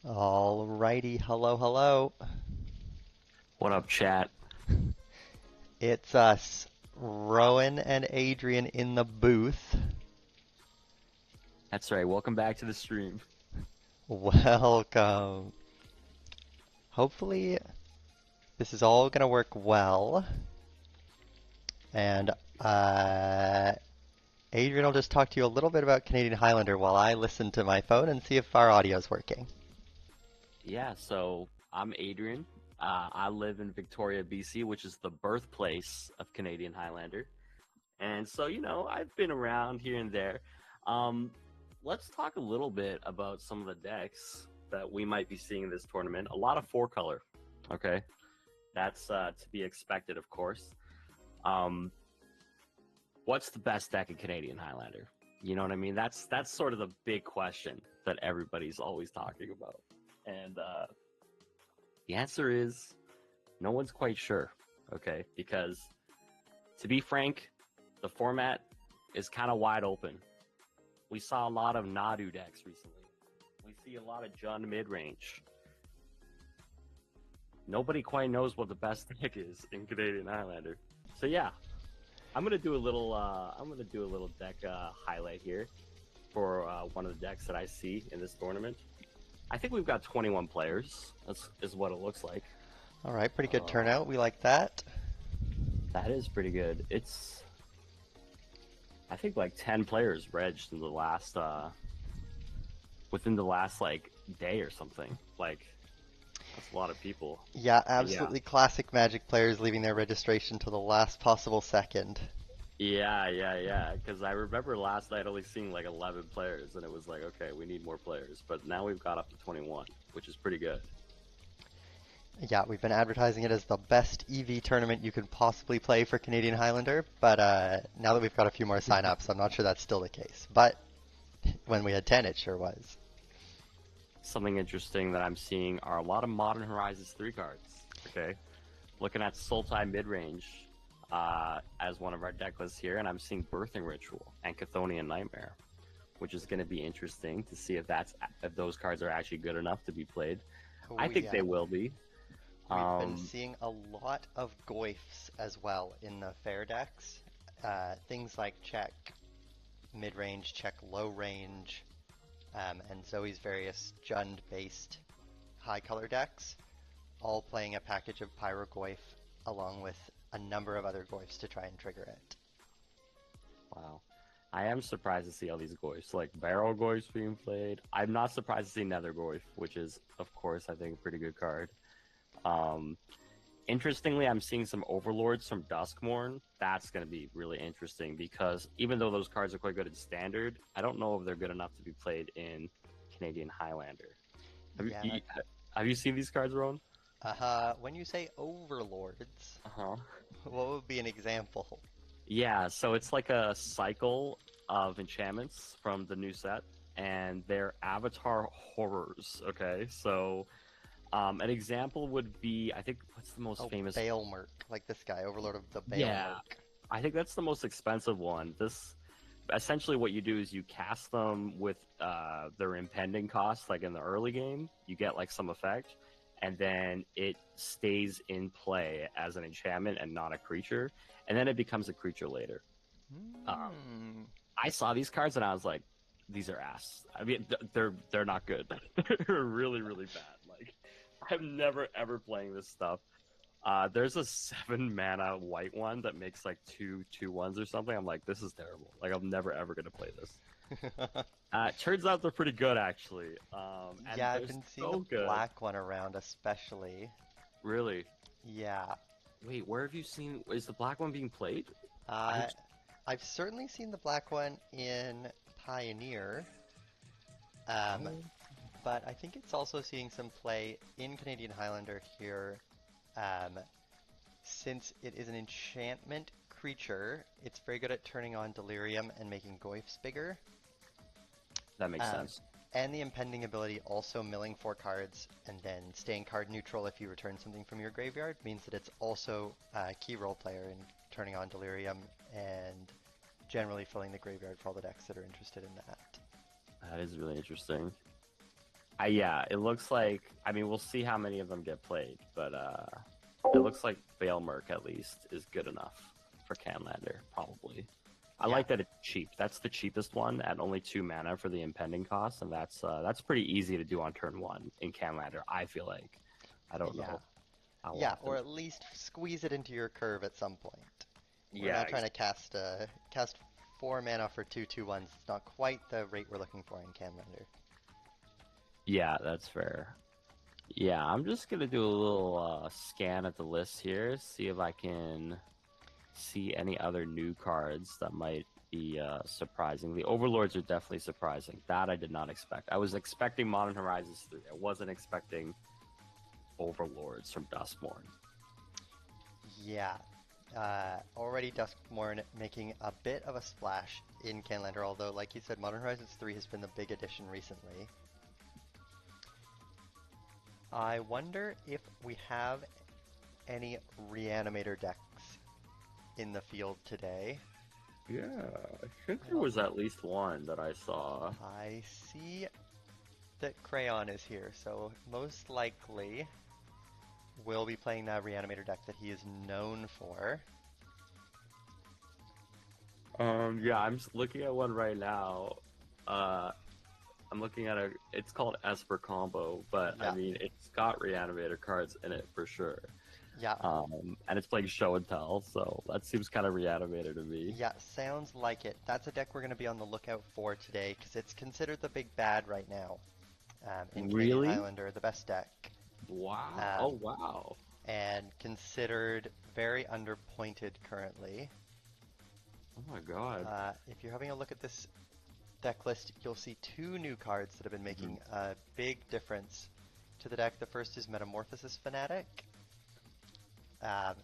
Alrighty, hello, hello. What up, chat? It's us, Rowan and Adrian in the booth. That's right. Welcome back to the stream. Welcome. Hopefully, this is all gonna work well. And uh, Adrian will just talk to you a little bit about Canadian Highlander while I listen to my phone and see if our audio is working. Yeah, so I'm Adrian. I live in Victoria, BC, which is the birthplace of Canadian Highlander. And so, I've been around here and there. Um, let's talk a little bit about some of the decks that we might be seeing in this tournament. A lot of four color. Okay. That's to be expected, of course. Um, what's the best deck in Canadian Highlander? You know what I mean? That's sort of the big question that everybody's always talking about. And the answer is no one's quite sure, okay? Because to be frank, the format is kind of wide open. We saw a lot of Nadu decks recently. We see a lot of Jund mid range. Nobody quite knows what the best deck is in Canadian Highlander. So yeah, I'm gonna do a little. I'm gonna do a little deck highlight here for one of the decks that I see in this tournament. I think we've got 21 players. That's is what it looks like. Alright, pretty good Uh, turnout. We like that. that is pretty good. It's I think like 10 players regged in the last within the last like day or something. Like that's a lot of people. Yeah, But yeah. absolutely classic Magic players leaving their registration to the last possible second. Yeah. Because I remember last night only seeing like 11 players, and it was like, okay, we need more players. But now we've got up to 21, which is pretty good. Yeah, we've been advertising it as the best EV tournament you could possibly play for Canadian Highlander, but now that we've got a few more signups, I'm not sure that's still the case. But when we had 10, it sure was. Something interesting that I'm seeing are a lot of Modern Horizons 3 cards. Okay, looking at Sultai midrange as one of our deck lists here, and I'm seeing Birthing Ritual and Chthonian Nightmare, which is going to be interesting to see if those cards are actually good enough to be played. I Oh, think yeah. they will be. We've been Um, seeing a lot of Goyfs as well in the fair decks. Things like check mid-range, check low range, and Zoe's various Jund-based high color decks, all playing a package of Pyrogoyf along with a number of other Goyfs to try and trigger it. wow. I am surprised to see all these Goyfs, like Barrel Goyfs being played. I'm not surprised to see Nether Goyf, which is, of course, I think a pretty good card. Um, Interestingly, I'm seeing some Overlords from Duskmourn. That's going to be really interesting because even though those cards are quite good in Standard, I don't know if they're good enough to be played in Canadian Highlander. Have you, Yeah, you have you seen these cards, Rowan? when you say overlords, Uh-huh. what would be an example? Yeah, so it's like a cycle of enchantments from the new set, and they're avatar horrors. Okay, so an example would be, I think, what's the most Oh, famous? Baelmerk, like this guy, Overlord of the Yeah, Baelmerk. I think that's the most expensive one. This essentially what you do is you cast them with their impending cost, like in the early game, you get like some effect, and then it stays in play as an enchantment and not a creature, and then it becomes a creature later. Um, Hmm. I saw these cards and I was like, these are ass. I mean, they're not good. They're really bad. Like, I'm never ever playing this stuff. There's a 7 mana white one that makes like 2/2/1s or something. I'm like, this is terrible. Like, I'm never ever gonna play this. Turns out they're pretty good actually. And Yeah, I've they're been seeing the so good. black one around especially. Really. Yeah. Wait, where have you seen? Is the black one being played? I Uh, I've certainly seen the black one in Pioneer, um, oh but I think it's also seeing some play in Canadian Highlander here. Um, since it is an enchantment creature, it's very good at turning on Delirium and making Goyfs bigger. that makes Um, sense. and the impending ability also milling 4 cards and then staying card neutral if you return something from your graveyard means that it's also a key role player in turning on Delirium and generally filling the graveyard for all the decks that are interested in that. That is really interesting. Yeah, it looks like. I mean, we'll see how many of them get played, but it looks like Baelmerk at least is good enough for Canlander, probably. I Yeah, like that it's cheap. That's the cheapest one at only 2 mana for the impending cost, and that's pretty easy to do on turn one in Canlander. I feel like. I don't yeah, know how yeah, or often. at least squeeze it into your curve at some point. We're Yeah, not trying to cast 4 mana for 2/2/1s. It's not quite the rate we're looking for in Canlander. yeah, that's fair. Yeah, I'm just gonna do a little scan at the list here, see if I can see any other new cards that might be surprising. The Overlords are definitely surprising. That I did not expect. I was expecting Modern Horizons 3. I wasn't expecting Overlords from Duskmourn. Yeah, already Duskmourn making a bit of a splash in Canlander, although, like you said, Modern Horizons 3 has been the big addition recently. I wonder if we have any Reanimator decks in the field today. Yeah, I think there Well, was at least one that I saw. I see that Crayon is here, so most likely we'll be playing that Reanimator deck that he is known for. Yeah, I'm just looking at one right now. Uh, I'm looking at it's called Esper Combo, but I Yeah, mean, it's got Reanimator cards in it for sure. yeah, And it's playing Show and Tell, so that seems kind of Reanimator to me. yeah, sounds like it. That's a deck we're going to be on the lookout for today because it's considered the big bad right now in Canadian Really? Highlander, the best deck, Wow. Oh, um, wow. and considered very underpointed currently. Oh my God. If you're having a look at this deck list, you'll see two new cards that have been Mhm. making a big difference to the deck. The first is Metamorphosis Fanatic.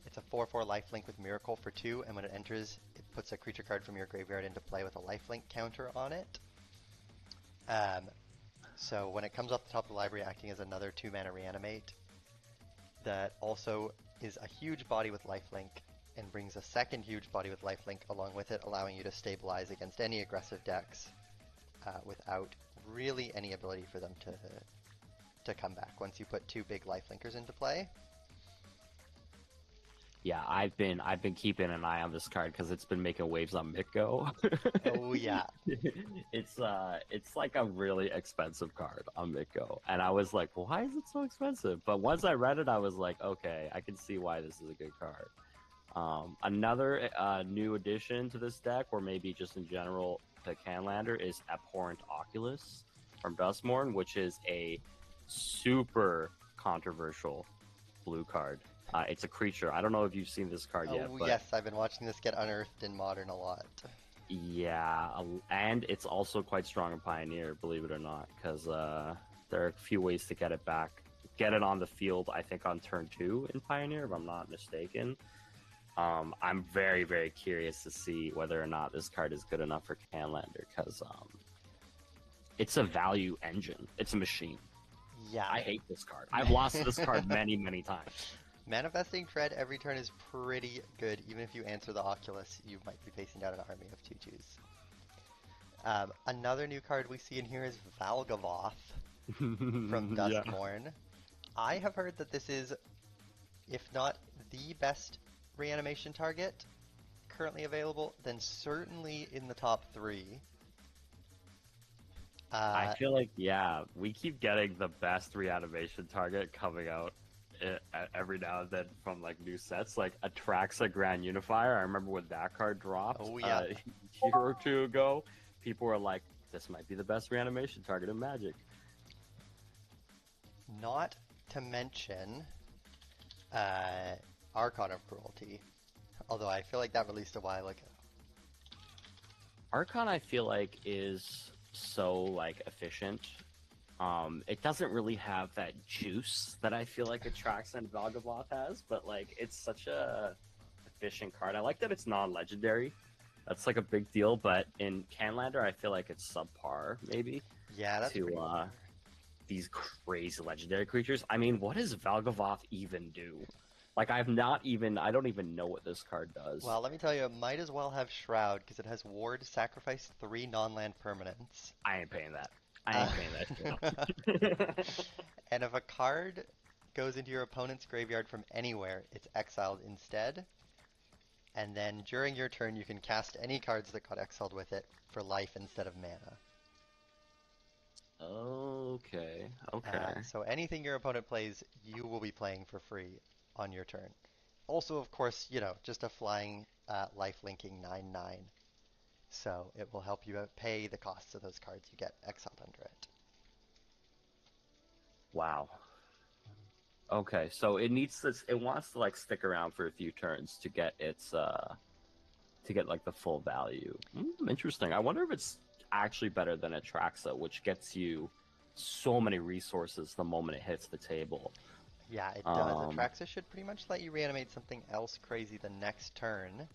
It's a 4/4 lifelink with Miracle for 2, and when it enters, it puts a creature card from your graveyard into play with a lifelink counter on it. Um, so when it comes off the top of the library, acting as another 2 mana reanimate, that also is a huge body with lifelink and brings a second huge body with lifelink along with it, allowing you to stabilize against any aggressive decks without really any ability for them to come back once you put two big lifelinkers into play. Yeah, I've been keeping an eye on this card because it's been making waves on Mitgo. Oh yeah, It's like a really expensive card on Mitgo, and I was like, why is it so expensive? But once I read it, I was like, okay, I can see why this is a good card. Another new addition to this deck, or maybe just in general to Canlander, is Abhorrent Oculus from Duskmourn, which is a super controversial blue card. It's a creature. I don't know if you've seen this card yet, oh but yes, I've been watching this get unearthed in Modern a lot. yeah, and it's also quite strong in Pioneer, believe it or not, because there are a few ways to get it back. Get it on the field, I think, on turn 2 in Pioneer, if I'm not mistaken. I'm very, very curious to see whether or not this card is good enough for Canlander, because it's a value engine. It's a machine. Yeah. I hate this card. I've lost this card many, many times. Manifesting Tread every turn is pretty good. Even if you answer the Oculus, you might be facing down an army of 2/2s. Another new card we see in here is Valgavoth from Yeah. Duskmourn. I have heard that this is, if not the best reanimation target currently available, then certainly in the top 3. I Uh, feel like, yeah, we keep getting the best reanimation target coming out every now and then from like new sets, like Atraxa Grand Unifier. I remember when that card dropped oh yeah, a year or two ago, people were like, this might be the best reanimation target in Magic. not to mention uh, Archon of Cruelty. Although I feel like that released a while ago. Archon, I feel like, is so like efficient. It doesn't really have that juice that I feel like Atraxa and Valgavoth has, but like it's such a efficient card. I like that it's non-legendary. That's like a big deal, but in Canlander, I feel like it's subpar maybe Yeah, that's pretty to fair. these crazy legendary creatures. I mean, what does Valgavoth even do? Like I don't even know what this card does. Well, let me tell you, it might as well have Shroud because it has Ward, sacrifice 3 non-land permanents. I ain't paying that. I Uh, ain't paying that shit. and if a card goes into your opponent's graveyard from anywhere, it's exiled instead. And then during your turn, you can cast any cards that got exiled with it for life instead of mana. Okay, okay. So anything your opponent plays, you will be playing for free on your turn. Also, of course, just a flying life linking 9/9. So it will help you pay the costs of those cards you get exiled under it. Wow. Okay, so it wants to like stick around for a few turns to get to get like the full value. Interesting. I wonder if it's actually better than Atraxa, which gets you so many resources the moment it hits the table. Yeah, it does. Um, Atraxa should pretty much let you reanimate something else crazy the next turn.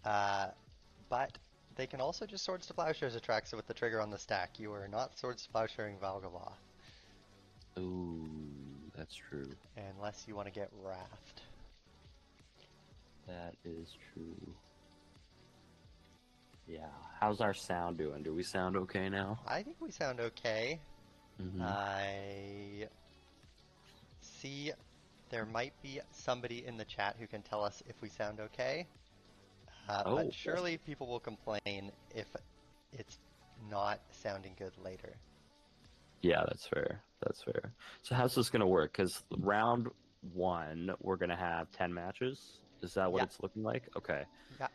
Uh, but they can also just Swords to Plowshares Atraxa with the trigger on the stack. You are not Swords to Plowsharing Valgavoth ooh, that's true. unless you want to get Wrathed. That is true. Yeah. How's our sound doing? Do we sound okay now? I think we sound okay. Mm-hmm. I see there might be somebody in the chat who can tell us if we sound okay. But Oh, yes. surely people will complain if it's not sounding good later. Yeah, that's fair. That's fair. So how's this gonna work? Because round one, we're gonna have 10 matches. Is that what Yeah, it's looking like? Okay. yeah.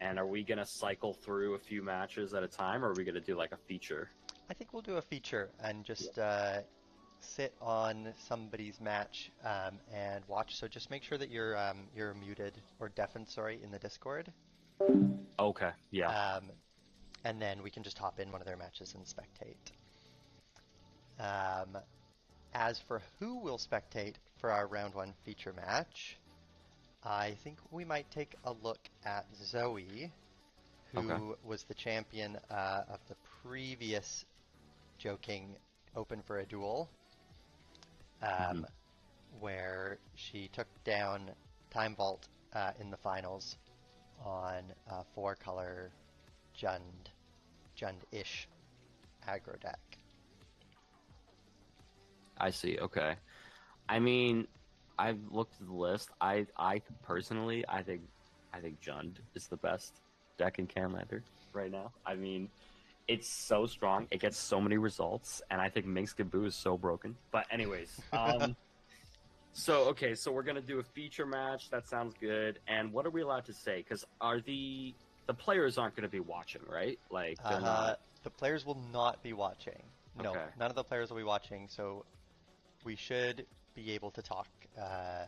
And are we gonna cycle through a few matches at a time, or are we gonna do like a feature? I think we'll do a feature and Yeah. just sit on somebody's match and watch. So just make sure that you're muted or deafened, sorry, in the Discord. Okay. Yeah. Um, and then we can just hop in one of their matches and spectate. Um, as for who will spectate for our round one feature match, I think we might take a look at Zoe, Okay. who was the champion of the previous Joking Open for a Duel, Hmm. um, where she took down Time Vault in the finals on a four-color Jund-ish aggro deck. I see. Okay. I mean, I've looked at the list. I personally, I think Jund is the best deck in Canlander right now. I mean, it's so strong. It gets so many results, and I think Minx Gaboo is so broken. But anyways, so okay, so we're gonna do a feature match. That sounds good. And what are we allowed to say? Because are the players aren't gonna be watching, right? Like they're Uh, not. the players will not be watching. No, Okay, none of the players will be watching, so we should be able to talk. Uh,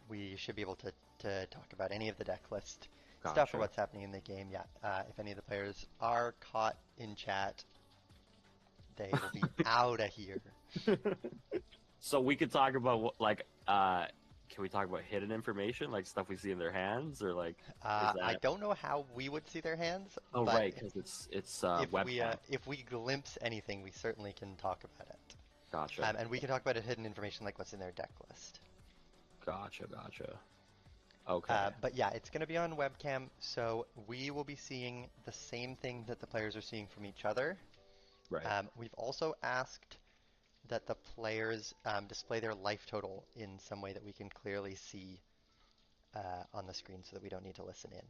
we should be able to talk about any of the deck list stuff or gotcha. what's happening in the game. Yeah, if any of the players are caught in chat, they will be out of here. So we could talk about like can we talk about hidden information, like stuff we see in their hands, or like is I that? don't know how we would see their hands, Oh but right, because it's if webcam. we glimpse anything, we certainly can talk about it. Gotcha, And we can talk about it hidden information like what's in their deck list. gotcha. Okay, But yeah, it's going to be on webcam, so we will be seeing the same thing that the players are seeing from each other. right. We've also asked that the players display their life total in some way that we can clearly see on the screen so that we don't need to listen in.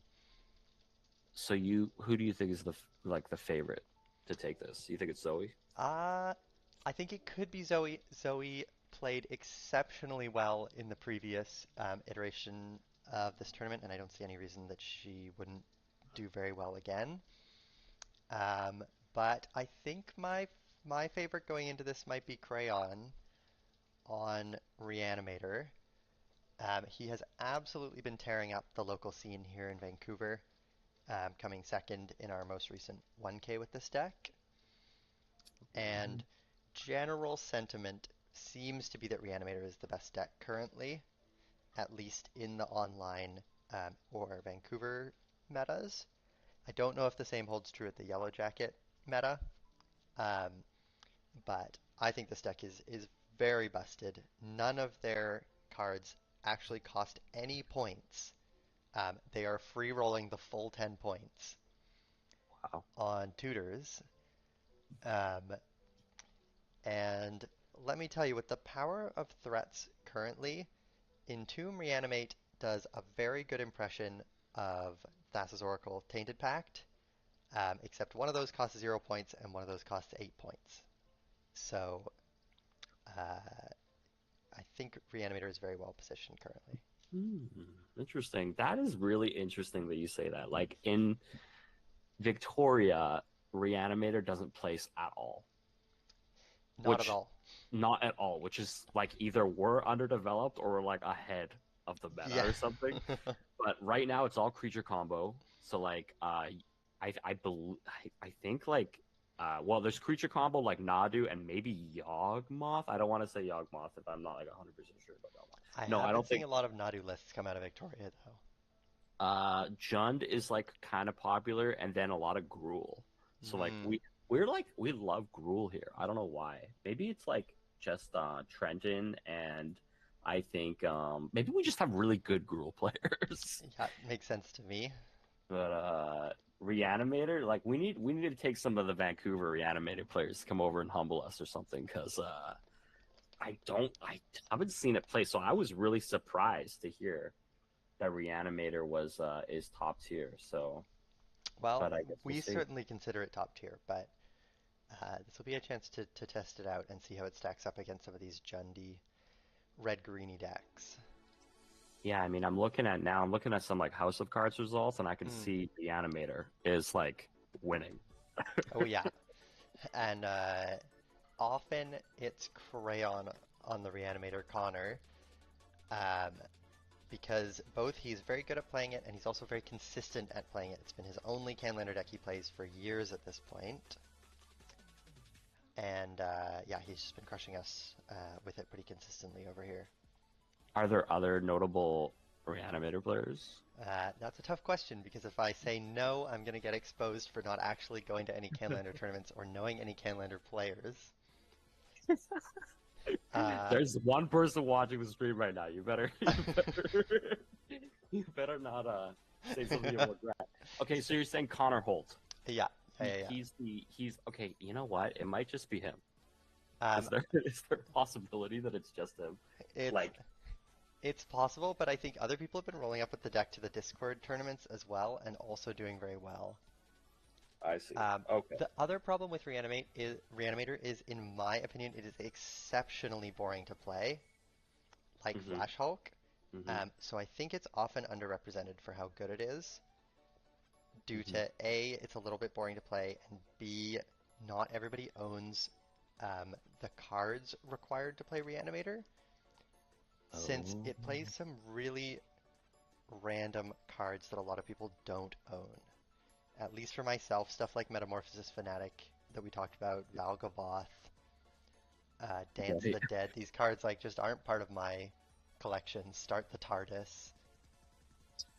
So who do you think is like the favorite to take this? You think it's Zoe? Uh, I think it could be Zoe. Zoe played exceptionally well in the previous iteration of this tournament, and I don't see any reason that she wouldn't do very well again. Um, but I think my favorite going into this might be Crayon on Reanimator. He has absolutely been tearing up the local scene here in Vancouver, coming second in our most recent 1K with this deck. And general sentiment seems to be that Reanimator is the best deck currently, at least in the online or Vancouver metas. I don't know if the same holds true at the Yellow Jacket meta, um, but I think this deck is very busted. None of their cards actually cost any points. They are free rolling the full 10 points Wow. on tutors. Um, and let me tell you, with the power of threats currently, Entomb Reanimate does a very good impression of Thassa's Oracle Tainted Pact, except one of those costs 0 points and one of those costs 8 points. So I think Reanimator is very well positioned currently. Hmm, interesting. That is really interesting that you say that. Like in Victoria, Reanimator doesn't place at all, Not at which all. not at all, which is like either we're underdeveloped or we're like ahead of the meta Yeah. or something. But right now it's all creature combo. So like I think like well there's creature combo like Nadu and maybe Yawgmoth. I don't want to say Yawgmoth if I'm not like 100% sure about that one. I No, have I been don't seeing think a lot of Nadu lists come out of Victoria, though. Jund is like kind of popular, and then a lot of Gruul. So like Mm, we love Gruul here. I don't know why. Maybe it's like just Trenton, and I think maybe we just have really good Gruul players. yeah, makes sense to me. But Reanimator, like we need to take some of the Vancouver Reanimator players to come over and humble us or something, because I haven't seen it play, so I was really surprised to hear that Reanimator was is top tier. So, Well, but I guess we'll we see. certainly consider it top tier, but this will be a chance to test it out and see how it stacks up against some of these Jundy red-greeny decks. Yeah, I mean, I'm looking at some like House of Cards results, and I can Mm. see Reanimator is like winning. Oh yeah, and often it's Crayon on the Reanimator Connor, um, because both he's very good at playing it and he's also very consistent at playing it. It's been his only Canlander deck he plays for years at this point. And yeah, he's just been crushing us with it pretty consistently over here. Are there other notable Reanimator players? That's a tough question because if I say no, I'm going to get exposed for not actually going to any Canlander tournaments or knowing any Canlander players. Uh, There's one person watching the stream right now. You better, you better not say something you'll regret. Okay, so you're saying Connor Holt. yeah, yeah, yeah, yeah. He's okay. You know what? It might just be him. Um, Is there a possibility that it's just him? it's Like, it's possible, but I think other people have been rolling up with the deck to the Discord tournaments as well, and also doing very well. I see. Okay. The other problem with Reanimator is, in my opinion, it is exceptionally boring to play, like Mm-hmm. Flash Hulk. Mm-hmm. So I think it's often underrepresented for how good it is, due Mm-hmm. to A, it's a little bit boring to play, and B, not everybody owns the cards required to play Reanimator, since Oh. it plays some really random cards that a lot of people don't own. At least for myself, stuff like Metamorphosis Fanatic that we talked about, Valgavoth, Dance Right. the Dead, these cards like just aren't part of my collection. Start the TARDIS,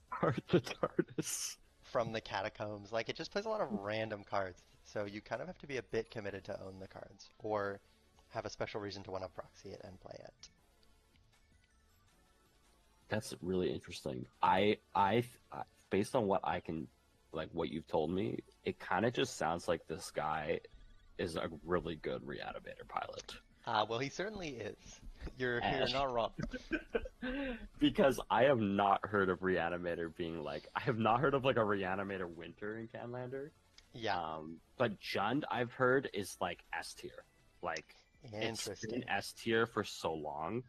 Heart the TARDIS. from the Catacombs, like it just plays a lot of random cards. So you kind of have to be a bit committed to own the cards, or have a special reason to want to proxy it and play it. That's really interesting. Based on what I can, like what you've told me, it kind of just sounds like this guy is a really good reanimator pilot. Well, he certainly is. You're And not wrong. because I have not heard of reanimator being like, I have not heard of like a reanimator winter in Canlander. Yeah, But Jund I've heard is like S tier. Like it's been interesting. S tier for so long.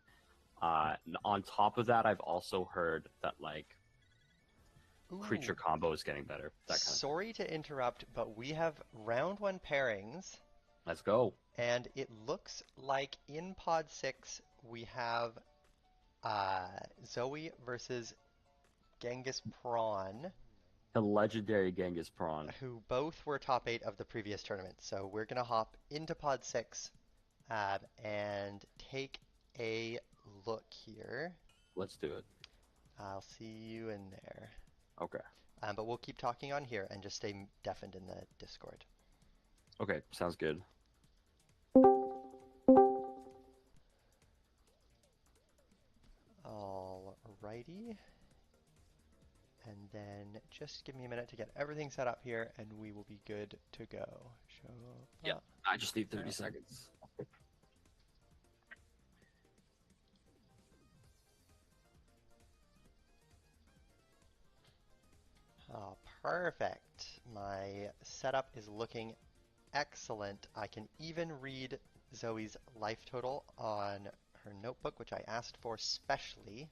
On top of that, I've also heard that like creature Ooh, combo is getting better. That kind of thing. sorry to interrupt, but we have round one pairings, Let's go. and it looks like in Pod 6 we have uh, Zoe versus Genghis Prawn, The legendary Genghis Prawn. who both were top 8 of the previous tournament. So we're going to hop into Pod 6 and take a look here. Let's do it. I'll see you in there. Okay. But we'll keep talking on here and just stay deafened in the Discord. Okay. Sounds good. Alrighty. And then just give me a minute to get everything set up here, and we will be good to go. Show Yeah, up. I just need 30 seconds. Oh, perfect. My setup is looking excellent. I can even read Zoe's life total on her notebook, which I asked for specially.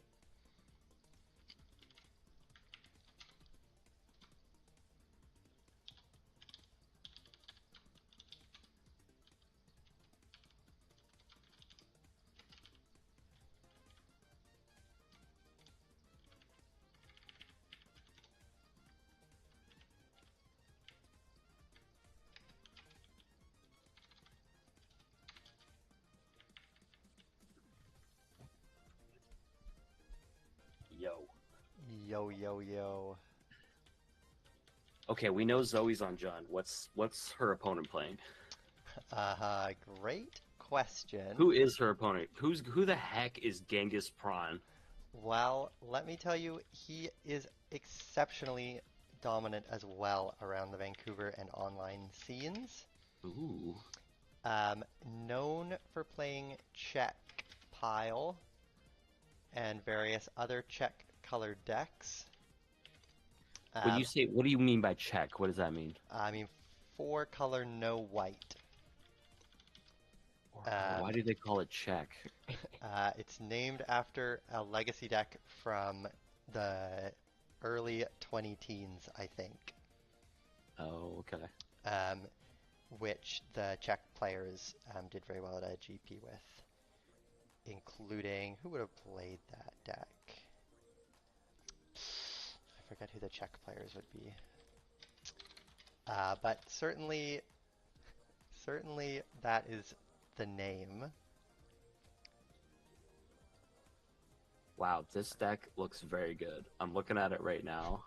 Yo. Yo, yo, yo. Okay, we know Zoe's on Jund. What's her opponent playing? Great question. Who is her opponent? Who the heck is Genghis Prawn? Well, let me tell you, he is exceptionally dominant as well around the Vancouver and online scenes. Ooh. Known for playing Czech Pile and various other Czech colored decks. When you say, what do you mean by Czech? What does that mean? I mean, 4 color, no white. Why do they call it Czech? It's named after a legacy deck from the early 20 teens, I think. Oh, okay. Which the Czech players did very well at a GP with, including who would have played that deck? I forget who the Czech players would be. But certainly that is the name. Wow, this deck looks very good. I'm looking at it right now.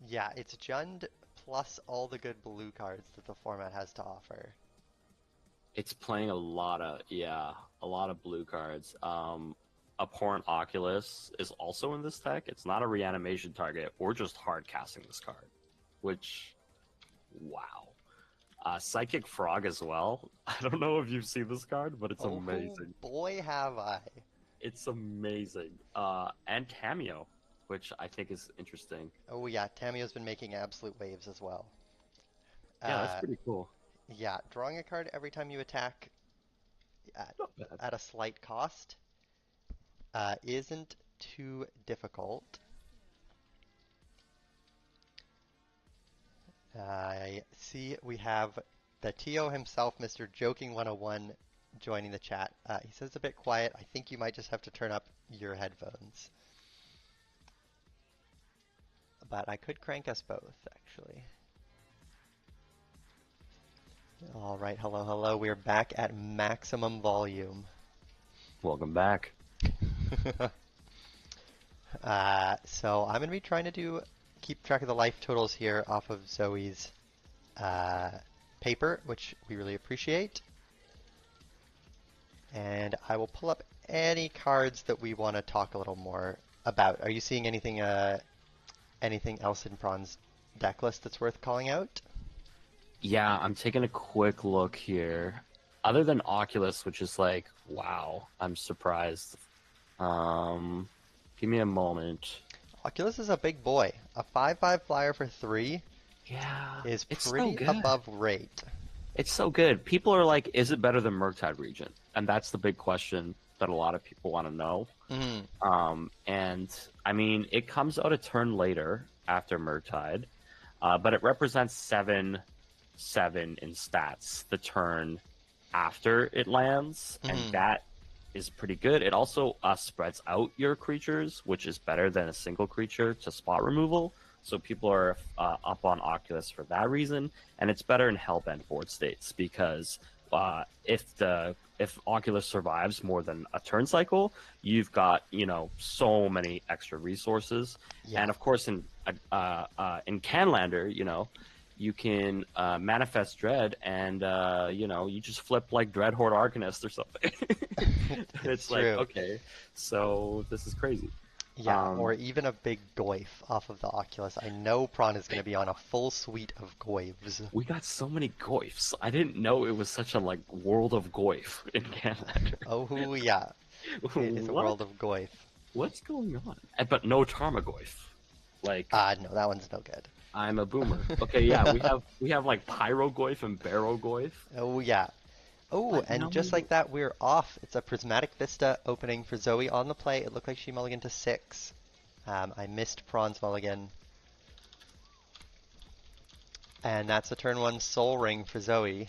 Yeah, it's Jund plus all the good blue cards that the format has to offer. It's playing a lot of blue cards. Abhorrent Oculus is also in this deck. It's not a reanimation target. We're just hard casting this card, which, wow. Psychic Frog as well. I don't know if you've seen this card, but it's amazing. Boy, have I. It's amazing. And Cameo, which I think is interesting. Oh yeah, Tameo's been making absolute waves as well. Yeah, that's pretty cool. Yeah, drawing a card every time you attack at a slight cost isn't too difficult. I see we have the TO himself, Mr. Joking 101, joining the chat. He says it's a bit quiet. I think you might just have to turn up your headphones. But I could crank us both, actually. All right, hello, hello. We're back at maximum volume. Welcome back. So I'm going to be trying to keep track of the life totals here off of Zoe's paper, which we really appreciate. And I will pull up any cards that we want to talk a little more about. Are you seeing anything else in Prawn's deck list that's worth calling out? Yeah, I'm taking a quick look here. Other than Oculus, which is like, wow, I'm surprised. Give me a moment. Oculus is a big boy. A 5/5 flyer for 3 is it's pretty so good. above rate. It's so good. People are like, is it better than Murktide Regent? And that's the big question that a lot of people want to know. Mm-hmm. And I mean, it comes out a turn later after Murktide, but it represents 7/7 in stats the turn after it lands, and that is pretty good. It also spreads out your creatures, which is better than a single creature to spot removal. So people are up on Oculus for that reason, and it's better in Hellbent board states because if Oculus survives more than a turn cycle, you've got so many extra resources, and of course in Canlander, you can manifest Dread, and you just flip like Dreadhorde Arcanist or something. It's like, okay, so this is crazy. Yeah, or even a big goif off of the Oculus. I know Prawn is going to be on a full suite of goifs. We got so many goifs. I didn't know it was such a like world of goif in Canlander. Oh yeah, it is a What? world of goif. What's going on? But no Tarmogoyf. Like No, that one's no good. I'm a boomer. Okay, yeah, we have like Pyrogoyf and Barogoyf. Oh yeah. Oh, But and no. just like that, we're off. It's a Prismatic Vista opening for Zoe on the play. It looked like she mulliganed to 6. I missed Prawn's mulligan. And that's a turn 1 Soul Ring for Zoe.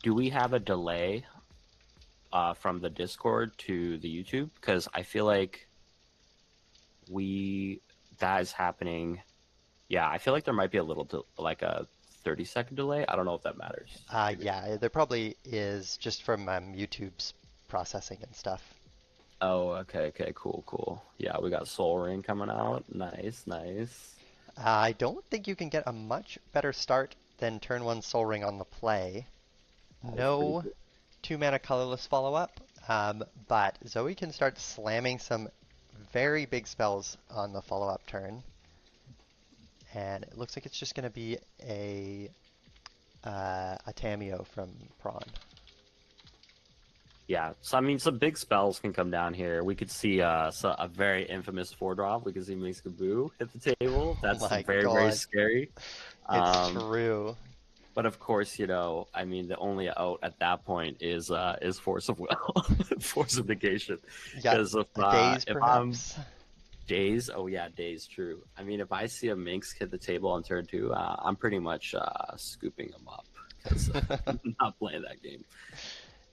Do we have a delay from the Discord to the YouTube? Because I feel like that is happening. Yeah, I feel like there might be a little like a 30-second delay. I don't know if that matters. Yeah, there probably is just from YouTube's processing and stuff. Oh, okay, cool. Yeah, we got Soul Ring coming out. Nice. I don't think you can get a much better start than turn 1 Soul Ring on the play. No 2-mana colorless follow-up, but Zoe can start slamming some very big spells on the follow-up turn. And it looks like it's just going to be a Tameo from Prawn. Yeah, so I mean, some big spells can come down here. We could see a very infamous 4-drop. We could see Mixkaboo hit the table. That's very scary. It's true. But of course, I mean, the only out at that point is Force of Will, Force of Negation. Yeah, Because Daze if perhaps. Daze, oh yeah, Daze, true. I mean, if I see a Minx hit the table on turn 2, I'm pretty much scooping him up because I'm not playing that game.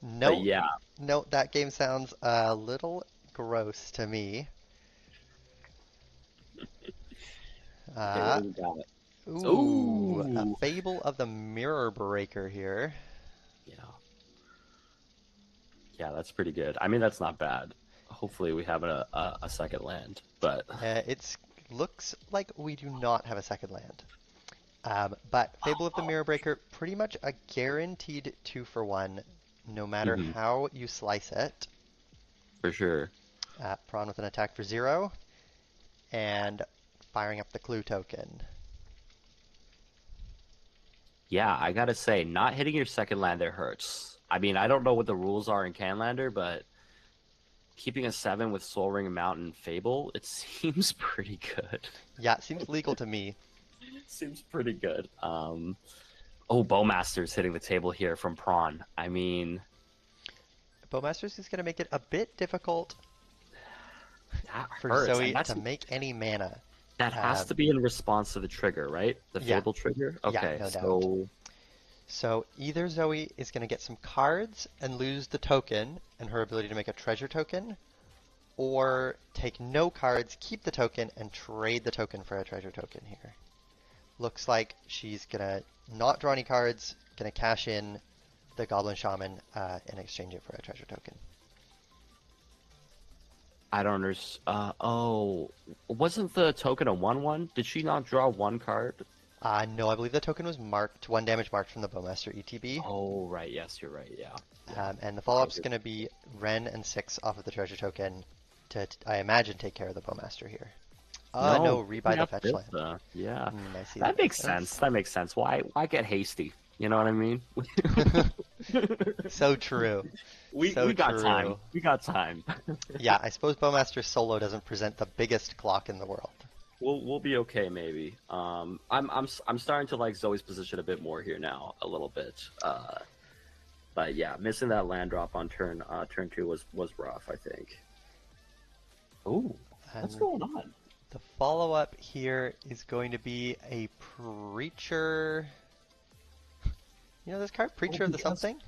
Nope. But yeah. Nope, that game sounds a little gross to me. Okay, what do we got? Ooh, a Fable of the Mirror Breaker here. Yeah, that's pretty good. I mean, that's not bad. Hopefully we have a second land, but it looks like we do not have a second land. But Fable of the Mirror Breaker, pretty much a guaranteed 2-for-1, no matter how you slice it. For sure. Prawn with an attack for 0, and firing up the clue token. Yeah, I gotta say, not hitting your second land there hurts. I mean, I don't know what the rules are in Canlander, but keeping a 7 with Soul Ring, Mountain, Fable, it seems pretty good. Yeah, it seems legal to me. Seems pretty good. Bowmaster's hitting the table here from Prawn. I mean, Bowmaster's is going to make it a bit difficult for hurts. Zoe to make any mana. That has to be in response to the trigger, right? The Fable trigger? Okay, yeah, no doubt. So either Zoe is going to get some cards and lose the token and her ability to make a treasure token, or take no cards, keep the token, and trade the token for a treasure token here. Looks like she's going to not draw any cards, going to cash in the Goblin Shaman and exchange it for a treasure token. I don't understand. Wasn't the token a 1/1? Did she not draw one card? No, I believe the token was marked, 1 damage marked from the Bowmaster ETB. Oh, right. Yes, you're right. Yeah. And the follow-up is going to be Ren and 6 off of the treasure token to, I imagine, take care of the Bowmaster here. No, rebuy the fetch land. Yeah. I see that makes sense. That makes sense. Why get hasty? You know what I mean? So true. We got time. We got time. Yeah, I suppose Bowmaster solo doesn't present the biggest clock in the world. We'll be okay maybe. I'm starting to like Zoe's position a bit more here now, a little bit. But yeah, missing that land drop on turn 2 was rough, I think. Ooh, what's going on? The follow-up here is going to be a Preacher. You know this card, Preacher of the something?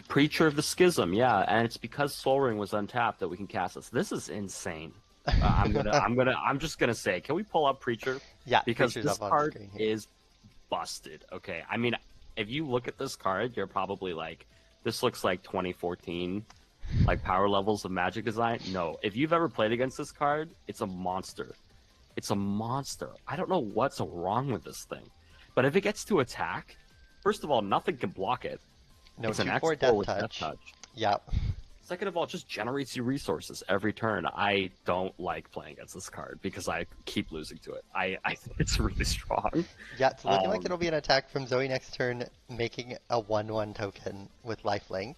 Preacher of the Schism, yeah, and it's because Soul Ring was untapped that we can cast this. This is insane. I'm just gonna say, can we pull up Preacher? Yeah, because Preacher's this card is busted. Okay, I mean, if you look at this card, you're probably like, this looks like 2014, like power levels of Magic design. No, if you've ever played against this card, it's a monster. It's a monster. I don't know what's wrong with this thing, but if it gets to attack, first of all, nothing can block it. No, it's 2/4 death touch. Yeah. Second of all, it just generates you resources every turn. I don't like playing against this card because I keep losing to it. I think it's really strong. Yeah, it's looking like Um, it'll be an attack from Zoe next turn, making a 1/1 token with lifelink.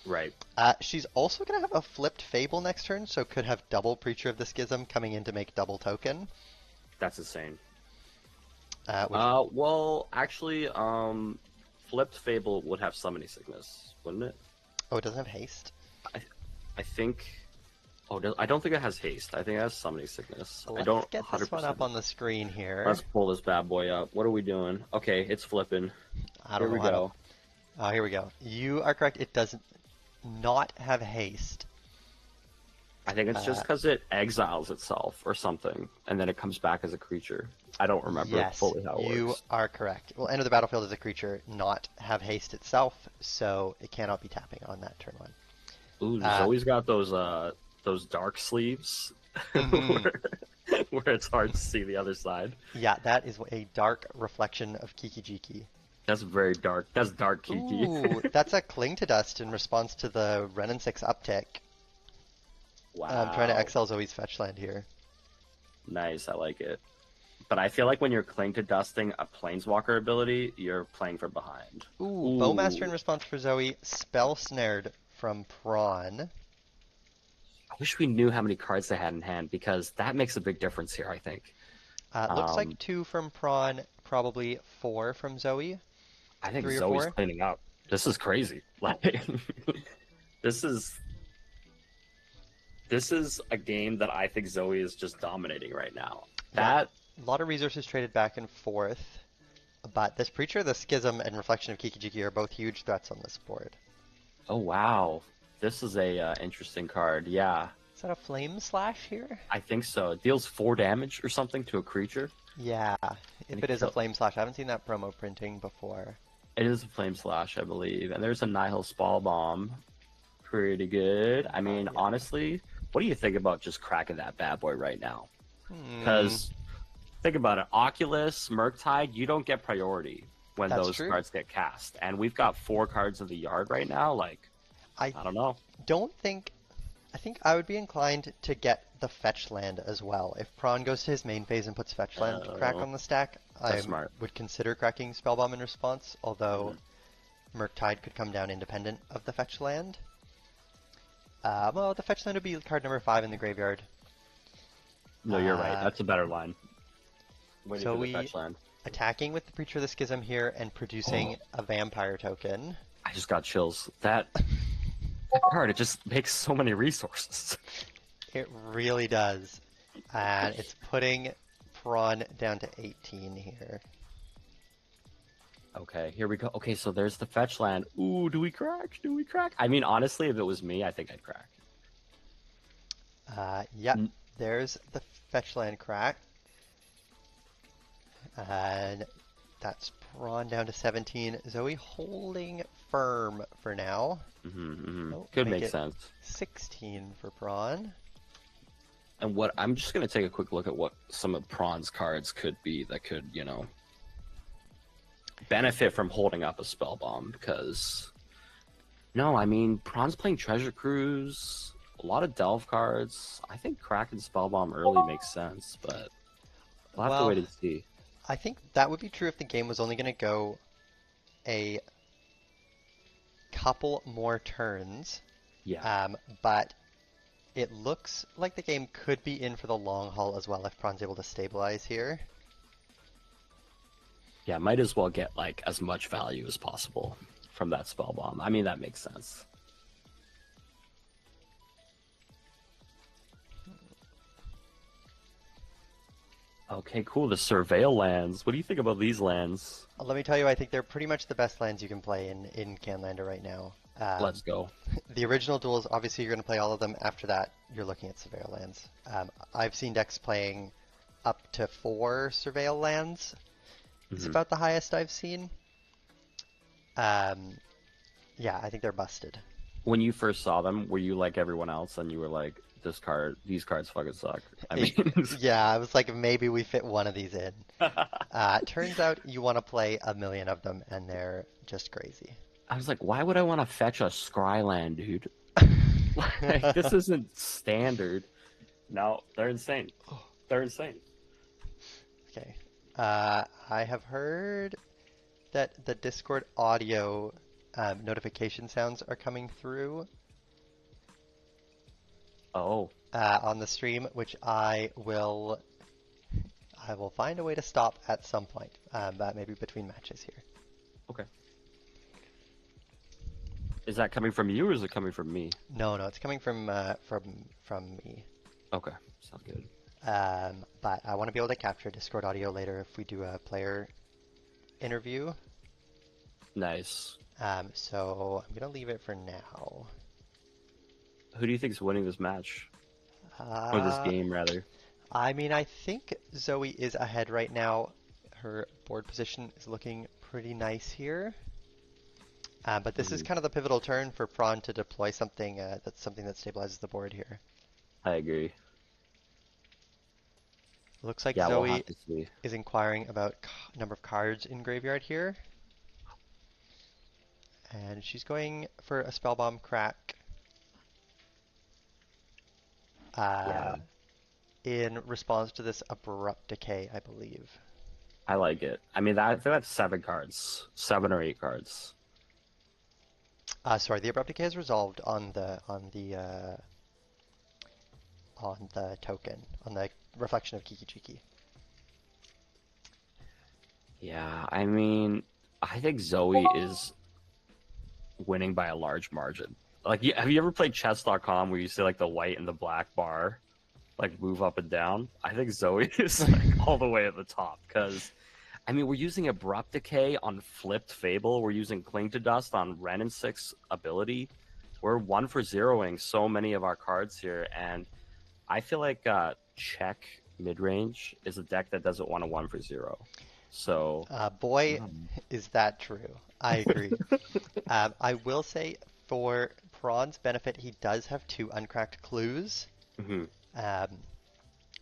right. She's also going to have a flipped Fable next turn, so could have double Preacher of the Schism coming in to make double token. That's insane. Which, Well, actually, flipped Fable would have summoning sickness, wouldn't it? oh, it doesn't have haste. I think. Oh, I don't think it has haste. I think it has summoning sickness. I Let's don't get this 100%. one up on the screen here. Let's pull this bad boy up. What are we doing? Okay, it's flipping. I don't Here know we how to. go. Oh, here we go. You are correct. It does not have haste. I think it's just because it exiles itself or something, and then it comes back as a creature. I don't remember Yes, fully how it you works. are correct. It will enter the battlefield as a creature, not have haste itself, so it cannot be tapping on that turn one. Ooh, Uh, Zoe's got those dark sleeves Mhm. where it's hard to see the other side. Yeah, that is a dark reflection of Kiki Jiki. That's very dark. That's dark Kiki. Ooh, that's a Cling to Dust in response to the Renin 6 uptick. I'm trying to Wow. exile Zoe's fetch land here. Nice, I like it. But I feel like when you're cling to dusting a planeswalker ability, you're playing from behind. Ooh, Bowmaster in response for Zoe, Spell Snared from Prawn. I wish we knew how many cards they had in hand because that makes a big difference here, I think. Looks like Um, 2 from Prawn, probably 4 from Zoe. I think 3 or Zoe's 4. cleaning up. This is crazy. Like this is this is a game that I think Zoe is just dominating right now. Yeah, That a lot of resources traded back and forth, but this Preacher, the Schism, and Reflection of Kiki-Jiki are both huge threats on this board. oh wow. This is a interesting card. Yeah, Is that a Flame Slash here? I think so. It deals 4 damage or something to a creature. Yeah, if And it is a kill- Flame Slash. I haven't seen that promo printing before. It is a flame slash, I believe. And there's a Nihil Spall Bomb. Pretty good. I mean, yeah. honestly, what do you think about just cracking that bad boy right now? Hmm, Because think about it, Oculus, Murktide, you don't get priority when That's those true. cards get cast. And we've got 4 cards in the yard right now. Like, I I don't know. don't think. I think I would be inclined to get the fetch land as well. If Prawn goes to his main phase and puts fetch land crack Oh, on the stack, I that's smart. would consider cracking Spellbomb in response, although Murktide could come down independent of the fetch land. Well, the fetch land would be card number 5 in the graveyard. No, you're right. Uh, That's a better line. Waiting so for the we- fetch land. Attacking with the Preacher of the Schism here and producing a vampire token. I just got chills. That card, it just makes so many resources. It really does. And it's putting Prawn down to 18 here. Okay, here we go. Okay, so there's the fetch land. Ooh, do we crack? Do we crack? I mean, honestly, if it was me, I think I'd crack. Yep, N- there's the fetch land crack. And that's Prawn down to 17. Zoe holding firm for now. Oh, Could make make it sense. 16 for Prawn. And what I'm just gonna take a quick look at what some of Prawn's cards could be that could, you know, benefit from holding up a spell bomb because no, I mean Prawn's playing Treasure Cruise, a lot of Delve cards. I think cracking spell bomb early makes sense, but we'll have to Well, wait and see. I think that would be true if the game was only going to go a couple more turns. Yeah. But it looks like the game could be in for the long haul as well if Prawn's able to stabilize here. Yeah, might as well get like as much value as possible from that spell bomb. I mean, that makes sense. Okay, cool. The Surveil lands. What do you think about these lands? Let me tell you, I think they're pretty much the best lands you can play in Canlander right now. Let's go. The original duels, obviously you're going to play all of them. After that, you're looking at Surveil lands. I've seen decks playing up to 4 Surveil lands. It's Mhm. about the highest I've seen. Yeah, I think they're busted. When you first saw them, were you like everyone else and you were like, these cards fucking suck? I mean, Yeah, I was like, maybe we fit one of these in. Turns out you want to play a million of them, and they're just crazy. I was like, why would I want to fetch a Scryland, dude? Like this isn't standard. No, they're insane. They're insane. Okay. I have heard that the Discord audio notification sounds are coming through Oh, on the stream, which I will find a way to stop at some point, maybe between matches here. okay. Is that coming from you or is it coming from me? No, no, it's coming from me. Okay, sounds good. But I want to be able to capture Discord audio later if we do a player interview. Nice. So I'm gonna leave it for now. Who do you think is winning this match? Or this Uh, game, rather? I mean, I think Zoe is ahead right now. Her board position is looking pretty nice here. But this is Mhm. kind of the pivotal turn for Prawn to deploy something something that stabilizes the board here. I agree. Looks like Yeah, we'll Zoe have to see. is inquiring about number of cards in graveyard here. And she's going for a Spellbomb Crack uh, Yeah, in response to this Abrupt Decay, I believe. I like it. I mean, I think that's 7 cards, 7 or 8 cards. Sorry, the Abrupt Decay is resolved on the token, on the reflection of Kiki Chiki. Yeah, I mean, I think Zoe is winning by a large margin. Like, have you ever played chess.com where you see like the white and the black bar like move up and down? I think Zoe is like all the way at the top because I mean, we're using Abrupt Decay on Flipped Fable. We're using Cling to Dust on Ren and 6 ability. We're 1 for 0ing so many of our cards here, and I feel like Check Midrange is a deck that doesn't want a 1 for 0. So, Boy, is that true. I agree. I will say, for Prawn's benefit, he does have 2 uncracked clues. mhm, Um,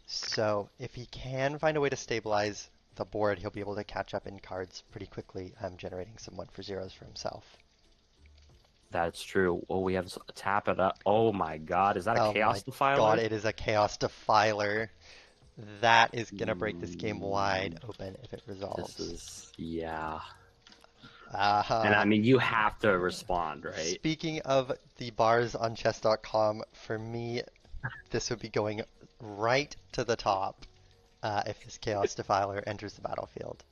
so if he can find a way to stabilize the board, he'll be able to catch up in cards pretty quickly, generating some 1 for 0s for himself. that's true. Oh, we have tap it up. Oh my God, is that a Oh Chaos my god, Defiler? it is a Chaos Defiler. That is gonna break this game wide Mm, open if it this resolves. is yeah, and I Uh, mean you have to respond, right? Speaking of the bars on chess.com, for me, this would be going right to the top if this Chaos Defiler enters the battlefield.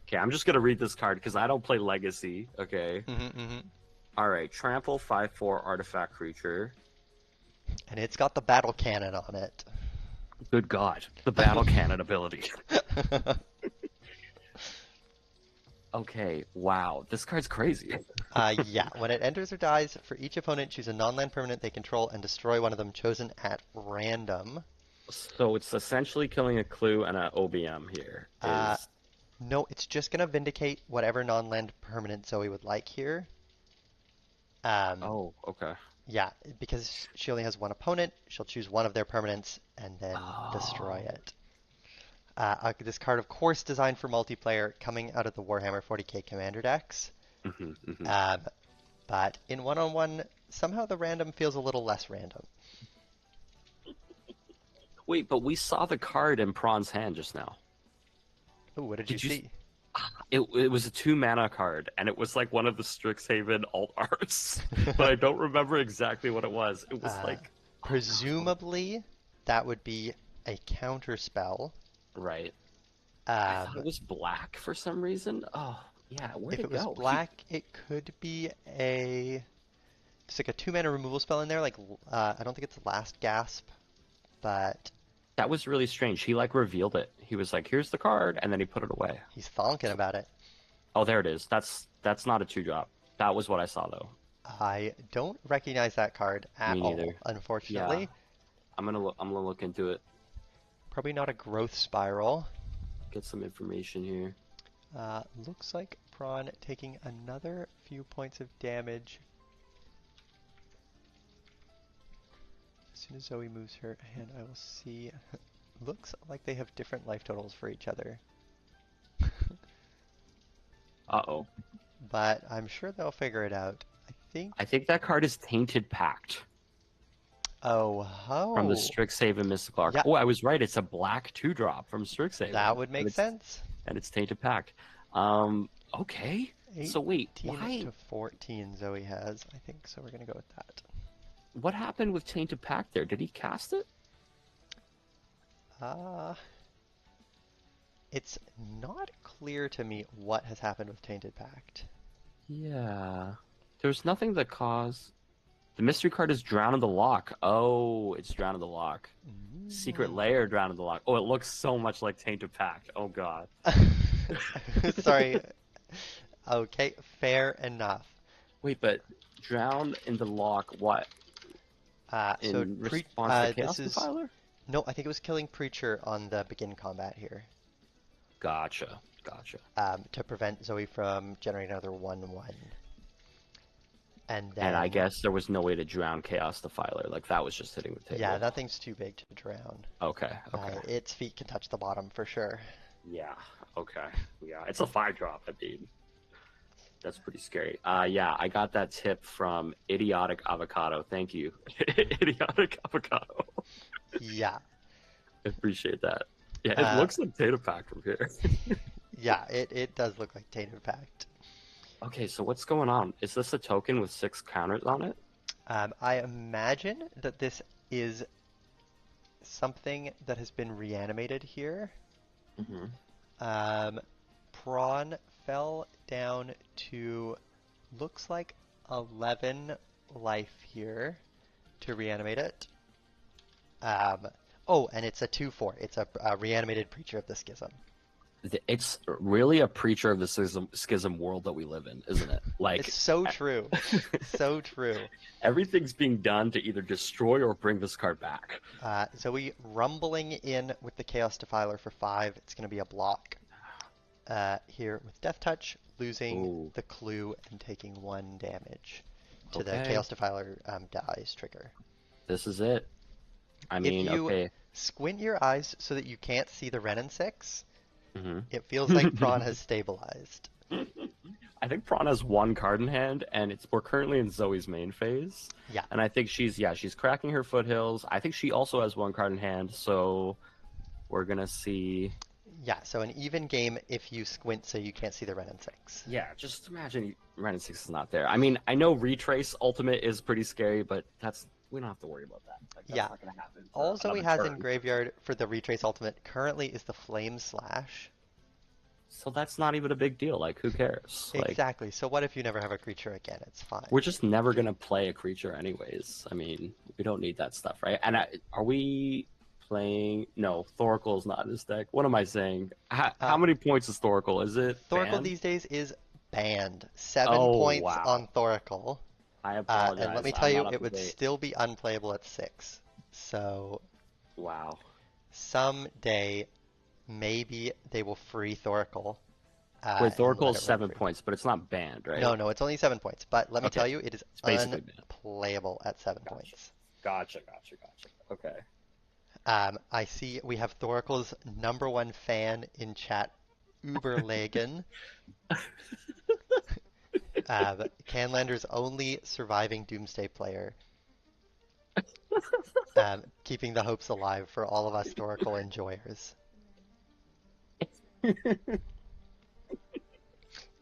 Okay, I'm just gonna read this card because I don't play Legacy. Okay. Hmm. All right. Trample 5/4 artifact creature. And it's got the battle cannon on it. Good God, the battle cannon ability. Okay. Wow, this card's crazy. Yeah, when it enters or dies, for each opponent, choose a non-land permanent they control and destroy one of them chosen at random. So it's essentially killing a clue and an OBM here. Uh, Is no, it's just going to vindicate whatever non-land permanent Zoe would like here. Um, oh okay. yeah, because she only has one opponent, she'll choose one of their permanents and then destroy Oh. it. This card, of course, designed for multiplayer, coming out of the Warhammer 40k Commander decks. Hmm, hmm. Um, but in one-on-one, somehow the random feels a little less random. Wait, but we saw the card in Prawn's hand just now. Ooh, what did you Did you? see? It was a 2 mana card, and it was like one of the Strixhaven alt arts, but I don't remember exactly what it was. It was Uh, like, oh, that was fun. Presumably, that would be a counter spell. Right. I thought Um, it was black for some reason. Oh, yeah. Where'd if it it was go? He black, it could be a. It's like a 2 mana removal spell in there. Like I don't think it's Last Gasp, but That was really strange. He like revealed it. He was like, "Here's the card," and then he put it away. he's thonking So, about it. oh, there it is. That's not a 2 drop. That was what I saw though. I don't recognize that card at Me all, neither. Yeah, unfortunately. I'm gonna look into it. Probably not a growth spiral. Get some information here. Looks like Prawn taking another few points of damage. As soon as Zoe moves her hand, I will see. Looks like they have different life totals for each other. Uh-oh. but I'm sure they'll figure it out. I think. I think that card is Tainted Pact Oh from the ho! Strixhaven Mystical Arc. Yeah, Oh, I was right. It's a black 2-drop from that Strixhaven, would and make it's sense. Tainted Pact. Okay. So wait, 18 why? to 14 Zoe has. I think so. We're gonna go with that. What happened with Tainted Pact there? Did he cast it? Uh, it's not clear to me what has happened with Tainted Pact. Yeah. There's nothing that caused. The mystery card is Drown in the Lock. Oh, it's Drown in the Lock. Secret Lair Drown in the Lock. Oh, it looks so much like Tainted Pact. Oh god. Sorry. Okay, fair enough. Wait, but Drown in the Lock, what? So In response to this Chaos is Defiler? no, I think it was killing Preacher on the begin combat here, Gotcha. Gotcha. to prevent Zoe from generating another 1/1. And And I then, guess there was no way to drown Chaos Defiler. Like, that was just hitting the table. yeah, that thing's too big to drown. Okay, okay. Its feet can touch the bottom for sure. Yeah, okay. Yeah, it's a 5-drop, I mean. That's pretty scary. Yeah, I got that tip from Idiotic Avocado. Thank you. Idiotic Avocado. Yeah, I appreciate that. Yeah, it Uh, looks like Data Pack from here. yeah, it does look like Tainted Pact. Okay, so what's going on? Is this a token with 6 counters on it? I imagine that this is something that has been reanimated here. Mm-hmm. Prawn fell down to looks like 11 life here to reanimate it. Oh, and it's a 2/4. It's a reanimated Preacher of the Schism. It's really a preacher of the schism world that we live in, isn't it? Like, It's so true. So true. everything's being done to either destroy or bring this card back. Zoe rumbling in with the Chaos Defiler for 5. It's going to be a block. Here with Death Touch, losing Ooh. the clue and taking 1 damage to the Okay. Chaos Defiler dies trigger. This is it. I mean, If you okay. squint your eyes so that you can't see the Ren and 6, Mm-hmm. it feels like Prawn has stabilized. I think Prawn has 1 card in hand, and we're currently in Zoe's main phase. Yeah. And I think she's cracking her foothills. I think she also has 1 card in hand, so we're gonna see. Yeah, so an even game if you squint so you can't see the Ren and 6. Yeah, just imagine Ren and 6 is not there. I mean, I know Retrace Ultimate is pretty scary, but we don't have to worry about that. Like, that's Yeah. not gonna happen. All Zoe has in turn. graveyard for the Retrace Ultimate currently is the Flame Slash. So that's not even a big deal. Like, who cares? Like, Exactly. So what if you never have a creature again? It's fine. we're just never gonna play a creature anyways. I mean, we don't need that stuff, right? And are we playing? No, Thoracle is not in this deck. What am I saying? How many points is Thoracle? Is it Thoracle banned? these days is banned. 7 Oh, points wow. on Thoracle. I apologize. And let me I'm tell you, not up it to would date. still be unplayable at 6. So Wow. someday, maybe they will free Thoracle. Wait, and let Thoracle it is run 7 free. points, but it's not banned, right? No, it's only 7 points. But let me Okay. tell you, it is basically banned. unplayable at 7 Gotcha. points. Gotcha. Okay. I see we have Thoracle's #1 fan in chat, Uberlegen. Canlander's only surviving Doomsday player. Keeping the hopes alive for all of us Thoracle enjoyers.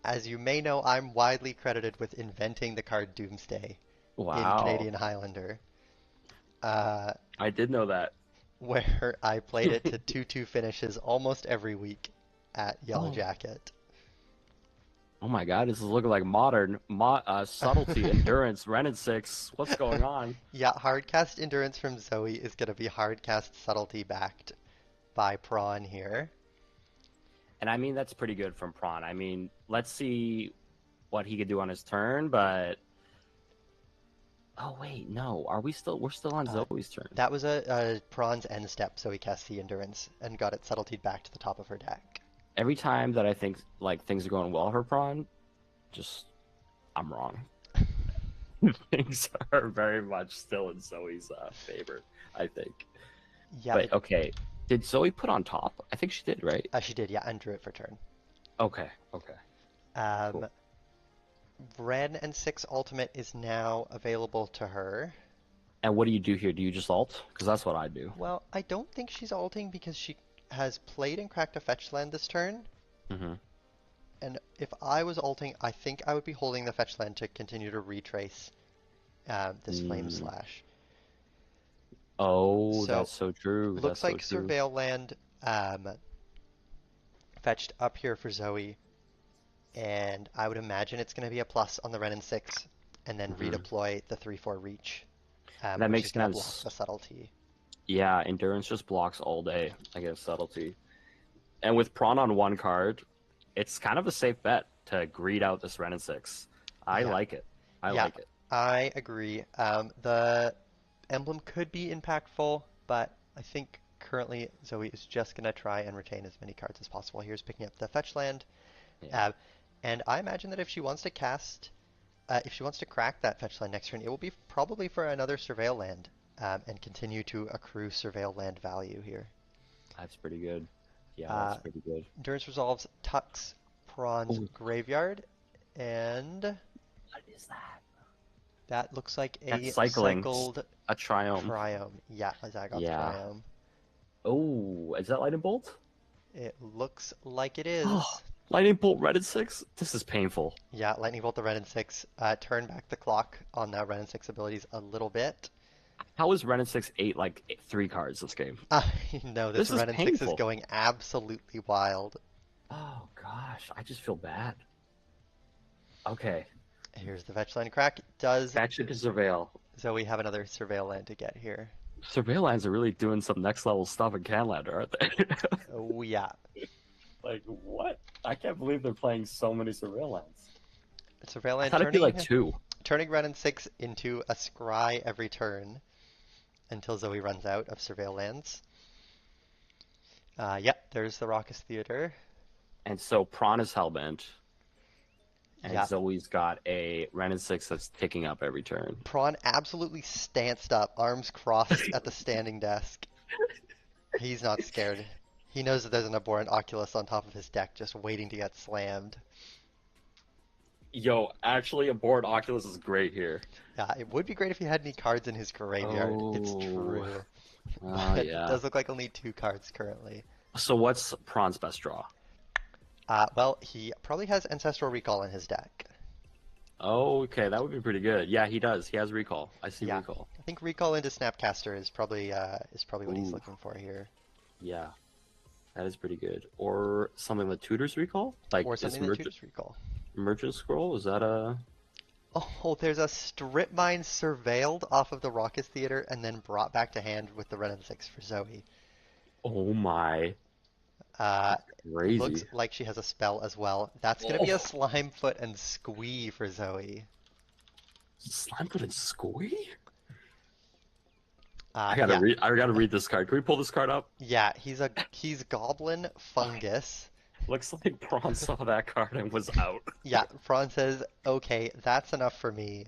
As you may know, I'm widely credited with inventing the card Doomsday Wow. in Canadian Highlander. I did know that. Where I played it to 2/2 finishes almost every week at Yellow Oh. Jacket. Oh my god, this is looking like modern. Subtlety, endurance, Ren and 6. What's going on? Yeah, Hardcast Endurance from Zoe is going to be Hardcast Subtlety backed by Prawn here. And I mean, that's pretty good from Prawn. I mean, let's see what he could do on his turn, but. Oh, wait, no. We're still on Zoe's turn. That was a Prawn's end step, so he cast the Endurance and got it Subtletied back to the top of her deck. Every time that I think like things are going well for Prawn, I'm wrong. Things are very much still in Zoe's favor, I think. Yeah, But okay, did Zoe put on top? I think she did, right? she did, yeah, and drew it for turn. Okay. Um, Cool. Ren and 6 Ultimate is now available to her. And what do you do here? Do you just ult? Because that's what I do. Well, I don't think she's ulting because she has played and cracked a fetch land this turn. Hmm. And if I was ulting, I think I would be holding the fetch land to continue to retrace this Flame Mm. Slash. Oh, So, that's so true. That's looks so like true. Surveil Land fetched up here for Zoe, and I would imagine it's going to be a plus on the Ren and 6, and then Hmm. redeploy the 3/4 reach, That which makes is going to block sense. the subtlety. Yeah, endurance just blocks all day against subtlety. And with Prawn on one card, it's kind of a safe bet to greed out this Ren and 6. I Yeah, like it. I yeah, like it. I agree. The emblem could be impactful, but I think currently Zoe is just going to try and retain as many cards as possible. Here's picking up the fetch land. Yeah. Uh, and I imagine that if she wants to if she wants to crack that fetch land next turn, it will be probably for another Surveil land and continue to accrue Surveil land value here. That's pretty good. Yeah, Uh, that's pretty good. Endurance resolves Tuck's Prawn's Oh, Graveyard, and what is that? that looks like That's a cycling. cycled A Triumph. Triome. Yeah, a Zagoth Yeah. Triome. Oh, is that Lightning Bolt? It looks like it Oh, is. Lightning Bolt Red and 6? This is painful. Yeah, Lightning Bolt the Ren and 6. Turn back the clock on the Ren and 6 abilities a little bit. How is Ren and 6 8 like 3 cards this game? I know this This is Ren and 6 is painful. going absolutely wild. Oh gosh, I just feel bad. Okay. Here's the fetch land crack. Does Fetch it to Surveil. Zoe have another Surveil land to get here? Surveillance are really doing some next level stuff in Canlander, aren't they? Oh, yeah. Like, what? I can't believe they're playing so many Surveillance. Surveil I land thought it'd be like two. turning Ren and 6 into a scry every turn until Zoe runs out of Surveil lands. Yep, there's the Raucous Theater. And so Prawn is Hellbent, and Yep. Zoe's got a Ren and 6 that's ticking up every turn. Prawn absolutely stanced up, arms crossed at the standing desk. He's not scared. He knows that there's an Abhorrent Oculus on top of his deck just waiting to get slammed. Yo, actually, a board Oculus is great here. Yeah, it would be great if he had any cards in his graveyard. It's Oh, true. oh But it yeah. does look like only 2 cards currently. So what's Prawn's best draw? Well, he probably has Ancestral Recall in his deck. Oh, okay, that would be pretty good. Yeah, he does. He has recall. I see Yeah, recall. I think Recall into Snapcaster is probably what he's Ooh, looking for here, yeah, that is pretty good. Or something like Tutor's recall? Like or is something that tutors Recall. Merchant Scroll? Is that a? Oh, there's a Strip Mine surveilled off of the Raucous Theater and then brought back to hand with the Ren and 6 for Zoe. Oh my, Uh, Looks crazy. like she has a spell as well. That's gonna be a Oh, Slime Foot and Squee for Zoe. Slimefoot and Squee? Yeah, I gotta read this card. Can we pull this card up? yeah, he's Goblin Fungus. Looks like Prawn saw that card and was out. Yeah, Fran says, okay, that's enough for me.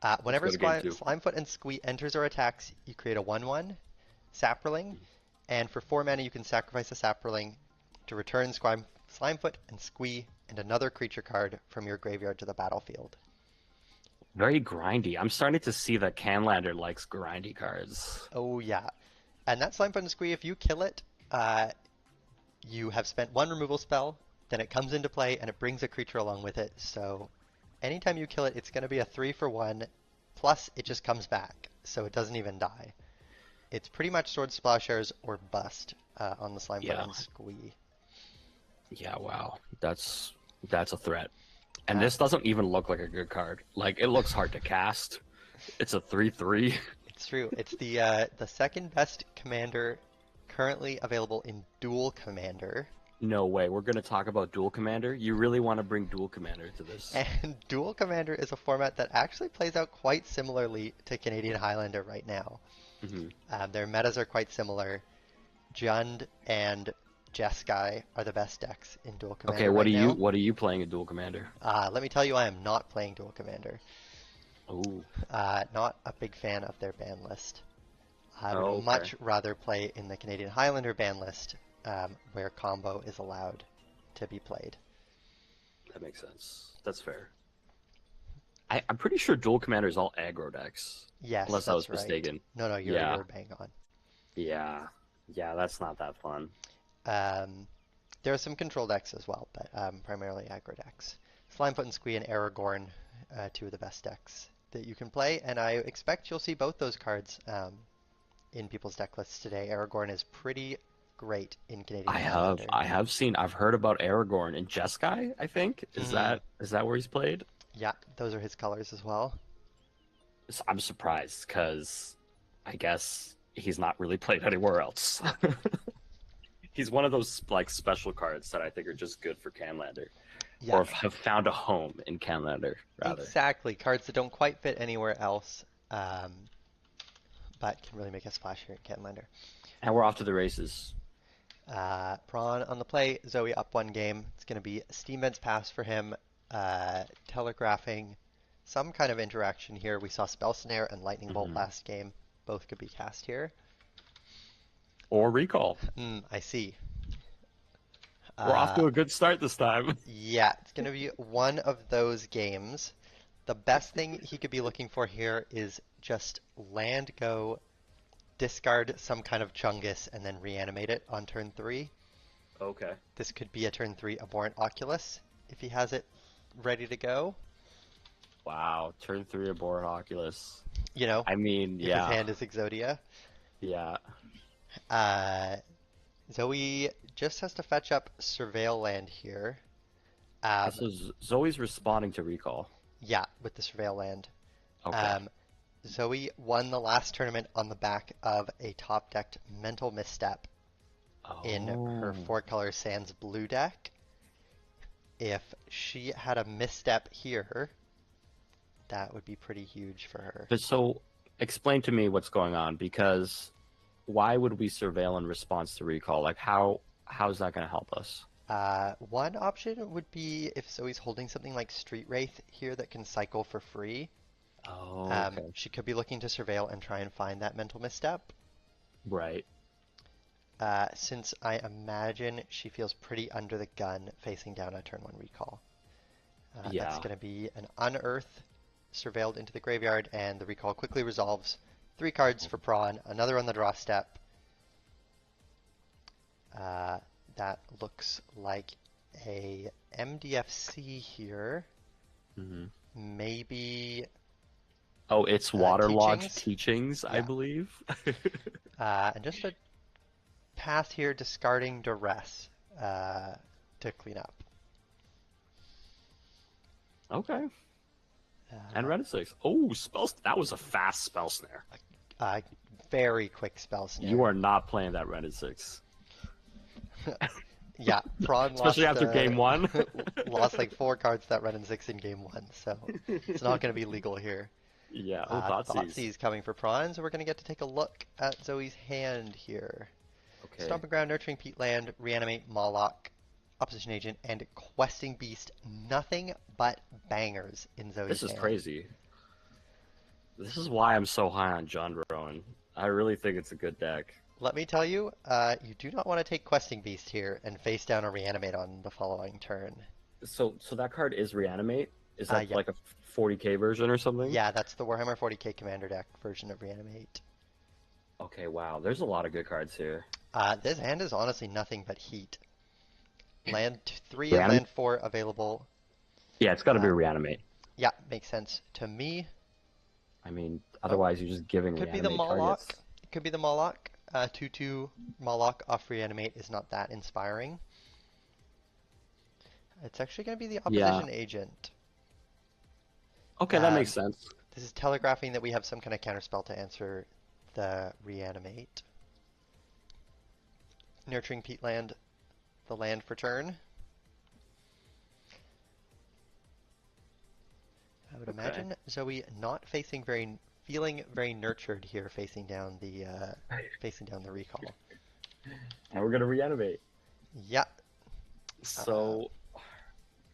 Let's Whenever go to game two. Slimefoot and Squee enters or attacks, you create a 1/1 Saproling, and for 4 mana you can sacrifice a Saproling to return Slimefoot and Squee and another creature card from your graveyard to the battlefield. Very grindy. I'm starting to see that Canlander likes grindy cards. Oh yeah, and that Slimefoot and Squee, if you kill it, you have spent 1 removal spell, then it comes into play and it brings a creature along with it. So anytime you kill it, it's going to be a 3/1, plus it just comes back, so it doesn't even die. It's pretty much Sword Splashers or bust on the Slimefoot Yeah. and Squee. Yeah, wow. That's a threat. And Uh, this doesn't even look like a good card. Like it looks hard to cast. It's a 3/3. it's true. It's the second best commander currently available in Dual Commander. No way. We're gonna talk about Dual Commander. You really want to bring Dual Commander to this? And Dual Commander is a format that actually plays out quite similarly to Canadian Highlander right now. Hmm. Their metas are quite similar. Jund and Jeskai are the best decks in Dual Okay, Commander right now. what are you playing in Dual Commander? Let me tell you, I am not playing Dual Commander. Oh. Not a big fan of their ban list. I would Oh, okay. much rather play in the Canadian Highlander ban list, where combo is allowed to be played. That makes sense. That's fair. I'm pretty sure Dual Commander is all aggro decks, Yes, unless I that's was right. mistaken. No, no, Yeah, you're bang on. yeah, yeah. That's not that fun. Um, there are some control decks as well, but primarily aggro decks. Slimefoot and Squee and Aragorn, two of the best decks that you can play, and I expect you'll see both those cards in people's deck lists today. Aragorn is pretty great in Canadian Highlander. I've heard about Aragorn in Jeskai, I think. Hmm. Is that where he's played? Yeah, those are his colors as well. I'm surprised because I guess he's not really played anywhere else. He's one of those like special cards that I think are just good for Canlander, Yeah, or have found a home in Canlander, rather. exactly. Cards that don't quite fit anywhere else, um, but can really make a splash here in Canlander. And we're off to the races. Prawn on the play, Zoe up one game. It's going to be Steam Vent's pass for him, telegraphing some kind of interaction here. We saw Spell Snare and Lightning Bolt Hmm. last game. Both could be cast here. Or recall. I see. We're off Uh, to a good start this time. yeah, it's going to be one of those games. The best thing he could be looking for here is just land go, discard some kind of Chungus, and then reanimate it on turn 3. Okay. This could be a turn 3 Abhorrent Oculus if he has it ready to go. Wow. Turn three aboard Oculus. You know, I mean, if his yeah, hand is Exodia. yeah. Uh, Zoe just has to fetch up Surveil Land here. Um, So Zoe's responding to recall. yeah, with the Surveil Land. Okay. Um, Zoe won the last tournament on the back of a top decked Mental Misstep in her Oh. four color Sands blue deck. If she had a misstep here, that would be pretty huge for her. But so explain to me what's going on because why would we surveil in response to recall? Like how's that going to help us? One option would be if Zoe's holding something like Street Wraith here that can cycle for free. Oh, okay. She could be looking to surveil and try and find that mental misstep. Right. Since I imagine she feels pretty under the gun facing down a turn 1 recall. That's Yeah. going to be an unearth surveilled into the graveyard, and the recall quickly resolves. 3 cards for Prawn, another on the draw step. That looks like a MDFC here. Hmm. Maybe Oh, it's waterlogged Teachings. teachings, I Yeah. believe. And just a pass here, discarding Duress to clean up. Okay. And Uh, Red 6. Oh, spells. That was a fast spell snare. uh, Very quick spell You snare. are not playing that Red 6. Yeah, Prawn Especially lost after game one. lost like 4 cards that red and 6 in game 1, so it's not going to be legal here. Yeah. Oh, Thoughtseize. Thoughtseize coming for Prawn, so we're going to get to take a look at Zoe's hand here. Okay. Stomping Ground, Nurturing Peatland, Reanimate, Moloch, Opposition Agent, and Questing Beast. Nothing but bangers in Zoe's This is hand. crazy. This is why I'm so high on John Rowan. I really think it's a good deck. Let me tell you, you do not want to take Questing Beast here and face down a Reanimate on the following turn. So that card is Reanimate? Is that Yeah. like a 40k version or something? Yeah, that's the Warhammer 40k Commander deck version of Reanimate. Okay, wow. There's a lot of good cards here. This hand is honestly nothing but heat. Land 3 and Reanimate? land 4 available. Yeah, it's got to be Uh, Reanimate. yeah, makes sense to me. I mean, Oh, otherwise you're just giving could be the Reanimate Moloch. targets. It could be the Moloch. 2/2 Moloch off Reanimate is not that inspiring. It's actually going to be the Yeah. Opposition Agent. Okay, that makes sense. This is telegraphing that we have some kind of counterspell to answer the Reanimate. Nurturing Peatland, the land for turn. I would Okay. imagine Zoe not feeling very nurtured here, facing down the recall. And we're gonna Reanimate. Yeah, So,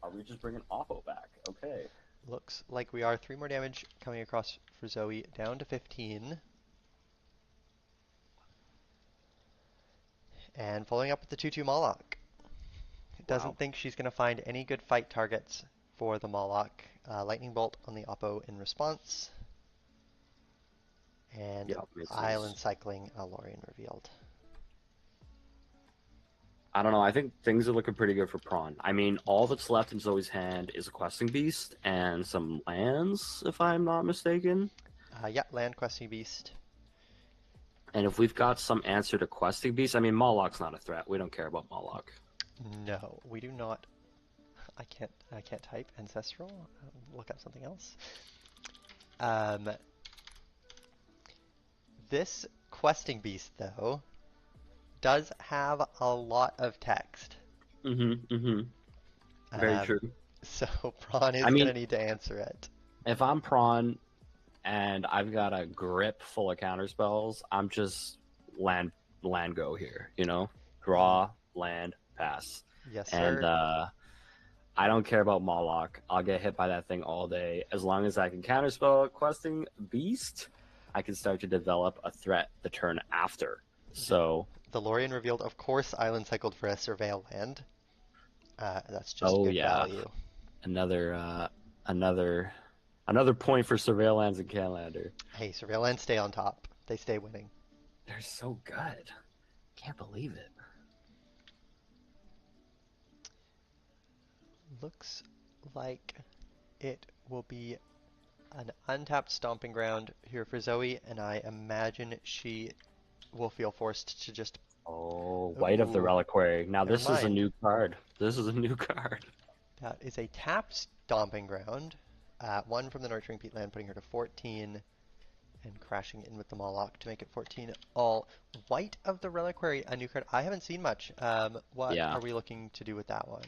are we just bringing Oppo back? Okay. looks like we are 3 more damage coming across for Zoe, down to 15. And following up with the 2/2 Moloch. Wow. Doesn't think she's going to find any good fight targets for the Moloch. Lightning Bolt on the Oppo in response. And Yeah, makes Island sense. Cycling Lorien revealed. I don't know. I think things are looking pretty good for Prawn. I mean, all that's left in Zoe's hand is a questing beast and some lands, if I'm not mistaken. Yeah, Land Questing Beast. And if we've got some answer to questing beast, I mean, Moloch's not a threat. We don't care about Moloch. No, we do not. I can't type ancestral. Look up something else. Um, this questing beast though does have a lot of text. Mm-hmm. Mm-hmm. Very Um, true. so Prawn I is mean, gonna need to answer it. if I'm Prawn and I've got a grip full of counter spells, I'm just land go here, you know? Draw, land, pass. Yes, And sir. I don't care about Moloch. I'll get hit by that thing all day. As long as I can counterspell questing beast, I can start to develop a threat the turn after. So The Lorien revealed, of course, Island cycled for a Surveil land. That's just oh good yeah. value. Another another point for Surveillance and Canlander. Hey, Surveil lands stay on top. They stay winning. They're so good. Can't believe it. Looks like it will be an untapped stomping ground here for Zoe, and I imagine she will feel forced to just. Oh, White of the Ooh, Reliquary. Now never this is a mind. new card. This is a new card. That is a tap stomping ground. One from the Nurturing Peatland, putting her to 14, and crashing in with the Moloch to make it 14 all. White of the Reliquary, a new card. I haven't seen much. What Yeah. are we looking to do with that one?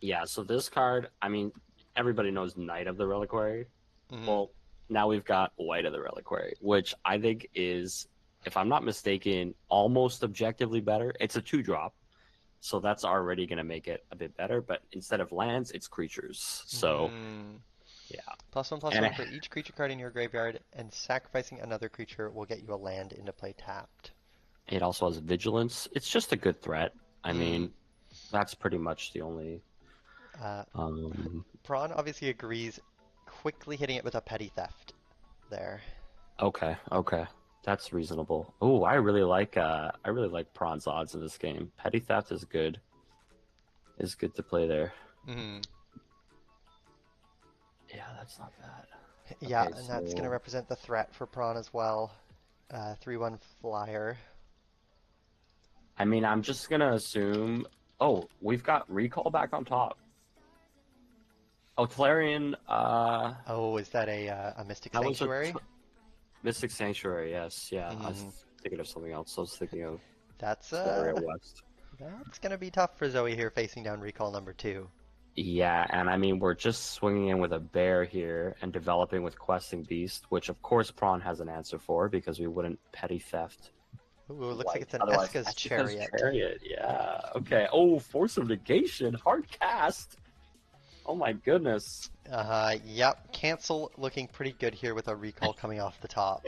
Yeah, so this card, I mean, everybody knows Knight of the Reliquary. Hmm. Well, now we've got White of the Reliquary, which I think is, if I'm not mistaken, almost objectively better. It's a 2-drop, so that's already going to make it a bit better. But instead of lands, it's creatures. So, Hmm. yeah. Plus And one for each creature card in your graveyard, and sacrificing another creature will get you a land into play tapped. it also has Vigilance. It's just a good threat. I Hmm. mean, that's pretty much the only. Uh, Um, Braun obviously agrees, quickly hitting it with a petty theft there. okay, okay. That's reasonable. Oh, I really like Prawn's odds in this game. Petty Theft is good. Is good to play there. Hmm. Yeah, that's not bad. Yeah, Okay, and that's going to so represent the threat for Prawn as well. 3/1 flyer. I mean, I'm just gonna assume. Oh, we've got Recall back on top. Oh, Tolarian. Oh, is that a Mystic That was a Sanctuary? Mystic Sanctuary. Yes, yeah. I Hmm. was thinking of something else. I was thinking of That's Stellaria West. that's going to be tough for Zoe here facing down recall number 2. Yeah, and I mean, we're just swinging in with a bear here and developing with Questing Beast, which of course Prawn has an answer for because we wouldn't petty theft Ooh, looks like white. it's an Otherwise, Eska's Estika's Chariot. Chariot. Yeah. Okay. Oh, Force of Negation. Hard cast. Oh my goodness. Yep, cancel looking pretty good here with a recall coming off the top.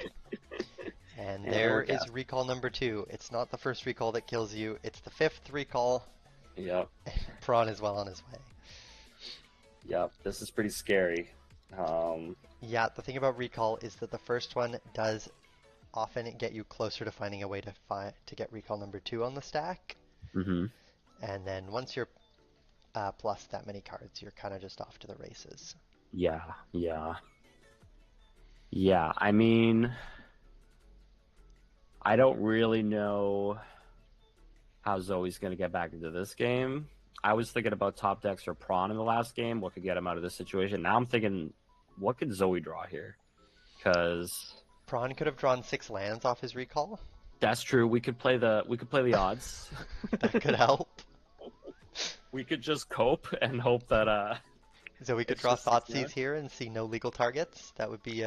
And And there we're is cast. recall number 2. It's not the first recall that kills you, it's the 5th recall. Yep. Prawn is well on his way. Yep. This is pretty scary. Um, Yeah, the thing about recall is that the first one does often get you closer to finding a way to get recall number 2 on the stack. hmm And then once you're plus that many cards, you're kind of just off to the races. Yeah. Yeah. Yeah. I mean, I don't really know how Zoe's going to get back into this game. I was thinking about top decks or Prawn in the last game. What could get him out of this situation? Now I'm thinking, what could Zoe draw here? Because Prawn could have drawn 6 lands off his recall. that's true. We could play the odds. That could help. We could just cope and hope that So we could it's draw just 6 Thoughtseize here and see no legal targets. That would be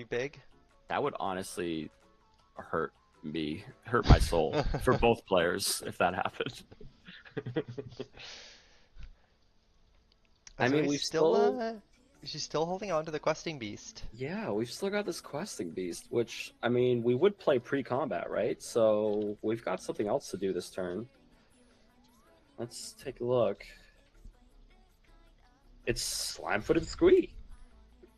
big. That would honestly hurt me, hurt my soul for both players if that happened. I So mean, he's we've still still, she's still holding on to the questing beast. yeah, we've still got this questing beast, which I mean, we would play pre-combat, right? So we've got something else to do this turn. Let's take a look. It's Slime-Footed Squee.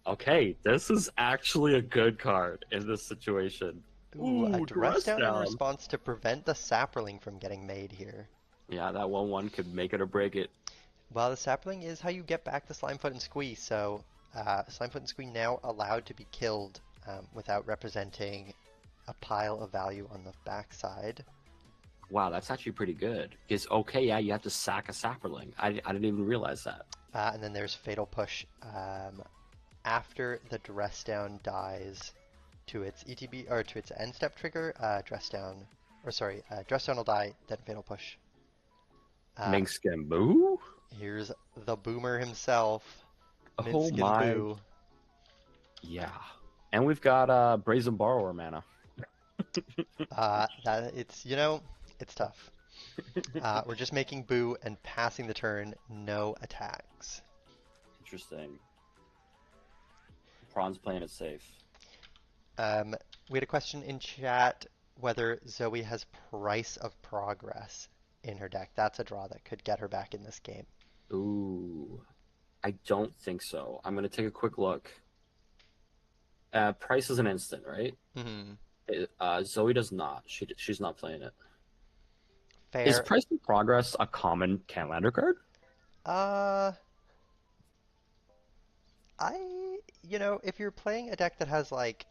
Okay, this is actually a good card in this situation. Ooh, a Ooh, dress Dress down in Down. response to prevent the Sapperling from getting made here. Yeah, that 1/1 could make it or break it. Well, the Sapperling is how you get back the Slimefoot and Squee, so Slimefoot and Squee now allowed to be killed without representing a pile of value on the backside. Wow, that's actually pretty good. Because, okay, yeah, you have to sack a Sapperling. I didn't even realize that. And then there's Fatal Push after the Dress Down dies to its ETB or to its end step trigger. Dress Down will die, then Fatal Push. Minkskin Boo? Here's the Boomer himself, Oh Minskin my. Boo. Yeah. And we've got Brazen Borrower mana. It's tough. We're just making Boo and passing the turn, no attacks. Interesting. Prawn's playing it safe. We had a question in chat whether Zoe has Price of Progress in her deck. That's a draw that could get her back in this game. Ooh. I don't think so. I'm going to take a quick look. Price is an instant, right? Mm-hmm. Zoe does not. She's not playing it. Fair. Is Price of Progress a common Canlander card? If you're playing a deck that has like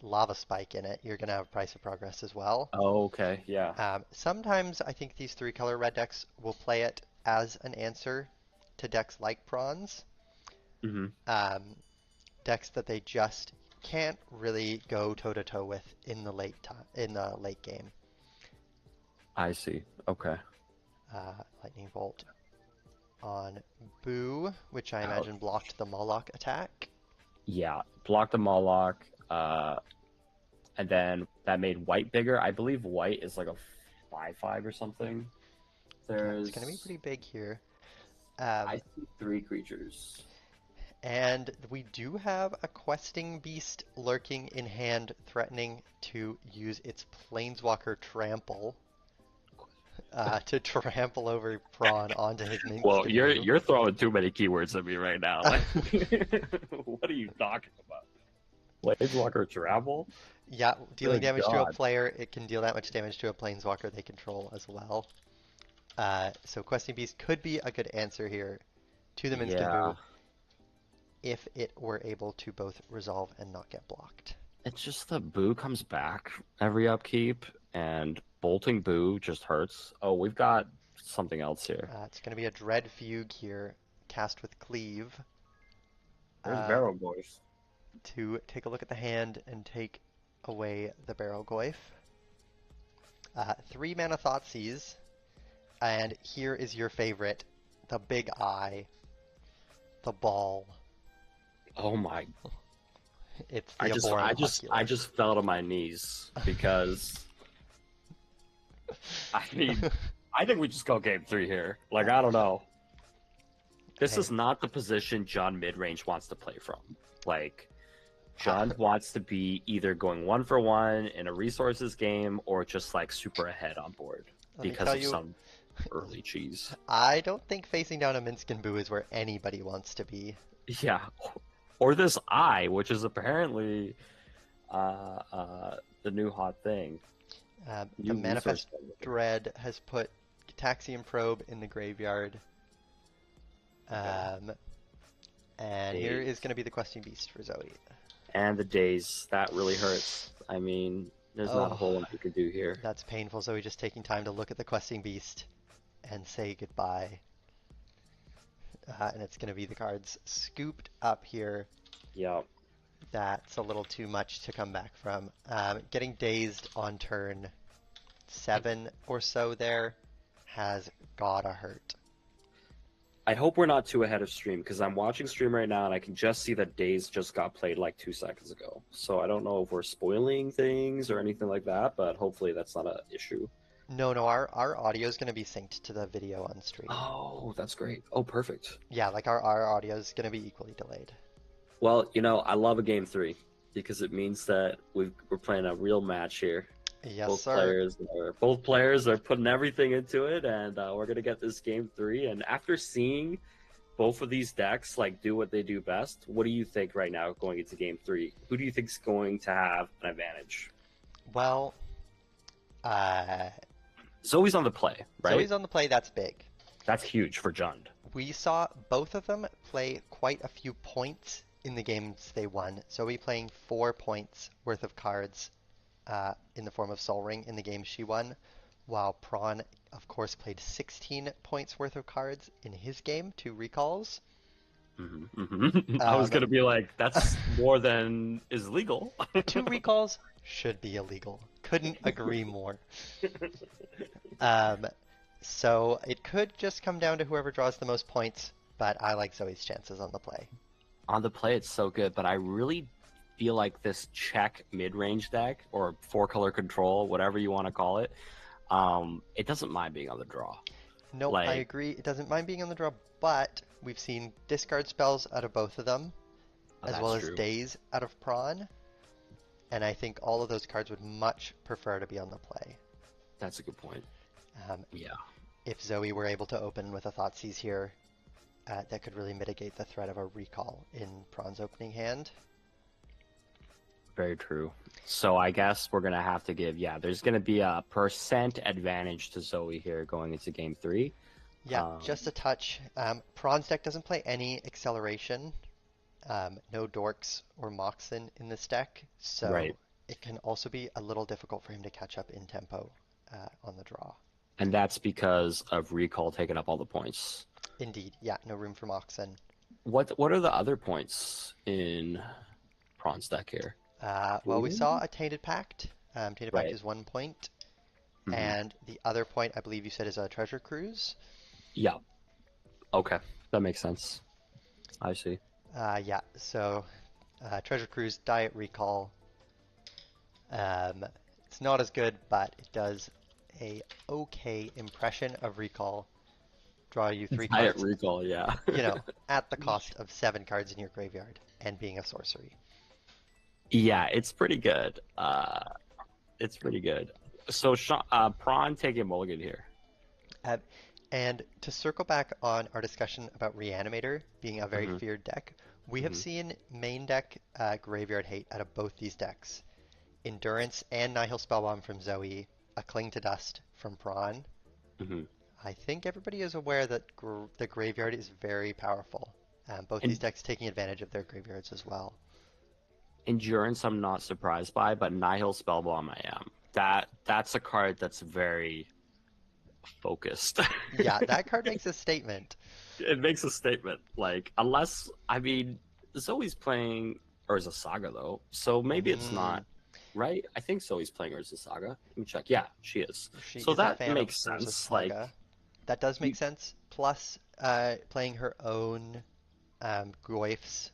Lava Spike in it, you're gonna have Price of Progress as well. Oh, okay, yeah. Sometimes I think these 3-color red decks will play it as an answer to decks like Prawns. Mm-hmm. Decks that they just can't really go toe to toe with in the late game. I see. Okay. Lightning Bolt on Boo, which I imagine blocked the Moloch attack. Yeah, blocked the Moloch, and then that made white bigger. I believe white is like a 5/5 or something. It's going to be pretty big here. I see 3 creatures. And we do have a questing beast lurking in hand, threatening to use its Planeswalker Trample to trample over Prawn onto his Minx. Well, you're throwing too many keywords at me right now. What are you talking about? Planeswalker Trample? Yeah, dealing damage to God. a player, it can deal that much damage to a Planeswalker they control as well. So questing beast could be a good answer here to the Minskin Boo if it were able to both resolve and not get blocked. It's just the Boo comes back every upkeep, and bolting Boo just hurts. Oh, we've got something else here. It's going to be a Dread Fugue here, cast with Cleave. There's Barrel Goyf. To take a look at the hand and take away the Barrel Goyf. 3 mana Thoughtseize. And here is your favorite, the Big Eye, the Ball. Oh my! It's the I just fell to my knees because I mean I think we just go game 3 here. Like I don't know. This is not the position John midrange wants to play from. Like John wants to be either going 1-for-1 in a resources game or just like super ahead on board because of some early cheese. I don't think facing down a Minskin Boo is where anybody wants to be. Yeah. Or this eye, which is apparently the new hot thing. The Manifest Dread has put Taxium Probe in the graveyard. And here is going to be the Questing Beast for Zoe. And the days, that really hurts. I mean, there's not a whole lot you can do here. That's painful. Zoe just taking time to look at the Questing Beast and say goodbye. And it's going to be the cards scooped up here. Yep. That's a little too much to come back from. Getting dazed on turn 7 or so there has gotta hurt. I hope we're not too ahead of stream, because I'm watching stream right now and I can just see that Days just got played like 2 seconds ago. So I don't know if we're spoiling things or anything like that, but hopefully that's not an issue. No, our audio is going to be synced to the video on stream. Oh, that's great. Oh, perfect. Yeah, like our audio is going to be equally delayed. Well, you know, I love a game 3 because it means that we're playing a real match here. Yes, both sir. Both players are putting everything into it, and we're going to get this game 3. And after seeing both of these decks like do what they do best. What do you think right now going into game three? Who do you think is going to have an advantage? Well, uh, Zoe's on the play, right? Zoe's on the play, that's big. That's huge for Jund. We saw both of them play quite a few points in the games they won. Zoe playing 4 points worth of cards in the form of Sol Ring in the game she won, while Prawn, of course, played 16 points worth of cards in his game, 2 recalls. I was Um, gonna be like, that's more than is legal. 2 recalls should be illegal. Couldn't agree more. Um, so it could just come down to whoever draws the most points, but I like Zoe's chances on the play. On the play, it's so good, but I really feel like this check mid-range deck or four-color control, whatever you want to call it, it doesn't mind being on the draw. Nope, I Like, agree. It doesn't mind being on the draw, but we've seen discard spells out of both of them, oh, as that's well as true. days out of Prawn, and I think all of those cards would much prefer to be on the play. That's a good point. Um, Yeah, if Zoe were able to open with a Thoughtseize here, that could really mitigate the threat of a recall in Prawn's opening hand. very true. So I guess we're gonna have to give, there's gonna be a percent advantage to Zoe here going into game three. Yeah, just a touch. Prawn's deck doesn't play any acceleration, no Dorks or Moxen in this deck, so Right. it can also be a little difficult for him to catch up in tempo on the draw. And that's because of recall taking up all the points. Indeed, yeah, no room for Moxen. What are the other points in Prawn's deck here? Well, we saw a Tainted Pact. Tainted Pact Right. is 1 point, Mhm. and the other point I believe you said is a Treasure Cruise. Yeah. Okay, that makes sense. I see. Yeah, so Treasure Cruise, Diet Recall. It's not as good, but it does a okay impression of Recall. Draw you 3 cards, Recall, yeah. at the cost of 7 cards in your graveyard, and being a sorcery. Yeah, it's pretty good. It's pretty good. So, Prawn taking mulligan here. Uh, and to circle back on our discussion about Reanimator being a very Mhm. feared deck, we have Mhm. seen main deck graveyard hate out of both these decks. Endurance and Nihil Spellbomb from Zoe, a Cling to Dust from Prawn. Mhm. I think everybody is aware that the graveyard is very powerful. Both these And decks taking advantage of their graveyards as well. Endurance, I'm not surprised by, but Nihil Spellbomb, I am. That's a card that's very focused. Yeah, that card makes a statement. It makes a statement. Like, unless, I mean, Zoe's playing Urza Saga, though, so maybe it's Mm, not, right? I think Zoe's playing Urza Saga. Let me check. Yeah, she is. she So is a that fan of makes Urza sense. Like, Saga. That does make you, sense. Plus, playing her own Goyfs.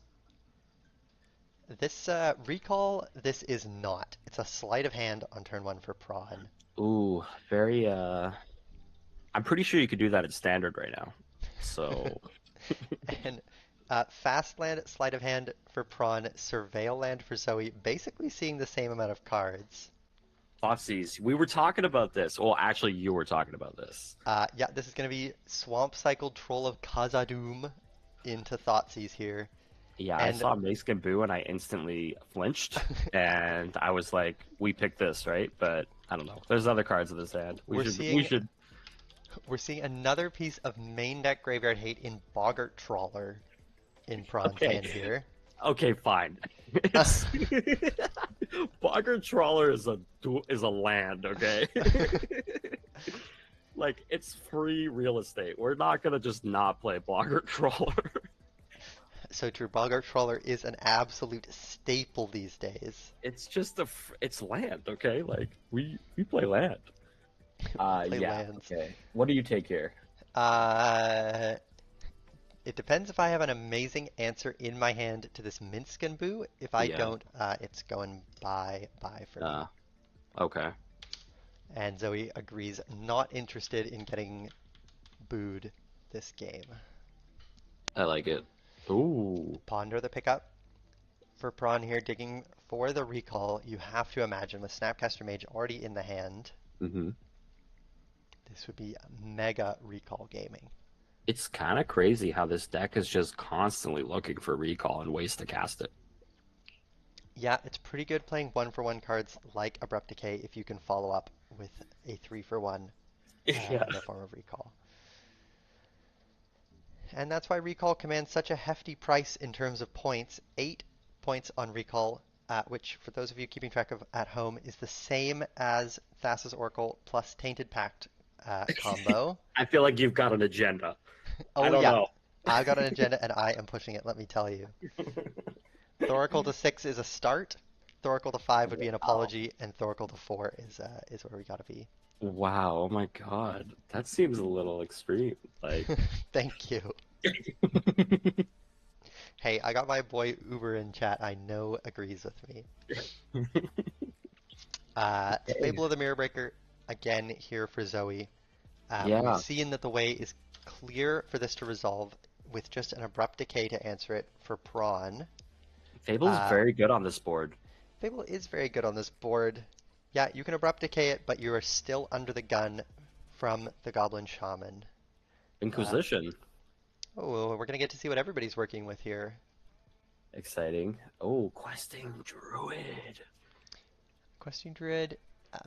This recall, this is not. It's a sleight of hand on turn 1 for Prawn. ooh, very, I'm pretty sure you could do that at standard right now. So, And fast land, sleight of hand for Prawn, surveil land for Zoe, basically seeing the same amount of cards. Thoughtseize, we were talking about this. Well, actually, you were talking about this. Yeah, this is going to be Swamp Cycle Troll of Khazad-dûm into Thoughtseize here. Yeah, I And saw Mexican Boo and I instantly flinched, and I was like, "We picked this, right?" But I don't know. There's other cards in this hand. we're We seeing should. we're seeing another piece of main deck graveyard hate in Boggart Trawler in Prawn's Okay, hand here. okay, fine. It's Bogger Trawler is a land, okay? Like it's free real estate. We're not gonna just not play Bogger Trawler. So true, Boggart Trawler is an absolute staple these days. It's just it's land, okay? Like we play land. Play Yeah. lands. Okay. What do you take here? Uh, it depends if I have an amazing answer in my hand to this Minskin Boo. If I Yeah. don't, it's going bye for me. Okay. And Zoe agrees, not interested in getting booed this game. I like it. Ooh. Ponder the pickup for Prawn here, digging for the recall. You have to imagine with Snapcaster Mage already in the hand, Mm-hmm. this would be mega recall gaming. It's kind of crazy how this deck is just constantly looking for recall and ways to cast it. Yeah, it's pretty good playing 1-for-1 cards like Abrupt Decay if you can follow up with a 3-for-1 Yeah. in the form of Recall. And that's why Recall commands such a hefty price in terms of points. 8 points on Recall, which, for those of you keeping track of at home, is the same as Thassa's Oracle plus Tainted Pact combo. I feel like you've got an agenda. I Oh don't yeah, know. I've got an agenda and I am pushing it, let me tell you. Thoracle to 6 is a start. Thoracle to 5 would be an Wow. apology, and Thoracle to 4 is where we gotta be. Wow. Oh my God. That seems a little extreme. Like, Thank you. Hey, I got my boy Uber in chat. I know agrees with me. Fable of the Mirror Breaker, again here for Zoe. We've yeah. seen that the way is clear for this to resolve with just an Abrupt Decay to answer it for Prawn. Fable's Uh, very good on this board. Fable is very good on this board. Yeah, you can Abrupt Decay it, but you are still under the gun from the Goblin Shaman. Uh, Inquisition. oh, we're gonna get to see what everybody's working with here. Exciting. Oh, questing druid. Questing Druid,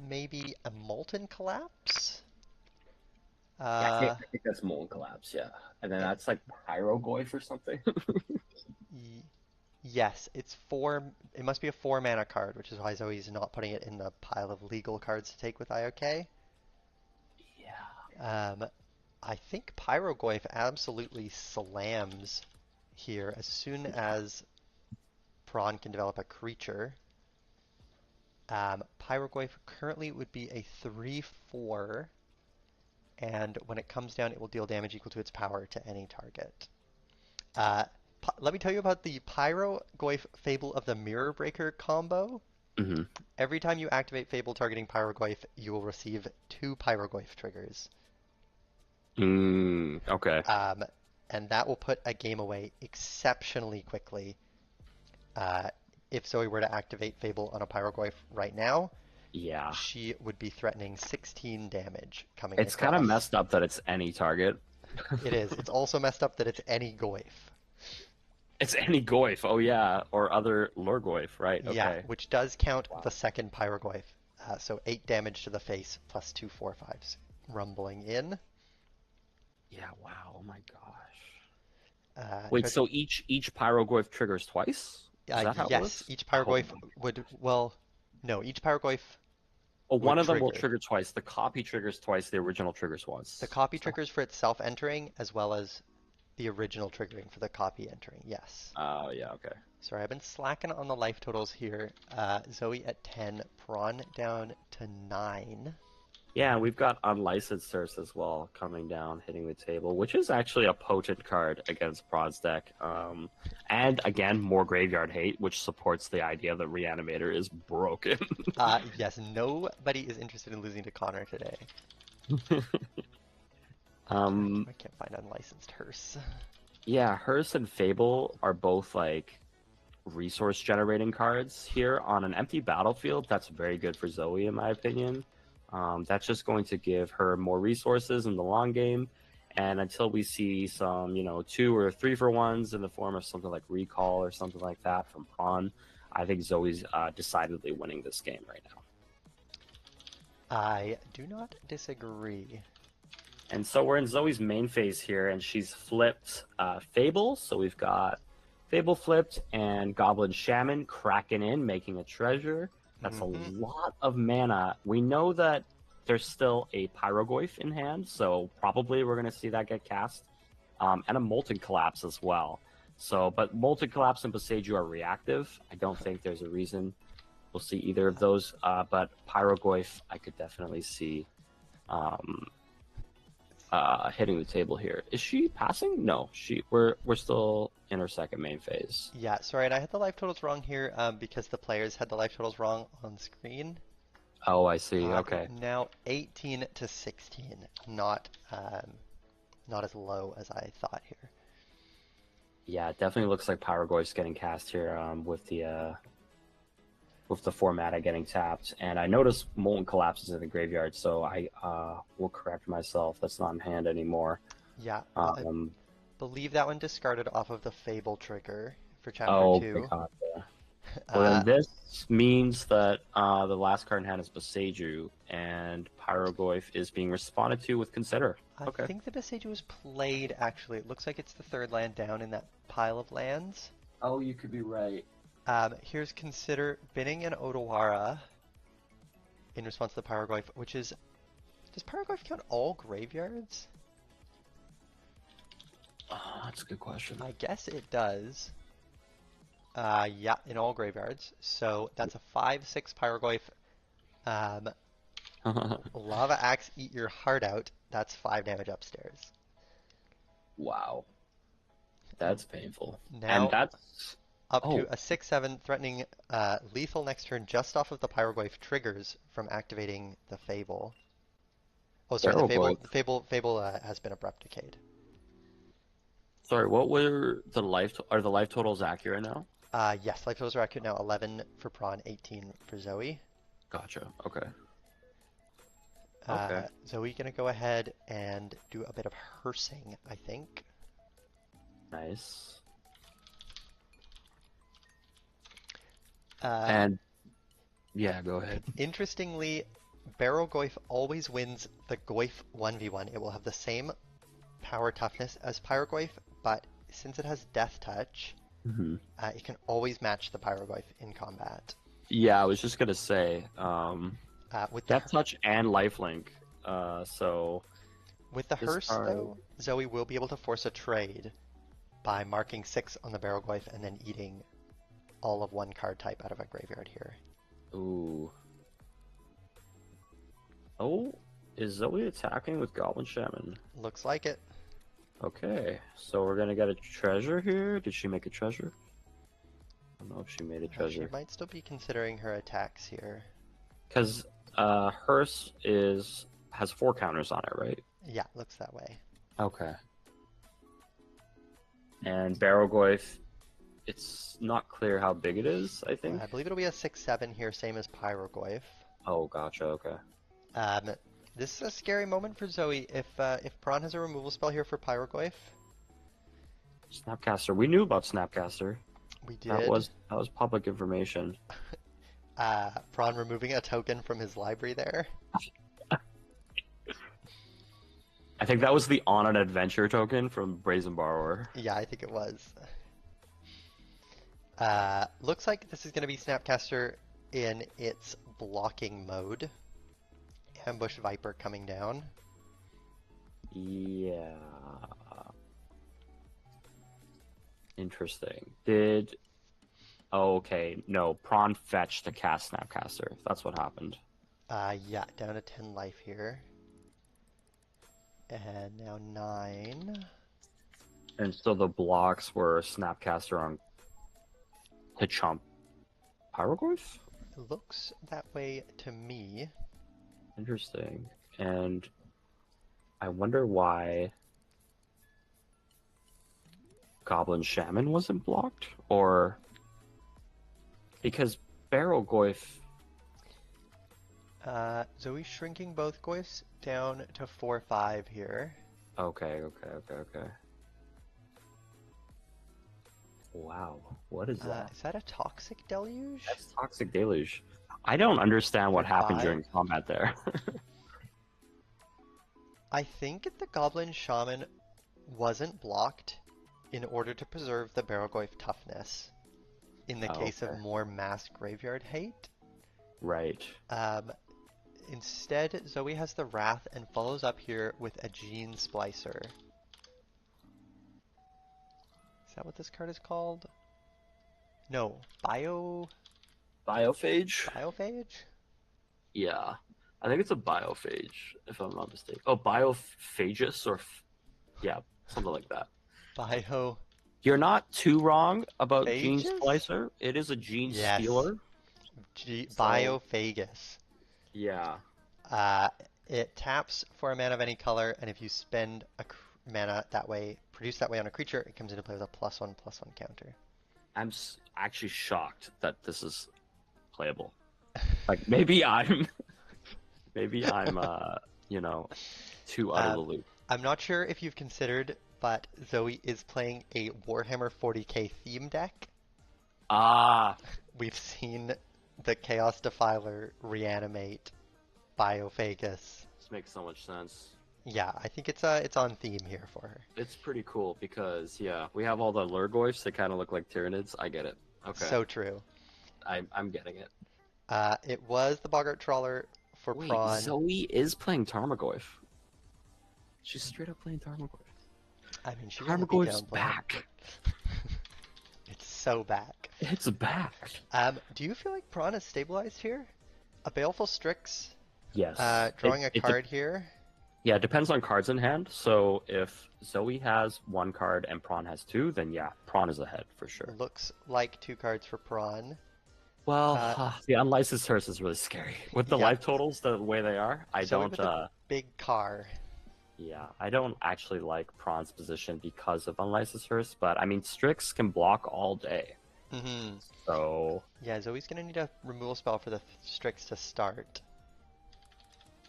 maybe a Molten Collapse? Yeah, Uh, I think that's Molten Collapse, yeah. And then eh, that's like Pyrogoyf or something. y- yes, it's 4. It must be a 4 mana card, which is why Zoe's not putting it in the pile of legal cards to take with IOK. Yeah. I think Pyrogoyf absolutely slams here as soon as Prawn can develop a creature. Pyrogoyf currently would be a 3/4, and when it comes down, it will deal damage equal to its power to any target. Uh, Let me tell you about the Pyrogoyf Fable of the Mirror Breaker combo. Hmm. Every time you activate Fable targeting Pyrogoyf, you will receive 2 Pyrogoyf triggers. Okay. Um, and that will put a game away exceptionally quickly. Uh, if Zoe were to activate Fable on a Pyrogoyf right now, Yeah. she would be threatening 16 damage coming It's kind of across. messed up that it's any target. It is. It's also messed up that it's any Goyf. It's any Goyf. Oh, yeah. Or other Lorgoyf, right? Yeah, Okay. which does count Wow. the second Pyrogoyf. So 8 damage to the face plus 2/4/5s. Rumbling in. Yeah, wow. Oh my gosh. Wait, Treasure. so each Pyrogoyf triggers twice? Is that how it Yes, works? each Oh Pyrogoyf my. would. Well, no, each Pyrogoyf Oh, would one of them will trigger. trigger twice. The copy triggers twice. The original triggers The once. copy Is that- triggers for itself entering as well as the original triggering for the copy entering. Yes. Oh, yeah, okay. Sorry, I've been slacking on the life totals here. Zoe at 10, Prawn down to 9. Yeah, we've got Unlicensed Source as well coming down, hitting the table, which is actually a potent card against Prod's deck. And again, more Graveyard Hate, which supports the idea that Reanimator is broken. Yes, nobody is interested in losing to Connor today. um, I can't find unlicensed hearse. yeah, Hearse and Fable are both like resource generating cards here on an empty battlefield. That's very good for Zoe, in my opinion. That's just going to give her more resources in the long game. And until we see some, 2 or 3-for-1s in the form of something like Recall or something like that from Prawn, I think Zoe's decidedly winning this game right now. I do not disagree. And so we're in Zoe's main phase here, and she's flipped Fable. So we've got Fable flipped and Goblin Shaman cracking in, making a treasure. That's a Hmm. lot of mana. We know that there's still a Pyrogoyf in hand, so probably we're going to see that get cast. And a Molten Collapse as well. So, but Molten Collapse and Boseiju are reactive. I don't think there's a reason we'll see either of those. But Pyrogoyf, I could definitely see um, hitting the table here. Is she passing? No, we're still in her second main phase. Yeah, sorry, and I had the life totals wrong here because the players had the life totals wrong on screen. Oh, I see. Okay. Now 18 to 16, not as low as I thought here. Yeah, it definitely looks like Pyrogoyf's getting cast here with the format getting tapped. And I noticed Molten Collapses in the graveyard, so I will correct myself. That's not in hand anymore. Yeah, I Um, believe that one discarded off of the Fable trigger for chapter oh, okay, 2. gotcha. Well, Uh, then this means that the last card in hand is Boseiju, and Pyrogoyf is being responded to with Consider. I Okay. think the Besage was played, actually. It looks like it's the third land down in that pile of lands. Oh, you could be right. Here's Consider binning an Odawara in response to the Pyrogoyf, which is... Does Pyrogoyf count all graveyards? That's a good question. I guess it does. Yeah, in all graveyards. So that's a 5/6 Pyrogoyf. Um, Lava Axe, eat your heart out. That's 5 damage upstairs. Wow, that's painful. And Now that's up to oh, a 6/7 threatening lethal next turn just off of the Pyrogoyf triggers from activating the Fable. Oh, sorry, the Fable Pyrogoyf. has been abrupt decayed. Sorry, what were the are the life totals accurate now? Yes, life totals are accurate now. 11 for Prawn, 18 for Zoe. Gotcha. Okay. Okay. Zoe gonna go ahead and do a bit of hersing, I think. Nice. Uh, And yeah, go ahead. Interestingly, Barrel Goyf always wins the Goyf 1v1. It will have the same power toughness as Pyrogoyf, but since it has Death Touch, Hmm. it can always match the Pyrogoyf in combat. Yeah, I was just gonna say, With the Death Touch and Lifelink. So this Hearse, card. though, Zoe will be able to force a trade by marking 6 on the Barrel Goyf and then eating all of one card type out of a graveyard here. Ooh. Oh, is Zoe attacking with Goblin Shaman? Looks like it. Okay, so we're gonna get a treasure here. Did she make a treasure? I don't know if she made a She treasure. might still be considering her attacks here. Because Hearse has 4 counters on it, right? Yeah, looks that way. Okay. And Barrelgoyf, it's not clear how big it is, I think. I believe it'll be a 6/7 here, same as Pyrogoyf. Oh, gotcha, okay. Um, this is a scary moment for Zoe. If Prawn has a removal spell here for Pyrogoyf, Snapcaster. We knew about Snapcaster. we did. That was public information. Prawn removing a token from his library there. I think that was the On an Adventure token from Brazen Borrower. Yeah, I think it was. Looks like this is going to be Snapcaster in its blocking mode. Ambush Viper coming down. Yeah. Interesting. Did... Oh, okay. No, Prawn fetched to cast Snapcaster. That's what happened. Yeah, down to 10 life here. And now 9. And so the blocks were Snapcaster on to chump Pyrogoyf? Looks that way to me. Interesting. And I wonder why Goblin Shaman wasn't blocked? Or because Barrelgoyf... Zoe's shrinking both Goyfs down to 4/5 here. Okay. Wow, what is that? Is that a Toxic Deluge? That's Toxic Deluge. I don't understand what For happened 5? during combat there. I think the Goblin Shaman wasn't blocked in order to preserve the Barrelgoyf toughness in the case of Okay. more mass graveyard hate. Right. Instead, Zoe has the Wrath and follows up here with a Gene Splicer. Is that what this card is called? No, Biophage? Biophage? Yeah. I think it's a biophage, if I'm not mistaken. Oh, biophagus yeah, something like that. Bio... You're not too wrong about Gene Phages? Splicer. It is a Gene Yes. Stealer. So- Biophagus. Yeah. It taps for a mana of any color, and if you spend a mana that way, produce that way on a creature, it comes into play with a +1/+1 counter. I'm actually shocked that this is playable. Like maybe I'm, maybe I'm, too out of the loop. I'm not sure if you've considered, but Zoe is playing a Warhammer 40k theme deck. Ah, We've seen the Chaos Defiler reanimate Biophagus. this makes so much sense. Yeah, I think it's on theme here for her. It's pretty cool because yeah, we have all the Lurgoyfs that kind of look like Tyranids. I get it. Okay, So true. I'm getting it. It was the Boggart Trawler for Wait, Prawn. Zoe is playing Tarmogoyf. She's straight up playing Tarmogoyf. I mean, she wouldn't be Tarmogoyf's downplaying back. it. It's so back. It's back. Do you feel like Prawn is stabilized here? A Baleful Strix, Yes. drawing a card here. Yeah, it depends on cards in hand. So if Zoe has one card and Prawn has two, then yeah, Prawn is ahead for sure. Looks like two cards for Prawn. Well, Uh, the unlicensed hearse is really scary. With the yeah, life totals the way they are, I Zoe don't with a big car. yeah, I don't actually like Prawn's position because of unlicensed hearse, but I mean Strix can block all day. Hmm. So Yeah, Zoe's gonna need a removal spell for the Strix to start.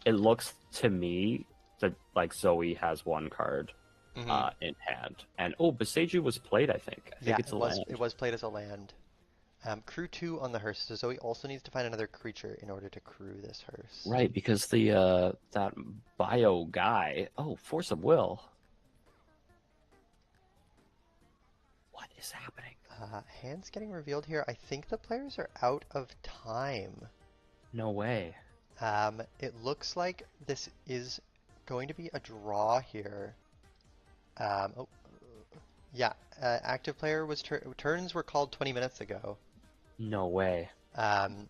it looks to me that like Zoe has one card Hmm. in hand. And oh, Beseiju was played, I think. I Yeah, think it's a land. it was played as a land. Crew 2 on the hearse, so Zoe also needs to find another creature in order to crew this hearse. Right, because the that bio guy, oh, Force of Will. What is happening? Hands getting revealed here. I think the players are out of time. No way. It looks like this is going to be a draw here. Oh, yeah, active player was turns were called 20 minutes ago. No way. Um,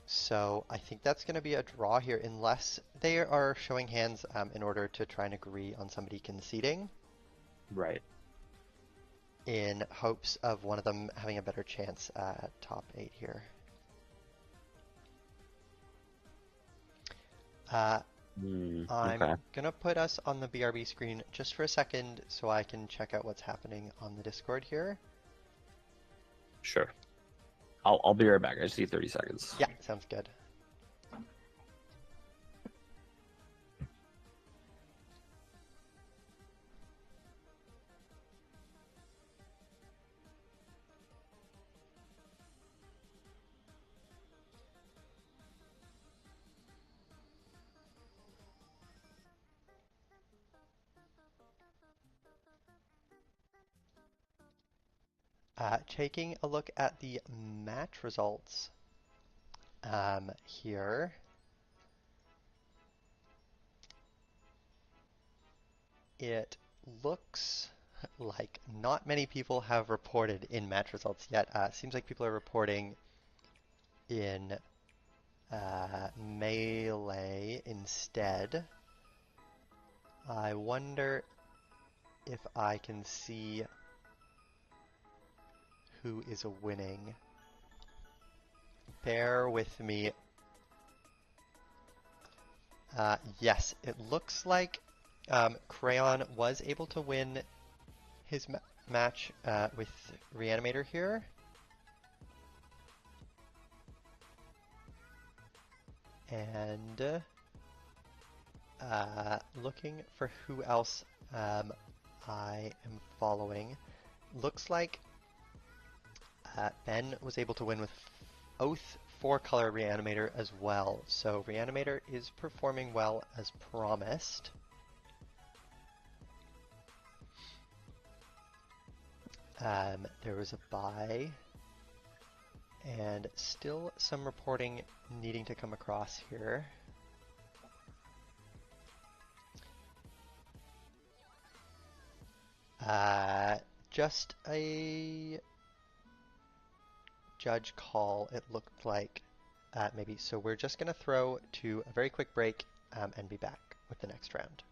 so I think that's going to be a draw here, unless they are showing hands in order to try and agree on somebody conceding, Right. in hopes of one of them having a better chance at top 8 here. I'm Okay. gonna put us on the BRB screen just for a second so I can check out what's happening on the Discord here. Sure. I'll be right back. I just need 30 seconds. Yeah, sounds good. Taking a look at the match results here. It looks like not many people have reported in match results yet. Seems like people are reporting in melee instead. I wonder if I can see who is winning. Bear with me. Yes, it looks like Crayon was able to win his match with Reanimator here. And looking for who else I am following. Looks like Ben was able to win with Oath 4-color Reanimator as well. So Reanimator is performing well as promised. There was a buy, and still some reporting needing to come across here. Just a judge call, it looked like, maybe. So we're just going to throw to a very quick break and be back with the next round.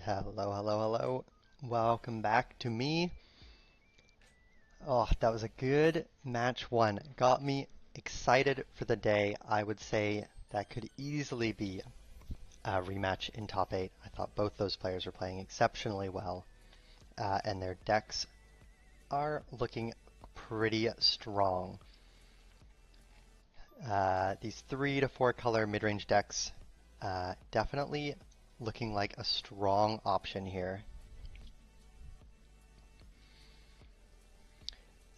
Hello, hello, hello. Welcome back to me. Oh, that was a good match one. Got me excited for the day. I would say that could easily be a rematch in top 8. I thought both those players were playing exceptionally well, and their decks are looking pretty strong. These 3 to 4 color mid-range decks definitely looking like a strong option here.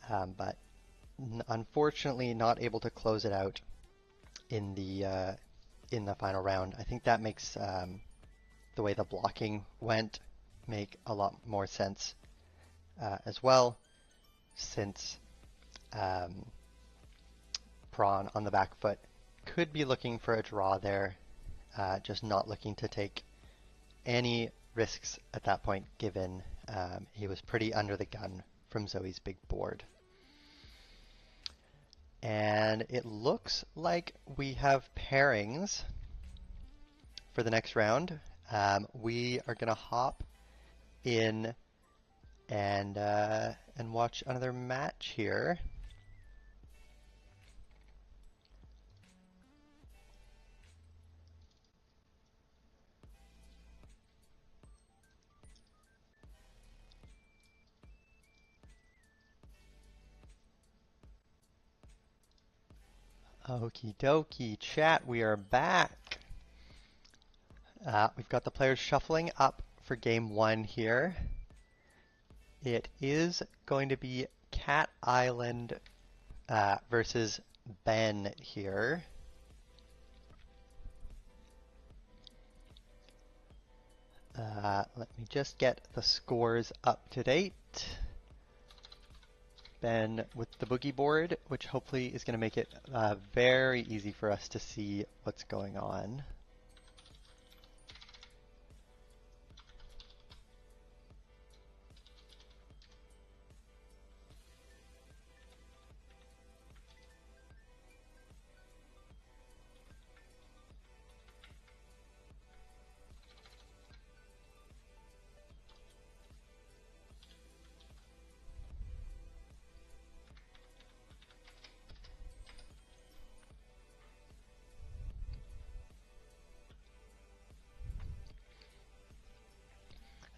But unfortunately not able to close it out in the final round. I think that makes the way the blocking went make a lot more sense as well, since Prawn on the back foot could be looking for a draw there, just not looking to take any risks at that point, given he was pretty under the gun from Zoe's big board. And it looks like we have pairings for the next round. We are going to hop in and watch another match here. Okie dokie, chat, we are back. We've got the players shuffling up for game 1 here. It is going to be Cat Island versus Ben here. Let me just get the scores up to date. Ben with the boogie board, which hopefully is going to make it very easy for us to see what's going on.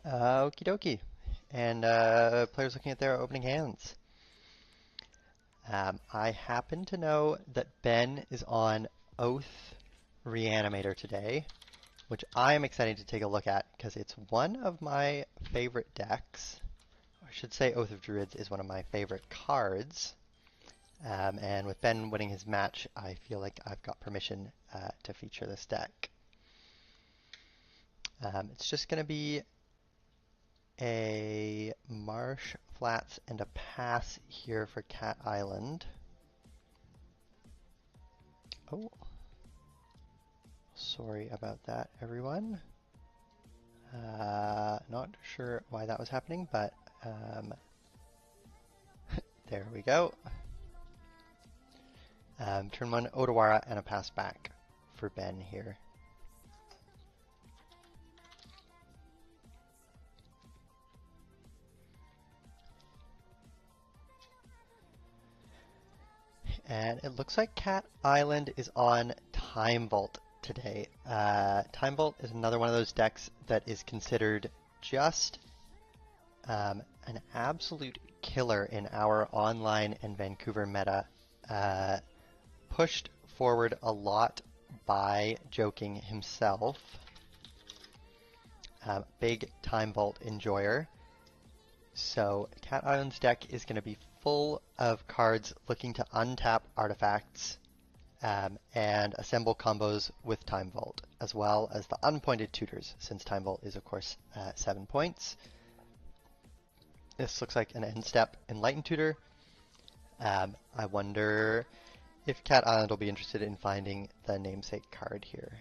Okie dokie. And players looking at their opening hands. I happen to know that Ben is on Oath Reanimator today, which I am excited to take a look at because it's one of my favorite decks. I should say Oath of Druids is one of my favorite cards. And with Ben winning his match, I feel like I've got permission to feature this deck. It's just going to be a Marsh, Flats, and a Pass here for Cat Island. Oh, sorry about that, everyone. Not sure why that was happening, but there we go. Turn 1 Odawara and a pass back for Ben here. And it looks like Cat Island is on Time Vault today. Time Vault is another one of those decks that is considered just an absolute killer in our online and Vancouver meta. Pushed forward a lot by Joking himself. Big Time Vault enjoyer. So Cat Island's deck is going to be full of cards looking to untap artifacts and assemble combos with Time Vault, as well as the unpointed tutors, since Time Vault is, of course, 7 points. This looks like an end step Enlightened Tutor. I wonder if Cat Island will be interested in finding the namesake card here.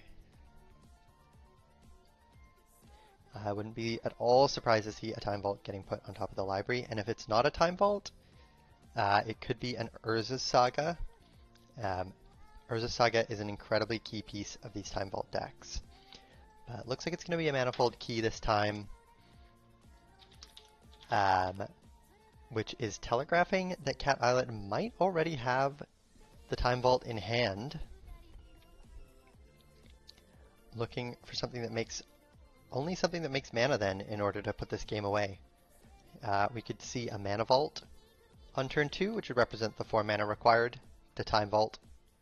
I wouldn't be at all surprised to see a Time Vault getting put on top of the library, and if it's not a Time Vault, it could be an Urza's Saga. Urza's Saga is an incredibly key piece of these Time Vault decks. But looks like it's going to be a Manifold Key this time, um, which is telegraphing that Cat Island might already have the Time Vault in hand. Looking for something that makes mana then in order to put this game away. We could see a Mana Vault on turn 2, which would represent the 4 mana required to Time Vault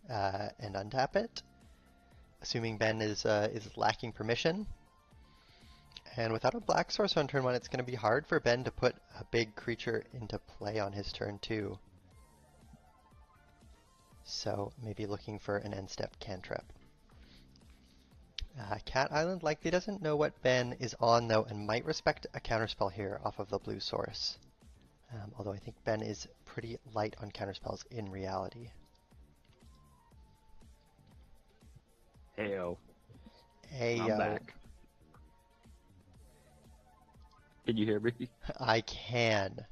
and untap it, assuming Ben is lacking permission. And without a black source on turn 1, it's going to be hard for Ben to put a big creature into play on his turn 2. So maybe looking for an end step cantrip. Cat Island likely doesn't know what Ben is on though, and might respect a counterspell here off of the blue source. Although I think Ben is pretty light on counterspells in reality. Heyo. Heyo. I'm back. Can you hear me? I can.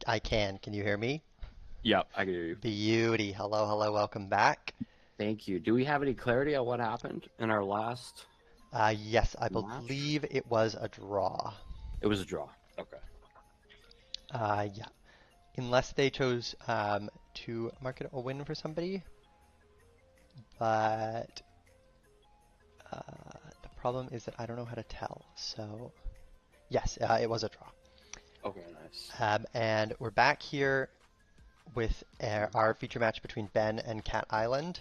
Can you hear me? Yep, I can hear you. Beauty. Hello, hello, welcome back. Thank you. Do we have any clarity on what happened in our last Yes, I match? believe it was a draw. It was a draw. Okay. Yeah. Unless they chose to mark it a win for somebody. But the problem is that I don't know how to tell. So, yes, it was a draw. Okay, nice. And we're back here with our feature match between Ben and Cat Island.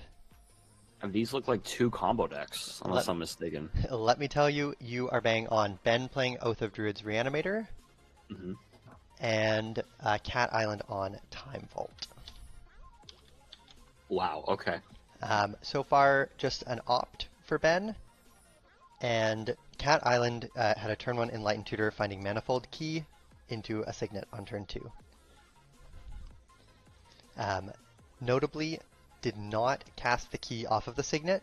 And these look like 2 combo decks, unless I'm mistaken. Let me tell you, you are bang on. Ben playing Oath of Druids Reanimator, and Cat Island on Time Vault. Wow, okay. So far, just an opt for Ben, and Cat Island had a turn 1 Enlightened Tutor, finding Manifold Key into a Signet on turn 2. Notably, did not cast the key off of the Signet,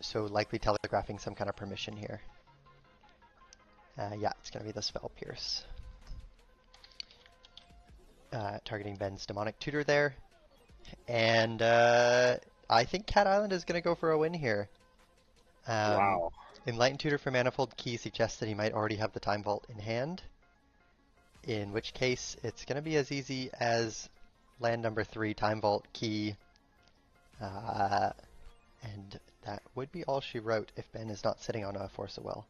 so likely telegraphing some kind of permission here. Yeah, it's going to be the Spell Pierce. Targeting Ben's Demonic Tutor there. And I think Cat Island is going to go for a win here. Wow. Enlightened Tutor for Manifold Key suggests that he might already have the Time Vault in hand, in which case it's going to be as easy as land number 3, Time Vault Key, and that would be all she wrote if Ben is not sitting on a Force of Will.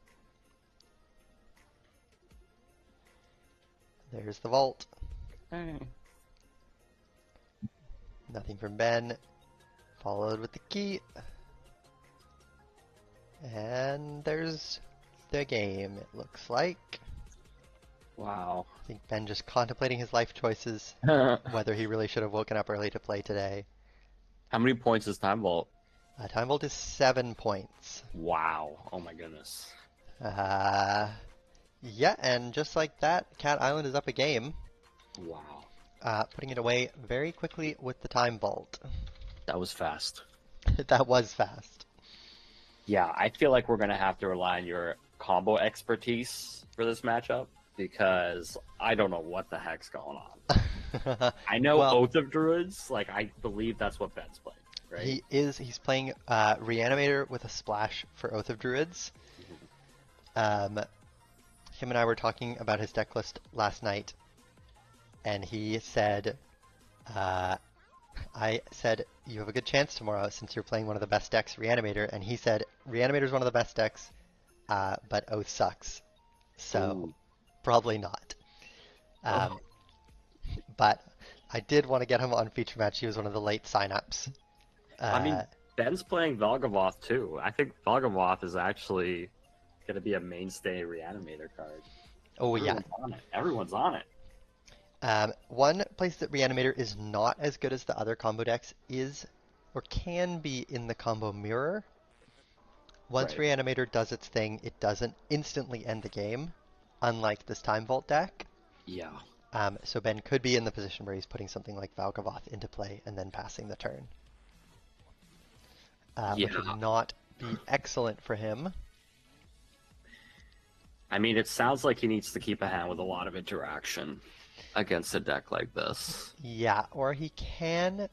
There's the vault. Hey. Nothing from Ben. Followed with the key. And there's the game, it looks like. Wow. I think Ben just contemplating his life choices, whether he really should have woken up early to play today. How many points is Time Vault? Time Vault is 7 points. Wow. Oh my goodness. Yeah, and just like that, Cat Island is up a game. Wow. Putting it away very quickly with the Time Vault. That was fast. That was fast. Yeah, I feel like we're going to have to rely on your combo expertise for this matchup, because I don't know what the heck's going on. I know Oath of Druids, like I believe that's what Ben's playing, right? He's playing Reanimator with a splash for Oath of Druids. Him and I were talking about his deck list last night, and he said, I said, you have a good chance tomorrow since you're playing one of the best decks, Reanimator, and he said, Reanimator's one of the best decks, but Oath sucks. So, probably not. But I did want to get him on feature match. He was one of the late signups. I mean, Ben's playing Velgavoth too. I think Velgavoth is actually going to be a mainstay Reanimator card. Oh, Everyone's on it. Everyone's on it. One place that Reanimator is not as good as the other combo decks is, or can be, in the combo mirror. Once Reanimator does its thing, it doesn't instantly end the game, unlike this Time Vault deck. Yeah. So Ben could be in the position where he's putting something like Valgavoth into play and then passing the turn. Which would not be excellent for him. I mean, it sounds like he needs to keep a hand with a lot of interaction against a deck like this. Yeah, or he can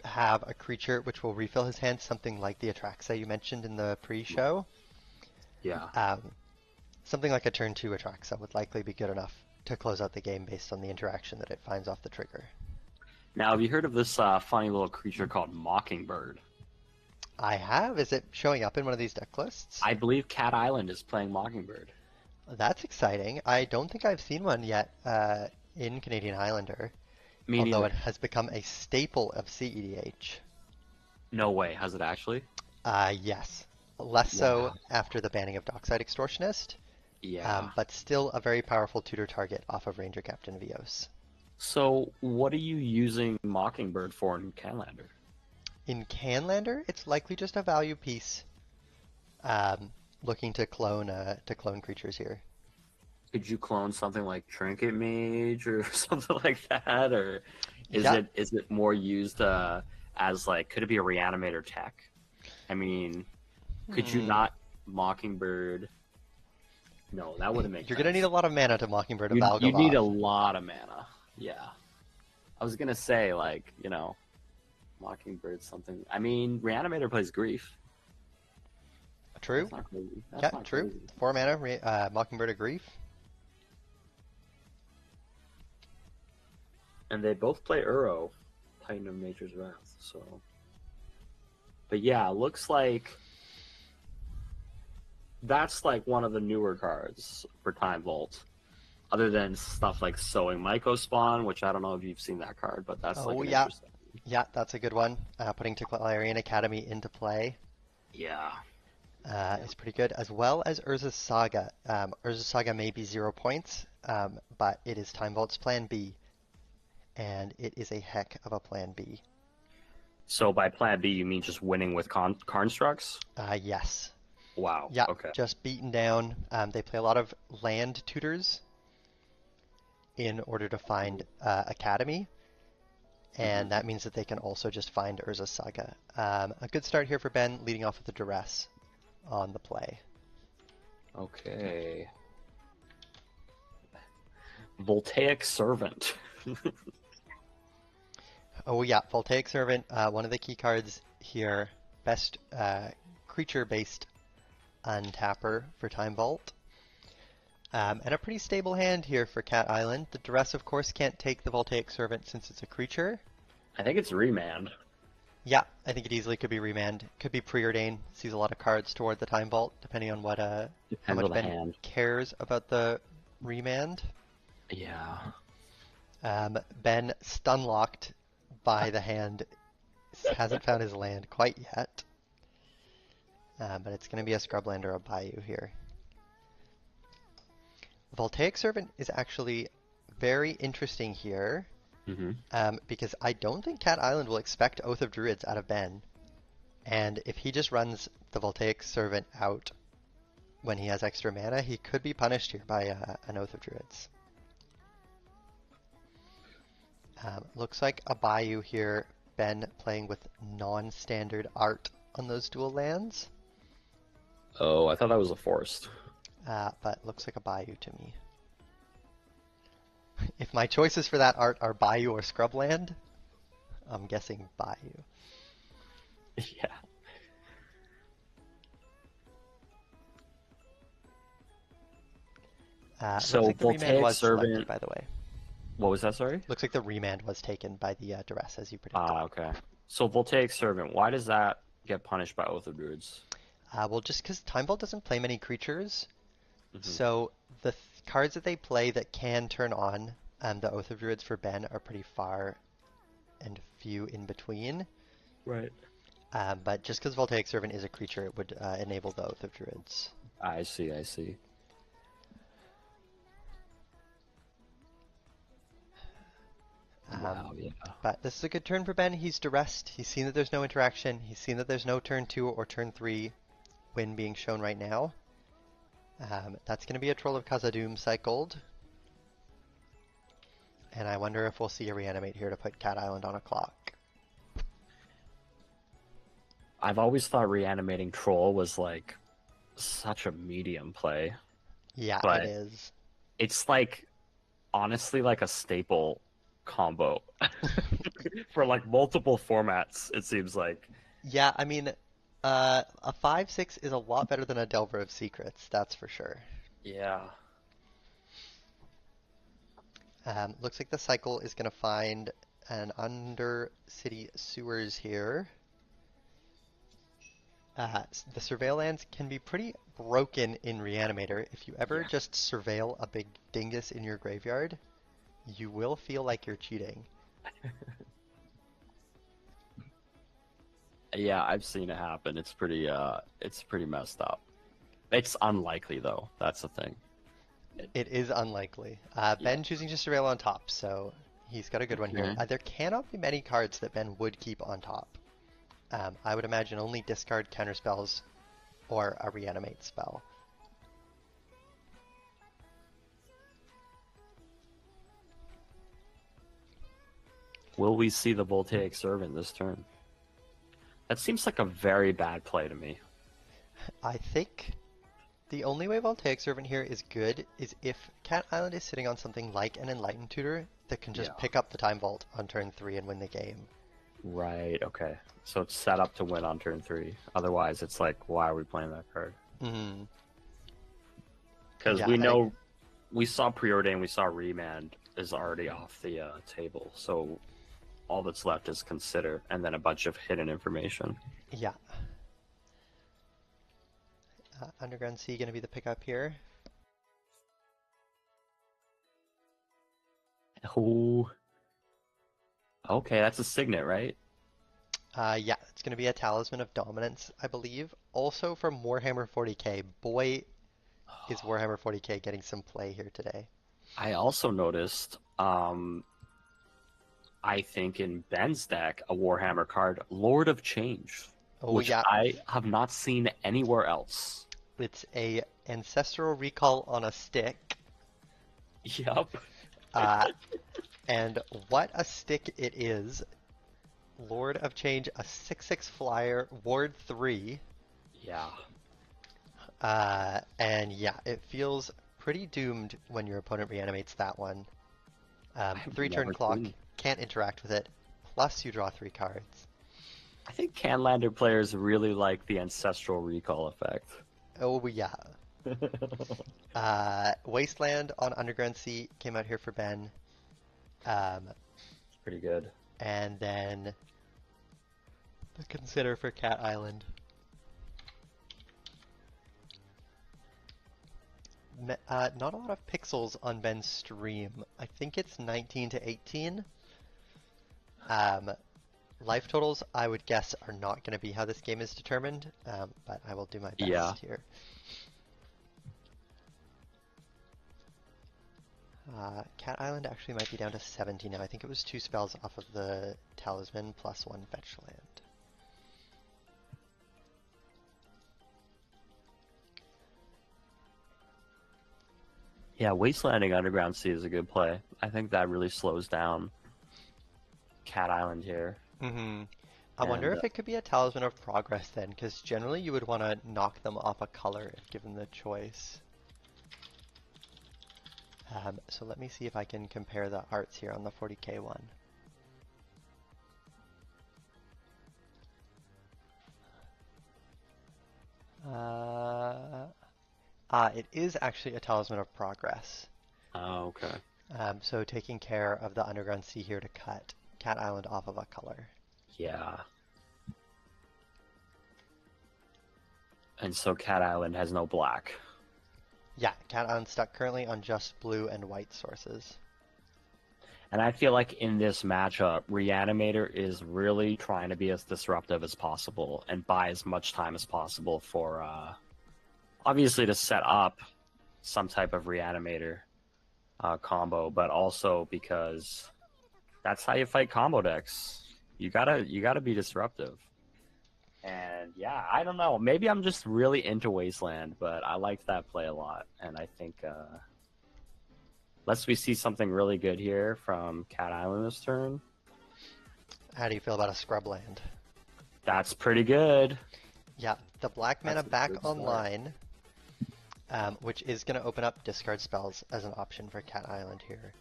have a creature which will refill his hand, something like the Atraxa you mentioned in the pre-show. Yeah. Um, Something like a turn 2 Atraxa would likely be good enough to close out the game based on the interaction that it finds off the trigger. Now, have you heard of this funny little creature called Mockingbird? I have. Is it showing up in one of these deck lists? I believe Cat Island is playing Mockingbird. That's exciting. I don't think I've seen one yet in Canadian Highlander, Me although neither. it has become a staple of CEDH. No way. Has it actually? Yes. Less so Wow. after the banning of Dockside Extortionist, Yeah. but still a very powerful tutor target off of Ranger Captain Vios. So, what are you using Mockingbird for in Canlander? In Canlander, it's likely just a value piece, looking to clone creatures here. Could you clone something like Trinket Mage or something like that, or Yeah. is it more used as like could it be a reanimator tech? I mean, could you Hmm. not Mockingbird? No, that wouldn't make You're gonna need sense. a lot of mana to Mockingbird a You need Valgavoth. a lot of mana. Yeah, I was gonna say like Mockingbird something. I mean, Reanimator plays Grief. True. That's not crazy. Yeah, That's not true. crazy. 4 mana, Mockingbird of Grief. And they both play Uro, Titan of Nature's Wrath. So, but yeah, looks like that's like one of the newer cards for Time Vault. Other than stuff like Sowing Myco Spawn, which I don't know if you've seen that card, but that's like Oh an yeah, interesting. yeah, that's a good one. Putting Teclarian Academy into play Yeah. Yeah. is pretty good, as well as Urza's Saga. Urza's Saga may be 0 points, but it is Time Vault's Plan B, and it is a heck of a Plan B. So by Plan B, you mean just winning with constructs? Yes. Wow. Yeah, Okay. just beaten down. They play a lot of land tutors in order to find Academy, Mm-hmm. and that means that they can also just find Urza's Saga. A good start here for Ben, leading off with the Duress on the play. Okay. Voltaic Servant. Oh yeah, Voltaic Servant, one of the key cards here. Best creature-based untapper for Time Vault. And a pretty stable hand here for Cat Island. The Duress, of course, can't take the Voltaic Servant since it's a creature. I think it's Remand. Yeah, I think it easily could be Remand. Could be Preordain. Sees a lot of cards toward the Time Vault, depending on what how Depends on much the Ben hand. cares about the Remand. Yeah. Ben stunlocked by the hand. Hasn't found his land quite yet. But it's going to be a Scrubland or a Bayou here. Voltaic Servant is actually very interesting here Mm-hmm. because I don't think Cat Island will expect Oath of Druids out of Ben. And if he just runs the Voltaic Servant out when he has extra mana, he could be punished here by an Oath of Druids. Looks like a Bayou here, Ben playing with non-standard art on those dual lands. Oh, I thought that was a forest. But looks like a Bayou to me. If my choices for that art are Bayou or Scrubland, I'm guessing Bayou. Yeah. Looks So like the remand Voltaic was selected, Servant. by the way. What was that? Sorry. Looks like the remand was taken by the Duress, as you predicted. Ah, okay. So Voltaic Servant. Why does that get punished by Oath of Druids? Well, just because Time Vault doesn't play many creatures, Mm-hmm. so the cards that they play that can turn on the Oath of Druids for Ben are pretty far and few in between. Right. But just because Voltaic Servant is a creature, it would enable the Oath of Druids. I see. I see. Wow. Yeah. But this is a good turn for Ben. He's duressed. He's seen that there's no interaction. He's seen that there's no turn 2 or turn 3 win being shown right now. That's going to be a Troll of Khazad-dûm cycled. And I wonder if we'll see a reanimate here to put Cat Island on a clock. I've always thought reanimating Troll was like such a medium play, Yeah, but it is. it's like honestly like a staple combo. for like multiple formats, it seems like. Yeah, I mean, a 5/6 is a lot better than a Delver of Secrets, that's for sure. Yeah. Looks like the cycle is going to find an under-city sewers here. The surveillance can be pretty broken in Reanimator. If you ever Yeah. just surveil a big dingus in your graveyard, you will feel like you're cheating. Yeah, I've seen it happen. It's pretty messed up. It's unlikely though. That's the thing. It is unlikely. Yeah. Ben choosing to surveil on top, so he's got a good one here. Okay. There cannot be many cards that Ben would keep on top. I would imagine only discard counterspells or a reanimate spell. Will we see the Voltaic Servant this turn? That seems like a very bad play to me. I think the only way Voltaic Servant here is good is if Cat Island is sitting on something like an Enlightened Tutor that can just Yeah. pick up the Time Vault on turn 3 and win the game. Right, okay. So it's set up to win on turn 3. Otherwise, it's like, why are we playing that card? Mm-hmm. Because Yeah, we I think, know we saw Preordain, we saw Remand is already off the table. So all that's left is Consider and then a bunch of hidden information. yeah. Underground Sea going to be the pickup here. Oh, okay, that's a Signet, right? Yeah, it's going to be a Talisman of Dominance, I believe. Also from Warhammer 40k. Boy, is Warhammer 40k getting some play here today. I also noticed, I think in Ben's deck, a Warhammer card, Lord of Change, Oh which yeah, I have not seen anywhere else. it's a Ancestral Recall on a stick. Yup. Uh, and what a stick it is. Lord of Change, a 6/6 flyer, Ward 3. Yeah. And yeah, it feels pretty doomed when your opponent reanimates that one. I've 3-turn never clock, seen. can't interact with it, plus you draw 3 cards. I think Canlander players really like the Ancestral Recall effect. Oh yeah. Wasteland on Underground Sea came out here for Ben. Um, Pretty good. and then the Consider for Cat Island. Not a lot of pixels on Ben's stream. I think it's 19 to 18. Life totals, I would guess, are not going to be how this game is determined, but I will do my best Yeah. here. Cat Island actually might be down to 70 now. I think it was 2 spells off of the Talisman plus 1 fetch land. Yeah, Wastelanding Underground Sea is a good play. I think that really slows down Cat Island here. Mm-hmm. I wonder And if it could be a Talisman of Progress then, because generally you would want to knock them off a color if given the choice. So let me see if I can compare the arts here on the 40k one. It is actually a Talisman of Progress. oh, okay. So taking care of the Underground Sea here to cut Cat Island off of a color. Yeah. And so Cat Island has no black. Yeah, Cat Island stuck currently on just blue and white sources. And I feel like in this matchup, Reanimator is really trying to be as disruptive as possible and buy as much time as possible for, obviously, to set up some type of Reanimator combo, but also because that's how you fight combo decks. You gotta be disruptive. And yeah, I don't know. Maybe I'm just really into Wasteland, but I liked that play a lot, and I think. Unless we see something really good here from Cat Island this turn. How do you feel about a Scrubland? That's pretty good. Yeah, the black mana That's a back good start. online, which is going to open up discard spells as an option for Cat Island here.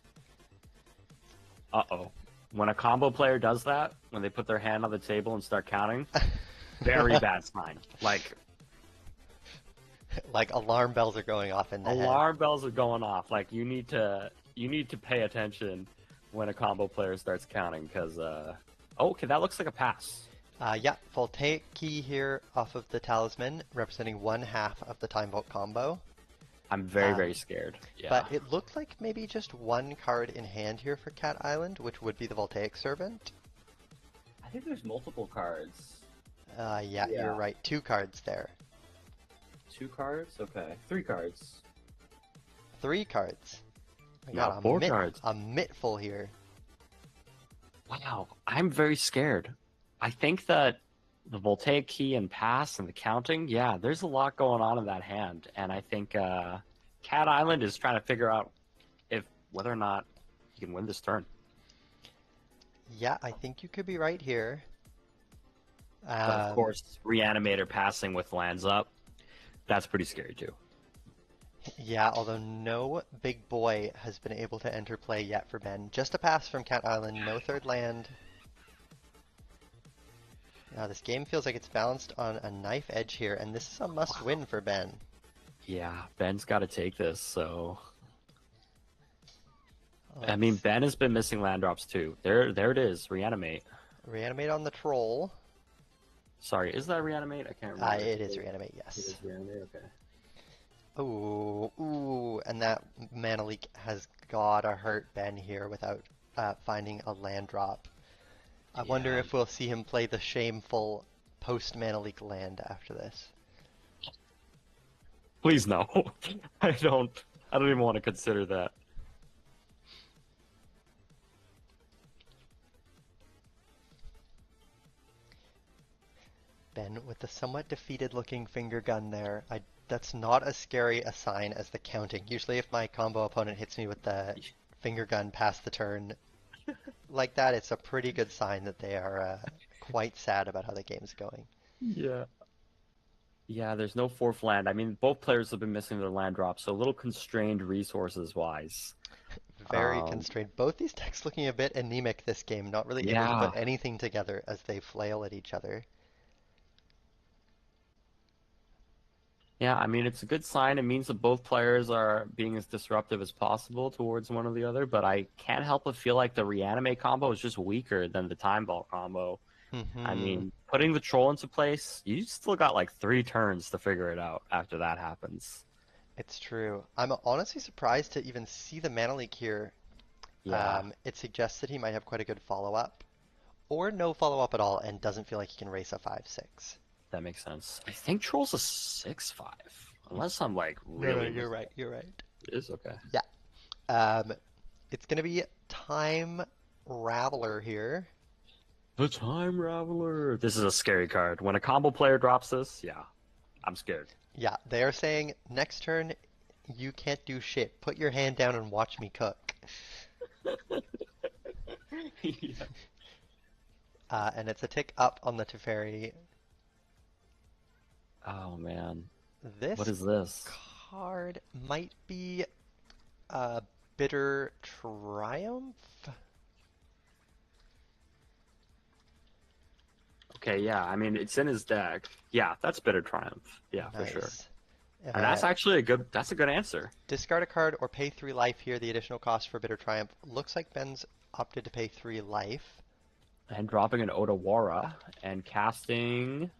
Uh-oh. when a combo player does that, when they put their hand on the table and start counting, very bad sign. Like Like alarm bells are going off in the head. alarm bells are going off. Like you need to pay attention when a combo player starts counting because okay, that looks like a pass. Yeah, voltaic key here off of the talisman, representing one half of the time vault combo. I'm very, Um, very scared. Yeah. But it looked like maybe just one card in hand here for Cat Island, which would be the voltaic servant. I think there's multiple cards. Yeah, you're Yeah. right. Two cards there. 2 cards? Okay. 3 cards. Three cards. I No, got 4 cards. a mittful here. Wow. I'm very scared. I think that the voltaic key and pass and the counting, yeah, there's a lot going on in that hand. And I think Cat Island is trying to figure out if whether or not he can win this turn. Yeah, I think you could be right here. But of course, Reanimator passing with lands up, that's pretty scary too. Yeah, although no big boy has been able to enter play yet for Ben. Just a pass from Cat Island, no third land. Now this game feels like it's balanced on a knife edge here, and this is a must-win for Ben. Yeah, Ben's got to take this. So, I Let's mean, Ben has been missing land drops too. There it is. Reanimate. reanimate on the troll. Sorry, is that reanimate? I can't remember. It is reanimate, It yes. is reanimate. Okay. Ooh, and that mana leak has gotta hurt Ben here without finding a land drop. I wonder Yeah. if we'll see him play the shameful post mana leak land after this. Please no. I don't. I don't even want to consider that. Ben with the somewhat defeated looking finger gun there. That's not as scary a sign as the counting. Usually if my combo opponent hits me with the finger gun past the turn like that, it's a pretty good sign that they are quite sad about how the game's going. Yeah. Yeah, there's no fourth land. I mean, both players have been missing their land drops, so a little constrained resources wise. Very constrained. Both these decks looking a bit anemic this game, not really able to Yeah. put anything together as they flail at each other. Yeah, I mean, it's a good sign. It means that both players are being as disruptive as possible towards one or the other, but I can't help but feel like the reanimate combo is just weaker than the time ball combo. I Hmm. mean, putting the troll into place, you still got like 3 turns to figure it out after that happens. It's true. I'm honestly surprised to even see the mana leak here. Yeah, It suggests that he might have quite a good follow-up, or no follow-up at all and doesn't feel like he can race a 5/6. that makes sense. I think troll's a 6/5, unless I'm like No, really you're mis- right. You're right. It is okay. Yeah. Um, it's gonna be Time Raveler here. The Time Raveler. This is a scary card. When a combo player drops this, yeah, I'm scared. Yeah, they're saying next turn you can't do shit. Put your hand down and watch me cook. Yeah. And it's a tick up on the Teferi. Oh man, This what is this? card might be a Bitter Triumph. Okay, yeah, I mean it's in his deck. Yeah, that's Bitter Triumph. Yeah, for sure. Nice. And that's actually a good answer. Discard a card or pay 3 life here. The additional cost for Bitter Triumph. Looks like Ben's opted to pay 3 life. And dropping an Odawara and casting.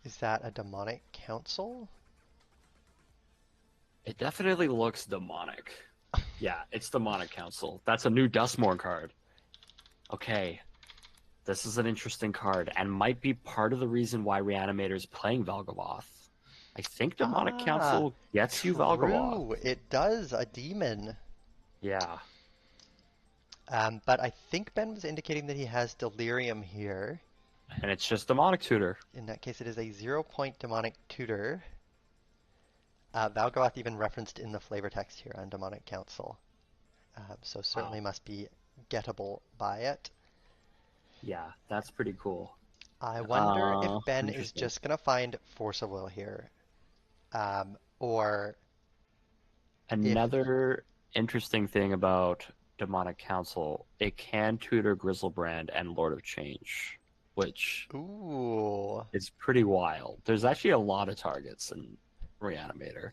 Is that a Demonic Council? It definitely looks demonic. Yeah, it's Demonic Council. That's a new Dustmorn card. Okay, this is an interesting card and might be part of the reason why Reanimator is playing Valgavoth. I think Demonic Council gets you Valgavoth. True, it does, a demon. Yeah. But I think Ben was indicating that he has Delirium here. And it's just Demonic Tutor. In that case, it is a 0-point Demonic Tutor. Valgavoth even referenced in the flavor text here on Demonic Council. So certainly must be gettable by it. Yeah, that's pretty cool. I wonder if Ben is Interesting. just going to find Force of Will here. Or Another interesting thing about Demonic Council, it can tutor Grizzlebrand and Lord of Change, which Ooh. is pretty wild. There's actually a lot of targets in Reanimator.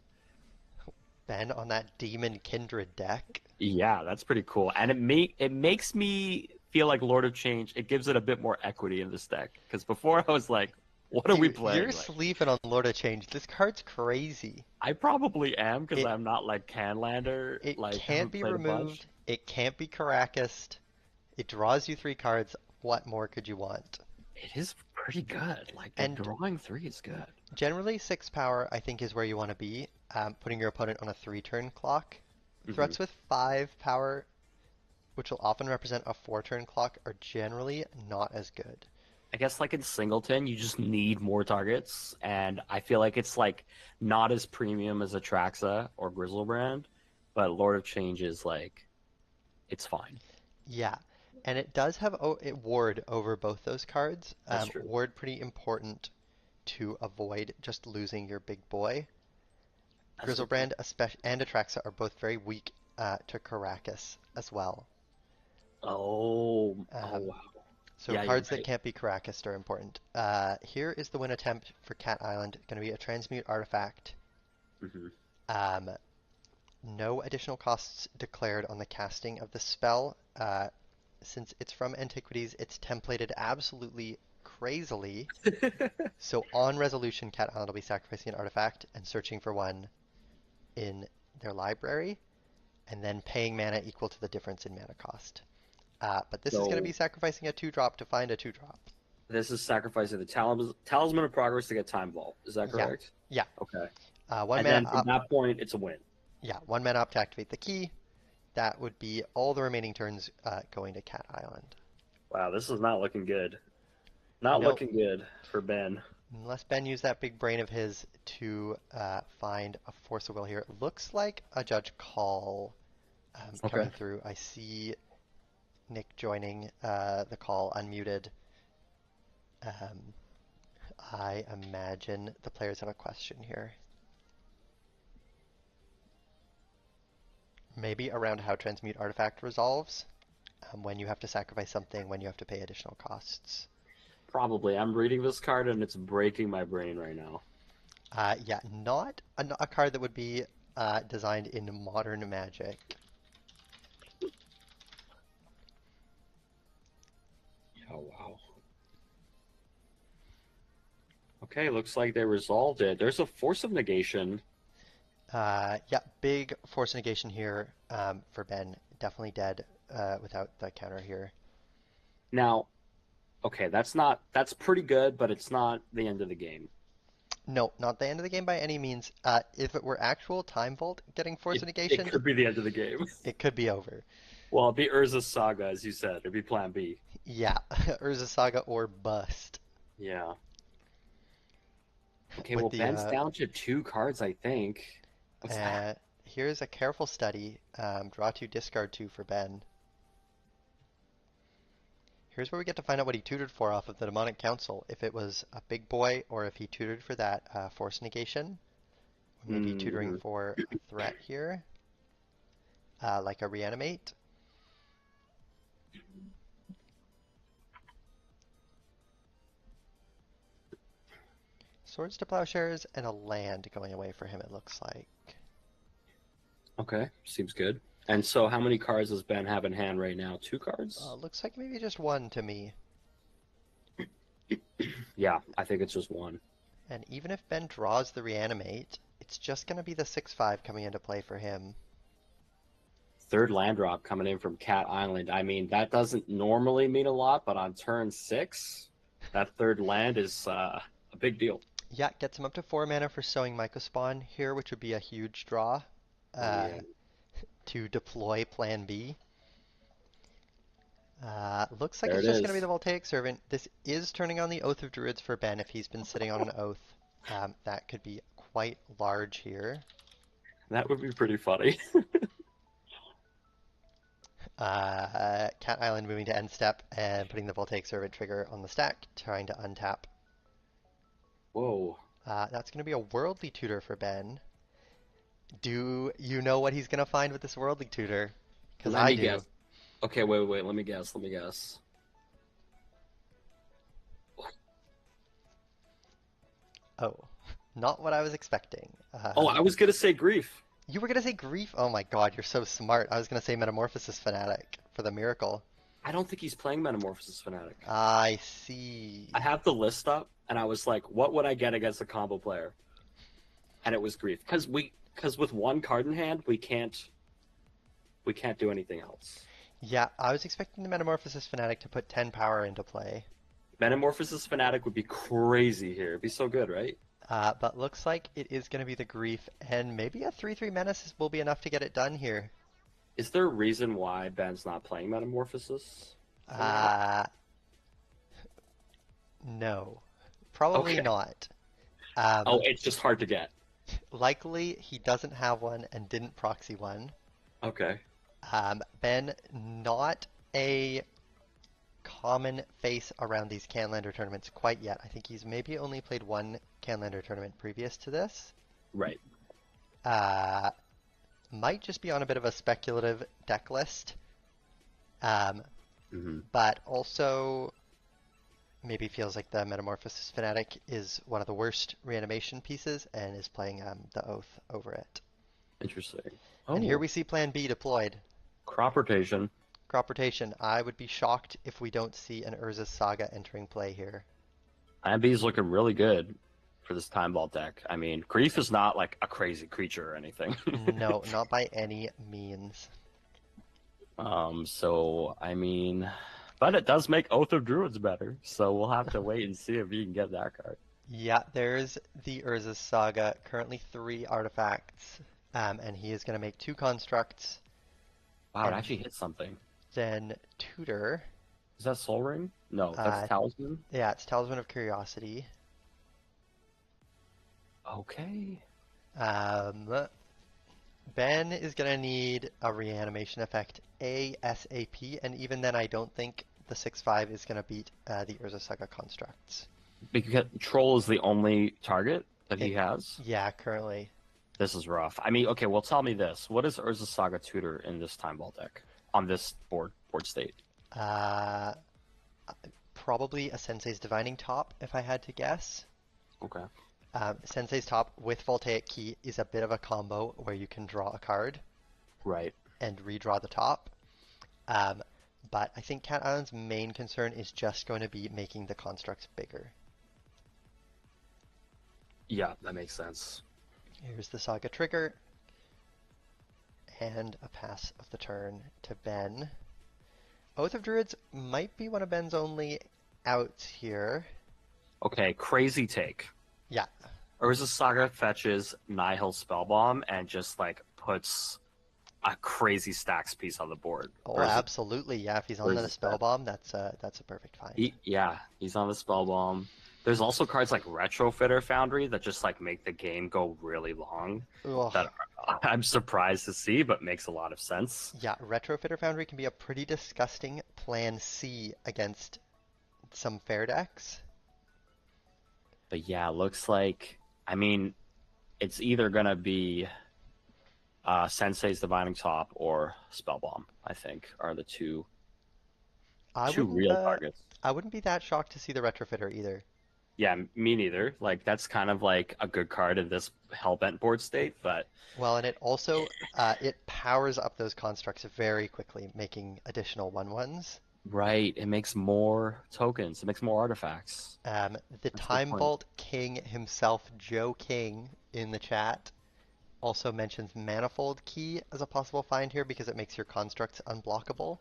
Ben on that Demon Kindred deck. Yeah, that's pretty cool. And it makes me feel like Lord of Change, it gives it a bit more equity in this deck. Because before I was like, what are we Dude, you're playing? Like, sleeping on Lord of Change. This card's crazy. I probably am because It I'm not like Canlander, it like who can't be played a bunch. removed. It can't be Caracased. It draws you three cards. What more could you want? It is pretty good. Like the And drawing three is good. generally, 6 power, I think, is where you want to be, putting your opponent on a 3-turn clock. Hmm. Threats with 5 power, which will often represent a 4-turn clock, are generally not as good. I guess like in Singleton, you just need more targets, and I feel like it's like not as premium as Atraxa or Grizzlebrand, but Lord of Change is like it's fine. Yeah, and it does have ward over both those cards. That's true. Ward pretty important to avoid just losing your big boy. That's a good point. Grizzlebrand and Atraxa are both very weak to Caracas as well. Oh Um, wow. so Yeah, you're cards that right. can't be Caracas are important. Here is the win attempt for Cat Island. Going to be a transmute artifact. Hmm. Um, no additional costs declared on the casting of the spell. Since it's from Antiquities, it's templated absolutely crazily. So on resolution, Cat Island will be sacrificing an artifact and searching for one in their library, and then paying mana equal to the difference in mana cost. But this is going to be So sacrificing a 2-drop to find a 2-drop. this is sacrificing the Talisman of Progress to get Time Vault. Is that Yeah, correct? yeah. Okay. One And mana then from up. that point, it's a win. Yeah, 1 mana up to activate the key. That would be all the remaining turns going to Cat Island. Wow, this is not looking good. Not No, looking good for Ben. unless Ben used that big brain of his to find a force of will here. It looks like a Judge Call Okay. coming through. I see Nick joining the call unmuted. Um, I imagine the players have a question here. Maybe around how Transmute Artifact resolves, when you have to sacrifice something, when you have to pay additional costs. Probably. I'm reading this card and it's breaking my brain right now. Yeah, not a card that would be designed in modern Magic. Oh, wow. Okay, looks like they resolved it. There's a Force of Negation. Yeah, big Force Negation here for Ben. Definitely dead without the counter here. Now, okay, that's pretty good, but it's not the end of the game. No, not the end of the game by any means. If it were actual Time Vault getting Force It Negation, could be the end of the game. it could be over. Well, it'd be Urza's Saga, as you said. It'd be Plan B. Yeah, Urza Saga or bust. Yeah. Okay, With well, the Ben's down to two cards, I think. What's that? uh, here's a careful study. Draw 2, discard 2 for Ben. Here's where we get to find out what he tutored for off of the Demonic Council. If it was a big boy or if he tutored for that Force Negation. Or maybe tutoring Hmm. for a threat here, like a Reanimate. Swords to Plowshares and a land going away for him, it looks like. Okay, seems good. And so, how many cards does Ben have in hand right now? Two cards? Looks like maybe just one to me. Yeah, I think it's just one. And even if Ben draws the Reanimate, it's just going to be the 6/5 coming into play for him. Third land drop coming in from Cat Island. I mean, that doesn't normally mean a lot, but on turn six, that third land is a big deal. Yeah, gets him up to 4 mana for Sowing Mycospawn here, which would be a huge draw uh, Yeah, to deploy Plan B. Looks like there it's it just going to be is. the Voltaic Servant. This is turning on the Oath of Druids for Ben if he's been sitting on an Oath. That could be quite large here. That would be pretty funny. Cat Island moving to end step and putting the Voltaic Servant trigger on the stack, trying to untap. Whoa. That's going to be a Worldly Tutor for Ben. Do you know what he's going to find with this Worldly Tutor? Because Let I me guess. do. Okay, wait. Let me guess. Let me guess. Oh, not what I was expecting. Oh, I was gonna say grief. You were gonna say grief? Oh my god, you're so smart. I was gonna say Metamorphosis Fanatic for the miracle. I don't think he's playing Metamorphosis Fanatic. I see. I have the list up, and I was like, what would I get against a combo player? And it was grief, because with one card in hand, we can't do anything else. Yeah, I was expecting the Metamorphosis Fanatic to put 10 power into play. Metamorphosis Fanatic would be crazy here. It'd be so good, right? But looks like it is going to be the Grief, and maybe a 3/3 Menace will be enough to get it done here. Is there a reason why Ben's not playing Metamorphosis Fanatic? Uh, no. Probably Okay. not. Oh, Um, it's just hard to get. Likely he doesn't have one and didn't proxy one. Okay. Ben, not a common face around these Canlander tournaments quite yet. I think he's maybe only played one Canlander tournament previous to this. Right. Uh, might just be on a bit of a speculative deck list, um, Hmm. but also maybe feels like the Metamorphosis Fanatic is one of the worst reanimation pieces and is playing the Oath over it. Interesting. And here Oh, we see Plan B deployed. crop rotation. Crop rotation. I would be shocked if we don't see an Urza's Saga entering play here. IMB's looking really good for this time ball deck. I mean, grief is not like a crazy creature or anything. No, not by any means. So I mean, but it does make Oath of Druids better. So we'll have to wait and see if he can get that card. Yeah, there's the Urza's Saga. Currently 3 artifacts. And he is going to make 2 constructs Wow, it and actually hit something. then tutor. Is that Soul Ring? No, that's Uh, Talisman. yeah, it's Talisman of Curiosity. Okay. Um, Ben is going to need a reanimation effect ASAP, and even then I don't think the 6/5 is going to beat the Urza Saga constructs. Because Troll is the only target that he It, has. yeah, currently. This is rough. I mean, okay, well, tell me this: what is Urza Saga Tutor in this time ball deck on this board state? Uh, Probably a Sensei's Divining Top, if I had to guess. Okay. Sensei's Top with Voltaic Key is a bit of a combo where you can draw a card Right. and redraw the top. Um, but I think Cat Island's main concern is just going to be making the constructs bigger. Yeah, that makes sense. Here's the Saga trigger, and a pass of the turn to Ben. Oath of Druids might be one of Ben's only outs here. Okay, crazy take. Yeah, Urza Saga fetches Nihil Spellbomb and just like puts a crazy stacks piece on the board. oh Urza, absolutely, yeah. If he's on the Urza's dead. spell bomb, that's a perfect find. Yeah, he's on the Spellbomb. There's also cards like Retrofitter Foundry that just like make the game go really long. Ugh. That I'm surprised to see, but makes a lot of sense. Yeah, Retrofitter Foundry can be a pretty disgusting plan C against some fair decks. But yeah, looks like I mean, it's either gonna be Sensei's Divining Top or Spellbomb. I think are the I two wouldn't real targets. I wouldn't be that shocked to see the Retrofitter either. Yeah, me neither. Like that's kind of like a good card in this Hellbent board state, but Well, and it also it powers up those constructs very quickly, making additional 1/1s. right, it makes more tokens, it makes more artifacts. The That's a good Time point. Vault King himself, Joe King, in the chat, also mentions Manifold Key as a possible find here because it makes your constructs unblockable.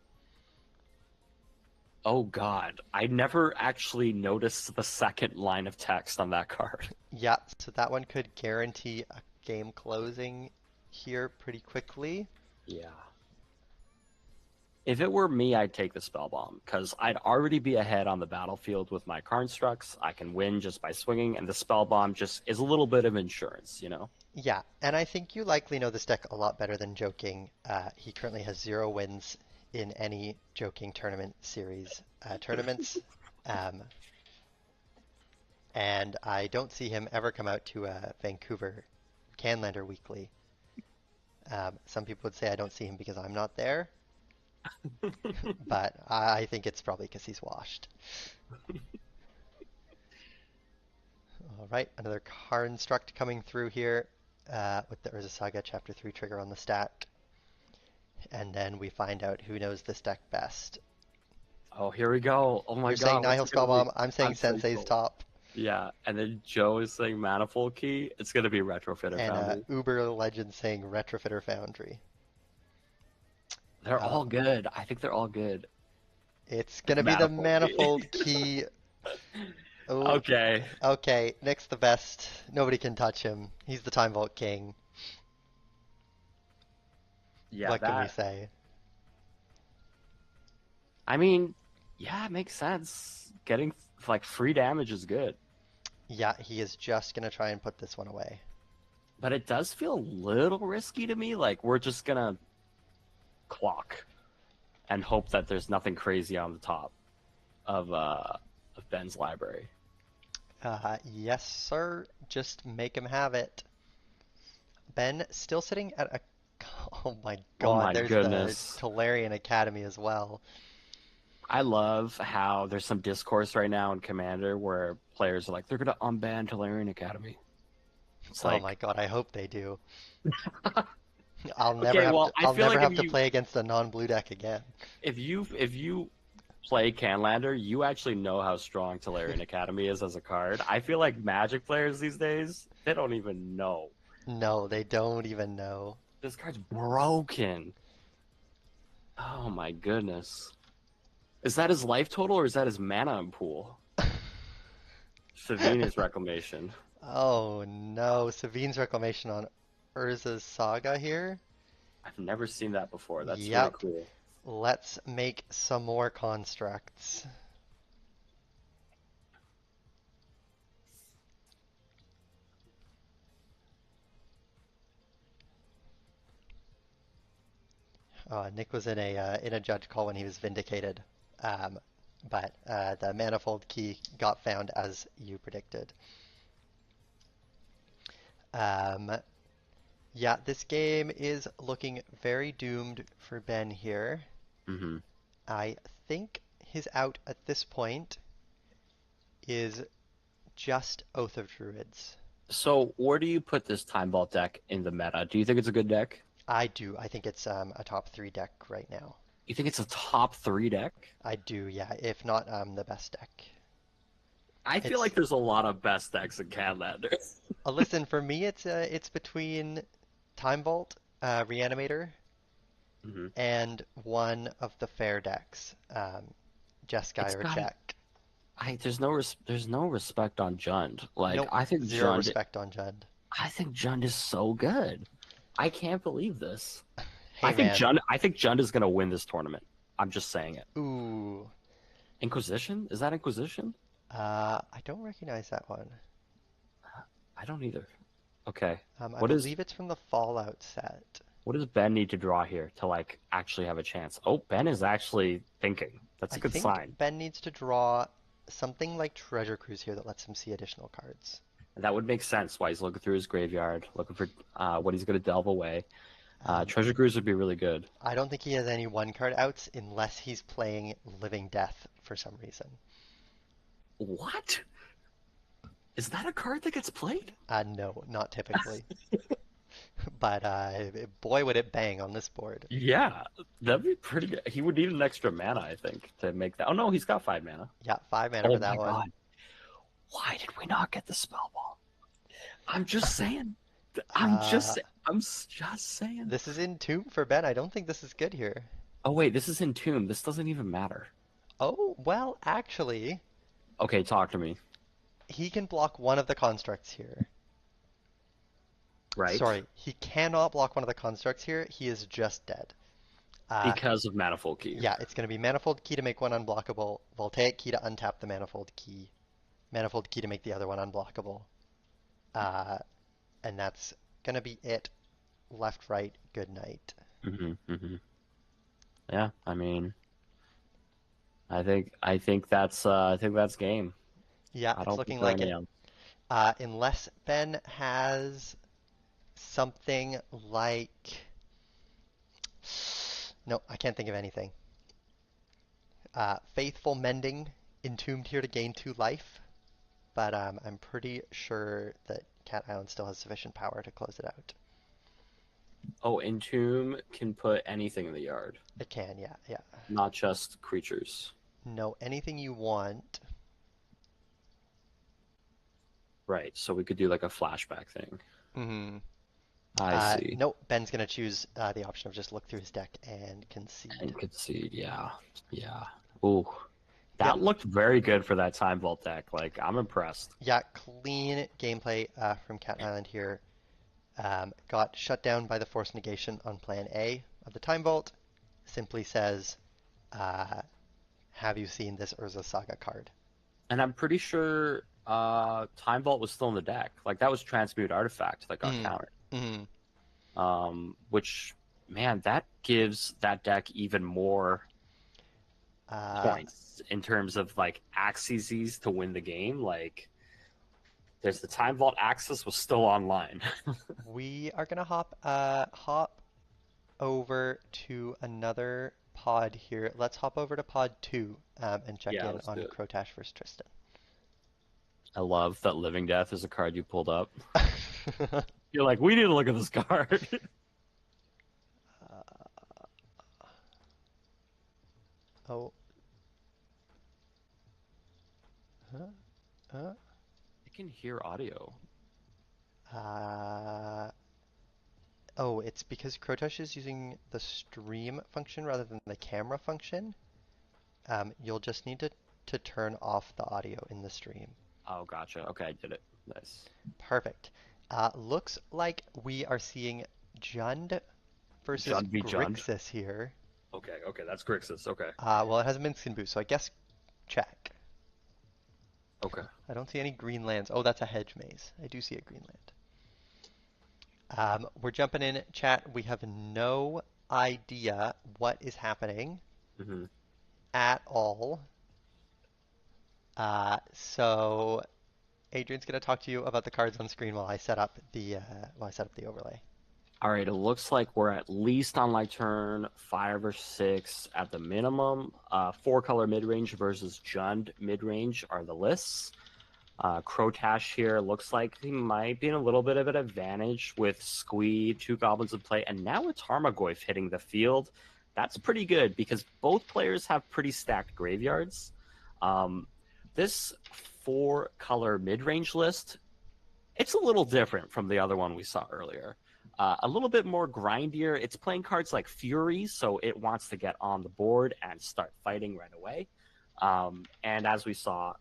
Oh God, I never actually noticed the second line of text on that card. Yeah, so that one could guarantee a game closing here pretty quickly. Yeah. If it were me, I'd take the Spellbomb, because I'd already be ahead on the battlefield with my constructs. I can win just by swinging, and the Spellbomb just is a little bit of insurance, you know? Yeah, and I think you likely know this deck a lot better than Joking. He currently has 0 wins in any Joking tournament series tournaments. Um, and I don't see him ever come out to Vancouver Canlander weekly. Some people would say I don't see him because I'm not there. but I think it's probably because he's washed. All right, another construct coming through here with the Urza Saga Chapter 3 trigger on the stack. And then we find out who knows this deck best. Oh, here we go. Oh my You're saying God, what's Nihil it gonna be? Spellbomb, I'm saying I'm saying Sensei's so. top, Yeah, and then Joe is saying Manifold Key. It's gonna be Retrofitter and Foundry. Uber Legend saying Retrofitter Foundry. They're Uh, all good. I think they're all good. it's gonna be the Manifold Key. Manifold Key. Oh, Okay. okay. Nick's the best. Nobody can touch him. He's the Time Vault King. Yeah, What can we that. say? I mean, yeah, it makes sense. Getting like free damage is good, Yeah, he is just gonna try and put this one away. but it does feel a little risky to me. Like we're just gonna clock and hope that there's nothing crazy on the top of Ben's library. Yes, sir. Just make him have it. Ben still sitting at a. Oh my Oh God, my there's the goodness. Tolarian Academy as well. I love how there's some discourse right now in Commander where players are like, they're gonna unban Tolarian Academy. It's Oh my like, God, I hope they do. okay, well, I I'll feel never like if have to you play against a non-blue deck again. if you play Canlander, you actually know how strong Tolarian Academy is as a card. I feel like Magic players these days, they don't even know. No, they don't even know. This card's broken. Oh my goodness. Is that his life total or is that his mana in pool? Savina's Reclamation. Oh no, Savine's Reclamation on Urza's Saga here. I've never seen that before. That's really Yep, cool. let's make some more constructs. Nick was in a judge call when he was vindicated, um, but the manifold key got found as you predicted. Um, yeah, this game is looking very doomed for Ben here. Hmm. I think his out at this point is just Oath of Druids. So, where do you put this Time Vault deck in the meta? Do you think it's a good deck? I do. I think it's a top three deck right now. You think it's a top three deck? I do, yeah. If not, the best deck. I feel It's like there's a lot of best decks in Canlander. listen for me. It's between Time Vault, Reanimator, Hmm. and one of the fair decks, It's Jeskai or got to Check. there's no respect on Jund. Like Nope, zero respect on Jund. I think Jund is so good. I can't believe this. Hey man, I think Jund is gonna win this tournament. I'm just saying it. ooh, Inquisition? Is that Inquisition? I don't recognize that one. I don't either. Okay. I What is believe it's from the Fallout set. what does Ben need to draw here to like actually have a chance? Oh, Ben is actually thinking. That's I a good think sign. Ben needs to draw something like Treasure Cruise here that lets him see additional cards. That would make sense why he's looking through his graveyard, looking for what he's gonna delve away. Um, Treasure Cruise would be really good. I don't think he has any one card outs unless he's playing Living Death for some reason. What? Is that a card that gets played? No, not typically. But boy, would it bang on this board. Yeah, that'd be pretty good. He would need an extra mana, I think, to make that. Oh no, he's got 5 mana. Yeah, 5 mana Oh for that my one. god. Why did we not get the spell ball? I'm just saying. Uh, I'm just saying. this is in Tomb for Ben. I don't think this is good here. Oh wait, this is in Tomb. This doesn't even matter. Oh, well, actually, Okay, talk to me. he can block one of the constructs here. Right? Sorry, he cannot block one of the constructs here. He is just dead. Uh, Because of Manifold Key. yeah, it's going to be Manifold Key to make one unblockable, Voltaic Key to untap the Manifold Key, Manifold Key to make the other one unblockable. Uh, and that's going to be it. Left, right, good night. Yeah, I mean, I think that's game. Yeah, I it's don't think looking there are like any it. Unless Ben has something like No, I can't think of anything. Faithful Mending, entombed here to gain 2 life, but I'm pretty sure that Cat Island still has sufficient power to close it out. Oh, Entomb can put anything in the yard, It can, yeah, yeah. not just creatures. No, anything you want. Right, so we could do like a flashback thing. Hmm. I see. No, Ben's gonna choose the option of just look through his deck and concede. And concede, yeah. Yeah. Ooh. Yep, That looked very good for that Time Vault deck. Like, I'm impressed. yeah, clean gameplay from Cat Island here. Got shut down by the Force Negation on plan A of the Time Vault. Simply says, uh, have you seen this Urza Saga card? And I'm pretty sure Time Vault was still in the deck. Like, that was Transmute Artifact that got Mm. countered. Mm. Which, man, that gives that deck even more points in terms of, like, axes to win the game. Like, there's the Time Vault axis was still online. We are gonna hop over to another pod here. Let's hop over to pod 2 and check Yeah, in let's do on it. Crotash versus Tristan. I love that Living Death is a card you pulled up. You're like, we need to look at this card. Oh, huh? Huh? It can hear audio. Uh, oh, it's because Crotash is using the stream function rather than the camera function. You'll just need to turn off the audio in the stream. Oh, gotcha. Okay, I did it. Nice. Perfect. Looks like we are seeing Jund versus Jund v Jund. Grixis here. Okay, okay, that's Grixis. Okay, Well, it has a Minskin boost, so I guess check. okay. I don't see any green lands. Oh, that's a hedge maze. I do see a green land. We're jumping in, chat. We have no idea what is happening Hmm. at all. So Adrian's going to talk to you about the cards on screen while I set up the overlay. All right, it looks like we're at least on like turn 5 or 6 at the minimum. 4-color mid-range versus Jund mid-range are the lists. Crotash here looks like he might be in a little bit of an advantage with Squee, 2 goblins in play, and now it's Tarmogoyf hitting the field. That's pretty good because both players have pretty stacked graveyards. This 4-color mid-range list, it's a little different from the other one we saw earlier. A little bit more grindier. It's playing cards like Fury, so it wants to get on the board and start fighting right away. And as we saw,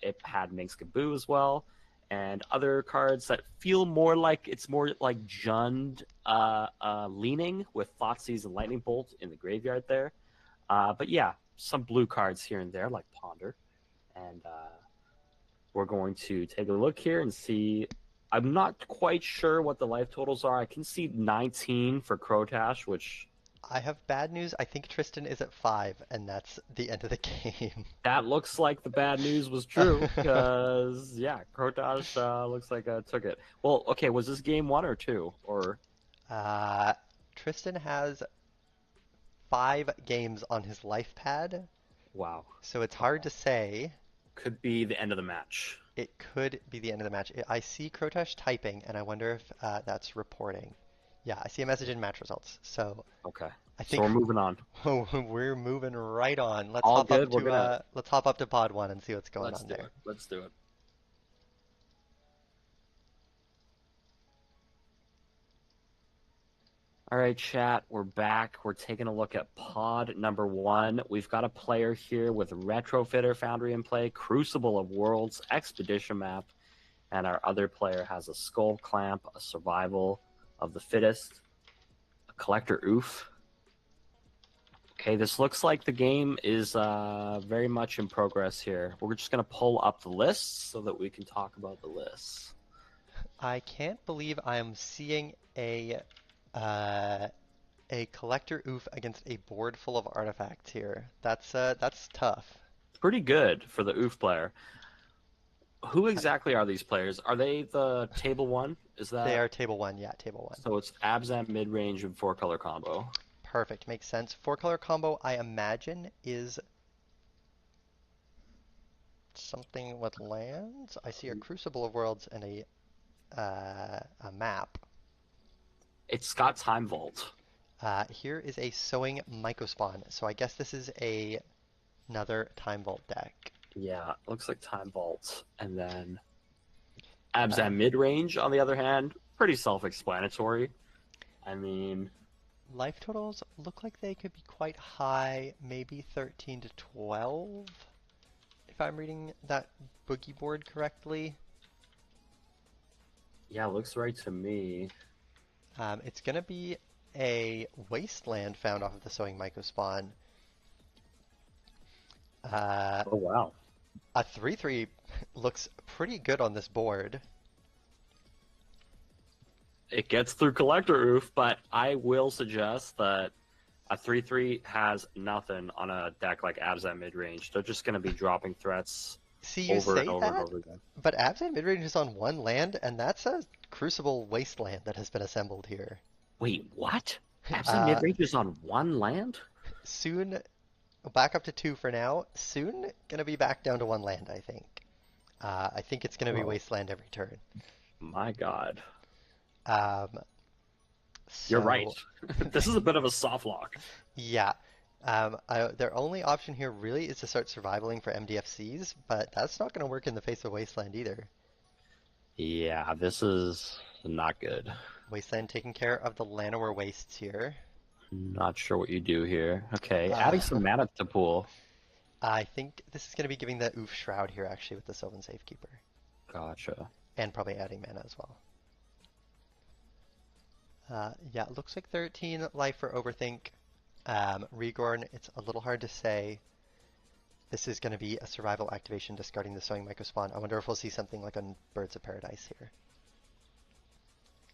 it had Minx-Kaboo as well, and other cards that feel more like it's more like Jund leaning with Thoughtseize and Lightning Bolt in the graveyard there. But yeah, some blue cards here and there like Ponder. And we're going to take a look here and see. I'm not quite sure what the life totals are. I can see 19 for Crotash, which I have bad news. I think Tristan is at 5, and that's the end of the game. that looks like the bad news was true. Because, yeah, Crotash looks like took it. Well, okay, was this game 1 or 2? Or Tristan has 5 games on his life pad, wow. so it's hard to say. Could be the end of the match. It could be the end of the match. I see Crotash typing, and I wonder if that's reporting. Yeah, I see a message in match results. So Okay. I So think we're moving on. we're moving right on. All good. Let's hop up to pod 1 and see what's going Let's on do there. it. Let's do it. All right, chat, we're back. We're taking a look at pod number 1. We've got a player here with Retrofitter Foundry in play, Crucible of Worlds, Expedition Map, and our other player has a Skull Clamp, a Survival of the Fittest, a Collector Oof. Okay, this looks like the game is very much in progress here. We're just going to pull up the lists so that we can talk about the lists. I can't believe I am seeing a collector oof against a board full of artifacts here. That's tough. Pretty good for the Oof player. Who exactly are these players? Are they the table 1? Is that They are table 1, yeah, table 1. so? It's Abzan mid range and 4-color combo. Perfect, makes sense. Four color combo, I imagine, is something with lands. I see a Crucible of Worlds and a map. It's got Time Vault. Here is a Sowing Mycospawn. So I guess this is another Time Vault deck. Yeah, looks like Time Vault. And then Uh, Abzan mid range, on the other hand, pretty self-explanatory. I mean, Life totals look like they could be quite high, maybe 13 to 12, if I'm reading that boogie board correctly. yeah, looks right to me. It's going to be a wasteland found off of the Sowing Mycospawn. Uh, Oh wow. a 3/3 looks pretty good on this board. It gets through Collector Oof, but I will suggest that a 3/3 has nothing on a deck like Abzan mid range. They're just going to be dropping threats See, you over and say over and that, over again. but Absent Midrange is on one land, and that's a Crucible Wasteland that has been assembled here. Wait, what? Abzan Uh, mid range is on one land? Soon, back up to two for now. Soon, gonna be back down to one land, I think. I think it's gonna be Oh Wasteland every turn. my god. Um, You're right. so, This is a bit of a soft lock. yeah. Their only option here really is to start survivaling for MDFCs, but that's not gonna work in the face of Wasteland either. Yeah, this is not good. Wasteland taking care of the Llanowar Wastes here. Not sure what you do here. Okay, Uh, adding some mana to pool. I think this is going to be giving the Oof Shroud here, actually, with the Sylvan Safekeeper. Gotcha. And probably adding mana as well. Yeah, it looks like 13 life for Overthink. Regorn, it's a little hard to say. This is going to be a survival activation discarding the Sowing Mycospawn. I wonder if we'll see something like on Birds of Paradise here.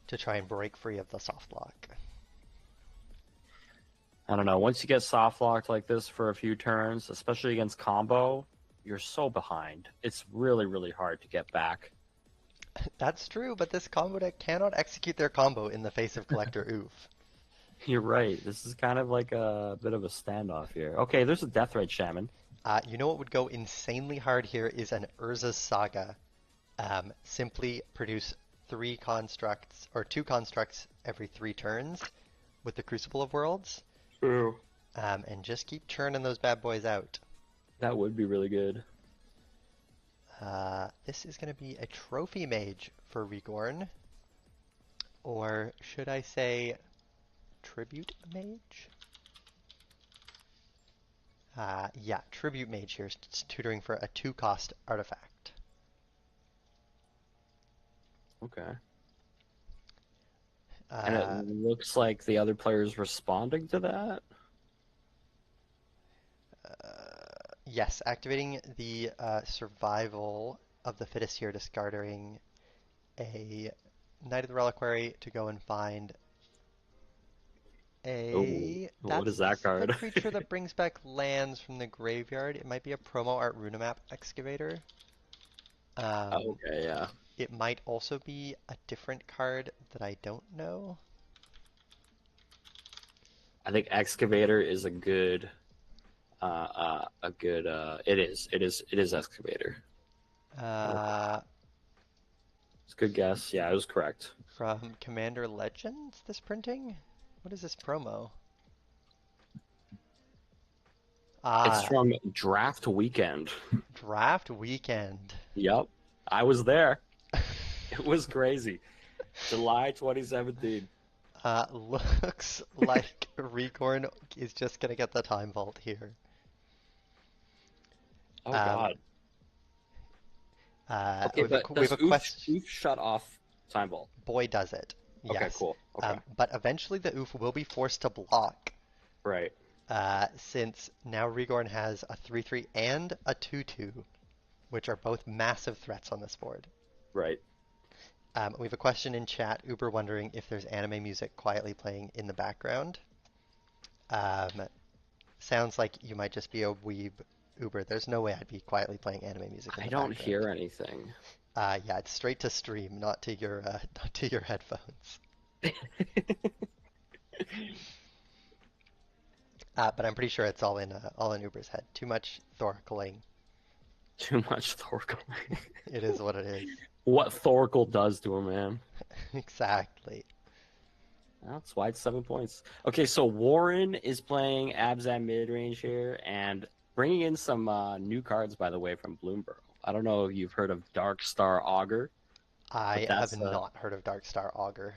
To try and break free of the soft lock. I don't know. Once you get soft locked like this for a few turns, especially against combo, you're so behind. It's really, really hard to get back. That's true, but this combo deck cannot execute their combo in the face of Collector Oof. You're right. This is kind of like a bit of a standoff here. Okay, there's a Deathrite Shaman. You know what would go insanely hard here is an Urza's Saga. Simply produce three constructs, or two constructs every 3 turns with the Crucible of Worlds. True. And just keep churning those bad boys out. That would be really good. This is going to be a Trophy Mage for Regorn. Or should I say Tribute Mage? Yeah, Tribute Mage here, tutoring for a 2-cost artifact. Okay. And it Uh, looks like the other player's responding to that. yes, activating the survival of the fittest here, discarding a Knight of the Reliquary to go and find Oh, a. what is That's that the card? creature that brings back lands from the graveyard. It might be a promo art Runamap Excavator. Okay, yeah. It might also be a different card that I don't know. I think Excavator is a good, it is Excavator. Uh, It's a good guess. Yeah, it was correct. from Commander Legends, this printing? What is this promo? It's Ah, from Draft Weekend. Draft Weekend. Yep, I was there. It was crazy. July 2017. Looks like Recorn is just gonna get the Time Vault here. Oh Um, God. Okay, we have a, but we have does a question. Oof shut off Time Vault? Boy, does it. Okay, Yes. cool. Okay, But eventually the Oof will be forced to block, right, since now Regorn has a 3/3 and a 2/2, which are both massive threats on this board. right. We have a question in chat, Uber wondering if there's anime music quietly playing in the background. Um, Sounds like you might just be a weeb, Uber. There's no way I'd be quietly playing anime music in I the don't background. hear anything. Yeah, it's straight to stream, not to your not to your headphones. But I'm pretty sure it's all in Uber's head. Too much Thorkeling. Too much Thorkel. It is what it is. What Thorkel does to a man. Exactly. That's why it's 7 points. Okay, so Warren is playing Abs at mid range here and bringing in some new cards, by the way, from Bloomberg. I don't know if you've heard of Dark Star Augur, but I have that's not heard of Darkstar Augur.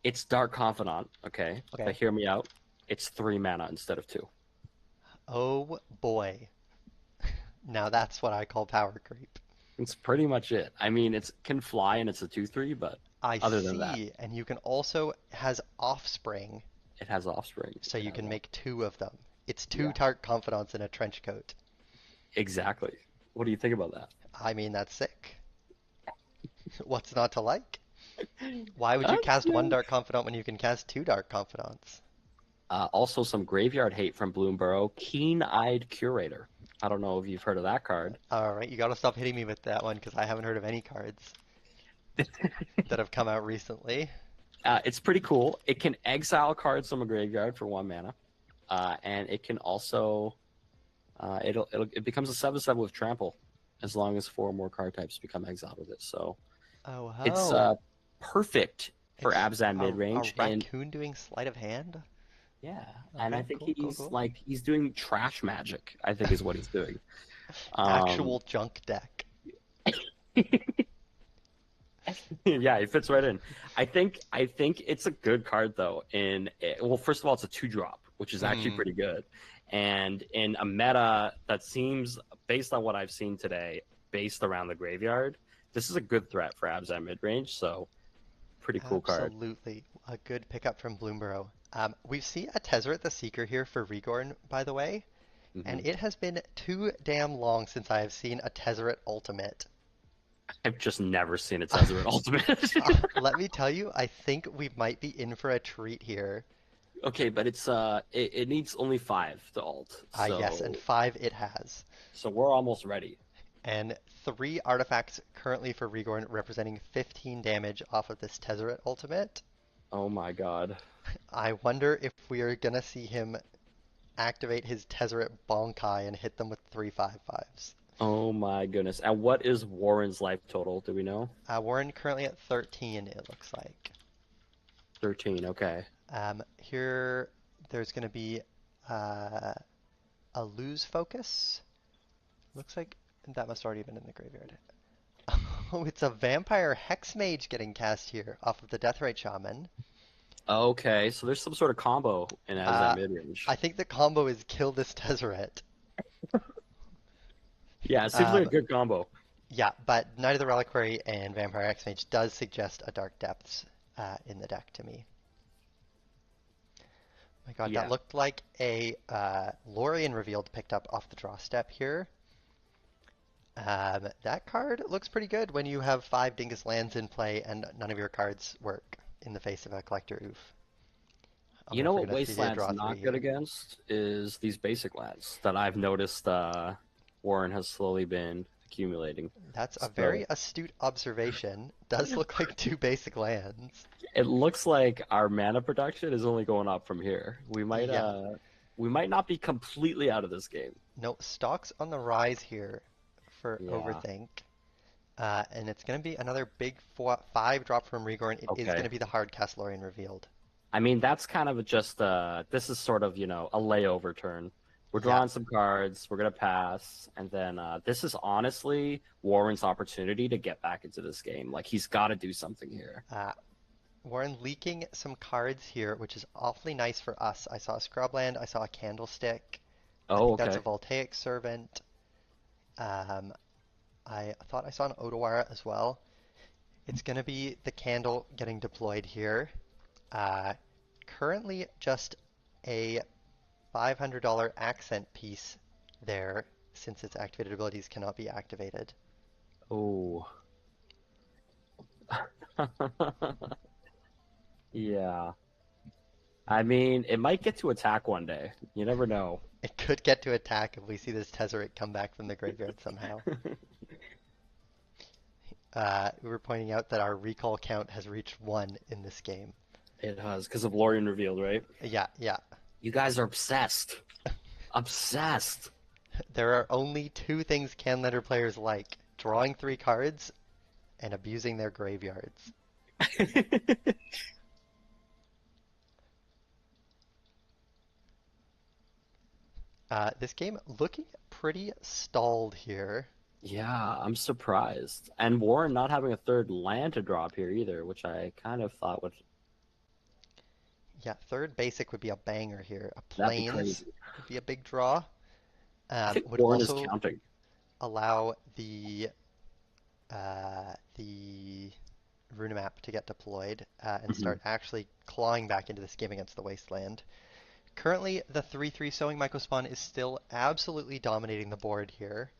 it's Dark Confidant. Okay, Okay. but hear me out. It's 3 mana instead of 2. Oh boy. Now that's what I call power creep. It's pretty much it. I mean, it can fly and it's a 2/3, but I other than that, see, and you can also has offspring, it has offspring. so It you has can make two of them. It's two yeah, Tart Confidants in a trench coat. exactly. What do you think about that? I mean, that's sick. What's not to like? Why would you That's cast one good. Dark Confidant when you can cast two Dark Confidants? Also, some graveyard hate from Bloomburrow. Keen-eyed Curator. I don't know if you've heard of that card. All right, you gotta stop hitting me with that one because I haven't heard of any cards that have come out recently. It's pretty cool. It can exile cards from a graveyard for 1 mana, and it can also it becomes a 7/7 with trample, as long as 4 more card types become exiled with it. So Oh it's ho! perfect for It's Abzan mid a range, and raccoon doing sleight of hand? yeah, and I Okay, think cool, cool, cool. he's doing trash magic. I think is what he's doing. Um, Actual junk deck. yeah, he fits right in. I think it's a good card though. Well, first of all, it's a 2-drop, which is actually Hmm. pretty good. And in a meta that seems, based on what I've seen today, based around the graveyard, this is a good threat for Abs at mid range. So pretty cool card. Absolutely. A good pickup from Bloomborough. We see a Tezzeret the Seeker here for Rigorn, by the way, Hmm. and it has been too damn long since I have seen a Tezzeret Ultimate. I've just never seen a Tezzeret Ultimate. Let me tell you, I think we might be in for a treat here. Okay, but it needs only 5 to alt, Yes, and so five it has. we're almost ready. And three artifacts currently for Rigorn representing 15 damage off of this Tezzeret Ultimate. Oh my god. I wonder if we are gonna see him activate his Tezzeret Bonkai and hit them with 3/5/5s. Oh my goodness. And what is Warren's life total? Do we know? Warren currently at 13, it looks like. 13. Okay. Here, there's going to be uh, a lose focus. Looks like that must already have been in the graveyard. Oh, it's a vampire hex mage getting cast here off of the Deathrite Shaman. Okay, so there's some sort of combo in as that Uh, mid range. I think the combo is kill this Tezzeret. Yeah, it seems like a Um, good combo. yeah, but Knight of the Reliquary and Vampire Hex Mage does suggest a Dark Depths in the deck to me. My god, that Yeah. looked like a Lorien revealed picked up off the draw step here. That card looks pretty good when you have 5 Dingus lands in play and none of your cards work in the face of a Collector Oof. I You wonder know if we're what going to see a Wasteland's draw 3 not good here. against is these basic lands that I've noticed Warren has slowly been accumulating. That's a So very astute observation. Does look like 2 basic lands. it looks like our mana production is only going up from here. Yeah. We might not be completely out of this game. No, stocks on the rise here for Yeah. Overthink. And it's going to be another big 5 drop from Rigorn. It is going Okay. to be the hard cast Lorien revealed. I mean, that's kind of just this is sort of, a layover turn. We're Yeah. drawing some cards, we're gonna pass, and then this is honestly Warren's opportunity to get back into this game. Like he's got to do something here. Uh, Warren leaking some cards here, which is awfully nice for us. I saw a Scrubland, I saw a Candlestick. I Oh, think that's a okay. Voltaic Servant. Um, I thought I saw an Otawara as well. It's going to be the Candle getting deployed here. Uh, Currently just a $500 accent piece there, since its activated abilities cannot be activated. Oh. Yeah. I mean, it might get to attack one day. You never know. It could get to attack if we see this Tezzeret come back from the graveyard somehow. We were pointing out that our recall count has reached 1 in this game. It has because of Lorien revealed, right? Yeah, yeah. You guys are obsessed. Obsessed. There are only two things Canlander players like: drawing three cards and abusing their graveyards. This game looking pretty stalled here. Yeah, I'm surprised. And Warren not having a third land to drop here either, which I kind of thought would Yeah, third basic would be a banger here. A that'd be plains crazy. would be a big draw. I think Would Warren is also counting. allow the Runa map to get deployed and Hmm. start actually clawing back into this game against the Wasteland. Currently, the 3/3 Sowing Mycospawn is still absolutely dominating the board here,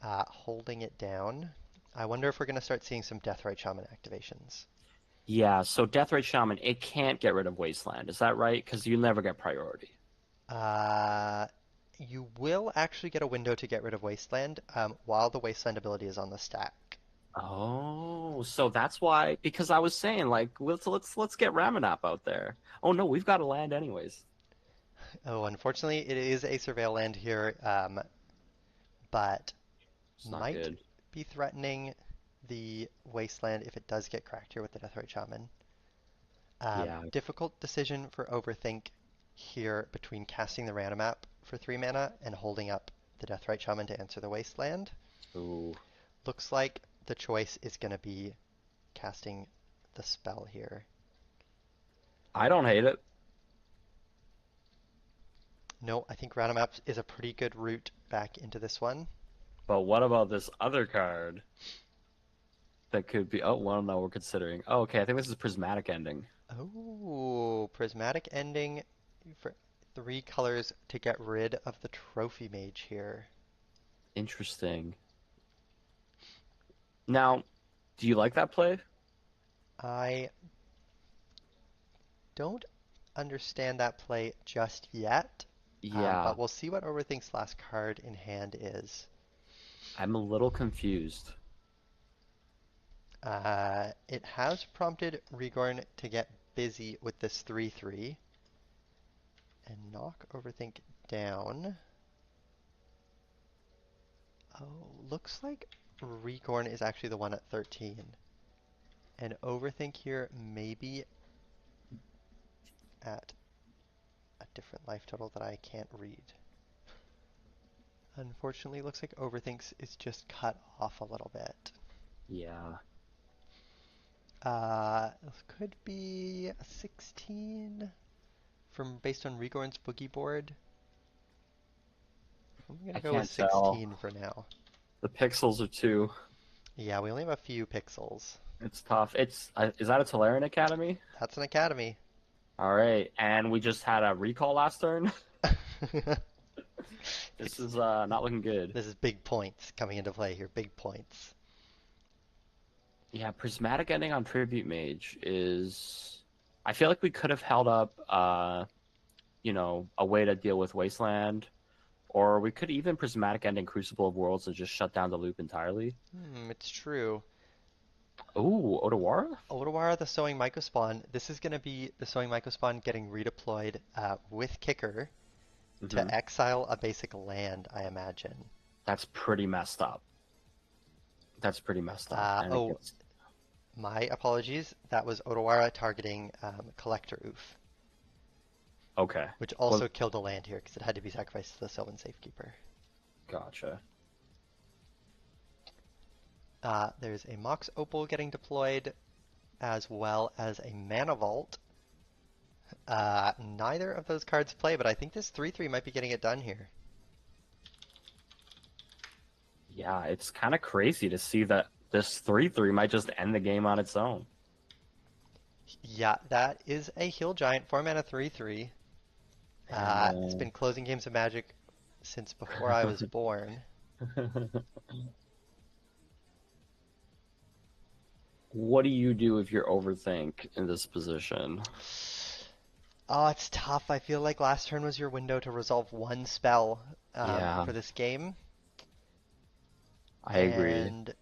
holding it down. I wonder if we're going to start seeing some Deathrite Shaman activations. Yeah, so Deathrite Shaman, it can't get rid of Wasteland. Is that right? Because you never get priority. Uh, you will actually get a window to get rid of Wasteland while the Wasteland ability is on the stack. Oh, so that's why. Because I was saying, like, let's get Ramanap out there. Oh no, we've got to land anyways. Oh, unfortunately, it is a Surveil land here, but It's not might good. be threatening the Wasteland if it does get cracked here with the Deathrite Shaman. Yeah. Difficult decision for Overthink here between casting the random map for 3 mana and holding up the Deathrite Shaman to answer the Wasteland. Ooh, Looks like the choice is going to be casting the spell here. I don't hate it, No, I think random map is a pretty good route back into this one. but what about this other card that could be? Oh, well, no, we're considering. Oh, okay, I think this is Prismatic Ending. Oh, Prismatic Ending for 3 colors to get rid of the Trophy Mage here. Interesting. Now, do you like that play? I don't understand that play just yet, Yeah, but we'll see what Overthink's last card in hand is. I'm a little confused. It has prompted Rigorn to get busy with this 3/3 and knock Overthink down. Oh, looks like Rigorn is actually the one at 13. And Overthink here maybe at a different life total that I can't read. Unfortunately, looks like Overthinks is just cut off a little bit. Yeah, Could be a 16 from based on Rigorn's boogie board. I'm gonna I go with can't tell. 16 for now. The pixels are too. Yeah, we only have a few pixels. It's tough. It's is that a Tolarian Academy? That's an academy. All right, and we just had a recall last turn. This It's is not looking good. this is big points coming into play here. Big points. Yeah, Prismatic Ending on Tribute Mage is. I feel like we could have held up, a way to deal with Wasteland, or we could even Prismatic Ending Crucible of Worlds and just shut down the loop entirely. It's true. Ooh, Otawara? Otawara the Sowing Mycospawn. This is going to be the Sowing Mycospawn getting redeployed with Kicker Hmm. to exile a basic land, I imagine. That's pretty messed up. That's pretty messed up. And it Oh, gets. my apologies. That was Otawara targeting Collector Oof, Okay. which Well, also killed a land here because it had to be sacrificed to the Sylvan Safekeeper. gotcha. There's a Mox Opal getting deployed, as well as a Mana Vault. Neither of those cards play, but I think this 3/3 might be getting it done here. Yeah, it's kind of crazy to see that this 3/3 might just end the game on its own. Yeah, that is a Heal Giant, 4 mana 3/3. And It's been closing games of Magic since before I was born. What do you do if you're overthink in this position? Oh, it's tough. I feel like last turn was your window to resolve one spell Yeah, for this game, I agree. and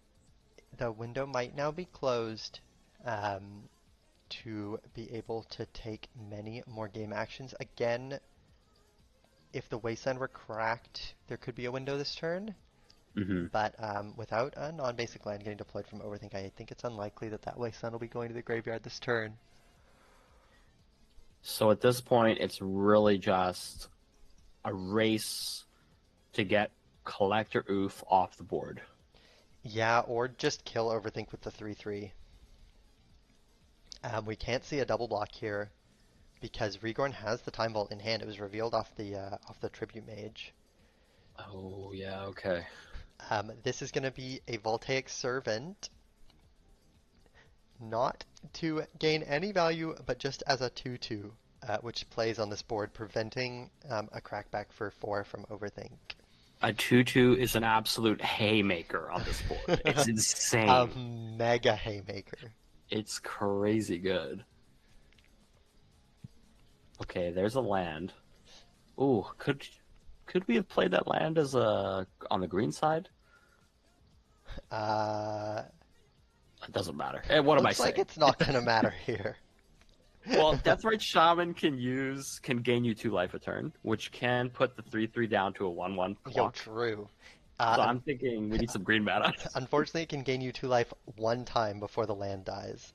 the window might now be closed to be able to take many more game actions. Again, if the Wasteland were cracked, there could be a window this turn. Hmm. But without a non-basic land getting deployed from Overthink, I think it's unlikely that that Wasteland will be going to the graveyard this turn. So at this point, it's really just a race to get Collector Oof off the board. Yeah, or just kill Overthink with the 3/3. We can't see a double block here because Regorn has the Time Vault in hand. It was revealed off the Tribute Mage. Oh, yeah, okay. This is going to be a Voltaic Servant, not to gain any value, but just as a 2/2, which plays on this board, preventing a crackback for 4 from Overthink. A 2/2 is an absolute haymaker on this board. It's A insane. mega haymaker. It's crazy good. Okay, there's a land. Ooh, could we have played that land as a on the green side? Uh, It doesn't matter. What am I Looks like saying? it's not going to matter here. Well, Death Right Shaman can gain you 2 life a turn, which can put the 3/3 down to a 1/1 Yo, clock. true. So I'm thinking we need some green mana. Unfortunately, it can gain you 2 life one time before the land dies.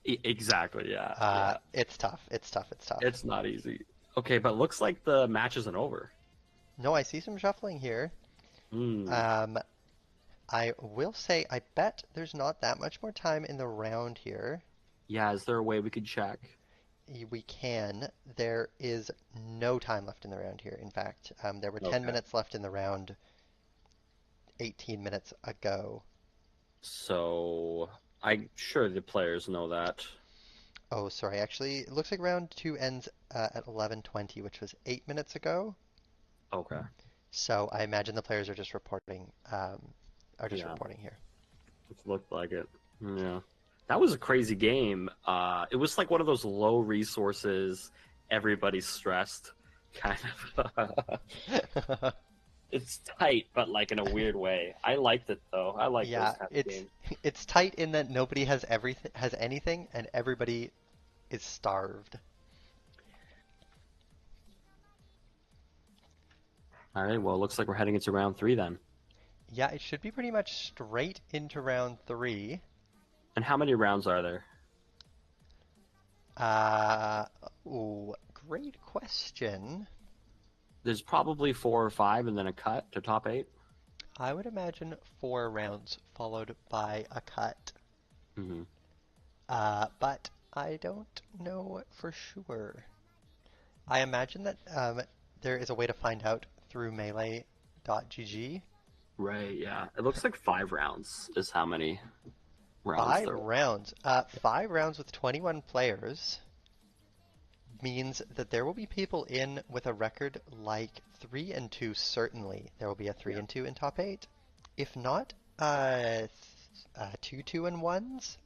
Exactly, yeah. It's tough. It's tough. It's tough. It's not easy. Okay, but looks like the match isn't over. No, I see some shuffling here. Hmm. I will say, I bet there's not that much more time in the round here. Yeah, is there a way we could check? We can. There is no time left in the round here. In fact, there were 10 Okay. minutes left in the round 18 minutes ago. So I'm sure the players know that. Oh, sorry. Actually, it looks like round 2 ends at 11:20, which was 8 minutes ago. Okay. So I imagine the players are just reporting, Yeah. reporting here. It looked like it. Yeah. That was a crazy game. It was like one of those low resources, everybody's stressed kind of. It's tight, but like in a weird way. I liked it though. I like those Yeah, type of games. it's tight in that nobody has anything, and everybody is starved. All right. Well, it looks like we're heading into round 3 then. Yeah, it should be pretty much straight into round 3. And how many rounds are there? Uh, ooh, great question. There's probably 4 or 5, and then a cut to top 8. I would imagine 4 rounds followed by a cut. Mm-hmm. But I don't know for sure. I imagine that there is a way to find out through melee.gg. Right. Yeah. It looks like 5 rounds is how many rounds 5 there were. rounds. 5 rounds with 21 players means that there will be people in with a record like 3-2 certainly. There will be a 3-2 in top 8. If not, 2-2-1s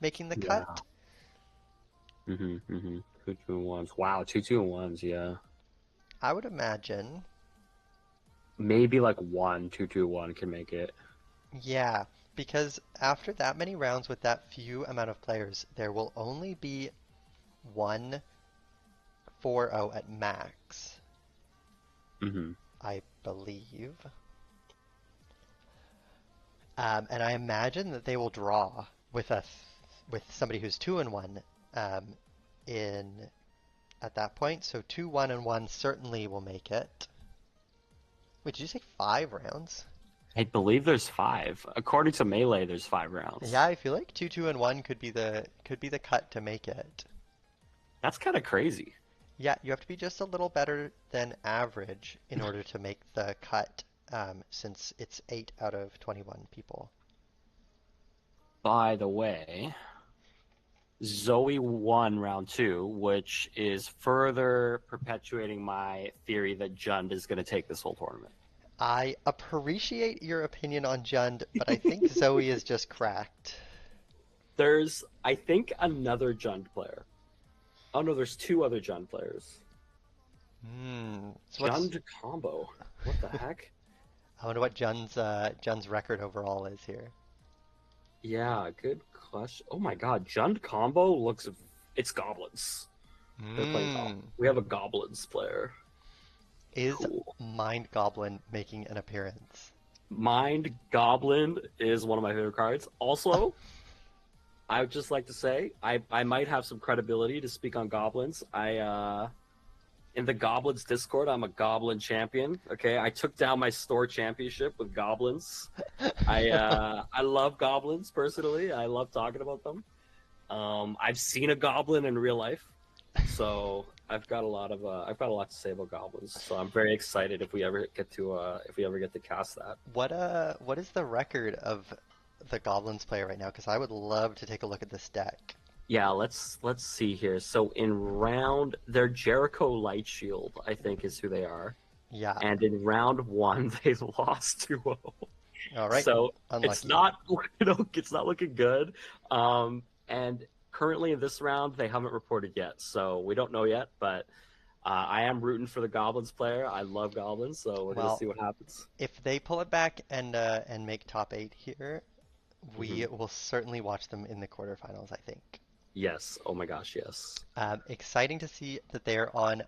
making the Yeah. cut. Mm-hmm. Mm-hmm. 2-2-1s. Wow. 2-2-1s. Yeah. I would imagine. Maybe like 1 2-2-1 can make it. Yeah, because after that many rounds with that few amount of players, there will only be 1 4-0 at max, Mm-hmm. I believe. And I imagine that they will draw with with somebody who's 2-1 in at that point. So 2-1-1 certainly will make it. Wait, did you say 5 rounds? I believe there's 5. According to Melee, there's 5 rounds. Yeah, I feel like 2-2-1 could be the cut to make it. That's kind of crazy. Yeah, you have to be just a little better than average in order to make the cut, since it's 8 out of 21 people. By the way, Zoe won round 2, which is further perpetuating my theory that Jund is going to take this whole tournament. I appreciate your opinion on Jund, but I think Zoe is just cracked. There's, I think, another Jund player. Oh no, there's 2 other Jund players. So Jund combo. What the heck? I wonder what Jund's record overall is here. Yeah, good question. Oh my god, Jund combo looks... It's goblins. They're playing goblins. We have a goblins player. Is Cool. Mind Goblin making an appearance? Mind Goblin is one of my favorite cards. Also, I would just like to say I might have some credibility to speak on goblins. I in the goblins Discord, I'm a goblin champion. Okay, I took down my store championship with goblins. I love goblins personally. I love talking about them. I've seen a goblin in real life, so I've got a lot to say about goblins. So I'm very excited if we ever get to cast that. What is the record of the Goblins player right now? Because I would love to take a look at this deck. Yeah, let's see here. So in round, they're Jericho Light Shield, I think is who they are. Yeah. And in round one, they lost 2-0. All right. So it's Unlucky. not it's not looking good. And currently in this round, they haven't reported yet, so we don't know yet. But I am rooting for the Goblins player. I love Goblins, so we're gonna Well, see what happens. if they pull it back and make top eight here, Hmm. we will certainly watch them in the quarterfinals, I think. Yes. Oh my gosh, yes. Exciting to see that they're on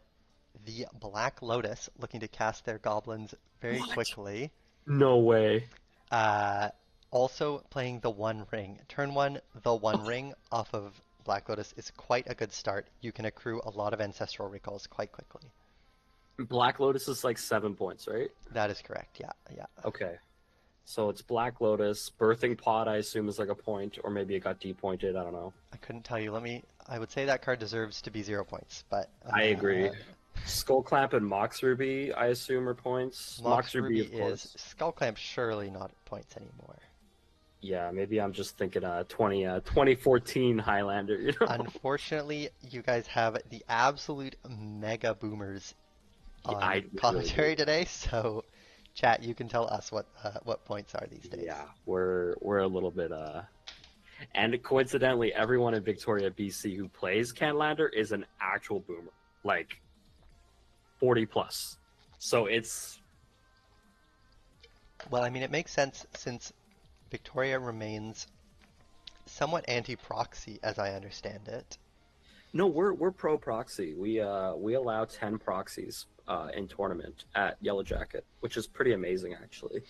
the Black Lotus, looking to cast their goblins very What? quickly. No way. Uh, Also playing the One Ring. Turn one, the One Ring off of Black Lotus is quite a good start. You can accrue a lot of ancestral recalls quite quickly. Black Lotus is like 7 points, right? That is correct. Yeah, yeah. Okay. So it's Black Lotus. Birthing Pod, I assume, is like a point, or maybe it got depointed. I don't know. I couldn't tell you. I would say that card deserves to be 0 points, but I agree. Skull Clamp and Mox Ruby, I assume, are points. Mox Mox Ruby, Ruby of is course. Skullclamp surely not points anymore. Yeah, maybe I'm just thinking 2014 Highlander, you know? Unfortunately, you guys have the absolute mega boomers Yeah, on we really do. commentary today, so chat, you can tell us what points are these days. Yeah, we're a little bit and coincidentally, everyone in Victoria, BC who plays Canlander is an actual boomer, like 40 plus. So it's Well, I mean, it makes sense since Victoria remains somewhat anti-proxy, as I understand it. no, we're pro proxy. We allow 10 proxies in tournament at Yellow Jacket, which is pretty amazing actually.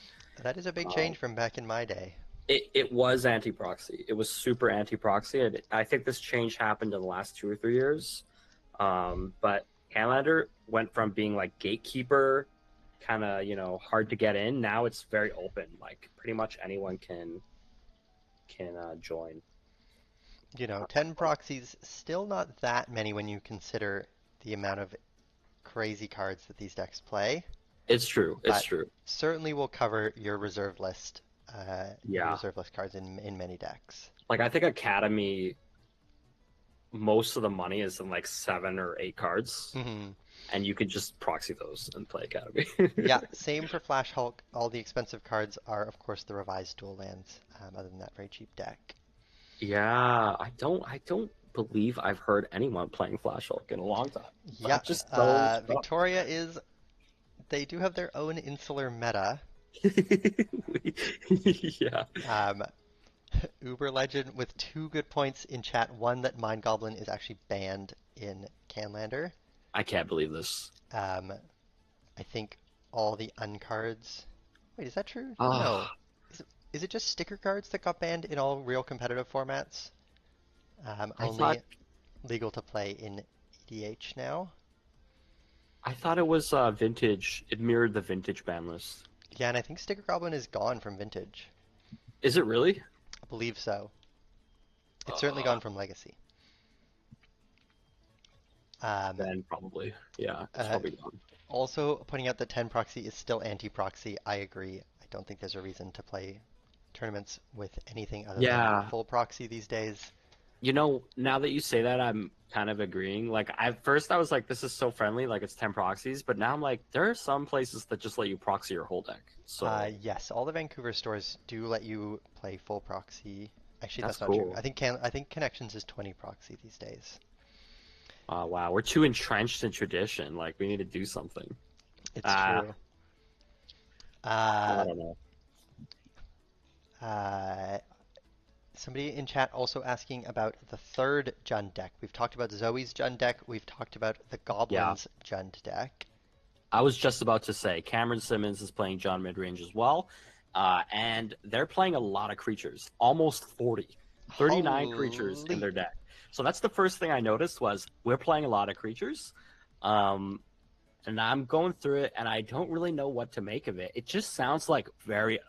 That is a big Um, change from back in my day. it was anti proxy. It was super anti proxy. I think this change happened in the last 2 or 3 years. But Canlander went from being like gatekeeper, kind of hard to get in. Now it's very open. Like pretty much anyone can join. 10 proxies, still not that many when you consider the amount of crazy cards that these decks play, It's true. It's but true. certainly will cover your Yeah. reserve list cards in many decks. Like I think Academy, most of the money is in like 7 or 8 cards, Hmm. and you could just proxy those and play Academy. Yeah, same for Flash Hulk. All the expensive cards are, of course, the revised dual lands. Other than that, very cheap deck. Yeah, I don't believe I've heard anyone playing Flash Hulk in a long time. Yeah, I'm just so shocked. Victoria is. They do have their own insular meta. Yeah, Um, Uber Legend with two good points in chat. One that Mind Goblin is actually banned in Canlander. I can't believe this. Um, I think all the uncards. Wait, is that true? No. Ah, Is it just sticker cards that got banned in all real competitive formats? I thought Only legal to play in EDH now. I thought it was vintage. It mirrored the vintage ban list. Yeah, and I think Sticker Goblin is gone from Vintage. Is it really? I believe so. It's certainly Uh, gone from Legacy. Um, then probably. Yeah, it's uh, probably gone. Also, pointing out that 10 proxy is still anti-proxy. I agree. I don't think there's a reason to play tournaments with anything other than Yeah, full proxy these days. now that you say that, I'm kind of agreeing. Like at first, I was like, "This is so friendly, like it's 10 proxies," but now I'm like, there are some places that just let you proxy your whole deck. So Yes, all the Vancouver stores do let you play full proxy. Actually, that's that's not true. cool. I think Connections is 20 proxy these days. Wow, we're too entrenched in tradition. Like we need to do something. It's Uh, true. I Uh, don't know. uh, Somebody in chat also asking about the third Jund deck. We've talked about Zoe's Jund deck. We've talked about the Yeah, Goblins Jund deck. I was just about to say Cameron Simmons is playing John midrange as well, and they're playing a lot of creatures, almost 40, 39 creatures in Holy. their deck. So that's the first thing I noticed was we're playing a lot of creatures. Um, and I'm going through it, and I don't really know what to make of it. It just sounds like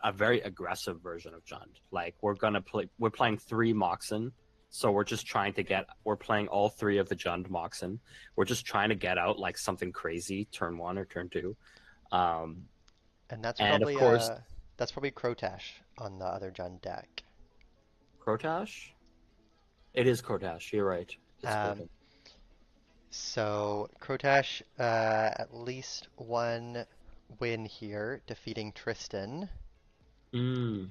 a very aggressive version of Jund. Like we're playing three Moxen, so we're playing all three of the Jund Moxen. We're just trying to get out like something crazy turn one or turn two. Um, And that's and of probably course, Crotash on the other Jund deck. Crotash. It is Crotash. You're right. It's Um, Crotash. so Crotash, at least one win here, defeating Tristan. Mm,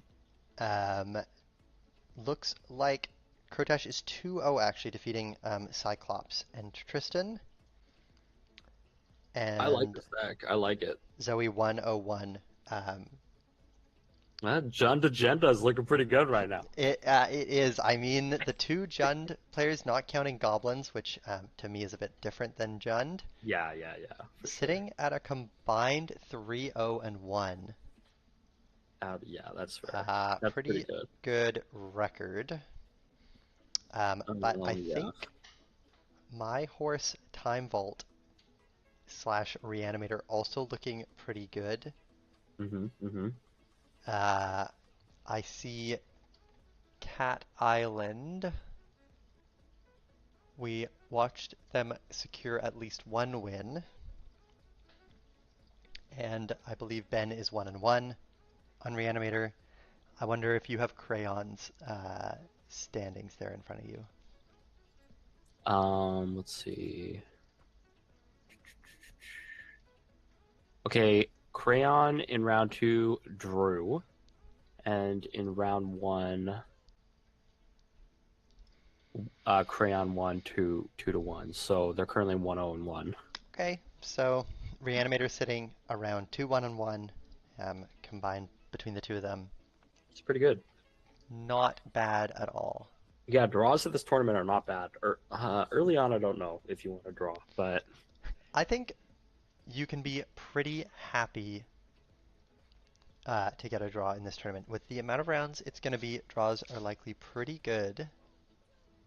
Um, looks like Crotash is 2-0 actually, defeating Cyclops and Tristan, I like and this deck. I like it. Zoe 101. Um, Jund Agenda is looking pretty good right now. it is. I mean, the two Jund players, not counting goblins, which to me is a bit different than Jund, Yeah, for sure. sitting at a combined 3-0 and 1. Yeah, that's fair. That's pretty Pretty good. good record. But I Yeah. think my horse Time Vault slash Reanimator also looking pretty good. Mm-hmm. Uh, I see Cat Island. We watched them secure at least one win, and I believe Ben is 1-1 on Reanimator. I wonder if you have crayons standings there in front of you. Let's see. Okay, Crayon in round two drew, and in round one, Crayon won two to one. So they're currently 1-0 and 1. Okay, so Reanimator sitting around 2-1 and 1, combined between the two of them. It's pretty good. Not bad at all. Yeah, draws at this tournament are not bad. Early on, I don't know if you want to draw, but I think you can be pretty happy to get a draw in this tournament. With the amount of rounds it's going to be, draws are likely pretty good.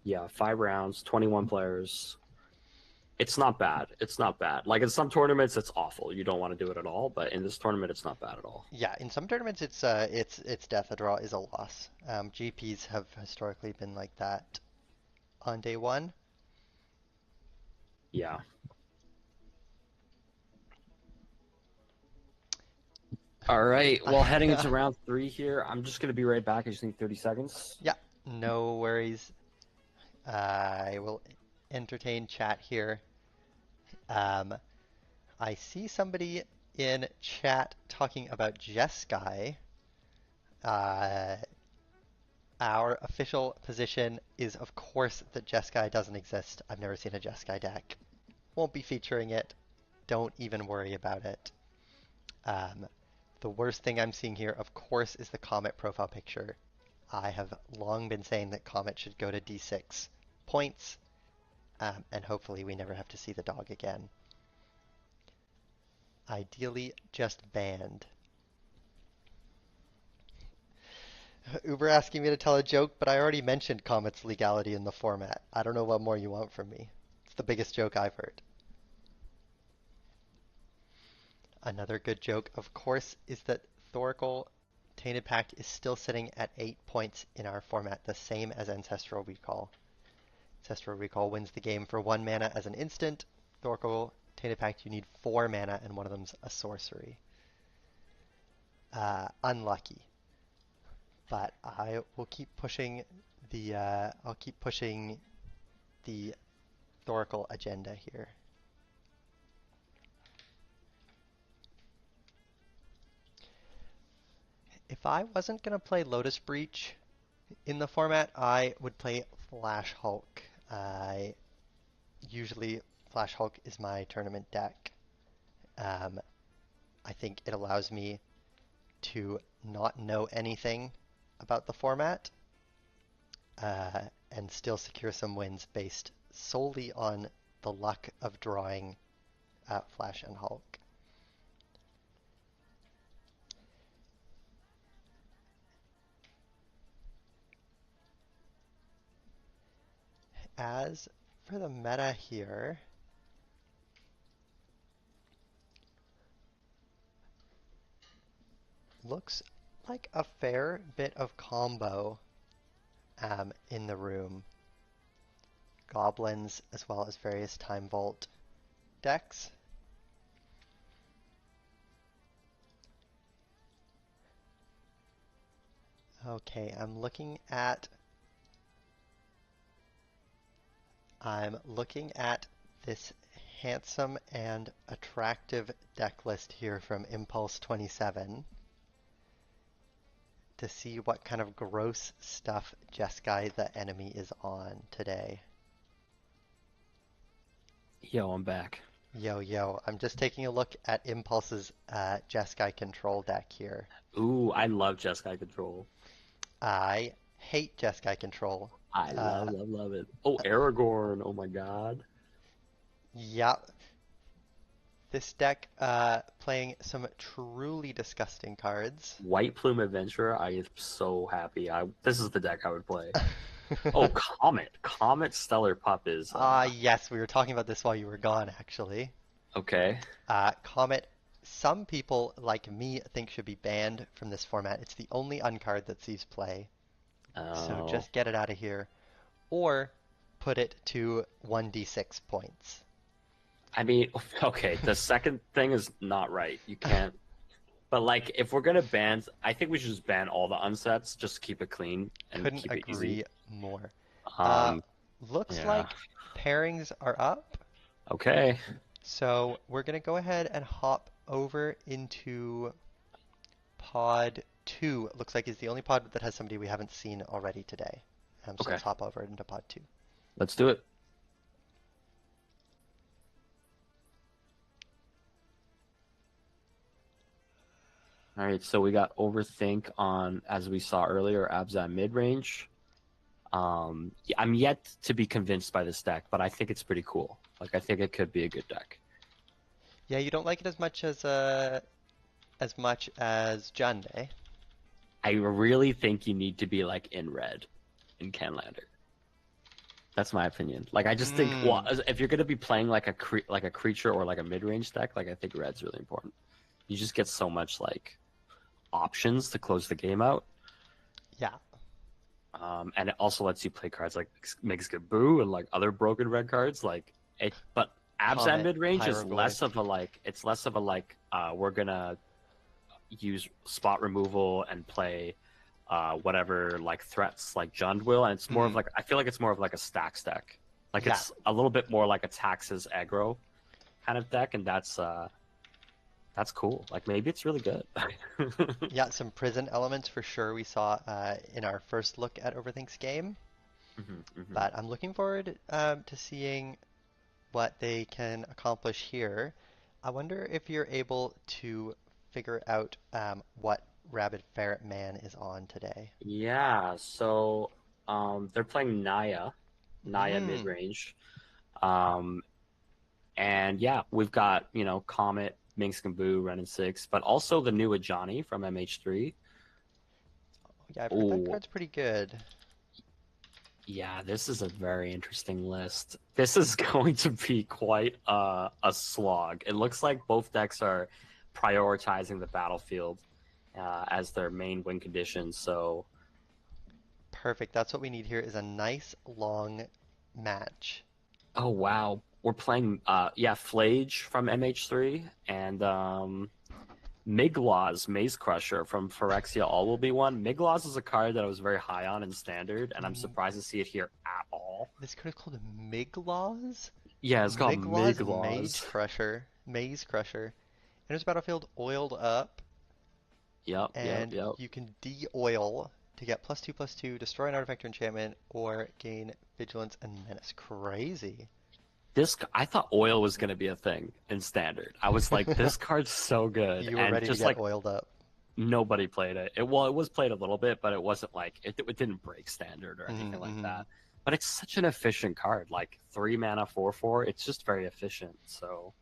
yeah, 5 rounds, 21 players. It's not bad. It's not bad. Like in some tournaments, it's awful. You don't want to do it at all. But in this tournament, it's not bad at all. Yeah, in some tournaments it's death. A draw is a loss. GPs have historically been like that on day one. Yeah. All right. Well, heading into round three here, I'm just gonna be right back. I just need 30 seconds. Yeah, no worries. I will entertain chat here. Um, I see somebody in chat talking about Jeskai. Uh, our official position is, of course, that Jeskai doesn't exist. I've never seen a Jeskai deck. Won't be featuring it. Don't even worry about it. Um, the worst thing I'm seeing here, of course, is the Comet profile picture. I have long been saying that Comet should go to D6 points, and hopefully we never have to see the dog again. Ideally, just banned. Uber asking me to tell a joke, but I already mentioned Comet's legality in the format. I don't know what more you want from me. It's the biggest joke I've heard. Another good joke, of course, is that Thoracle Tainted Pact is still sitting at 8 points in our format, the same as Ancestral Recall. Ancestral Recall wins the game for 1 mana as an instant. Thoracle Tainted Pact, you need 4 mana, and one of them's a sorcery. Unlucky. But I will keep pushing I'll keep pushing the Thoracle agenda here. If I wasn't going to play Lotus Breach in the format, I would play Flash Hulk. I usually Flash Hulk is my tournament deck. Um, I think it allows me to not know anything about the format uh, and still secure some wins based solely on the luck of drawing Flash and Hulk. as for the meta here, looks like a fair bit of combo in the room. Goblins as well as various Time Vault decks. Okay, I'm looking at this handsome and attractive deck list here from Impulse 27 to see what kind of gross stuff Jeskai the enemy is on today. Yo, I'm back. Yo, I'm just taking a look at Impulse's Jeskai control deck here. Ooh, I love Jeskai Control. I hate Jeskai control. I Uh, love it. Oh, Aragorn. Oh my God. yeah, this deck playing some truly disgusting cards. White Plume Adventurer. I am so happy. This is the deck I would play. Oh, Comet. Comet Stellar Pup is Yes, we were talking about this while you were gone, actually. okay. Comet, some people like me think should be banned from this format. It's the only uncard that sees play. So Oh. just get it out of here. Or put it to 1d6 points. I mean, okay, the second thing is not right. You can't. But like, if we're gonna ban, I think we should just ban all the unsets, just to keep it clean and Couldn't keep it agree easy. more. Uh, Um, Looks yeah. like pairings are up. Okay. So we're going to go ahead and hop over into pod 2. It looks like is the only pod that has somebody we haven't seen already today. So Okay. let's hop over into pod 2. Let's do it. All right, so we got Overthink on, as we saw earlier, Abzan mid-range. I'm yet to be convinced by this deck, but I think it's pretty cool. Like, I think it could be a good deck. Yeah, you don't like it as much as Jund, eh? I really think you need to be like in red in Canlander. That's my opinion. Like, I just think, well, if you're gonna be playing like a creature or like a mid-range deck, like I think red's really important. You just get so much like options to close the game out. Yeah. And it also lets you play cards like Migskaboo and like other broken red cards. Like it, but Abzan Comet, mid range is Pyroglyph. less of a like. It's less of a like. We're gonna use spot removal and play whatever like threats like Jund will, and it's more of like. I feel like it's more of like a stacks deck. Like Yeah. it's a little bit more like a taxes aggro kind of deck, and that's cool. Like maybe it's really good. Yeah, some prison elements for sure we saw in our first look at Overthink's game. But I'm looking forward to seeing what they can accomplish here. I wonder if you're able to figure out what Rabid Ferret Man is on today. Yeah, so they're playing Naya mid range. And yeah, we've got, Comet, Minsk and Boo, Ren and Six, but also the new Ajani from MH3. Yeah, I've heard that card's pretty good. Yeah, this is a very interesting list. This is going to be quite a slog. It looks like both decks are prioritizing the battlefield as their main win condition. So Perfect. That's what we need here is a nice long match. oh wow, we're playing Flage from MH3 and Migloz Maze Crusher from Phyrexia All will be one. Migloz is a card that I was very high on in Standard, and I'm surprised to see it here at all. This card is called Migloz? Yeah, it's called Migloz Migloz. Maze Crusher. Enters battlefield oiled up, Yep. and you can de-oil to get +2/+2, destroy an artifact or enchantment, or gain vigilance and menace. Crazy. I thought oil was gonna be a thing in Standard. I was like, this card's so good, You were and ready to just get like oiled up. nobody played it. It was played a little bit, but it wasn't like it didn't break Standard or anything like that. But it's such an efficient card, like 3 mana 4/4. It's just very efficient. So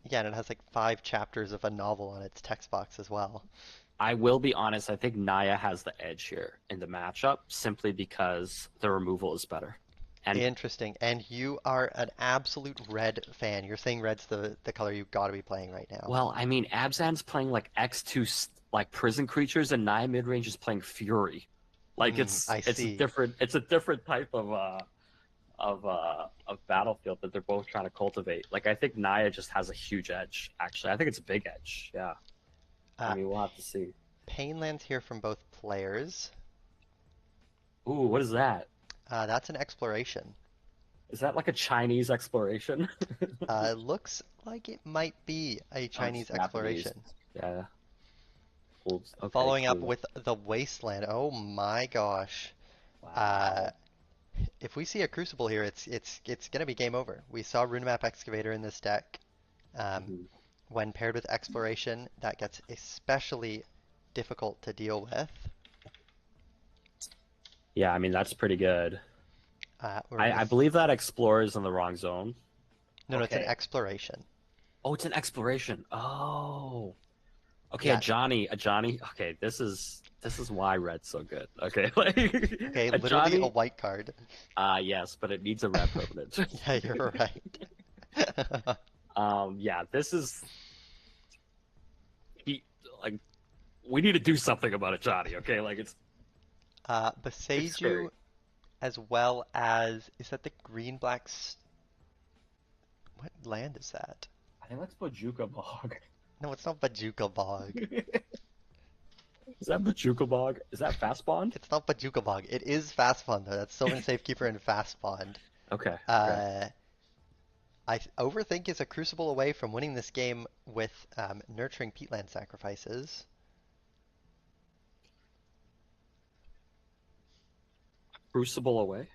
Yeah, and it has like 5 chapters of a novel on its text box as well. I will be honest, I think Naya has the edge here in the matchup simply because the removal is better. And Interesting. And you are an absolute red fan. You're saying red's the color you gotta be playing right now. well, I mean, Abzan's playing like X2 like prison creatures, and Naya midrange is playing Fury. Like I see. it's a different type of battlefield that they're both trying to cultivate. Like I think Naya just has a huge edge. Actually, I think it's a big edge. Yeah. I Uh, mean, we'll have to see. Pain lands here from both players. Ooh, what is that? That's an exploration. Is that like a Chinese exploration? Looks like it might be a Oh, it's Chinese Japanese. exploration. Yeah. Cool. Okay, Following up cool. with the Wasteland. Oh my gosh. Uh, Wow. if we see a Crucible here, it's gonna be game over. We saw Runemap Excavator in this deck. Um, Mhm. when paired with Exploration, that gets especially difficult to deal with. Yeah, I mean that's pretty good. We're gonna I believe that Explorer is in the wrong zone. no, no, it's an Okay. Exploration. Oh, it's an exploration. Oh. Okay, Yeah. a Johnny. Okay, this is why red's so good. Okay, like Okay, a literally a Johnny. white card. Yes, but it needs a red permanent. Yeah, you're right. Yeah, this is he like we need to do something about a Johnny. Okay, like it's scary. Beseiju, as well as is that the green blacks? What land is that? I think that's Bajuka Bog. No, it's not Bajuka Bog. Is that Bajuka Bog? Is that Fast Bond? It's not Bajuka Bog. It is Fast Bond though. That's Sylvan Safekeeper and Fast Bond. Okay, okay. Uh, Overthink is a crucible away from winning this game with nurturing peatland sacrifices. Crucible away.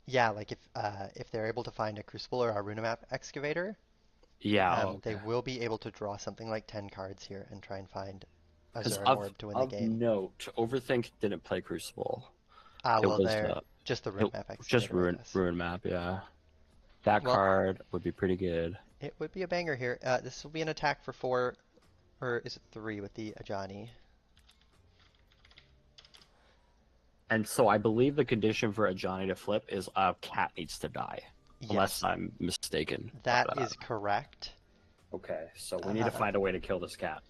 Yeah, like if they're able to find a crucible or a Runamap excavator, Yeah. Oh, they okay. will be able to draw something like 10 cards here and try and find a Because Zerem Orb to win the of game. note, Overthink didn't play Crucible. Ah, It well, was they're just the it Runamap just excavator, I guess. ruin map. Yeah, that Well, card would be pretty good. it would be a banger here. This will be an attack for 4, or is it 3 with the Ajani? And so I believe the condition for a Johnny to flip is a cat needs to die, unless Yes, I'm mistaken. that is correct. Okay, so we need to Uh, find a way to kill this cat.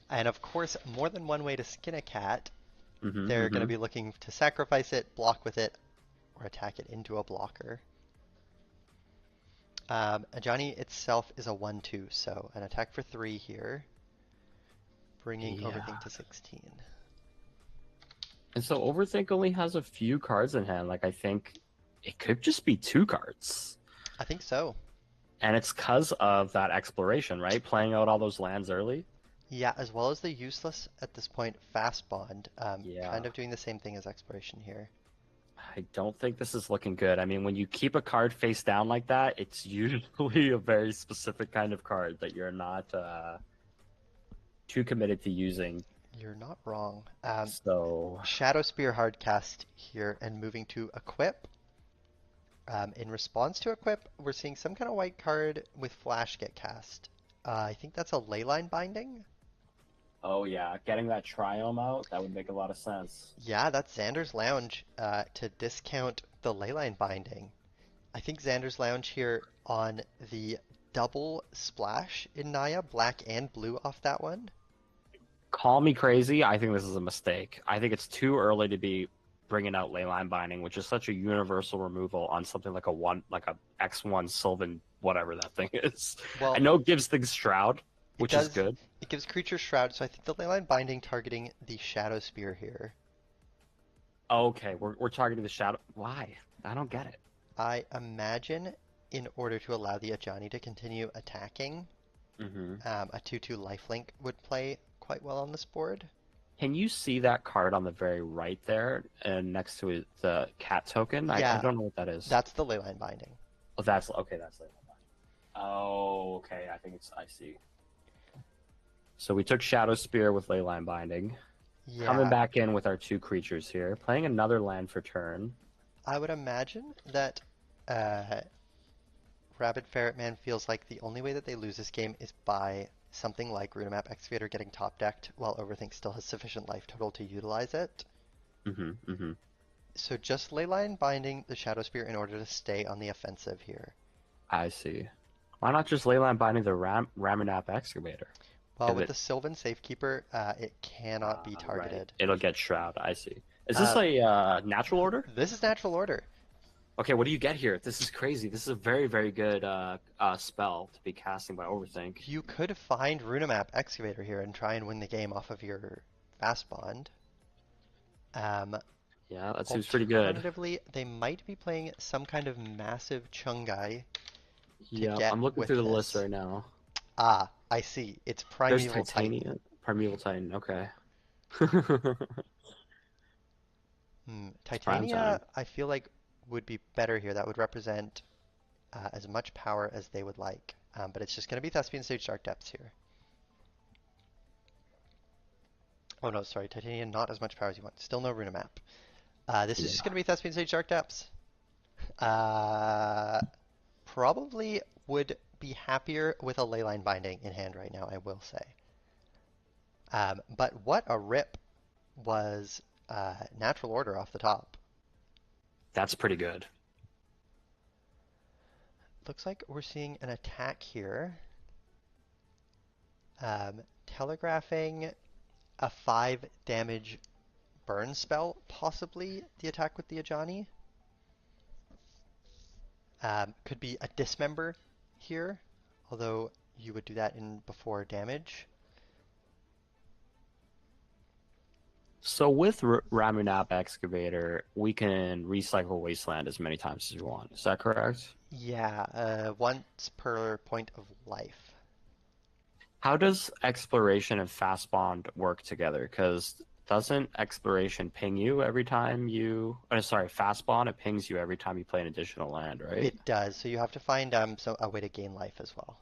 and of course, more than one way to skin a cat. Mm-hmm, They're going to mm-hmm. be looking to sacrifice it, block with it, or attack it into a blocker. Ajani itself is a 1/2, so an attack for 3 here, bringing Yeah. Overthink to 16. And so Overthink only has a few cards in hand. Like I think it could just be 2 cards. I think so. And it's because of that exploration, right? Playing out all those lands early. Yeah, as well as the useless at this point Fast Bond, Yeah. kind of doing the same thing as Exploration here. I don't think this is looking good. I mean, when you keep a card face down like that, it's usually a very specific kind of card that you're not too committed to using. You're not wrong. So, Shadow Spear hardcast here and moving to equip. In response to equip, we're seeing some kind of white card with flash get cast. I think that's a Leyline Binding. oh yeah, getting that Triome out, that would make a lot of sense. Yeah, that's Xander's Lounge to discount the Leyline Binding. I think Xander's Lounge here on the double splash in Naya, black and blue off that one. Call me crazy, I think this is a mistake. I think it's too early to be bringing out Leyline Binding, which is such a universal removal on something like a X1 Sylvan, whatever that thing is. I Well, know it gives things Shroud, it which is does. good. It gives creature shroud, so I think the Leyline Binding targeting the Shadow Spear here. Okay, we're targeting the Shadow. Why? I don't get it. I imagine in order to allow the Ajani to continue attacking, Mm-hmm. a 2/2 lifelink would play quite well on this board. Can you see that card on the very right there, and next to it, the cat token? I Yeah, don't know what that is. that's the Leyline Binding. Oh, that's okay. That's it. Oh, okay. I think I see. So we took Shadow Spear with Leyline Binding. Coming Yeah, back in with our 2 creatures here, playing another land for turn. I would imagine that uh, Rabid Ferret Man feels like the only way that they lose this game is by something like Runamap Excavator getting top decked while Overthink still has sufficient life total to utilize it. Mm-hmm. Mm-hmm. So just Leyline binding the Shadow Spear in order to stay on the offensive here. I see. Why not just Leyline binding the Ramunap excavator? Well, If with it the Sylvan Safekeeper, it cannot be right, targeted. it'll get Shroud. I see. Is this Uh, a natural order? this is natural order. Okay, what do you get here? This is crazy. This is a very, very good spell to be casting by Overthink. You could find Runamap Excavator here and try and win the game off of your Fast Bond. Um, Yeah, that seems pretty good. Alternatively, they might be playing some kind of massive Chungai to Yeah, get I'm looking with through the list this. right now. Ah, I see. It's There's Primeval Titan. Titanium, Primeval Titan. Okay. It's prime Titania, time. I feel like would be better here. That would represent as much power as they would like. But it's just going to be Thespian Stage Dark Depths here. Oh no, sorry, Titania, not as much power as you want. Still no Runa map. This is just Yeah. going to be Thespian Stage Dark Depths. Uh, Probably would be happier with a Leyline Binding in hand right now, I will say. But what a rip was Natural Order off the top. That's pretty good. Looks like we're seeing an attack here. Telegraphing a 5 damage burn spell, possibly the attack with the Ajani. Could be a dismember here, although you would do that in before damage. So with Ramunap Excavator, we can recycle Wasteland as many times as we want. Is that correct? Yeah, once per point of life. How does Exploration and Fast Bond work together? Because doesn't Exploration ping you every time you... Oh, sorry, Fast Bond, it pings you every time you play an additional land, right? It does, so you have to find a way to gain life as well.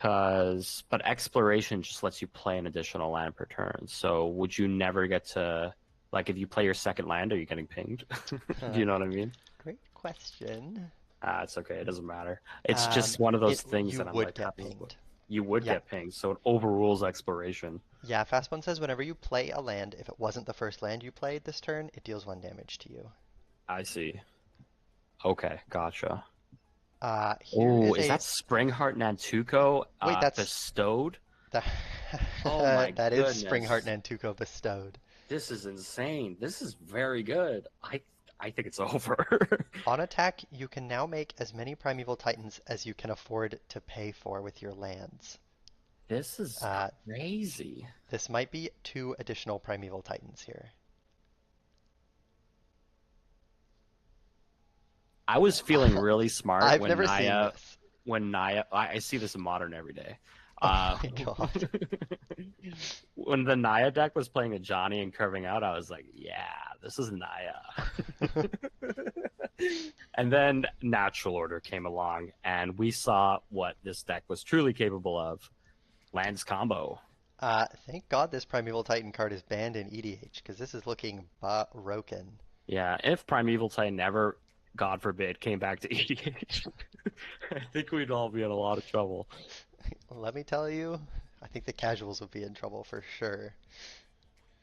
But Exploration just lets you play an additional land per turn. So would you never get to... Like, if you play your second land, are you getting pinged? Do you know what I mean? Great question. It's okay. It doesn't matter. It's just one of those things You that I'm would like, get pinged. you would Yeah. get pinged, so it overrules Exploration. Yeah, Fastbone says whenever you play a land, if it wasn't the first land you played this turn, it deals 1 damage to you. I see. Okay, gotcha. Here Oh, is is a... that Springheart Nantuko Wait, that's... bestowed? That, Oh my that is Springheart goodness. Nantuko bestowed. This is insane. This is very good. I think it's over. On attack, you can now make as many Primeval Titans as you can afford to pay for with your lands. This is Uh, crazy. this might be 2 additional Primeval Titans here. I was feeling really smart I've never seen this. when Naya, I see this in Modern every day. Oh my god. When the Naya deck was playing a Johnny and curving out, I was like, yeah, this is Naya. And then Natural Order came along, and we saw what this deck was truly capable of. Lands combo. Thank god this Primeval Titan card is banned in EDH, because this is looking broken. Yeah, if Primeval Titan ever, God forbid, came back to EDH, I think we'd all be in a lot of trouble. Let me tell you, I think the casuals would be in trouble for sure.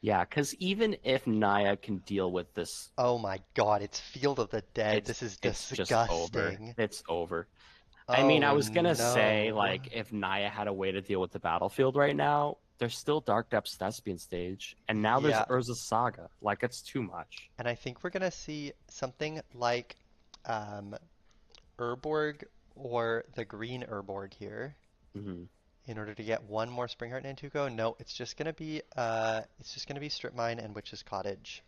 Yeah, because even if Naya can deal with this, Oh my god, it's Field of the Dead. it's This is it's just over. disgusting. It's over. I mean, I Oh was gonna say, no. like, if Naya had a way to deal with the battlefield right now, there's still Dark Depths Thespian stage, and now there's Yeah, Urza Saga. Like, it's too much. and I think we're gonna see something like um, Urborg or the green Urborg here Hmm. in order to get one more Springheart Nantuko. No, it's just gonna be Strip Mine and Witch's Cottage.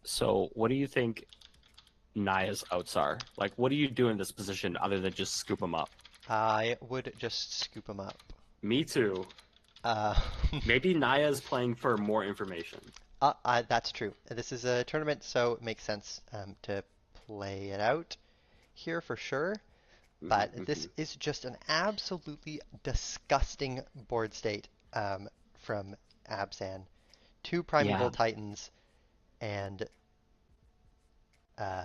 So, what do you think Naya's outs are? Like, what do you do in this position other than just scoop them up? I would just scoop them up. Me too. Uh, Maybe Naya's playing for more information. that's true. This is a tournament, so it makes sense to play it out here for sure. But this Mhm. is just an absolutely disgusting board state from Abzan. 2 Primeval Yeah, Titans and uh,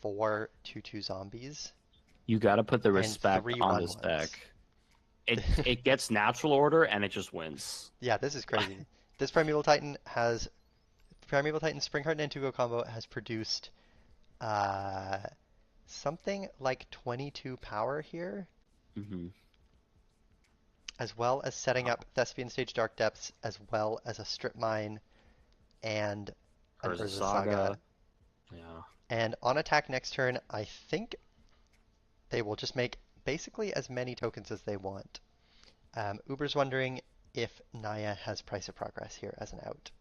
4 2/2 zombies you got to put the and respect 3 on this 1/1s. deck. It gets Natural Order and it just wins. Yeah, this is crazy. This Primeval Titan has Primeval Titan Springheart and Antugo combo has produced uh, something like 22 power here, Hmm. as well as setting Wow. up Thespian Stage Dark Depths, as well as a Strip Mine and an Urza Urza Saga. Saga. Yeah. And on attack next turn, I think they will just make basically as many tokens as they want. Uber's wondering if Naya has Price of Progress here as an out.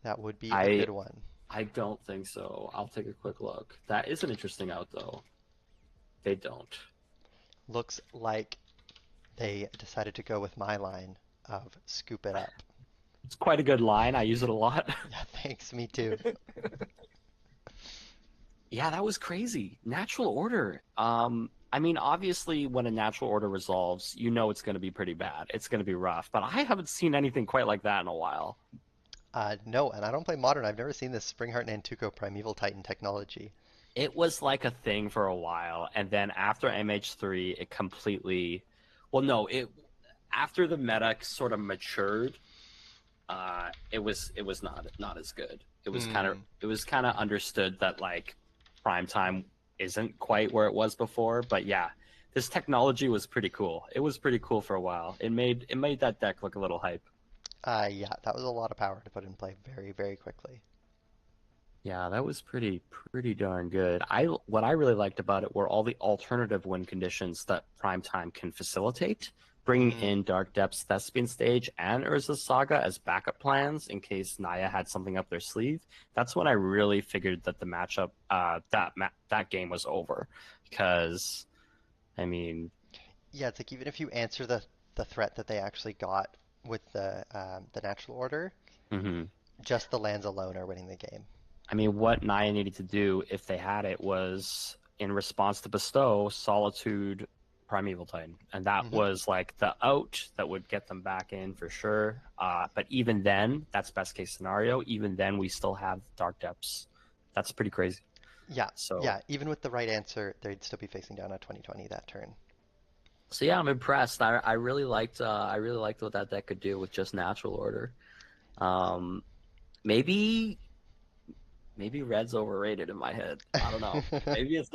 That would be a I good one. I don't think so. I'll take a quick look. That is an interesting out though. They don't. Looks like they decided to go with my line of scoop it up. It's quite a good line. I use it a lot. Yeah, thanks, me too. Yeah, that was crazy. Natural order. I mean, obviously, when a natural order resolves, you know it's going to be pretty bad. It's going to be rough. But I haven't seen anything quite like that in a while. No, and I don't play Modern. I've never seen this Springheart and Antuco Primeval Titan technology. It was like a thing for a while, and then after MH3, it completely. Well, no, it after the meta sort of matured, it was not as good. Hmm. It was kind of understood that like prime time isn't quite where it was before. But yeah, this technology was pretty cool. It was pretty cool for a while. It made that deck look a little hype. Yeah, that was a lot of power to put in play very, very quickly. Yeah, that was pretty darn good. I what I really liked about it were all the alternative win conditions that Primetime can facilitate, bringing Hmm. in Dark Depths Thespian Stage and Urza Saga as backup plans in case Naya had something up their sleeve. That's when I really figured that the matchup, that game was over, because I mean, Yeah, it's like even if you answer the threat that they actually got with the natural order, mhm. just the lands alone are winning the game. I mean, what Naya needed to do if they had it was in response to bestow Solitude Primeval Titan. And that Hmm. was like the out that would get them back in for sure. But even then, that's best case scenario. Even then, we still have Dark Depths. That's pretty crazy. Yeah, So, yeah. Even with the right answer, they'd still be facing down a 2020 that turn. so yeah, I'm impressed. I really liked what that deck could do with just natural order. Um, maybe maybe red's overrated in my head. I don't know. Maybe it's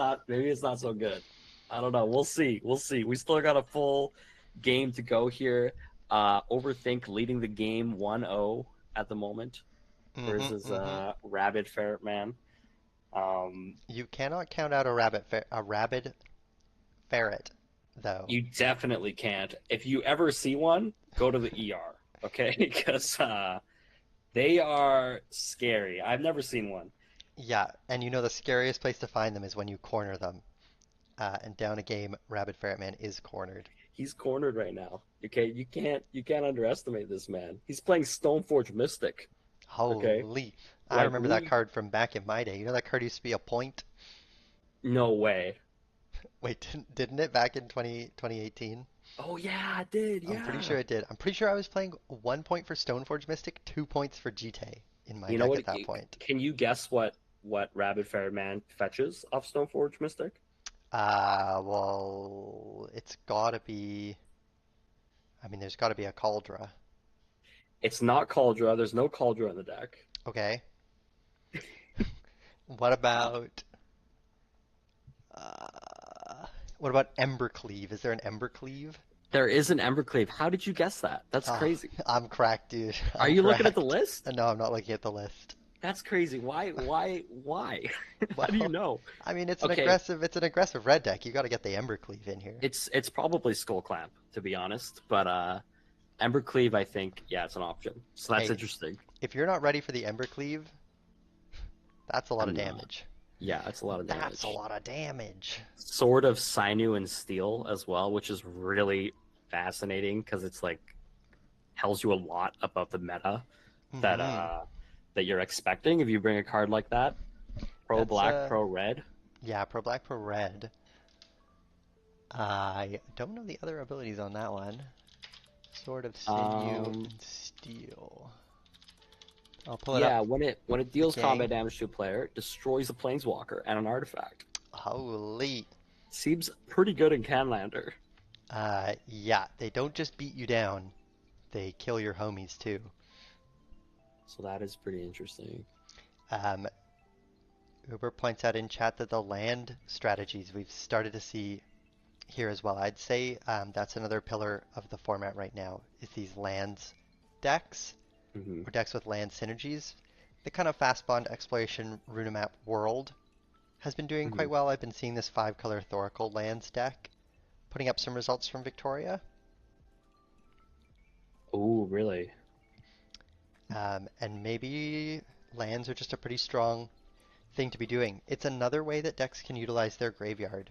not so good. I don't know. We'll see. We'll see. We still got a full game to go here. Overthink leading the game 1-0 at the moment Hmm. versus Hmm. Rabid Ferret Man. Um, You cannot count out a rabid ferret, though. you definitely can't. If you ever see one, go to the ER, okay? Because they are scary. I've never seen one. Yeah, and you know the scariest place to find them is when you corner them. And down a game, Rabid Ferret Man is cornered. He's cornered right now. Okay, you can't underestimate this man. He's playing Stoneforge Mystic. Okay, Holy. I like remember that we card from back in my day. You know that card used to be a point? no way. Wait, didn't it back in 2018? Oh yeah, I did. I'm pretty Yeah. sure it did. I'm pretty sure I was playing 1 point for Stoneforge Mystic, 2 points for GT in my You know deck what? at that point. Can you guess what Rabid Fairy Man fetches off Stoneforge Mystic? Well, it's gotta be. I mean, there's gotta be a Cauldra. It's not Cauldra. There's no Cauldra in the deck. Okay. What Uh, about uh, what about Embercleave? Is there an Embercleave? there is an Embercleave. How did you guess that? That's Oh, crazy. I'm cracked, dude. Are I'm you looking at the cracked. list? No, I'm not looking at the list. That's crazy. Why? How do you Well, know? I mean, Okay, it's an aggressive red deck. You got to get the Embercleave in here. it's probably Skull Clamp to be honest, but Embercleave, I think, yeah, it's an option. So that's Hey, interesting. if you're not ready for the Embercleave, that's a lot of I'm not. damage. Yeah, it's a lot of That's a damage. lot of damage. Sword of Sinew and Steel as well, which is really fascinating because it's like tells you a lot about the meta that Hmm. you're expecting if you bring a card like that. Pro That's black, pro red. yeah, pro black, pro red. I don't know the other abilities on that one. Sword of Sinew Um, and Steel. I'll pull it up yeah, when it deals again. combat damage to a player, it destroys a planeswalker and an artifact. Holy. Seems pretty good in Canlander. Yeah, they don't just beat you down, they kill your homies too. So that is pretty interesting. Um, Uber points out in chat that the land strategies we've started to see here as well. I'd say that's another pillar of the format right now is these lands decks Hmm. or decks with land synergies. The kind of fast bond exploration Runamap world has been doing Hmm. quite well. I've been seeing this 5 color Thoracle lands deck putting up some results from Victoria. Oh, really? And maybe lands are just a pretty strong thing to be doing. It's another way that decks can utilize their graveyard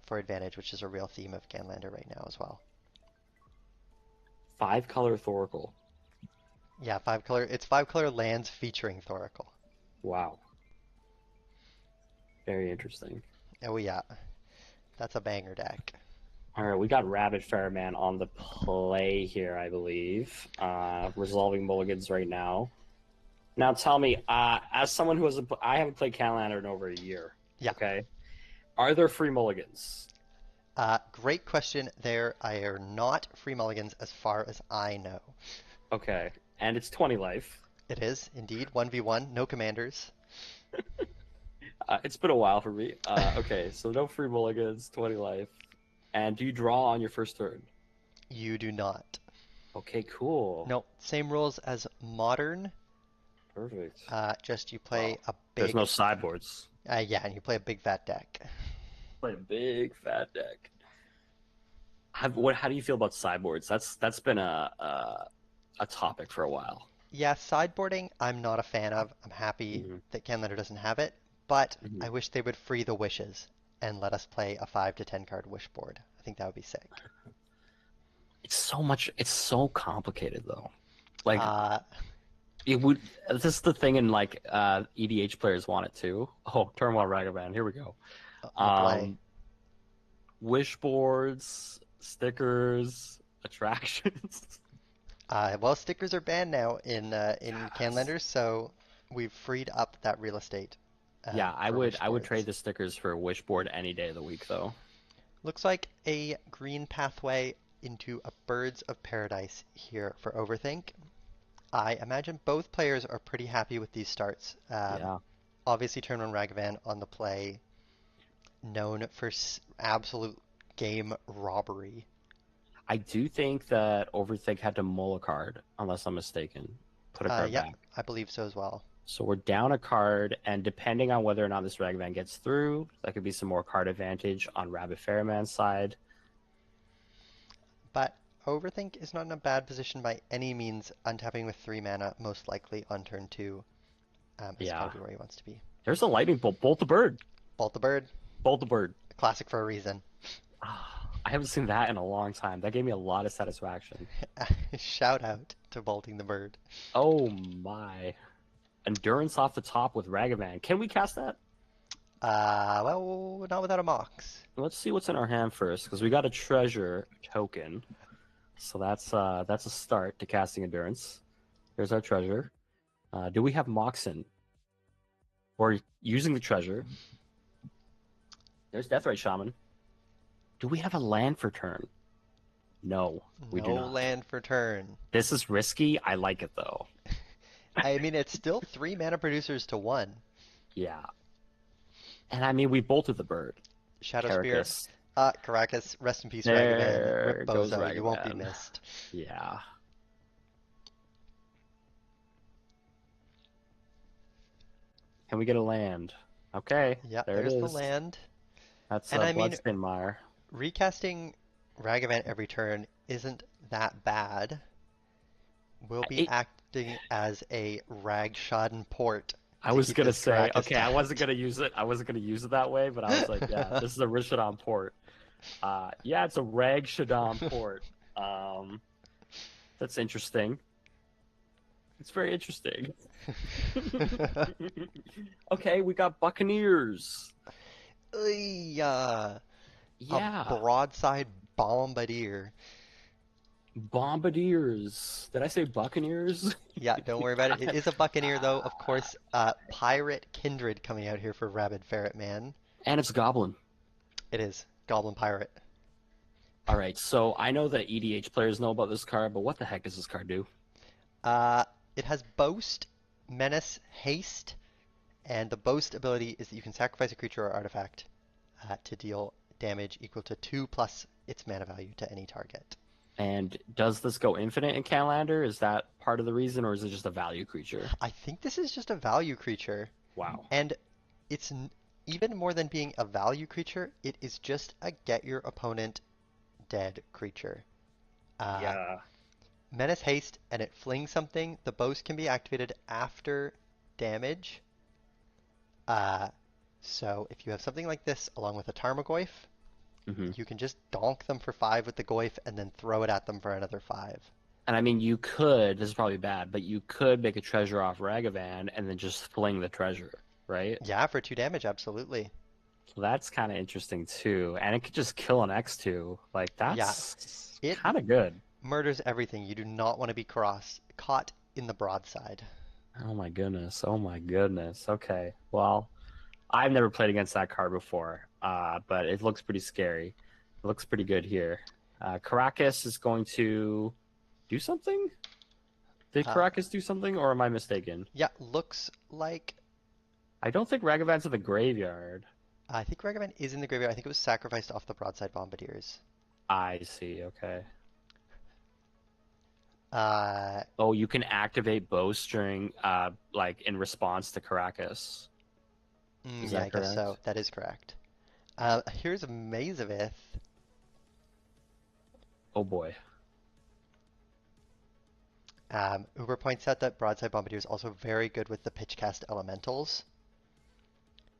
for advantage, which is a real theme of Canlander right now as well. 5-color Thoracle. Yeah, 5 color. It's 5 color lands featuring Thoracle. Wow. Very interesting. Oh yeah, that's a banger deck. All right, we got Rabbit Fairman on the play here, I believe. Resolving mulligans right now. Now tell me, as someone who hasn't, I haven't played Canlander in over a year. Yeah, Okay, are there free mulligans? great question there. I are not free mulligans as far as I know. Okay, and it's 20 life. It is indeed 1v1, no commanders. It's been a while for me. Okay, so no free mulligans, 20 life. And do you draw on your first turn? You do not. Okay, cool. No, same rules as modern. Perfect. Just you play Well, a there's no big, sideboards. yeah, and you play a big fat deck. Play a big fat deck. How do you feel about sideboards? That's been a topic for a while. Yeah, sideboarding I'm not a fan of. I'm happy Hmm. that Canlander doesn't have it, but Hmm. I wish they would free the wishes and let us play a 5 to 10 card wish board. I think that would be sick. It's so much. It's so complicated though. Like Uh, it would. This is the thing, in like EDH players want it too. Oh, Turmoil Ragavan. Here we go. on the play. Um, Wish boards, stickers, attractions. Well, stickers are banned now in Yes. Canlander, so we've freed up that real estate Yeah, I for would. wish I would trade boards. the stickers for a wish board any day of the week, though. Looks like a green pathway into a Birds of Paradise here for Overthink. I imagine both players are pretty happy with these starts. Yeah. Obviously, Turn on Ragavan on the play, known for absolute game robbery. I do think that Overthink had to mull a card, unless I'm mistaken. Put a card Yeah, back. I believe so as well. So we're down a card, and depending on whether or not this Ragavan gets through, that could be some more card advantage on Rabbit Fairman's side. But Overthink is not in a bad position by any means, untapping with 3 mana, most likely on turn 2. Has got to Yeah. be where he wants to be. There's a lightning bolt. Bolt the bird. Bolt the Bird, Bolt the bird. classic for a reason. I haven't seen that in a long time. That gave me a lot of satisfaction. Shout out to Bolting the Bird. Oh my. Endurance off the top with Ragavan. Can we cast that? Well, not without a Mox. Let's see what's in our hand first, because we got a treasure token. So that's a start to casting Endurance. Here's our treasure. Do we have Moxen? Or using the treasure. There's Deathrite Shaman. Do we have a land for turn? No, we do No not. land for turn. This is risky. I like it though. I mean, it's still 3 mana producers to 1. Yeah. And I mean, we bolted the bird. Shadow Spear. Caracas. Caracas, rest in peace, Ragavan. There Rip goes Bozo, you won't be Ragavan. missed. Yeah. Can we get a land? Okay, Yeah, there it there's the is. land. That's And a I mean, Bloodstained Mire. recasting Ragavan every turn isn't that bad. We'll be It, acting as a Ragshodden port I to was keep gonna this say, Caracas okay, I down. wasn't gonna use it. I wasn't gonna use it that way, but I was like, yeah, this is a Rishodon port. Yeah, it's a Rag Shadam port. Um, that's interesting. It's very interesting. Okay, we got Buccaneers. Yeah, a Yeah, broadside bombardier. Bombardiers. Did I say Buccaneers? Yeah, don't worry about it. It is a Buccaneer, though. Of course, Pirate Kindred coming out here for Rabid Ferret Man. And it's Goblin. It is Goblin Pirate. All right, so I know that EDH players know about this card, but what the heck does this card do? It has Boast, Menace, Haste, and the Boast ability is that you can sacrifice a creature or artifact to deal damage equal to 2 plus its mana value to any target. And does this go infinite in Canlander? Is that part of the reason, or is it just a value creature? I think this is just a value creature, Wow. and it's even more than being a value creature, it is just a get your opponent dead creature. Uh, Yeah. Menace Haste, and it flings something. The Boast can be activated after damage. Uh, so if you have something like this along with a Tarmogoyf, Hmm. you can just donk them for 5 with the Goyf and then throw it at them for another 5. And I mean, you could, this is probably bad, but you could make a treasure off Ragavan and then just fling the treasure, right? Yeah, for 2 damage, absolutely. So that's kind of interesting too. And it could just kill an X2. Like, Yeah, that's it kind of good. murders everything. You do not want to be caught in the broadside. Oh my goodness. Oh my goodness. Okay. Well, I've never played against that card before, but it looks pretty scary. It looks pretty good here. Caracas is going to do something? Did Uh, Caracas do something, or am I mistaken? yeah, looks like I don't think Ragavan's in the graveyard. I think Ragavan is in the graveyard. I think it was sacrificed off the broadside bombardiers. I see. Okay. Uh, Oh, you can activate Bowstring, like in response to Caracas. Is yeah, I that guess correct? so. That is correct. Here's Mazavith. Oh boy. Uber points out that broadside bombardier is also very good with the pitchcast elementals.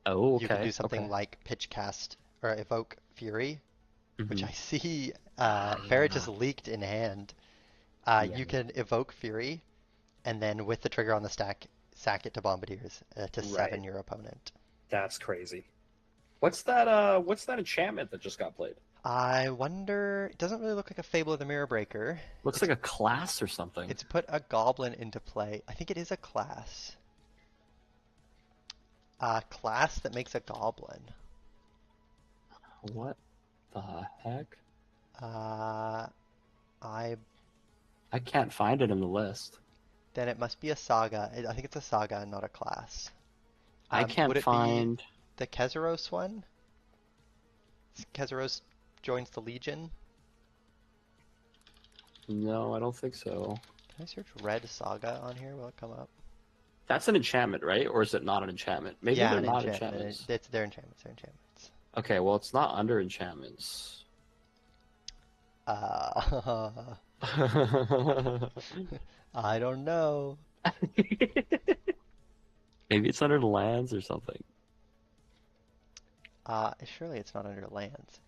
Oh, You can okay. do something Okay. like pitchcast or evoke fury, which Hmm. I see Barrett just Ah, leaked in hand. yeah, You can evoke fury, and then with the trigger on the stack, sack it to bombardiers to right. 7 your opponent. That's crazy. What's that enchantment that just got played? I wonder. It doesn't really look like a Fable of the Mirror Breaker. Looks It's like a class or something. it's put a goblin into play. I think it is a class. A class that makes a goblin. What the heck? Uh, I I can't find it in the list. Then it must be a saga. I think it's a saga and not a class. I Would can't it be find. the Kezeros one? Kezeros joins the Legion. No, I don't think so. Can I search Red Saga on here? Will it come up? That's an enchantment, right? Or is it not an enchantment? Maybe Yeah, they're an not enchantment. enchantments. It's their enchantments. Their enchantments. Okay, well, it's not under enchantments. Uh, I don't know. Maybe it's under the lands or something. Surely it's not under lands.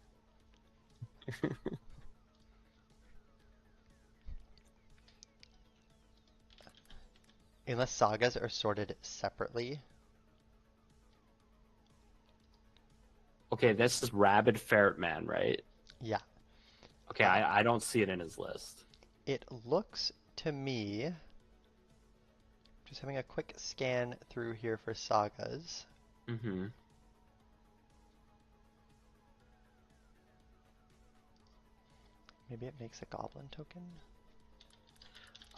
Unless sagas are sorted separately. Okay, this is Rabid Ferret Man, right? Yeah. Okay, Uh, I don't see it in his list. it looks to me, just having a quick scan through here for sagas. Mm-hmm. Maybe it makes a goblin token?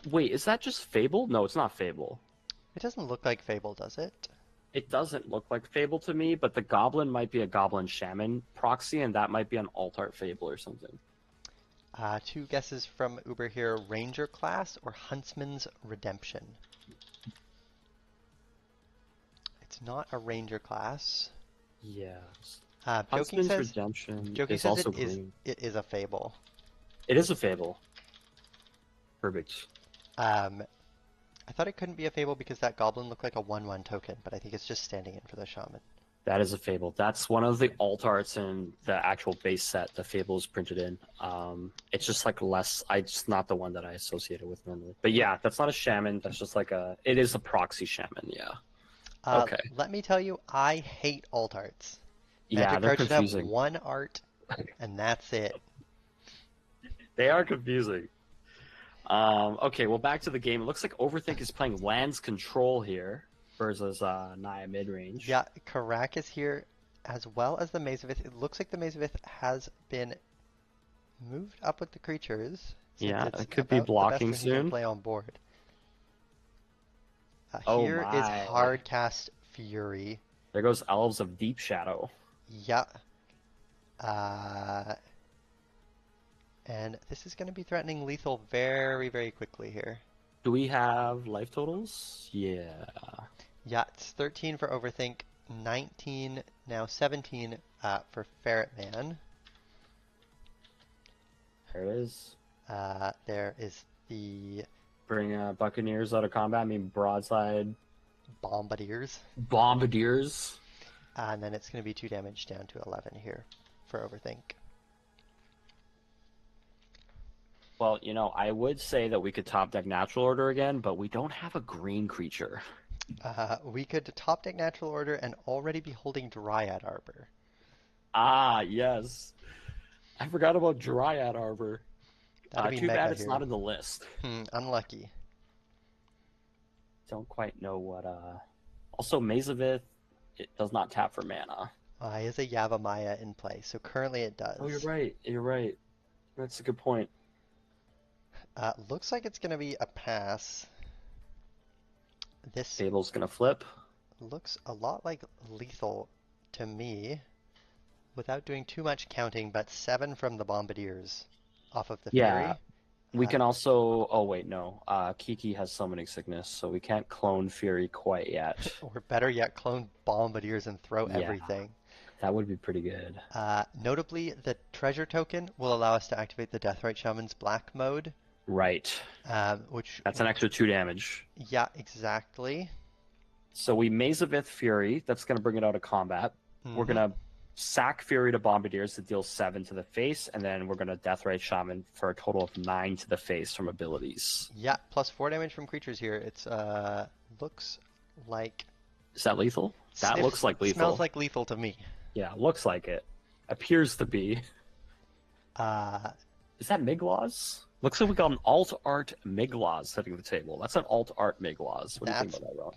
Wait, is that just Fable? No, it's not Fable. It doesn't look like Fable, does it? It doesn't look like Fable to me, but the Goblin might be a Goblin Shaman proxy, and that might be an Alt-Art Fable or something. 2 guesses from Uber here, Ranger class or Huntsman's Redemption. It's not a Ranger class. Yeah. Joking Huntsman's says, Redemption Joking is says also green. it is a Fable. It is a Fable. Perfect. Um, I thought it couldn't be a Fable because that goblin looked like a 1/1 token, but I think it's just standing in for the shaman. That is a Fable. That's one of the alt-arts in the actual base set the Fable is printed in. It's just like less. It's not the one that I associate it with normally. But yeah, that's not a shaman. That's just like a. It is a proxy shaman. Yeah. Okay. Let me tell you, I hate alt arts. Yeah, Magic they're cards should have confusing. one art, and that's it. They are confusing. Okay, well, back to the game. It looks like Overthink is playing Lands Control here versus Naya midrange. Yeah, Karak is here as well as the Mazavith. It looks like the Mazavith has been moved up with the creatures since Yeah, it's it could be about the best blocking thing he can soon. play on board. Oh Here is my. Hardcast Fury. There goes Elves of Deep Shadow. Yeah. Uh, and this is going to be threatening lethal very, very quickly here. Do we have life totals? Yeah. Yeah, it's 13 for Overthink, 19, now 17 for Ferret Man. There it is. There is the Bring Buccaneers out of combat. I mean, broadside Bombardiers. bombardiers. And then it's going to be 2 damage down to 11 here for Overthink. Well, I would say that we could top deck Natural Order again, but we don't have a green creature. We could top deck Natural Order and already be holding Dryad Arbor. Ah, yes. I forgot about Dryad Arbor. That'd be Too mega bad it's here. not in the list. Unlucky. Don't quite know what. Also, Mazavith, it does not tap for mana. He has a Yavimaya in play, so currently it does. Oh, you're right. You're right. That's a good point. Looks like it's going to be a pass. This Fable's gonna flip. looks a lot like lethal to me, without doing too much counting, but 7 from the Bombardiers off of the Yeah. Fury. We can also. Oh wait, no. Kiki has summoning sickness, so we can't clone Fury quite yet. Or better yet, clone Bombardiers and throw Yeah. everything. That would be pretty good. Notably, the treasure token will allow us to activate the Deathrite Shaman's Black mode, Right. which... That's an extra 2 damage. Yeah, exactly. So we Mazavith Fury. That's gonna bring it out of combat. We're gonna sack Fury to Bombardiers to deal 7 to the face, and then we're gonna Deathrite Shaman for a total of 9 to the face from abilities. Yeah, plus 4 damage from creatures here. It's looks like... Is that lethal? That looks like lethal. Smells like lethal to me. Yeah, looks like it. Appears to be. Uh, Is that Miglaws? Looks like we got an alt art Miglaws hitting the table. That's an alt art Miglaws. What do you think about that, Ron?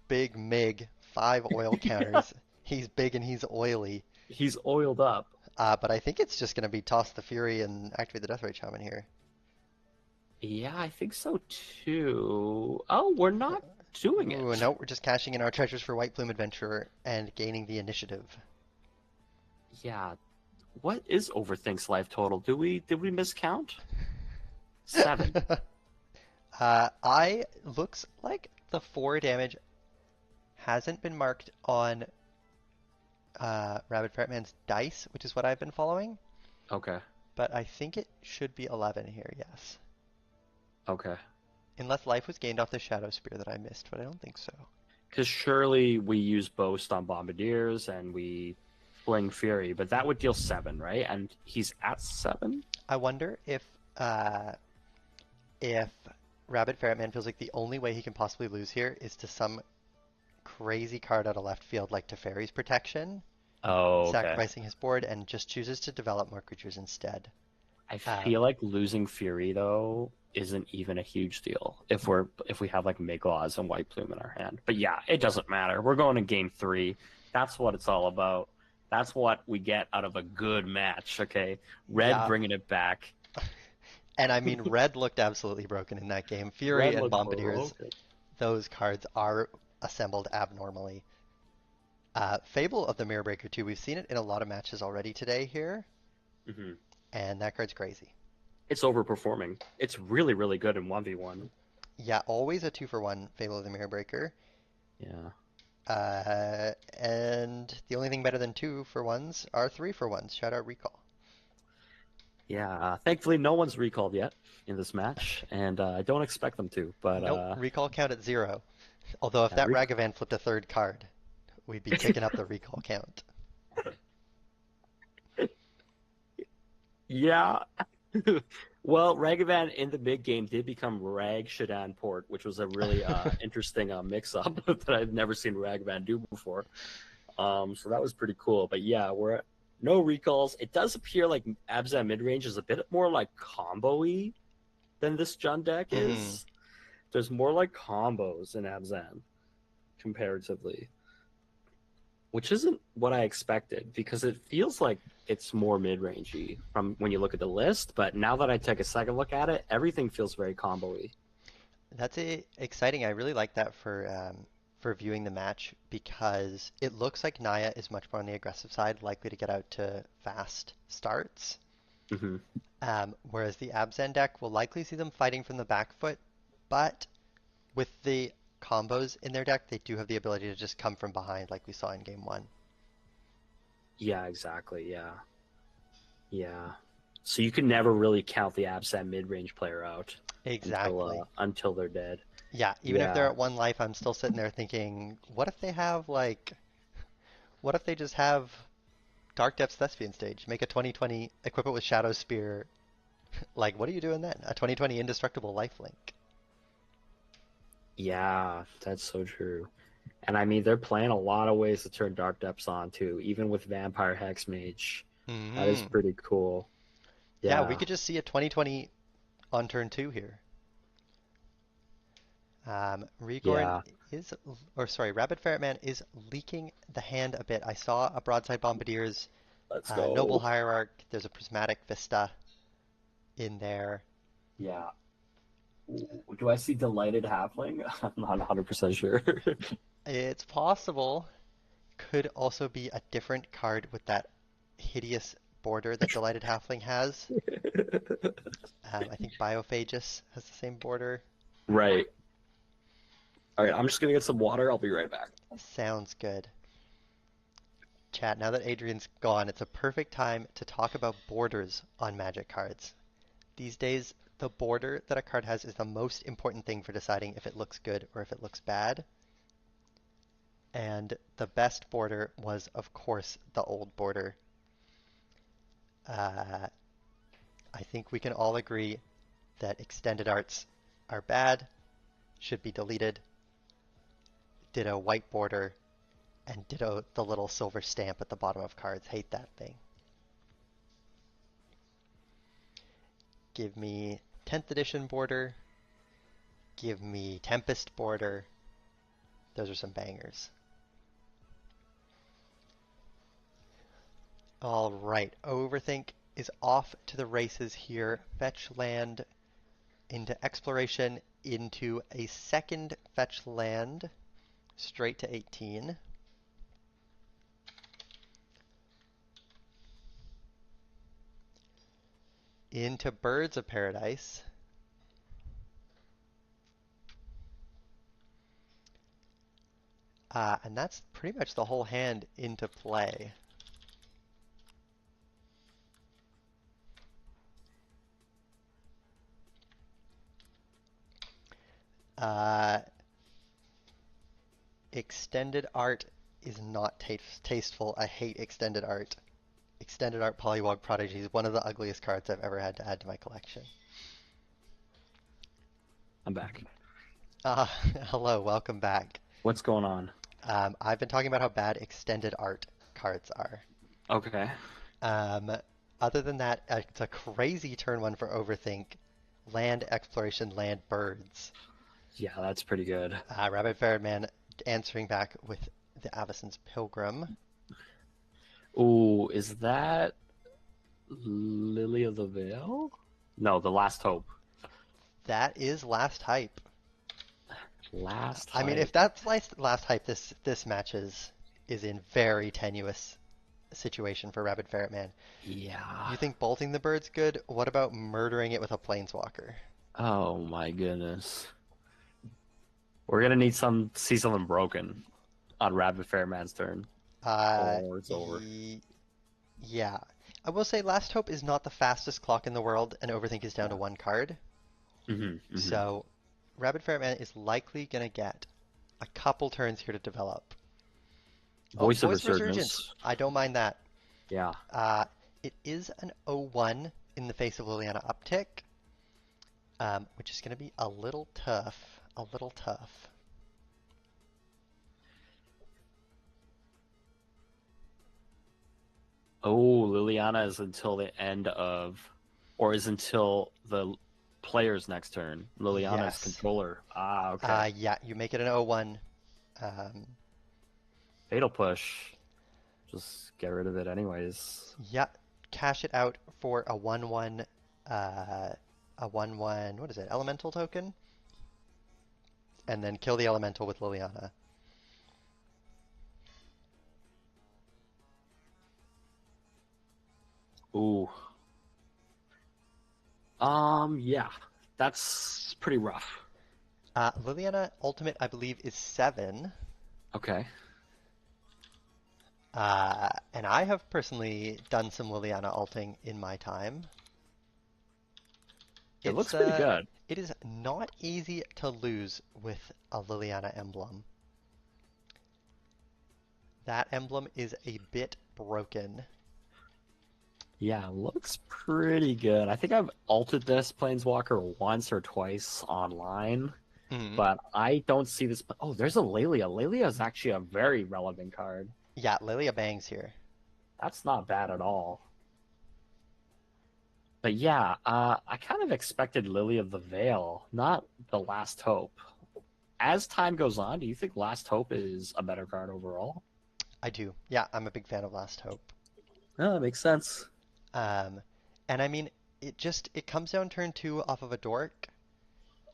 Big Mig, 5 oil counters. He's big and he's oily. He's oiled up. But I think it's just going to be toss the Fury and activate the Deathrite Shaman here. Yeah, I think so too. Oh, we're not doing it. Ooh, no, we're just cashing in our treasures for White Plume Adventurer and gaining the initiative. Yeah. What is Overthink's life total? Did we miscount? 7. Looks like the 4 damage hasn't been marked on Rabid Ferretman's dice, which is what I've been following. Okay. But I think it should be 11 here, yes. Okay. Unless life was gained off the Shadow Spear that I missed, but I don't think so. Because surely we use Boast on Bombardiers and we fling Fury, but that would deal 7, right? And he's at 7? I wonder if Rabid Ferretman feels like the only way he can possibly lose here is to some crazy card out of left field like Teferi's Protection, Oh, okay. sacrificing his board, and just chooses to develop more creatures instead. I feel like losing Fury though isn't even a huge deal if we have like Miglaws and White Plume in our hand. But yeah, it doesn't matter. We're going to game 3. That's what it's all about. That's what we get out of a good match. Okay, Red bringing it back. And I mean, Red looked absolutely broken in that game. Fury Red and looked Bombardiers, broken. those cards are assembled abnormally. Fable of the Mirror Breaker too. We've seen it in a lot of matches already today here, and that card's crazy. It's overperforming. It's really, really good in 1v1. Yeah, always a 2-for-1 Fable of the Mirror Breaker. Yeah. And the only thing better than 2-for-1s are 3-for-1s. Shout out Recall. Yeah. Thankfully, no one's recalled yet in this match, and I don't expect them to. But Nope, recall count at 0. Although if that Ragavan flipped a 3rd card, we'd be picking up the recall count. Yeah. Well, Ragavan in the big game did become Rag Shadan Port, which was a really interesting mix-up that I've never seen Ragavan do before. So that was pretty cool. But yeah, we're at no recalls. It does appear like Abzan midrange is a bit more like combo-y than this Jund deck is. There's more like combos in Abzan comparatively, which isn't what I expected because it feels like it's more mid-rangey from when you look at the list. But now that I take a second look at it, everything feels very combo-y. That's exciting. I really like that for viewing the match because it looks like Naya is much more on the aggressive side, likely to get out to fast starts. Hmm. Whereas the Abzan deck will likely see them fighting from the back foot, but with the combos in their deck, they do have the ability to just come from behind, like we saw in game one. Yeah, exactly. Yeah, yeah. So you can never really count the Absat mid-range player out Exactly. until they're dead. Yeah, even if they're Yeah. at one life, I'm still sitting there thinking, what if they have like, what if they just have Dark Depths Thespian stage, make a 2020, equip it with Shadow Spear. Like, what are you doing then? A 2020 indestructible lifelink. Yeah, that's so true. And I mean, they're playing a lot of ways to turn Dark Depths on too, even with Vampire Hex Mage. That is Hmm. pretty cool. Yeah, we Yeah, could just see a 2020 on turn two here. Rigorn yeah. is, or sorry, Rabid Ferret Man is leaking the hand a bit. I saw a Broadside Bombardier's Let's Noble go. Hierarch. There's a Prismatic Vista in there. Yeah. Do I see Delighted Halfling? I'm not 100% sure. It's possible. Could also be a different card with that hideous border that Delighted Halfling has. I think Biophagus has the same border. Right. All right, I'm just gonna get some water. I'll be right back. Sounds good. Chat, now that Adrian's gone, it's a perfect time to talk about borders on Magic cards. These days, the border that a card has is the most important thing for deciding if it looks good or if it looks bad. And the best border was, of course, the old border. Uh, I think we can all agree that extended arts are bad, should be deleted. Ditto white border, and ditto the little silver stamp at the bottom of cards. Hate that thing. Give me 10th edition border. Give me Tempest border. Those are some bangers. All right, Overthink is off to the races here. Fetch land into exploration into a second fetch land straight to 18. Into Birds of Paradise. And that's pretty much the whole hand into play. Uh, Extended art is not tasteful. I hate extended art. Extended art Polywog Prodigy is one of the ugliest cards I've ever had to add to my collection. I'm back. Uh, Hello, welcome back. What's going on? I've been talking about how bad extended art cards are. Okay. Um, Other than that, it's a crazy turn one for Overthink. Land exploration, land birds. Yeah, that's pretty good. Rabbit Ferret Man answering back with the Avacyn's Pilgrim. Ooh, is that Lily of the Veil? No, the Last Hope. That is last hype. Last I mean, if hype. that's last hype, this match is in very tenuous situation for Rabbit Ferret Man. Yeah. You think bolting the bird's good? What about murdering it with a planeswalker? Oh my goodness. We're gonna need see something broken on Rabbit Fairman's turn, Uh, or it's over. yeah. I will say Last Hope is not the fastest clock in the world, and Overthink is down to Yeah. one card. Hmm. So Rabbit Ferret Man is likely going to get a couple turns here to develop. Oh, Voice of Voice of Resurgence. Resurgence. I don't mind that. Yeah. Uh, it is an 0-1 in the face of Liliana Uptick, which is going to be a little tough. A little tough. Oh, Liliana is until the end of, or is until the player's next turn. Liliana is Yes. controller. Ah, okay. Yeah, you make it an 0-1. Um, Fatal push. Just get rid of it anyways. yeah, cash it out for a 1-1, uh, a 1-1, what is it, elemental token? and then kill the elemental with Liliana. Ooh. Yeah, that's pretty rough. Liliana ultimate, I believe, is 7. Okay. And I have personally done some Liliana ulting in my time. It It's looks pretty good. it is not easy to lose with a Liliana emblem. That emblem is a bit broken. Yeah, looks pretty good. I think I've ulted this Planeswalker once or twice online, Mm. but I don't see this. Oh, there's a Lelia. Lelia is actually a very relevant card. Yeah, Lilia bangs here. That's not bad at all. But yeah, I kind of expected Lily of the Veil, not the Last Hope. As time goes on, do you think Last Hope is a better card overall? I do. Yeah, I'm a big fan of Last Hope. Oh, that makes sense. Um, and I mean, it comes down turn 2 off of a dork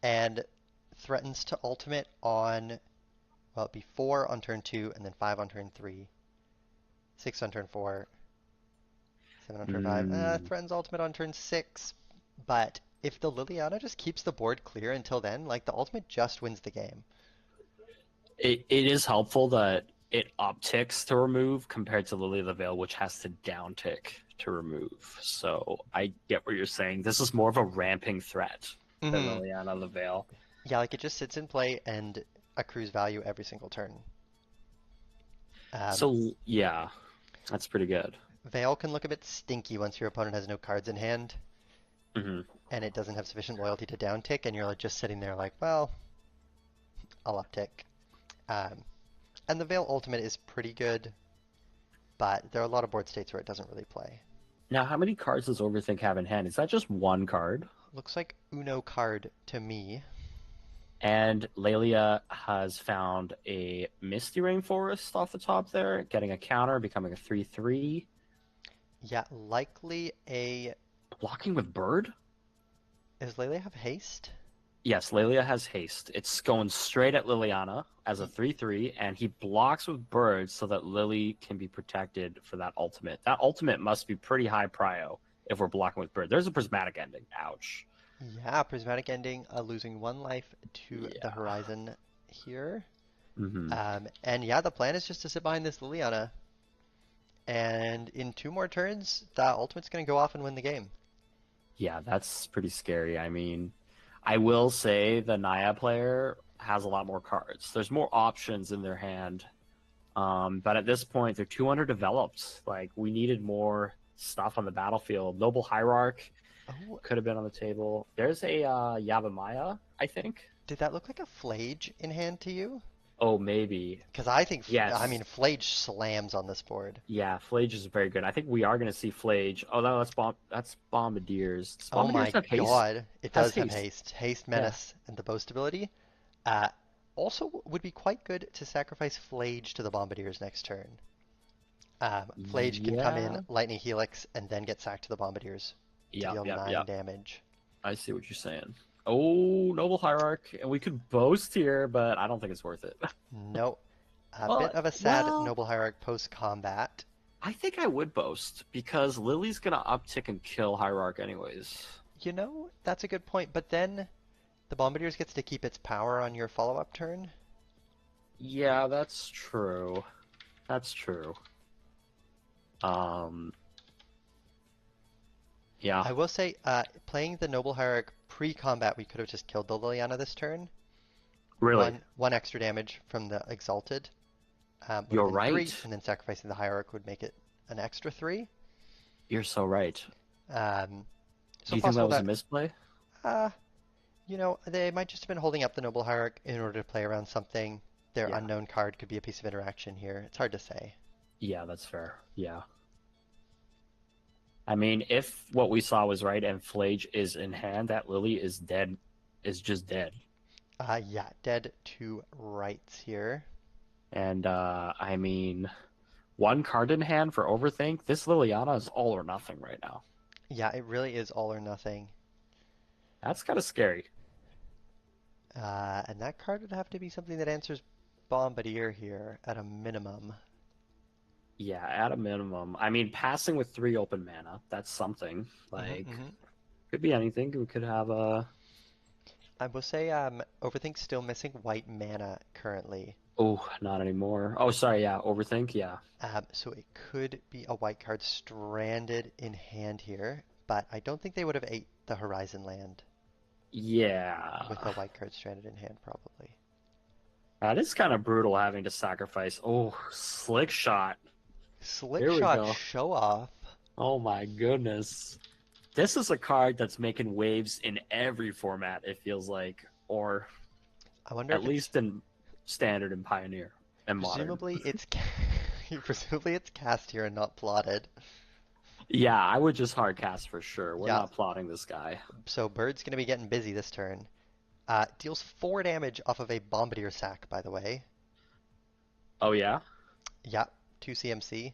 and threatens to ultimate on, well, it'd be 4 on turn 2 and then 5 on turn 3, 6 on turn 4, 7 on turn 5. Mm, Threatens ultimate on turn 6, but if the Liliana just keeps the board clear until then, like the ultimate just wins the game. it is helpful that it upticks to remove compared to Lily of the Veil, which has to downtick to remove. So I get what you're saying. This is more of a ramping threat than Hmm. Liliana of the Veil. Yeah, like it just sits in play and accrues value every single turn. Um, So yeah, that's pretty good. Veil can look a bit stinky once your opponent has no cards in hand Hmm. and it doesn't have sufficient loyalty to downtick, and you're like just sitting there like, well, I'll uptick. Um, and the Veil Ultimate is pretty good, but there are a lot of board states where it doesn't really play. Now, how many cards does Overthink have in hand? Is that just one card? Looks like Uno card to me. And Lelia has found a Misty Rainforest off the top there, getting a counter, becoming a 3/3. Yeah, likely a. Blocking with Bird? Does Lele have haste? Yes, Lelia has haste. It's going straight at Liliana as a 3/3, and he blocks with Bird so that Lily can be protected for that ultimate. That ultimate must be pretty high prio if we're blocking with Bird. There's a prismatic ending. Ouch. Yeah, Prismatic Ending, losing 1 life to the Yeah. Horizon here. Hmm. And yeah, the plan is just to sit behind this Liliana, and in 2 more turns, the ultimate's going to go off and win the game. Yeah, that's pretty scary. I mean, I will say the Naya player has a lot more cards. There's more options in their hand. But at this point, they're too underdeveloped. Like, we needed more stuff on the battlefield. Noble Hierarch Oh, could have been on the table. There's a Yavimaya, I think. did that look like a Flage in hand to you? Oh, maybe. Because I think, I Yes. mean, Flage slams on this board. Yeah, Flage is very good. I think we are going to see Flage. Oh, no, that's Bombardiers. Does Oh Bombardiers my have haste? god, it Has does have haste. haste. Haste, Yeah. Menace, and the Boast ability. Uh, Also would be quite good to sacrifice Flage to the Bombardiers next turn. Flage can come in, Yeah. Lightning Helix, and then get sacked to the Bombardiers to Yep, deal yep, 9 yep. damage. I see what you're saying. Oh, Noble Hierarch, and we could boast here, but I don't think it's worth it. No, a bit Well, of a sad well, Noble Hierarch post-combat. I think I would boast because Lily's gonna uptick and kill Hierarch anyways. You know, that's a good point, but then the Bombardiers gets to keep its power on your follow-up turn. Yeah, that's true. That's true. Um, yeah, I will say, playing the Noble Hierarch pre-combat, we could have just killed the Liliana this turn. really, One extra damage from the Exalted would have you're been 3, right. and then sacrificing the Hierarch would make it an extra 3. You're so right. Um, Do so you think that possible was a that, misplay? uh, they might just have been holding up the Noble Hierarch in order to play around something. Their Yeah, unknown card could be a piece of interaction here. It's hard to say. yeah, that's fair. Yeah. I mean, if what we saw was right and Flage is in hand, that Lily is dead, is just dead. Yeah, dead to rights here. And I mean, one card in hand for Overthink. This Liliana is all or nothing right now. Yeah, it really is all or nothing. That's kind of scary. And that card would have to be something that answers Bombardier here at a minimum. Yeah, at a minimum. I mean, passing with 3 open mana, that's something. Like, Hmm. could be anything. We could have a. I will say, Overthink's still missing white mana currently. Oh, not anymore. Oh, sorry. Yeah, overthink. Yeah. So it could be a white card stranded in hand here, but I don't think they would have ate the Horizon land with Yeah. a white card stranded in hand, probably. That is kind of brutal having to sacrifice. Oh, slick shot. Slick Here we shot go. show off. Oh my goodness. This is a card that's making waves in every format, it feels like, or I wonder at if it's least in standard and pioneer and modern. presumably it's presumably it's cast here and not plotted. Yeah, I would just hard cast for sure. We're Yeah, not plotting this guy. so Bird's gonna be getting busy this turn. Deals 4 damage off of a Bombardier sack, by the way. Oh yeah? Yeah, 2 CMC.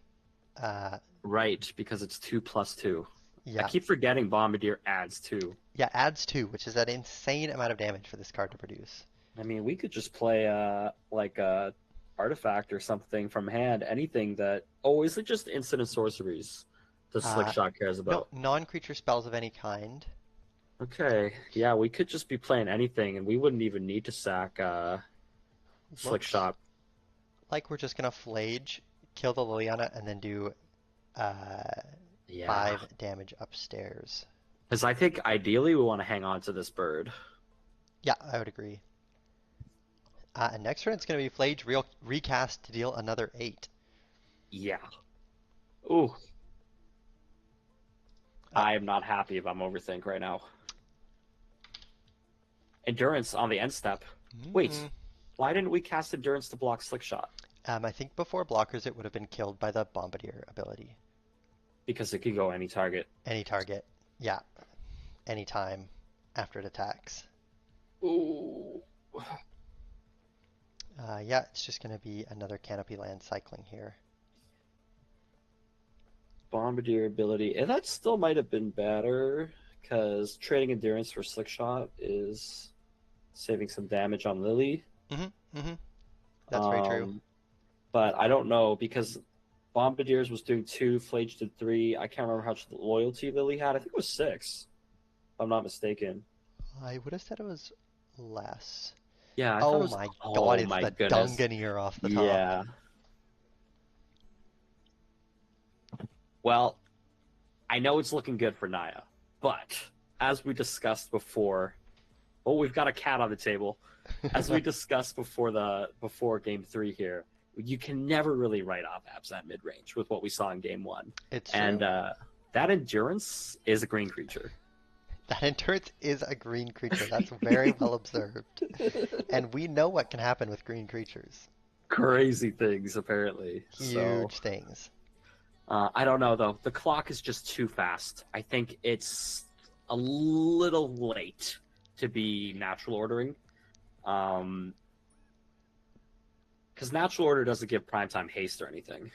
Uh, Right, because it's 2+2. I yeah, keep forgetting Bombardier adds 2. yeah, adds 2, which is an insane amount of damage for this card to produce. I mean, we could just play like a artifact or something from hand, anything that. Oh, is it just instant and sorceries the Slick Uh, Shot cares no, about? non-creature spells of any kind. Okay, yeah, we could just be playing anything, and we wouldn't even need to sack Slick Looks Shot. like we're just gonna Flage, kill the Liliana, and then do uh, Yeah, 5 damage upstairs. because I think ideally we want to hang on to this bird. Yeah, I would agree. And next turn it's gonna be Flage recast to deal another 8. Yeah. Ooh, Uh, I am not happy if I'm overthink right now. Endurance on the end step. Wait, mm, why didn't we cast Endurance to block Slick Shot? I think before blockers it would have been killed by the Bombardier ability. Because it could go any target. Any target. Yeah, anytime after it attacks. Ooh. Yeah, it's just going to be another Canopy land cycling here. Bombardier ability. And that still might have been better, because trading Endurance for Slick Shot is saving some damage on Lily. Mm-hmm. That's very true. But I don't know, because Bombardiers was doing 2, Flage did 3. I can't remember how much loyalty Lily had. I think it was 6, if I'm not mistaken. I would have said it was less. Yeah, I thought it Oh was. my god, Oh it's my the goodness. Dunganeer off the top. Yeah. Well, I know it's looking good for Naya, but as we discussed before, oh, we've got a cat on the table. As we discussed before game 3 here, you can never really write off Abzan mid range with what we saw in game 1, It's and true. that endurance is a green creature. That Endurance is a green creature. That's very well observed. And we know what can happen with green creatures. Crazy things apparently. So Huge things. I don't know though. The clock is just too fast. I think it's a little late to be natural ordering. Because natural order doesn't give primetime haste or anything.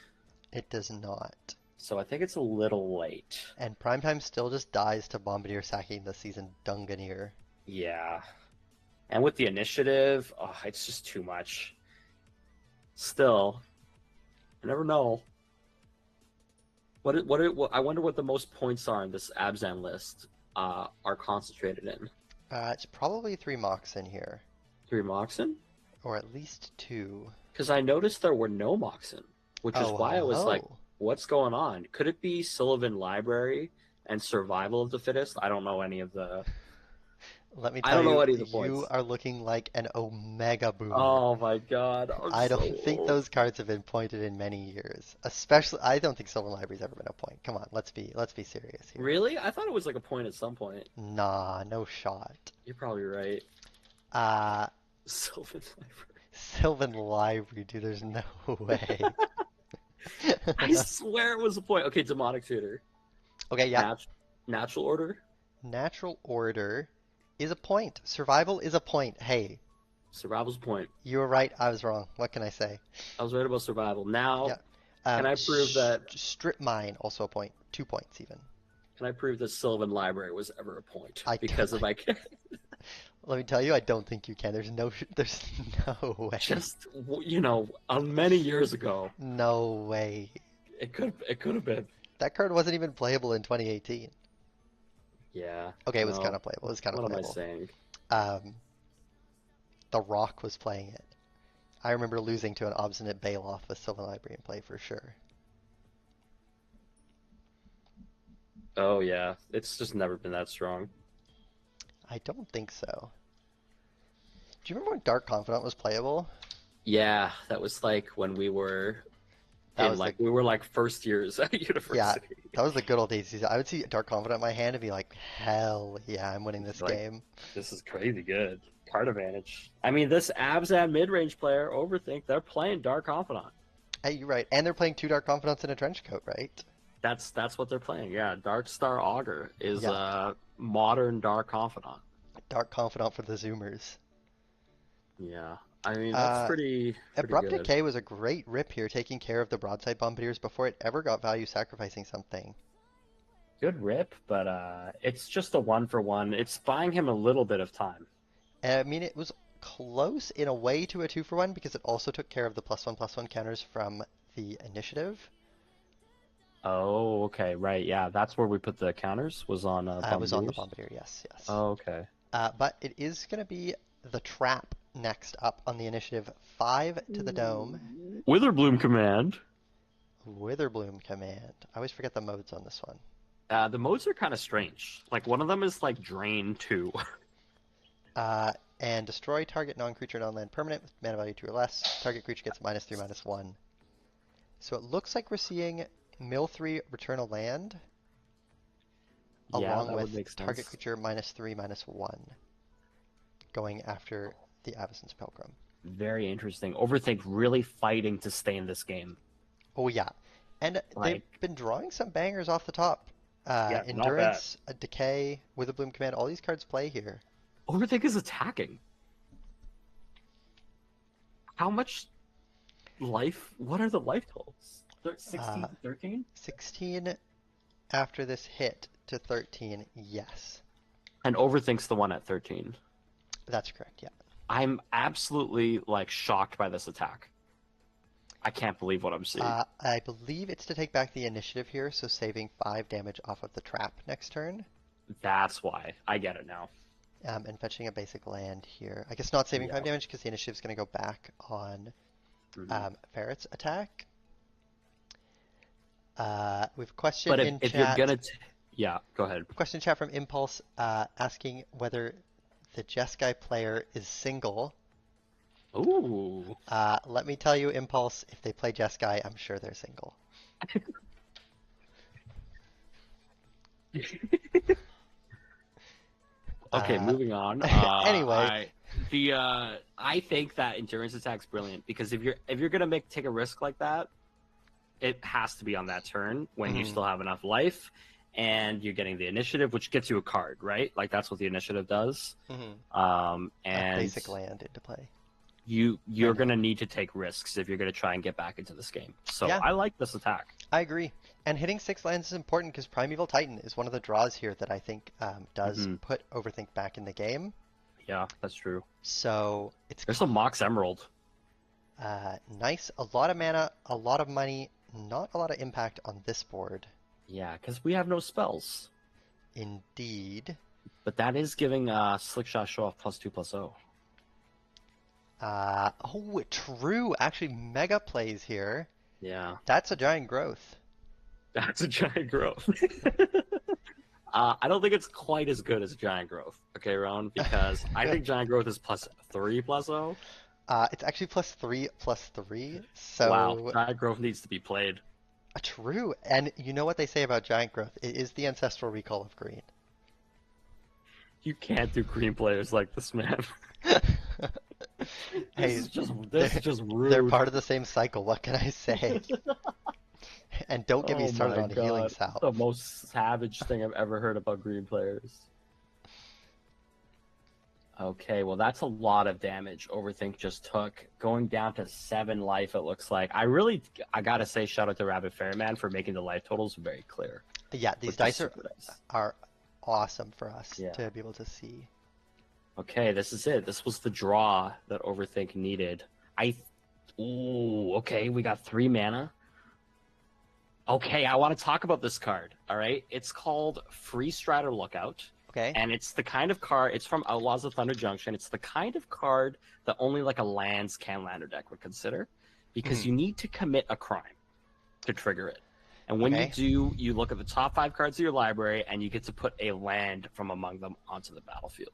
It does not. So I think it's a little late. And Primetime still just dies to Bombardier sacking the season Dunganeer. Yeah. And with the initiative, oh, it's just too much. Still, I never know. I wonder what the most points are in this Abzan list are concentrated in. It's probably 3 mocks in here. 3 Moxen? Or at least 2. Because I noticed there were no Moxen, which is Oh, why I ho, was like, ho. what's going on? Could it be Sylvan Library and Survival of the Fittest? I don't know any of the. Let me I tell don't know you, any of the you points. are looking like an Omega Boomer. Oh my god, I'm I so don't think old. those cards have been pointed in many years. Especially, I don't think Sylvan Library's ever been a point. Come on, let's be serious here. Really? I thought it was like a point at some point. Nah, no shot. You're probably right. Uh, Sylvan Library. Sylvan Library, dude, there's no way. I swear it was a point. Okay, Demonic Tutor. Okay, yeah. Natural Order. Natural Order is a point. Survival is a point. Hey, Survival's a point. you were right, I was wrong. What can I say? I was right about Survival. Now, Yeah. can I prove that? Strip Mine, also a point. 2 points even. Can I prove that Sylvan Library was ever a point? I Because don't- if I can. Let me tell you, I don't think you can. There's no way. Just many years ago, No way. it could have been. That card wasn't even playable in 2018. Yeah. Okay, it was kind Well, of playable. It was kind of what am I playable. saying? Um, The Rock was playing it. I remember losing to an Obstinate Baloth with Sylvan Library in play for sure. Oh yeah, it's just never been that strong. I don't think so. Do you remember when Dark Confidant was playable? Yeah, that was like when That was the we were like first years at Yeah, university. that was the good old days. I would see Dark Confidant in my hand and be like, hell yeah, I'm winning this Like, game. this is crazy good. Card advantage. I mean, this Abzan mid-range player, Overthink, they're playing Dark Confidant. Hey, you're right. And they're playing two Dark Confidants in a trench coat, right? That's what they're playing. Yeah, Dark Star Augur is Yeah, a modern Dark Confidant. Dark Confidant for the Zoomers. Yeah, I mean that's Uh, pretty Abrupt good. Decay was a great rip here, taking care of the Broadside Bombardiers before it ever got value sacrificing something. Good rip, but it's just a one for one. It's buying him a little bit of time. I mean, it was close in a way to a 2-for-1 because it also took care of the +1/+1 counters from the initiative. Oh, okay, right. Yeah, that's where we put the counters, was on It was on the Bombardiers. Bombardier, yes, yes. Oh, okay. But it is going to be the Trap next up on the initiative. 5 to the Dome. Witherbloom command. Witherbloom command. I always forget the modes on this one. The modes are kind of strange. Like one of them is like Drain 2. And destroy target non-creature non-land permanent with mana value 2 or less. Target creature gets -3/-1. So it looks like we're seeing Mill 3 return a land Yeah, along that would with make target sense. creature -3/-1 going after the Avacyn's Pilgrim. Very interesting. Overthink really fighting to stay in this game. Oh yeah. And they've Like, been drawing some bangers off the top. yeah, not bad. Endurance, Decay, Witherbloom Command, all these cards play here. Overthink is attacking. How much life? What are the life totals? 16 Uh, to 13? 16 after this hit to 13, yes. And Overthink's the one at 13. That's correct, yeah. I'm absolutely like shocked by this attack. I can't believe what I'm seeing. I believe it's to take back the initiative here, so saving 5 damage off of the trap next turn. That's why. I get it now. And fetching a basic land here. I guess not saving Yeah. 5 damage because the initiative's going to go back on Ferret's attack. We've a question But in if chat. you're gonna, yeah, go ahead. Question in chat from Impulse asking whether the Jeskai player is single. Ooh. Let me tell you, Impulse, if they play Jeskai, I'm sure they're single. Okay, moving on. Anyway. I think that endurance attack's brilliant because if you're gonna take a risk like that, it has to be on that turn when you still have enough life and you're getting the initiative, which gets you a card, right? Like that's what the initiative does. And basic land into play. You're gonna need to take risks if you're gonna try and get back into this game. So Yeah. I like this attack. I agree. And hitting 6 lands is important because Primeval Titan is one of the draws here that I think does put Overthink back in the game. Yeah, that's true. So it's There's some Mox Emerald. nice. A lot of mana, a lot of money, not a lot of impact on this board. Yeah, because we have no spells. Indeed. But that is giving Slickshot Show Off +2/+0. Oh, true. Actually, Mega plays here. Yeah. That's a giant growth. That's a giant growth. I don't think it's quite as good as giant growth, okay, Ron? Because I think giant growth is +3/+0. It's actually +3/+3. So Wow, giant growth needs to be played. True. And you know what they say about giant growth? It is the ancestral recall of green. You can't do green players like this, man. Hey, this is just rude. They're part of the same cycle. What can I say? And don't get me started my on Healing God. Salve. The most savage thing I've ever heard about green players. Okay, well that's a lot of damage Overthink just took. Going down to 7 life, it looks like. I gotta say shout out to Rabbit Fairman for making the life totals very clear. Yeah, these With dice super dice. are awesome for us Yeah. to be able to see. Okay, this is it. This was the draw that Overthink needed. Ooh, okay, we got 3 mana. Okay, I want to talk about this card. All right, it's called Free Strider Lookout, Okay. and it's the kind of card. It's from Outlaws of Thunder Junction. It's the kind of card that only like a lands Canlander deck would consider, because Mhm. you need to commit a crime to trigger it. And when you Okay. do, you look at the top 5 cards of your library, and you get to put a land from among them onto the battlefield.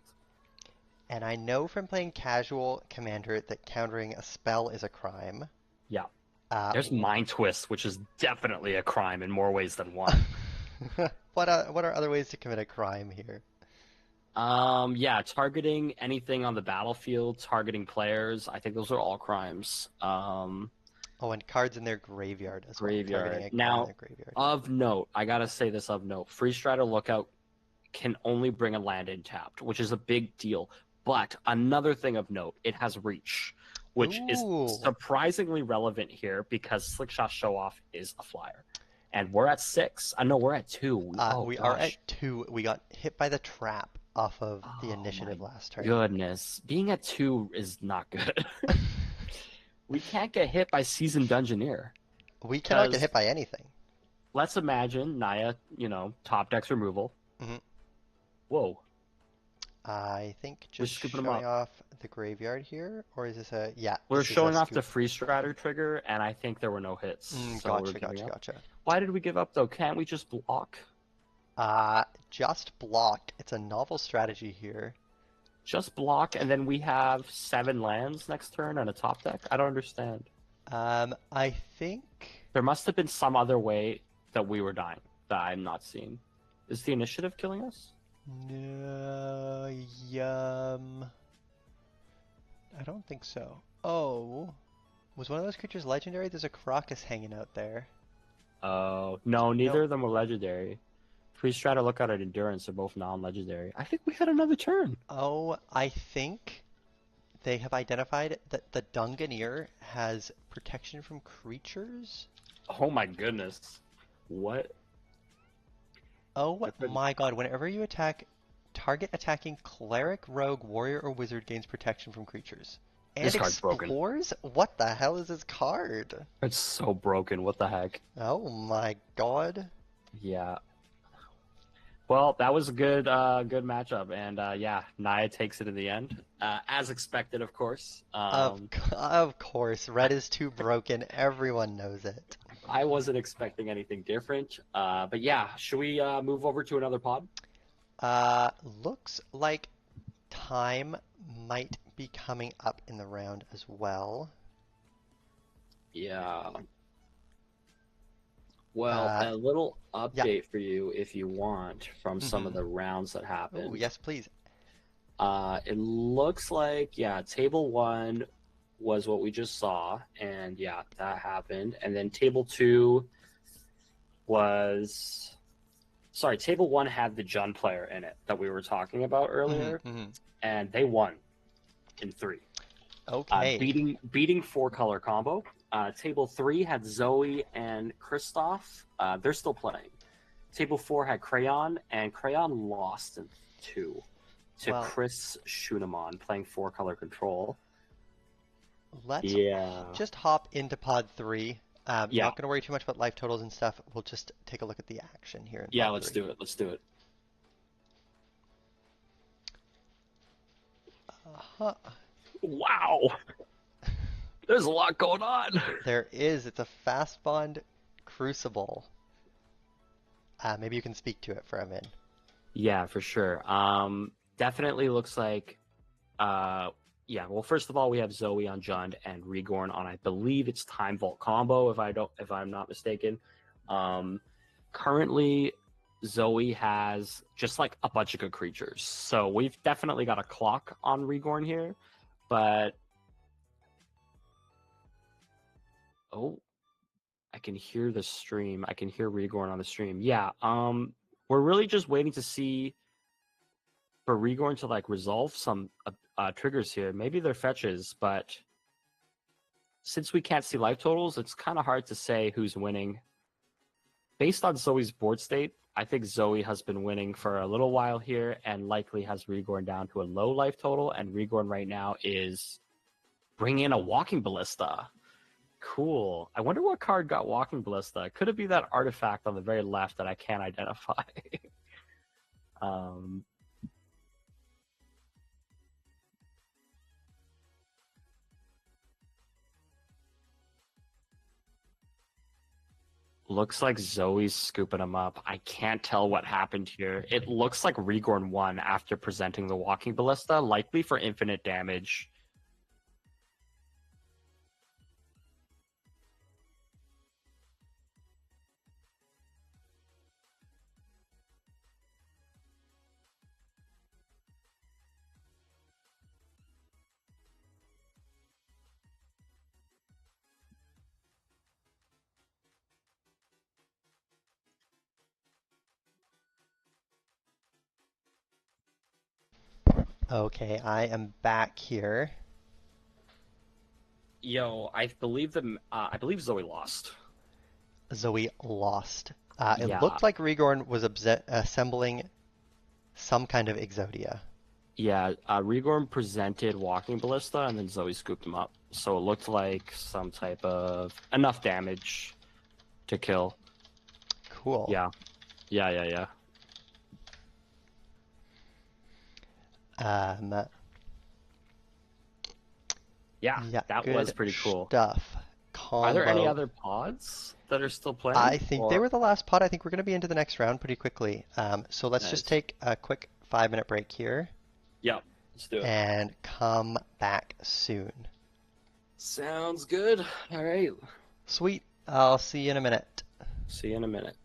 And I know from playing casual Commander that countering a spell is a crime. Yeah, Uh, there's Mind Twist, which is definitely a crime in more ways than one. what are other ways to commit a crime here? Yeah, targeting anything on the battlefield, targeting players. I think those are all crimes. Oh, and cards in their graveyard as well. Targeting Graveyard. a card in Now, their graveyard. of note, I gotta say this of note. Free Strider Lookout can only bring a land in tapped, which is a big deal. But another thing of note, it has reach, which is Ooh. surprisingly relevant here because Slickshot Show Off is a flyer. And we're at 6. I know we're at 2. Oh We are gosh. at 2. We got hit by the trap off of the Oh my initiative last turn. goodness. Being at 2 is not good. We can't get hit by Seasoned Dungeoneer. We cannot get Because hit by anything. let's imagine Naya, top decks removal. Mhm. Whoa, I think we're just scooping them showing up. off the graveyard here, or is this a, yeah, We're this is a showing off the scoop. free strider trigger, and I think there were no hits, so we're Gotcha, giving gotcha, up. gotcha. Why did we give up though? Can't we just block? Just block. It's a novel strategy here. Just block, and then we have 7 lands next turn and a top deck? I don't understand. I think, There must have been some other way that we were dying that I'm not seeing. Is the initiative killing us? no, I don't think so. Oh, was one of those creatures legendary? There's a Crocus hanging out there. Oh, no, No. neither of them were legendary. Free Strider, Lookout, and Endurance are both non-legendary. I think we had another turn. Oh, I think they have identified that the Dunganeer has protection from creatures. Oh my goodness. What? Oh That's been my god, whenever you attack, target attacking cleric, rogue, warrior, or wizard gains protection from creatures. And This card's broken. explores? What the hell is this card? It's so broken. What the heck? Oh my god. Yeah. Well, that was a good matchup, and yeah, Naya takes it in the end, as expected, of course. Of course, red is too broken. Everyone knows it. I wasn't expecting anything different, but yeah, should we move over to another pod? Looks like time might be coming up in the round as well. Yeah. Well, Uh, a little yeah. update for you if you want from some of Mm-hmm. the rounds that Oh, happened. yes, please. It looks like, yeah, table 1 was what we just saw, and yeah, that happened. And then table 2 was, sorry, table 1 had the Jun player in it that we were talking about earlier, Mm-hmm. and they won in 3. Okay. Beating 4-color combo. Table 3 had Zoe and Kristoff. They're still playing. Table 4 had Crayon, and Crayon lost in 2 to Well, Chris Schunemann playing 4-color control. let's Yeah. just hop into pod 3. Yeah. Not going to worry too much about life totals and stuff. We'll just take a look at the action here in Yeah, pod let's 3. do it. Let's do it. Uh-huh. Wow. There's a lot going on. There is. It's a fast bond crucible. Maybe you can speak to it for a minute. Yeah, for sure. Definitely looks like yeah, well first of all we have Zoe on Jund and Regorn on I believe it's Time Vault combo if I'm not mistaken. Currently Zoe has just like a bunch of good creatures. So we've definitely got a clock on Regorn here, but oh, I can hear the stream. I can hear Regorn on the stream. Yeah, we're really just waiting to see for Regorn to like resolve some triggers here. Maybe they're fetches, but since we can't see life totals, it's kind of hard to say who's winning. Based on Zoe's board state, I think Zoe has been winning for a little while here and likely has Rigorn down to a low life total. And Rigorn right now is bringing in a Walking Ballista. Cool. I wonder what card got Walking Ballista. Could it be that artifact on the very left that I can't identify? um, Looks like Zoe's scooping him up. I can't tell what happened here. It looks like Rigorn won after presenting the Walking Ballista, likely for infinite damage. Okay, I am back here. Yo, I believe Zoe lost. Zoe lost. It Yeah, looked like Rigorn was assembling some kind of Exodia. yeah. Rigorn presented Walking Ballista, and then Zoe scooped him up. So it looked like some type of enough damage to kill. Cool. Yeah, yeah. Um, Yeah, yeah, that was good pretty cool. stuff. Are there any Combo. other pods that are still playing? I think they Or were the last pod. I think we're going to be into the next round pretty quickly. So let's just nice. take a quick 5 minute break here Yeah, let's do it. and come back soon. Sounds good. All right. Sweet. I'll see you in a minute. See you in a minute.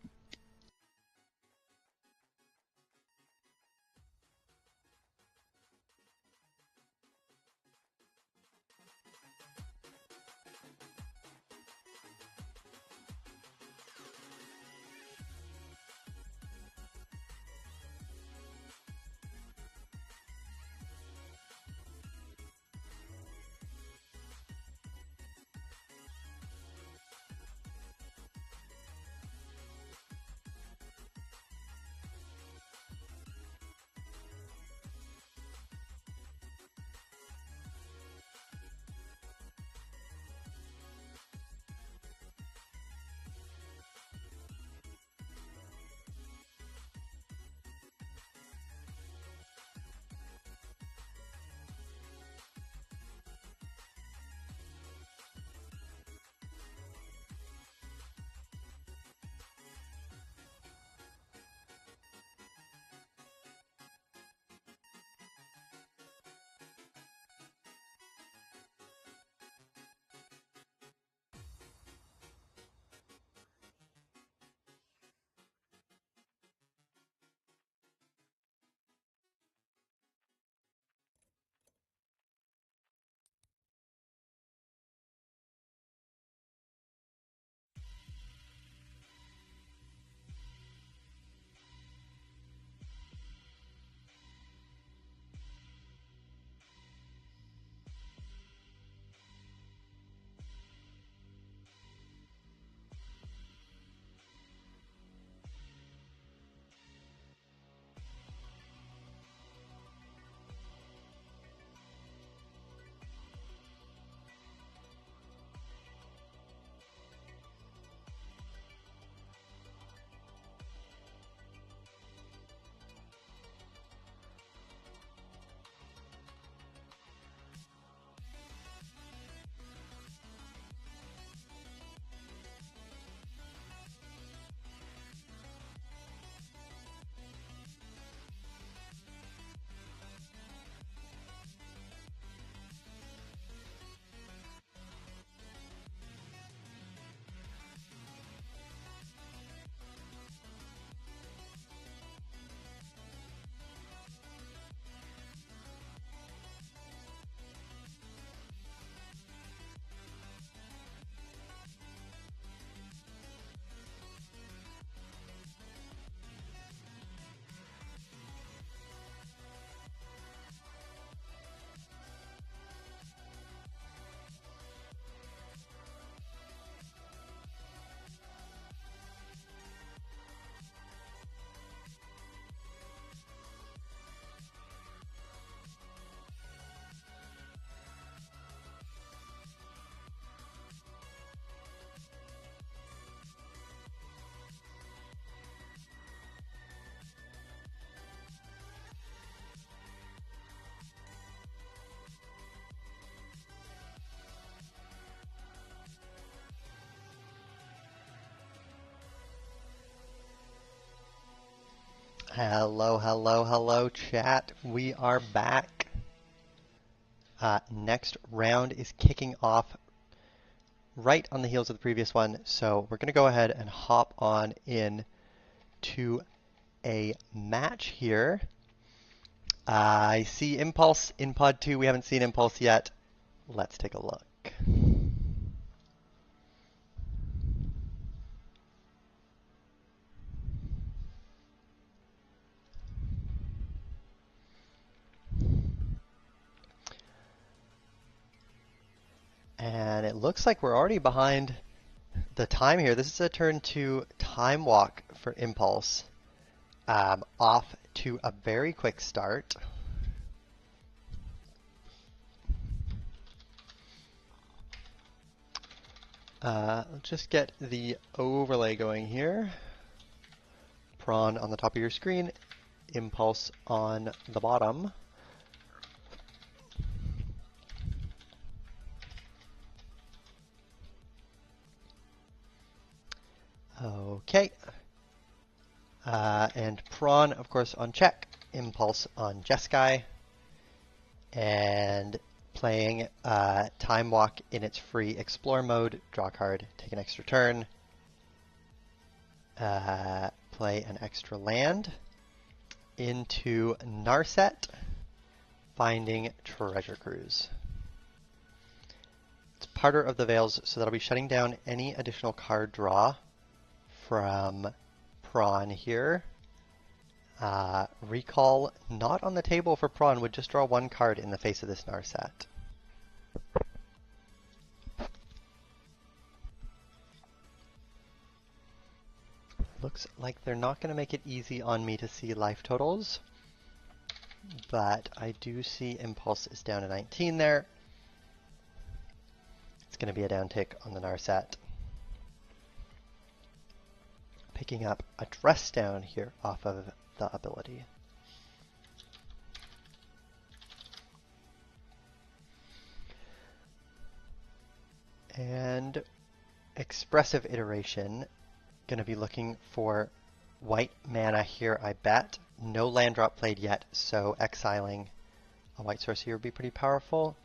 Hello, hello, hello, chat. We are back. Next round is kicking off right on the heels of the previous one, so we're going to go ahead and hop on in to a match here. I see Impulse in Pod 2. We haven't seen Impulse yet. Let's take a look. And it looks like we're already behind the time here. This is a turn to Time Walk for Impulse. Off to a very quick start. Let's just get the overlay going here. Prawn on the top of your screen, Impulse on the bottom. Okay. And Prawn, of course, on check. Impulse on Jeskai. And playing Time Walk in its free Explore mode. Draw a card, take an extra turn. Play an extra land. Into Narset. Finding Treasure Cruise. It's Parter of the Veils, so that'll be shutting down any additional card draw from Prawn here. Recall not on the table for Prawn, would just draw one card in the face of this Narset. Looks like they're not going to make it easy on me to see life totals, but I do see Impulse is down to 19 there. It's going to be a down tick on the Narset. Picking up a dress down here off of the ability. And Expressive Iteration, going to be looking for white mana here, I bet. No land drop played yet, so exiling a white source here would be pretty powerful.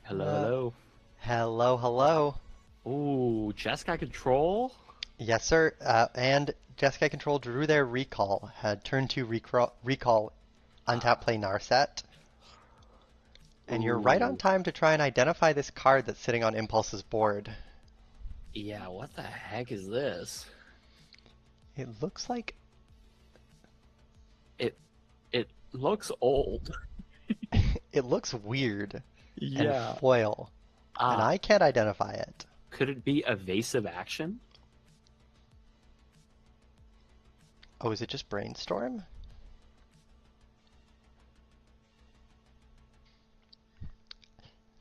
Hello, Hello, hello. Ooh, Jeskai Control? Yes, sir. And Jeskai Control drew their Recall. Had turn 2 recall untap play Narset. And you're right on time to try and identify this card that's sitting on Impulse's board. Yeah, what the heck is this? It looks like... It looks old. It looks weird and Yeah. foil. And I can't identify it. Could it be evasive action? Oh, is it just Brainstorm?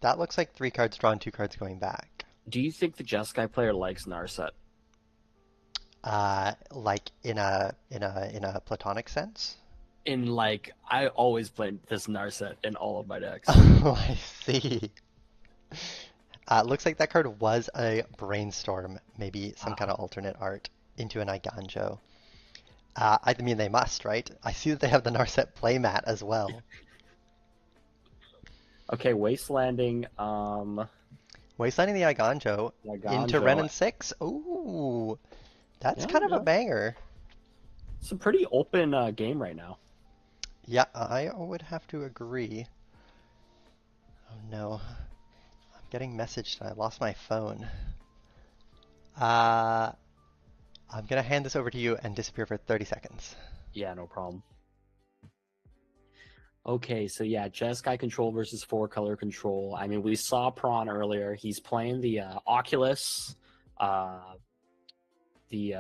That looks like 3 cards drawn, 2 cards going back. Do you think the Jeskai player likes Narset? Like in a platonic sense? I always play this Narset in all of my decks. Oh, I see. Looks like that card was a Brainstorm, maybe some kind of alternate art, into an Iganjo. I mean, they must, right? I see that they have the Narset playmat as well. Okay, Wastelanding. Wastelanding the Iganjo into Ren and 6? Ooh, that's kind of a banger. It's a pretty open game right now. Yeah, I would have to agree. Oh no. I'm getting messaged and I lost my phone. I'm gonna hand this over to you and disappear for 30 seconds. Yeah, no problem. Okay, so yeah, Jeskai Control versus 4-color Control. I mean, we saw Prawn earlier. He's playing the Oculus, the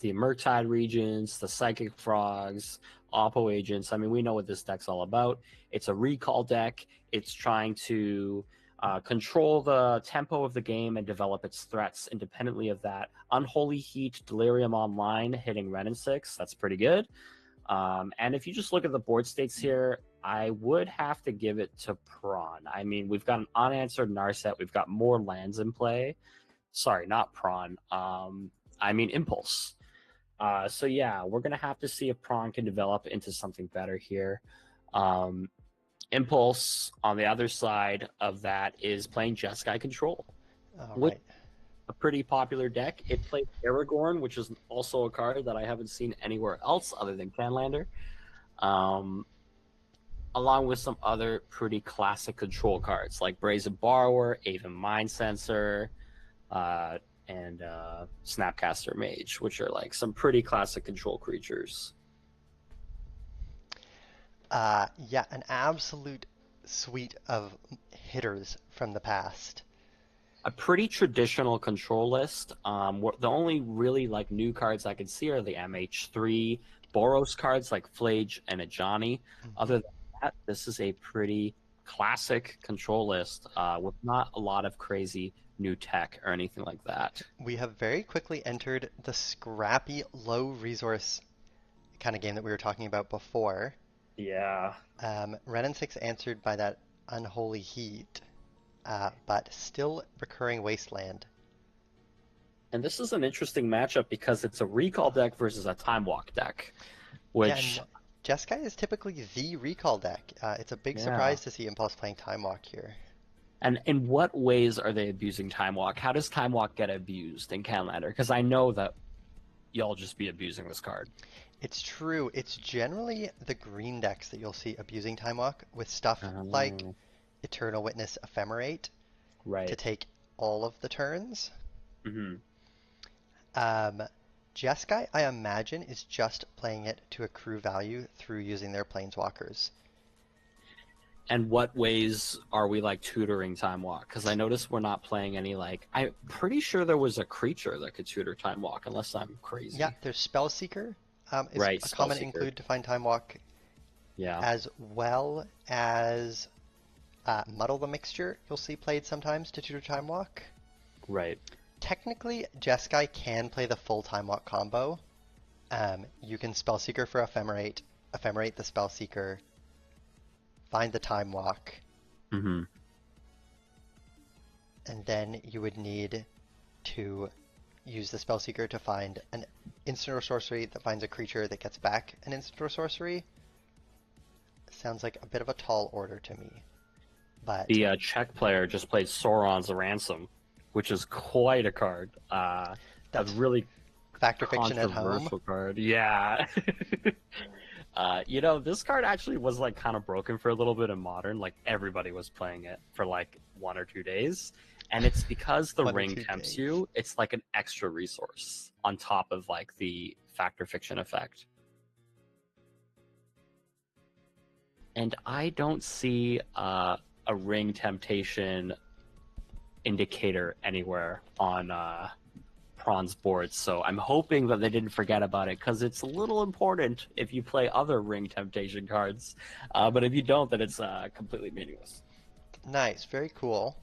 Murktide Regents, the Psychic Frogs, Oppo Agents. I mean, we know what this deck's all about. It's a recall deck. It's trying to control the tempo of the game and develop its threats independently of that. Unholy Heat, Delirium Online, hitting Ren and 6. That's pretty good. And if you just look at the board states here, I would have to give it to Prawn. I mean, we've got an unanswered Narset. We've got more lands in play. Sorry, not Prawn. I mean Impulse. So yeah, we're gonna have to see if Prawn can develop into something better here. Um, Impulse on the other side of that is playing Jeskai Control, All which right. a pretty popular deck. It plays Aragorn, which is also a card that I haven't seen anywhere else other than Canlander, um, along with some other pretty classic control cards like Brazen Borrower, Aven Mind Sensor, uh, and Snapcaster Mage, which are like some pretty classic control creatures. Yeah, an absolute suite of hitters from the past. A pretty traditional control list. The only really like new cards I can see are the MH3 Boros cards like Flage and Ajani. Hmm. Other than that, this is a pretty classic control list with not a lot of crazy new tech or anything like that. We have very quickly entered the scrappy, low resource kind of game that we were talking about before. Yeah. Ren and 6 answered by that unholy heat, but still recurring wasteland. And this is an interesting matchup because it's a recall deck versus a time walk deck, Yeah, which, and Jeskai is typically the recall deck. It's a big yeah. surprise to see Impulse playing Time Walk here. And in what ways are they abusing time walk? How does time walk get abused in Canlander? Because I know that y'all just be abusing this card. It's true. It's generally the green decks that you'll see abusing Time Walk with stuff like Oh, Eternal Witness Ephemerate to right. take all of the turns. Hmm. Um, Jeskai, I imagine, is just playing it to accrue value through using their Planeswalkers. And what ways are we like tutoring time walk? Because I noticed we're not playing any like. I'm pretty sure there was a creature that could tutor time walk, unless I'm Yeah, crazy. there's Spellseeker, is Right, a common Spellseeker. include to find Time Walk, Yeah, as well as Muddle the Mixture, you'll see played sometimes to tutor Time Walk. right. Technically, Jeskai can play the full Time Walk combo. You can Spellseeker for Ephemerate, Ephemerate the Spellseeker, find the Time Walk, Hmm. and then you would need to use the Spellseeker to find an instant or sorcery that finds a creature that gets back an instant or sorcery. Sounds like a bit of a tall order to me, but The Czech player just played Sauron's Ransom, which is quite a card. A that's really Factor Fiction at home. controversial card. Yeah. This card actually was like kind of broken for a little bit in modern. Like everybody was playing it for like 1 or 2 days. And it's because the One or ring two tempts days. you, it's like an extra resource on top of like the factor fiction effect. And I don't see a ring temptation indicator anywhere on Prawn's board, so I'm hoping that they didn't forget about it because it's a little important if you play other ring temptation cards. But if you don't, then it's completely meaningless. Nice, very cool.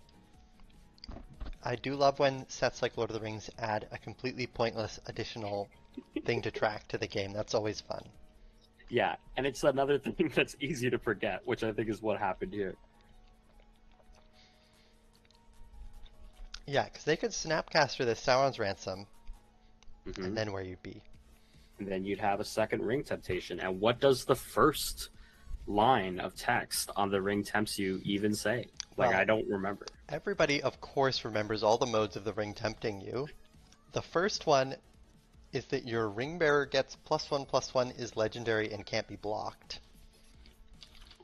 I do love when sets like Lord of the Rings add a completely pointless additional thing to track to the game. That's always fun. Yeah, and it's another thing that's easy to forget, which I think is what happened here. Yeah, because they could Snapcaster this Sauron's Ransom, and Hmm. then where you'd be. And then you'd have a second ring temptation. And what does the first line of text on the ring tempts you even say? Like, I Well, don't remember. everybody, of course, remembers all the modes of the ring tempting you. The first one is that your ring bearer gets +1/+1 is legendary and can't be blocked.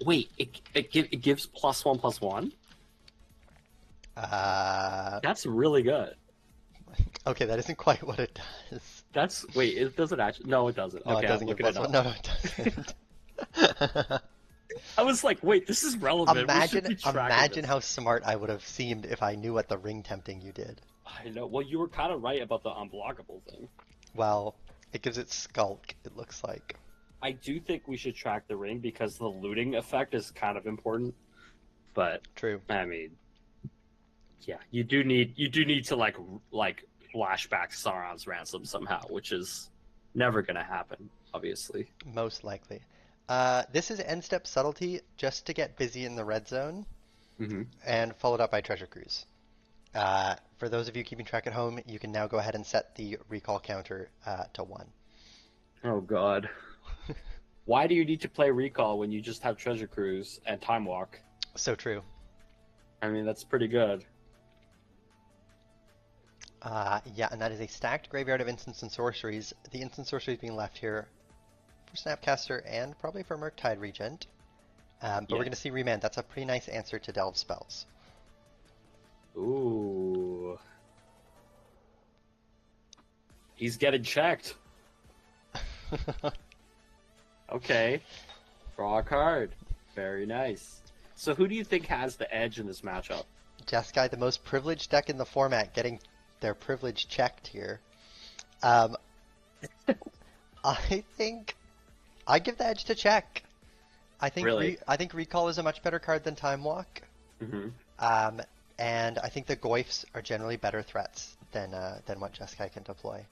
Wait, it gives +1/+1? Uh, That's really good. okay, that isn't quite what it does. Wait, it doesn't actually. No, it doesn't. No, it Okay, I'm doesn't give looking it +1. up. No, no, it doesn't. I was like, wait, this is relevant. We should Imagine, be tracking imagine this. how smart I would have seemed if I knew what the ring tempting you did. I know. Well, you were kind of right about the unblockable thing. Well, it gives it skulk, it looks like. I do think we should track the ring because the looting effect is kind of important. But True. I mean, yeah, you do need to like flashback Sauron's ransom somehow, which is never gonna happen, obviously. Most likely. This is end step subtlety just to get busy in the red zone Hmm. and followed up by treasure cruise. For those of you keeping track at home, you can now go ahead and set the recall counter to 1. Oh God. Why do you need to play Recall when you just have Treasure Cruise and Time Walk? So true. I mean, that's pretty good. Yeah, and that is a stacked graveyard of instants and sorceries. The instant sorceries being left here for Snapcaster and probably for Murktide Regent. But we're Yeah. going to see Remand. That's a pretty nice answer to Delve spells. Ooh. He's getting checked. Okay. Draw a card. Very nice. So who do you think has the edge in this matchup? Jeskai, the most privileged deck in the format, getting their privilege checked here. Um, I think I give the edge to check. Really? I think Recall is a much better card than Time Walk. Hmm. Um, and I think the Goyfs are generally better threats than what Jeskai can deploy.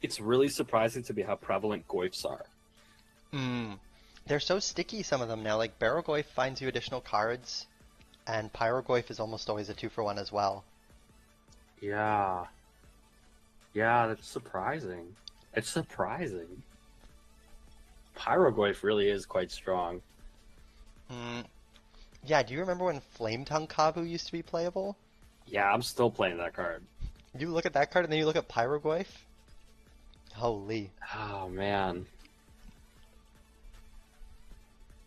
It's really surprising to me how prevalent Goyfs are. Mm. They're so sticky, some of them now. Like Barogoyf finds you additional cards, and Pyrogoyf is almost always a 2-for-1 as well. Yeah. Yeah, that's surprising. It's surprising. Pyrogoyf really is quite strong. Mm. Yeah, do you remember when Flame Tongue Kabu used to be playable? Yeah, I'm still playing that card. You look at that card and then you look at Pyrogoyf. Holy. Oh, man.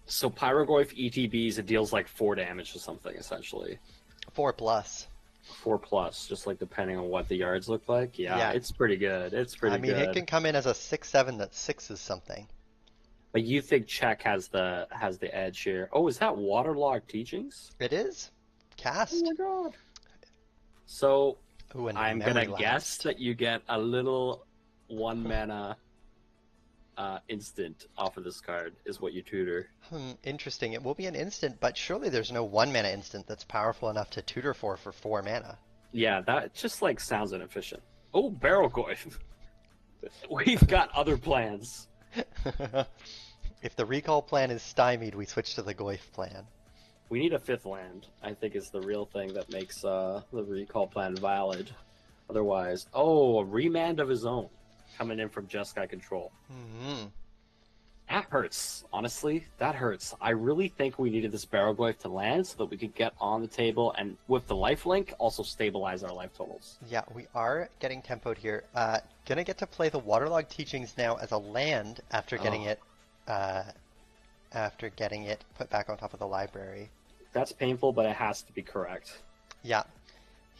So Pyrogoyf ETBs, it deals like 4 damage or something, essentially. 4 plus. 4 plus, just like depending on what the yards look like. Yeah, Yeah. it's pretty good. It's I pretty mean, it good. can come in as a 6/7 that 6 is something. But you think Czech has the edge here? Oh, is that Waterlogged Teachings? It is. Oh Cast. my god. So Ooh, and I'm memory gonna guess lapsed. that you get a little 1 mana instant off of this card is what you tutor. Interesting. It will be an instant, but surely there's no 1 mana instant that's powerful enough to tutor for 4 mana. Yeah, that just like sounds inefficient. Oh, Barrel Goyf. We've got other plans. If the recall plan is stymied, we switch to the Goyf plan. We need a 5th land, I think is the real thing that makes the recall plan valid. Otherwise, oh, a remand of his own coming in from Jeskai Control. Hmm. That hurts, honestly. That hurts. I really think we needed this Barrowglyph to land so that we could get on the table and with the lifelink also stabilize our life totals. Yeah, we are getting tempoed here. Gonna get to play the Waterlogged Teachings now as a land uh, after getting it put back on top of the library. That's painful, but it has to be correct. Yeah.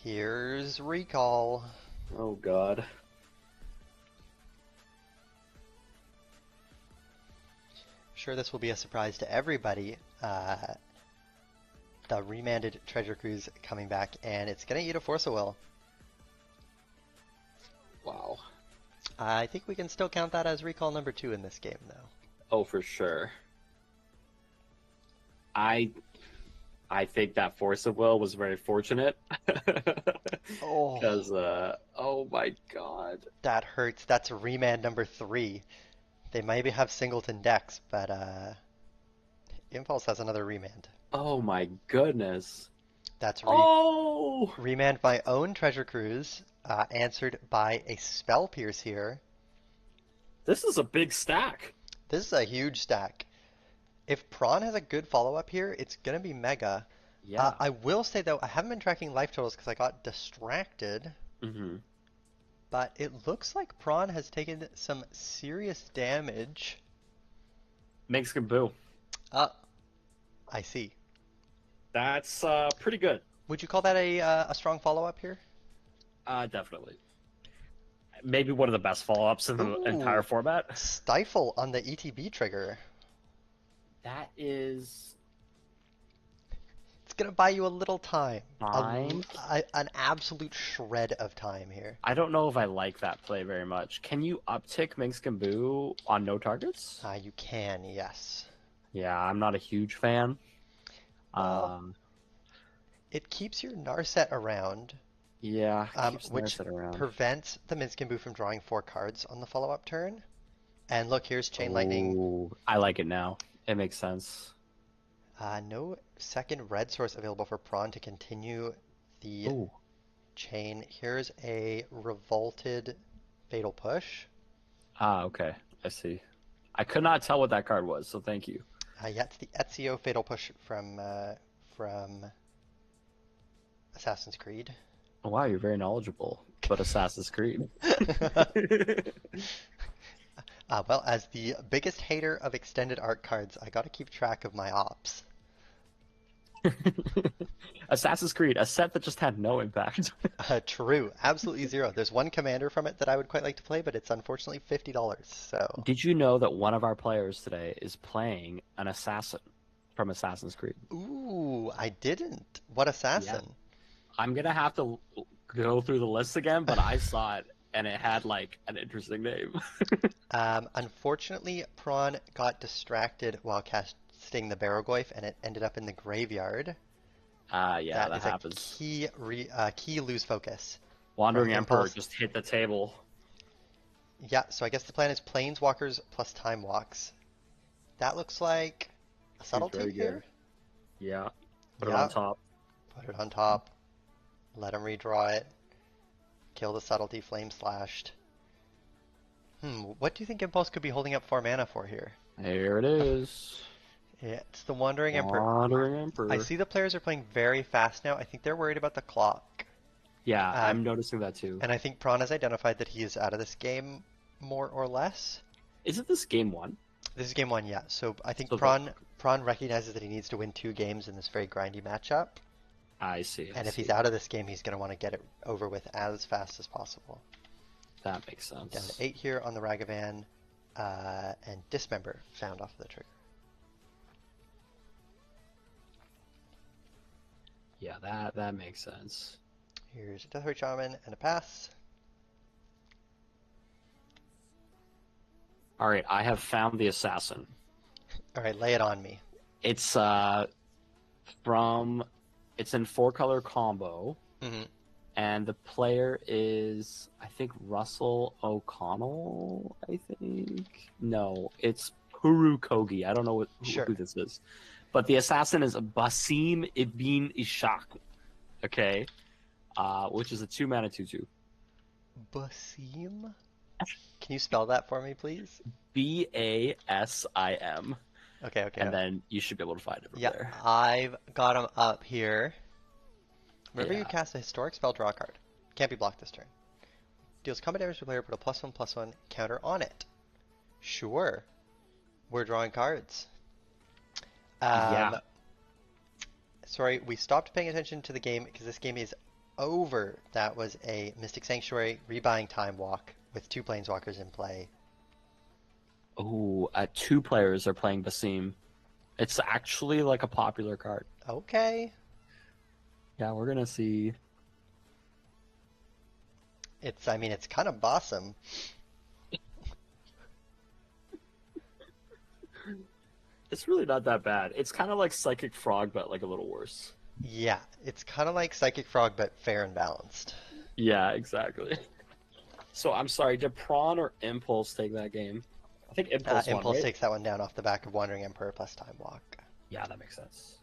Here's recall. Oh god. Sure, this will be a surprise to everybody. The remanded Treasure Cruise coming back, and it's gonna eat a Force of Will. Wow. I think we can still count that as recall number 2 in this game, though. Oh, for sure. I think that Force of Will was very fortunate. Oh, Because, oh my god. that hurts. That's remand number 3. They maybe have singleton decks, but Impulse has another remand. Oh my goodness. That's Oh! remand my own Treasure Cruise, answered by a Spell Pierce here. This is a big stack. This is a huge stack. If Prawn has a good follow-up here, it's gonna be mega. Yeah. I will say though, I haven't been tracking life totals because I got distracted, Mm-hmm. but it looks like Prawn has taken some serious damage. Makes good boo. I see. That's pretty good. Would you call that a strong follow-up here? Definitely. Maybe one of the best follow-ups in the entire Ooh. format. Stifle on the ETB trigger. That is It's gonna buy you a little time. fine. An absolute shred of time here. I don't know if I like that play very much. Can you uptick Minsk Boo on no targets? You can, yes. Yeah, I'm not a huge fan. Well, it keeps your Narset around, Yeah, keeps which Narset around. prevents the Minskin from drawing 4 cards on the follow-up turn. And look, here's Chain Lightning. Ooh, I like it now. It makes sense. No second red source available for Prawn to continue the Ooh. chain. Here's a Revolted Fatal Push. Okay. I see. I could not tell what that card was, so thank you. Yeah, it's the Ezio Fatal Push from Assassin's Creed. Oh, wow, you're very knowledgeable. But Assassin's Creed. Well, as the biggest hater of extended art cards, I gotta keep track of my ops. Assassin's Creed, a set that just had no impact. True, absolutely zero. There's one commander from it that I would quite like to play, but it's unfortunately $50. So, Did you know that one of our players today is playing an assassin from Assassin's Creed? ooh, I didn't. What Yeah. assassin? I'm gonna have to go through the list again, but I saw it and it had like an interesting name. Unfortunately, Prawn got distracted while casting the Barogoyf, and it ended up in the graveyard. Yeah, That that is a happens. key lose focus from Wandering Emperor Impulse. just hit the table. Yeah, so I guess the plan is Planeswalkers plus Time Walks. That looks like a Seems subtlety very here. good. Yeah, put it on Yeah, top. put it on top. Let him redraw it. Kill the subtlety, flame slashed. What do you think Impulse could be holding up 4 mana for here? Here it is. It's the Wandering Emperor. Wandering I Emperor. see the players are playing very fast now. I think they're worried about the clock. Yeah, Um, I'm noticing that too. and I think Prawn has identified that he is out of this game more or less. Isn't this game one? This is game one, yeah. So I think So the Prawn recognizes that he needs to win 2 games in this very grindy matchup. I see, I And if he's see. out of this game, he's going to want to get it over with as fast as possible. That makes Down to sense. 8 here on the Ragavan, and Dismember found off of the trigger. Yeah, that makes sense. Here's a Deathward Shaman and a pass. All right, I have found the assassin. All right, lay it on me. It's from it's in 4-color combo, Hmm. and the player is I think Russell O'Connell. I think no, it's Puru Kogi. I don't know Sure. who this is, but the assassin is Basim Ibn Ishaq. Okay, which is a 2-mana 2/2. Basim? Can you spell that for me, please? Basim, Okay, okay. and then you should be able to find it from Yeah, there. I've got him up here. Whenever you Yeah. cast a historic spell, draw a card. Can't be blocked this turn. Deals combat damage to the player, put a +1/+1 counter on it. Sure. We're drawing cards. Yeah. Sorry, we stopped paying attention to the game because this game is over. That was a Mystic Sanctuary rebuying Time Walk with 2 Planeswalkers in play. Oh, 2 players are playing Basim. It's actually like a popular card. Okay. Yeah, we're gonna see. I mean, it's kind of bossum. It's really not that bad. It's kind of like Psychic Frog, but like a little worse. Yeah, it's kind of like Psychic Frog, but fair and balanced. Yeah, exactly. So I'm sorry, did Prawn or Impulse take that game? I think Impulse won, Impulse right? takes that one down off the back of Wandering Emperor plus Time Walk. Yeah, that makes sense.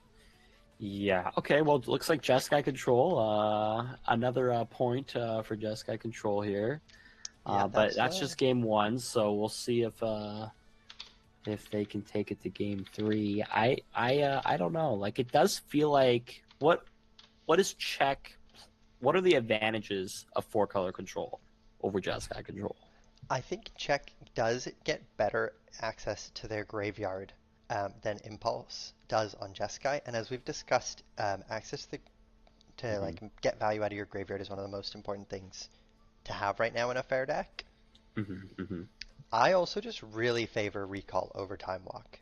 Yeah. Okay. Well, it looks like Jeskai Control. Another point for Jeskai Control here. Yeah, But that's just game one, so we'll see if they can take it to game three. I don't know. Like it does feel like what is check? What are the advantages of 4-color control over Jeskai Control? I think Czech does get better access to their graveyard than Impulse does on Jeskai, and as we've discussed, access to like get value out of your graveyard is one of the most important things to have right now in a fair deck. I also just really favor Recall over Time Walk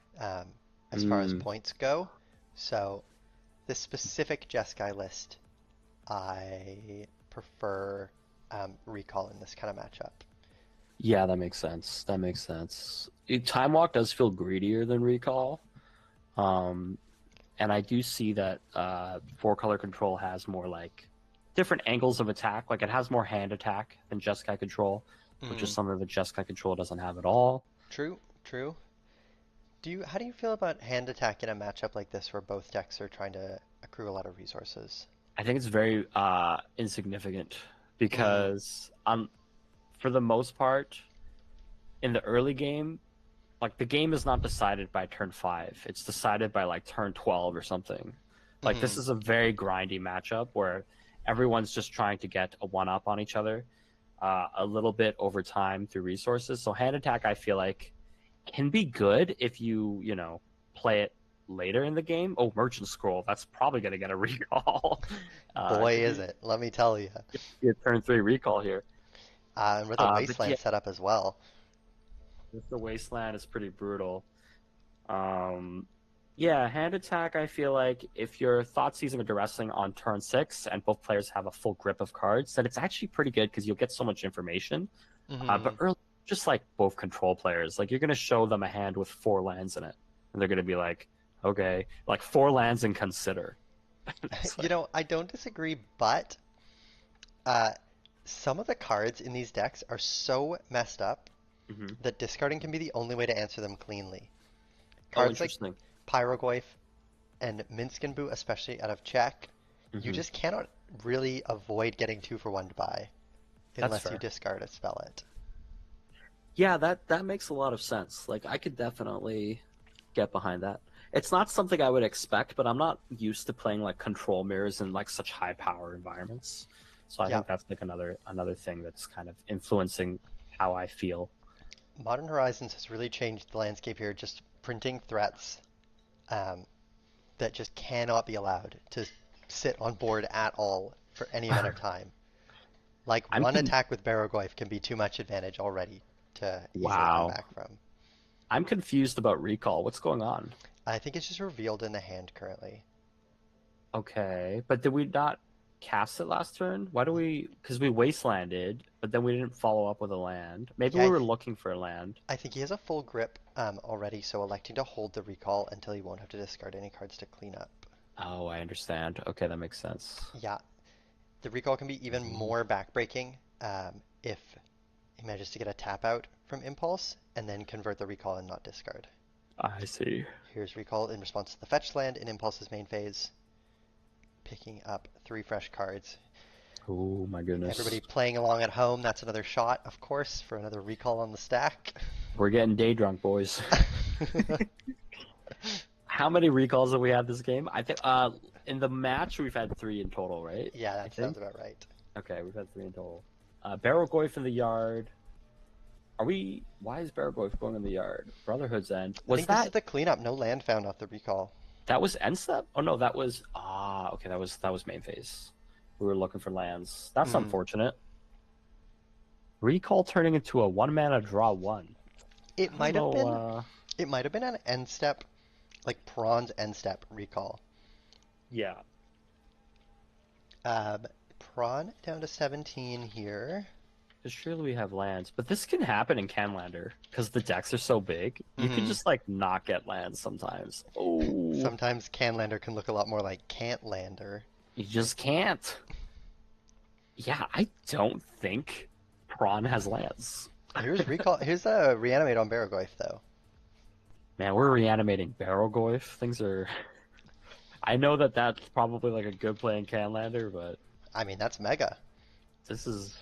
as far as points go. So this specific Jeskai list, I prefer Recall in this kind of matchup. Yeah, that makes sense. That makes sense. Time Walk does feel greedier than Recall. And I do see that 4-color control has more like different angles of attack. Like it has more hand attack than Jeskai control, which is something that Jeskai control doesn't have at all. True, true. How do you feel about hand attack in a matchup like this where both decks are trying to accrue a lot of resources? I think it's very insignificant because for the most part, in the early game, like the game is not decided by turn 5. It's decided by like turn 12 or something. Like this Hmm. is a very grindy matchup where everyone's just trying to get a one up on each other a little bit over time through resources. So hand attack, I feel like, can be good if you know, play it later in the game. Oh, merchant scroll, that's probably going to get a recall. Boy, Could is be it. Let me tell you. a turn 3 recall here. And with a But yeah, wasteland set up as well. the wasteland is pretty brutal. Um, yeah, hand attack. I feel like if you're Thoughtseizing or Duressing on turn 6 and both players have a full grip of cards, then it's actually pretty good because you'll get so much information. But Hmm. early, just like both control players, like you're gonna show them a hand with 4 lands in it, and they're gonna be like, okay, like 4 lands and consider. It's You like, know, I don't disagree, but uh, some of the cards in these decks are so messed up mhm. that discarding can be the only way to answer them cleanly. Oh, Cards like interesting. Pyroglyph and Minskin especially out of check, you Hmm. just cannot really avoid getting 2 for 1 to buy That's unless you fair. discard a spell it. Yeah, that makes a lot of sense. Like I could definitely get behind that. It's not something I would expect, but I'm not used to playing like control mirrors in like such high power environments. So I Yeah, think that's like another thing that's kind of influencing how I feel. Modern Horizons has really changed the landscape here, just printing threats um, that just cannot be allowed to sit on board at all for any amount of time. Like I'm one con- attack with Barrowgoyf can be too much advantage already to easily come wow. back from. I'm confused about recall. What's going on? I think it's just revealed in the hand currently. Okay, but did we not cast it last turn? Why do we? Because we wastelanded, but then we didn't follow up with a land. Maybe Yeah, we were looking for a land. I think he has a full grip already, so electing to hold the recall until he won't have to discard any cards to clean up. Oh, I understand. Okay, that makes sense. Yeah, the recall can be even Mhm. more backbreaking if he manages to get a tap out from Impulse and then convert the recall and not discard. I see. Here's recall in response to the fetch land in Impulse's main phase, picking up 3 fresh cards. Oh my Everybody goodness. playing along at home, that's another shot, of course, for another recall on the stack. We're getting day drunk, boys. How many recalls have we had this game? I think in the match we've had 3 in total, right? Yeah, I that sounds think. about right. Okay, we've had 3 in total. Barrel Goyf in the yard. Are we? Why is Barrel Goyf going in the yard? Brotherhood's End. I Was think this is that the cleanup. No land found off the recall. that was end step? Oh no, that was okay. That was main phase. We were looking for lands. That's Mm. unfortunate. Recall turning into a 1 mana draw 1. It I don't might have know. been. It might have been an end step, like Prawn's end step recall. Yeah. Um, Prawn down to 17 here. Because surely we have lands, but this can happen in Canlander because the decks are so big. You can Hmm. just like not get lands sometimes. Oh, Sometimes Canlander can look a lot more like Can'tlander. you just can't. Yeah, I don't think Prawn has lands. Here's recall. Here's a reanimate on Barragoyf though. Man, we're reanimating Barrelgoyf. Things are. I know that that's probably like a good play in Canlander, but I mean that's mega. this is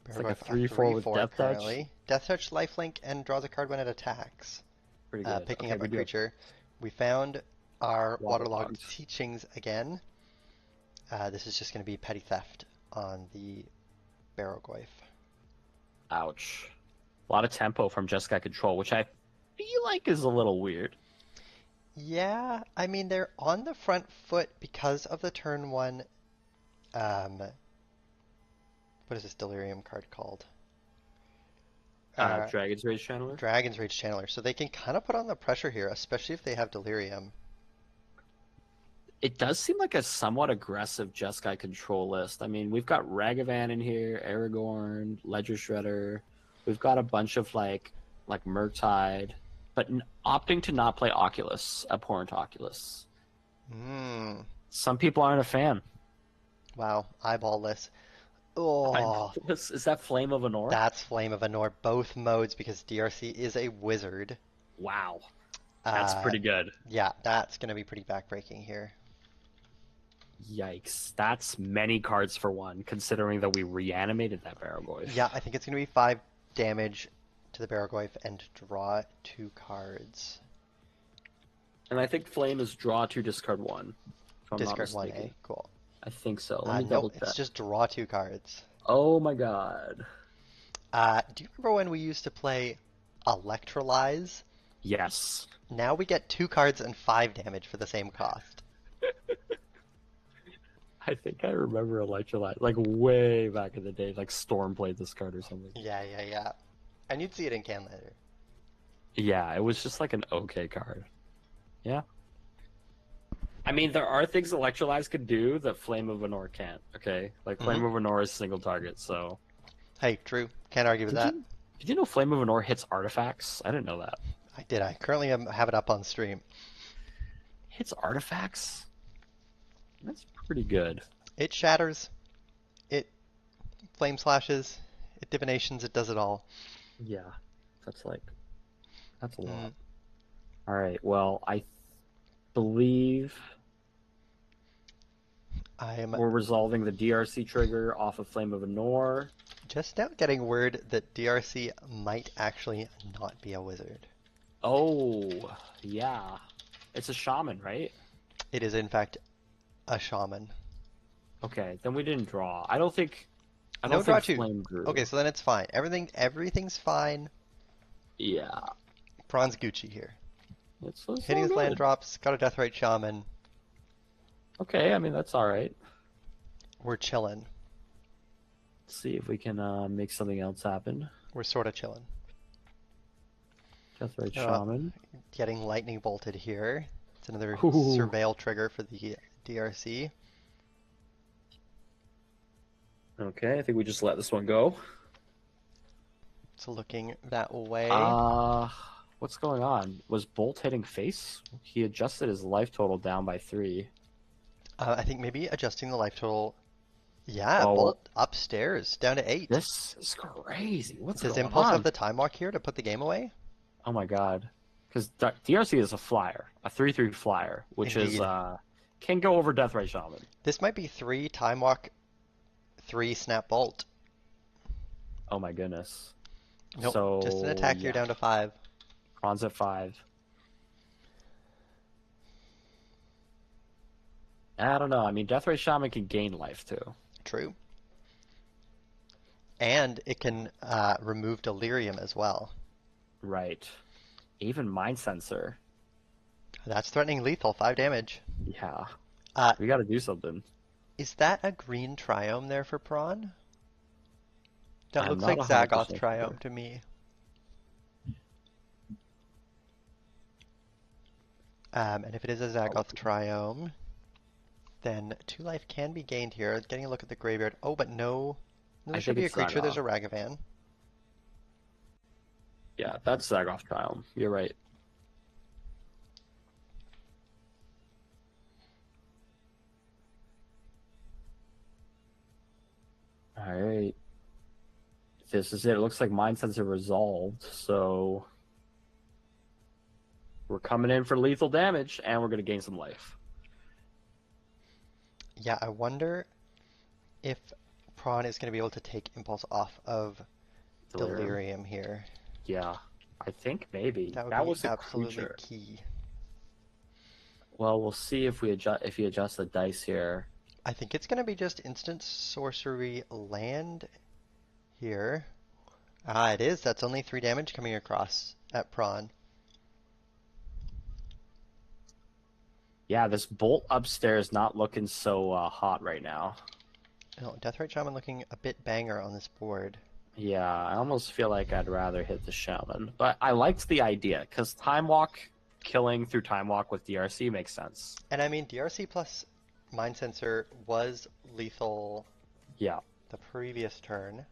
it's like a Barragoyf a 3/4 with 3/4 Death Touch. currently. Death Touch, lifelink, and draws a card when it attacks. Pretty good. Picking Okay, up we a do have creature. We found our waterlogged waterlogged. teachings again. This is just going to be petty theft on the Barrowgoyf. Ouch. A lot of tempo from Just Got Control, which I feel like is a little weird. Yeah, I mean they're on the front foot because of the turn one. Um, what is this Delirium card called? Uh, Dragon's Rage Channeler. Dragon's Rage Channeler. So they can kind of put on the pressure here, especially if they have Delirium. It does seem like a somewhat aggressive Jeskai control list. I mean, we've got Ragavan in here, Aragorn, Ledger Shredder. We've got a bunch of like Murktide, but opting to not play Oculus, Abhorrent Oculus. Hmm. Some people aren't a fan. Wow. Eyeballless. Oh, Eyeballus. Is that Flame of Anor? that's Flame of Anor, both modes because DRC is a wizard. Wow, that's Uh, pretty good. yeah, that's going to be pretty backbreaking here. Yikes, that's many cards for one, considering that we reanimated that Barrowboy. Yeah, I think it's going to be 5 damage to the Barragoyf and draw 2 cards. And I think Flame is draw 2, discard 1. If I'm not Discard 1, mistaken. Cool. I think so. Let me No, double it's check. just draw 2 cards. Oh my god. Do you remember when we used to play Electrolyze? Yes. Now we get 2 cards and 5 damage for the same cost. I think I remember Electrolyte, like way back in the day, like Storm played this card or something. Yeah. And you'd see it in Canlander. Yeah, it was just like an okay card. Yeah. I mean, there are things Electrolyze could do that Flame of Venor can't, okay? Like, Flame of Venor is single target, so... Hey, true. Can't argue with that. Did you know Flame of Venor hits artifacts? I didn't know that. I did. I currently have it up on stream. Hits artifacts? That's pretty good. It shatters. It flame slashes. It divinations. It does it all. Yeah. That's a lot. Alright, well, I believe... We're resolving the DRC trigger off of Flame of Venor. Just now getting word that DRC might actually not be a wizard. Oh, yeah. It's a shaman, right? It is, in fact, a shaman. Okay, then we didn't draw. I don't think draw 2. Flame grew. Okay, so then it's fine. Everything's fine. Yeah. Prawn's Gucci here. It's Hitting all his land good. drops, got a Deathrite Shaman. Okay, I mean, that's alright. We're chilling. Let's see if we can make something else happen. We're sort of chilling. Deathrite Shaman. Getting lightning bolted here. It's another Ooh. surveil trigger for the DRC. Okay, I think we just let this one go. It's looking that way. What's going on? Was Bolt hitting face? He adjusted his life total down by 3. I think maybe adjusting the life total. Yeah, Oh. Bolt upstairs, down to 8. This is crazy. What's Does going Impulse on? have the time walk here to put the game away? Oh my god. Because DRC is a flyer, a 3/3 flyer, which Indeed. is can go over Deathrite Shaman. This might be 3 time walk, 3 snap bolt. Oh my goodness. Nope, So, just an attack here yeah. down to 5. Prawn's at 5. I don't know. I mean, Deathrite Shaman can gain life too. True. And it can remove Delirium as well. Right. Even Mind Sensor. That's threatening lethal, 5 damage. Yeah. We gotta do something. Is that a green Triome there for Prawn? That I'm looks not like 100% Zagoth sure. Triome to me. And if it is a Zagoth Triome, then 2 life can be gained here. Getting a look at the graveyard. Oh, but no. No, there should be a creature. There's a Ragavan. Yeah, that's Zagoth Triumph. You're right. Alright. This is it. It looks like Mind Sensor resolved, so we're coming in for lethal damage, and we're going to gain some life. Yeah, I wonder if Prawn is going to be able to take Impulse off of Delirium here. Yeah, I think maybe. That would was be a absolutely creature. key. Well, we'll see if we adjust the dice here. I think it's going to be just instant sorcery land here. Ah, it is. That's only 3 damage coming across at Prawn. Yeah, this bolt upstairs not looking so hot right now. No, Deathrite Shaman looking a bit banger on this board. Yeah, I almost feel like I'd rather hit the Shaman. But I liked the idea, because Time Walk, killing through Time Walk with DRC makes sense. And I mean, DRC plus Mind Sensor was lethal Yeah, the previous turn.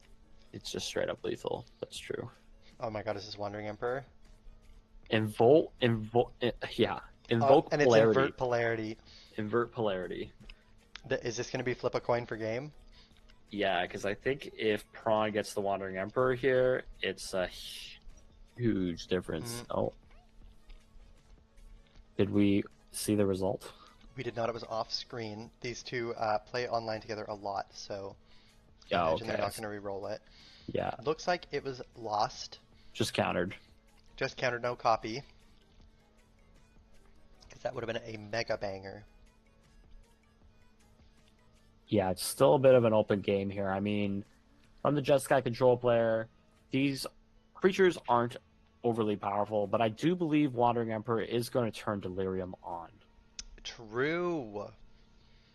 it's just straight up lethal. That's true. Oh my god, is this Wandering Emperor? Yeah. Invoke and polarity. it's invert polarity. Invert polarity. Is this going to be flip a coin for game? Yeah, because I think if Prawn gets the Wandering Emperor here, it's a huge difference. Oh. Did we see the result? We did not. It was off screen. These two play online together a lot, so I Oh, imagine okay. they're not going to re-roll it. Yeah, Looks like it was lost. just countered. Just countered, no copy. Because that would have been a mega banger. Yeah, it's still a bit of an open game here. I mean, from the Jeskai control player, these creatures aren't overly powerful, but I do believe Wandering Emperor is going to turn Delirium on. True.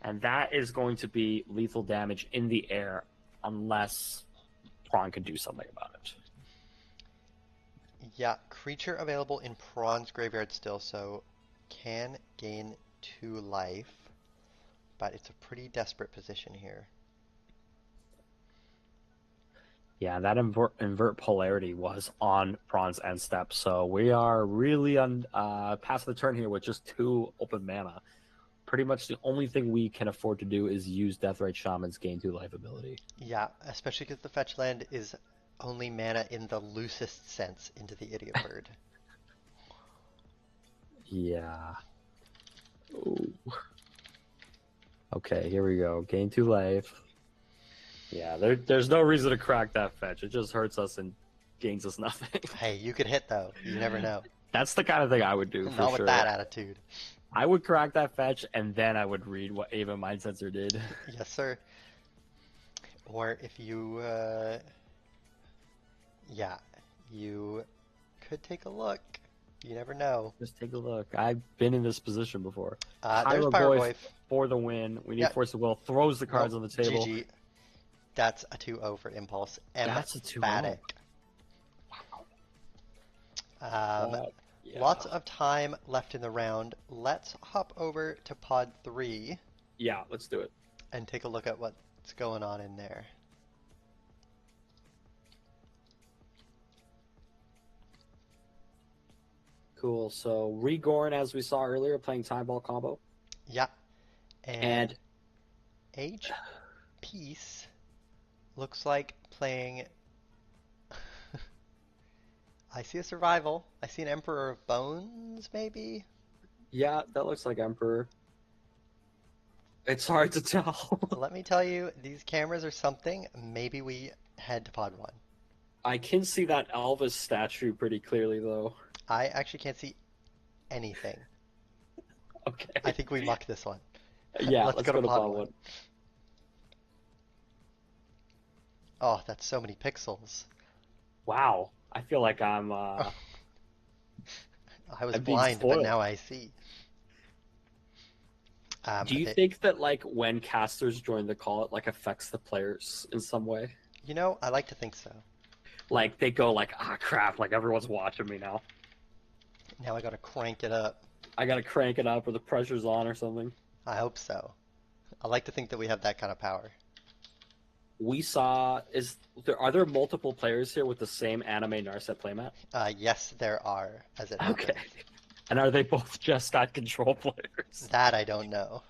And that is going to be lethal damage in the air unless Prawn can do something about it. Yeah, creature available in Prawn's graveyard still, so can gain 2 life. But it's a pretty desperate position here. Yeah, that invert polarity was on Prawn's end step, so we are really on past the turn here with just 2 open mana. Pretty much the only thing we can afford to do is use Deathrite Shaman's gain 2 life ability. Yeah, especially because the fetch land is only mana in the loosest sense into the Idiot Bird. Yeah. Ooh. Okay, here we go. Gain 2 life. Yeah, there's no reason to crack that fetch. It just hurts us and gains us nothing. Hey, you could hit though. You never know. That's the kind of thing I would do for Not with sure. that attitude. I would crack that fetch and then I would read what Ava Mind Sensor did. Yes, sir. Or if you, yeah, you could take a look. You never know. Just take a look. I've been in this position before. There's Pyrogoyf. For the win. We need Yeah. Force of Will. Throws the cards on the table. GG. That's a 2-0 for Impulse. That's a 2-0. Emphatic. Yeah. Lots of time left in the round. Let's hop over to Pod 3 Yeah, let's do it. and take a look at what's going on in there. Cool. So Regorn, as we saw earlier, playing Time Ball combo. Yeah. And Age Peace looks like playing. I see a Survival. I see an Emperor of Bones, maybe? yeah, that looks like Emperor. It's hard to tell. Let me tell you, these cameras are something. Maybe we head to Pod 1. I can see that Elvis statue pretty clearly, though. I actually can't see anything. Okay. I think we muck this one. Yeah, Let's go to Pod 1. 1. Oh, that's so many pixels. Wow. I feel like I'm I was I'm being blind, but spoiled. now I see. Do you think that like when casters join the call, it like affects the players in some way? You know, I like to think so. Like they go like, ah, crap! Like everyone's watching me now. Now I gotta crank it up. I gotta crank it up, or the pressure's on, or something. I hope so. I like to think that we have that kind of power. We saw are there multiple players here with the same anime Narset playmat? Yes, there are, as it Okay. happens. And are they both just got control players? That I don't know.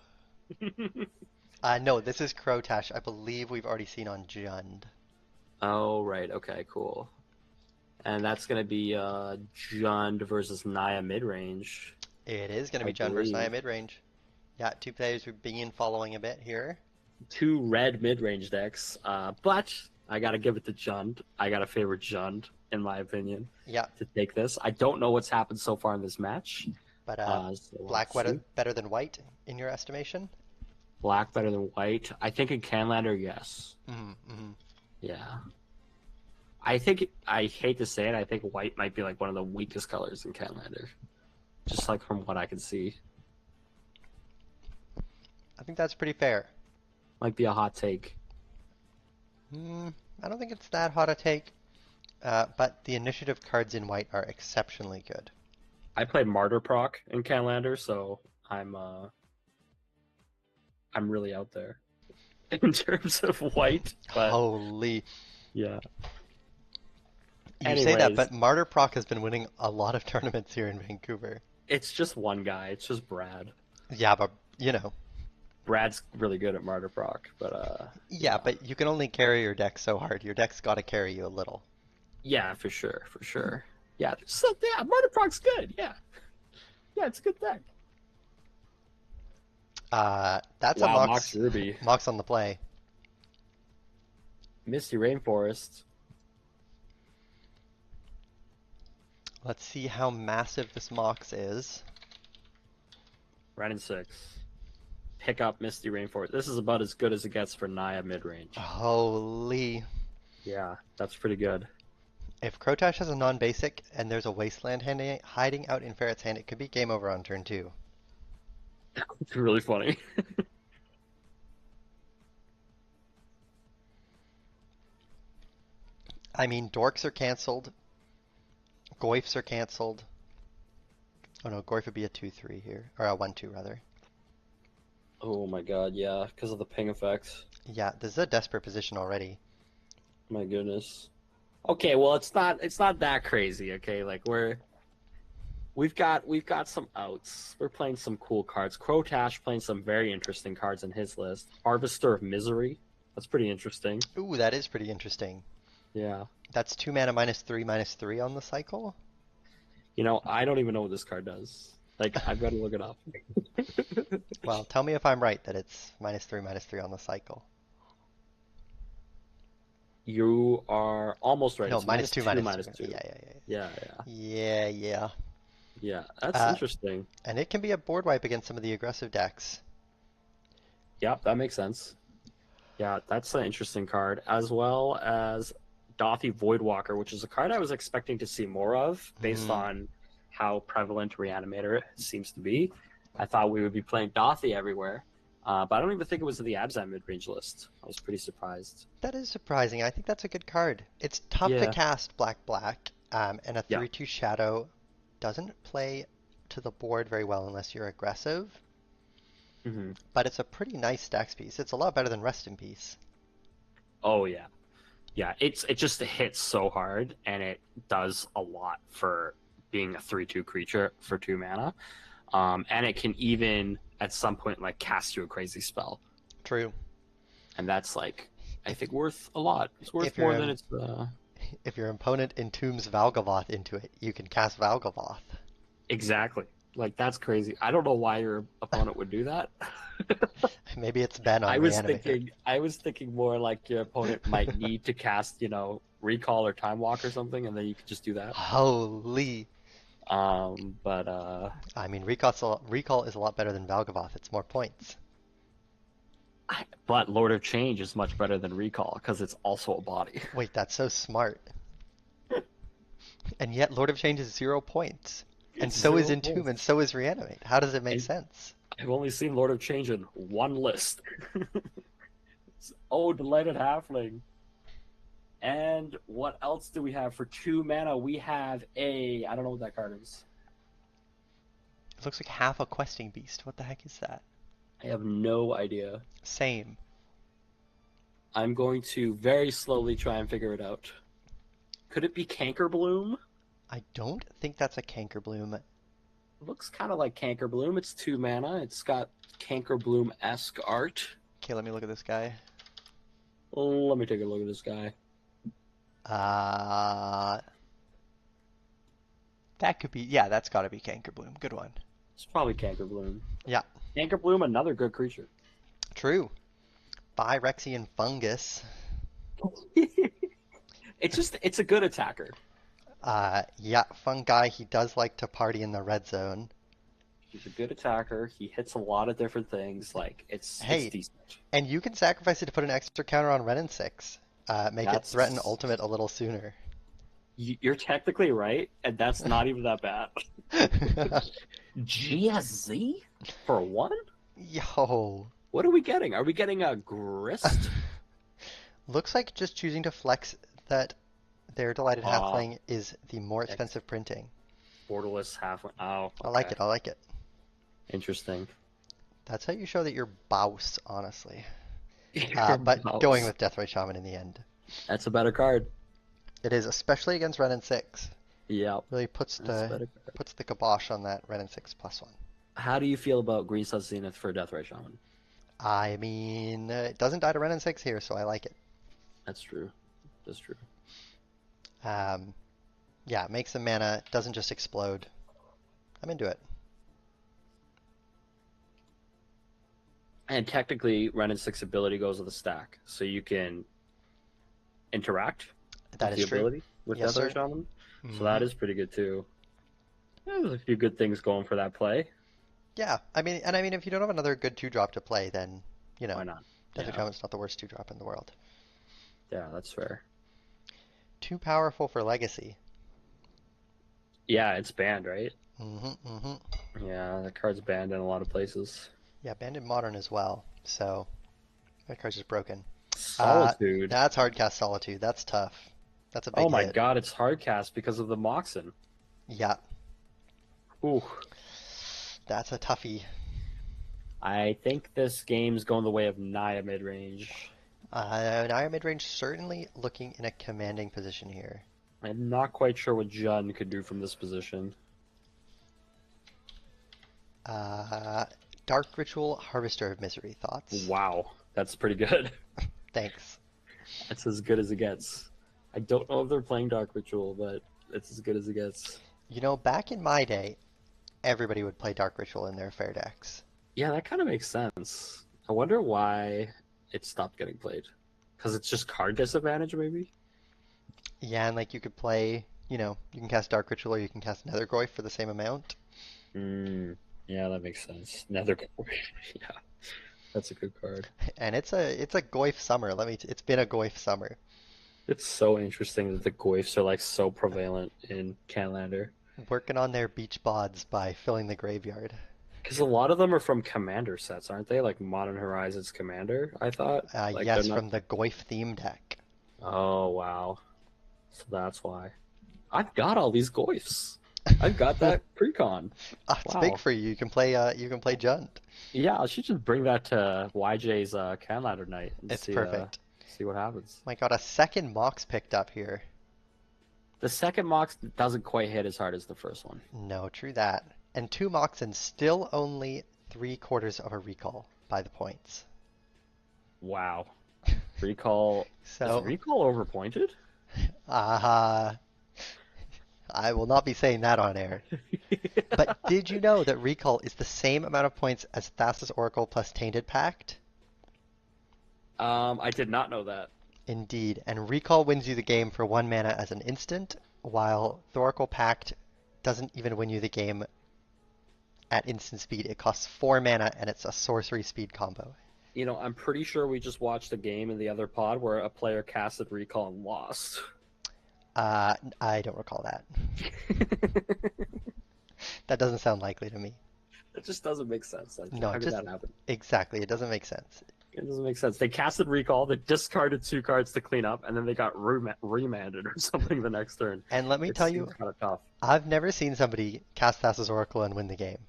No, this is Crotash. I believe we've already seen on Jund. Oh, right. Okay, cool. And that's going to be Jund versus Naya midrange. It is going to be I Jund versus Naya believe. midrange. Yeah, 2 players we've been following a bit here. 2 red midrange decks. But I got to give it to Jund. I got to favor Jund, in my opinion, Yeah, to take this. I don't know what's happened so far in this match. but So black let's see. better than white, in your estimation? Black better than white. I think in Canlander, yes. Mm-hmm. Yeah. I think, I hate to say it, I think white might be like one of the weakest colors in Canlander. Just like from what I can see. I think that's pretty fair. Might be a hot take. I don't think it's that hot a take, but the initiative cards in white are exceptionally good. I played Martyr Proc in Canlander, so I'm really out there in terms of white. But Holy. yeah. You say that, Anyways. but Martyr Proc has been winning a lot of tournaments here in Vancouver. It's just one guy. It's just Brad. Yeah, but, you know. Brad's really good at Martyr Proc, but Yeah, but you can only carry your deck so hard. Your deck's got to carry you a little. yeah, for sure. Yeah, so yeah, Martyr Proc's good. Yeah, it's a good deck. That's Wow, a Mox Ruby, Mox on the play. Misty Rainforest. Let's see how massive this Mox is. Red and 6. Pick up Misty Rainforest. This is about as good as it gets for Naya mid-range. Holy. Yeah, that's pretty good. If Crotash has a non-basic and there's a Wasteland hiding out in Ferret's hand, it could be game over on turn 2. It's really funny. I mean, Dorks are cancelled. Goyfs are cancelled. Oh no, Goyf would be a 2-3 here. Or a 1-2 rather. Oh my god, yeah, because of the ping effects. Yeah, this is a desperate position already. My goodness. Okay, well it's not that crazy, okay? Like we've got some outs. We're playing some cool cards. Crotash playing some very interesting cards in his list. Harvester of Misery. That's pretty interesting. Ooh, that is pretty interesting. Yeah. That's 2 mana -3/-3 on the cycle. You know, I don't even know what this card does. Like, I've got to look it up. Well, tell me if I'm right that it's -3/-3 on the cycle. You are almost right. No, It's -2 -2, -2. -2. Yeah, yeah, yeah. Yeah, Yeah, yeah. yeah. That's Uh, interesting. and it can be a board wipe against some of the aggressive decks. Yeah, that makes sense. Yeah, that's an interesting card, as well as Dothy Voidwalker, which is a card I was expecting to see more of based Mm. on how prevalent Reanimator seems to be. I thought we would be playing Dothy everywhere, but I don't even think it was in the Abzan mid-range list. I was pretty surprised. That is surprising. I think that's a good card. It's tough to Yeah. cast black, and a Yeah. 3/2 shadow doesn't play to the board very well unless you're aggressive. Hmm. But it's a pretty nice stacks piece. It's a lot better than Rest in Peace. Oh yeah, yeah. It just hits so hard, and it does a lot for being a 3/2 creature for 2 mana. And it can even at some point like cast you a crazy spell, True. and that's like I think worth a lot. It's worth If your more than it's. if your opponent entombs Valgavoth into it, you can cast Valgavoth. Exactly. Like that's crazy. I don't know why your opponent would do that. Maybe it's Ben on I was Reanimator. thinking more like your opponent might need to cast, Recall or Time Walk or something, and then you could just do that. Holy. But I mean, Recall is a lot better than Valgavoth. It's more points. but Lord of Change is much better than Recall because it's also a body. Wait, that's so smart. And yet Lord of Change is 0 points. And It's so is 0 Entomb, points. and so is Reanimate. How does it make And sense? I've only seen Lord of Change in one list. Oh, Delighted Halfling. And what else do we have for 2 mana? We have I don't know what that card is. It looks like half a questing beast. What the heck is that? I have no idea. Same. I'm going to very slowly try and figure it out. Could it be Cankerbloom? I don't think that's a Cankerbloom. It looks kind of like Cankerbloom. It's 2 mana. It's got Cankerbloom-esque art. Okay, let me look at this guy. Let me take a look at this guy. That could be, yeah, that's gotta be Cankerbloom. Good one. It's probably Cankerbloom. Yeah. Cankerbloom, another good creature. True. Phyrexian Fungus. It's a good attacker. Yeah, Fungi, he does like to party in the red zone. He's a good attacker. He hits a lot of different things. Like it's decent. And you can sacrifice it to put an extra counter on Ren and 6. Make it threaten ultimate a little sooner. You're technically right, and that's not even that bad. GSZ for 1? Yo. What are we getting? Are we getting a Grist? Looks like just choosing to flex that their Delighted Halfling is the more expensive printing. Borderless Halfling. Oh, okay. I like it. I like it. Interesting. That's how you show that you're bouse, honestly. But going with Deathray Shaman in the end. That's a better card. It is, especially against Ren and 6. Yeah. Really puts the kibosh on that Ren and 6 +1. How do you feel about Green Sun Zenith for Deathray Shaman? I mean, it doesn't die to Ren and 6 here, so I like it. That's true. That's true. Yeah, it makes the mana, doesn't just explode. I'm into it. And technically, Ren and 6 ability goes with the stack, so you can interact That with is the true. ability with Yes, Deathray sir. Shaman. So that is pretty good too. There's a few good things going for that play. Yeah, I mean, if you don't have another good two drop to play, then you know, Why not? Desert Yeah, Helmet's not the worst two drop in the world. yeah, that's fair. Too powerful for Legacy. Yeah, it's banned, right? Mm-hmm. Yeah, the card's banned in a lot of places. Yeah, banned in Modern as well. So that card's just broken. Solitude. That's Hardcast Solitude. That's tough. That's a Oh big my hit. god, it's hardcast because of the Moxen. Yeah, Ooh, that's a toughie. I think this game's going the way of Naya mid-range. Naya midrange certainly looking in a commanding position here. I'm not quite sure what Jun could do from this position. Uh, Dark Ritual, Harvester of Misery. Thoughts? Wow, that's pretty good. Thanks. That's as good as it gets. I don't know if they're playing Dark Ritual, but it's as good as it gets. You know, back in my day, everybody would play Dark Ritual in their fair decks. Yeah, that kind of makes sense. I wonder why it stopped getting played. Because it's just card disadvantage, maybe? Yeah, and like you could play, you can cast Dark Ritual or you can cast Nethergoyf for the same amount. Yeah, that makes sense. Nether. Yeah, that's a good card. And it's a Goyf summer. It's been a Goyf summer. It's so interesting that the Goyfs are like so prevalent in Canlander. Working on their beach bods by filling the graveyard. Because a lot of them are from Commander sets, aren't they? Like Modern Horizons Commander, I thought. Like they're Yes, not. from the Goyf theme deck. Oh, wow. So that's why. I've got all these Goyfs. I've got that precon. It's big Wow. for you. You can play Junt. Yeah, I should just bring that to YJ's Canlander night and It's see perfect. see what happens. My God, a second Mox picked up here. The second Mox doesn't quite hit as hard as the first one. No, true that. And two Mox and still only 3/4 of a recall by the points. Wow. Recall is So, recall overpointed? uh, I will not be saying that on air. But did you know that recall is the same amount of points as Thassa's Oracle plus Tainted Pact? I did not know that. Indeed, and recall wins you the game for 1 mana as an instant, while Thoracle Pact doesn't even win you the game at instant speed. It costs 4 mana and it's a sorcery speed combo. You know, I'm pretty sure we just watched a game in the other pod where a player casted recall and lost. I don't recall that. That doesn't sound likely to me. It just doesn't make sense. Like, No, how did just that happen? exactly. It doesn't make sense. It doesn't make sense. They casted recall, they discarded 2 cards to clean up, and then they got remanded or something the next turn. And let me It tell you, seems kind of tough. I've never seen somebody cast Thassa's Oracle and win the game.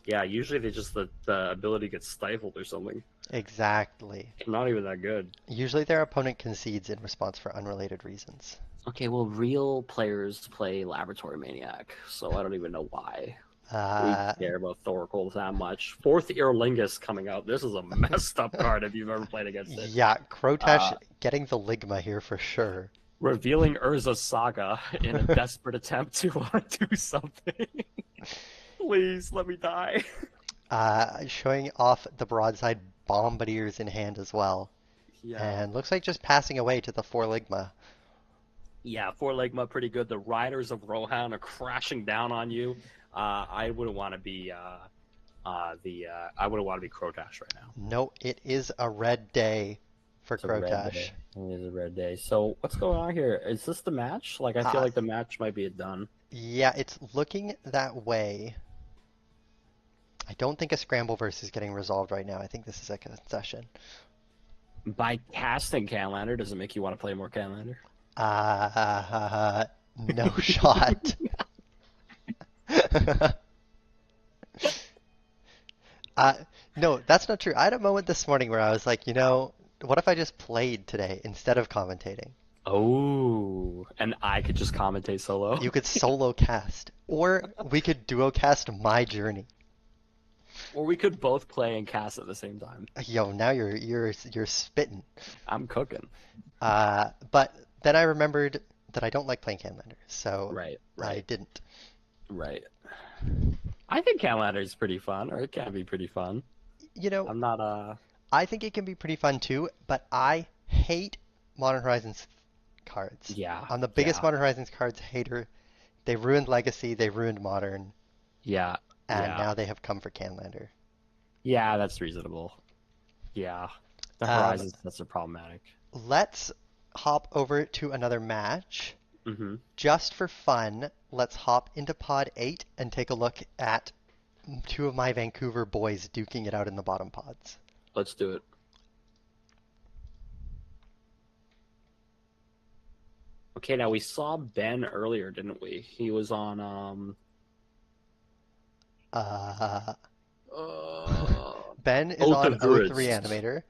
Yeah, usually they just the ability gets stifled or something. Exactly. Not even that good. Usually their opponent concedes in response for unrelated reasons. Okay, well, real players play Laboratory Maniac, so I don't even know why we Uh, care about Thoracle that much. Fourth Earlingus coming out. This is a messed up card if you've ever played against it. yeah, Crotash Uh, getting the Ligma here for sure. Revealing Urza's Saga in a desperate attempt to do something. Please, let me die. Showing off the broadside Bombardiers in hand as well. Yeah. And looks like just passing away to the 4 Ligma. Yeah, four Legma pretty good. The Riders of Rohan are crashing down on you. I wouldn't want to be I wouldn't want to be Crotash right now. No, it is a red day for It's a red Crotash. day. It is a red day. So what's going on here? Is this the match? Like I feel Uh, like the match might be done. Yeah, it's looking that way. I don't think a scramble verse is getting resolved right now. I think this is a concession. By casting Canlander, does it make you want to play more Canlander? No shot. Uh, no, that's not true. I had a moment this morning where I was like, what if I just played today instead of commentating? Oh, and I could just commentate solo. You could solo cast, or we could duo cast My Journey. Or we could both play and cast at the same time. Yo, now you're spitting. I'm cooking. But then I remembered that I don't like playing Canlander, so Right, I right, didn't. right. I think Canlander is pretty fun, or it can be pretty fun. You know, I'm not I think it can be pretty fun too, but I hate Modern Horizons cards. yeah, I'm the biggest yeah. Modern Horizons cards hater They ruined Legacy, they ruined Modern, Yeah, and yeah, now they have come for Canlander. yeah. That's reasonable. Yeah, the Um, Horizons that's are problematic. let's hop over to another match. Mm-hmm. Just for fun, let's hop into Pod 8 and take a look at two of my Vancouver boys duking it out in the bottom pods. Let's do it. Okay, now we saw Ben earlier, didn't we? He was on Uh, uh Ben is Oath on of O3 Druids. Animator.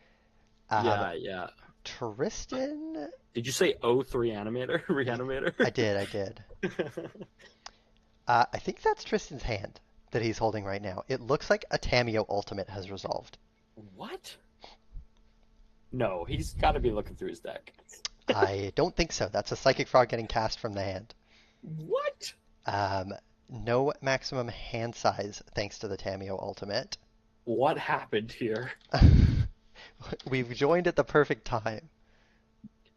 Um, Yeah, yeah. Tristan? Did you say O3 Animator? I Reanimator? did, I did. I think that's Tristan's hand that he's holding right now. It looks like a Tameo ultimate has resolved. What? No, he's got to be looking through his deck. I don't think so. That's a Psychic Frog getting cast from the hand. What? Um, no maximum hand size thanks to the Tameo ultimate. What happened here? We've joined at the perfect time.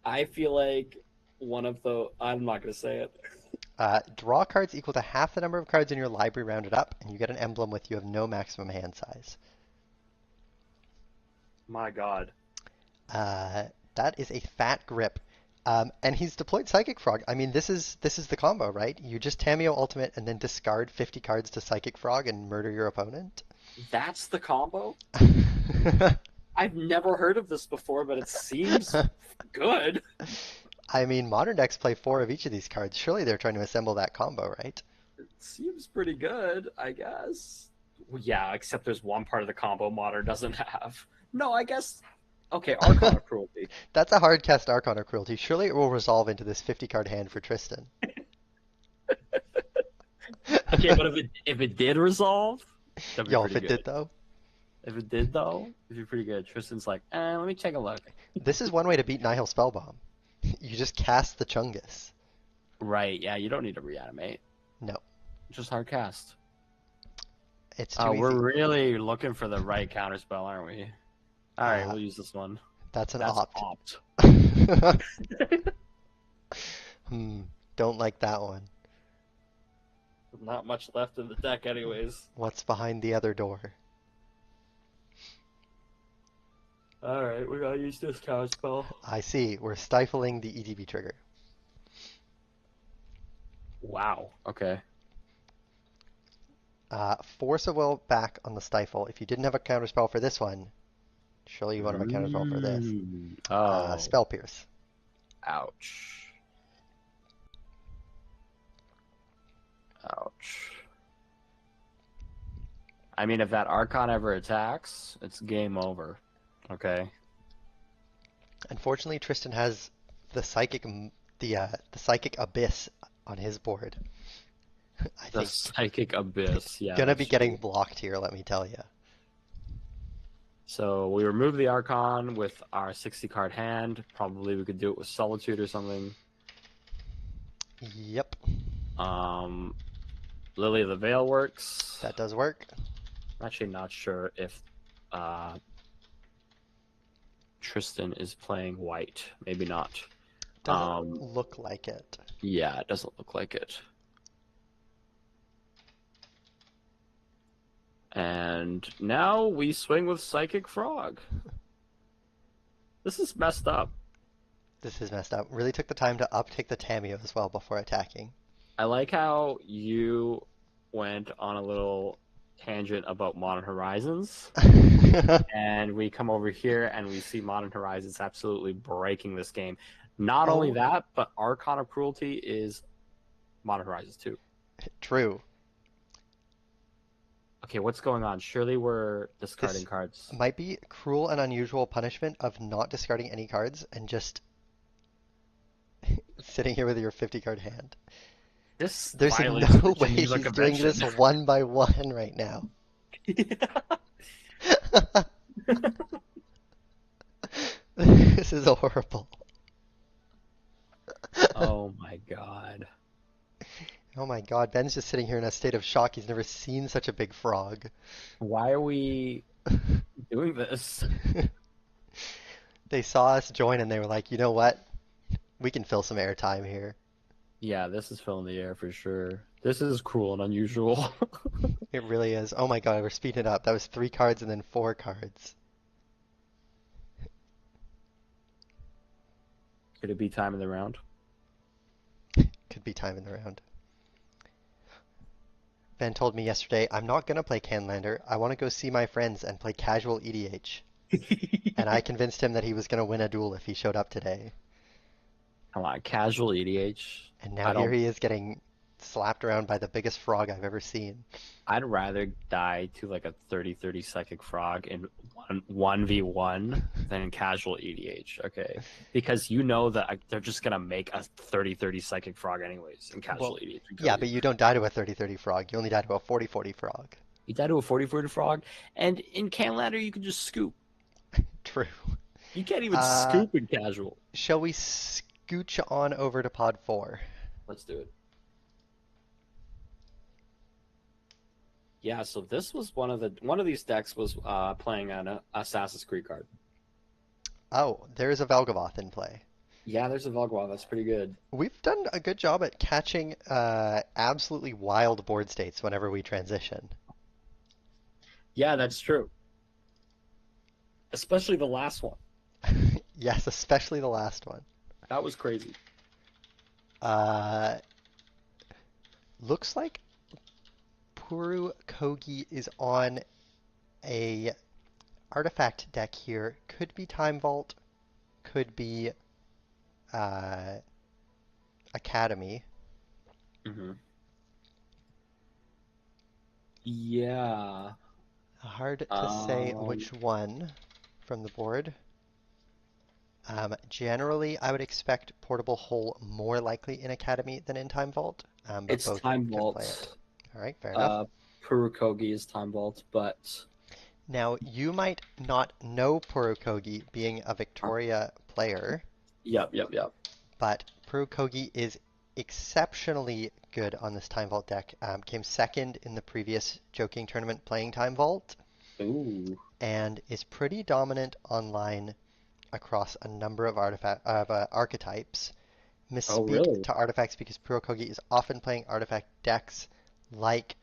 I feel like I'm not going to say it. Draw cards equal to half the number of cards in your library rounded up, and you get an emblem with you have no maximum hand size. My God. Uh, that is a fat grip. And he's deployed Psychic Frog. I mean, this is the combo, right? You just Tameo Ultimate and then discard 50 cards to Psychic Frog and murder your opponent. That's the combo? I've never heard of this before, but it seems good. I mean, modern decks play four of each of these cards. Surely they're trying to assemble that combo, right? It seems pretty good, I guess. Well, yeah, except there's one part of the combo Modern doesn't have. No, I guess. Okay, Archon of Cruelty. That's a hard cast Archon or Cruelty. Surely it will resolve into this 50 card hand for Tristan. Okay, but if it did resolve, that'd be Yo, if pretty it good. did though. If it did though, it'd be pretty good. Tristan's like, let me take a look. This is one way to beat Nihil Spellbomb. You just cast the Chungus. Right, yeah, you don't need to reanimate. No, Just hard cast. it's too We're easy. really looking for the right counterspell, aren't we? Alright, Uh, we'll use this one. That's an That's opt. opt. Hmm, don't like that one. Not much left in the deck anyways. What's behind the other door? Alright, we gotta use this counterspell. I see. We're stifling the EDB trigger. Wow, okay. Force of Will back on the stifle. If you didn't have a counterspell for this one, surely you want to have a counterspell for this. Oh, Spell Pierce. ouch. Ouch. I mean, if that Archon ever attacks, it's game over. Okay. Unfortunately, Tristan has the the psychic abyss on his board. I The think Psychic Abyss, yeah. gonna that's be getting true. blocked here. Let me tell you. So we remove the Archon with our 60 card hand. Probably we could do it with Solitude or something. Yep, Um, Lily of the Veil works. that does work. I'm actually not sure if Tristan is playing white. Maybe not. Doesn't look like it. Yeah, it doesn't look like it. And now we swing with Psychic Frog. This is messed up. This is messed up. Really took the time to uptick the Tameo as well before attacking. I like how you went on a little tangent about Modern Horizons, and we come over here and we see Modern Horizons absolutely breaking this game. Not only Oh. that, but Archon of Cruelty is Modern Horizons 2. True. Okay, what's going on? Surely we're discarding This cards. might be cruel and unusual punishment of not discarding any cards and just sitting here with your 50 card hand. This There's violates no the way Geneva he's doing this Convention. one by one right now. This is horrible. Oh my god. Oh my god, Ben's just sitting here in a state of shock. He's never seen such a big frog. Why are we doing this? They saw us join and they were like, you know what? We can fill some airtime here. Yeah, this is filling the air for sure. This is cruel and unusual. It really is. Oh my god, we're speeding it up. That was 3 cards and then 4 cards. Could it be time in the round? Could be time in the round. Ben told me yesterday, I'm not gonna play Canlander. I want to go see my friends and play casual EDH. And I convinced him that he was gonna win a duel if he showed up today. Come on, casual EDH. And now I here don't. he is getting slapped around by the biggest frog I've ever seen. I'd rather die to like a 30-30 psychic frog in 1v1 than in casual EDH. Okay, because you know that they're just gonna make a 30-30 psychic frog anyways in casual Well, EDH and kill yeah, you. but you don't die to a 30-30 frog. You only die to a 40-40 frog. You die to a 40-40 frog, and in Canlander you can just scoop. True. You can't even Uh, scoop in casual. shall we scooch on over to pod 4? Let's do it. Yeah, so this was one of these decks was playing an Assassin's Creed card. Oh, there's a Velgavoth in play. Yeah, there's a Velgwa. That's pretty good. We've done a good job at catching absolutely wild board states whenever we transition. Yeah, that's true. Especially the last one. Yes, especially the last one. That was crazy. Uh, looks like Puru Kogi is on a artifact deck here. Could be Time Vault, could be uh, Academy. Hmm. Yeah. Hard to say Um. which one from the board. Generally, I would expect Portable Hole more likely in Academy than in Time Vault, but It's both Time could play it. Vault. All right, fair enough. Purukogi is Time Vault, but Now, you might not know Purukogi being a uh, Victoria player, yep. but Purukogi is exceptionally good on this Time Vault deck. Came second in the previous Joking tournament playing Time Vault, Ooh. and is pretty dominant online across a number of archetypes. Oh, Misspeak really? to artifacts because Purokogi is often playing artifact decks like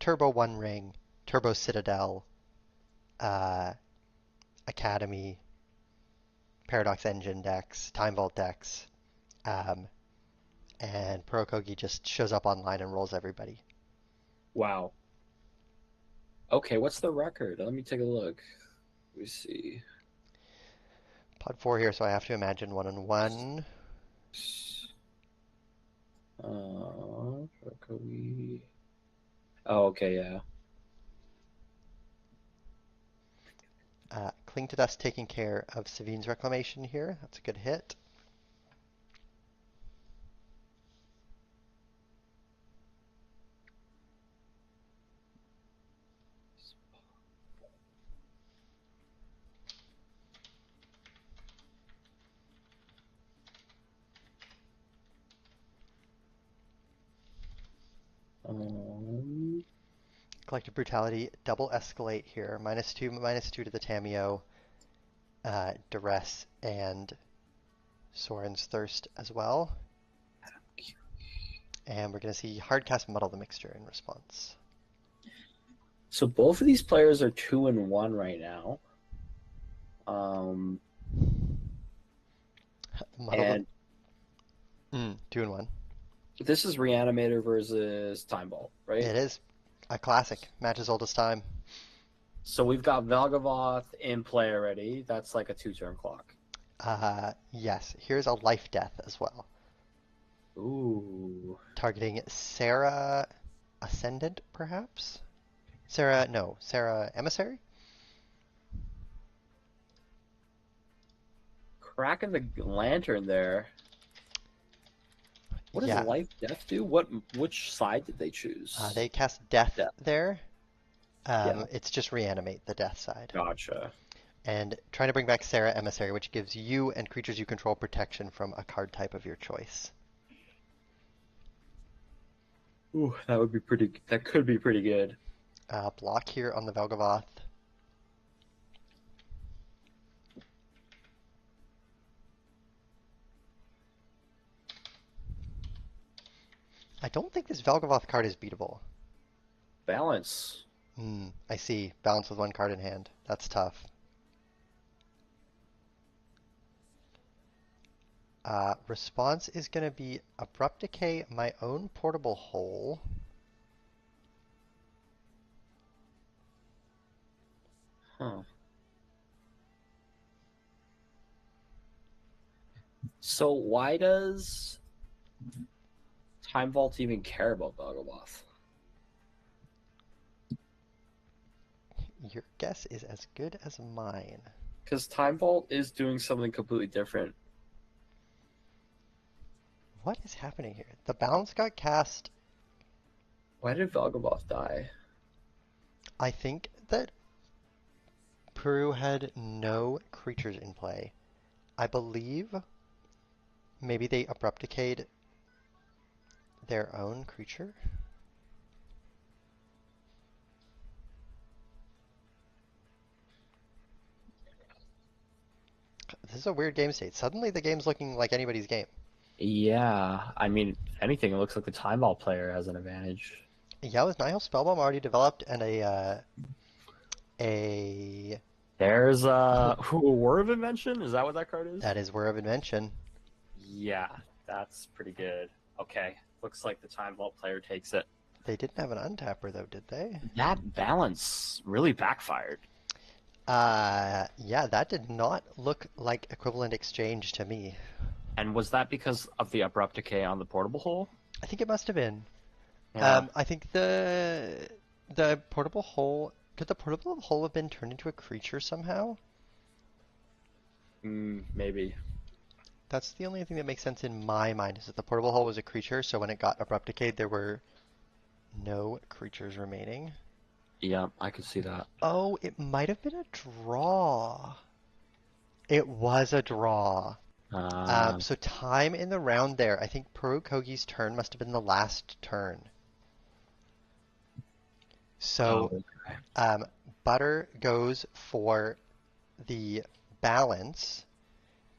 Turbo One Ring, Turbo Citadel, uh, Academy, Paradox Engine decks, Time Vault decks, um, and Purokogi just shows up online and rolls everybody. Wow. Okay, what's the record? Let me take a look. Let me see. Pod 4 here, so I have to imagine 1-1. Purukogi. Oh, okay, yeah. Cling to Dust taking care of Savine's Reclamation here. That's a good hit. Um, Collective Brutality, double escalate here. -2 to the Tameo, Duress, and Soren's Thirst as well. And we're going to see Hardcast Muddle the Mixture in response. so both of these players are 2-1 right now. Muddle And the... 2-1. this is Reanimator versus Time Vault, right? It is a classic. Match as old as time. So we've got Valgavoth in play already. That's like a 2-turn clock. Yes, here's a life death as well. Ooh. Targeting Sarah Ascendant, perhaps? Sarah Emissary? Cracking the lantern there. What does Yeah, life death do? Which side did they choose? they cast Death Death. there. Yeah. It's just reanimate the death side. Gotcha. And trying to bring back Sarah Emissary, which gives you and creatures you control protection from a card type of your choice. Ooh, that would be pretty. That could be pretty good. Block here on the Velgavoth. I don't think this Velgavoth card is beatable. Balance. I see. Balance with one card in hand. That's tough. Response is going to be Abrupt Decay, my own portable hole. Huh. So why does Time Vault even care about Velgoboth? Your guess is as good as mine. Because Time Vault is doing something completely different. What is happening here? The balance got cast. Why did Velgoboth die? I think that Peru had no creatures in play. I believe maybe they abrupt decayed their own creature. This is a weird game state. Suddenly the game's looking like anybody's game. Yeah, I mean, if anything, it looks like the Time Vault player has an advantage. Yeah, with Nihil Spellbomb already developed and a There's a Word of Invention. Is that what that card is? that is Whir of Invention. Yeah, that's pretty good. Okay, looks like the Time Vault player takes it. They didn't have an untapper though, did they? That balance really backfired. Yeah, that did not look like equivalent exchange to me. And was that because of the abrupt decay on the portable hole? I think it must have been. Yeah. I think the portable hole could the portable hole have been turned into a creature somehow? Maybe. That's the only thing that makes sense in my mind is that the portable hole was a creature, so when it got abrupt decayed, there were no creatures remaining. Yeah, I could see that. Oh, it might have been a draw. It was a draw. So time in the round there. I think Peru Kogi's turn must have been the last turn. So okay. Butter goes for the balance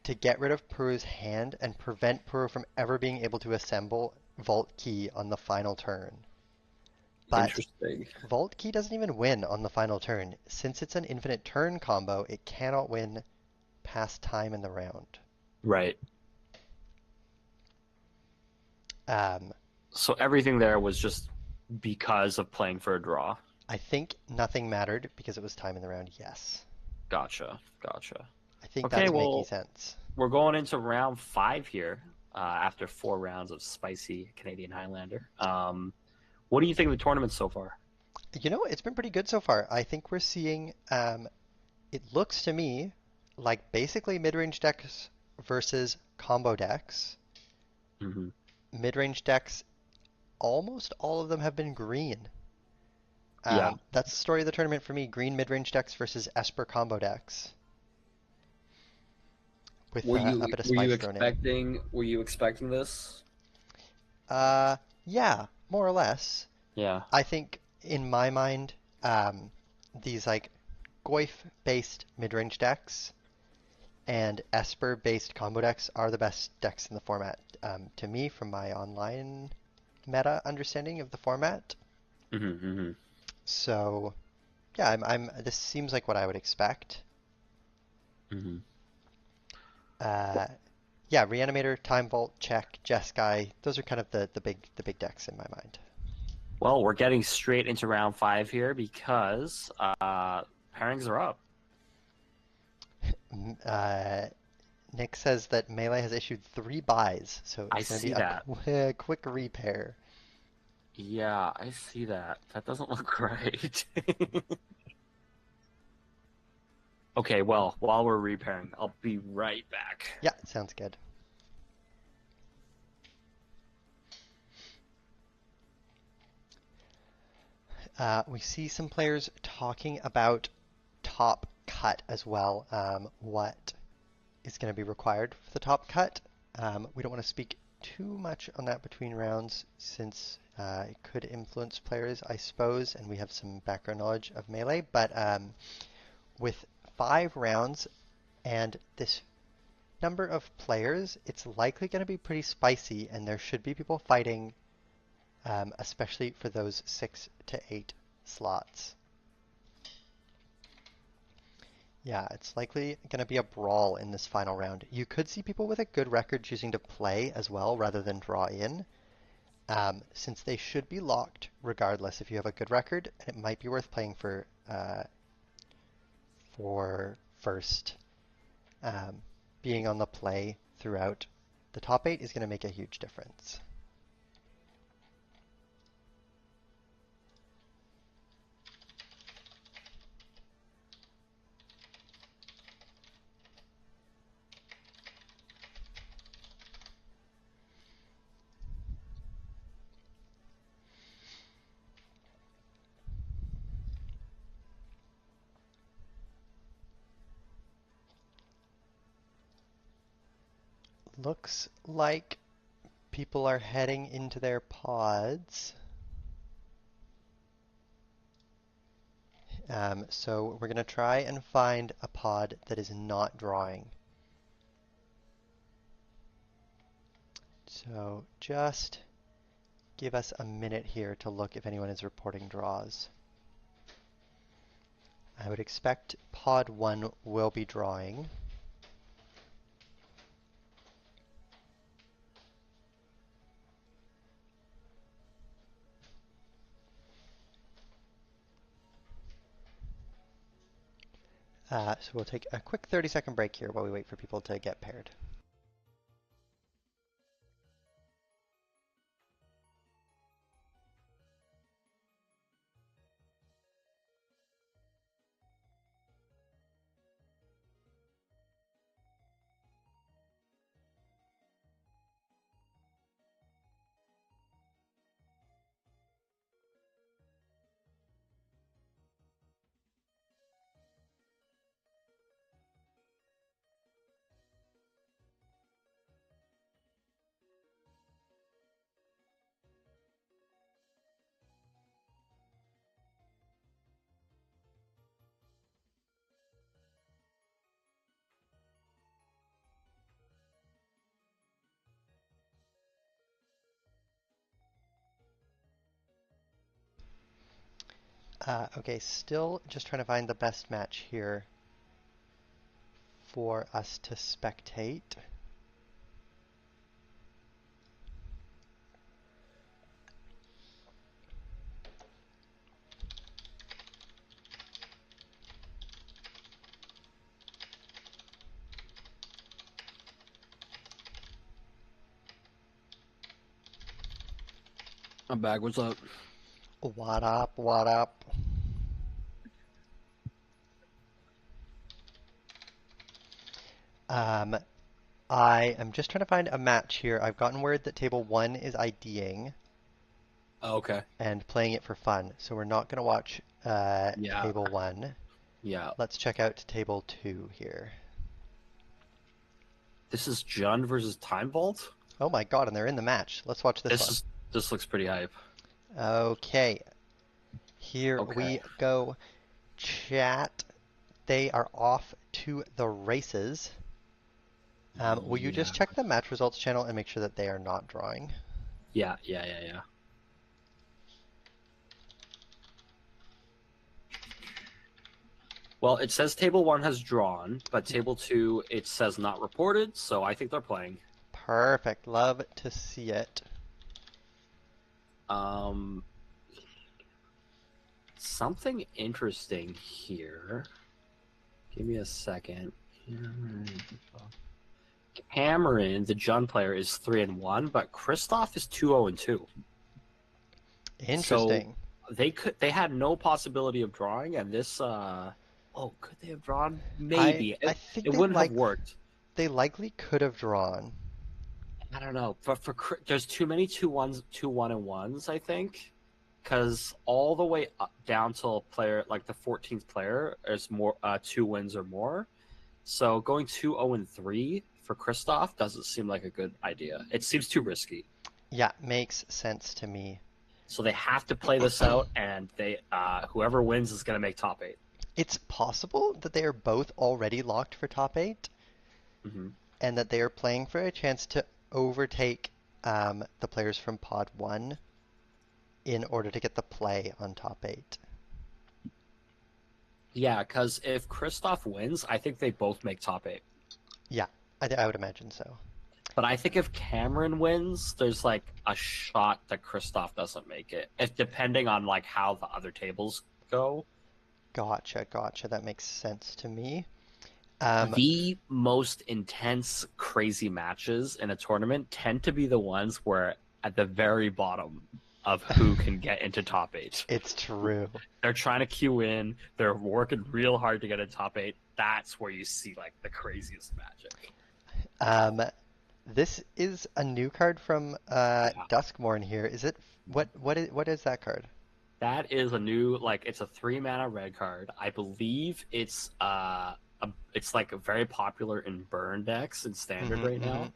to get rid of Peru's hand and prevent Peru from ever being able to assemble Vault Key on the final turn. But Interesting. Vault Key doesn't even win on the final turn. Since it's an infinite turn combo, it cannot win past time in the round. Right. Um, So everything there was just because of playing for a draw. I think nothing mattered because it was time in the round, yes. Gotcha. I think Okay, that's making well, sense. we're going into round 5 here after 4 rounds of spicy Canadian Highlander. What do you think of the tournament so far? You know, it's been pretty good so far. I think we're seeing, it looks to me like basically mid-range decks versus combo decks. Mm-hmm. Mid-range decks, almost all of them have been green. Yeah. That's the story of the tournament for me. Green mid-range decks versus Esper combo decks. With a bit of spice thrown in. Were you expecting this? Yeah, more or less. Yeah. I think in my mind, these like Goyf-based mid-range decks and Esper-based combo decks are the best decks in the format to me from my online meta understanding of the format. Mm-hmm. So, yeah, this seems like what I would expect. Mm-hmm. Yeah, Reanimator, Time Vault, Check, Jeskai, those are kind of the big decks in my mind. Well, we're getting straight into round 5 here because pairings are up. Nick says that Melee has issued 3 buys, so I it's going to see be that. a quick repair. Yeah, I see that. That doesn't look right. Okay, well, while we're repairing, I'll be right back. Yeah, sounds good. We see some players talking about top cut as well. What is going to be required for the top cut? We don't want to speak too much on that between rounds since it could influence players, I suppose, and we have some background knowledge of Melee. But with 5 rounds and this number of players, it's likely going to be pretty spicy, and there should be people fighting especially for those 6 to 8 slots. Yeah, it's likely going to be a brawl in this final round. You could see people with a good record choosing to play as well rather than draw in, since they should be locked regardless if you have a good record, and it might be worth playing for first. Being on the play throughout the top 8 is going to make a huge difference. Looks like people are heading into their pods. So we're going to try and find a pod that is not drawing. So just give us a minute here to look if anyone is reporting draws. I would expect pod 1 will be drawing. So we'll take a quick 30-second break here while we wait for people to get paired. Okay, still just trying to find the best match here for us to spectate. I'm back. What's up? What up, what up? I am just trying to find a match here. I've gotten word that table 1 is IDing Oh, okay. and playing it for fun, so we're not going to watch Yeah. table 1. Yeah. Let's check out table 2 here. This is Jund versus Time Vault. Oh my god, and they're in the match. Let's watch this one. This looks pretty hype. Okay, here Okay. we go. Chat, they are off to the races. Will you just check the match results channel and make sure that they are not drawing? Yeah. Well, it says table 1 has drawn, but table 2 it says not reported, so I think they're playing. Perfect. Love to see it. Something interesting here. Give me a second. Cameron, the Jund player, is 3-1, but Kristoff is 2-0-2. Interesting. So they had no possibility of drawing, and this could they have drawn? Maybe. I think it wouldn't have worked. They likely could have drawn. I don't know. There's too many 2-1s, 2-1-1s, I think. Because all the way up, down till player like the 14th player is more 2 wins or more. So going 2-0-3 for Kristoff doesn't seem like a good idea. It seems too risky. Yeah, makes sense to me. So they have to play this out, and they whoever wins is going to make top 8. It's possible that they are both already locked for top 8, and that they are playing for a chance to overtake the players from pod 1 in order to get the play on top 8. Yeah, because if Kristoff wins, I think they both make top 8. Yeah, I would imagine so. But I think if Cameron wins, there's like a shot that Kristoff doesn't make it. If depending on like how the other tables go. Gotcha. That makes sense to me. The most intense, crazy matches in a tournament tend to be the ones where at the very bottom of who can get into top 8. It's true. They're trying to queue in. They're working real hard to get in top 8. That's where you see like the craziest magic. This is a new card from Duskmorn here. Is it what is that card? That is a new it's a 3-mana red card. I believe it's it's like very popular in burn decks and standard right now.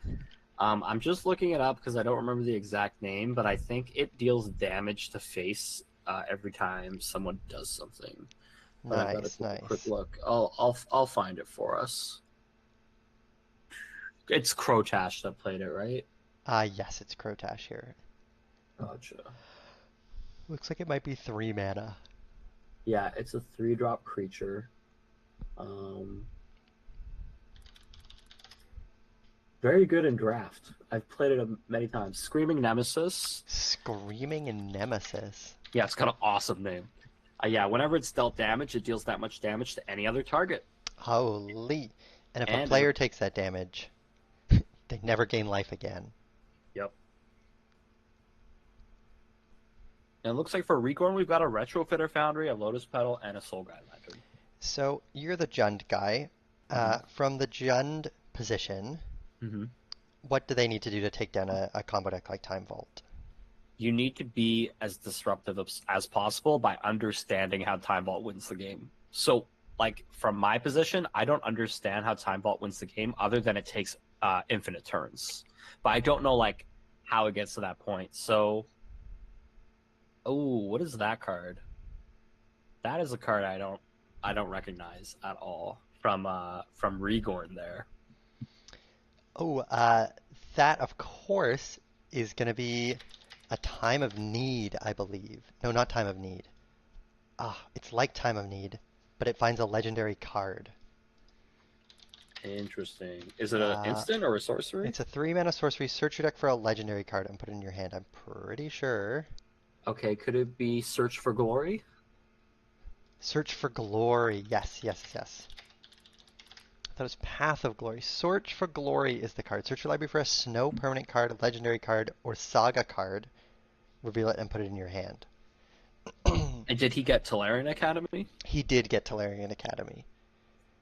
I'm just looking it up because I don't remember the exact name, but I think it deals damage to face every time someone does something. But I've got to take a quick look. I'll find it for us. It's Crotash that played it, right? Yes, it's Crotash here. Gotcha. Looks like it might be 3 mana. Yeah, it's a 3-drop creature. Very good in draft. I've played it many times. Screaming Nemesis. Screaming Nemesis. Yeah, it's got an awesome name. Yeah, whenever it's dealt damage, it deals that much damage to any other target. Holy. And if a player takes that damage, they never gain life again. Yep. And it looks like for Reborn, we've got a Retrofitter Foundry, a Lotus Petal, and a Soul Guide Lantern. So you're the Jund guy. From the Jund position, what do they need to do to take down a combo deck like Time Vault? You need to be as disruptive as possible by understanding how Time Vault wins the game. So, like, from my position, I don't understand how Time Vault wins the game other than it takes infinite turns. But I don't know, like, how it gets to that point. So, what is that card? That is a card I don't recognize at all from Regorn there. That of course is going to be a Time of Need, I believe. No, not Time of Need. It's like Time of Need, but it finds a legendary card. Interesting. Is it an instant or a sorcery? It's a 3-mana sorcery. Search your deck for a legendary card and put it in your hand. I'm pretty sure. Okay, could it be Search for Glory? Search for Glory. Yes. I thought it was Path of Glory. Search for Glory is the card. Search your library for a snow permanent card, a legendary card, or saga card. Reveal it and put it in your hand. And did he get Tolarian Academy? He did get Tolarian Academy.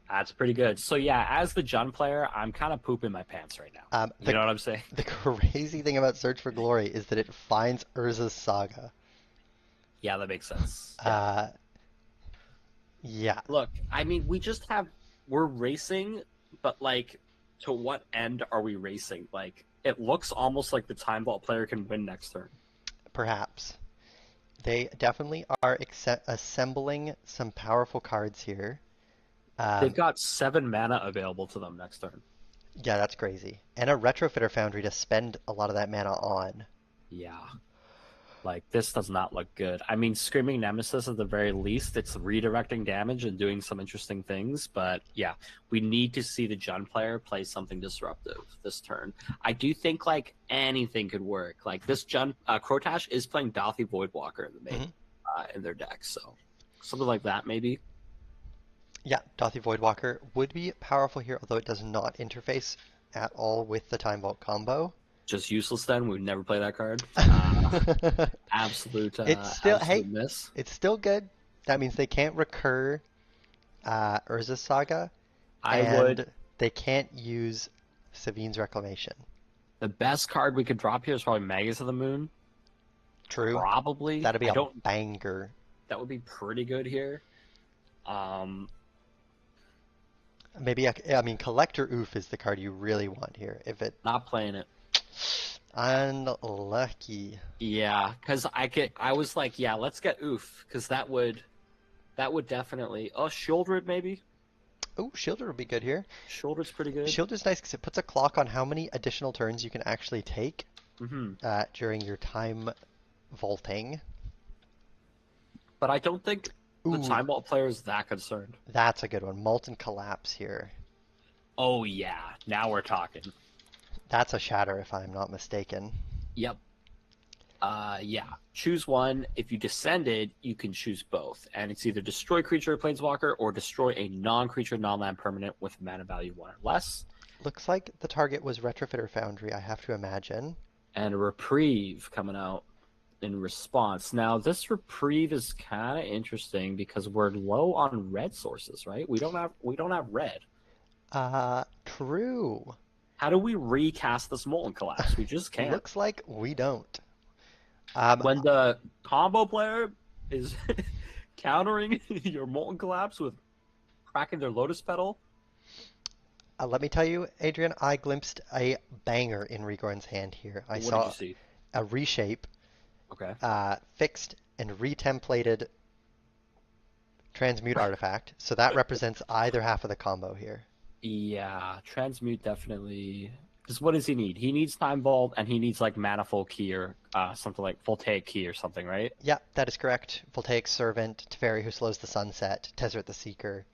That's pretty good. So yeah, as the Jund player, I'm kind of pooping my pants right now. You know what I'm saying? The crazy thing about Search for Glory is that it finds Urza's Saga. Yeah, that makes sense. Yeah. Look, I mean, we're racing, but like, to what end are we racing? Like, it looks almost like the Time Vault player can win next turn. Perhaps. They definitely are assembling some powerful cards here. They've got 7 mana available to them next turn. Yeah, that's crazy. And a Retrofitter Foundry to spend a lot of that mana on. Yeah. Like, this does not look good. I mean, Screaming Nemesis, at the very least, it's redirecting damage and doing some interesting things. But, yeah, we need to see the Jund player play something disruptive this turn. I do think, like, anything could work. Like, this Jund... Crotash is playing Dauthi Voidwalker in the main, in their deck. So, something like that, maybe. Yeah, Dauthi Voidwalker would be powerful here, although it does not interface at all with the Time Vault combo. Just useless then. We would never play that card. Absolute miss. It's still good. That means they can't recur Urza's Saga, they can't use Savine's Reclamation. The best card we could drop here is probably Magus of the Moon. True. Probably. That'd be a banger. That would be pretty good here. Maybe Collector Oof is the card you really want here. If it not playing it. Unlucky. Yeah, because I was like, yeah, let's get Oof, because that would definitely. Oh, Shieldred maybe. Oh, Shieldred would be good here. Shieldred's pretty good. Shieldred's nice because it puts a clock on how many additional turns you can actually take during your time vaulting. But I don't think the Ooh, Time Vault player is that concerned. that's a good one. Molten Collapse here. Oh yeah, now we're talking. That's a shatter if I'm not mistaken. Yep. Yeah. Choose one. If you descended, you can choose both, and it's either destroy creature or planeswalker, or destroy a non-creature, non-land permanent with mana value 1 or less. Looks like the target was Retrofitter Foundry, I have to imagine. And a reprieve coming out in response. Now, this reprieve is kind of interesting because we're low on red sources, right? We don't have red. True. How do we recast this Molten Collapse? We just can't. Looks like we don't. When the combo player is countering your Molten Collapse with cracking their Lotus Petal. Let me tell you, Adrian, I glimpsed a banger in Rigorn's hand here. I What saw did you see? a reshape, Okay. fixed and retemplated transmute artifact, so that represents either half of the combo here. Yeah, transmute definitely. Because what does he need? He needs Time Vault and he needs like Manifold Key or something like Voltaic Key or something, right? Yeah, that is correct. Voltaic Servant, Teferi who slows the sunset, Tezzeret the Seeker.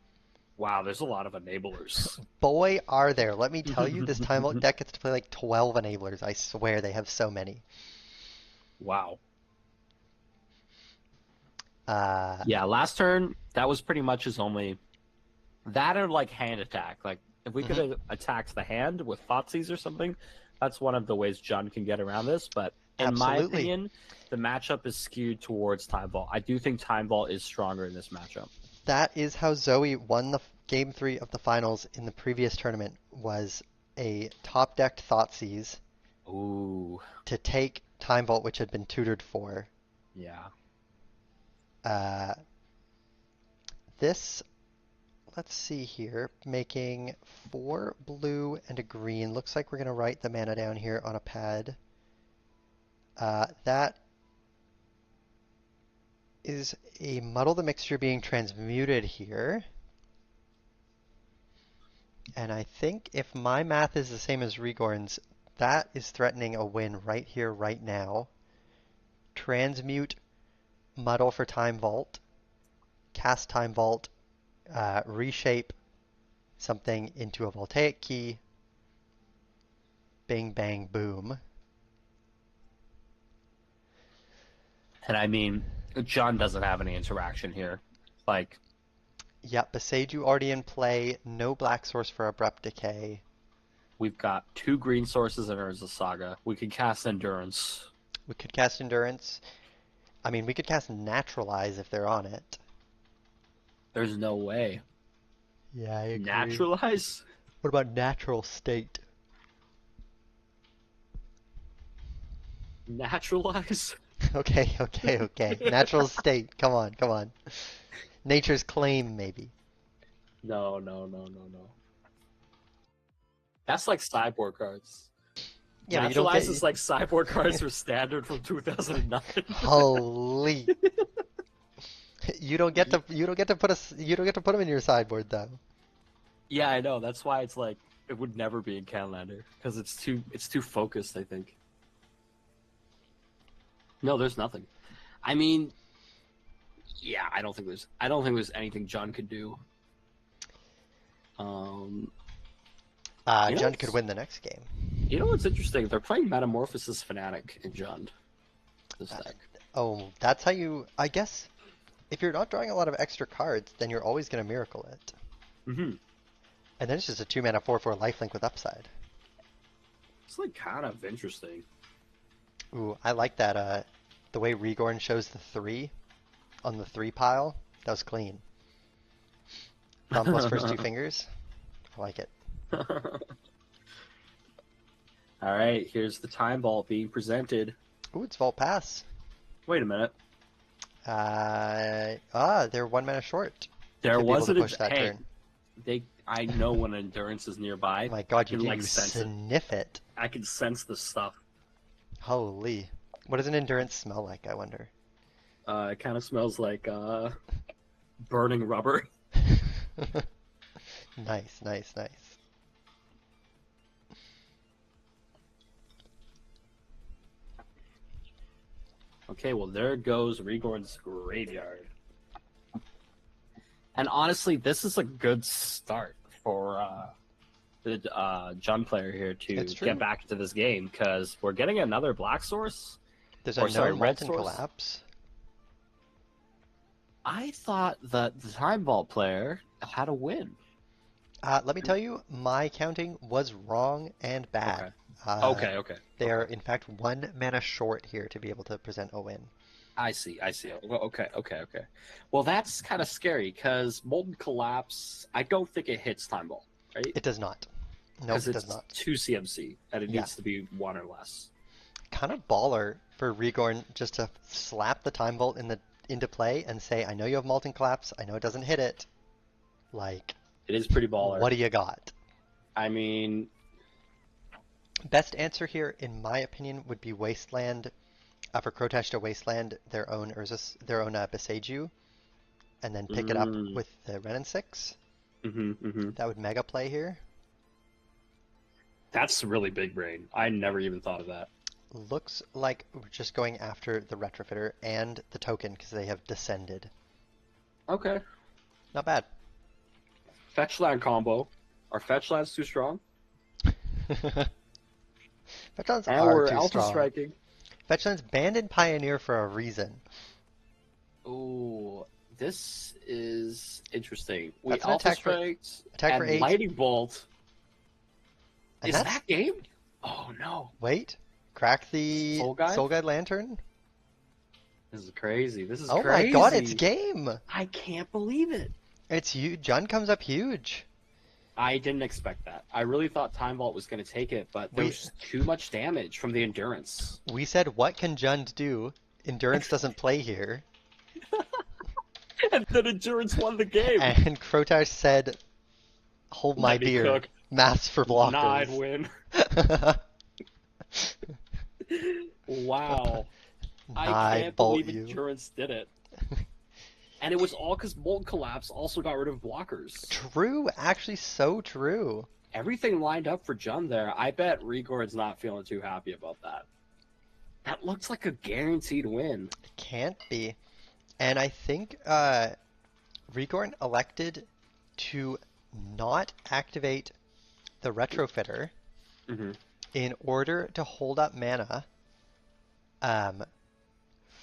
Wow, there's a lot of enablers. Boy, are there. Let me tell you, this Time Vault deck gets to play like 12 enablers. I swear they have so many. Wow. Uh, Yeah, last turn that was pretty much his only. That or like hand attack. Like if we could have attacked the hand with Thoughtseize or something, that's one of the ways John can get around this. But in my Absolutely. opinion, the matchup is skewed towards Time Vault. I do think Time Vault is stronger in this matchup. That is how Zoe won the game 3 of the finals in the previous tournament, was a top-decked Thoughtseize Ooh, to take Time Vault, which had been tutored for. yeah. This, let's see here, making 4 blue and a green. Looks like we're going to write the mana down here on a pad. That is a Muddle the Mixture being transmuted here. And I think if my math is the same as Rigorn's, that is threatening a win right here, right now. Transmute Muddle for Time Vault, cast Time Vault, reshape something into a Voltaic Key, bing, bang, boom. And I mean, John doesn't have any interaction here. Like, Yep, Beseiju already in play, no black source for Abrupt Decay. we've got 2 green sources in Urza Saga. We can cast Endurance. We could cast Endurance. I mean, we could cast Naturalize if they're on it. There's no way. Yeah, I agree. Naturalize? What about Natural State? Naturalize? Okay, okay, okay. Natural State. Come on, come on. Nature's Claim, maybe. No. That's like sideboard cards. Yeah, but you don't Naturalize get. is like sideboard cards for standard from 2009. Holy! You don't get to. You don't get to put a. You don't get to put them in your sideboard though. Yeah, I know. That's why it's like it would never be in Canlander because it's too focused. I think. No, there's nothing. I mean, yeah, I don't think there's anything John could do. You know Jund what's- could win the next game. You know what's interesting? They're playing Metamorphosis Fanatic in Jund. This deck. Oh, that's how you. I guess if you're not drawing a lot of extra cards, then you're always gonna miracle it. Mm-hmm. And then it's just a 2-mana 4/4 lifelink with upside. It's like kind of interesting. Ooh, I like that. The way Rigorn shows the 3 on the 3 pile. That was clean. Thumb plus first 2 fingers. I like it. All right, here's the Time Vault being presented. Ooh, it's Vault Pass. Wait a minute. They're 1 mana short. There Should be able was to an push that hey, turn. I know when Endurance is nearby. Oh my god, I can, you like, do sense it. sniff it. I can sense the stuff. Holy. What does an Endurance smell like, I wonder? It kind of smells like burning rubber. Nice, nice, nice. Okay, well there goes Rigord's graveyard. And honestly, this is a good start for the Jun player here to It's true. get back into this game because we're getting another black source. There's Or, a sorry, known red molten source? collapse. I thought that the Time Vault player had a win. Let me tell you, my counting was wrong and bad. Okay. They are, in fact, 1 mana short here to be able to present a win. I see. Well, okay. Well, that's kind of scary because Molten Collapse, I don't think it hits Time Vault, right? It does not. No, Because it it's does not. 2 CMC, and it Yeah. needs to be 1 or less. Kind of baller for Rigorn just to slap the Time Vault into play and say, I know you have Molten Collapse, I know it doesn't hit it. Like, It is pretty baller. what do you got? I mean, Best answer here, in my opinion, would be Wasteland. For Crotash to Wasteland their own Beseiju, and then pick it up with the Ren and 6. That would mega play here. that's really big brain. I never even thought of that. Looks like we're just going after the Retrofitter and the token because they have descended. Okay. Not bad. Fetch land combo. Are fetch lands too strong? Fetchlands And are we're too alpha strong. striking. Fetchlands banned in Pioneer for a reason. Ooh, this is interesting. We That's an alpha attack for- striked attack for and 8. lightning bolt. And Is that's- that game? Oh no. Wait, crack the Soul Guide? Lantern? This is crazy. This is Oh crazy. my god, it's game! I can't believe it. It's huge. Jun comes up huge. I didn't expect that. I really thought Time Vault was going to take it, but there was just too much damage from the endurance. We said, what can Jund do? Endurance doesn't play here. And then endurance won the game. And Crotash said, hold my Let me beer. cook. Maths for blockers. 9 win. Wow. I can't bolt believe you. endurance did it. And it was all because Molten Collapse also got rid of blockers. True, actually so true. Everything lined up for Jun there. I bet Rigord's not feeling too happy about that. That looks like a guaranteed win. Can't be. And I think Rigorn elected to not activate the Retrofitter in order to hold up mana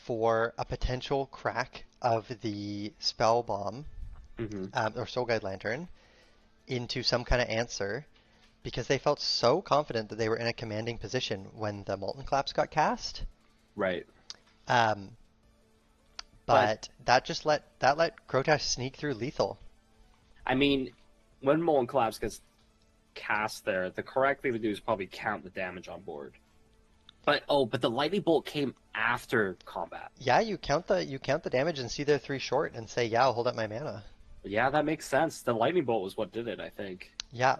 for a potential crack of the Spell Bomb or Soul Guide Lantern into some kind of answer, because they felt so confident that they were in a commanding position when the Molten Collapse got cast. Right. But that just let Crotash sneak through lethal. I mean, when Molten Collapse gets cast there, the correct thing to do is probably count the damage on board. But the lightning bolt came after combat. Yeah, you count the damage and see they're 3 short and say, yeah, I'll hold up my mana. Yeah, that makes sense. The lightning bolt was what did it, I think. Yeah.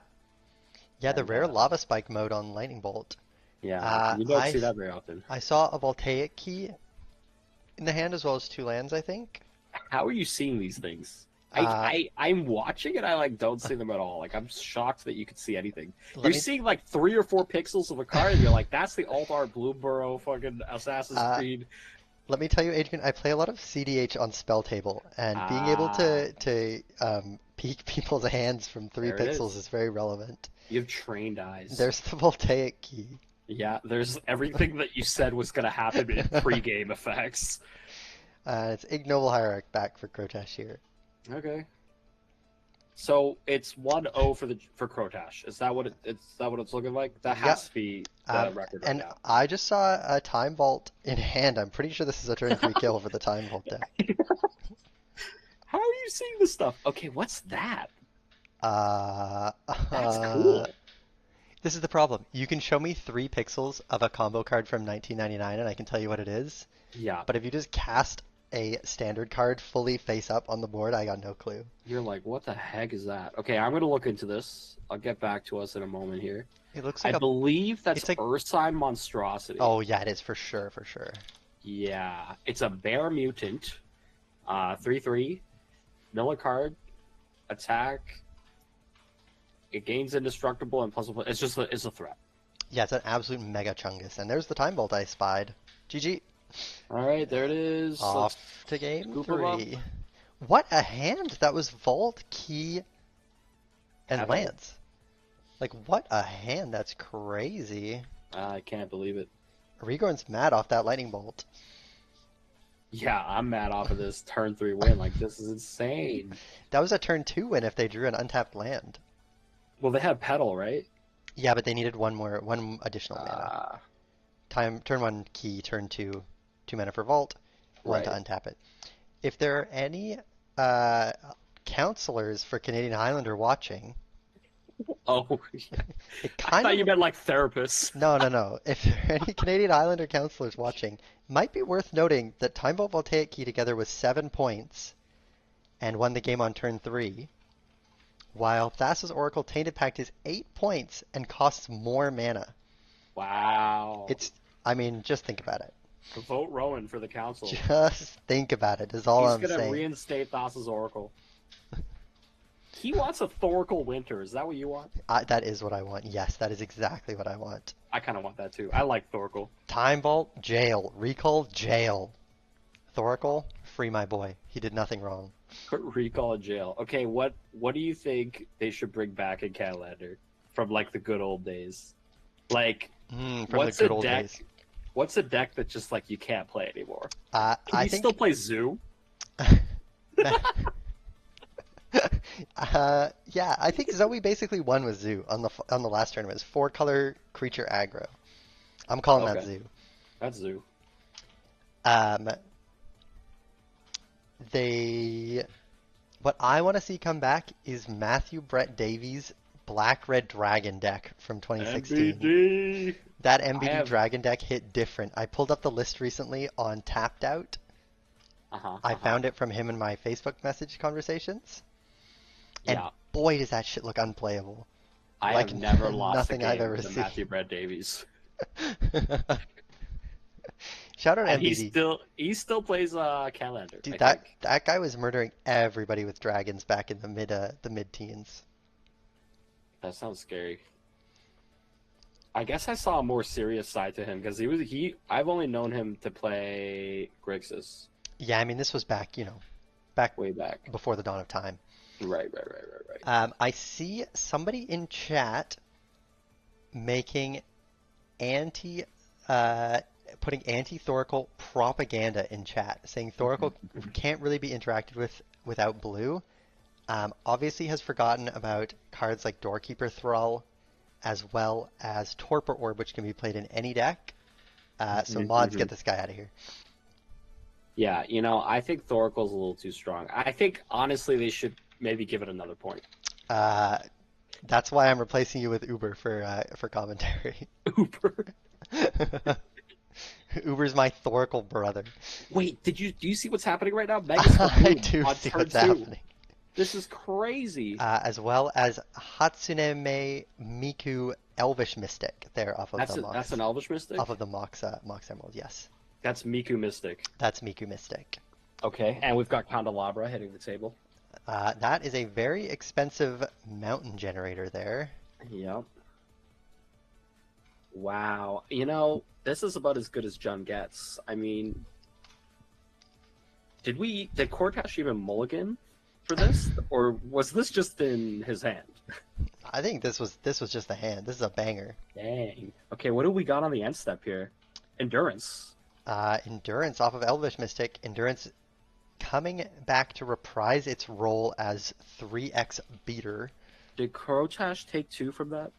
Yeah, the And, rare lava spike mode on lightning bolt. Yeah, you don't see that very often. I saw a voltaic key in the hand as well as 2 lands, I think. How are you seeing these things? I'm watching and I don't see them at all. Like, I'm shocked that you could see anything. You're seeing 3 or 4 pixels of a card and you're like, that's the Alt-Art Blueborough fucking Assassin's Creed. Let me tell you, Adrian, I play a lot of CDH on Spell Table, and being able to peek people's hands from 3 pixels is very relevant. You have trained eyes. There's the voltaic key. Yeah, there's everything that you said was going to happen in pre-game effects. It's Ignoble Hierarch back for Crotash here. Okay. So it's 1-0 for Crotash. Is that what it's looking like? That has to be the record right and now. I just saw a Time Vault in hand. I'm pretty sure this is a turn 3 kill for the Time Vault deck. How are you seeing this stuff? Okay, what's that? That's cool. This is the problem. You can show me 3 pixels of a combo card from 1999 and I can tell you what it is. Yeah. But if you just cast a standard card fully face up on the board, I got no clue. You're like, what the heck is that? Okay, I'm going to look into this. I'll get back to us in a moment here. It looks like I believe that's it's like Ursine Monstrosity. Oh, yeah, it is for sure, for sure. Yeah. It's a bear mutant. 3/3. Mill a card. Attack. It gains indestructible and plus it's a threat. Yeah, it's an absolute mega chungus. And there's the Time Vault I spied. GG. All right, there it is. Off to game scoop 'em up. 3. What a hand! That was Vault, Key, and Petal? Lance. Like, what a hand! That's crazy. I can't believe it. Rigorn's mad off that lightning bolt. Yeah, I'm mad off of this turn 3 win. Like, this is insane. That was a turn 2 win if they drew an untapped land. Well, they have Petal, right? Yeah, but they needed one additional mana. Ah, Turn 1 Key, turn 2 mana for Vault, 1 to right. untap it. If there are any counselors for Canadian Highlander watching, Oh, it I kind thought of you meant like therapists. no. If there are any Canadian Highlander counselors watching, might be worth noting that Time Vault Voltaic Key together was 7 points and won the game on turn 3, while Thassa's Oracle Tainted Pact is 8 points and costs more mana. Wow. I mean, just think about it. Vote Rowan for the council. Just think about it, is all He's I'm gonna saying. reinstate Thassa's Oracle. He wants a Thoracle Winter. Is that what you want? That is what I want. Yes, that is exactly what I want. I kind of want that too. I like Thoracle. Time Vault, jail. Recall, jail. Thoracle, free my boy. He did nothing wrong. Recall jail. Okay, what do you think they should bring back in Canlander from like the good old days? Like, From what's the good a old deck? days. What's a deck that just like you can't play anymore? I Can you think still play Zoo? yeah, I think Zoe basically won with Zoo on the last tournament. It was 4-color creature aggro. I'm calling that Okay. Zoo. That's Zoo. Um, what I want to see come back is Matthew Brett Davies' Black Red Dragon deck from 2016. MBD. That MBD have- Dragon deck hit different. I pulled up the list recently on Tapped Out. I found it from him in my Facebook message conversations. And Yeah, boy, does that shit look unplayable. I like have never lost a nothing game I've ever to seen. Matthew Brett Davies, Shout out and MBD. he still plays Canlander. Dude, I think. that guy was murdering everybody with dragons back in the mid-teens. That sounds scary. I guess I saw a more serious side to him because I've only known him to play Grixis Yeah, I mean this was back way back. before the dawn of time. Right. I see somebody in chat making anti putting anti-Thoracle propaganda in chat, saying Thoracle can't really be interacted with without blue. Obviously has forgotten about cards like Doorkeeper Thrall, as well as Torpor Orb, which can be played in any deck. So mods, get this guy out of here. Yeah, I think Thoracle's a little too strong. I think honestly they should maybe give it another point. That's why I'm replacing you with Uber for commentary. Uber. Uber's my Thoracle brother. Wait, do you see what's happening right now? Megas I do on see turn what's 2. happening. This is crazy. As well as Hatsune Miku Elvish Mystic there off of the Mox. That's an Elvish Mystic? Off of the Mox Emerald, yes. That's Miku Mystic. That's Miku Mystic. Okay, and we've got Candelabra hitting the table. That is a very expensive mountain generator there. Yep. Wow. This is about as good as Jun gets. I mean, did Cortash even mulligan for this? Or was this just in his hand? I think this was just a hand. This is a banger. Dang. Okay, what do we got on the end step here? Endurance. Endurance off of Elvish Mystic. Endurance coming back to reprise its role as 3x beater. Did Cortash take 2 from that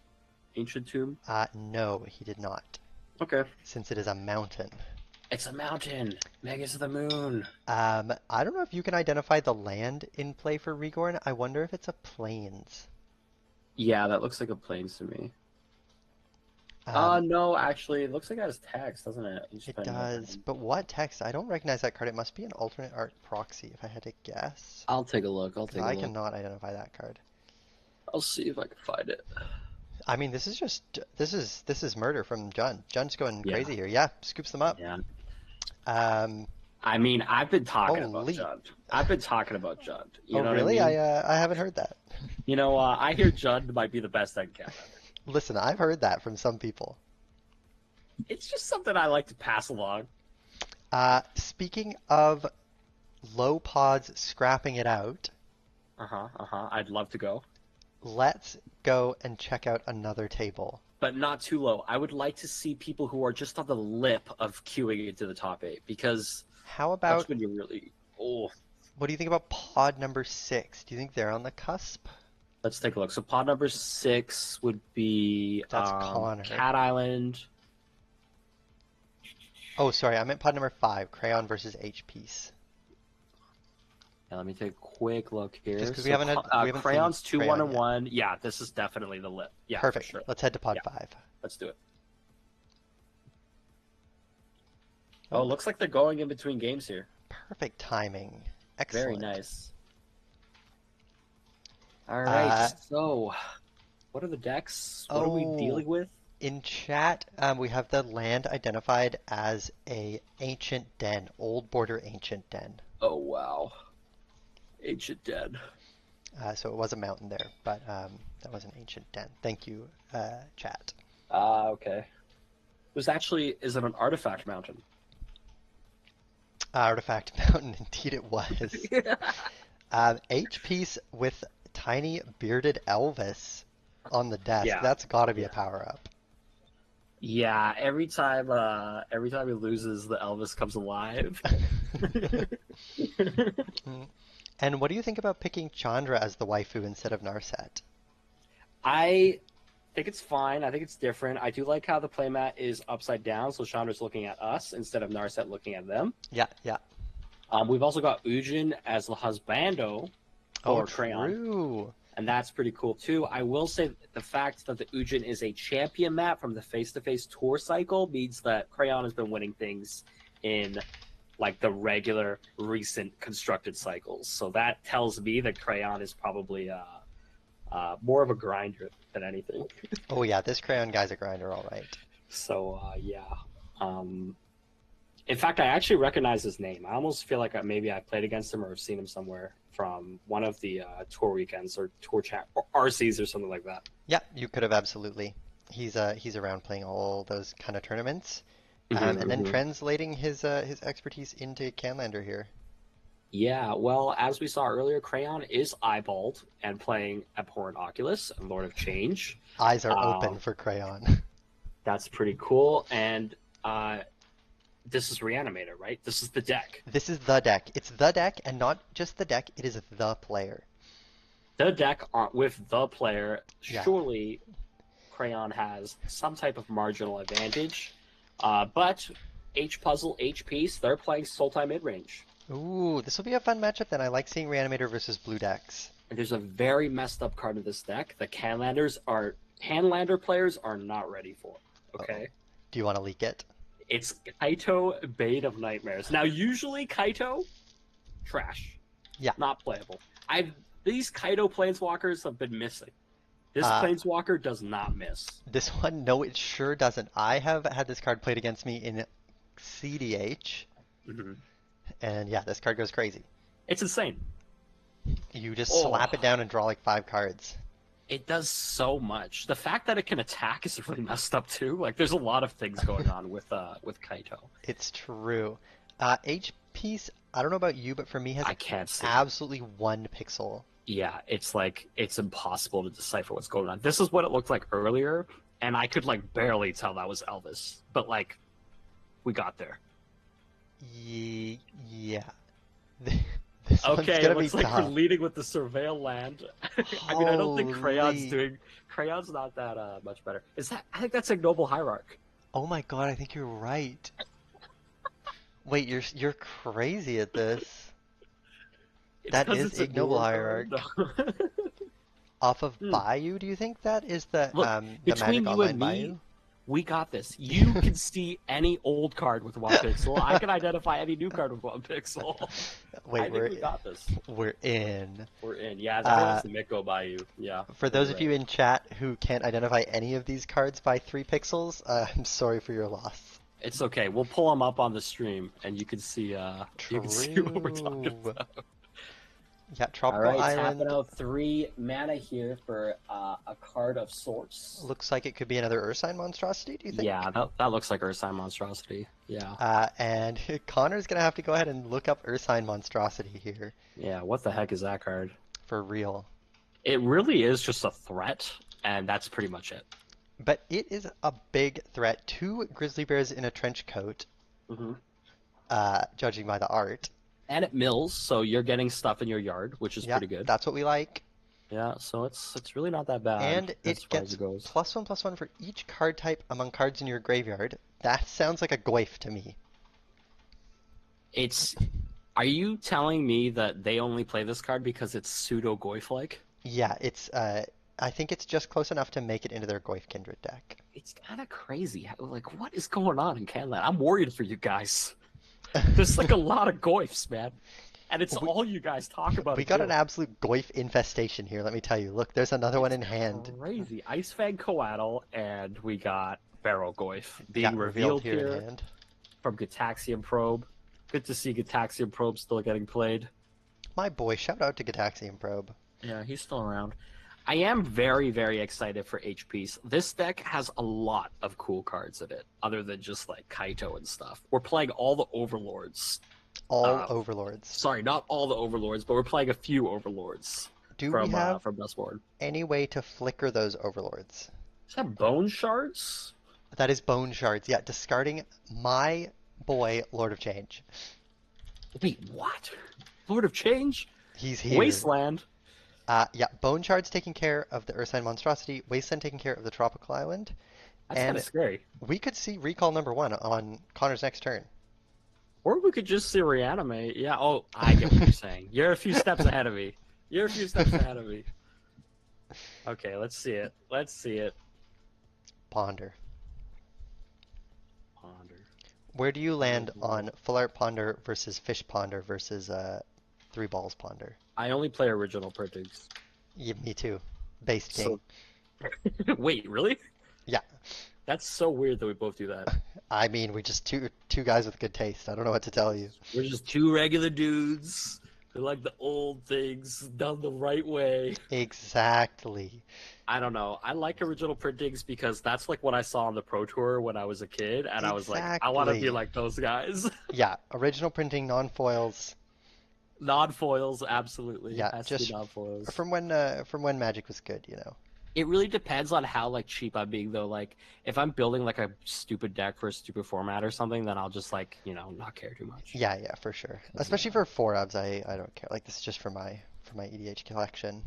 ancient tomb? No, he did not. Okay. Since it is a mountain. It's a mountain. Megas of the moon. I don't know if you can identify the land in play for Rigorn. I wonder if it's a plains. Yeah, that looks like a plains to me. Um, No, actually, it looks like it has text, doesn't it? It does, but what text? I don't recognize that card. It must be an alternate art proxy, if I had to guess. I'll take a look. I cannot identify that card. I'll see if I can find it. I mean, this is murder from Jun. Jun's going Yeah. crazy here. Yeah, scoops them up. Yeah. Um, I mean, I've been talking Holy. about Judd. I've been talking about Judd. You oh know really? What I mean? I haven't heard that. I hear Judd might be the best deck cat. Listen, I've heard that from some people. It's just something I like to pass along. Speaking of low pods scrapping it out. I'd love to go, Let's go and check out another table. but not too low. I would like to see people who are just on the lip of queuing into the top 8 because How that's about, when you really. Oh, what do you think about pod number 6? Do you think they're on the cusp? let's take a look. So pod number 6 would be That's Connor. Cat Island. Oh, sorry, I meant pod number 5, Crayon versus H-Piece. Yeah, let me take a quick look here. Just 'cause we haven't Crayons seen 2, 1, and Crayon yet. 1. Yeah, this is definitely the lip. Yeah, for Perfect. sure. Let's head to pod Yeah. 5. Let's do it. Oh, looks like they're going in between games here. Perfect timing. Excellent. Very nice. All right, so what are the decks? What are we dealing with? In chat, we have the land identified as a ancient den, old border ancient den. Oh, wow. Ancient Den. So it was a mountain there, but that was an ancient den. Thank you, chat. Okay. It was actually, is it an artifact mountain? Artifact mountain, indeed it was. H-piece with tiny bearded Elvis on the desk. Yeah. That's got to be a power-up. Yeah, every time he loses, the Elvis comes alive. And what do you think about picking Chandra as the waifu instead of Narset? I think it's fine. I think it's different. I do like how the playmat is upside down, so Chandra's looking at us instead of Narset looking at them. Yeah, yeah. We've also got Ujin as the husbando for Crayon, true. and that's pretty cool too. I will say the fact that the Ujin is a champion map from the face-to-face tour cycle means that Crayon has been winning things in like the regular recent constructed cycles. So that tells me that Crayon is probably more of a grinder than anything. Oh yeah, this Crayon guy's a grinder, all right. So yeah. In fact, I actually recognize his name. I almost feel like maybe I played against him or have seen him somewhere from one of the tour weekends or tour chat or RCs or something like that. Yeah, you could have absolutely. He's around playing all those kind of tournaments, and then translating his expertise into Canlander here. Yeah, well, as we saw earlier, Crayon is eyeballed and playing Abhorrent Oculus and Lord of Change. Eyes are open for Crayon. That's pretty cool. And this is Reanimator, right? This is the deck. This is the deck. It's the deck, and not just the deck. It is the player. The deck with the player. Yeah. Surely Crayon has some type of marginal advantage. But H-Puzzle, H-Piece, they're playing Sultai mid-range. Ooh, this will be a fun matchup then. I like seeing Reanimator versus blue decks. And there's a very messed up card in this deck that Canlander players are not ready for. Okay? Uh-oh. Do you want to leak it? It's Kaito, Bane of Nightmares. Now, usually Kaito, trash. Yeah. Not playable. These Kaito Planeswalkers have been missing. This Planeswalker does not miss. This one, no, it sure doesn't. I have had this card played against me in CDH, and yeah, this card goes crazy. It's insane. You just slap it down and draw like 5 cards. It does so much. The fact that it can attack is really messed up too. Like, there's a lot of things going on with Kaito. It's true. H-Piece, I don't know about you, but for me has I can't see. absolutely 1 pixel. Yeah, it's like it's impossible to decipher what's going on. This is what it looked like earlier, and I could like barely tell that was Elvis. But like, we got there. Yeah. This one's Okay, gonna it looks be like we're tough. leading with the Surveil land. I mean, I don't think Crayon's not that much better. I think that's Ignoble Hierarch. Oh my god, I think you're right. Wait, you're crazy at this. That is Ignoble Hierarch. Off of Bayou, do you think that is the Between Magic you Online and me, Bayou? we got this. You can see any old card with 1 pixel. I can identify any new card with 1 pixel. Wait, we got this. We're in. We're in. Yeah, that is the Miko Bayou. Yeah. For those of you in chat who can't identify any of these cards by 3 pixels, I'm sorry for your loss. It's okay. We'll pull them up on the stream, and you can see. You can see what we're talking about. Yeah, All Tropical right, tapping Island. out 3 mana here for a card of sorts. Looks like it could be another Ursine monstrosity, do you think? Yeah, that looks like Ursine Monstrosity. Yeah. And Connor's gonna have to go ahead and look up Ursine monstrosity here Yeah, what the heck is that card? for real. It really is just a threat, and that's pretty much it. But it is a big threat. 2 grizzly bears in a trench coat, Mm-hmm. judging by the art. And it mills, so you're getting stuff in your yard, which is Yeah, pretty good. that's what we like. Yeah, so it's really not that bad And as it far as gets it goes. +1/+1 for each card type among cards in your graveyard. That sounds like a Goyf to me. It's. Are you telling me that they only play this card because it's pseudo Goyf-like? Yeah, it's I think it's just close enough to make it into their Goyf Kindred deck. It's kind of crazy. Like, what is going on in Canlander? I'm worried for you guys. There's like a lot of Goyfs, man. And it's all you guys talk about. We got an absolute Goyf infestation here, let me tell you. Look, there's another one in hand. Crazy. Ice Fang Coatl, and we got Barrel Goyf being Yeah, revealed here here in hand. from Gataxian Probe. Good to see Gataxian Probe still getting played. My boy, shout out to Gataxian Probe. Yeah, he's still around. I am very, very excited for HPs. This deck has a lot of cool cards in it, other than just like Kaito and stuff. We're playing all the Overlords. All Overlords. Sorry, not all the Overlords, but we're playing a few Overlords Do from we have from Dustboard. any way to flicker those Overlords? Is that Bone Shards? That is Bone Shards. Yeah, discarding my boy, Lord of Change. Wait, what? Lord of Change? He's here. Wasteland? Yeah, Bone Shards taking care of the Ursine Monstrosity, Wasteland taking care of the Tropical Island. That's kind And of scary. we could see Recall #1 on Connor's next turn. Or we could just see Reanimate. Yeah, oh, I get what you're saying. You're a few steps ahead of me. You're a few steps ahead of me. Okay, let's see it. Let's see it. Ponder. Ponder. Where do you land on Full Art Ponder versus Fish Ponder versus Three Balls Ponder? I only play original printings. Yeah, me too. Based King. So... Wait, really? Yeah. That's so weird that we both do that. I mean, we're just two guys with good taste. I don't know what to tell you. We're just two regular dudes who like the old things done the right way. Exactly. I don't know. I like original printings because that's like what I saw on the Pro Tour when I was a kid, and I was like, I want to be Exactly. like those guys. Yeah, original printing, non-foils. Non-foils, absolutely. Yeah, It has to just be non-foils. from when Magic was good, you know. It really depends on how like cheap I'm being though. Like if I'm building like a stupid deck for a stupid format or something, then I'll just like, not care too much. Yeah, for sure. Especially for 4-ofs, I don't care. Like this is just for my EDH collection.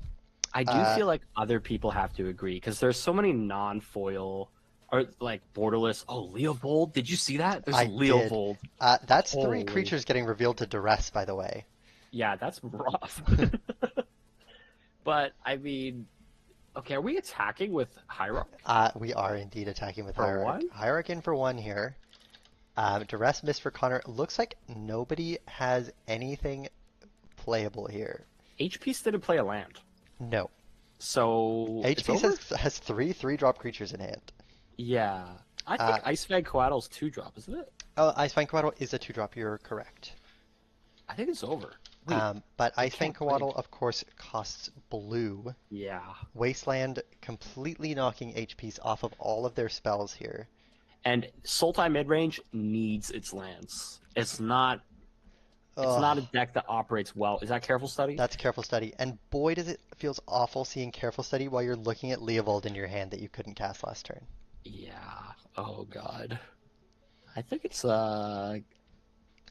I do feel like other people have to agree because there's so many non-foil or like borderless. Oh, Leovold, did you see that? There's I a Leovold. That's Holy. 3 creatures getting revealed to duress, by the way. Yeah, that's rough. But I mean, okay, are we attacking with Hierarch? We are indeed attacking with For Hierarch. one? Hierarch in for 1 here. Duress miss for Connor. Looks like nobody has anything playable here. HP's didn't play a land. No. So it's HP over? has 3 3-drop creatures in hand. Yeah. I think Ice Fang Coatl's 2-drop, isn't it? Oh, Icefang Coatl is a 2-drop. You're correct. I think it's over. Wait, But Icefang can't play. Coatl, of course, costs blue. yeah. Wasteland completely knocking HPs off of all of their spells here. And Sultai midrange needs its lands. It's not a deck that operates well. Is that Careful Study? That's Careful Study. And boy, does it feels awful seeing Careful Study while you're looking at Leovold in your hand that you couldn't cast last turn. Yeah. Oh god. I think it's And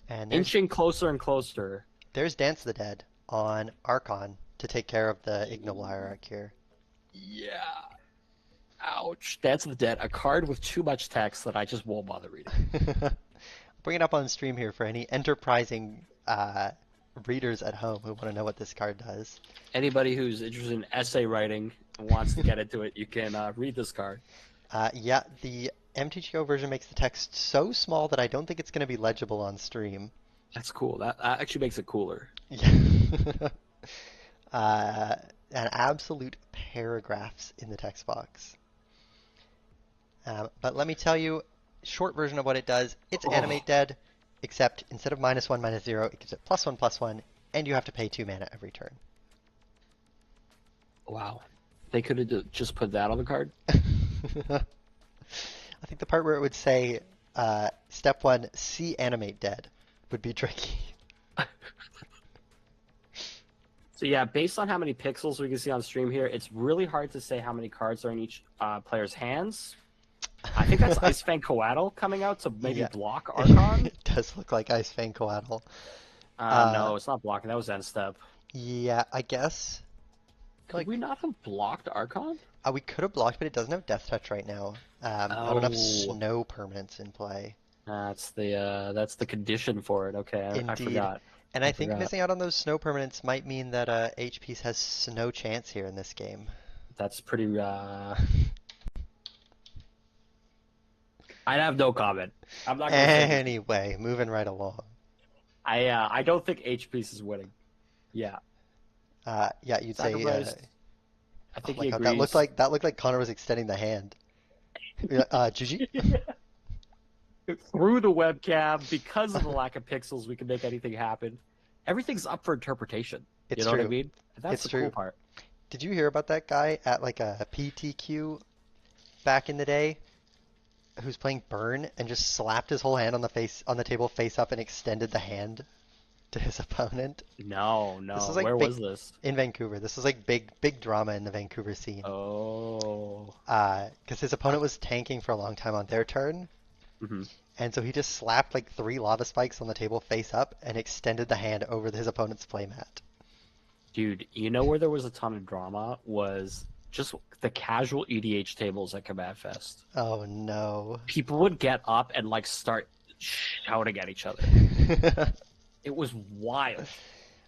there's, inching closer and closer. there's Dance the Dead on Archon to take care of the Ignoble Hierarch here. Yeah. Ouch. Dance of the Dead, a card with too much text that I just won't bother reading. Bring it up on stream here for any enterprising readers at home who want to know what this card does. Anybody who's interested in essay writing and wants to get into it, you can read this card. Yeah, the MTGO version makes the text so small that I don't think it's going to be legible on stream. That's cool. That actually makes it cooler. Yeah. An absolute paragraphs in the text box. But let me tell you, short version of what it does. It's Animate Dead, except instead of -1/-0, it gives it +1/+1. and you have to pay 2 mana every turn. Wow. They could have just put that on the card. I think the part where it would say, step 1, see animate dead would be tricky. So yeah, based on how many pixels we can see on stream here, it's really hard to say how many cards are in each player's hands. I think that's Ice Fang Coatl coming out to maybe Yeah. block Archon. It does look like Ice Fang Coatl. No, it's not blocking. That was end step. Yeah, I guess. Could Like, we not have blocked Archon? we could have blocked, but it doesn't have Death Touch right now. Not enough Oh. snow permanents in play. That's the condition for it. Okay, I Indeed. forgot. And I think forgot. missing out on those snow permanents might mean that HPs has no chance here in this game. That's pretty. I'd have no comment. I'm not gonna say anything. Anyway, moving right along. I don't think HPs is winning. Yeah, Yeah, you'd say. Sacrificed. I Oh think my he god, agrees. that looked like Connor was extending the hand. GG. Through the webcam, because of the lack of pixels, we can make anything happen. Everything's up for interpretation. It's You know what I true. mean? That's It's the true. cool part. Did you hear about that guy at like a PTQ back in the day who's playing Burn and just slapped his whole hand on the table face up and extended the hand to his opponent? No. This is like Where big, was this? in Vancouver. This was like big drama in the Vancouver scene. Oh. Because his opponent was tanking for a long time on their turn. hmm And so he just slapped like 3 lava spikes on the table face up and extended the hand over his opponent's playmat. Dude, you know where there was a ton of drama was just the casual EDH tables at Command Fest. Oh no. People would get up and like start shouting at each other. It was wild.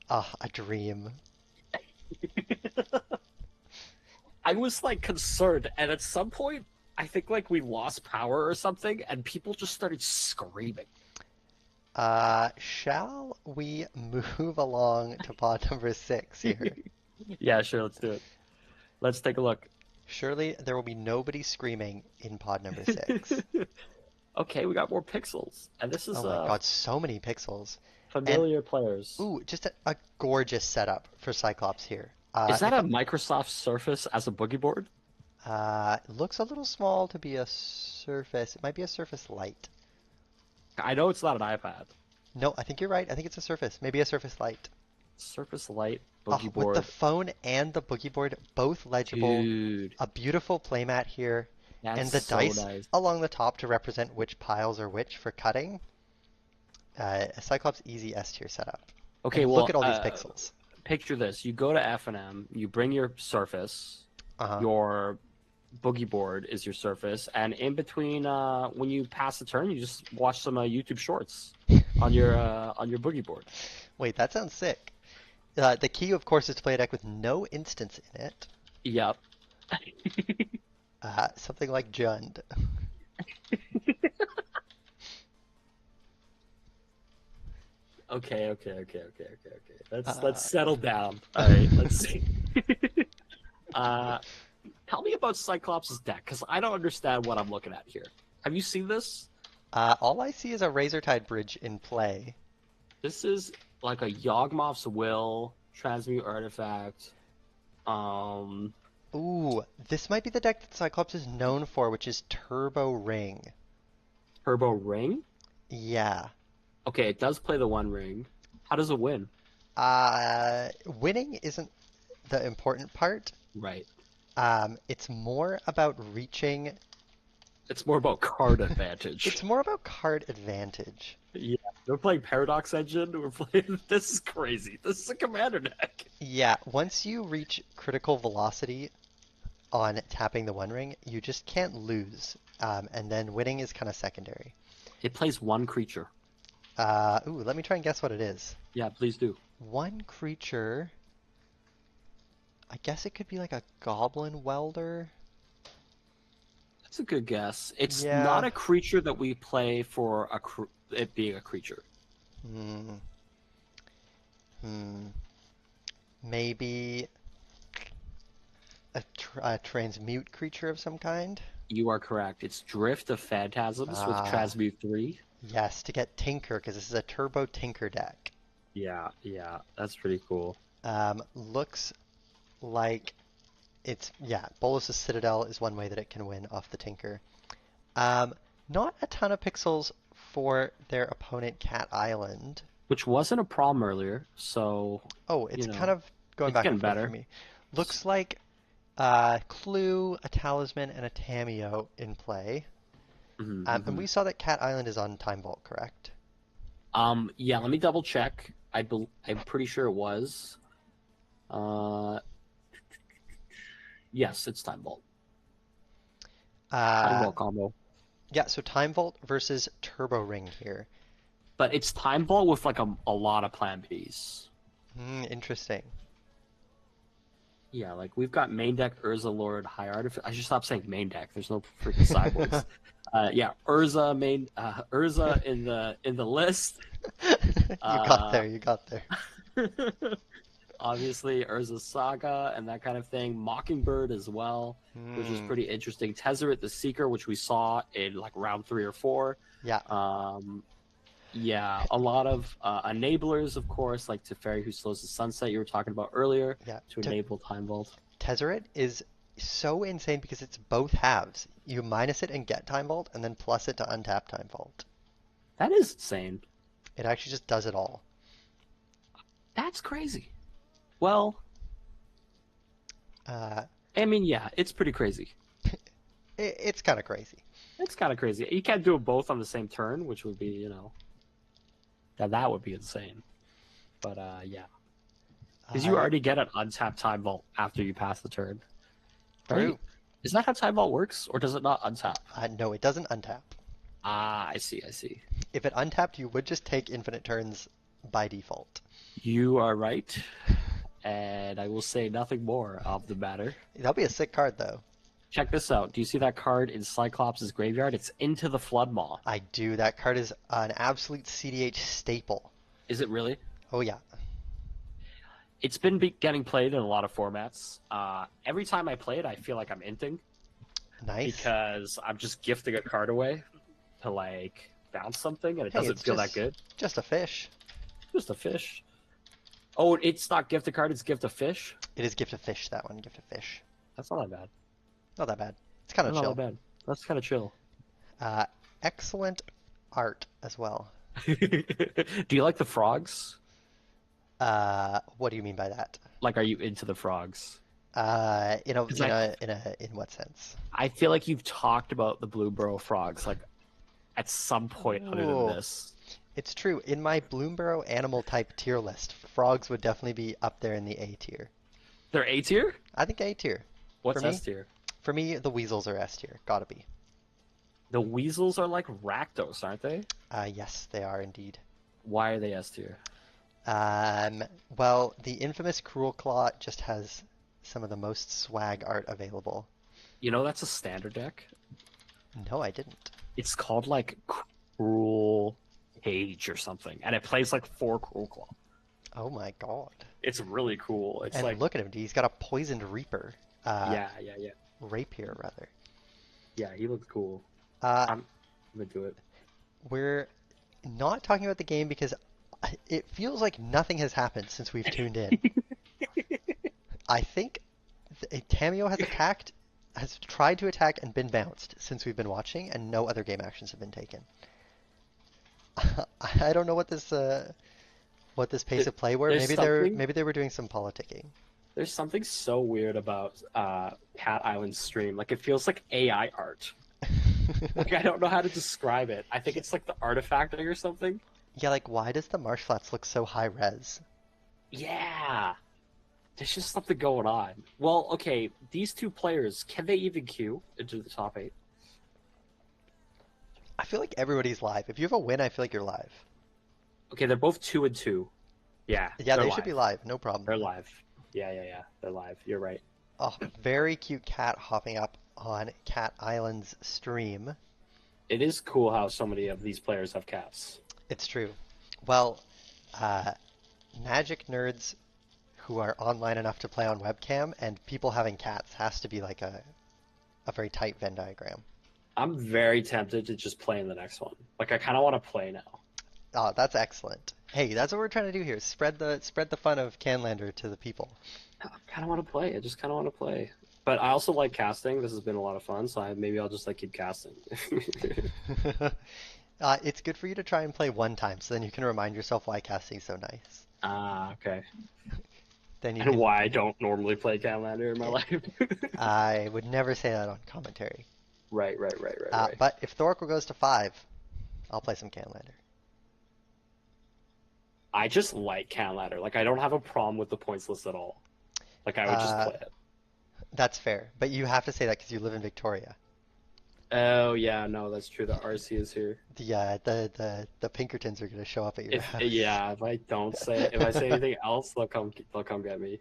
A dream. I was like concerned, and at some point, I think like we lost power or something, and people just started screaming. Shall we move along to pod number 6 here? Yeah, sure, let's do it. Let's take a look. Surely there will be nobody screaming in pod number 6. Okay, we got more pixels, and this is Oh my god, so many pixels. familiar players. Ooh, just a gorgeous setup for Cyclops here. Is that a Microsoft Surface as a boogie board? It looks a little small to be a Surface. It might be a Surface Lite. I know it's not an iPad. No, I think you're right. I think it's a Surface. Maybe a Surface Lite. Surface Lite boogie With board. the phone and the boogie board both legible. Dude, A beautiful playmat here. that's And the so dice nice. along the top to represent which piles are which for cutting. A Cyclops easy S tier setup. Okay, And well, look at all these pixels. Picture this: you go to F&M, you bring your Surface, Uh-huh. your boogie board is your Surface, and in between, when you pass the turn, you just watch some YouTube shorts on your boogie board. Wait, that sounds sick. The key, of course, is to play a deck with no instance in it. Yep. Something like Jund. Okay. Let's settle down. All right, let's see. Tell me about Cyclops' deck, because I don't understand what I'm looking at here. Have you seen this? All I see is a Razortide Bridge in play. This is like a Yawgmoth's Will, Transmute Artifact. Ooh, this might be the deck that Cyclops is known for, which is Turbo Ring. Turbo Ring? Yeah. Okay, it does play the One Ring. How does it win? Winning isn't the important part. Right. It's more about reaching. It's more about card advantage. It's more about card advantage. Yeah, we're playing Paradox Engine. We're playing. This is crazy. This is a commander deck. Yeah, once you reach critical velocity on tapping the One Ring, you just can't lose. And then winning is kind of secondary. It plays one creature. Ooh, let me try and guess what it is. Yeah, please do. One creature. I guess it could be like a Goblin Welder. That's a good guess. It's Yeah. not a creature that we play for it being a creature. Maybe a transmute creature of some kind? You are correct. It's Drift of Phantasms with Transmute 3. Yes, to get Tinker, because this is a Turbo Tinker deck. Yeah, that's pretty cool. Looks like Bolus's Citadel is one way that it can win off the Tinker. Um, Not a ton of pixels for their opponent Cat Island. Which wasn't a problem earlier, so Oh, it's you kind know, of going it's back getting and forth for better. me. Looks like Clue, a Talisman, and a Tameo in play. And Hmm. we saw that Cat Island is on Time Vault, correct? Yeah, let me double check. I'm pretty sure it was. Uh, yes, it's Time Vault. Time Uh, Vault combo. yeah, so Time Vault versus Turbo Ring here. But it's Time Vault with like a lot of Plan Bs. Interesting. Yeah, like we've got main deck Urza Lord High Artificer. I should stop saying main deck. There's no freaking sideboards. Yeah, Urza main Urza in the list. You got Uh, there, you got there. Obviously Urza Saga and that kind of thing. Mockingbird as well, which is Hmm. pretty interesting. Tezzeret the Seeker, which we saw in like round 3 or 4. Yeah, Yeah, a lot of enablers, of course, like Teferi who slows the sunset you were talking about earlier yeah. to enable Time Vault. Tezzeret is so insane because it's both halves. You minus it and get Time Vault, and then plus it to untap Time Vault. That is insane. It actually just does it all. That's crazy. Well, Uh, I mean, yeah, it's pretty crazy. it's kind of crazy. It's kind of crazy. You can't do it both on the same turn, which would be, that would be insane. But yeah, because you I already get an untapped Time Vault after you pass the turn, right? True. Is that how Time Vault works, or does it not untap? No, it doesn't untap. Ah, I see, I see. If it untapped, you would just take infinite turns by default. You are right, and I will say nothing more of the matter. That'll be a sick card, though. Check this out. Do you see that card in Cyclops' graveyard? It's Into the Flood Maw. I do. That card is an absolute CDH staple. Is it really? Oh, yeah. It's been getting played in a lot of formats. Every time I play it, I feel like I'm inting Nice. because I'm just gifting a card away to like bounce something, and it Hey, doesn't it's feel just, that good. just a fish. Just a fish. Oh, it's not gift a card; it's gift a fish. It is gift of fish, that one. Gift of fish. That's not that bad. Not that bad. It's kind of Not chill. that bad. That's kind of chill. Excellent art as well. Do you like the frogs? What do you mean by that? Like, are you into the frogs? In what sense? I feel like you've talked about the Blue Burrow frogs like at some point other than Ooh. this. It's true. In my Bloomburrow animal type tier list, frogs would definitely be up there in the A tier. They're A tier? I think A tier. What's For me? S tier? For me, the weasels are S tier. Gotta be. The weasels are like Rakdos, aren't they? Yes, they are indeed. Why are they S tier? Well, the infamous Cruel Claw just has some of the most swag art available. You know that's a standard deck. No, I didn't. It's called like Cruel Cage or something, and it plays like 4 Cruel Claw. Oh my god. It's really cool. It's And like look at him, he's got a poisoned reaper. yeah. Rapier, rather. Yeah, he looks cool. Uh, I'm gonna do it. we're not talking about the game because it feels like nothing has happened since we've tuned in. I think Tameo has tried to attack and been bounced since we've been watching, and no other game actions have been taken. I don't know what this pace of play were. There's Maybe they were doing some politicking. There's something so weird about Cat Island stream. Like it feels like AI art. Like I don't know how to describe it. I think it's like the artifacting or something. Yeah, like why does the marsh flats look so high res? Yeah. There's just something going on. Well, okay, these two players, can they even queue into the top 8? I feel like everybody's live. If you have a win, I feel like you're live. Okay, they're both 2 and 2. Yeah. Yeah, they're they should be live. No problem. They're live. Yeah. They're live. You're right. Oh, very cute cat hopping up on Cat Island's stream. It is cool how so many of these players have cats. It's true. Well, Magic nerds who are online enough to play on webcam and people having cats has to be like a very tight Venn diagram. I'm very tempted to just play in the next one. Like I kind of want to play now. Oh, that's excellent. Hey, that's what we're trying to do here. Spread the fun of Canlander to the people. I kind of want to play. I just kind of want to play. But I also like casting. This has been a lot of fun, so maybe I'll just like keep casting. It's good for you to try and play one time, so then you can remind yourself why casting's so nice. Ah, okay. Then you And can. why I don't normally play Canlander in my life. I would never say that on commentary. Right. But if Thoracle goes to 5, I'll play some Canlander. I just like Canlander. Like I don't have a problem with the points list at all. Like I would just Uh, play it. that's fair, but you have to say that because you live in Victoria. Oh yeah, no, that's true. The RC is here. The Pinkertons are gonna show up at your If house. yeah, if I say anything else, they'll come get me.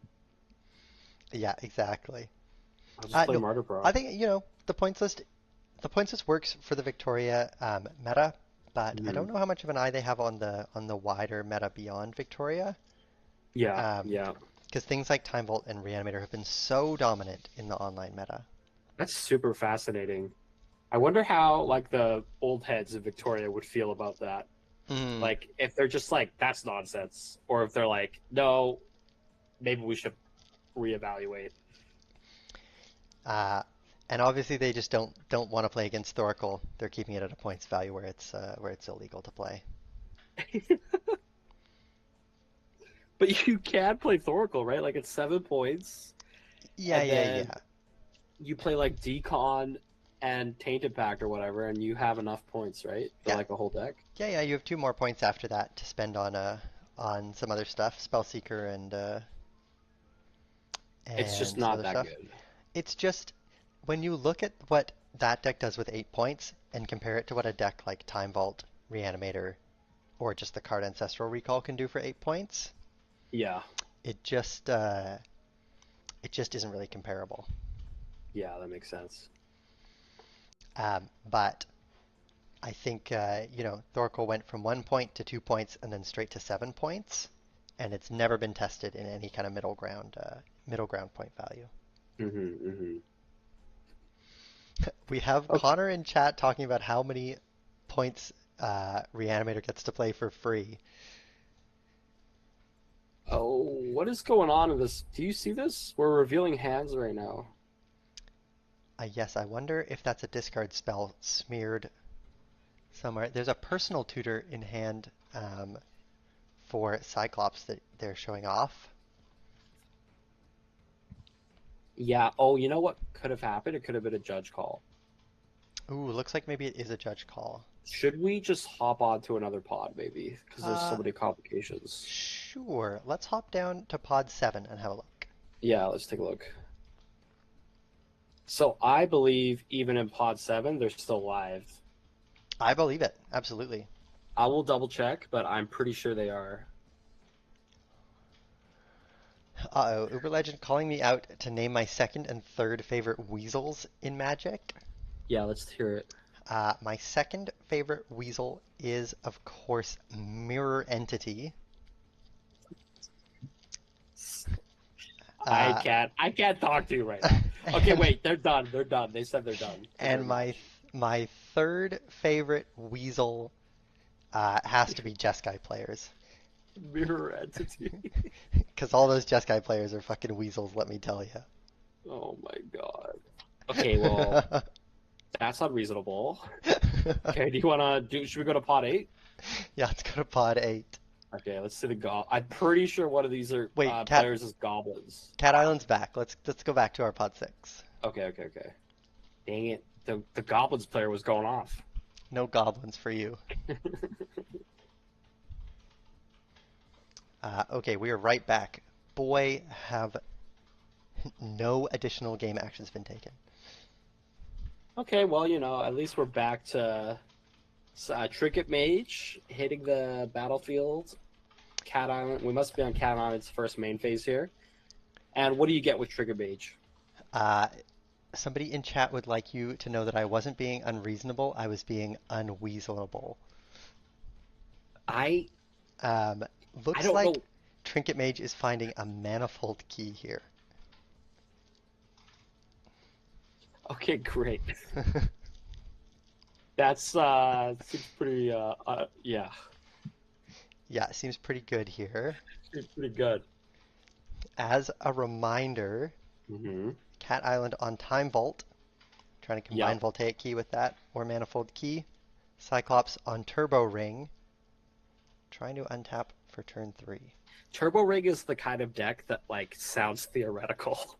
Yeah, exactly. I'll just play No, Martyr Pro. I think the points list works for the Victoria meta, but I don't Mhm. know how much of an eye they have on the wider meta beyond Victoria. Yeah, Um, yeah. because things like Time Vault and Reanimator have been so dominant in the online meta. That's super fascinating. I wonder how like the old heads of Victoria would feel about that. Mm, Like if they're just like that's nonsense, or if they're like no, maybe we should reevaluate. uh, and obviously they just don't want to play against Thoracle. They're keeping it at a points value where it's illegal to play. But you can play Thoracle, right? Like it's 7 points, Yeah, and yeah, then yeah. you play like Decon and Tainted Pact or whatever, and you have enough points, right? For Yeah, like a whole deck. yeah. You have 2 more points after that to spend on some other stuff, Spellseeker It's just and some not other that stuff. good. It's just when you look at what that deck does with 8 points and compare it to what a deck like Time Vault, Reanimator, or just the card Ancestral Recall can do for 8 points, Yeah, it just uh, it just isn't really comparable. yeah, that makes sense. But I think Thorkel went from 1 point to 2 points and then straight to 7 points, and it's never been tested in any kind of middle ground point value. Mm-hmm. We have Okay. Connor in chat talking about how many points Reanimator gets to play for free. Oh, what is going on in this? Do you see this? We're revealing hands right now. Yes, I wonder if that's a discard spell smeared somewhere. There's a personal tutor in hand for Cyclops that they're showing off. Yeah. Oh, you know what could have happened? It could have been a judge call. Ooh, looks like maybe it is a judge call. Should we just hop on to another pod, maybe? Because there's so Uh, many complications. sure. Let's hop down to pod 7 and have a look. Yeah, let's take a look. So I believe even in pod 7, they're still live. I believe it. Absolutely. I will double check, but I'm pretty sure they are. Uh-oh, Uber Legend calling me out to name my second and third favorite weasels in Magic. Yeah, let's hear it. My second favorite weasel is, of course, Mirror Entity. Uh, I can't talk to you right now. Okay, wait, they're done. Ththey're done. They said they're done. and my third favorite weasel has to be Jeskai players. Mirror entity. Because all those Jeskai players are fucking weasels, let me tell you. Oh my god. Okay, well, that's unreasonable. Okay, do you wanna do? Should we go to pod 8? Yeah, let's go to pod 8. Okay, let's see the I'm pretty sure one of these are Wait, players is goblins. Cat Island's back. Let's go back to our pod 6. Okay. Dang it, the goblins player was going off. No goblins for you. Okay, we are right back. Boy, have no additional game actions been taken. Okay, well, at least we're back to Trinket Mage hitting the battlefield. Cat Island. We must be on Cat Island's first main phase here. And what do you get with Trinket Mage? Somebody in chat would like you to know that I wasn't being unreasonable. I was being unweaselable. I Looks don't like know. Trinket Mage is finding a manifold key here. Okay, great. That's seems pretty yeah. Yeah, it seems pretty good here. It's pretty good. As a reminder, Mm-hmm. Cat Island on Time Vault, trying to combine Yep. Voltaic Key with that, or Manifold Key. Cyclops on Turbo Ring, trying to untap for turn 3. Turbo Rig is the kind of deck that like sounds theoretical.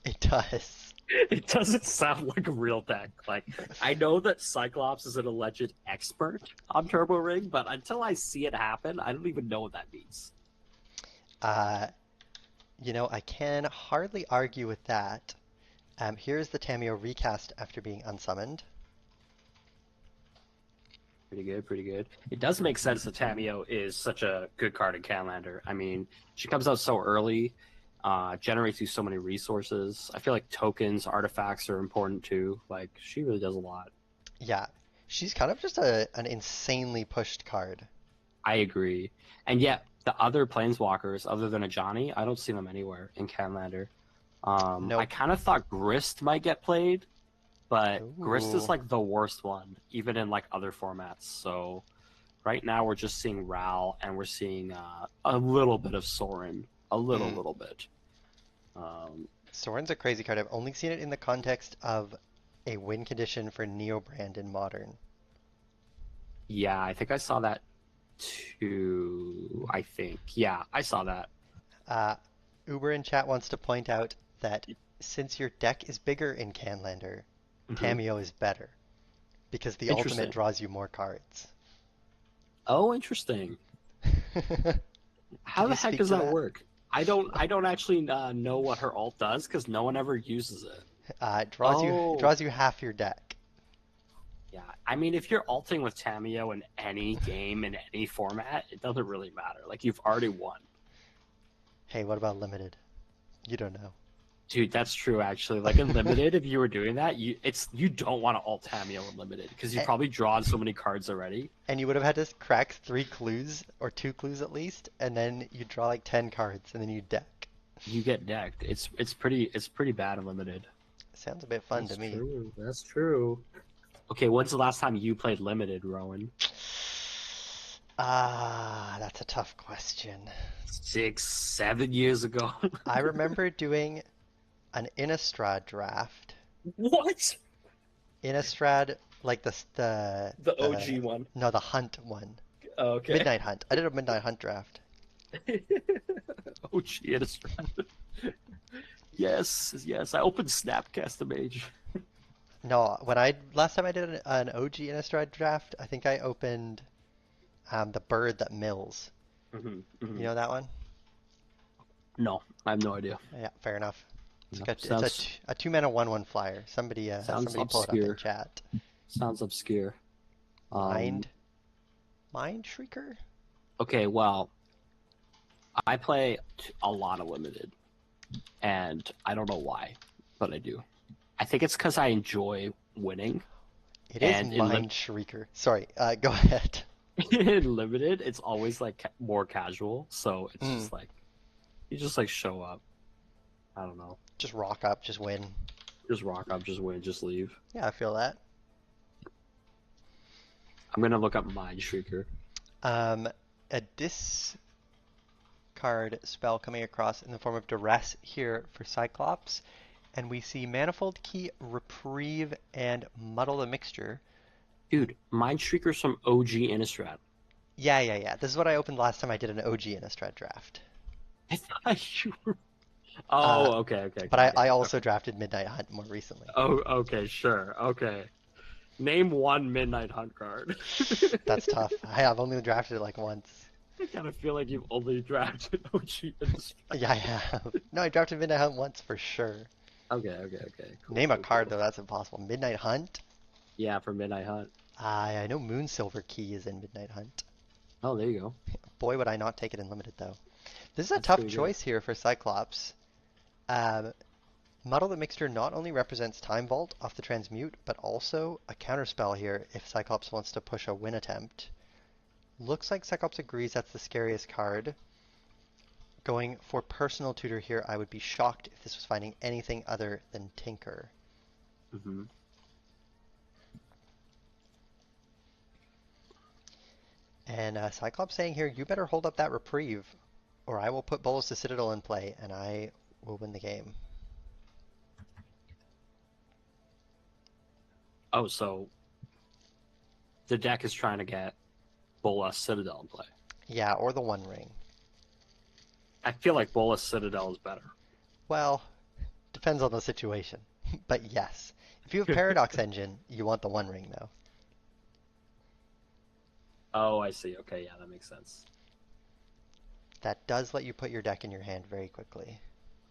It does. It doesn't sound like a real deck. Like I know that Cyclops is an alleged expert on Turbo Rig, but until I see it happen, I don't even know what that means. Uh, I can hardly argue with that. Here's the Tameo recast after being unsummoned. Pretty good, pretty good. It does make sense that Tameo is such a good card in Canlander. I mean, she comes out so early, generates you so many resources. I feel like tokens, artifacts are important too. Like, she really does a lot. Yeah, she's kind of just an insanely pushed card. I agree. And yet, the other Planeswalkers, other than a Johnny, I don't see them anywhere in Canlander. I Nope. kind of thought Grist might get played, but Grist is Ooh. like the worst one, even in like other formats. So right now we're just seeing Ral, and we're seeing a little bit of Sorin, a little bit. Sorin's a crazy card. I've only seen it in the context of a win condition for Neobrand in Modern. Yeah, I think I saw that too. I think, yeah, I saw that. Uh, Uber in chat wants to point out that since your deck is bigger in Canlander, Hmm. Tameo is better because the ultimate Interesting. draws you more cards. Oh, interesting. How Can the you heck speak does to that that? work? I don't actually know what her alt does because no one ever uses it. It draws you half your deck. Yeah, I mean, if you're alting with Tameo in any game in any format, it doesn't really matter. Like you've already won, Hey, what about limited? You don't know. dude. That's true, actually. Like in limited, if you were doing that, you don't want to alt Tameo in limited because you've A- probably drawn so many cards already. And you would have had to crack 3 clues or 2 clues at least, and then you draw like 10 cards, and then you deck. You get decked. It's pretty bad in limited. Sounds a bit fun That's to me. true. That's true. Okay, when's the last time you played limited, Rowan? That's a tough question. 6, 7 years ago. I remember doing an Innistrad draft. What? Innistrad, like The the OG one. no, the Hunt one. Okay. Midnight Hunt. I did a Midnight Hunt draft. OG Innistrad. Yes, yes. I opened Snapcast Mage. No, when I last time I did an OG Innistrad draft, I think I opened the bird that mills. Hmm. You Hmm. know that one? No, I have no idea. Yeah, fair enough. No. It's a 2 mana 1/1 flyer. Sounds Somebody pull it up in obscure. chat. Sounds obscure. Um. Mind Mind Shrieker? Okay. Well, I play a lot of limited, and I don't know why, but I do. I think it's because I enjoy winning, It is and Mind Shrieker. Sorry, go ahead. in limited, it's always like more casual. So it's Mm, just like you just like show up. I don't know. just rock up, just win. Just rock up, just win, just leave. Yeah, I feel that. I'm gonna look up Mind Shrieker. Um, a discard spell coming across in the form of Duress here for Cyclops, and we see Manifold Key, Reprieve, and Muddle the Mixture. Dude, Mind Shrieker's from OG Innistrad. Yeah. This is what I opened last time I did an OG Innistrad draft. I thought you were. Uh, Oh, okay, but got I it. also Okay. drafted Midnight Hunt more recently. Oh, okay, sure. Okay. Name one Midnight Hunt card. That's tough. I've only drafted it like once. I kind of feel like you've only drafted OG Innistrad. Yeah, I have. No, I drafted Midnight Hunt once for sure. Okay. Cool, Name a cool, card cool. though, that's impossible. Midnight Hunt? Yeah, for Midnight Hunt. I know Moonsilver Key is in Midnight Hunt. Oh, there you go. Boy, would I not take it in limited though. This is a That's tough pretty good. choice here for Cyclops. Um, Muddle the Mixture not only represents Time Vault off the transmute, but also a counterspell here if Cyclops wants to push a win attempt. Looks like Cyclops agrees that's the scariest card. Going for Personal Tutor here, I would be shocked if this was finding anything other than Tinker. And Cyclops saying here, you better hold up that reprieve, or I will put Bolas the Citadel in play, and I will win the game. Oh, so the deck is trying to get Bolas Citadel in play. Yeah, or the One Ring. I feel like Bolas Citadel is better. Well, depends on the situation. But yes, if you have Paradox Engine, you want the One Ring though. Oh, I see. Okay, yeah, that makes sense. That does let you put your deck in your hand very quickly.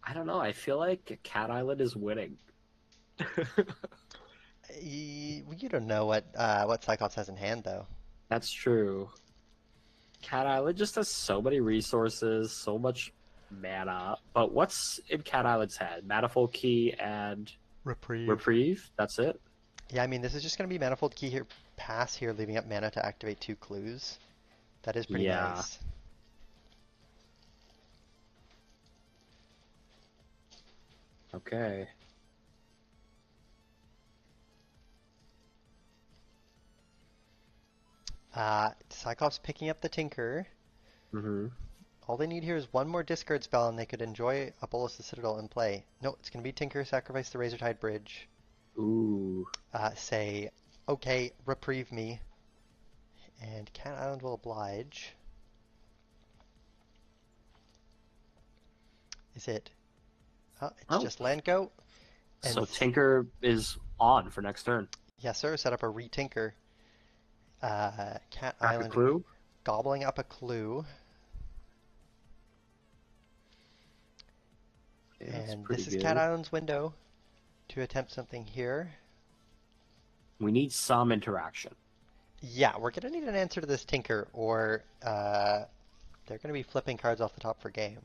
I don't know. I feel like Cat Island is winning. You don't know what Cyclops has in hand though. That's true. Cat Island just has so many resources, so much mana. But what's in Cat Island's head? Manifold Key and Reprieve? That's it? Yeah, I mean this is just going to be Manifold Key here, pass here, leaving up mana to activate 2 clues. That is pretty Yeah. nice. Okay. Cyclops picking up the Tinker. Mm-hmm. All they need here is one more discard spell and they could enjoy a Bolas the Citadel in play. No, it's going to be Tinker, sacrifice the Razortide Bridge. Ooh. Say, okay, reprieve me. And Cat Island will oblige. Is it? Oh, it's just land go. And So Tinker is on for next turn. yes, sir. Set up a re-Tinker. Cat Crack a Island clue? gobbling up a clue. Yeah, that's And pretty this is good. Cat Island's window to attempt something here. We need some interaction. Yeah, we're going to need an answer to this Tinker, or they're going to be flipping cards off the top for game.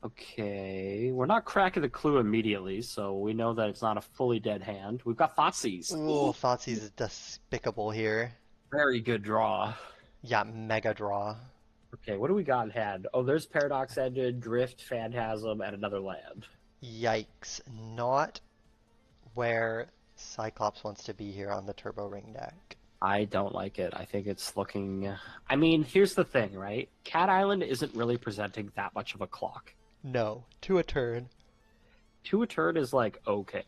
Okay, we're not cracking the clue immediately, so we know that it's not a fully dead hand. We've got Thoughtseize. Ooh, Thoughtseize is despicable here. Very good draw. Yeah, mega draw. Okay, what do we got in hand? Oh, there's Paradox Engine, Drift, Phantasm, and another land. Yikes. Not where Cyclops wants to be here on the Turbo Ring deck. I don't like it. I think it's looking... I mean, here's the thing, right? Cat Island isn't really presenting that much of a clock. No, to a turn. To a turn is like, okay.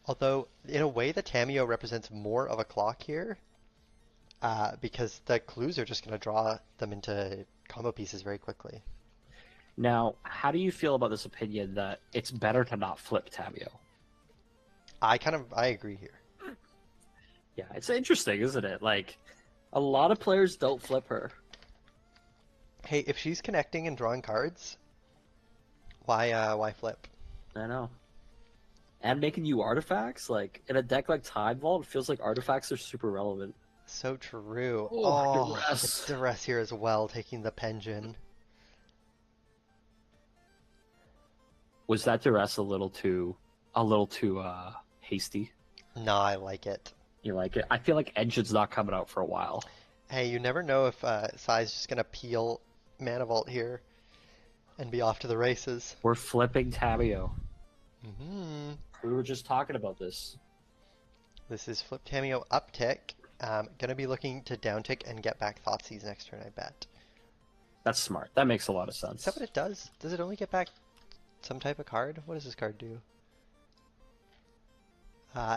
Although, in a way, the Tameo represents more of a clock here. Because the clues are just going to draw them into combo pieces very quickly. Now, how do you feel about this opinion that it's better to not flip Tameo? I agree here. Yeah, it's interesting, isn't it? Like, a lot of players don't flip her. Hey, if she's connecting and drawing cards, why flip? I know. And making you artifacts? Like, in a deck like Tide Vault, it feels like artifacts are super relevant. So true. Oh, Duress. It's Duress here as well, taking the Pension. Was that Duress a little too hasty? No, I like it. You like it? I feel like Engine's not coming out for a while. Hey, you never know if Sai's just gonna peel Mana Vault here and be off to the races. We're flipping Tameo. Mm-hmm. We were just talking about this. This is Flip Tameo uptick. Gonna be looking to downtick and get back Thoughtseize next turn, I bet. That's smart. That makes a lot of sense. Is that what it does? Does it only get back some type of card? What does this card do?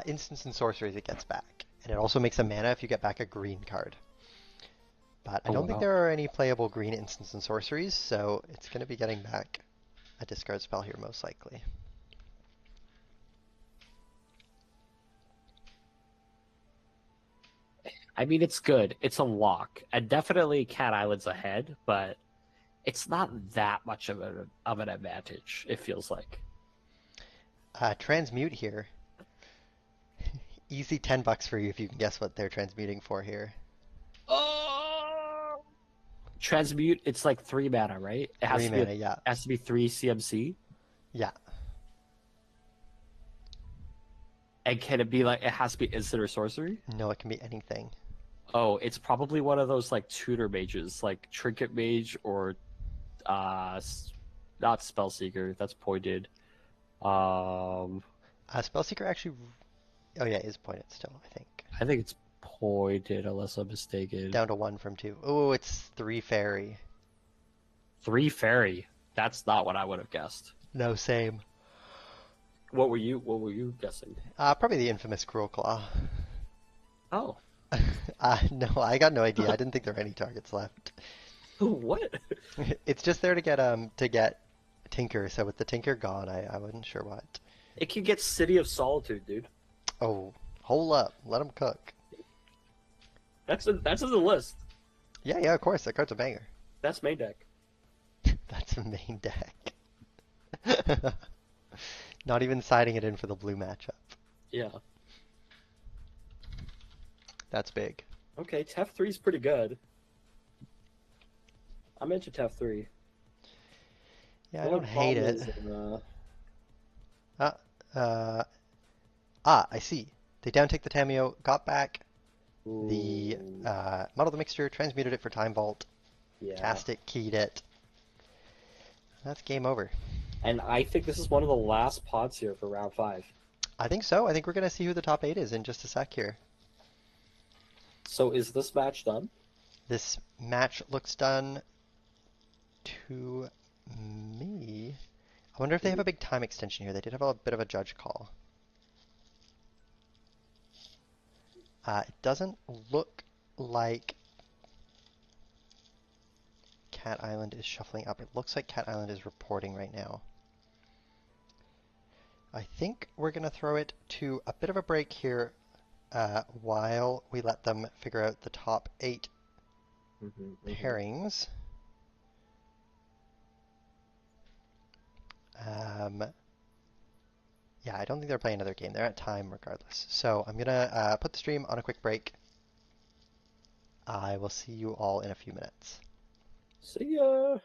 Instants and sorceries it gets back. And it also makes a mana if you get back a green card. But I don't think there are any playable green instants and sorceries, so it's going to be getting back a discard spell here most likely. I mean, it's good. It's a lock. And definitely Cat Island's ahead, but it's not that much of an advantage, it feels like. Transmute here. Easy $10 for you if you can guess what they're transmuting for here. Oh! Transmute, it's like 3 mana, right? It has 3 to mana, be yeah. It has to be 3 CMC. Yeah. And can it be like, it has to be instant or sorcery? No, it can be anything. Oh, it's probably one of those like tutor mages, like Trinket Mage or not Spellseeker, that's pointed. Spellseeker actually... Oh yeah, is pointed still, I think. I think it's disappointed unless I'm mistaken. Down to 1 from 2. Oh, it's 3 fairy. 3 fairy. That's not what I would have guessed. No, same. What were you guessing? Probably the infamous Cruel Claw. Oh. No, I got no idea. I didn't think there were any targets left. What? It's just there to get Tinker. So with the Tinker gone, I wasn't sure what. It could get City of Solitude, dude. Oh, hold up. Let him cook. That's in the list. Yeah, of course. That card's a banger. That's main deck. That's the main deck. Not even siding it in for the blue matchup. Yeah. That's big. Okay, Tef 3 is pretty good. I'm into Tef 3. Yeah, I don't hate it. I see. They downtake the Tameo, got back the model the mixture, transmuted it for Time Vault, yeah. cast it, keyed it. That's game over. And I think this is one of the last pods here for round 5. I think so. I think we're going to see who the top 8 is in just a sec here. So is this match done? This match looks done to me. I wonder if they have a big time extension here. They did have a bit of a judge call. It doesn't look like Cat Island is shuffling up. It looks like Cat Island is reporting right now. I think we're going to throw it to a bit of a break here while we let them figure out the top 8 pairings. Yeah, I don't think they're playing another game. They're at time regardless. So I'm going to put the stream on a quick break. I will see you all in a few minutes. See ya!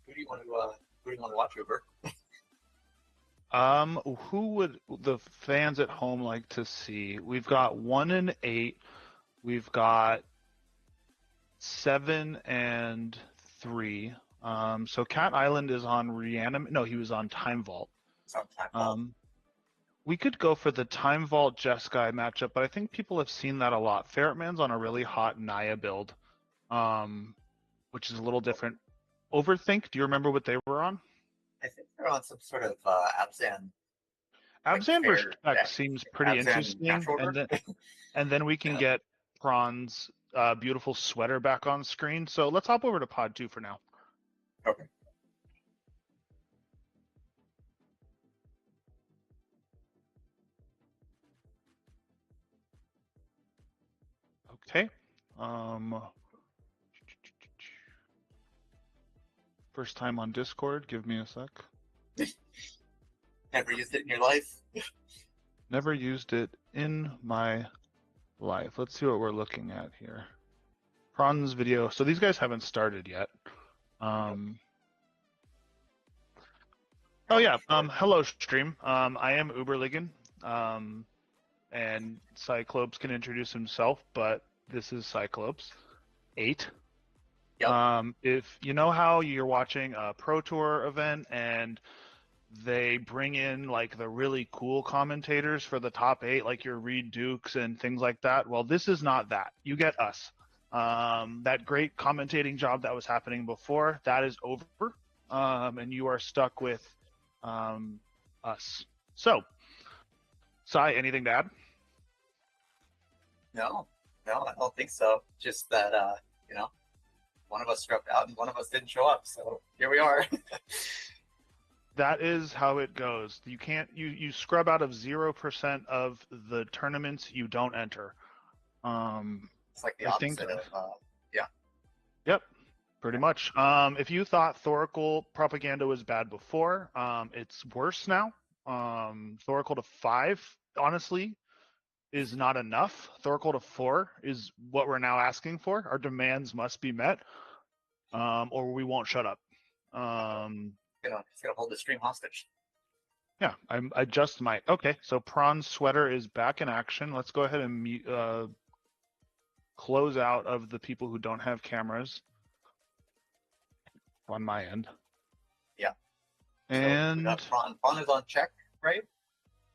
Who do you want to watch, Uber? Who would the fans at home like to see? We've got 1 and 8. We've got 7 and 3. So Cat Island is on Reanim. No, he was on Time Vault. Sometime. We could go for the Time Vault Jeskai matchup, but I think people have seen that a lot. Ferretman's on a really hot Naya build, which is a little different. Overthink, do you remember what they were on? I think they're on some sort of Abzan. Abzan fair versus deck. Spec seems pretty Abzan interesting, natural and order. then we can Yeah. get Prawn's beautiful sweater back on screen. So let's hop over to Pod 2 for now. Okay. Okay. First time on Discord. Give me a sec. Never used it in your life? Never used it in my life. Let's see what we're looking at here. Prawn's video. So these guys haven't started yet. Oh yeah. Hello stream. I am Uberligan. And Cyclops can introduce himself, but this is Cyclops 8. Yep. If you know how you're watching a Pro Tour event and they bring in like the really cool commentators for the top 8, like your Reed Dukes and things like that. Well, this is not that. You get us. That great commentating job that was happening before, that is over. And you are stuck with us. So, Sai, anything to add? No, I don't think so. Just that, one of us scrubbed out and one of us didn't show up. So here we are. That is how it goes. You can't you scrub out of 0% of the tournaments you don't enter. It's like the I think- opposite of, Yep, pretty much. If you thought Thoracle propaganda was bad before, it's worse now. Thoracle to 5, honestly, is not enough. Thoracle to 4 is what we're now asking for. Our demands must be met, or we won't shut up. It's gonna hold the stream hostage. Yeah, I just might. Okay, so Prawn's sweater is back in action. Let's go ahead and close out of the people who don't have cameras on my end. Yeah. And so we got Prawn is on check, right?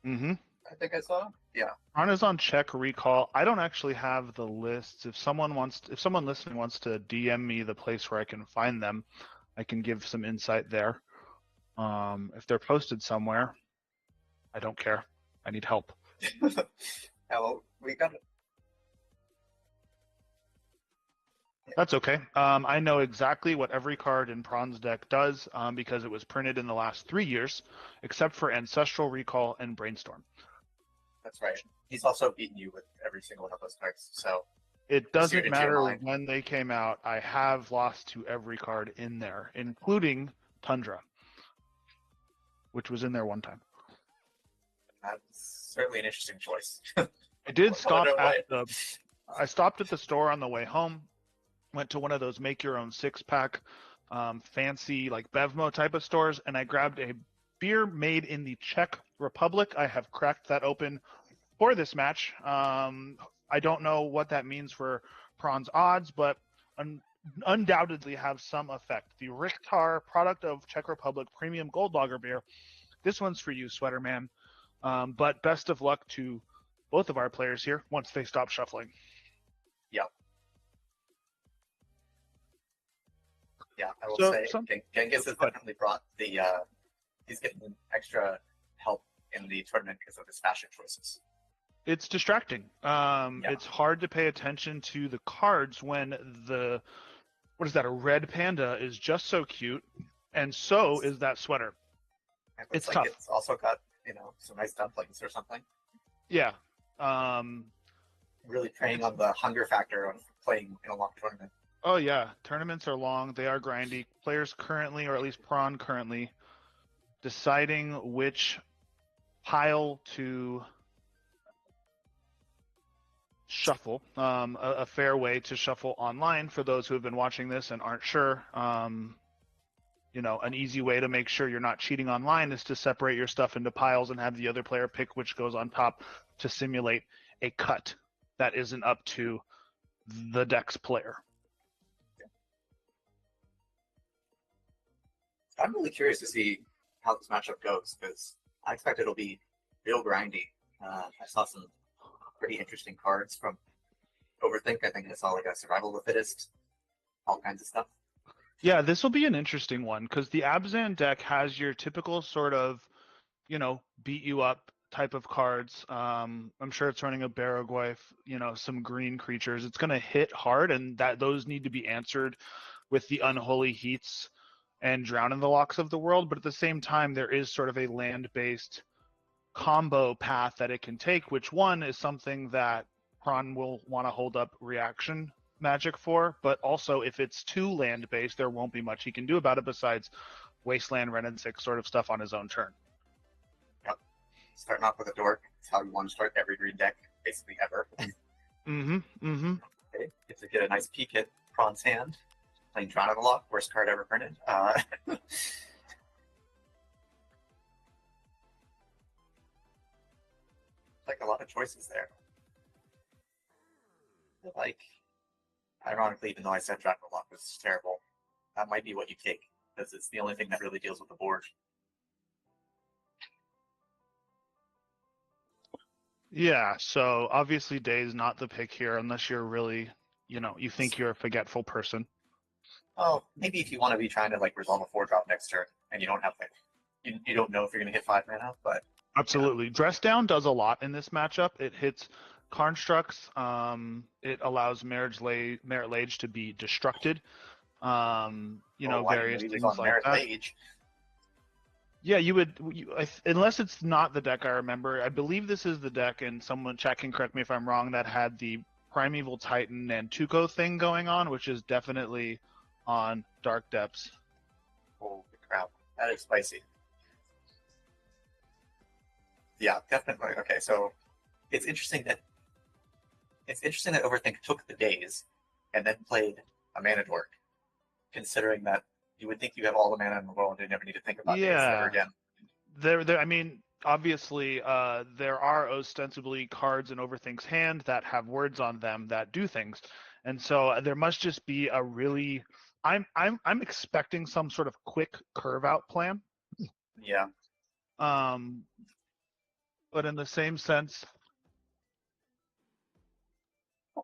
mm-hmm. I think I saw. Yeah. Prawn is on check recall. I don't actually have the lists. If someone listening wants to DM me the place where I can find them, I can give some insight there. If they're posted somewhere, I don't care. I need help. Yeah, well, we got it. That's okay. I know exactly what every card in Prawn's deck does because it was printed in the last 3 years, except for Ancestral Recall and Brainstorm. That's right. He's also beaten you with every single one of those cards. So It doesn't Suited to your matter mind. when they came out. I have lost to every card in there, including Tundra, which was in there one time. that's certainly an interesting choice. I did I stop wonder why. I stopped at the store on the way home, went to one of those make your own 6-pack fancy like Bevmo type of stores, and I grabbed a beer made in the Czech Republic. I have cracked that open for this match. I don't know what that means for Prawn's odds, but undoubtedly have some effect. The Richter product of Czech Republic premium gold lager beer. This one's for you, Sweater Man. But best of luck to both of our players here once they stop shuffling. Yeah, I will So, say Genghis has definitely brought the he's getting extra help in the tournament because of his fashion choices. It's distracting. It's hard to pay attention to the cards when a red panda is just so cute, and so is that sweater. And It's like tough. It's also got some nice dumplings or something. Yeah. Really preying on the hunger factor of playing in a long tournament. Oh yeah, tournaments are long. They are grindy. Players currently, or at least Prawn currently, deciding which pile to shuffle. A fair way to shuffle online for those who have been watching this and aren't sure. an easy way to make sure you're not cheating online is to separate your stuff into piles and have the other player pick which goes on top to simulate a cut that isn't up to the deck's player. I'm really curious to see how this matchup goes because I expect it'll be real grindy. I saw some pretty interesting cards from Overthink. I think I saw like a Survival of the Fittest, all kinds of stuff. Yeah, this will be an interesting one because the Abzan deck has your typical sort of, beat you up type of cards. I'm sure it's running a Baragwayf, some green creatures. It's going to hit hard, and those need to be answered with the Unholy Heats and Drown in the Locks of the world. But at the same time, there is sort of a land-based combo path that it can take, which one is something that Kron will want to hold up reaction magic for, but also if it's too land-based, there won't be much he can do about it besides Wasteland, Ren and 6 sort of stuff on his own turn. Yep. Starting off with a dork. It's how you want to start every green deck, basically ever. Okay. Get to get a nice peek at Kron's hand. Playing Drown in the Lock, worst card ever printed. Like a lot of choices there. Like, ironically, even though I said Drown in the Lock was terrible, that might be what you take because it's the only thing that really deals with the board. Yeah, so obviously Day's not the pick here unless you're really, you think you're a forgetful person. Oh, maybe if you want to be trying to like resolve a 4-drop next turn and you don't have like you don't know if you're gonna hit 5 mana, but Absolutely. Dress Down does a lot in this matchup. It hits Constructs. It allows Merit Lage to be destructed. Various things like Merit that. Lage. Yeah, unless it's not the deck I remember. I believe this is the deck, and someone chat can correct me if I'm wrong, that had the Primeval Titan and Tuco thing going on, which is definitely on Dark Depths. Holy crap, that is spicy. Yeah, definitely. Okay, so it's interesting that Overthink took the days and then played a mana dork, considering that you would think you have all the mana in the world and you never need to think about days ever again. I mean, obviously, there are ostensibly cards in Overthink's hand that have words on them that do things, and so there must just be a really. I'm expecting some sort of quick curve out plan. Yeah. But in the same sense,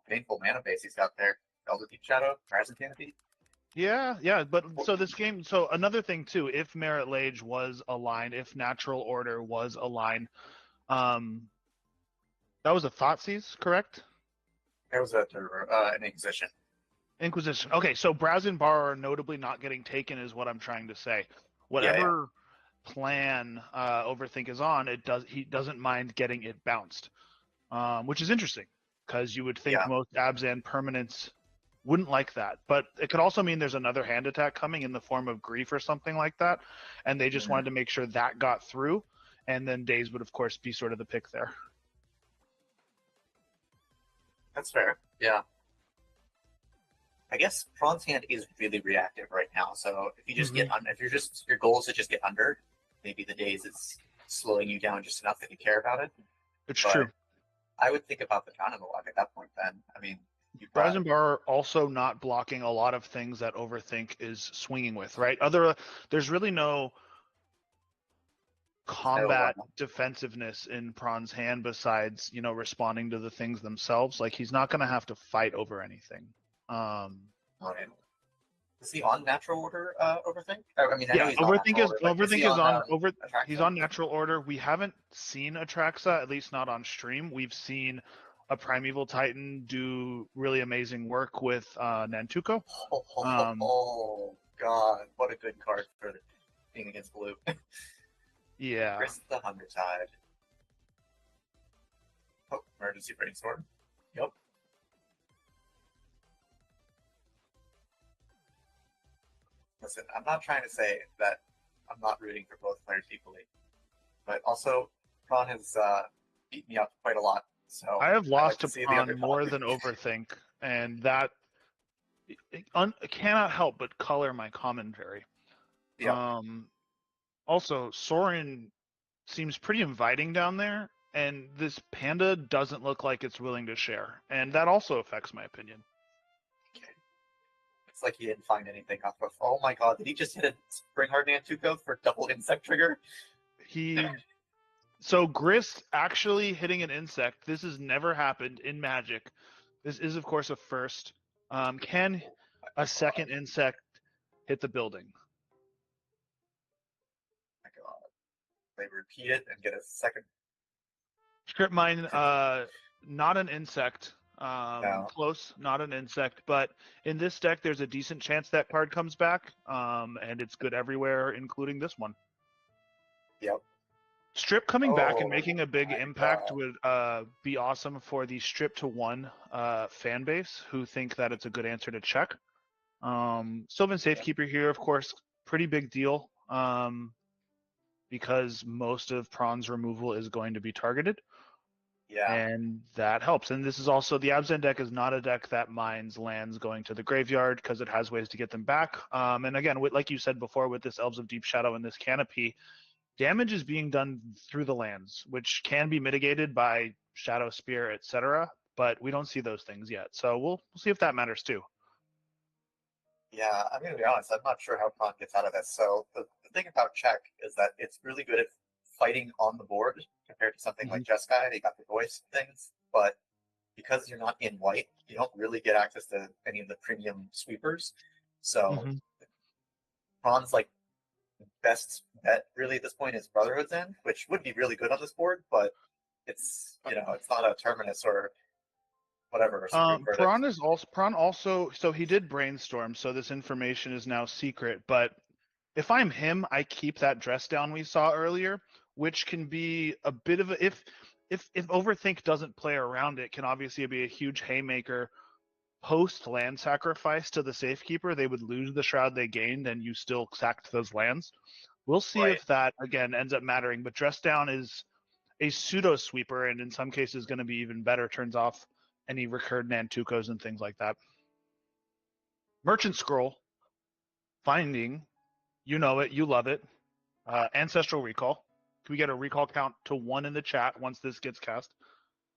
Painful mana base he's got there. Elder Deep Shadow, Horizon Canopy. yeah. But so this game, so another thing too, if Merit Lage was aligned, if Natural Order was aligned, that was a Thoughtseize, correct? There was an Inquisition. Inquisition. Okay, so Brazen Bar notably not getting taken is what I'm trying to say. Whatever plan Overthink is on, he doesn't mind getting it bounced, which is interesting because you would think most Abzan permanents wouldn't like that, but it could also mean there's another hand attack coming in the form of Grief or something like that, and they just wanted to make sure that got through, and then Days would of course be sort of the pick there. That's fair. Yeah. I guess Prawn's hand is really reactive right now. So if you just get your goal is to just get under, maybe the Days is slowing you down just enough that you care about it. It's true. I would think about the Drown in the Lock at that point. Then I mean, Brazen Bar also not blocking a lot of things that Overthink is swinging with, right? There's really no combat defensiveness in Prawn's hand besides responding to the things themselves. Like he's not going to have to fight over anything. Is he on Natural Order Overthink? I mean, he's on Natural Order. We haven't seen Atraxa, at least not on stream. We've seen a Primeval Titan do really amazing work with Nantuko. Oh god, what a good card for being against blue. Yeah. Risk the Huntertide. Oh, Emergency Brainstorm. Yep. Listen, I'm not trying to say that I'm not rooting for both players equally, but also Prawn has beat me up quite a lot. So I have lost to Prawn more than Overthink, and that cannot help but color my commentary. Yeah. Also, Soren seems pretty inviting down there, and this panda doesn't look like it's willing to share, and that also affects my opinion. It's like he didn't find anything off of. Oh my god, did he just hit a Springhard Nantuko for double insect trigger? So Grist actually hitting an insect. This has never happened in Magic. This is, of course, a first. Can a second insect hit the building? My god. They repeat it and get a second. Script mine, not an insect. No. Close, not an insect. But in this deck, there's a decent chance that card comes back, and it's good everywhere, including this one. Yep. Strip coming back and Oh making a big my impact God. would be awesome for the Strip to one fan base who think that it's a good answer to check. Sylvan Safekeeper here, of course, pretty big deal because most of Prawn's removal is going to be targeted. Yeah. And that helps. And this is also, the Abzan deck is not a deck that mines lands going to the graveyard because it has ways to get them back. And again, like you said before, with this Elves of Deep Shadow and this Canopy, damage is being done through the lands, which can be mitigated by Shadow Spear, etc. But we don't see those things yet. So we'll see if that matters too. Yeah, I'm going to be honest, I'm not sure how Prawn gets out of this. So the thing about check is that it's really good at fighting on the board compared to something like Jeskai. They got the voice things, but because you're not in white, you don't really get access to any of the premium sweepers. So Prawn's like best bet really at this point is Brotherhood's End, which would be really good on this board, but it's it's not a Terminus or whatever. Prawn also, so he did brainstorm, so this information is now secret. But if I'm him, I keep that dress down we saw earlier, which can be a bit of a if Overthink doesn't play around it, can obviously be a huge haymaker. Post land sacrifice to the Safekeeper, they would lose the shroud they gained, and you still sacked those lands. We'll see if that again ends up mattering. But dress down is a pseudo sweeper, and in some cases going to be even better. Turns off any recurred Nantukos and things like that. Merchant Scroll, Finding, you know it, you love it. Ancestral Recall. Can we get a recall count to 1 in the chat once this gets cast?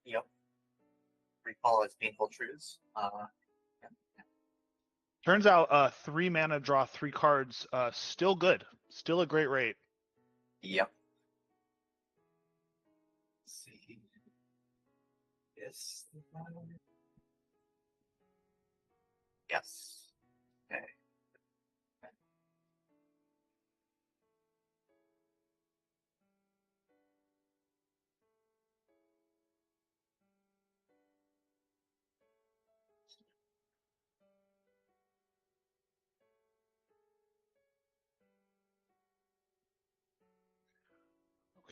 Yep. Recall is Painful Truths. Turns out 3 mana, draw 3 cards, still good. Still a great rate. Yep. Let's see. Yes. Yes. Okay.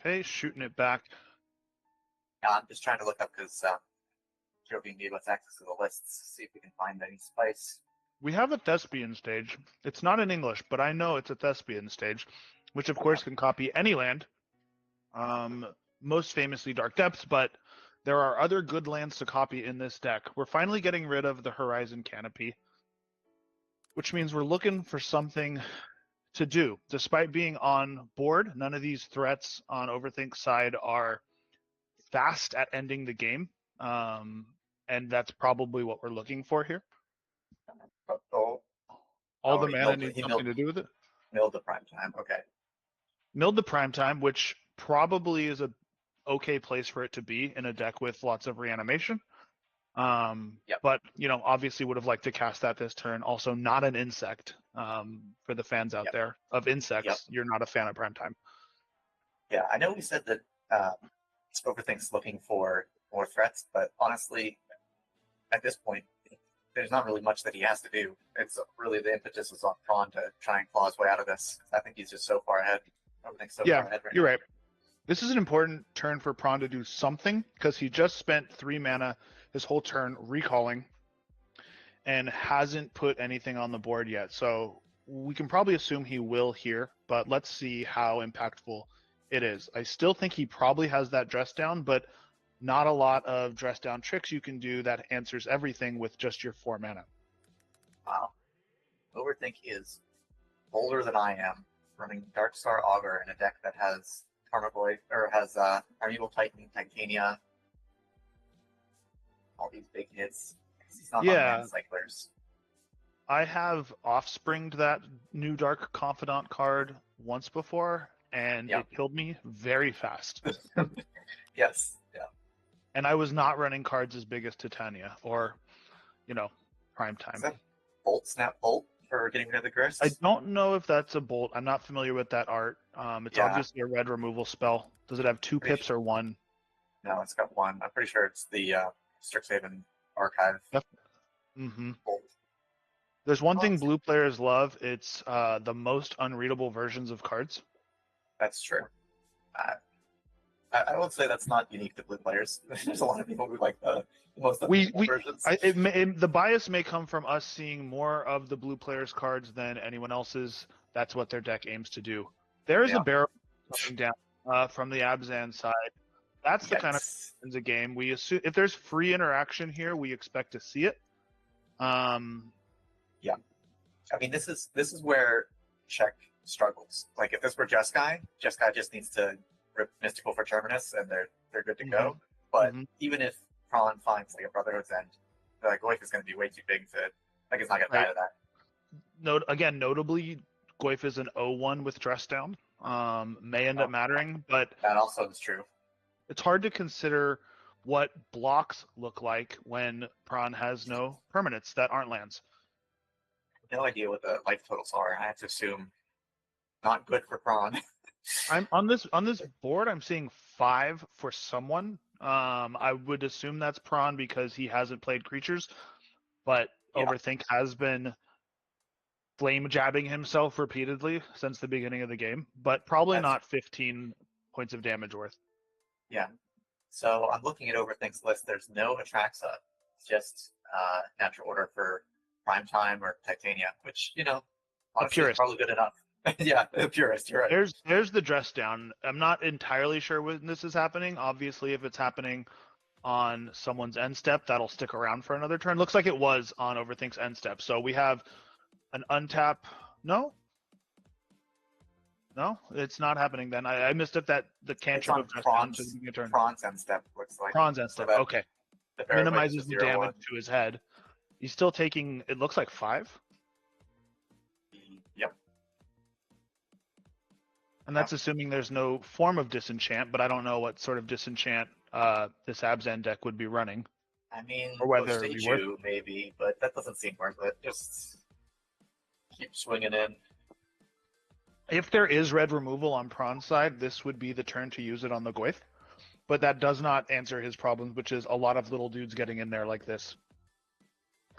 Okay, shooting it back. Yeah, I'm just trying to look up because Jovian gave us access to the lists. See if we can find any spice. We have a Thespian stage. It's not in English, but I know it's a Thespian stage, which of course can copy any land. Most famously Dark Depths, but there are other good lands to copy in this deck. We're finally getting rid of the Horizon Canopy, which means we're looking for something to do. Despite being on board, none of these threats on Overthink's side are fast at ending the game. And that's probably what we're looking for here. All the mana needs something to do with it. Milled the prime time, okay. Milled the prime time, which probably is a okay place for it to be in a deck with lots of reanimation. But obviously would have liked to cast that this turn. Also, not an insect. For the fans out there of insects, you're not a fan of prime time. Yeah, I know we said that Overthink's looking for more threats, but honestly, at this point, there's not really much that he has to do. It's really the impetus is on Prawn to try and claw his way out of this. I think he's just so far ahead. Overthink's so far ahead right you're now. right. This is an important turn for Prawn to do something because he just spent 3 mana his whole turn recalling and hasn't put anything on the board yet. So we can probably assume he will here, but let's see how impactful it is. I still think he probably has that dress down, but not a lot of dress down tricks you can do that answers everything with just your 4 mana. Wow. Overthink is bolder than I am. running Darkstar Augur in a deck that has Tarmogoyf, or has Primeval Titan, Titania, all these big hits. He's not on Yeah. land cyclers. I have offspringed that new Dark Confidant card once before, and Yeah. it killed me very fast. Yes. Yeah. And I was not running cards as big as Titania or, Prime Is Time. that Bolt Snap Bolt for getting rid of the grist? I don't know if that's a bolt. I'm not familiar with that art. It's Yeah. obviously a red removal spell. Does it have 2 Pretty pips or 1? No, it's got 1. I'm pretty sure it's the Strixhaven archive Mm-hmm. Bolt. There's one thing blue players love. It's the most unreadable versions of cards. That's true. I would say that's not unique to blue players. There's a lot of people who like the most unreadable versions. The bias may come from us seeing more of the blue players' cards than anyone else's. That's what their deck aims to do. There is a barrel coming down from the Abzan side. That's the kind of in the game. We assume if there's free interaction here, we expect to see it. Yeah, I mean this is where Czech struggles. Like if this were Jeskai just needs to rip Mystical for Terminus and they're good to go. But even if Prawn finds like a Brotherhood's End, like Goyf is going to be way too big to it's not going to die to that. Notably, Goyf is an 0-1 with dress down. May end up mattering, but that also is true. It's hard to consider what blocks look like when Prawn has no permanents that aren't lands. No idea what the life totals are. I have to assume not good for Prawn. I'm on this board. I'm seeing 5 for someone. I would assume that's Prawn because he hasn't played creatures, but Overthink has been flame jabbing himself repeatedly since the beginning of the game, but probably not 15 points of damage worth. Yeah. So I'm looking at Overthink's list. There's no Atraxa. It's just natural order for Prime Time or Titania, which, honestly is probably good enough. Yeah, a purist, you're right. There's the dress down. I'm not entirely sure when this is happening. Obviously, if it's happening on someone's end step, that'll stick around for another turn. Looks like it was on Overthink's end step. So we have an untap. No, it's not happening then. I missed it that the cantrip of dress down to the turn. Prawn's end step looks like. Prawn's end step. Okay. Minimizes the damage to his head. He's still taking, it looks like 5. Yep. And that's assuming there's no form of disenchant, but I don't know what sort of disenchant this Abzan deck would be running. I mean, or whether it would be worth it. Maybe, but that doesn't seem worth it. Just keep swinging in. If there is red removal on Prawn's side, this would be the turn to use it on the Goyf. But that does not answer his problems, which is a lot of little dudes getting in there like this.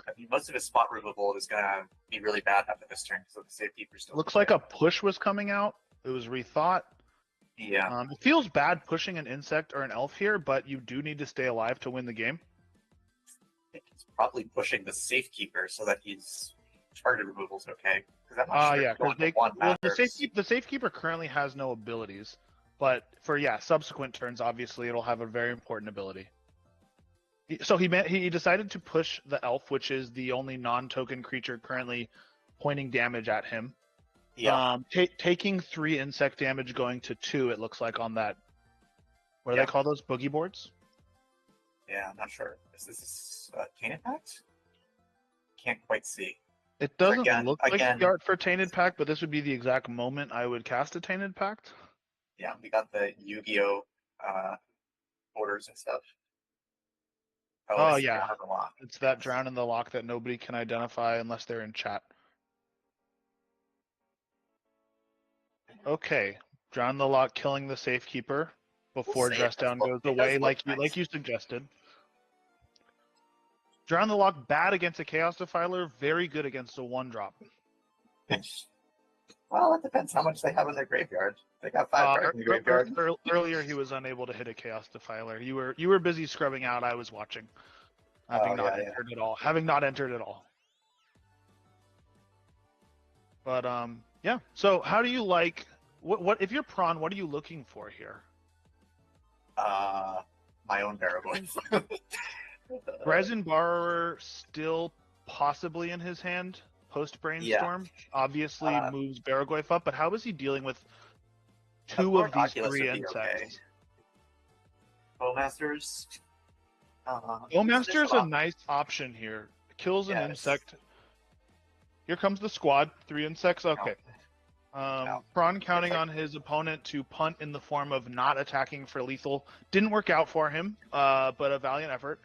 I mean, most of his spot removal is going to be really bad after this turn, so the safekeeper still. Looks like a push was coming out. It was rethought. Yeah. It feels bad pushing an insect or an elf here, but you do need to stay alive to win the game. I think he's probably pushing the safekeeper so that his target removal's okay. The safekeeper currently has no abilities, but for subsequent turns, obviously it'll have a very important ability. So he decided to push the elf, which is the only non-token creature currently pointing damage at him. Yeah. Taking 3 insect damage, going to 2. It looks like on that. What do they call those? Boogie boards? Yeah, I'm not sure. Is this Tainted Pact? Can't quite see. It doesn't look like the art for Tainted Pact, but this would be the exact moment I would cast a Tainted Pact. Yeah, we got the Yu-Gi-Oh! Orders and stuff. Oh yeah, it's that Drown in the Lock that nobody can identify unless they're in chat. Okay, Drown in the Lock killing the Safekeeper before Dress Down goes away, like you suggested. Drown in the Lock bad against a Chaos Defiler, very good against a 1-drop. Well, it depends how much they have in their graveyard. They got 5 cards in the graveyard. Earlier, he was unable to hit a Chaos Defiler. You were busy scrubbing out. I was watching, having not entered at all. But yeah. So, how do you like? What if you're Prawn? What are you looking for here? My own Barraboy. Resin Borrower still possibly in his hand. post Yeah. Brainstorm obviously moves Barragoyf up, but how is he dealing with two Upward of these Oculus three would be okay. insects? Bowmasters. Bowmaster's a nice option here. Kills an insect. Here comes the squad. 3 insects. Okay. Prawn counting on his opponent to punt in the form of not attacking for lethal. Didn't work out for him, but a valiant effort.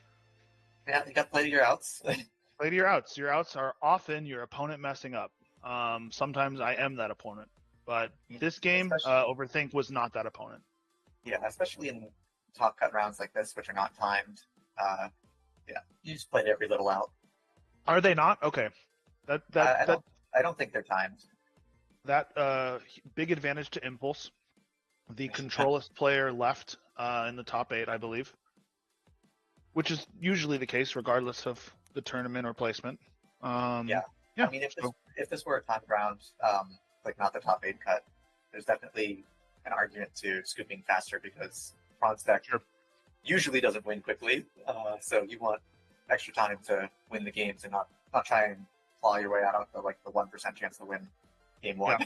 Yeah, you got to play to your outs. Play to your outs. Your outs are often your opponent messing up. Sometimes I am that opponent. But this game, Overthink was not that opponent. Yeah, especially in top cut rounds like this, which are not timed. Yeah, you just played every little out. Are they not? Okay. I don't think they're timed. That big advantage to Impulse. The controllist player left in the top 8, I believe. Which is usually the case, regardless of the tournament or placement. Yeah. I mean, if this were a timed round, like not the top 8 cut, there's definitely an argument to scooping faster because Prawn's deck usually doesn't win quickly. So you want extra time to win the games and not try and claw your way out of the 1% chance to win game 1. Yeah.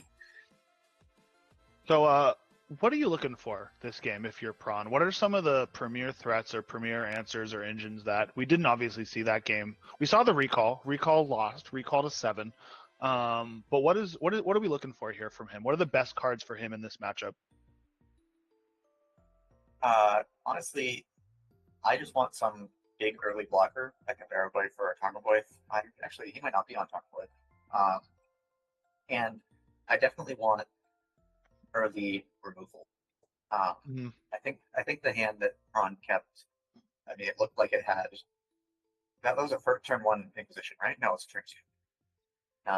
So, what are you looking for this game if you're Prawn? What are some of the premier threats or premier answers or engines that we didn't obviously see that game? We saw the recall. Recall lost. Recall to 7. But what are we looking for here from him? What are the best cards for him in this matchup? Honestly, I just want some big early blocker like a Barragoyf or a Tarmogoyf. Actually, he might not be on Tarmogoyf. And I definitely want early removal. I think the hand that Prawn kept, I mean, it looked like it had that was a first turn 1 Inquisition, right? No, it's turn 2.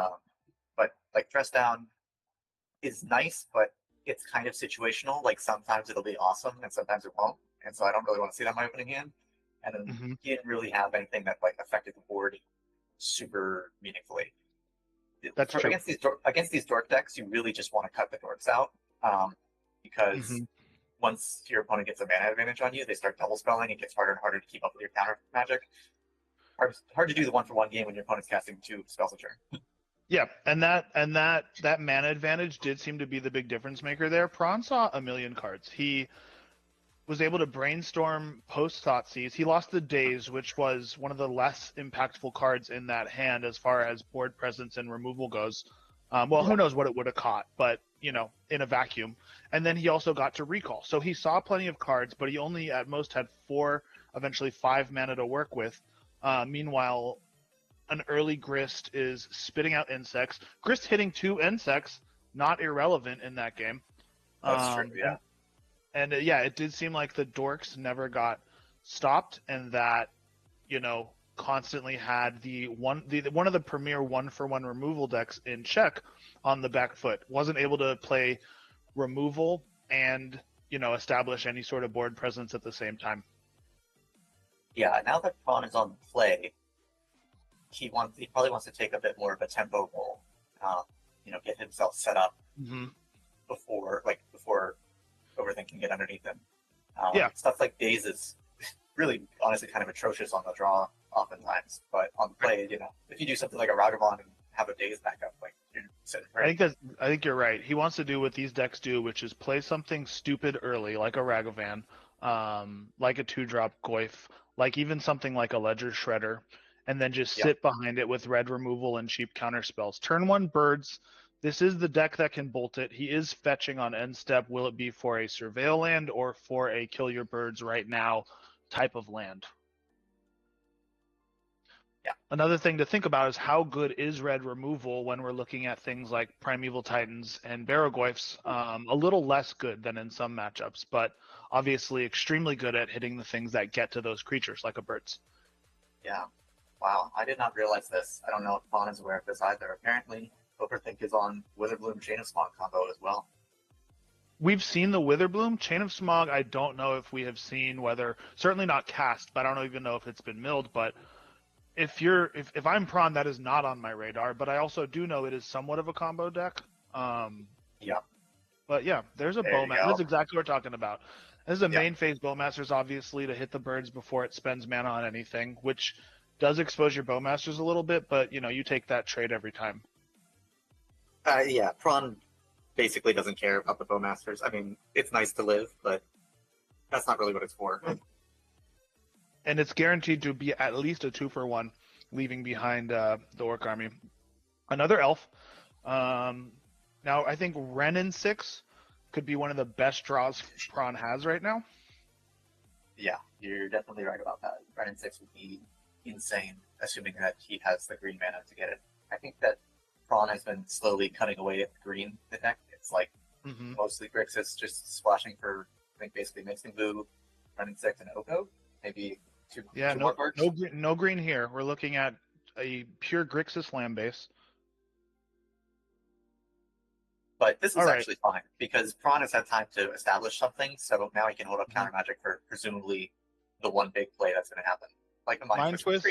But like Dress Down is nice, but it's kind of situational. Like sometimes it'll be awesome and sometimes it won't. And so I don't really want to see that in my opening hand. And then he didn't really have anything that like affected the board super meaningfully. That's true. Against these dork decks, you really just want to cut the dorks out because once your opponent gets a mana advantage on you, they start double spelling. It gets harder and harder to keep up with your counter magic. Hard to do the 1-for-1 game when your opponent's casting 2 spells a turn. Yeah, and that mana advantage did seem to be the big difference maker there. Prawn saw a million cards. He was able to brainstorm post Thoughtseize. He lost the Daze, which was one of the less impactful cards in that hand as far as board presence and removal goes. Who knows what it would have caught, but, in a vacuum. And then he also got to recall. So he saw plenty of cards, but he only at most had 4, eventually 5 mana to work with. Meanwhile, an early Grist is spitting out insects. Grist hitting 2 insects, not irrelevant in that game. That's true, yeah. And it did seem like the dorks never got stopped, and that, constantly had one of the premier 1-for-1 removal decks in check on the back foot. Wasn't able to play removal and, establish any sort of board presence at the same time. Yeah, now that Prawn is on play, he probably wants to take a bit more of a tempo role. Get himself set up before Overthink can get underneath him. Stuff like Daze is really, honestly, kind of atrocious on the draw oftentimes. But on play, if you do something like a Ragavan and have a Daze backup, like you're sitting right. I think you're right. He wants to do what these decks do, which is play something stupid early, like a Ragavan, like a 2-drop Goyf, like even something like a Ledger Shredder, and then just sit behind it with red removal and cheap counter spells. Turn 1 birds. This is the deck that can bolt it. He is fetching on end step. Will it be for a surveil land or for a kill your birds right now type of land? Yeah. Another thing to think about is how good is red removal when we're looking at things like Primeval Titans and Barragoyfs. A little less good than in some matchups, but obviously extremely good at hitting the things that get to those creatures like a birds. Yeah. Wow. I did not realize this. I don't know if Fawn is aware of this either. Apparently, Overthink is on Witherbloom Chain of Smog combo as well. We've seen the Witherbloom. Chain of Smog, I don't know if we have seen certainly not cast, but I don't even know if it's been milled. But if I'm Prawn, that is not on my radar. But I also do know it is somewhat of a combo deck. Yeah. But yeah, there's a Bowmaster. That's exactly what we're talking about. This is a main phase Bowmasters, obviously, to hit the birds before it spends mana on anything, which does expose your bowmasters a little bit, but you take that trade every time. Yeah, Prawn basically doesn't care about the bowmasters. I mean, it's nice to live, but that's not really what it's for. And it's guaranteed to be at least a 2-for-1, leaving behind the Orc army. Another elf. Now, I think Renin 6 could be one of the best draws Prawn has right now. Yeah, you're definitely right about that. Renin 6 would be insane, assuming that he has the green mana to get it. I think that Prawn has been slowly cutting away at the green in the deck. It's like mostly Grixis just splashing for, I think, basically Mixing Boo, Renin 6, and Oko. Maybe two more cards. No green here. We're looking at a pure Grixis land base. But this is actually fine, because Prawn has had time to establish something, so now he can hold up counter magic for presumably the one big play that's going to happen. Like the Mind Twist,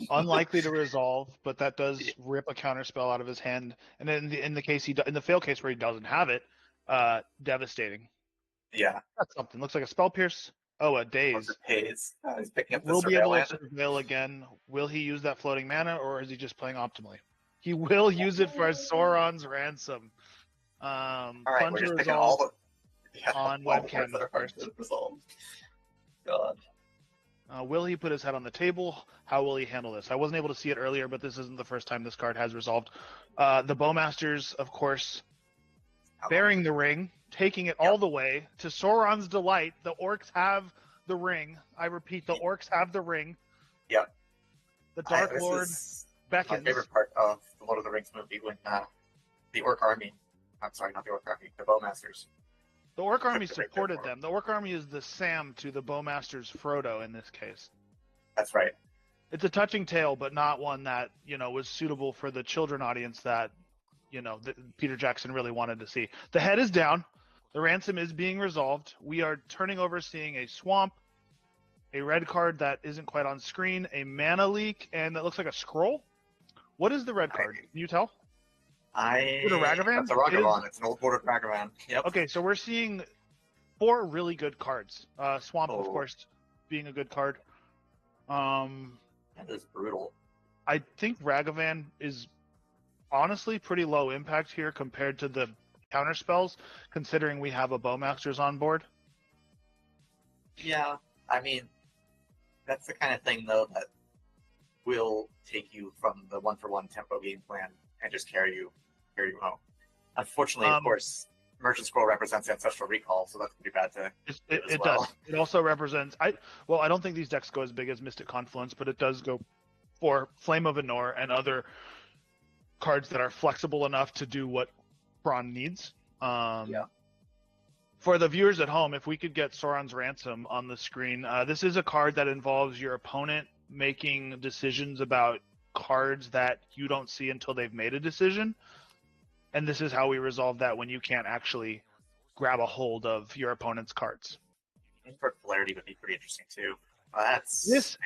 unlikely to resolve, but that does rip a counter spell out of his hand. And then in the fail case where he doesn't have it, devastating. Yeah, that's something. Looks like a spell pierce. Oh, a daze. He's picking up the Will be able to land. surveil again. Will he use that floating mana, or is he just playing optimally? He will use it for Sauron's ransom. All right, we're just picking all the on webcam first. God. Will he put his head on the table? How will he handle this? I wasn't able to see it earlier, but this isn't the first time this card has resolved. The Bowmasters, of course, bearing the ring, taking it all the way to Sauron's delight. The orcs have the ring. I repeat, the orcs have the ring. Yep. The Dark Lord beckons. My favorite part of the Lord of the Rings movie when the orc army, I'm sorry, not the orc army, the Bowmasters. The Orc Army supported them. The Orc Army is the Sam to the Bowmaster's Frodo in this case. That's right. It's a touching tale, but not one that, was suitable for the children audience that, that Peter Jackson really wanted to see. The head is down. The ransom is being resolved. We are turning over, seeing a swamp, a red card that isn't quite on screen, a mana leak, and that looks like a scroll. What is the red card? Can you tell? That's a Ragavan. It's an old bordered Ragavan. Yep. Okay, so we're seeing 4 really good cards. Swamp, of course, being a good card. That is brutal. I think Ragavan is honestly pretty low impact here compared to the counter spells, considering we have a Bowmasters on board. Yeah, I mean, that's the kind of thing, though, that will take you from the 1-for-1 tempo game plan and just carry you home. Unfortunately, of course, Merchant Scroll represents Ancestral Recall, so that's pretty bad to it does. It also represents I don't think these decks go as big as Mystic Confluence, but it does go for Flame of Anor and other cards that are flexible enough to do what Prawn needs. For the viewers at home, if we could get Sauron's Ransom on the screen, this is a card that involves your opponent making decisions about cards that you don't see until they've made a decision. And this is how we resolve that when you can't actually grab a hold of your opponent's cards. Invert Polarity would be pretty interesting too.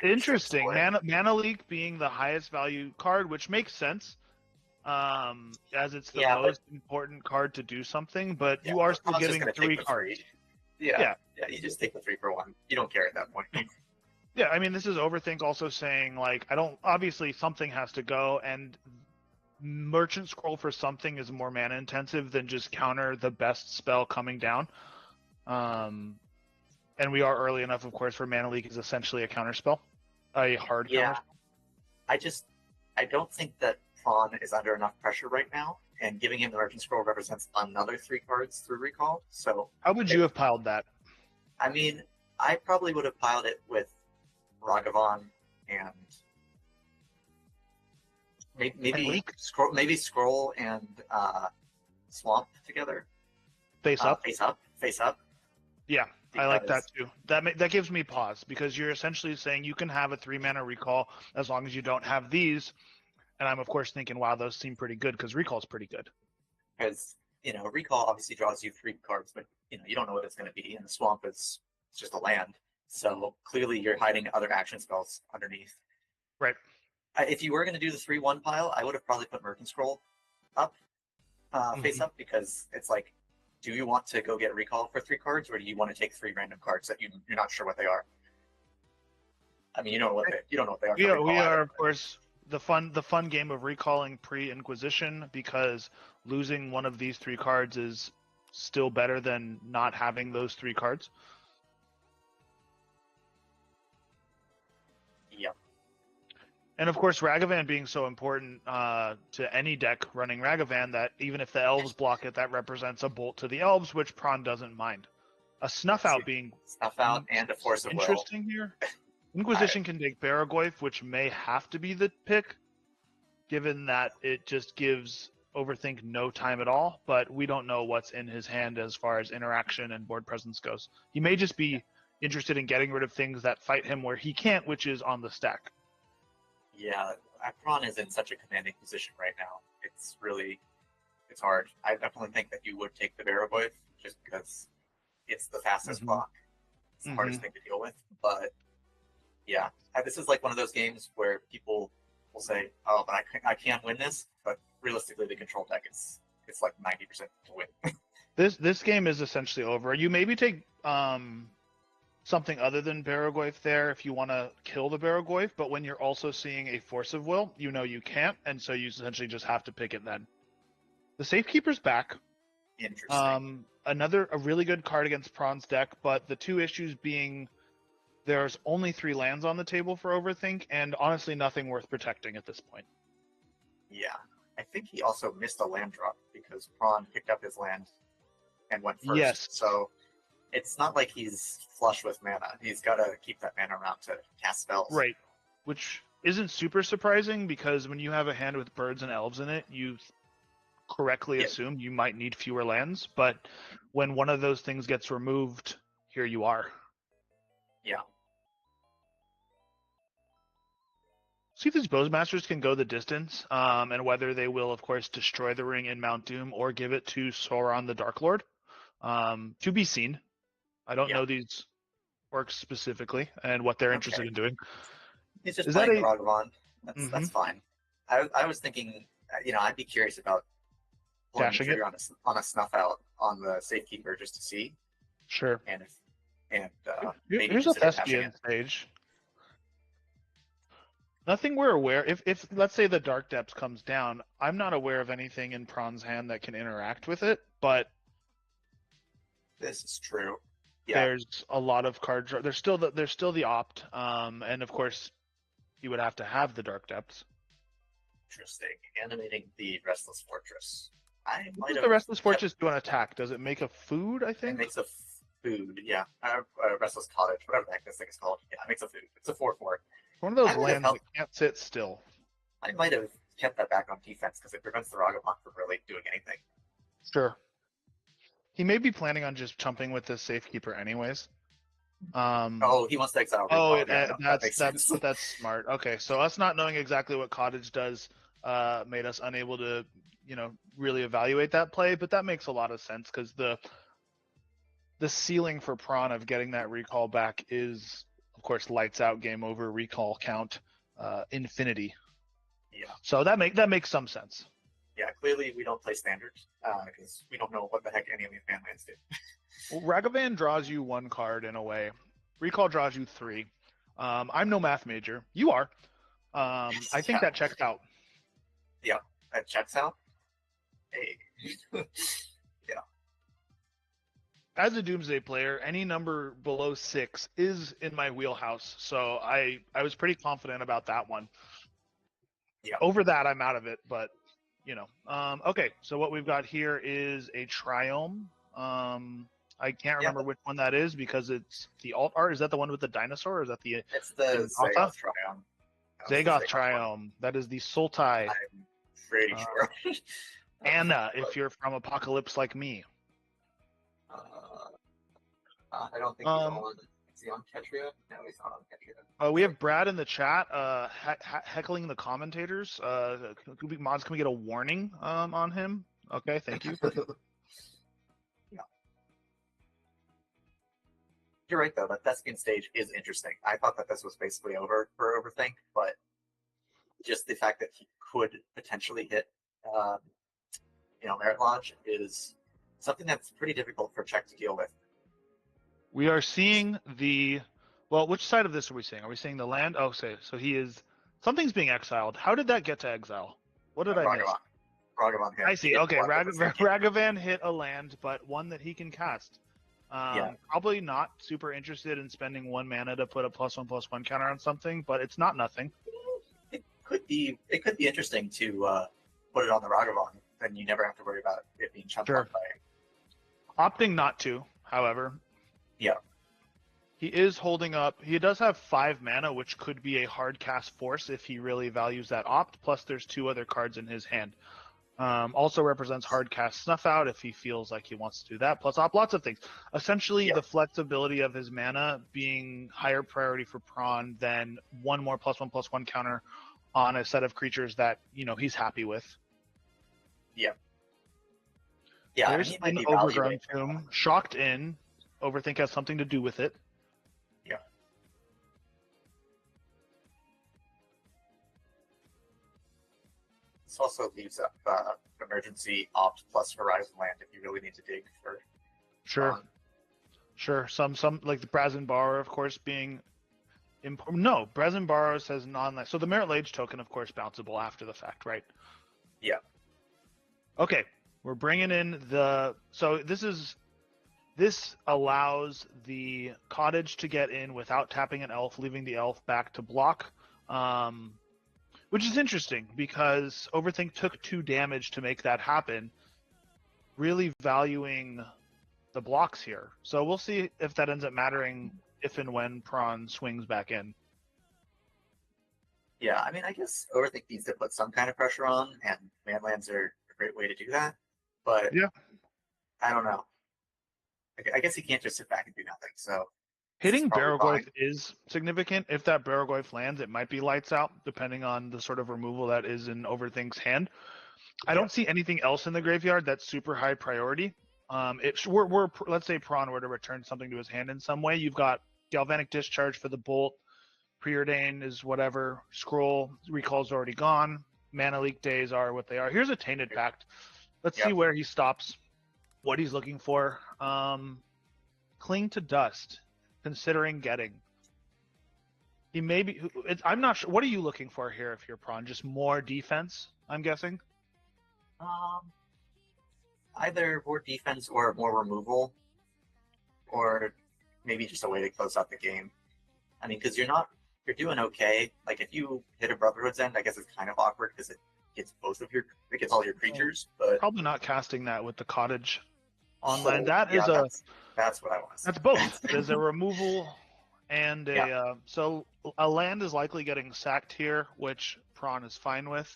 Interesting. Mana Leak being the highest value card, which makes sense, as it's the most important card to do something. But you are still giving 3 cards. Yeah, you just take the 3-for-1. You don't care at that point. Yeah, I mean, this is Overthink also saying, obviously something has to go, and Merchant Scroll for something is more mana intensive than just counter the best spell coming down. And we are early enough, of course, where Mana Leak is essentially a counter spell, a hard counter spell. I don't think that Prawn is under enough pressure right now, and giving him the Merchant Scroll represents another 3 cards through recall. So how would you have piled that? I mean, I probably would have piled it with Ragavan and maybe Scroll and Swamp together. Face up. Yeah, because I like that too. That gives me pause, because you're essentially saying you can have a 3-mana recall as long as you don't have these. And I'm of course thinking, wow, those seem pretty good, because recall is pretty good. Because recall obviously draws you 3 cards, but you don't know what it's going to be, and the Swamp is just a land. So clearly you're hiding other action spells underneath. Right. If you were going to do the 3-1 pile, I would have probably put Merchant Scroll up, face up, because it's like, do you want to go get recall for 3 cards, or do you want to take 3 random cards that you're not sure what they are? I mean, you don't know what they are. We are of course the fun game of recalling pre-Inquisition, because losing one of these 3 cards is still better than not having those 3 cards. Yep. And of course, Ragavan being so important to any deck running Ragavan, that even if the elves block it, that represents a bolt to the elves, which Prawn doesn't mind. A Snuff Out being Snuff Out and a Force of Will. interesting here. Inquisition can take Baragoyf, which may have to be the pick, given that it just gives Overthink no time at all, but we don't know what's in his hand as far as interaction and board presence goes. He may just be interested in getting rid of things that fight him where he can't, which is on the stack. Yeah, Prawn is in such a commanding position right now. It's hard. I definitely think that you would take the Baragoyf just because it's the fastest block. It's the hardest thing to deal with, but yeah, this is like one of those games where people will say, "Oh, but I can't win this." But realistically, the control deck it's like 90% to win. This game is essentially over. You maybe take something other than Baragoyf there if you want to kill the Baragoyf, but when you're also seeing a Force of Will, you know you can't, and so you essentially just have to pick it then. The Safekeeper's back. Interesting. A really good card against Prawn's deck, but the 2 issues being there's only 3 lands on the table for Overthink, and honestly nothing worth protecting at this point. Yeah. I think he also missed a land drop because Prawn picked up his land and went first. Yes. So it's not like he's flush with mana. He's got to keep that mana around to cast spells. Right. Which isn't super surprising, because when you have a hand with birds and elves in it, you correctly assume you might need fewer lands, but when one of those things gets removed, here you are. Yeah. See if these Bowsmasters can go the distance, and whether they will, of course, destroy the ring in Mount Doom or give it to Sauron the Dark Lord. To be seen. I don't know these orcs specifically and what they're interested in doing. He's just playing Ragavan. That's fine. I was thinking, I'd be curious about pulling the trigger on a Snuff Out on the Safekeeper just to see. Sure. And maybe here's a Thespian stage. Nothing we're aware. If let's say the Dark Depths comes down, I'm not aware of anything in Prawn's hand that can interact with it. But this is true. Yeah. There's a lot of card draw. There's still the opt, and of course, you would have to have the Dark Depths. Interesting. Animating the Restless Fortress. What does the Restless Fortress do on attack? Does it make a food? I think it makes a food. Yeah, Restless Cottage, whatever the heck this thing is called. Yeah, it makes a food. It's a 4/4. One of those lands that can't sit still. I might have kept that back on defense because it prevents the Ragavan from really doing anything. Sure. He may be planning on just chumping with this Safekeeper anyways. He wants to exile. That's smart. Okay, so us not knowing exactly what Cottage does made us unable to, really evaluate that play, but that makes a lot of sense because the ceiling for Prawn of getting that recall back is, of course, lights out, game over, recall count, infinity. Yeah. So that makes some sense. Yeah, clearly we don't play standards because we don't know what the heck any of these bandlands do. Well, Ragavan draws you 1 card in a way. Recall draws you 3. I'm no math major. You are. I think that checks out. Yeah, that checks out. Hey. Yeah. As a Doomsday player, any number below 6 is in my wheelhouse, so I was pretty confident about that one. Yeah. Over that, I'm out of it, but okay. So what we've got here is a Triome. I can't remember which one that is because it's the alt art. Is that the one with the dinosaur? Or is that the? It's the Zagoth Triome. Zagoth Triome. That is the Sultai. I'm pretty sure. Anna, if you're from Apocalypse like me. I don't think he's on. Is he on Ketria? No, he's not on Ketria. We have Brad in the chat heckling the commentators. Mods, can we get a warning on him? Okay, thank you. Yeah. You're right, though. That Thespian stage is interesting. I thought that this was basically over for Overthink, but just the fact that he could potentially hit, Merit Lodge is something that's pretty difficult for Czech to deal with. We are seeing the Well, which side of this are we seeing? Are we seeing the land? Oh, so he is something's being exiled. How did that get to exile? What did I miss? Ragavan. Ragavan hit. I see. Hit Okay, one with the same game. Ragavan hit a land, but one that he can cast. Yeah. Probably not super interested in spending 1 mana to put a +1/+1 counter on something, but it's not nothing. It could be interesting to put it on the Ragavan. Then you never have to worry about it being chunked Sure. up by. Opting not to, however. Yeah. He is holding up. He does have 5 mana, which could be a hard cast force if he really values that opt. Plus, there's 2 other cards in his hand. Also represents hard cast snuff out if he feels like he wants to do that. Plus, opt lots of things. Essentially, the flexibility of his mana being higher priority for Prawn than one more +1/+1 counter on a set of creatures that he's happy with. Yeah. There's he might an be Overgrown evaluating. Tomb. Shocked in. Overthink has something to do with it. Yeah. This also leaves up emergency opt plus Horizon Land if you really need to dig for. Sure. Sure. Some like the Brazen Borrower, of course, being no, Brazen Borrower says non-land. So the Merit Lage token, of course, bounceable after the fact, right? Yeah. Okay. We're bringing in the so this allows the cottage to get in without tapping an elf, leaving the elf back to block. Which is interesting because Overthink took 2 damage to make that happen, really valuing the blocks here. So we'll see if that ends up mattering if and when Prawn swings back in. Yeah, I mean, I guess Overthink needs to put some kind of pressure on, and manlands are a great way to do that. But yeah, I don't know. I guess he can't just sit back and do nothing. So hitting Barrogoyf is significant. If that Barrogoyf lands, it might be lights out, depending on the sort of removal that is in Overthink's hand. I don't see anything else in the graveyard that's super high priority. Let's say Prawn were to return something to his hand in some way. You've got Galvanic Discharge for the Bolt. Preordain is whatever. Scroll Recall's already gone. Mana Leak days are what they are. Here's a Tainted Pact. Let's see where he stops. What he's looking for. Cling to Dust. Considering getting. He may be. I'm not sure. What are you looking for here if you're Prawn? Just more defense, I'm guessing? Either more defense or more removal, or maybe just a way to close out the game. I mean, because you're doing okay. Like if you hit a Brotherhood's End, I guess it's kind of awkward because it gets all your creatures. But probably not casting that with the cottage on land. That's what I want to say. That's both. There's a removal and so a land is likely getting sacked here, which Prawn is fine with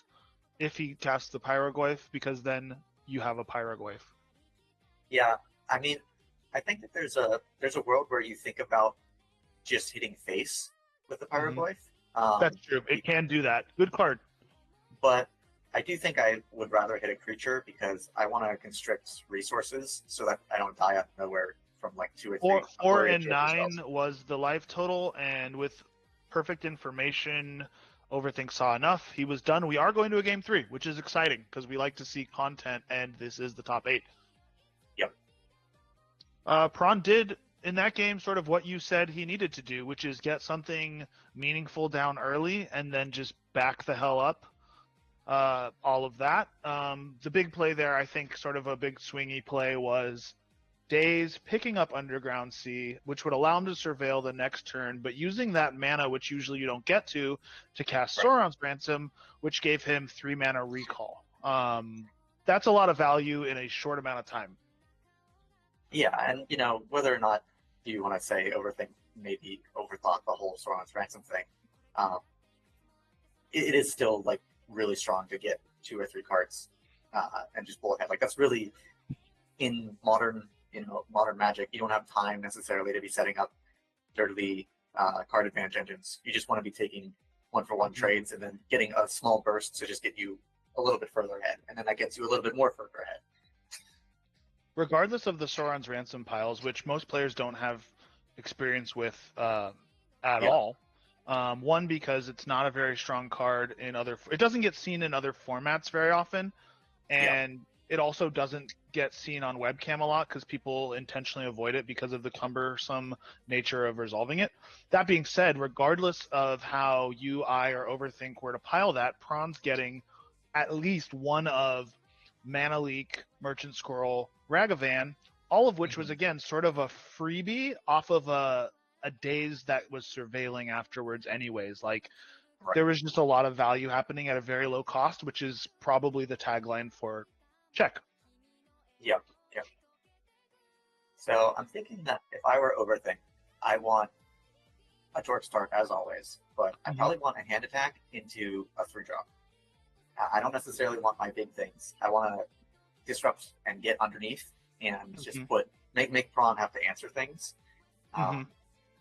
if he casts the Pyrogoyf, because then you have a Pyrogoyf. Yeah, I mean, I think that there's a world where you think about just hitting face with the Pyrogoyf. That's true. It can do that. Good card. But I do think I would rather hit a creature because I want to constrict resources so that I don't die out of nowhere from like 2 or 3. 4 and 9 was the life total, and with perfect information, Overthink saw enough. He was done. We are going to a game 3, which is exciting because we like to see content, and this is the top 8. Yep. Prawn did in that game sort of what you said he needed to do, which is get something meaningful down early and then just back the hell up. All of that. The big play there, I think, sort of a big swingy play was Daze picking up Underground Sea, which would allow him to surveil the next turn, but using that mana, which usually you don't get to cast Sauron's Ransom, which gave him 3 mana recall. That's a lot of value in a short amount of time. Yeah, and whether or not you want to say Overthink maybe overthought the whole Sauron's Ransom thing, it is still like really strong to get 2 or 3 cards and just pull ahead. Like that's really in modern Magic. You don't have time necessarily to be setting up dirty card advantage engines. You just want to be taking 1-for-1 trades and then getting a small burst to just get you a little bit further ahead, and then that gets you a little bit more further ahead. Regardless of the Sauron's Ransom piles, which most players don't have experience with at all. One, because it's not a very strong card in it doesn't get seen in other formats very often, and it also doesn't get seen on webcam a lot because people intentionally avoid it because of the cumbersome nature of resolving it. That being said, regardless of how you, I, or Overthink were to pile that, Prawn's getting at least one of Mana Leak, Merchant Scroll, Ragavan, all of which was, again, sort of a freebie off of a daze that was surveilling afterwards anyways. Like, there was just a lot of value happening at a very low cost, which is probably the tagline for Check. Yep. So I'm thinking that if I were Overthink, I want a Torch Start as always, but I probably want a hand attack into a 3-drop. I don't necessarily want my big things. I want to disrupt and get underneath and just make Prawn have to answer things.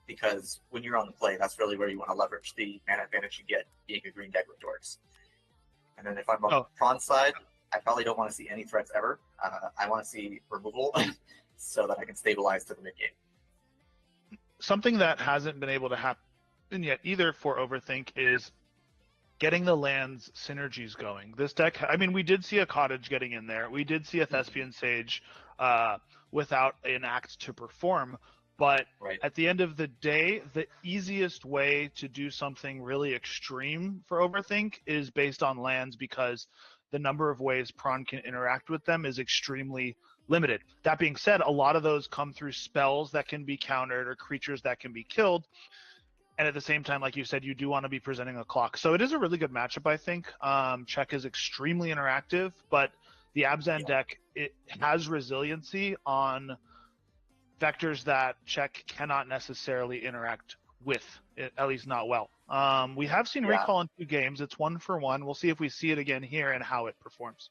Because when you're on the play, that's really where you want to leverage the mana advantage you get being a green deck with Dorks. And then if I'm on Prawn's side, I probably don't want to see any threats ever. I want to see removal so that I can stabilize to the mid game. Something that hasn't been able to happen yet either for Overthink is getting the lands synergies going. This deck, I mean, we did see a Cottage getting in there. We did see a Thespian Sage without an act to perform. But at the end of the day, the easiest way to do something really extreme for Overthink is based on lands because the number of ways Prawn can interact with them is extremely limited. That being said, a lot of those come through spells that can be countered or creatures that can be killed. And at the same time, like you said, you do want to be presenting a clock. So it is a really good matchup, I think. Check is extremely interactive, but the Abzan deck, it has resiliency on vectors that Check cannot necessarily interact with, at least not well. We have seen Recall in 2 games. It's 1 for 1. We'll see if we see it again here and how it performs.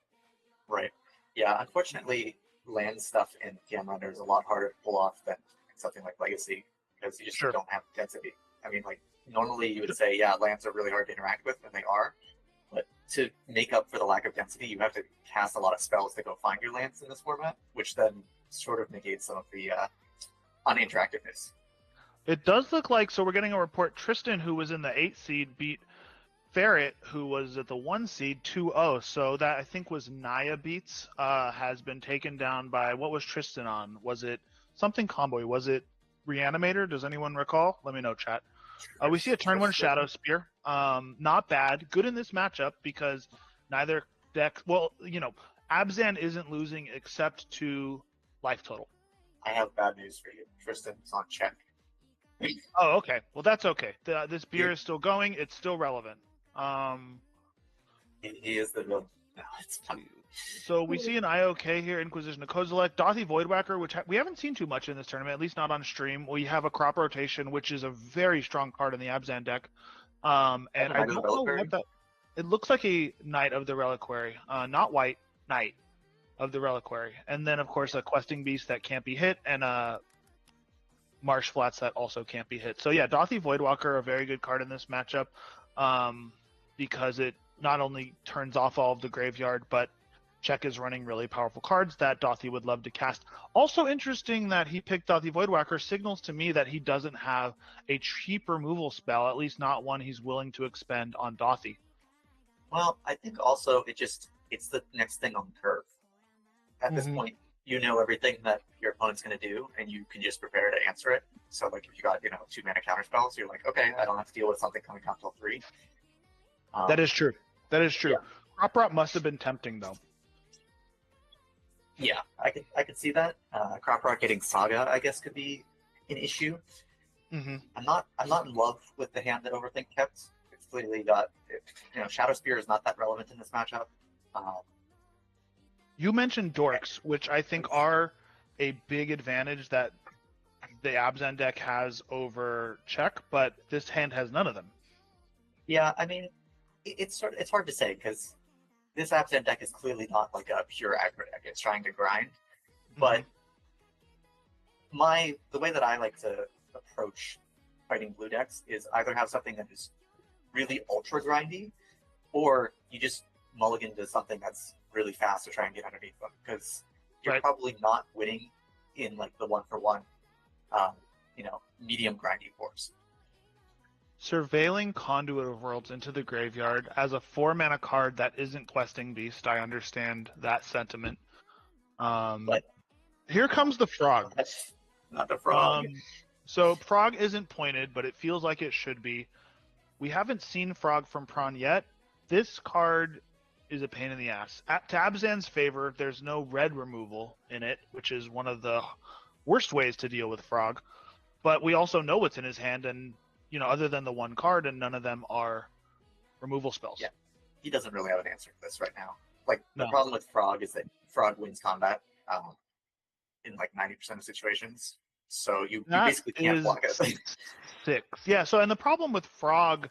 Right. Yeah, unfortunately, land stuff in Canlander is a lot harder to pull off than something like Legacy because you just don't have density. I mean, like, normally you would say, yeah, lands are really hard to interact with, and they are. But to make up for the lack of density, you have to cast a lot of spells to go find your lands in this format, which then sort of negates some of the uninteractiveness. It does look like, so we're getting a report, Tristan, who was in the 8 seed, beat Ferret, who was at the 1 seed, 2-0. So that, I think, was Naya beats, has been taken down by, what was Tristan on? Was it something combo? Was it Reanimator? Does anyone recall? Let me know, chat. We see a turn 1 Shadow Spear. Not bad. Good in this matchup because neither deck, well, you know, Abzan isn't losing except to life total. I have bad news for you. Tristan's on check. Oh, okay. Well, that's okay. This beer is still going. It's still relevant. He is the real. No, it's fine. So we see an IOK here, Inquisition of Kozilek, Dothy Voidwhacker, which we haven't seen too much in this tournament, at least not on stream. We have a Crop Rotation, which is a very strong card in the Abzan deck. And I don't know what that... It looks like a Knight of the Reliquary. Not white, Knight of the Reliquary. And then, of course, a Questing Beast that can't be hit, and a Marsh Flats that also can't be hit. So yeah, Dothy Voidwalker, a very good card in this matchup, because it not only turns off all of the graveyard, but Check is running really powerful cards that Dothy would love to cast. Also interesting that he picked Dothy Voidwhacker signals to me that he doesn't have a cheap removal spell, at least not one he's willing to expend on Dothy. Well, I think also it's the next thing on the curve. At this point, you know everything that your opponent's going to do, and you can just prepare to answer it. So, like, if you got, 2 mana counter spells, you're like, okay, I don't have to deal with something coming down till 3. That is true. That is true. Yeah. Crop Rot must have been tempting, though. Yeah, I could see that. Crop Rot getting Saga, I guess, could be an issue. I'm not in love with the hand that Overthink kept. It's clearly got, Shadow Spear is not that relevant in this matchup. You mentioned Dorks, which I think are a big advantage that the Abzan deck has over Check, but this hand has none of them. Yeah, I mean, it's hard to say because this Abzan deck is clearly not like a pure aggro deck. It's trying to grind, but the way that I like to approach fighting blue decks is either have something that is really ultra grindy, or you just mulligan to something that's really fast to try and get underneath them, because you're probably not winning in like the 1-for-1, medium grindy force. Surveilling Conduit of Worlds into the graveyard as a 4-mana card that isn't Questing Beast, I understand that sentiment. But Here comes the frog. that's not the frog. So frog isn't pointed, but it feels like it should be. We haven't seen frog from Prawn yet. This card is a pain in the ass. At Tabzan's favor, there's no red removal in it, which is one of the worst ways to deal with frog. But we also know what's in his hand, and other than the one card, and none of them are removal spells. Yeah. He doesn't really have an answer for this right now. Like, the No. problem with frog is that frog wins combat in like 90% of situations. So you basically can't block it. 6. Yeah, so and the problem with frog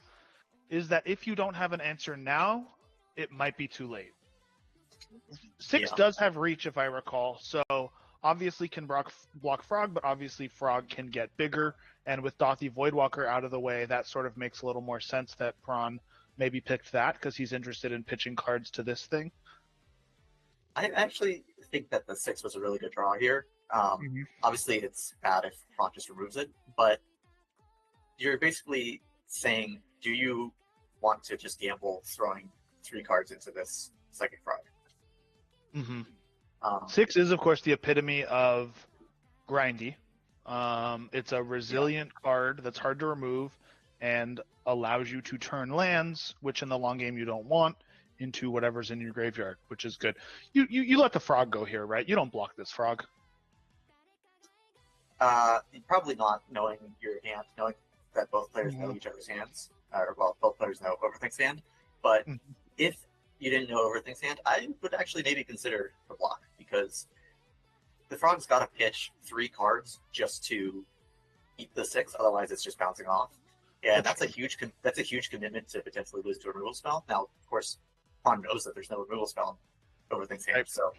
is that if you don't have an answer now, it might be too late. 6 Yeah. does have reach, if I recall, so obviously can block frog, but obviously frog can get bigger, and with Dothy Voidwalker out of the way, that sort of makes a little more sense that Prawn maybe picked that because he's interested in pitching cards to this thing. I actually think that the 6 was a really good draw here. Obviously, it's bad if Prawn just removes it, but you're basically saying, do you want to just gamble throwing 3 cards into this second frog? 6 is, of course, the epitome of grindy. It's a resilient card that's hard to remove and allows you to turn lands, which in the long game you don't want, into whatever's in your graveyard, which is good. You let the frog go here, right? You don't block this frog. Probably not, knowing your hand, knowing that both players know each other's hands, or well, both players know Overthink's hand. But if you didn't know Overthink's hand, I would actually maybe consider the block, because the frog's got to pitch 3 cards just to eat the 6, otherwise it's just bouncing off. And that's a huge commitment to potentially lose to a removal spell. Now, of course, Pawn knows that there's no removal spell in Overthink's hand, so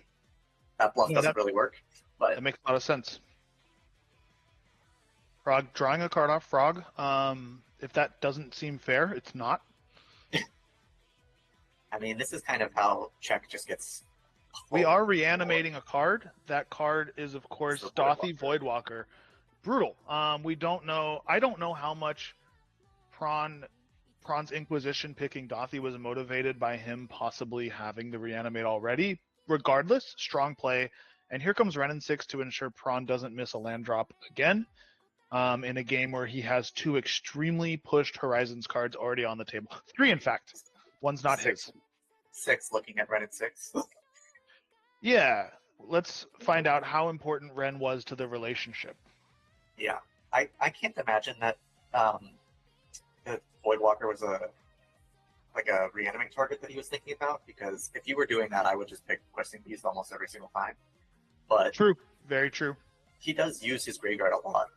that bluff doesn't really work. But that makes a lot of sense. Frog drawing a card off frog. If that doesn't seem fair, it's not. I mean, this is kind of how check just gets. We are reanimating a card. That card is, of course, Dothy Voidwalker. Brutal. We don't know. I don't know how much Prawn's Inquisition picking Dothy was motivated by him possibly having the reanimate already. Regardless, strong play. And here comes Renin 6 to ensure Prawn doesn't miss a land drop again. In a game where he has 2 extremely pushed Horizons cards already on the table. 3, in fact. One's not his. 6 looking at Renin 6. Yeah. Let's find out how important Ren was to the relationship. Yeah. I can't imagine that that Voidwalker was a reanimate target that he was thinking about, because if you were doing that, I would just pick Questing Beast almost every single time. But true. Very true. He does use his graveyard a lot.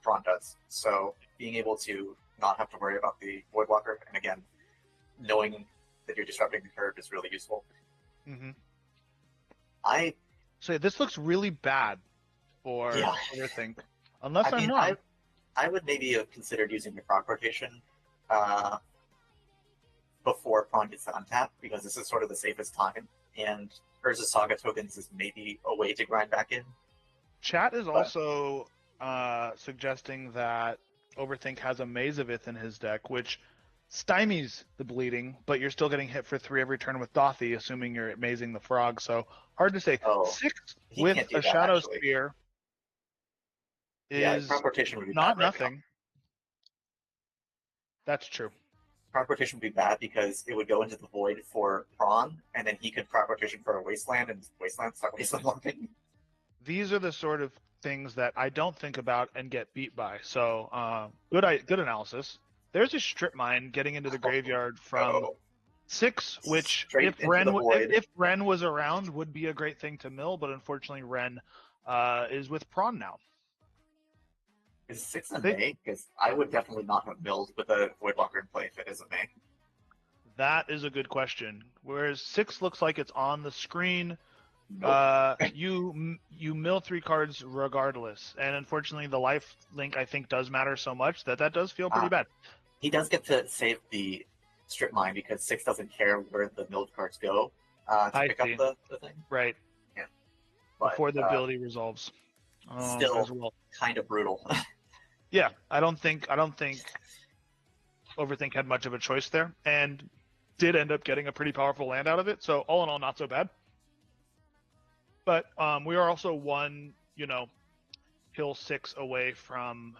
Prawn does. So being able to not have to worry about the Voidwalker, and again, knowing that you're disrupting the curve is really useful. So this looks really bad for Overthink. Unless I'm wrong. I would maybe have considered using the frog rotation before Prawn gets to untap, because this is sort of the safest time, and Urza Saga tokens is maybe a way to grind back in. Chat is also suggesting that Overthink has a Mazavith in his deck, which stymies the bleeding, but you're still getting hit for 3 every turn with Dothy, assuming you're mazing the frog, so hard to say. 6 with a Shadow Spear is rotation would be not bad nothing. Right. That's true. Crop rotation would be bad because it would go into the void for Prawn, and then he could crop rotation for a Wasteland, and Wasteland start Wasteland logging. These are the sort of things that I don't think about and get beat by. So good analysis. There's a Strip Mine getting into the graveyard from 6, which if Ren was around would be a great thing to mill, but unfortunately Ren is with Prawn now. Is 6 a May? Because I would definitely not have milled with a Voidwalker in play if it is a May. That is a good question. Whereas 6 looks like it's on the screen. Nope. You mill 3 cards regardless, and unfortunately the life link I think does matter so much that does feel pretty bad. He does get to save the Strip Mine because 6 doesn't care where the milled cards go to pick up the thing. Right. Yeah. But, before the ability resolves. Still as well. Kind of brutal. Yeah, I don't think Overthink had much of a choice there, and did end up getting a pretty powerful land out of it. So all in all, not so bad. But we are also one, hill 6 away from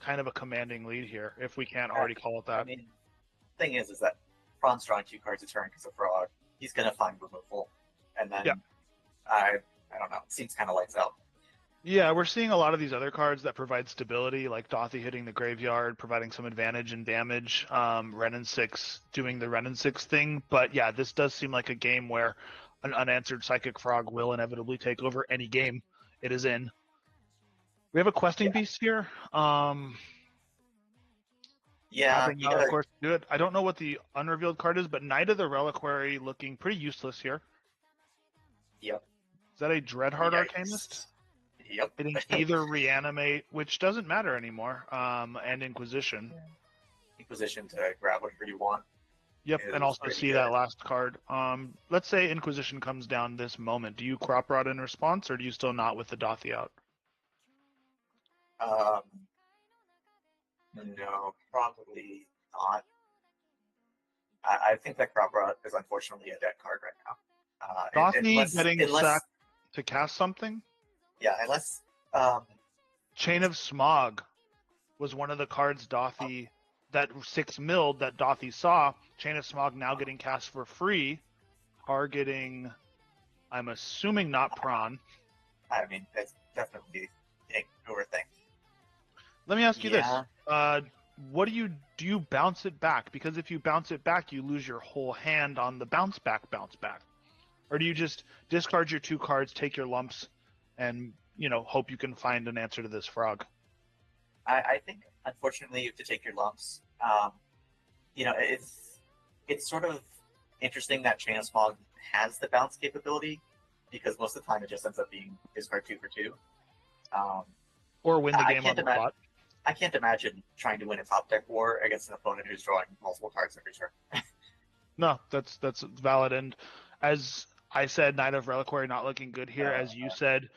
kind of a commanding lead here, if we can't already call it I that. mean, thing is that Prawn's drawing 2 cards a turn because of Frog. He's gonna find removal, and then Yeah. I don't know. It seems kind of lights out. Yeah, we're seeing a lot of these other cards that provide stability, like Dothy hitting the graveyard, providing some advantage and damage. Renin 6 doing the Renin 6 thing. But yeah, this does seem like a game where an unanswered Psychic Frog will inevitably take over any game it is in. We have a Questing Beast here. Yeah, Tapping you out, of gotta, course, good. I don't know what the unrevealed card is, but Knight of the Reliquary looking pretty useless here. Yep. Is that a Dreadheart Yikes. Arcanist? Yep. Hitting either Reanimate, which doesn't matter anymore, and Inquisition. Position to grab whatever you want. Yep, Is and also pretty see good. that last card. Let's say Inquisition comes down this moment. Do you Crop Rod in response, or do you still not with the Dothy out? No, probably not. I think that Crop Rot is unfortunately a dead card right now. Dothy getting unless, sacked to cast something? yeah, unless Chain of Smog was one of the cards Dothy, that 6 milled that Dothy saw. Chain of Smog now getting cast for free, targeting, I'm assuming not Prawn. I mean, it's definitely an overthink. Let me ask you this. Yeah. What do you bounce it back? Because if you bounce it back, you lose your whole hand on the bounce back. Or do you just discard your 2 cards, take your lumps, and, hope you can find an answer to this frog? I think, unfortunately, you have to take your lumps. It's sort of interesting that Chain of Smog has the bounce capability, because most of the time it just ends up being discard 2 for 2. Or win the I game on can't the spot? I can't imagine trying to win a top deck war against an opponent who's drawing multiple cards every turn. No, that's valid. And as I said, Knight of Reliquary not looking good here. As you said,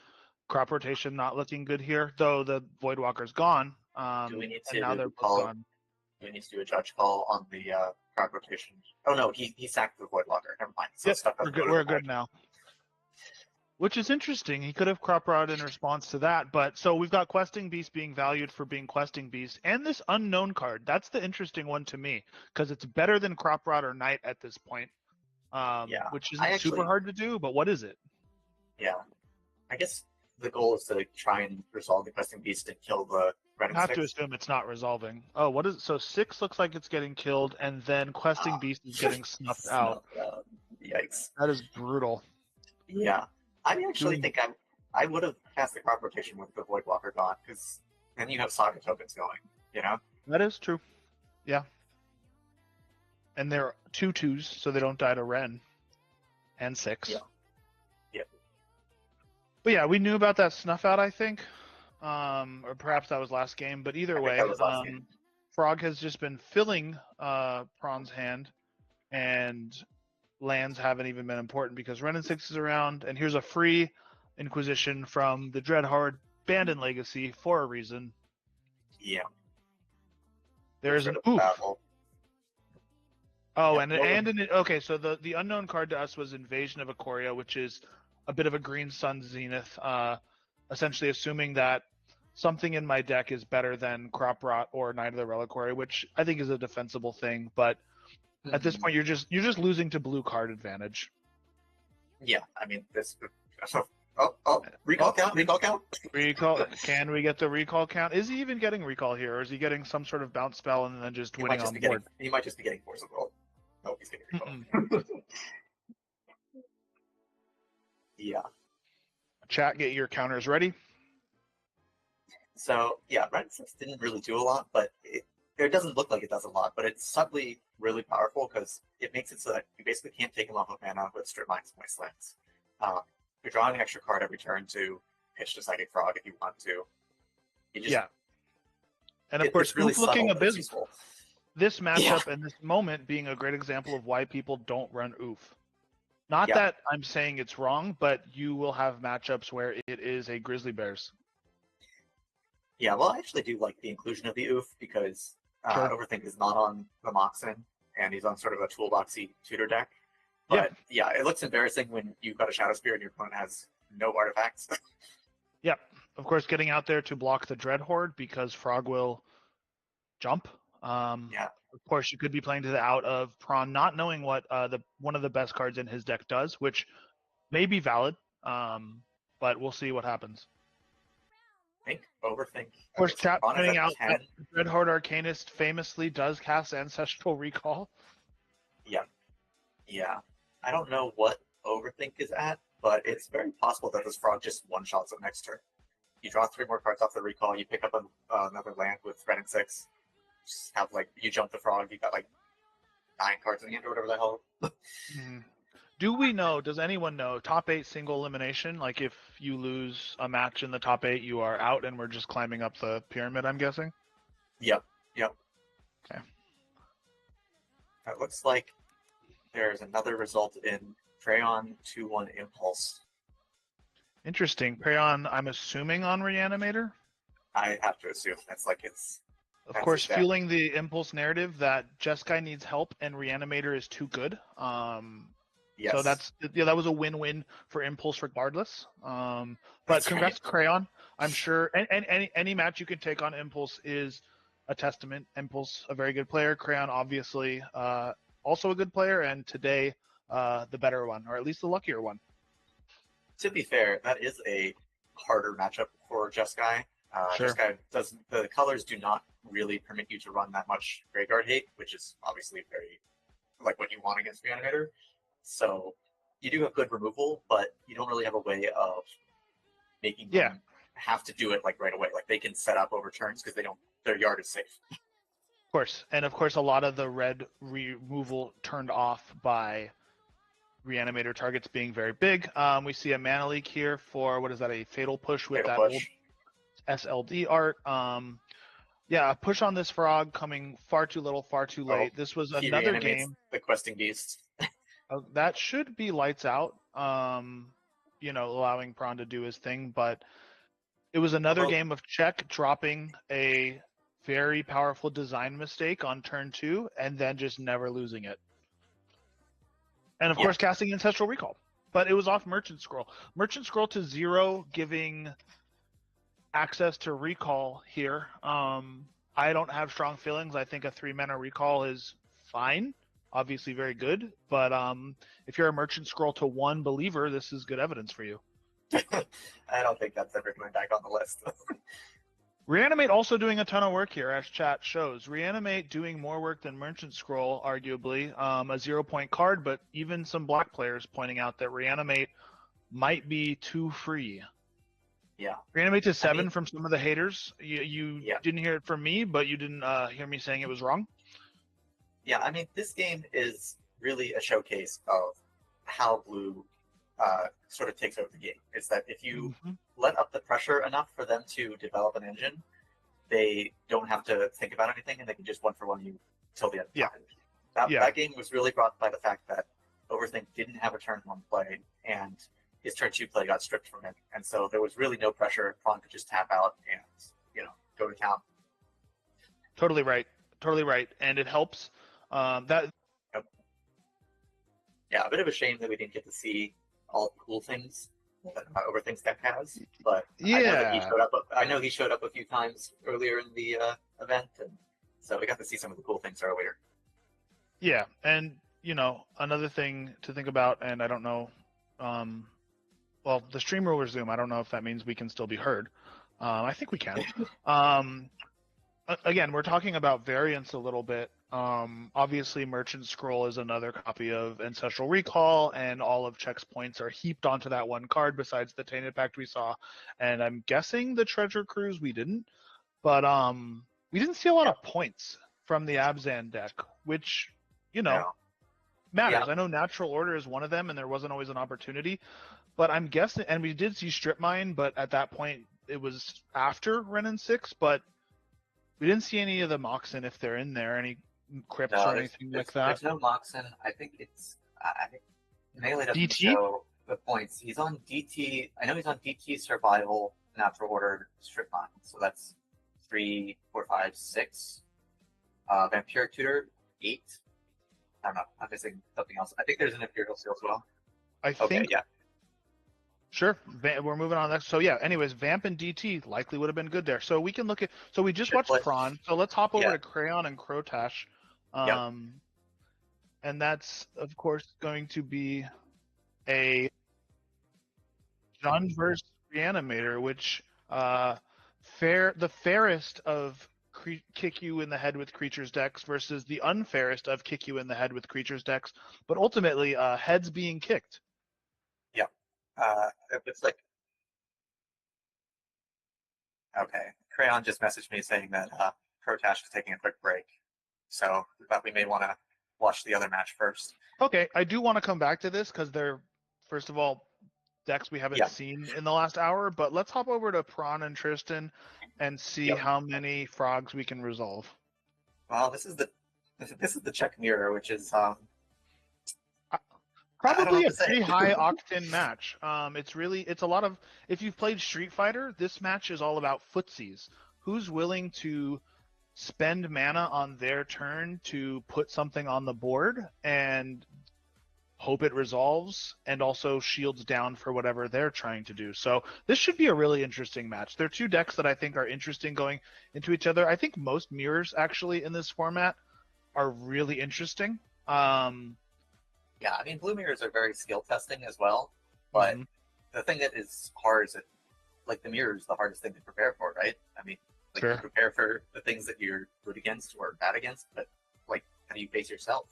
Crop Rotation not looking good here, though the Voidwalker's gone. Do we need And now to they're both call? gone. Do we need to do a judge call on the crop rotation? Oh no, he sacked the Voidwalker. Never mind. So Yep, stuff we're good now. Which is interesting. He could have Crop Rod in response to that, but so we've got Questing Beast being valued for being Questing Beast, and this unknown card. That's the interesting one to me, because it's better than Crop Rod or Knight at this point. Yeah, Which isn't super hard to do, but what is it? Yeah, I guess the goal is to try and resolve the questing beast and kill the I Renin have to 6. assume it's not resolving. Oh, what is it? So 6 looks like it's getting killed, and then Questing Beast is getting snuffed out. Yikes. That is brutal. Yeah, I actually Doing- think I would have cast the crop rotation with the Voidwalker gone, because then you have Saga tokens going, you know? That is true. Yeah. And they're 2/2s, so they don't die to Ren. And 6. Yeah. Yep. But yeah, we knew about that snuff out, I think. Or perhaps that was last game. But either I think way, that was last game. Frog has just been filling Prawn's hand, and lands haven't even been important because Ren and 6 is around, and here's a free Inquisition from the Dreadheart Bandit Legacy for a reason. Yeah. There's an Sort of oof. battle. Oh, Yeah, okay, so the unknown card to us was Invasion of Ikoria, which is a bit of a Green Sun Zenith, essentially assuming that something in my deck is better than Crop Rot or Knight of the Reliquary, which I think is a defensible thing, but at this point you're just losing to blue card advantage. Yeah, I mean this. Recall count. Recall. Can we get the recall count? Is he even getting recall here, or is he getting some sort of bounce spell and then just winning on board? He might just be getting force of will. No, he's getting recall. Yeah. Chat, get your counters ready. So yeah, Red 6 didn't really do a lot, but it doesn't look like it does a lot, but it's subtly really powerful because it makes it so that you basically can't take him off of mana with Strip Mines and Wastelands. You're drawing an extra card every turn to pitch to Psychic Frog if you want to. Yeah. And of course, it's really looking subtle, but it's abysmal. useful. This matchup and this moment being a great example of why people don't run Oof. Not Yeah. that I'm saying it's wrong, but you will have matchups where it is a Grizzly Bears. Yeah, well, I actually do like the inclusion of the Oof because Sure. Overthink is not on the Moxen, and he's on sort of a toolboxy tutor deck. But yeah, it looks embarrassing when you've got a Shadow Spear and your opponent has no artifacts. Yep. Of course, getting out there to block the Dread Horde because Frog will jump. Yeah. Of course, you could be playing to the out of Prawn, not knowing what one of the best cards in his deck does, which may be valid, but we'll see what happens. Think, overthink. Of course, Okay, so chat Prawn is pointing at out 10. that Dread Horde Arcanist famously does cast Ancestral Recall. Yeah. I don't know what overthink is at, but it's very possible that this Frog just one-shots it next turn. You draw 3 more cards off the recall, you pick up another land with red and 6. Just have, like, you jump the Frog, you got, like, 9 cards in the hand or whatever the hell. Do we know, does anyone know, top 8 single elimination? Like if you lose a match in the top 8, you are out and we're just climbing up the pyramid, I'm guessing? Yep. Okay. It looks like there's another result in Crayon 2-1 Impulse. Interesting. Prayon, I'm assuming on Reanimator? I have to assume that's like it's. Of That's course, his deck. fueling the Impulse narrative that Jeskai needs help and Reanimator is too good. Yes. So that was a win-win for Impulse regardless. But That's congrats, right. Crayon. I'm sure any match you can take on Impulse is a testament. Impulse, a very good player. Crayon, obviously, also a good player, and today the better one, or at least the luckier one. To be fair, that is a harder matchup for Jeskai. Sure. Jeskai doesn't. The colors do not really permit you to run that much Graveyard Hate, which is obviously very like what you want against Reanimator. So you do have good removal, but you don't really have a way of making them have to do it like right away. Like they can set up over turns because they don't. Their yard is safe. Of course, and of course, a lot of the red removal turned off by Reanimator targets being very big. We see a mana leak here for what is that? A fatal push with Fatal that push. old SLD art. Yeah, a push on this Frog coming far too little, far too late. This was He another reanimates game the questing beast. that should be lights out. Allowing Prawn to do his thing, but it was another Although- game of check dropping a very powerful design mistake on turn 2 and then just never losing it. And of course, casting Ancestral Recall. But it was off Merchant Scroll. Merchant Scroll to 0, giving access to Recall here. I don't have strong feelings. I think a 3-mana Recall is fine. Obviously very good. But if you're a Merchant Scroll to 1 believer, this is good evidence for you. I don't think that's ever going back on the list. Reanimate also doing a ton of work here, as chat shows. Reanimate doing more work than Merchant Scroll, arguably. A 0-point card, but even some black players pointing out that Reanimate might be too free. Yeah. Reanimate to 7 from some of the haters. You Yeah. didn't hear it from me, but you didn't hear me saying it was wrong. Yeah, I mean, this game is really a showcase of how Blue sort of takes over the game. It's that if you let up the pressure enough for them to develop an engine, they don't have to think about anything, and they can just one-for-one you till the end of time. That game was really brought by the fact that Overthink didn't have a turn 1 play, and his turn 2 play got stripped from him. And so there was really no pressure. Prawn could just tap out and, go to town. Totally right. And it helps. Yeah, a bit of a shame that we didn't get to see all the cool things that Overthink's deck has, but I know he showed up a few times earlier in the event, and so we got to see some of the cool things earlier. Yeah, and another thing to think about, and I don't know, well, the stream will resume. I don't know if that means we can still be heard. I think we can. Again, we're talking about variance a little bit. Obviously, Merchant Scroll is another copy of Ancestral Recall, and all of Check's points are heaped onto that one card besides the Tainted Pact we saw. And I'm guessing the Treasure Cruise we didn't. But we didn't see a lot of points from the Abzan deck, which, matters. Yeah. I know Natural Order is one of them, and there wasn't always an opportunity. But I'm guessing, and we did see Strip Mine, but at that point, it was after Renin 6, but we didn't see any of the Moxen if they're in there, any crypts or anything like that. There's no Moxen. I think Melee doesn't DT? show the points. He's on DT. I know he's on DT Survival, Natural Order, Strip Mine. So that's 3, 4, 5, 6. Vampiric Tutor, 8. I don't know. I'm missing something else. I think there's an Imperial Seal as well. I think Sure. We're moving on next. So yeah, anyways, Vamp and DT likely would have been good there. So we can look at. So we just watched Triplet. Prawn. So let's hop over Yeah. to Crayon and Crotash. Yep. And that's of course going to be a Jund versus Reanimator, which the fairest of kick you in the head with creatures decks versus the unfairest of kick you in the head with creatures decks, but ultimately heads being kicked. Yep. It looks like. Okay. Crayon just messaged me saying that Protash is taking a quick break, so we thought we may want to watch the other match first. Okay, I do want to come back to this because they're, first of all, decks we haven't Yeah. seen in the last hour, but let's hop over to Prawn and Tristan and see Yep. how many frogs we can resolve. Well, this is the check mirror, which is Probably know a what to say. pretty high octane match. It's a lot of, if you've played Street Fighter, this match is all about footsies. Who's willing to spend mana on their turn to put something on the board and hope it resolves, and also shields down for whatever they're trying to do. So this should be a really interesting match. There are two decks that I think are interesting going into each other. I think most mirrors actually in this format are really interesting. Yeah, I mean, blue mirrors are very skill testing as well, but the thing that is hard is that, like, the mirror is the hardest thing to prepare for, right? I mean, like, Sure. you prepare for the things that you're good against or bad against, but, like, how do you face yourself?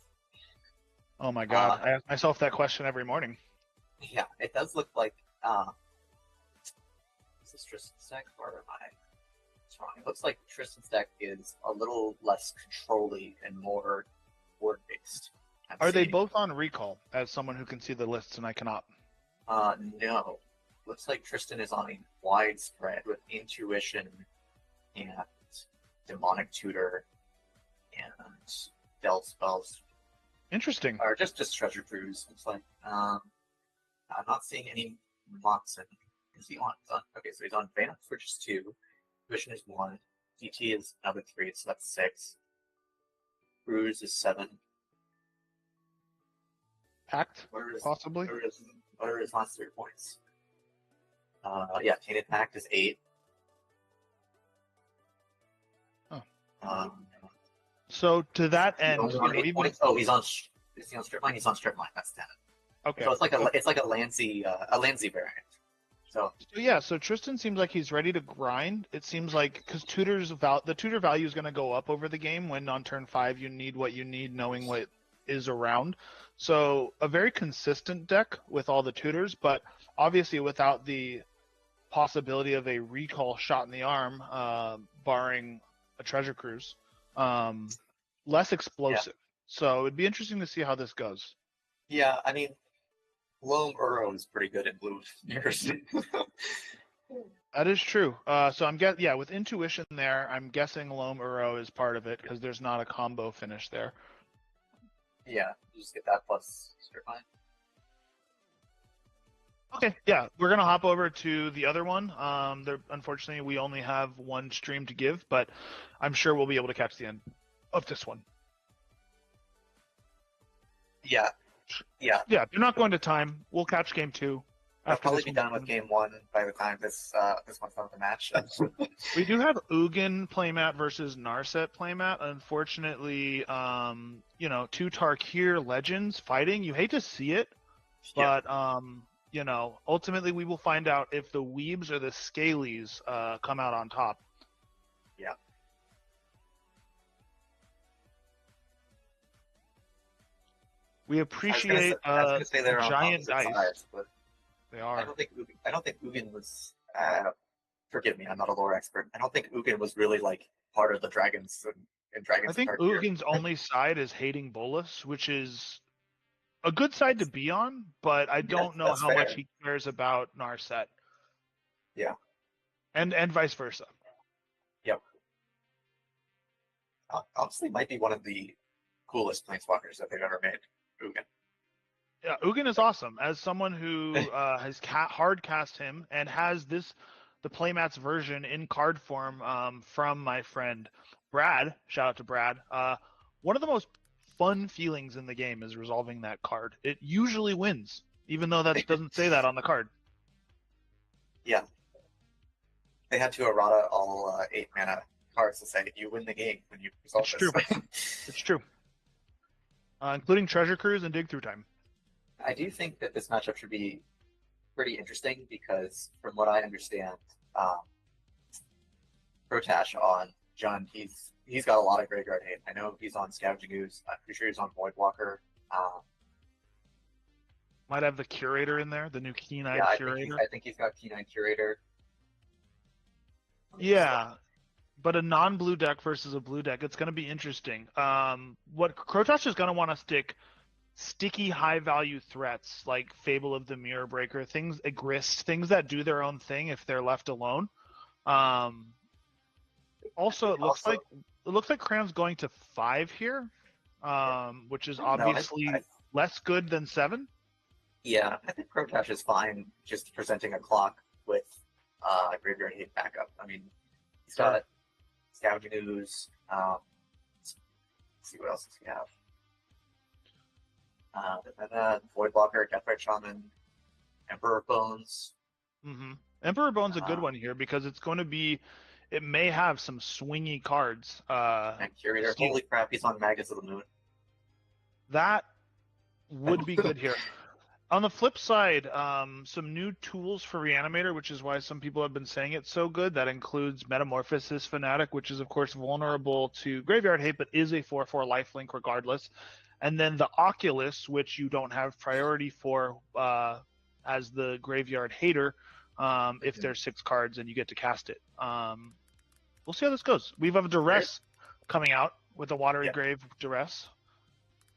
Oh my god, I ask myself that question every morning. Yeah, it does look like, is this Tristan's deck, or am I wrong? It looks like Tristan's deck is a little less control-y and more board-based. Are they both on recall, as someone who can see the lists and I cannot? No. Looks like Tristan is on a widespread with Intuition and Demonic Tutor and Del Spells. Interesting. Or just Treasure Cruise. Looks like. I'm not seeing any Moxen. Is he on? Okay, so he's on Vamp, which is 2. Intuition is 1. DT is another 3, so that's 6. Cruise is 7. Pact, possibly? What are his last 3 points? Yeah, Tainted Pact is 8. Oh. So to that end, he's on Oh, he's on. Is he on strip line? He's on strip line. That's 10. Okay. So it's like a Lancy variant. So yeah, so Tristan seems like he's ready to grind. It seems like because the tutor value is going to go up over the game when on turn 5 you need what you need, knowing what is around. So a very consistent deck with all the tutors, but obviously without the possibility of a recall shot in the arm, barring a treasure cruise, less explosive. Yeah. So it'd be interesting to see how this goes. Yeah, I mean, Loam Uro is pretty good in blue mirrors. That is true. So with Intuition there, I'm guessing Loam Uro is part of it because there's not a combo finish there. Yeah, you just get that plus strip line. Okay, yeah, we're gonna hop over to the other one. Unfortunately, we only have one stream to give, but I'm sure we'll be able to catch the end of this one. Yeah. They're not going to time. We'll catch game 2. I'll probably be done with game 1 by the time this one's done with the match. We do have Ugin playmat versus Narset playmat. Unfortunately, 2 Tarkir legends fighting. You hate to see it, but ultimately we will find out if the Weebs or the Scalies come out on top. Yeah. We appreciate giant dice. Sides, but they are. I don't think Ugin was. Forgive me, I'm not a lore expert. I don't think Ugin was really like part of the dragons and dragons. I think Ugin's only side is hating Bolus, which is a good side to be on, but I don't know how much he cares about Narset. Yeah. And vice versa. Yep. Honestly, might be one of the coolest planeswalkers that they've ever made. Ugin. Yeah, Ugin is awesome. As someone who has hard cast him and has the playmats version in card form from my friend Brad. Shout out to Brad. One of the most fun feelings in the game is resolving that card. It usually wins, even though that doesn't say that on the card. Yeah, they had to errata all 8 mana cards to say you win the game when you resolve It's this. true. It's true. Including Treasure Cruise and Dig Through Time. I do think that this matchup should be pretty interesting because, from what I understand, Protash on Jund, he's got a lot of graveyard hate. I know he's on Scavenging Ooze. I'm pretty sure he's on Voidwalker. Might have the Curator in there, the new Keen-Eyed Yeah, Curator. I think he's got Keen-Eyed Curator. Yeah, but a non-blue deck versus a blue deck, it's going to be interesting. What Crotash is going to want to stick sticky high-value threats like Fable of the Mirror Breaker, things, Grist, things that do their own thing if they're left alone. Also, it looks like Cram's going to 5 here, which is obviously less good than 7. Yeah, I think Protash is fine just presenting a clock with Graveyard Hate backup. I mean, he's got Scavenging Ooze. Let's see what else does he have. Voidwalker, Deathrite Shaman, Emperor of Bones. Mm-hmm. Emperor of Bones is a good one here because it's going to be, it may have some swingy cards. And Curator. Holy crap, he's on Magus of the Moon. That would be good here. On the flip side, some new tools for Reanimator, which is why some people have been saying it's so good. That includes Metamorphosis Fanatic, which is, of course, vulnerable to Graveyard Hate, but is a 4/4 lifelink regardless. And then the Oculus, which you don't have priority for as the Graveyard Hater if there's 6 cards and you get to cast it. We'll see how this goes. We have a Duress coming out with a Watery Grave Duress.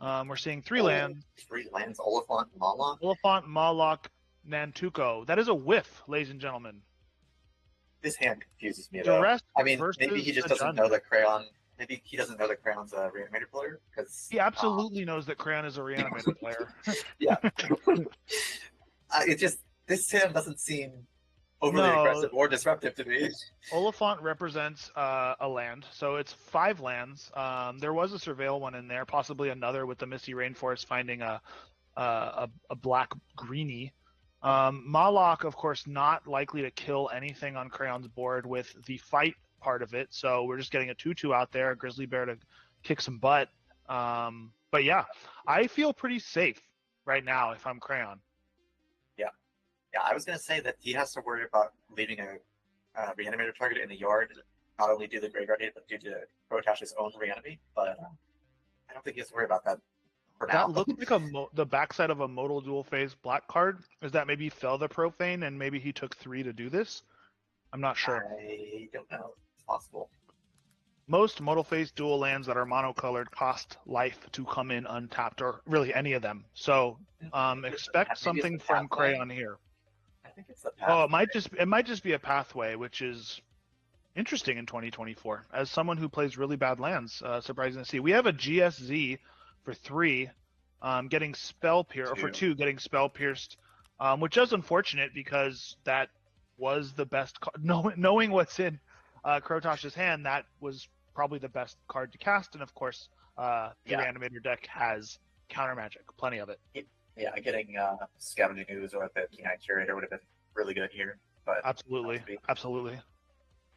We're seeing 3 lands. 3 lands, Oliphant, Malak. Oliphant, Malak, Nantuko. That is a whiff, ladies and gentlemen. This hand confuses me, though. I mean, maybe he just doesn't know that Crayon... Maybe he doesn't know that Crayon's a Reanimator player, because... He absolutely knows that Crayon is a Reanimator player. Yeah. This hand doesn't seem overly aggressive or disruptive to me. Oliphant represents a land, so it's 5 lands. There was a Surveil one in there, possibly another with the Misty Rainforest finding a black greenie. Malak, of course, not likely to kill anything on Crayon's board with the fight part of it, so we're just getting a 2/2 out there, a Grizzly Bear to kick some butt. But yeah, I feel pretty safe right now if I'm Crayon. Yeah, I was going to say that he has to worry about leaving a Reanimator target in the yard, not only due to the Graveyard Hate, but due to Protash's own Reanimate, but I don't think he has to worry about that for now. That looks like the backside of a Modal Dual Phase black card. Is that maybe fell the Profane and maybe he took 3 to do this? I'm not sure. I don't know. It's possible. Most Modal Phase dual lands that are monocolored cost life to come in untapped, or really any of them. So expect something from Crayon here. I think it's the pathway. Oh, it might just be a pathway, which is interesting in 2024. As someone who plays really bad lands, surprising to see. We have a GSZ for 3, getting Spell Pierced, or for 2, getting Spell Pierced, which is unfortunate because that was the best card. Knowing what's in Crotash's hand, that was probably the best card to cast, and of course, the Reanimator deck has counter magic, plenty of it. Yeah, getting Scavenging Ooze or the Keen-Eyed Curator would have been really good here. But absolutely.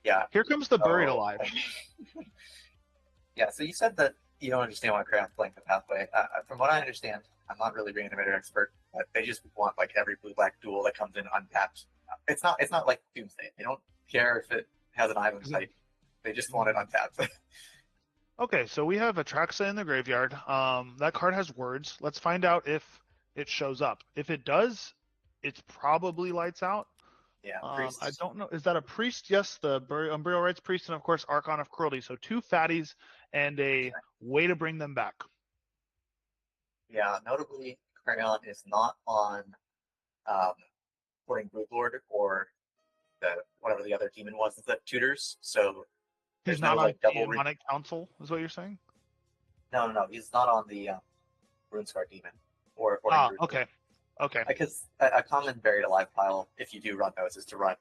Yeah. Here comes the Buried Alive. Yeah, so you said that you don't understand why Crayon's playing the pathway. From what I understand, I'm not really Reanimator expert, but they just want like every blue-black duel that comes in untapped. It's not like Doomsday. They don't care if it has an island type. They just want it untapped. Okay, so we have Atraxa in the graveyard. That card has words. Let's find out if it shows up. If it does, it's probably Lights Out. Yeah, I don't know. Is that a priest? Yes, the Burial Rites priest, and of course Archon of Cruelty. So 2 fatties and a way to bring them back. Yeah, notably, Crayon is not on Porting Broodlord or whatever the other demon was that tutors. So he's not on Demonic Council, is what you're saying? No, he's not on the Runescar demon or Porting Broodlord. Okay. Because a common Buried Alive pile, if you do run those, is to run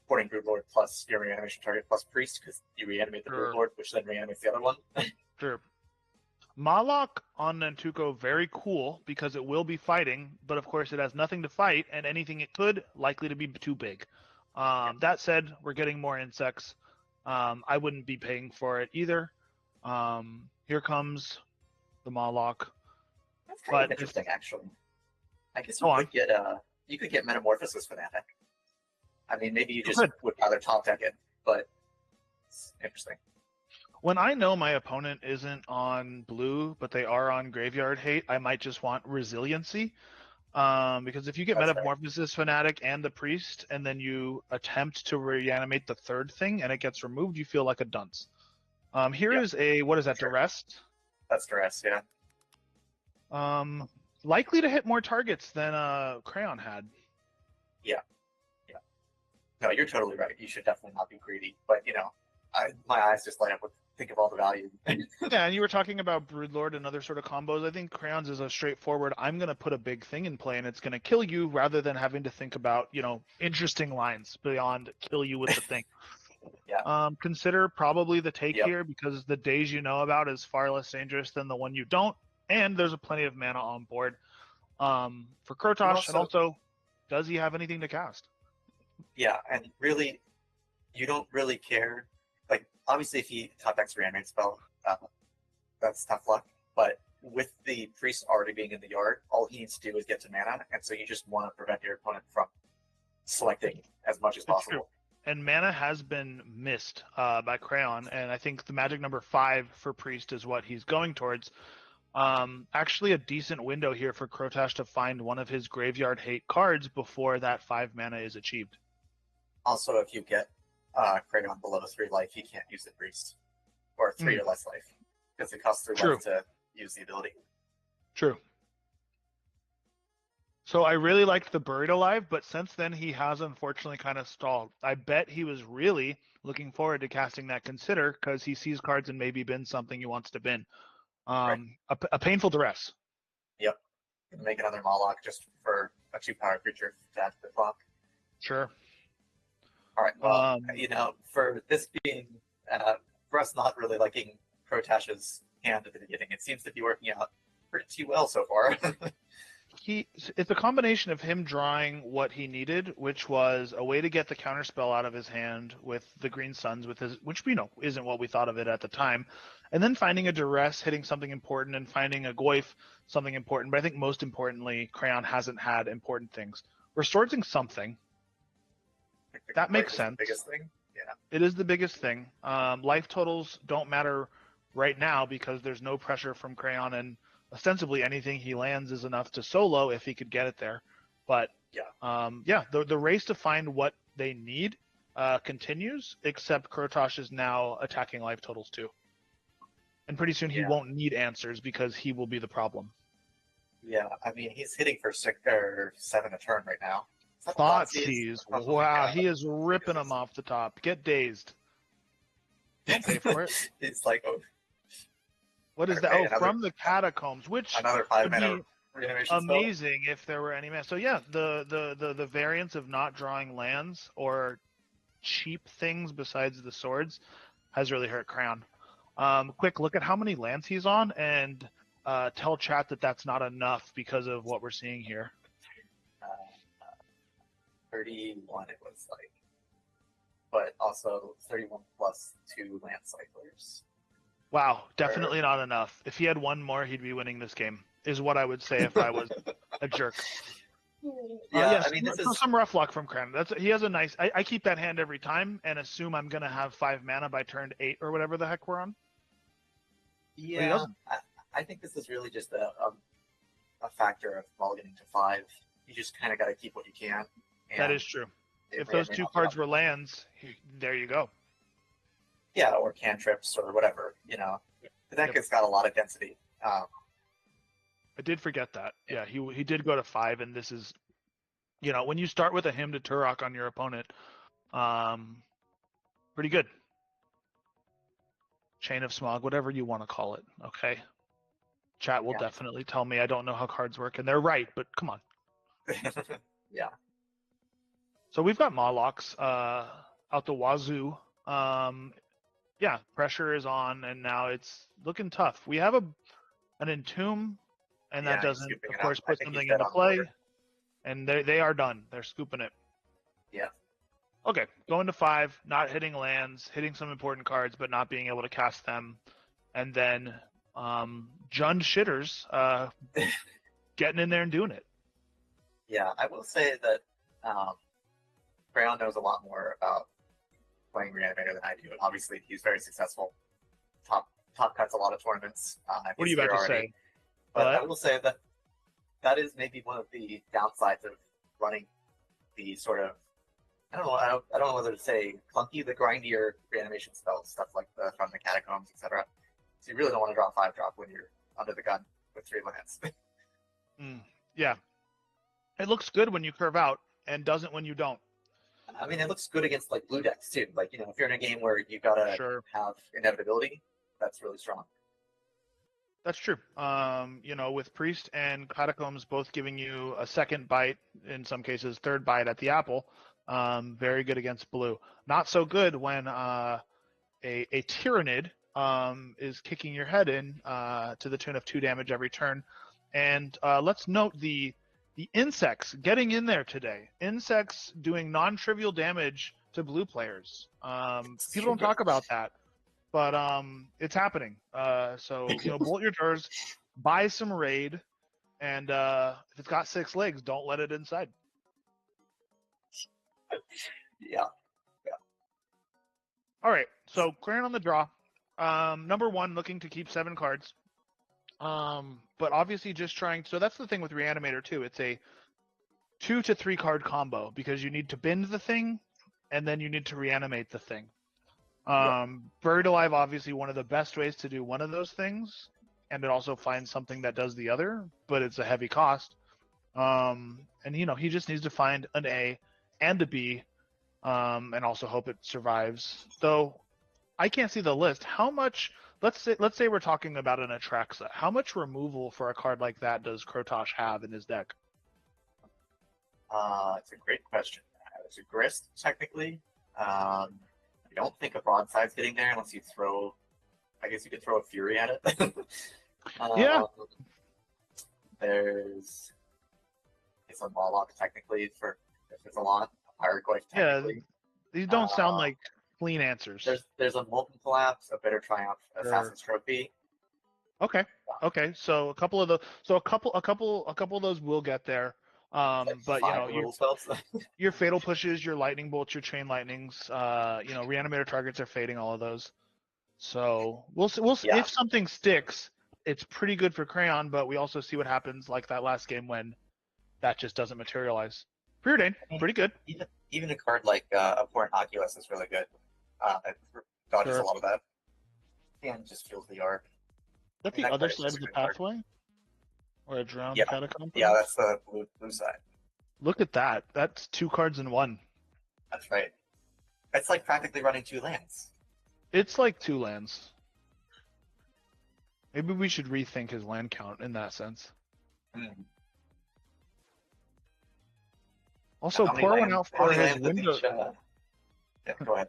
Porting Broodlord plus your reanimation target plus priest, because you reanimate the Broodlord, which then reanimates the other one. Sure. Malok on Nantuko, very cool because it will be fighting, but of course it has nothing to fight, and anything it could, likely to be too big. That said, we're getting more insects. I wouldn't be paying for it either. Here comes the Malok. That's kind of But interesting, actually. I guess Go on. you could get Metamorphosis Fanatic. I mean, maybe you just could. would rather top deck it, but it's interesting. When I know my opponent isn't on blue, but they are on Graveyard Hate, I might just want Resiliency. Because if you get That's fair. Metamorphosis Fanatic and the Priest, and then you attempt to reanimate the third thing and it gets removed, you feel like a dunce. Here Yeah. is a, what is that, Sure. Duress? That's Duress, yeah. Likely to hit more targets than Crayon had. No, you're totally right. You should definitely not be greedy. But, my eyes just light up with think of all the value. Yeah, and you were talking about Broodlord and other sort of combos. I think Crayons is a straightforward, I'm going to put a big thing in play and it's going to kill you rather than having to think about, interesting lines beyond kill you with the thing. Yeah. Consider probably the take Yep. here because the days you know about is far less dangerous than the one you don't. And there's a plenty of mana on board for Krotosh. And also, does he have anything to cast? Yeah, and really, you don't really care. Like, obviously, if he top decks reanimate spell, that's tough luck. But with the priest already being in the yard, all he needs to do is get to mana, and so you just want to prevent your opponent from selecting as much as possible. And mana has been missed by Crayon, and I think the magic number 5 for priest is what he's going towards. Actually, a decent window here for Krotash to find one of his Graveyard Hate cards before that 5 mana is achieved. Also, if you get Crayon below 3 life, he can't use the priest. Or 3 or less life. Because it costs 3 True. life to use the ability. True. So I really liked the Buried Alive, but since then he has unfortunately kind of stalled. I bet he was really looking forward to casting that Consider because he sees cards and maybe bin something he wants to bin. Right. A painful duress. Yep. Make another Moloch just for a 2-power creature to add to the clock. Sure. All right. Well, for this being, for us not really liking Protash's hand at the beginning, it seems to be working out pretty well so far. It's a combination of him drawing what he needed, which was a way to get the counterspell out of his hand with the Green Suns, which we know isn't what we thought of it at the time, and then finding a duress, hitting something important, and finding a Goyf, something important. But I think most importantly, Crayon hasn't had important things. Restoring something. That makes sense. The biggest thing. Yeah. It is the biggest thing. Life totals don't matter right now because there's no pressure from Crayon, and ostensibly anything he lands is enough to solo if he could get it there. But the race to find what they need continues, except Krotosh is now attacking life totals too. And pretty soon he won't need answers because he will be the problem. Yeah, I mean, he's hitting for 6 or 7 a turn right now. Thoughtseize. Wow, he is ripping them off the top. Get dazed. Don't pay for it. It's like, what is that? From the Catacombs, which another 5 would mana be reanimation amazing if there were any mana. So yeah, the variance of not drawing lands or cheap things besides the swords has really hurt Crown. Quick look at how many lands he's on and tell chat that that's not enough because of what we're seeing here. 31 it was like, but also 31 plus 2 land cyclers. Wow, definitely not enough. If he had one more, he'd be winning this game, is what I would say if I was a jerk. Yeah, I mean, this is some rough luck from Cran. He has a nice. I keep that hand every time and assume I'm gonna have 5 mana by turn 8 or whatever the heck we're on. Yeah, I think this is really just a factor of mulliganing to 5. You just kind of got to keep what you can. That is true. If those 2 cards were lands, there you go. Yeah, or cantrips or whatever. The deck has got a lot of density. I did forget that. Yeah, he did go to 5, and this is, when you start with a Hymn to Turok on your opponent, pretty good. Chain of Smog, whatever you want to call it. Okay. Chat will definitely tell me I don't know how cards work, and they're right, but come on. Yeah. So we've got Molochs out the wazoo. Pressure is on, and now it's looking tough. We have an Entomb, and Yeah, that he's doesn't, scooping of it up. course, I put think he's something dead into on the play. border. And they are done. They're scooping it. Yeah. Okay, going to 5, not hitting lands, hitting some important cards, but not being able to cast them. And then Jund Shitters getting in there and doing it. Yeah, I will say that Crayon knows a lot more about playing Reanimator than I do. And obviously, he's very successful. Top cuts a lot of tournaments. What are you about to say? But What? I will say that that is maybe one of the downsides of running the sort of I don't know whether to say clunky, the grindier reanimation spells, stuff like the from the catacombs, etc. So you really don't want to draw 5-drop when you're under the gun with 3 lands. Yeah. It looks good when you curve out and doesn't when you don't. I mean, it looks good against like blue decks too. Like, if you're in a game where you gotta Sure. have inevitability, that's really strong. That's true. With Priest and Catacombs both giving you a second bite, in some cases, third bite at the apple, very good against blue. Not so good when a Tyrannid is kicking your head in to the tune of 2 damage every turn. And let's note the insects getting in there today. Insects doing non-trivial damage to blue players. People don't talk about that. But it's happening. So bolt your doors, buy some raid, and if it's got 6 legs, don't let it inside. Yeah. All right. So Crayon on the draw. Number 1, looking to keep 7 cards. But obviously just trying. So that's the thing with Reanimator too. It's a 2 to 3 card combo because you need to bend the thing, and then you need to reanimate the thing. Buried Alive, obviously one of the best ways to do one of those things, and it also finds something that does the other, but it's a heavy cost. And he just needs to find an A and a B, and also hope it survives. Though I can't see the list. How much? Let's say we're talking about an Atraxa. How much removal for a card like that does Krotosh have in his deck? It's a great question. It's a grist, technically. I don't think a broadside's getting there unless you throw. I guess you could throw a Fury at it. Yeah. There's. It's a Moloch technically for if it's a lot. A Pyrogoyf technically. These don't sound like clean answers. There's a Molten Collapse, a Bitter Triumph, Assassin's Trophy. Okay. So a couple of the a couple of those will get there. But your fatal pushes, your lightning bolts, your chain lightnings, reanimator targets are fading all of those. So we'll see if something sticks. It's pretty good for Crayon, but we also see what happens like that last game when that just doesn't materialize. Preordain, pretty good. Even a card like Abhorrent Oculus is really good. It dodges a lot of that. And just feels the arc. Is that the other side of the pathway? Or a drowned catacomb? Yeah, that's the blue side. Look at that. That's 2 cards in 1. That's right. It's like practically running 2 lands. It's like 2 lands. Maybe we should rethink his land count in that sense. Also, pour one out for his window. Yeah, go ahead.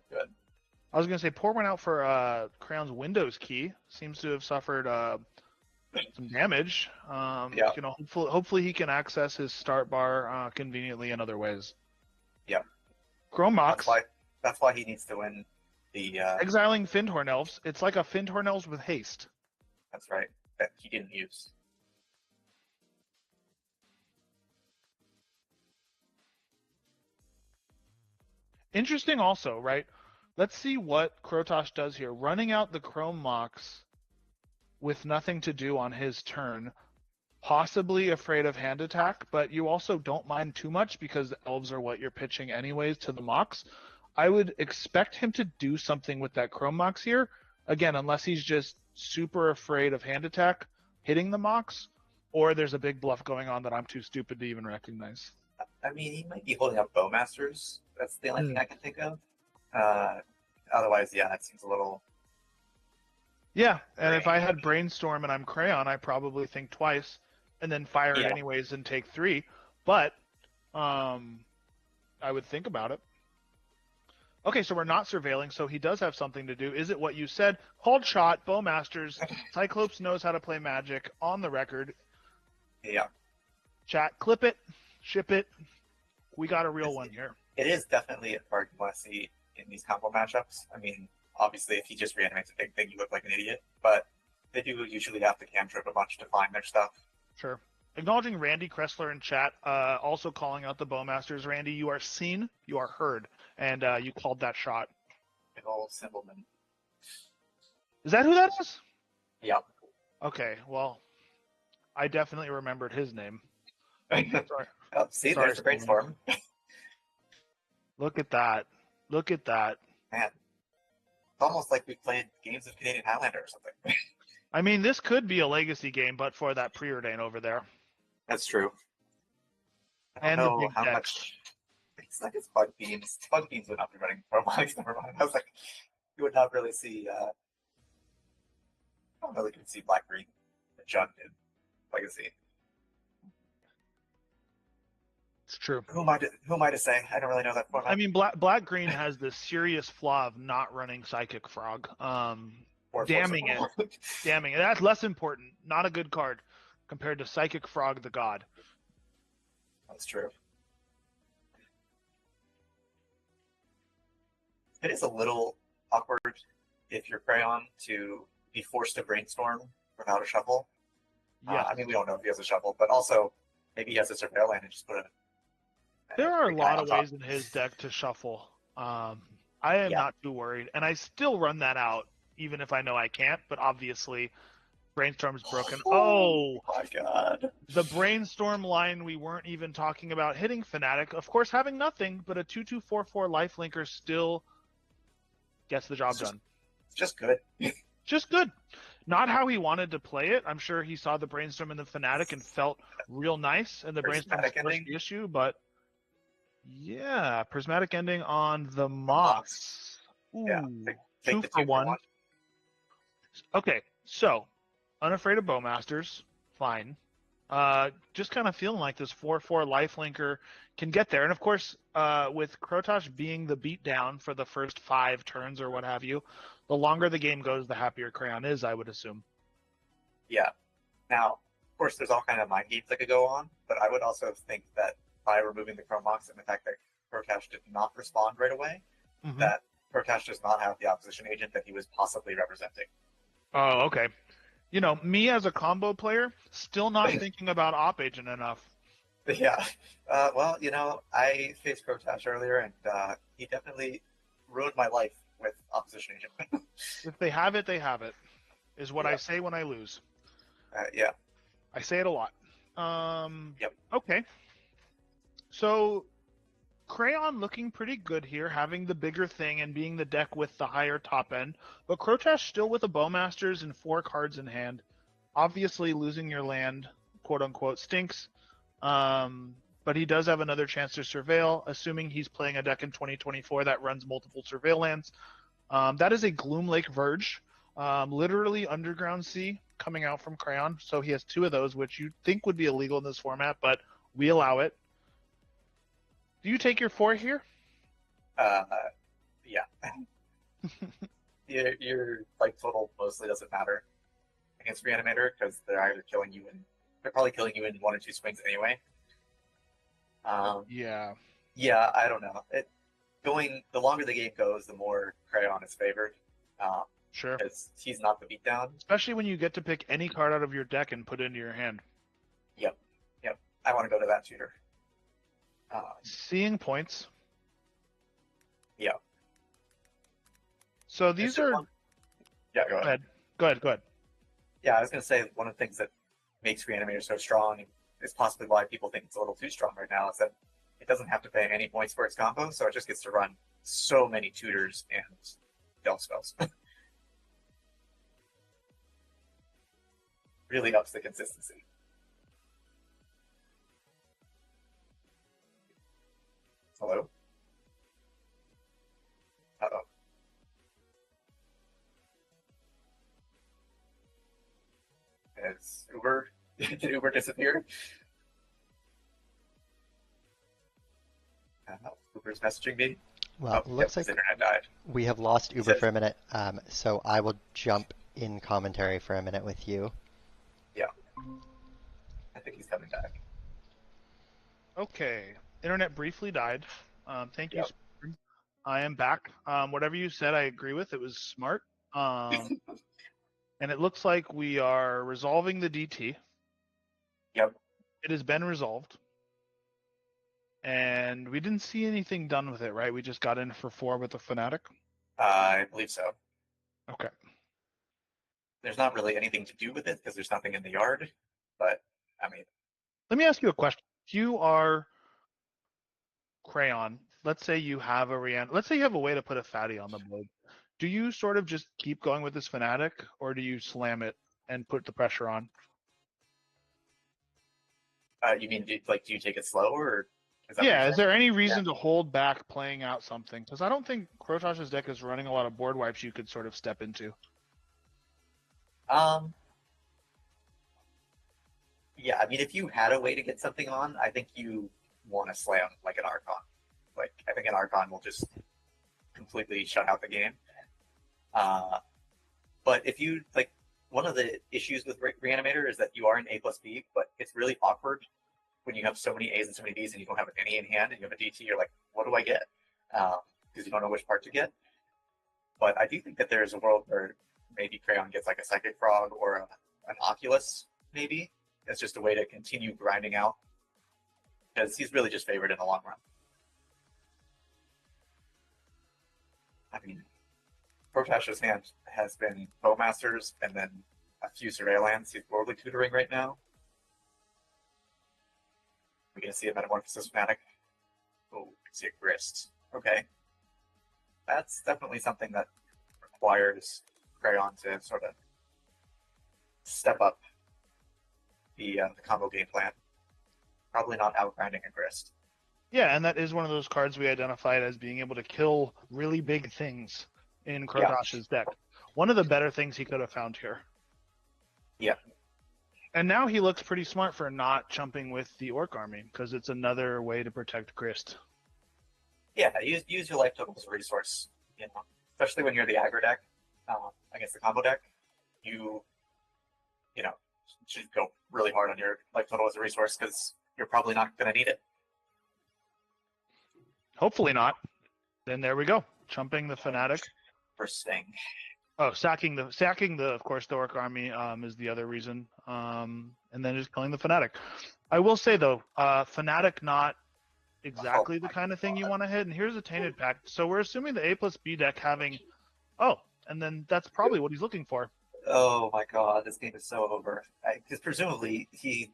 I was going to say, pour one out for Crayon's Windows key. Seems to have suffered some damage. Hopefully he can access his start bar conveniently in other ways. Yeah. Chrome Mox. That's why he needs to win the exiling Fyndhorn Elves. It's like a Fyndhorn Elves with haste. That's right. That he didn't use. Interesting also, right? Let's see what Krotosh does here. Running out the Chrome Mox with nothing to do on his turn, possibly afraid of hand attack, but you also don't mind too much because the elves are what you're pitching anyways to the Mox. I would expect him to do something with that Chrome Mox here, again, unless he's just super afraid of hand attack hitting the Mox, or there's a big bluff going on that I'm too stupid to even recognize. I mean, he might be holding up Bowmasters. That's the only thing I can think of. Otherwise, that seems a little... Yeah, and if I had Brainstorm and I'm Crayon, I probably think twice and then fire it anyways and take 3. But I would think about it. Okay, so we're not surveilling, so he does have something to do. Is it what you said? Called shot, Bowmasters, Cyclops knows how to play Magic, on the record. Yeah, Chat, clip it, ship it. We got a real one here. it is definitely a card you want to see in these combo matchups. I mean, obviously, if he just reanimates a big thing, you look like an idiot. But they do usually have to cantrip a bunch to find their stuff. Sure. Acknowledging Randy Kressler in chat, also calling out the Bowmasters. Randy, you are seen, you are heard, and you called that shot. Big old Symbolman. Is that who that is? Yep. Okay, well, I definitely remembered his name. Sorry. Oh, see, Sorry, there's a brainstorm. Look at that. Look at that. Man, it's almost like we played games of Canadian Highlander or something. I mean, this could be a legacy game, but for that preordain over there. That's true. I And don't the know big how decks. much. It's like it's Bug Beams. Bug Beams would not be running Promonics. Never mind. I was like, you would not really see. I don't really see Black Green, Jund in Legacy. It's true. Who am I to say? I don't really know that format. I mean, Black Green has this serious flaw of not running Psychic Frog. Or Damning Force of it. Damning it. That's less important. Not a good card compared to Psychic Frog the God. That's true. It is a little awkward if you're Crayon to be forced to brainstorm without a shuffle. Yes. I mean, we don't know if he has a shuffle, but also maybe he has a surveil land and just put a. There are a big guy lot on of top. ways in his deck to shuffle. I am not too worried, and I still run that out even if I know I can't. But obviously, Brainstorm's broken. Oh, my god! the Brainstorm line we weren't even talking about hitting Fnatic. Of course, having nothing, but a 2/2/4/4 lifelinker still gets the job done. It's just good. Just good. Not how he wanted to play it. I'm sure he saw the Brainstorm in the Fnatic and felt real nice, and the Brainstorm Prismatic forced ending? the issue, but yeah, prismatic ending on the Mox. Ooh, Yeah, take 2 the for 2 for 1. 1. Okay, so Unafraid of Bowmasters, fine. Just kind of feeling like this 4/4 lifelinker can get there, and of course, with Krotosh being the beatdown for the first 5 turns or what have you, the longer the game goes, the happier Crayon is, I would assume. Yeah. Now, of course, there's all kind of mind games that could go on, but I would also think that by removing the Chrome Box and the fact that Procash did not respond right away, that Procash does not have the opposition agent that he was possibly representing. Oh, okay. You know, me as a combo player, still not thinking about op agent enough. Yeah. Well, I faced Procash earlier, and he definitely ruined my life with opposition agent. If they have it, they have it, is what I Yeah. say when I lose. Yeah. I say it a lot. Yep. Okay. So, Crayon looking pretty good here, having the bigger thing and being the deck with the higher top end. But Krotash still with a Bowmasters and 4 cards in hand. Obviously, losing your land, quote unquote, stinks. But he does have another chance to surveil, assuming he's playing a deck in 2024 that runs multiple surveil lands. That is a Gloom Lake Verge, literally Underground Sea coming out from Crayon. So he has 2 of those, which you'd think would be illegal in this format, but we allow it. Do you take your 4 here? Yeah. your like total mostly doesn't matter against Reanimator because they're probably killing you in 1 or 2 swings anyway. Yeah. Yeah, I don't know. The longer the game goes, the more Crayon is favored. Sure. Because he's not the beatdown. Especially when you get to pick any card out of your deck and put it into your hand. Yep. I want to go to that tutor. Seeing points. Yeah. So these are. Yeah, go ahead. Go ahead. Yeah, I was going to say one of the things that makes Reanimator so strong is possibly why people think it's a little too strong right now is that it doesn't have to pay any points for its combo, so it just gets to run so many tutors and delve spells. Really ups the consistency. Hello? Uh-oh. Has Uber... Did Uber disappear? Uber's messaging me. Well, Oh, it yep, looks his like internet died. we have lost Uber says- for a minute, so I will jump in commentary for a minute with you. Yeah. I think he's coming back. Okay. Internet briefly died. Thank you. Yep. Spectrum. I am back. Whatever you said, I agree with. It was smart. And it looks like we are resolving the DT. Yep. It has been resolved. And we didn't see anything done with it, right? We just got in for 4 with the Fnatic. I believe so. Okay. There's not really anything to do with it because there's nothing in the yard. But, I mean, Let me ask you a question. If you are Crayon, let's say you have let's say you have a way to put a fatty on the board. Do you sort of just keep going with this Fnatic, or do you slam it and put the pressure on? you mean, do you take it slow or? Is that what Yeah, you're is saying? there any reason to hold back playing out something? Because I don't think Krotosh's deck is running a lot of board wipes you could sort of step into. Yeah, I mean, if you had a way to get something on, I think you want to slam like an Archon. Like, I think an Archon will just completely shut out the game. But if you, like, one of the issues with Reanimator is that you are an A plus B, but it's really awkward when you have so many A's and so many B's and you don't have any in hand and you have a DT, you're like, what do I get? Because you don't know which part to get. But I do think that there's a world where maybe Crayon gets like a Psychic Frog or an Oculus, maybe. It's just a way to continue grinding out. Because he's really just favored in the long run. I mean, Protash's hand has been Bowmasters and then a few Surveillance. He's Worldly Tutoring right now. We're going to see a Metamorphosis Fnatic. Oh, we see a Grist. Okay. That's definitely something that requires Crayon to sort of step up the combo game plan. Probably not outgrinding a Grist. Yeah, and that is one of those cards we identified as being able to kill really big things in Krotosh's deck. One of the better things he could have found here. Yeah. And now he looks pretty smart for not jumping with the Orc Army, because it's another way to protect Grist. Yeah, use your life total as a resource. You know, especially when you're the aggro deck against the combo deck, you know should go really hard on your life total as a resource because you're probably not going to need it. Hopefully not. Then there we go. Chumping the Fnatic. For Sting. Oh, sacking the of course the Orc Army is the other reason. And then just killing the Fnatic. I will say though, Fnatic not exactly the kind of thing you want to hit. And here's a Tainted Pact. So we're assuming the A plus B deck having and then that's probably what he's looking for. Oh my god, this game is so over. Because presumably he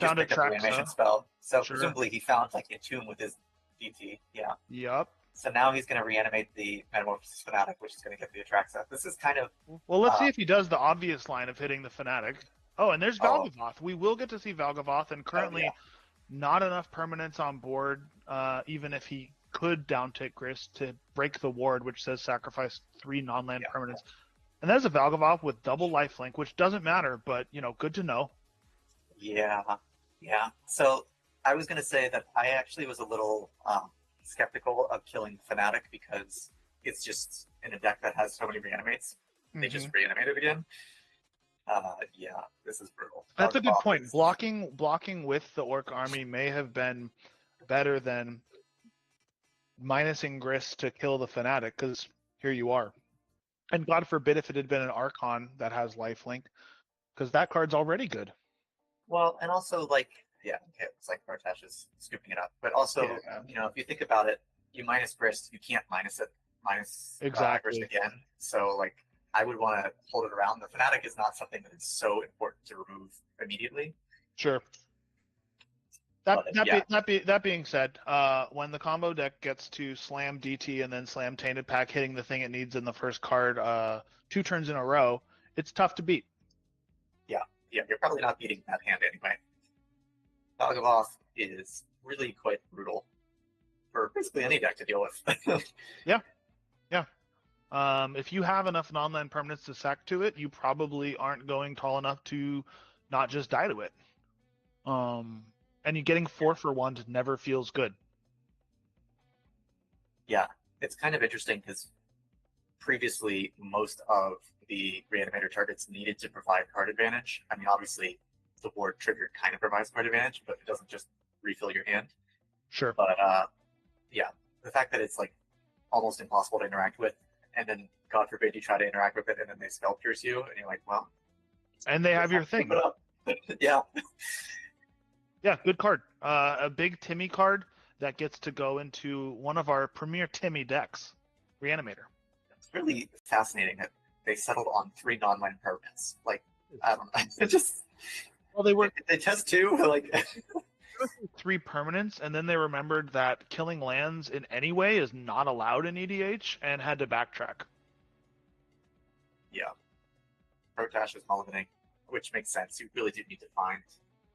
just Found a picked up the Traxa. animation spell. So Sure. presumably he found like in tune with his DT. Yeah. Yep. So now he's going to reanimate the Metamorphosis Fnatic, which is going to get the Atraxa. This is kind of Well, let's see if he does the obvious line of hitting the Fnatic. Oh, and there's Valgavoth. We will get to see Valgavoth, and currently not enough permanents on board, even if he could downtick Grist to break the ward, which says sacrifice 3 non-land permanents. And that is a Valgavoth with double lifelink, which doesn't matter, but, good to know. Yeah. So I was going to say that I actually was a little skeptical of killing Fnatic because it's just in a deck that has so many reanimates. They just reanimated again. This is brutal. That's a good point. Blocking with the Orc Army may have been better than minusing Grist to kill the Fnatic, because here you are. And God forbid if it had been an Archon that has lifelink, because that card's already good. Well, and also it's like Bartash is scooping it up. But also, if you think about it, you minus Grist, you can't minus Exactly. Grist again. So I would want to hold it around. The Fnatic is not something that is so important to remove immediately. Sure. That being said, when the combo deck gets to slam DT and then slam Tainted Pack, hitting the thing it needs in the first card 2 turns in a row, it's tough to beat. Yeah, you're probably not beating that hand anyway. Valgavoth is really quite brutal for basically any deck to deal with. Yeah. If you have enough non-land permanents to sack to it, you probably aren't going tall enough to not just die to it. And you getting 4 for 1 never feels good. Yeah, it's kind of interesting because previously most of the reanimator targets needed to provide card advantage. I mean, obviously, the ward trigger kind of provides card advantage, but it doesn't just refill your hand. Sure. But yeah, the fact that it's like almost impossible to interact with, and then God forbid you try to interact with it, and then they spell pierce you, and you're like, well, And they have your thing. keep it up. Yeah, Yeah, good card. A big Timmy card that gets to go into one of our premier Timmy decks, Reanimator. it's really fascinating that they settled on 3 non-land permanents. Like, I don't know, it just Well, they were they test 2 like. 3 permanents, and then they remembered that killing lands in any way is not allowed in EDH, and had to backtrack. Yeah. Protash is mulliganing, which makes sense. You really do need to find.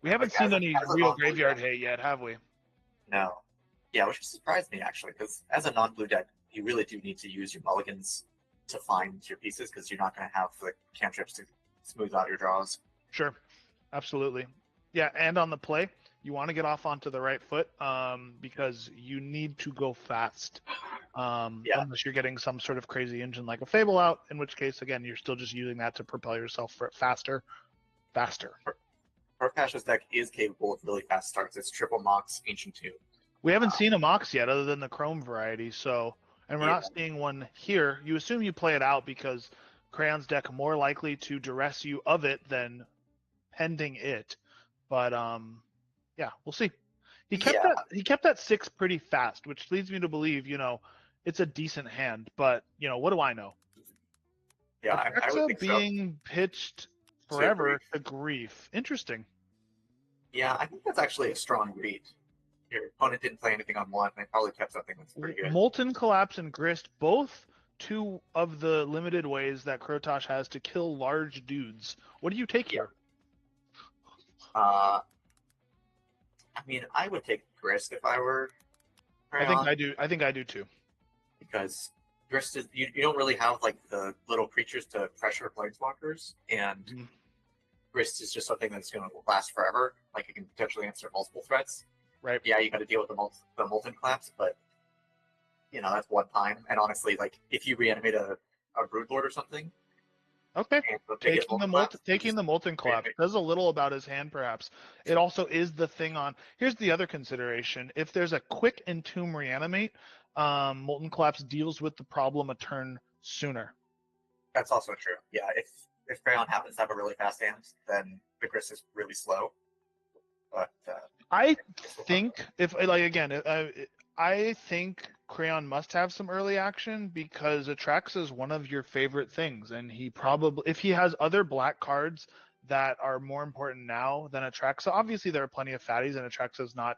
We haven't Like, seen as a- any as a real non-blue graveyard deck. hate yet, have we? No. Yeah, which surprised me actually, because as a non-blue deck, you really do need to use your mulligans to find your pieces, because you're not going to have the cantrips to smooth out your draws. Sure, absolutely. Yeah, and on the play, you want to get off onto the right foot, because you need to go fast. Yeah. Unless you're getting some sort of crazy engine like a Fable out, in which case, again, you're still just using that to propel yourself for faster. Protash's deck is capable of really fast starts. It's triple Mox, Ancient Tomb. We haven't seen a Mox yet, other than the Chrome variety. So, and we're not Yeah. seeing one here. You assume you play it out because Crayon's deck more likely to duress you of it than pending it. But yeah, we'll see. He kept that 6 pretty fast, which leads me to believe, it's a decent hand. But what do I know? Yeah, I Alexa would think so. being pitched forever to grief. Interesting. Yeah, I think that's actually a strong read. Your opponent didn't play anything on 1. They probably kept something that's pretty good. Molten Collapse and Grist, both 2 of the limited ways that Krotosh has to kill large dudes. What do you take here? I mean, I would take Grist if I were I think I do too. because Grist is you don't really have like the little creatures to pressure planeswalkers, and Mhm. Grist is just something that's going to last forever. Like it can potentially answer multiple threats. Right. Yeah, you got to deal with the molten collapse, but that's one time. And honestly, like if you reanimate a Brood Lord or something, Okay. and they get molten collapse, Taking the Molten Collapse reanimate. says a little about his hand, perhaps. It also is the thing on. Here's the other consideration: if there's a quick Entomb Reanimate, Molten Collapse deals with the problem a turn sooner. That's also true. Yeah, if Crayon happens to have a really fast hand, then the Grist is really slow. But I think I think Crayon must have some early action because Atraxa is one of your favorite things, and he probably, if he has other black cards that are more important now than Atraxa, obviously there are plenty of fatties, and Atraxa's not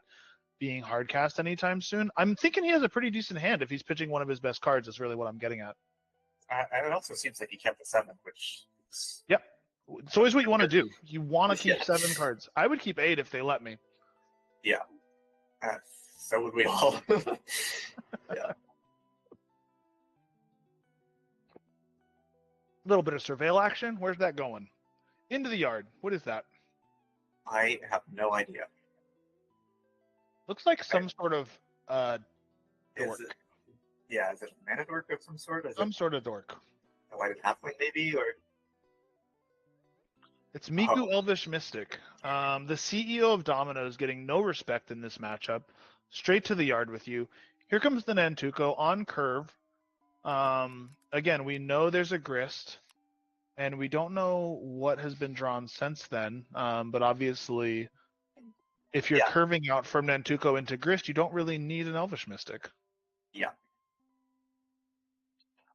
being hardcast anytime soon. I'm thinking he has a pretty decent hand if he's pitching one of his best cards. Is really what I'm getting at. it also seems like he kept the 7, which is, Yep. It's always what you want to do. You want to keep Yeah. 7 cards. I would keep 8 if they let me. so would we all. Yeah. A little bit of surveil action. Where's that going? Into the yard. What is that? I have no idea. Looks like some sort of Is dork. it, is it a mana dork of some sort? Is Some it sort of dork. a whited halfling maybe? Or It's Miku Elvish Mystic. The CEO of Domino's getting no respect in this matchup. Straight to the yard with you. Here comes the Nantuko on curve. Again, we know there's a Grist, and we don't know what has been drawn since then. But obviously, if you're Yeah. curving out from Nantuko into Grist, you don't really need an Elvish Mystic. Yeah.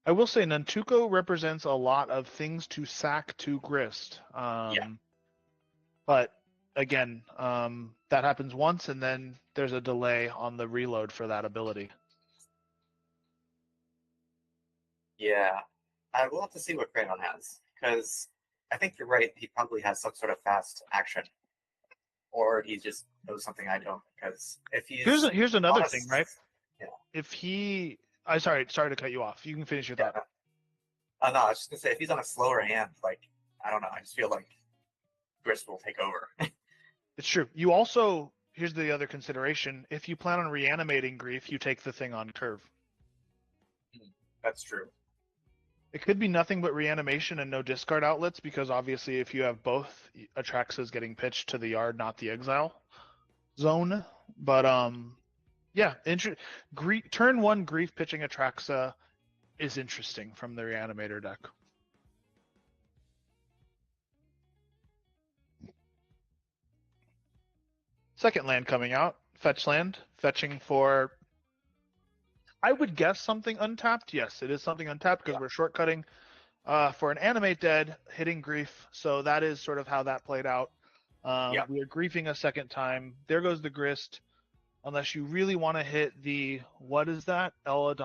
I will say Nantuko represents a lot of things to sack to Grist. But again, that happens once, and then there's a delay on the reload for that ability. Yeah. I will have to see what Crayon has, because I think you're right. He probably has some sort of fast action, or he just knows something I don't. Because if he's Here's another honest- thing, right? Yeah. If he, sorry to cut you off. You can finish your thought. No, I was just gonna say if he's on a slower hand, like I don't know, I just feel like Grist will take over. It's true. You also, here's the other consideration: if you plan on reanimating Grief, you take the thing on curve. That's true. It could be nothing but reanimation and no discard outlets, because obviously if you have both, Atraxa's getting pitched to the yard, not the exile zone. But yeah, turn 1 grief pitching Atraxa is interesting from the reanimator deck. Second land coming out, fetch land, fetching for, I would guess something untapped. Yes, it is something untapped because we're shortcutting for an animate dead, hitting grief. So that is sort of how that played out. We are griefing a second time. There goes the grist. Unless you really want to hit the, what is that? Eldritch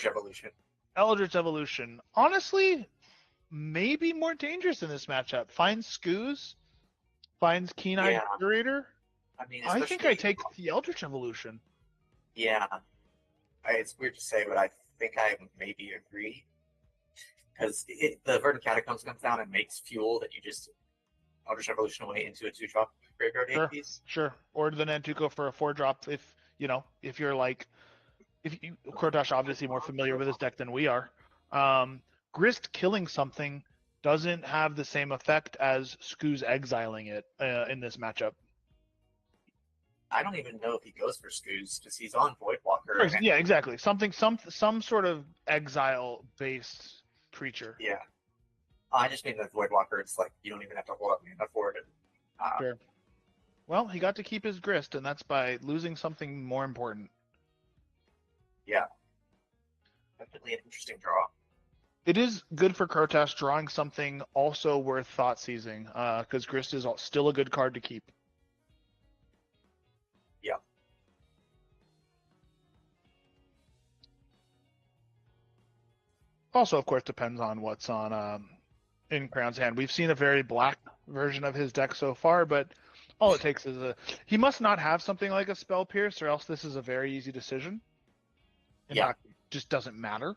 Evolution. Eldritch Evolution. Honestly, maybe more dangerous in this matchup. Finds Skoos, finds Keen-Eyed Curator. I mean, I think I take the Eldritch Evolution. Yeah. It's weird to say, but I think I maybe agree. Because the Verdant Catacombs comes down and makes fuel that you just Eldritch Evolution away into a 2-drop graveyard hate piece. Sure. Or the Nantuko for a 4-drop if you're like, Krotash obviously more familiar with this deck than we are. Grist killing something doesn't have the same effect as Skoos exiling it in this matchup. I don't even know if he goes for Skoos because he's on Voidwalker. Yeah, exactly. Some sort of exile-based creature. Yeah. I just mean that Voidwalker, it's like you don't even have to hold up mana for it. Sure. Well, he got to keep his grist, and that's by losing something more important. Yeah. Definitely an interesting draw. It is good for Krotash drawing something also worth thought seizing, because grist is still a good card to keep. Yeah. Also, of course, depends on what's on in Crown's hand. We've seen a very black version of his deck so far, but all it takes is he must not have something like a Spell Pierce, or else this is a very easy decision. In fact, it just doesn't matter.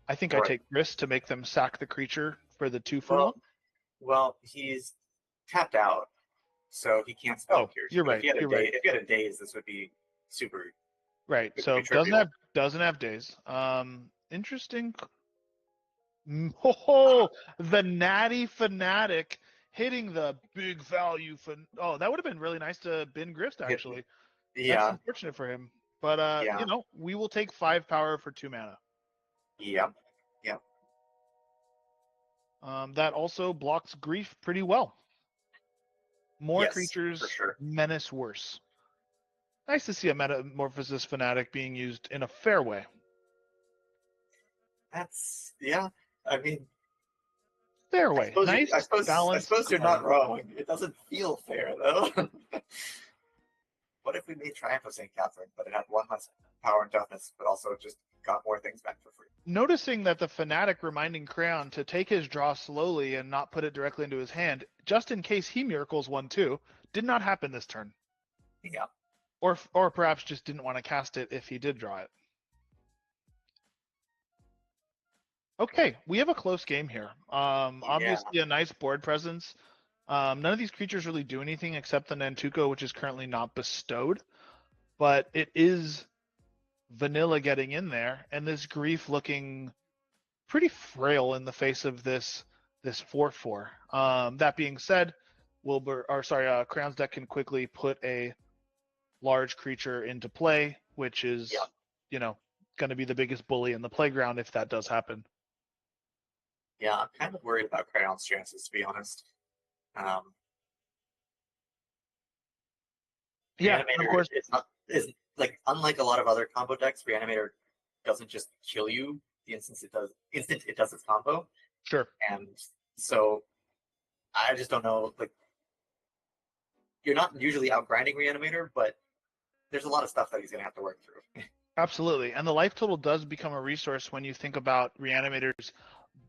I think I take Grist to make them sack the creature for the 2 for 1. Well, he's tapped out, so he can't Spell Pierce. You're right. If he had a Daze, this would be super. Right. So doesn't have Daze. Interesting. Oh, the Natty Fanatic hitting the big value for. Oh, that would have been really nice to bin Grist, actually. Yeah. That's unfortunate for him. But, we will take 5 power for 2 mana. Yeah. That also blocks grief pretty well. More creatures, for sure. menace worse. Nice to see a Metamorphosis Fanatic being used in a fair way. I mean, fair way. Nice, I suppose you're not wrong. It doesn't feel fair, though. What if we made Triumph of St. Catherine, but it had 1 less power and toughness, but also just got more things back for free? Noticing that the Fanatic reminding Crayon to take his draw slowly and not put it directly into his hand, just in case he miracles 1 too, did not happen this turn. Yeah. Or perhaps just didn't want to cast it if he did draw it. Okay, we have a close game here. Obviously a nice board presence. None of these creatures really do anything except the Nantuko, which is currently not bestowed. But it is vanilla getting in there, and this grief looking pretty frail in the face of this 4/4. That being said, Crown's deck can quickly put a large creature into play, which is going to be the biggest bully in the playground if that does happen. Yeah, I'm kind of worried about Crayon's chances, to be honest. Of course. Is like, unlike a lot of other combo decks, Reanimator doesn't just kill you the instant it does its combo. Sure. And so I just don't know. Like, you're not usually outgrinding Reanimator, but there's a lot of stuff that he's going to have to work through. Absolutely. And the life total does become a resource when you think about Reanimator's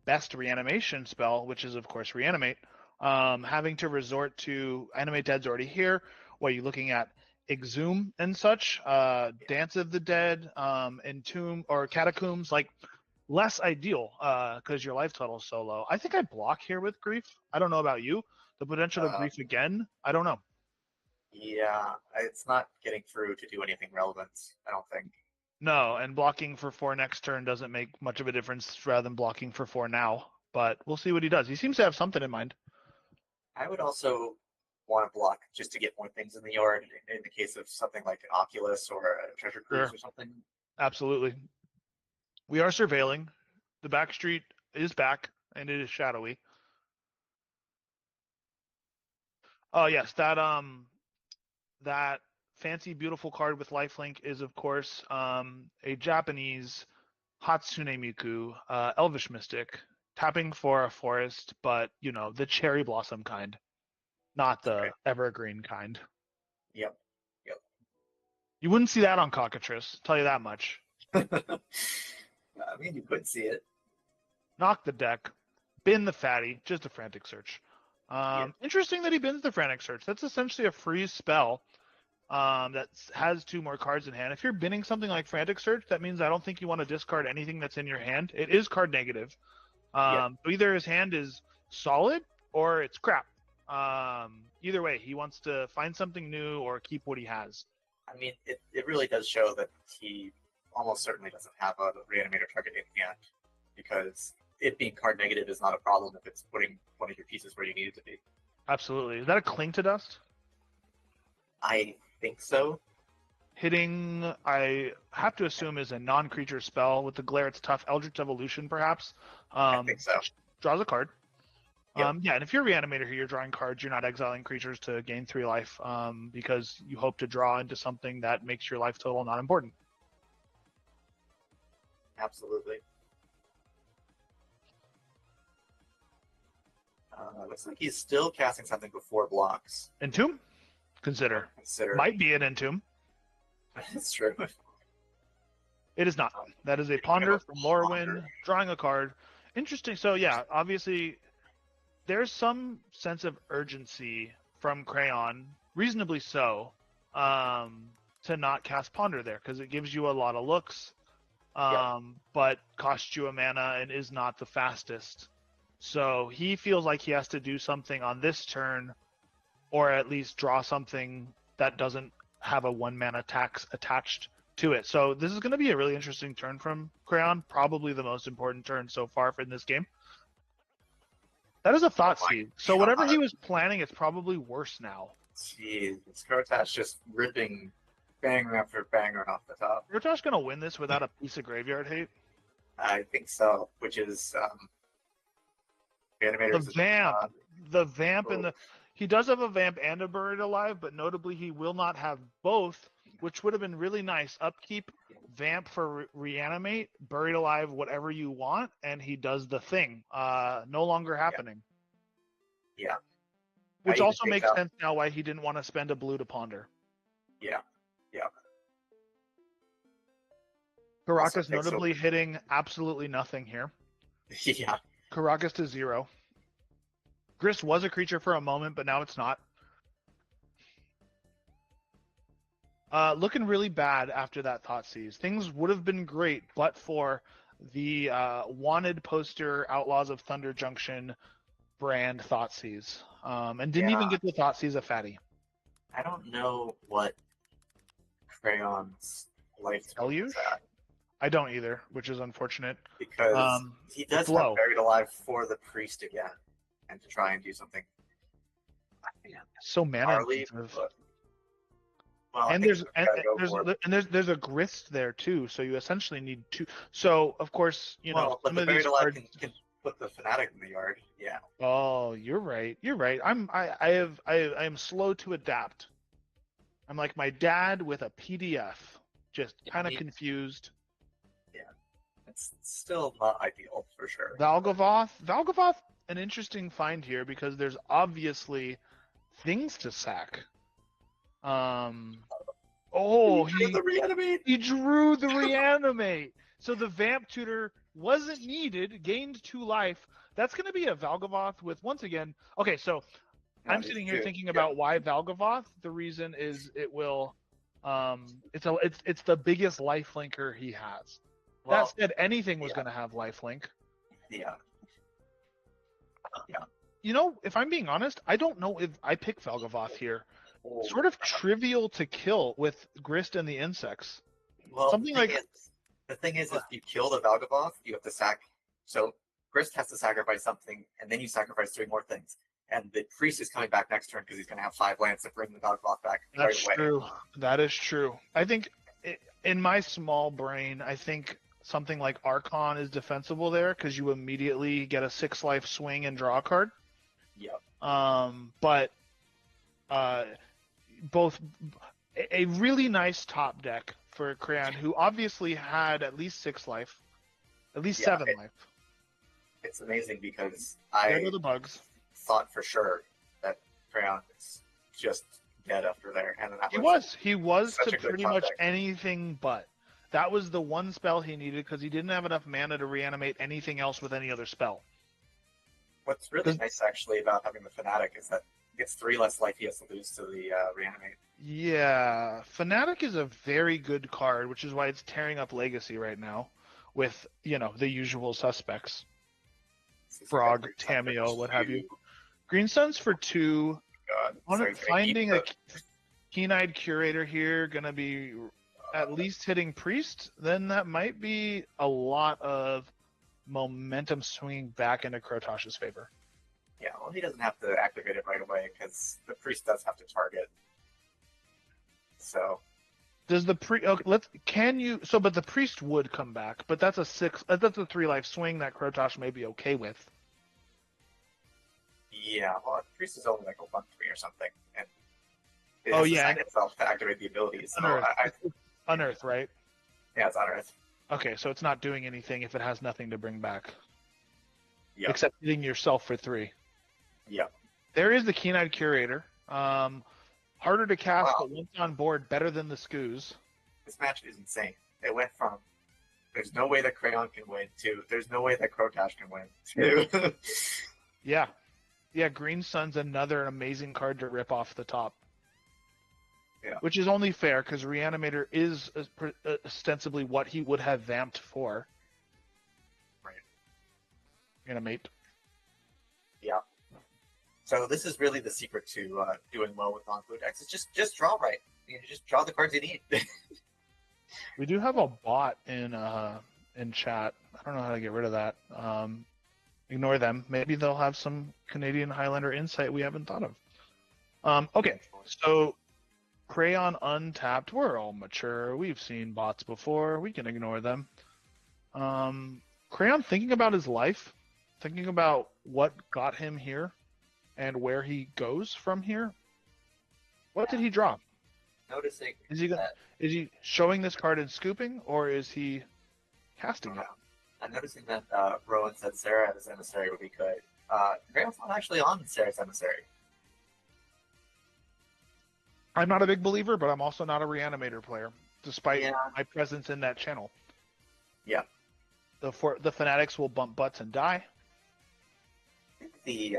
best reanimation spell, which is, of course, Reanimate. Having to resort to Animate Dead's already here. What are you looking at? Exhume and such, Dance of the Dead, Entomb, or Catacombs, like less ideal because your life total is so low. I think I block here with Grief. I don't know about you. The potential of Grief again, I don't know. Yeah, it's not getting through to do anything relevant, I don't think. No, and blocking for 4 next turn doesn't make much of a difference rather than blocking for 4 now. But we'll see what he does. He seems to have something in mind. I would also want to block just to get more things in the yard in the case of something like an Oculus or a Treasure Cruise Sure. or something. Absolutely. We are surveilling. The back street is back, and it is shadowy. Oh yes, that fancy beautiful card with lifelink is of course a Japanese Hatsune Miku, Elvish Mystic, tapping for a forest, but you know, the cherry blossom kind, not the Right. evergreen kind. Yep. You wouldn't see that on Cockatrice, tell you that much. I mean, you could see it. Knock the deck, bin the fatty, just a frantic search. Yeah. Interesting that he bins the frantic search. That's essentially a freeze spell that has 2 more cards in hand. If you're binning something like frantic search, that means I don't think you want to discard anything that's in your hand. It is card negative. So either his hand is solid or it's crap. Either way, he wants to find something new or keep what he has. I mean, it really does show that he almost certainly doesn't have a reanimator target in hand, because it being card negative is not a problem if it's putting one of your pieces where you need it to be. Absolutely. Is that a Cling to Dust? I think so. Hitting, I have to assume, is a non-creature spell. With the glare, it's tough. Eldritch Evolution, perhaps. I think so. Draws a card. Yep. Yeah, and if you're a reanimator here, you're drawing cards. You're not exiling creatures to gain 3 life, because you hope to draw into something that makes your life total not important. Absolutely. Looks like he's still casting something before blocks. Entomb? Consider. Might be an Entomb. It's true. It is not. That is a Ponder from Lorwyn, drawing a card. Interesting. So yeah, obviously there's some sense of urgency from Crayon, reasonably so, to not cast Ponder there, because it gives you a lot of looks, but costs you a mana and is not the fastest. So he feels like he has to do something on this turn, or at least draw something that doesn't have a 1 mana tax attached to it. So this is going to be a really interesting turn from Crayon, probably the most important turn so far in this game. That is a Thought Seed. So whatever he was planning, it's probably worse now. Jeez, Skirtash just ripping banger after banger off the top. Skirtash going to win this without a piece of graveyard hate? I think so, which is the vamp. The vamp and the... He does have a vamp and a Buried Alive, but notably he will not have both, which would have been really nice. Upkeep, vamp for reanimate, Buried Alive, whatever you want, and he does the thing. No longer happening. Yeah. Which also makes sense now why he didn't want to spend a blue to Ponder. Yeah. Caracas notably hitting absolutely nothing here. Yeah. Caracas to 0. Grist was a creature for a moment, but now it's not. Looking really bad after that Thought Seize. Things would have been great, but for the wanted poster Outlaws of Thunder Junction brand Thought Seize. And didn't even get the Thought Seize a fatty. I don't know what Crayon's life Deluge? I don't either, which is unfortunate. Because he does have Buried Alive for the priest again, and to try and do something. So mana intensive. Well, and there's a grist there too, so you essentially need 2. So of course, you know, but the Buried Alive can put the Fanatic in the yard. Yeah. Oh, you're right. I am slow to adapt. I'm like my dad with a PDF, just kind of confused. Yeah, it's still not ideal for sure. Valgavoth, an interesting find here because there's obviously things to sack. He drew the reanimate. He drew the reanimate. So the Vamp Tutor wasn't needed, gained 2 life. That's going to be a Valgavoth with, once again, okay, so I'm sitting here thinking about why Valgavoth. The reason is it will, it's the biggest lifelinker he has. Well, that said, anything was going to have lifelink. Yeah. You know, if I'm being honest, I don't know if I pick Valgavoth here. Sort of trivial to kill with Grist and the insects. Well, Something like the thing is, if you kill the Valgaboth, you have to sack. So Grist has to sacrifice something, and then you sacrifice 3 more things. And the priest is coming back next turn because he's going to have 5 lands to bring the Valgaboth back that's right away. true. That is true. I think in my small brain, I think something like Archon is defensible there because you immediately get a 6-life swing and draw a card. Yep. But both a really nice top deck for Crayon, who obviously had at least 6 life, at least 7 life. It's amazing because There I go the bugs. thought for sure that Crayon is just dead after there, and then that He was such to a good pretty top much deck. anything but. That was the one spell he needed because he didn't have enough mana to reanimate anything else with any other spell. What's really nice actually about having the Fanatic is that it's 3 less life he has to lose to the reanimate. Yeah, Fnatic is a very good card, which is why it's tearing up Legacy right now with, the usual suspects. Frog, Tameo, what have you. Green Sun's for 2. Finding a Keen-Eyed Curator here going to be at least hitting Priest, then that might be a lot of momentum swinging back into Krotosh's favor. Yeah, well, he doesn't have to activate it right away because the priest does have to target. So does the but the priest would come back, but that's a 3-life swing that Krotosh may be okay with. Yeah, well, the priest is only like a 1/3 or something, and it has to sign itself to activate the abilities. So Unearth. Unearth, right? Yeah, it's Unearth. Okay, so it's not doing anything if it has nothing to bring back. Yep. Except hitting yourself for 3. Yep. There is the Keen-Eyed Curator. Harder to cast, but once on board, better than the Skoos. This match is insane. It went from there's no way that Crayon can win to there's no way that Krotosh can win to Yeah. Yeah, Green Sun's another amazing card to rip off the top. Yeah. Which is only fair because Reanimator is ostensibly what he would have vamped for. Right. Animate. Yeah. So this is really the secret to doing well with non-blue decks. It's just draw right. You just draw the cards you need. We do have a bot in chat. I don't know how to get rid of that. Ignore them. Maybe they'll have some Canadian Highlander insight we haven't thought of. Okay, so Crayon untapped. We're all mature. We've seen bots before. We can ignore them. Crayon thinking about his life, thinking about what got him here, and where he goes from here. What did he draw? Noticing is he showing this card and scooping, or is he casting it? I'm noticing that Rowan said Sarah as Emissary would be good. Crayon's not actually on Sarah's Emissary. I'm not a big believer, but I'm also not a Reanimator player, despite my presence in that channel. Yeah. The Fanatics will bump butts and die. The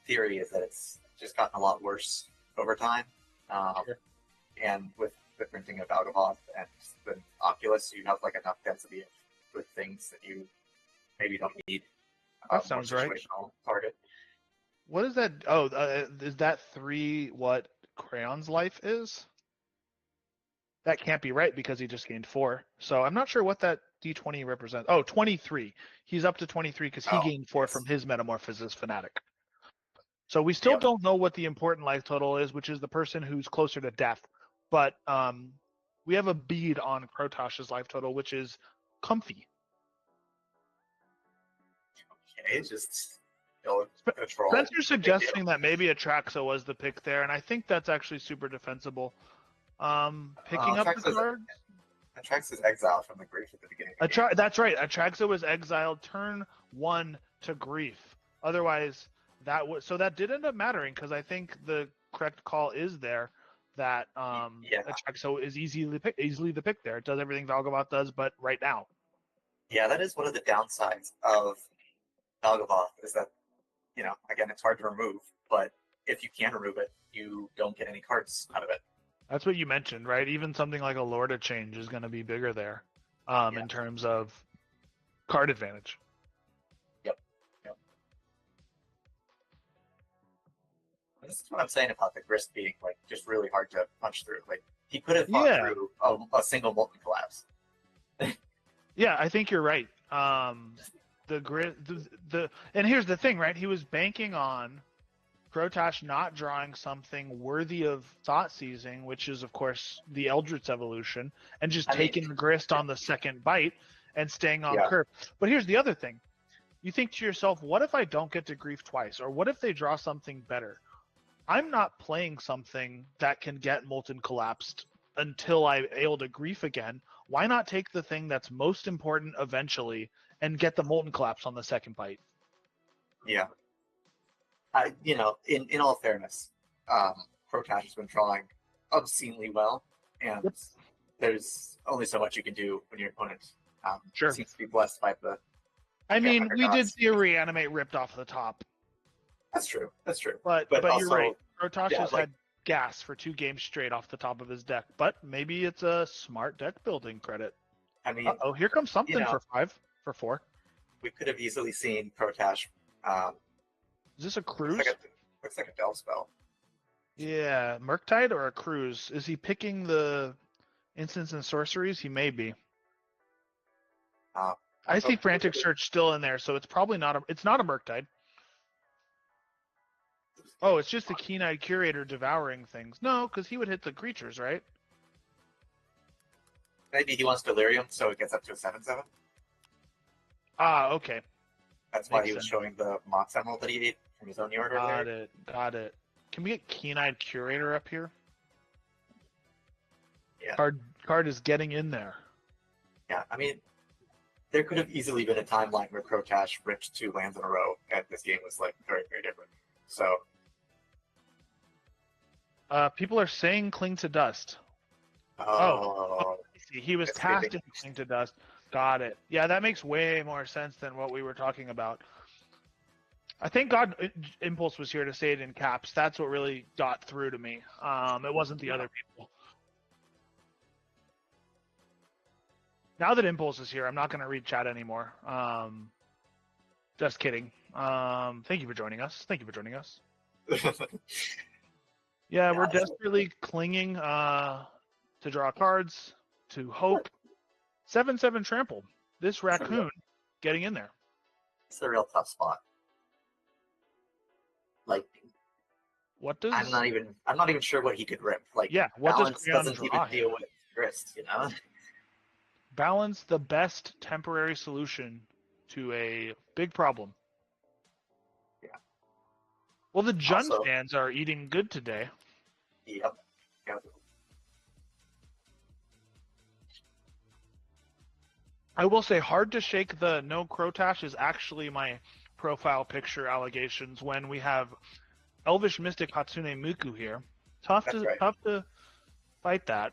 theory is that it's just gotten a lot worse over time. Sure. And with the printing of Algaboth and the Oculus, you have like enough density with things that you maybe don't need. That sounds right. Target. What is that? Oh, is that 3 what Crayon's life is? That can't be right because he just gained 4. So I'm not sure what that D20 represents. Oh, 23. He's up to 23 because he gained 4 from his Metamorphosis Fanatic. So we still don't know what the important life total is, which is the person who's closer to death. But we have a bead on Krotosh's life total, which is comfy. Okay, just control. Spencer's suggesting that maybe Atraxa was the pick there, and I think that's actually super defensible. Picking up the card. Atraxa's exiled from the Grief at the beginning. That's right. Atraxa was exiled turn 1 to Grief. Otherwise, that did end up mattering because I think the correct call is there that Atraxa is easily the pick there. It does everything Valgaboth does, but right now. Yeah, that is one of the downsides of Valgaboth is that, again, it's hard to remove, but if you can remove it, you don't get any cards out of it. That's what you mentioned, right? Even something like a Lord of Change is going to be bigger there in terms of card advantage. Yep. This is what I'm saying about the Grist being just really hard to punch through. He could have fought Yeah. through a single molten collapse. Yeah, I think you're right. And here's the thing, right? He was banking on Protosh not drawing something worthy of thought seizing, which is of course the Eldritch evolution, and just taking the grist on the second bite and staying on curve. But here's the other thing. You think to yourself, what if I don't get to grief twice? Or what if they draw something better? I'm not playing something that can get molten collapsed until I'm able to grief again. Why not take the thing that's most important eventually and get the molten collapse on the second bite? Yeah. In all fairness, Protash has been drawing obscenely well, and there's only so much you can do when your opponent seems to be blessed by the. I mean, we did see a reanimate ripped off the top. That's true. But also, you're right. Protosh has had gas for 2 games straight off the top of his deck, but maybe it's a smart deck building credit. I mean, here comes something for 4. We could have easily seen Protash. Is this a cruise? Looks like a delve spell. Yeah, Murktide or a cruise? Is he picking the instants and sorceries? He may be. I see Frantic Search still in there, so it's probably not a. It's not a Murktide. Oh, it's just the Keen-Eyed Curator devouring things. No, because he would hit the creatures, right? Maybe he wants Delirium, so it gets up to a 7/7. Okay. That's why he was showing the Mox Emerald that he ate from his own yard earlier. Got it. Can we get Keen-Eyed Curator up here? Yeah. Card is getting in there. Yeah, I mean, there could have easily been a timeline where Protash ripped 2 lands in a row, and this game was like very, very different. So. People are saying Cling to Dust. I see. He was tasked in Cling to Dust. Got it. Yeah, that makes way more sense than what we were talking about. I think God Impulse was here to say it in caps. That's what really got through to me. It wasn't the other people. Now that Impulse is here, I'm not going to read chat anymore. Just kidding. Thank you for joining us. Yeah, we're desperately clinging to draw cards, to hope. 7/7 Trample. This raccoon getting in there. It's a real tough spot. Like, what does? I'm not even sure what he could rip. Like, what balance does doesn't even deal with grist, you know? Balance, the best temporary solution to a big problem. Yeah. Well, the Jund fans are eating good today. Yep. I will say, hard to shake the no Crotash is actually my profile picture allegations when we have Elvish Mystic Hatsune Miku here. Tough to fight that.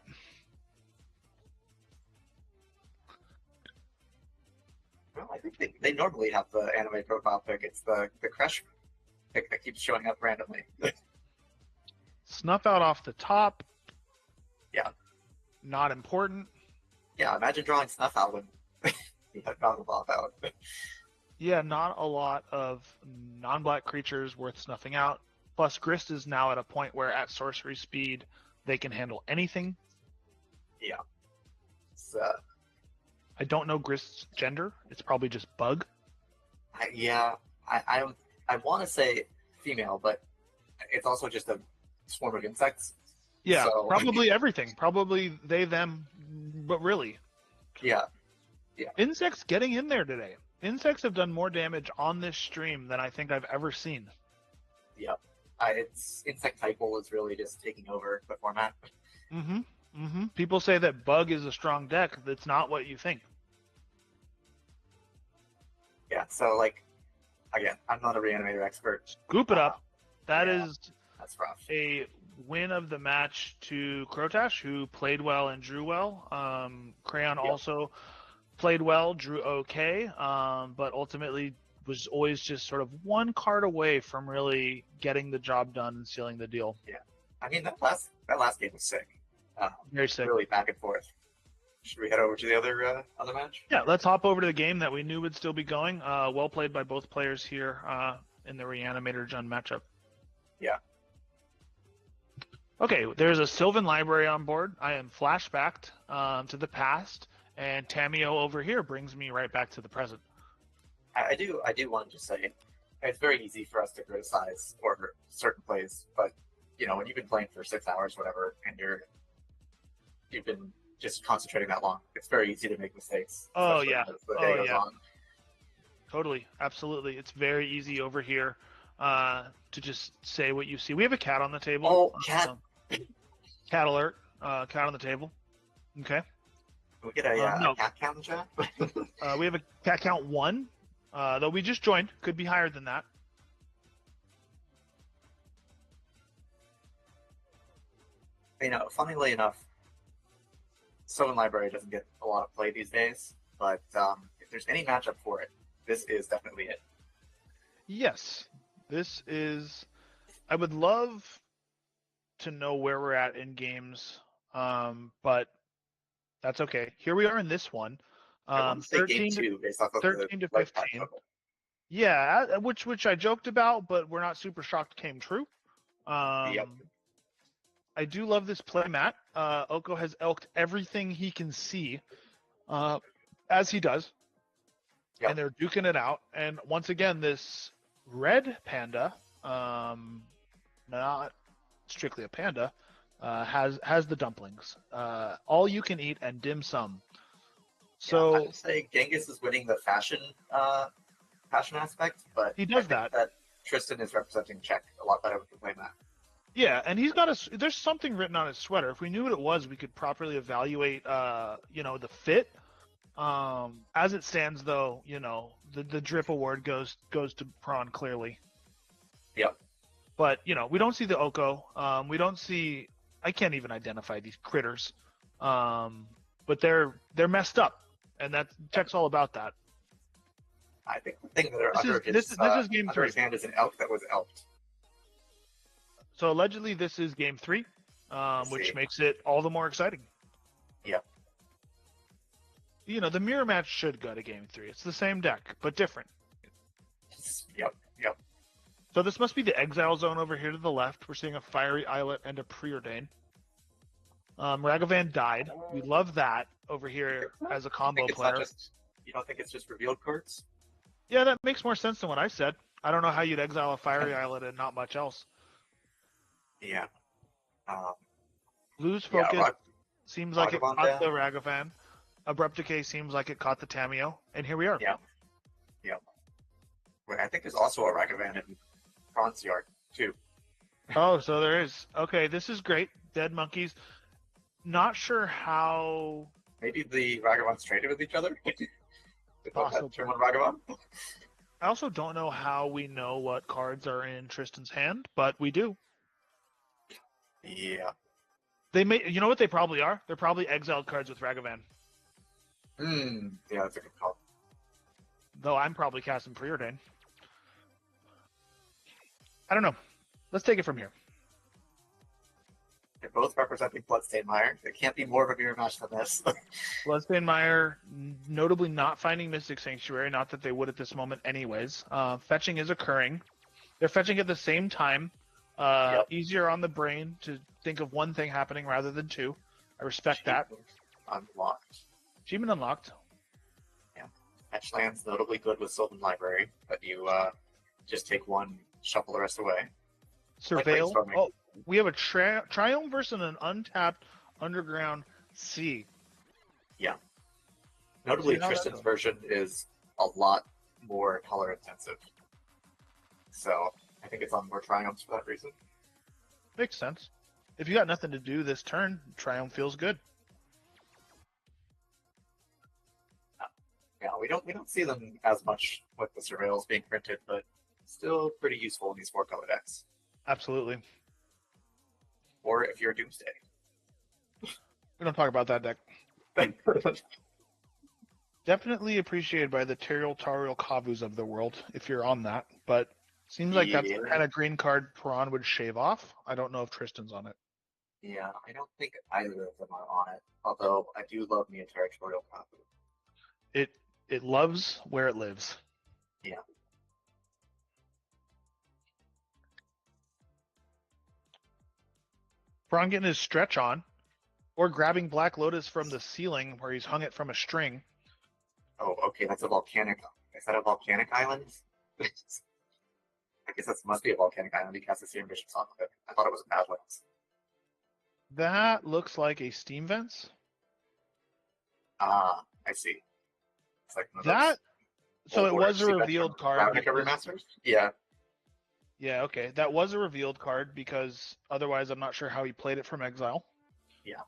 Well, I think they normally have the anime profile pick. It's the Crush pick that keeps showing up randomly. Snuff out off the top. Yeah. Not important. Yeah, imagine drawing Snuff out when you have Gogglebop out. Yeah, not a lot of non-black creatures worth snuffing out. Plus, Grist is now at a point where at sorcery speed, they can handle anything. Yeah. I don't know Grist's gender. It's probably just bug. I want to say female, but it's also just a swarm of insects. Yeah, so. Probably everything. Probably they, them, but really. Yeah. Insects getting in there today. Insects have done more damage on this stream than I think I've ever seen. Yep. It's Insect Typal is really just taking over the format. People say that Bug is a strong deck. That's not what you think. Yeah, so, again, I'm not a Reanimator expert. Scoop it up. That's rough. A win of the match to Crotash, who played well and drew well. Crayon also played well, drew okay, but ultimately was always just sort of one card away from really getting the job done and sealing the deal. Yeah, I mean that last game was sick. Very sick. Really back and forth. Should we head over to the other match? Yeah, let's hop over to the game that we knew would still be going. Well played by both players here in the Reanimator Jund matchup. Yeah. Okay, there's a Sylvan library on board. I am flashbacked to the past, and Tamio over here brings me right back to the present. I do want to just say it's very easy for us to criticize or certain plays, but when you've been playing for 6 hours, whatever, and you've been just concentrating that long, it's very easy to make mistakes. Oh Especially yeah, as the day goes on. totally, absolutely. It's very easy over here to just say what you see. We have a cat on the table. Oh, cat! Cat alert. Cat on the table. Okay. Can we get a no. cat count in chat? We have a cat count 1, though we just joined. Could be higher than that. Funnily enough, Sylvan Library doesn't get a lot of play these days, but if there's any matchup for it, this is definitely it. Yes, this is. I would love to know where we're at in games, but that's okay. Here we are in this one. I want to say 13 game to 2 based off of 13 the to 15. Yeah, which I joked about, but we're not super shocked came true. Yep. I do love this playmat. Oko has elked everything he can see, as he does, Yep. and they're duking it out. And once again, this red panda, not strictly a panda, has the dumplings, all you can eat and dim sum. So I would say Genghis is winning the fashion aspect, but he does I think that Tristan is representing Czech a lot better with the playmat. Yeah, and he's got there's something written on his sweater. If we knew what it was, we could properly evaluate, the fit. As it stands, though, the drip award goes to Prawn clearly. Yep. But we don't see the Oko. We don't see. I can't even identify these critters. But they're messed up, and that Czech's all about that. I think the thing that are This is game 3. His hand is an elk that was elked. So allegedly, this is game 3, which makes it all the more exciting. Yep. The mirror match should go to game 3. It's the same deck, but different. Yep. So this must be the exile zone over here to the left. We're seeing a fiery islet and a preordain. Ragavan died. We love that over here as a combo player. You don't think it's just revealed cards? Yeah, that makes more sense than what I said. I don't know how you'd exile a fiery islet and not much else. Yeah. Lose focus seems like it caught the Ragavan. Abrupt Decay seems like it caught the Tamio. And here we are. Yeah. Wait, I think there's also a Ragavan in Prawn's yard, too. Oh, so there is. Okay, this is great. Dead monkeys. Not sure how... Maybe the Ragavans traded with each other? Possible. Ragavan? I also don't know how we know what cards are in Tristan's hand, but we do. Yeah. They may. You know what they probably are? They're probably exiled cards with Ragavan. Yeah, that's a good call. Though I'm probably casting Preordain. I don't know. Let's take it from here. They're both representing Bloodstained Mire. There can't be more of a mirror match than this. Bloodstained Mire, notably not finding Mystic Sanctuary, not that they would at this moment anyways. Fetching is occurring. They're fetching at the same time. Easier on the brain to think of one thing happening rather than two. I respect that. Unlocked. Achievement unlocked. Yeah. Fetchland's notably good with Sylvan Library, but you just take one, shuffle the rest away. Surveil. Oh, we have a Triumph versus an untapped Underground Sea. Yeah. Notably, Tristan's version is a lot more color intensive. So I think it's on more Triumphs for that reason. Makes sense. If you got nothing to do this turn, Triumph feels good. Yeah, we don't see them as much with the Surveils being printed, but still pretty useful in these 4-color decks. Absolutely. Or if you're Doomsday. We don't talk about that deck. Definitely appreciated by the Tariel Kavus of the world, if you're on that, but seems like that's the kind of green card Prawn would shave off. I don't know if Tristan's on it. Yeah, I don't think either of them are on it, although I do love me a Territorial Kavu. It loves where it lives. Yeah. Prawn getting his stretch on, or grabbing Black Lotus from the ceiling where he's hung it from a string. Oh, okay, that's a volcanic. Is that a volcanic island? I guess that must be a volcanic island. He casts a Serum Vision off of it. I thought it was a Badlands. That looks like a steam vents. Ah, I see. It's like one of That so old it order was a Steam Vents revealed from card. Ravnica because- remasters? Yeah. Yeah, okay. That was a revealed card because otherwise I'm not sure how he played it from exile. Yeah.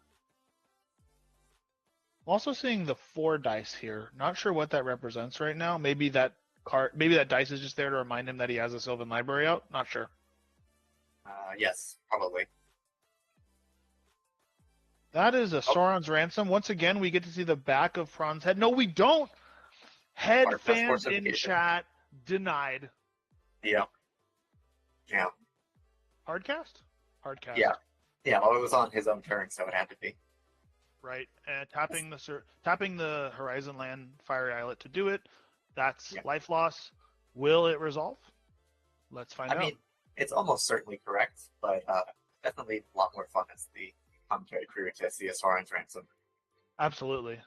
I'm also seeing the 4 dice here. Not sure what that represents right now. Maybe that dice is just there to remind him that he has a Sylvan Library out. Not sure. Yes, probably. That is a Sauron's Ransom. Once again, we get to see the back of Prawn's head. No, we don't. Head Water fans passport in certification. chat denied. Yeah. Yeah. Hardcast? Hardcast. Yeah. Yeah, well, it was on his own turn, so it had to be. Right. And tapping the Horizon Land Fiery Islet to do it. That's Yeah. life loss. Will it resolve? Let's find I out. mean, it's almost certainly correct, but definitely a lot more fun as the commentary crew to see a Sauron's Ransom. Absolutely.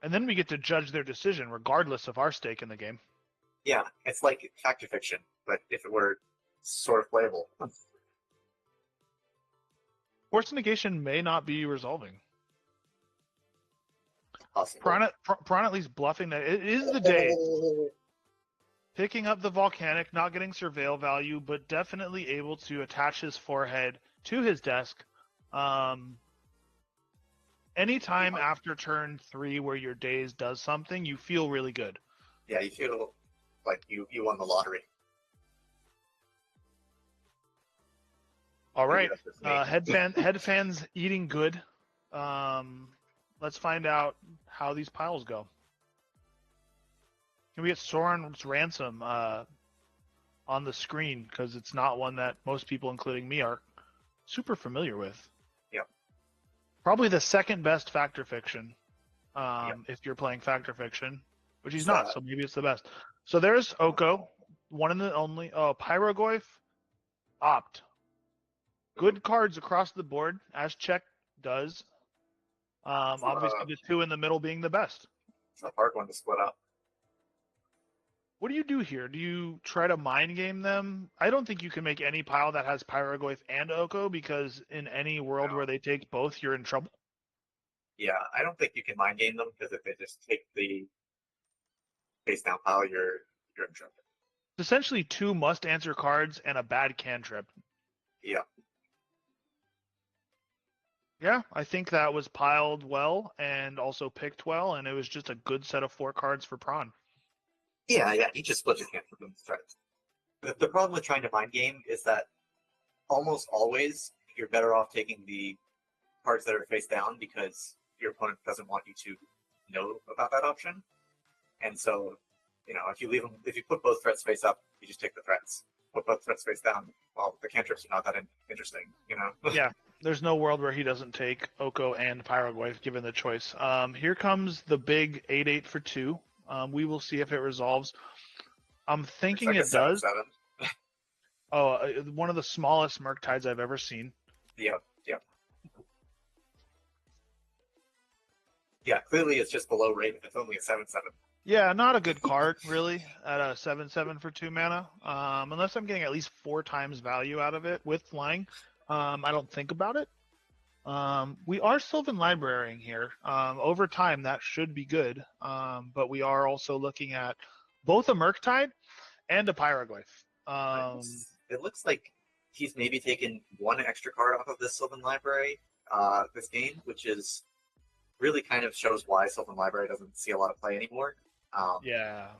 And then we get to judge their decision regardless of our stake in the game. Yeah, it's like fact or fiction, but if it were sort of playable. Force negation may not be resolving. Possible. Prawn at least bluffing that it is the day. Picking up the volcanic, not getting surveil value, but definitely able to attach his forehead to his desk. Anytime after turn 3 where your daze does something, you feel really good. Yeah, you feel like you won the lottery. All right, Maybe that's just me. head fans eating good. Let's find out how these piles go. Can we get Sauron's Ransom on the screen? Because it's not one that most people, including me, are super familiar with. Yep. Probably the second best Factor Fiction, Yep. if you're playing Factor Fiction, which he's So- not, so maybe it's the best. So there's Oko, one and the only. Oh, Pyrogoyf, Opt. Good cards across the board, as Czech does. Obviously, the 2 in the middle being the best. It's a hard one to split up. What do you do here? Do you try to mind game them? I don't think you can make any pile that has Pyrogoyf and Oko because in any world No. where they take both, you're in trouble. Yeah, I don't think you can mind game them because if they just take the face down pile, you're in trouble. It's essentially 2 must answer cards and a bad cantrip. Yeah. Yeah, I think that was piled well and also picked well, and it was just a good set of 4 cards for Prawn. Yeah, he just split his hand from the threats. The problem with trying to mind game is that almost always you're better off taking the cards that are face down because your opponent doesn't want you to know about that option. And so, if you put both threats face up, you just take the threats. Put both threats face down, well, the cantrips are not that interesting, Yeah, there's no world where he doesn't take Oko and Pyrogoyf given the choice. Here comes the big 8/8 for 2. We will see if it resolves. I'm thinking It's like it does. 7/7. Oh, one of the smallest Murktides I've ever seen. Yep. Yeah, clearly it's just below rate. It's only a 7/7. Yeah, not a good card, really, at a 7/7 for 2 mana. Unless I'm getting at least 4 times value out of it with flying. I don't think about it. We are Sylvan Librarying here. Over time, that should be good. But we are also looking at both a Murktide and a Pyrogoyf. It looks like he's maybe taken one extra card off of this Sylvan Library this game, which is really kind of shows why Sylvan Library doesn't see a lot of play anymore. Yeah.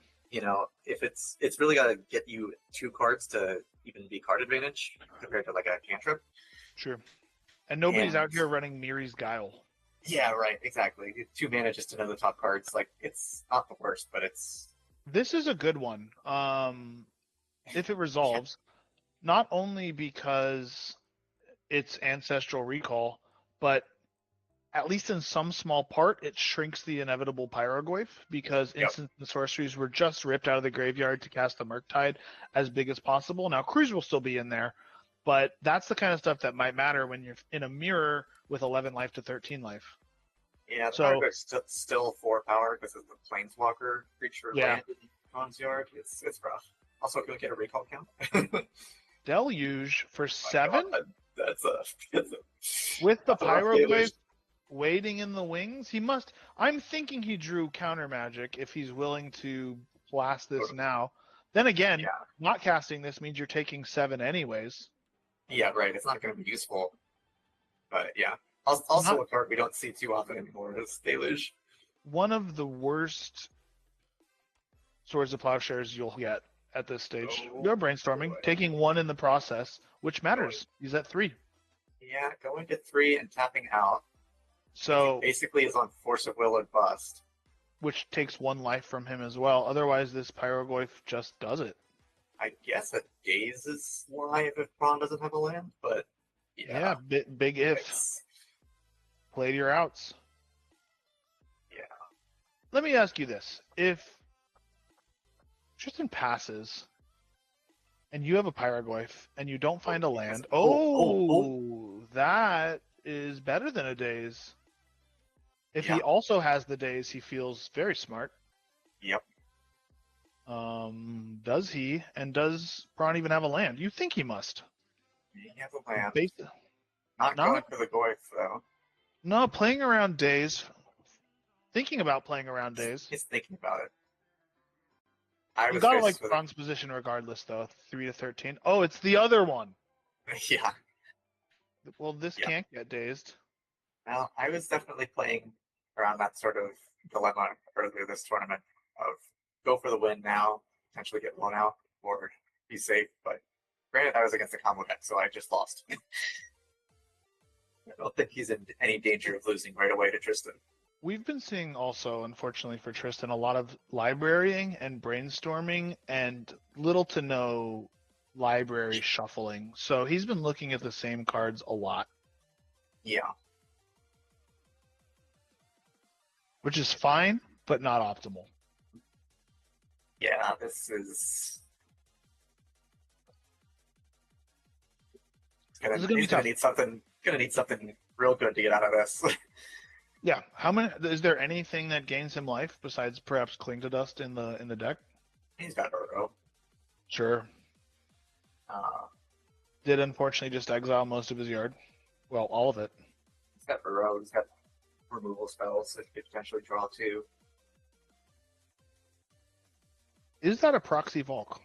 If it's really got to get you 2 cards to even be card advantage compared to like a cantrip. Sure. And nobody's And- out here running Miri's Guile. Yeah, right, exactly. 2 mana just to know the top cards. Like, it's not the worst, but it's This is a good one. If it resolves, not only because it's Ancestral Recall, but at least in some small part, it shrinks the inevitable Pyrogoyf because Yep. instants and sorceries were just ripped out of the graveyard to cast the Murktide as big as possible. Now, Cruise will still be in there, But that's the kind of stuff that might matter when you're in a mirror with 11 life to 13 life. Yeah, the So- Power Ghost still 4 power because of the Planeswalker creature Yeah. land in Ron's yard. It's rough. Also, can we get a recall count? Deluge for My 7 God, that's a with the that's a rough Pyroglyph deluge. waiting in the wings. He must. I'm thinking he drew counter magic if he's willing to blast this now. Then again, Yeah. not casting this means you're taking 7 anyways. Yeah, right. It's not going to be useful. But yeah. Also, Not- a card we don't see too often anymore is Deluge. One of the worst Swords of Plowshares you'll get at this stage. Oh, You're brainstorming, boy. taking 1 in the process, which matters. He's at 3. Yeah, going to 3 and tapping out. So, Basically is on Force of Will or Bust. which takes 1 life from him as well. Otherwise, this Pyroglyph just does it. I guess a Daze is live if Braun doesn't have a land, but Yeah, big if. it's- Play your outs. Yeah. Let me ask you this. If Tristan passes and you have a Pyroglyph and you don't find a land, that is better than a Daze. If Yeah. he also has the Daze, he feels very smart. Yep. Does he? And does Braun even have a land? You think he must. He has a land. No? Not going for the Goyf, though. No, playing around Daze. Thinking about playing around Daze. He's thinking about it. I You was gotta faced like with Braun's position regardless, though. 3 to 13. Oh, it's the other one. Yeah. Well, this Yeah. can't get dazed. Well, I was definitely playing around that sort of dilemma earlier this tournament of go for the win now, potentially get blown out, or be safe. But granted, I was against a combo deck, so I just lost. I don't think he's in any danger of losing right away to Tristan. We've been seeing also, unfortunately for Tristan, a lot of librarying and brainstorming and little to no library shuffling. So he's been looking at the same cards a lot, Yeah. which is fine, but not optimal. Yeah, this is. This is gonna be He's gonna tough. need something. Gonna need something real good to get out of this. Yeah. How many? Is there anything that gains him life besides perhaps Cling to Dust in the deck? He's got Uro. Sure. Did unfortunately just exile most of his yard. Well, all of it. He's got Uro. He's got removal spells that he could potentially draw too. Is that a proxy Volk?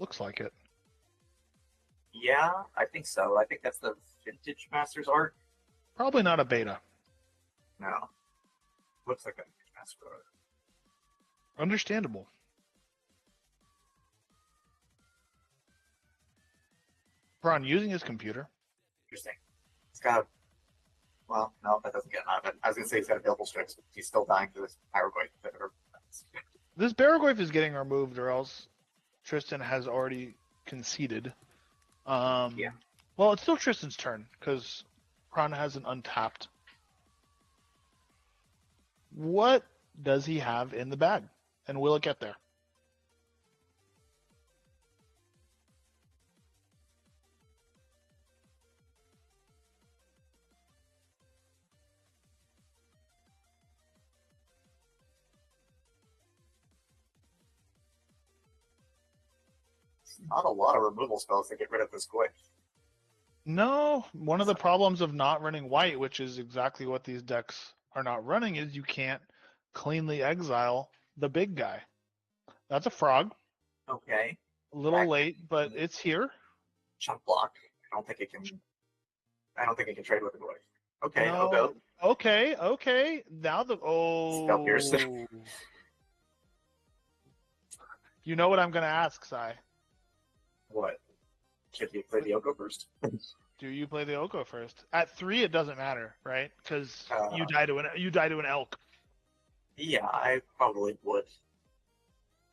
Looks like it. Yeah, I think so. I think that's the Vintage Masters art. Probably not a beta. No. Looks like a Vintage Masters art. Understandable. Braun using his computer. Interesting. He's got. Well, no, that doesn't get him out of it. I was gonna say he's got available strikes, but he's still dying to this Pyrogoid. This Baragorf is getting removed, or else Tristan has already conceded. Yeah. Well, it's still Tristan's turn because Braun has an untapped. What does he have in the bag, and will it get there? Not a lot of removal spells to get rid of this Goy. No, one of the problems of not running white, which is exactly what these decks are not running, is you can't cleanly exile the big guy. That's a frog. Okay. A little Right. late, but it's here. Chunk block. I don't think it can trade with the Goy. Okay, No. I'll go. Okay. Now the Spell pierce. You know what I'm gonna ask, Sai. What? Should you play the Oko first? Do you play the Oko first? At 3, it doesn't matter, right? Because Uh, you die to an elk. Yeah, I probably would.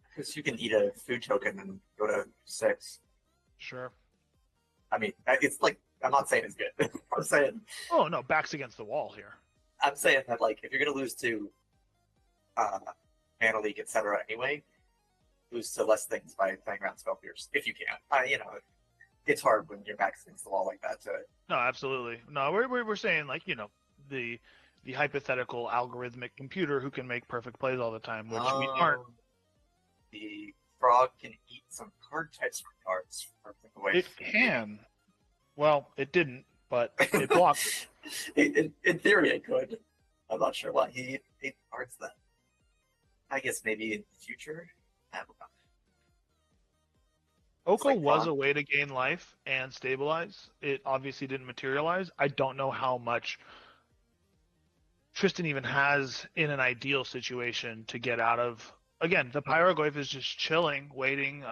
Because you can eat a food token and go to 6. Sure. I mean, it's like, I'm not saying it's good. I'm saying Oh no, back's against the wall here. that, like, if you're going to lose to Mana Leak, etc., anyway, lose to less things by playing around Spell Pierce, if you can. it's hard when your back's against the wall like that to. No, absolutely. No, we're saying like the hypothetical algorithmic computer who can make perfect plays all the time, which we aren't. The frog can eat some card types from cards. It can. Well, it didn't, but it blocked. in theory, it could. I'm not sure why he ate cards then. I guess maybe in the future. I don't know. Oko like was Ron. a way to gain life and stabilize. It obviously didn't materialize. I don't know how much Tristan even has in an ideal situation to get out of. Again, the Pyrogoyf is just chilling, waiting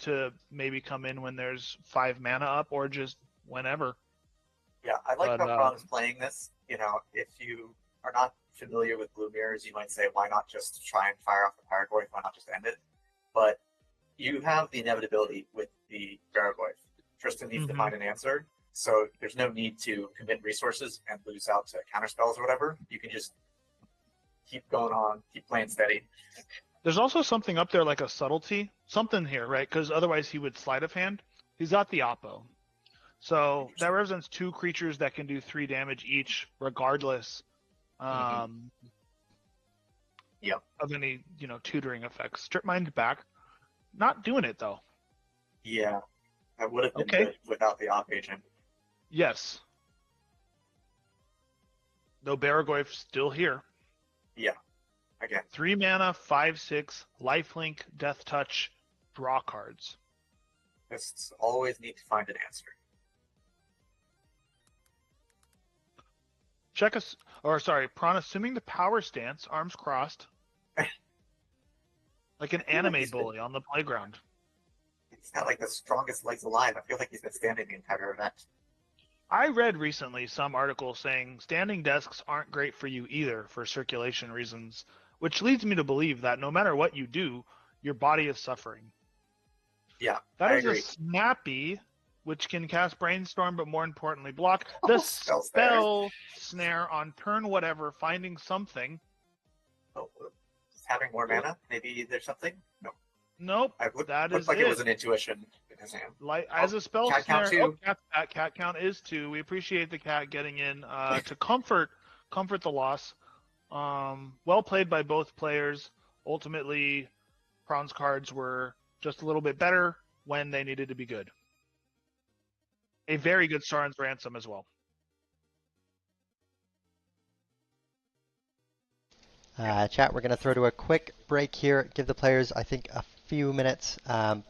to maybe come in when there's 5 mana up or just whenever. Yeah, I like But, how Ron is playing this. You know, if you are not familiar with Blue Mirrors, you might say, why not just try and fire off the Paragoyf? Why not just end it? But you have the inevitability with the Paragoyf. Tristan needs to find an answer, so there's no need to commit resources and lose out to counterspells or whatever. You can just keep going on, keep playing steady. There's also something up there like a subtlety, something here, right? Because otherwise he would sleight of hand. He's got the Oppo. So that represents 2 creatures that can do 3 damage each, regardless of any, tutoring effects. Strip Mind back. Not doing it, though. Yeah, that would have been good without the Op Agent. Yes. No Baragoyf still here. Yeah, again. 3 mana, 5/6, lifelink, death touch, draw cards. Just always need to find an answer. Prawn assuming the power stance, arms crossed. Like an anime bully on the playground. He's got like the strongest legs alive. I feel like he's been standing the entire event. I read recently some article saying standing desks aren't great for you either for circulation reasons, which leads me to believe that no matter what you do, your body is suffering. Yeah, That I is agree. a Snappy, which can cast Brainstorm, but more importantly, block the spell snare on turn whatever, finding something. Oh, having more mana? Maybe there's something? No. Nope. That is like it was an intuition in his hand. As a spell cat snare. Count 2. Cat count is 2. We appreciate the cat getting in to comfort the loss. Well played by both players. Ultimately, Prawn's cards were just a little bit better when they needed to be good. A very good Saren's Ransom as well. Chat, we're going to throw to a quick break here. Give the players, I think, a few minutes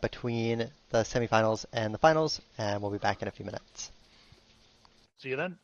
between the semifinals and the finals, and we'll be back in a few minutes. See you then.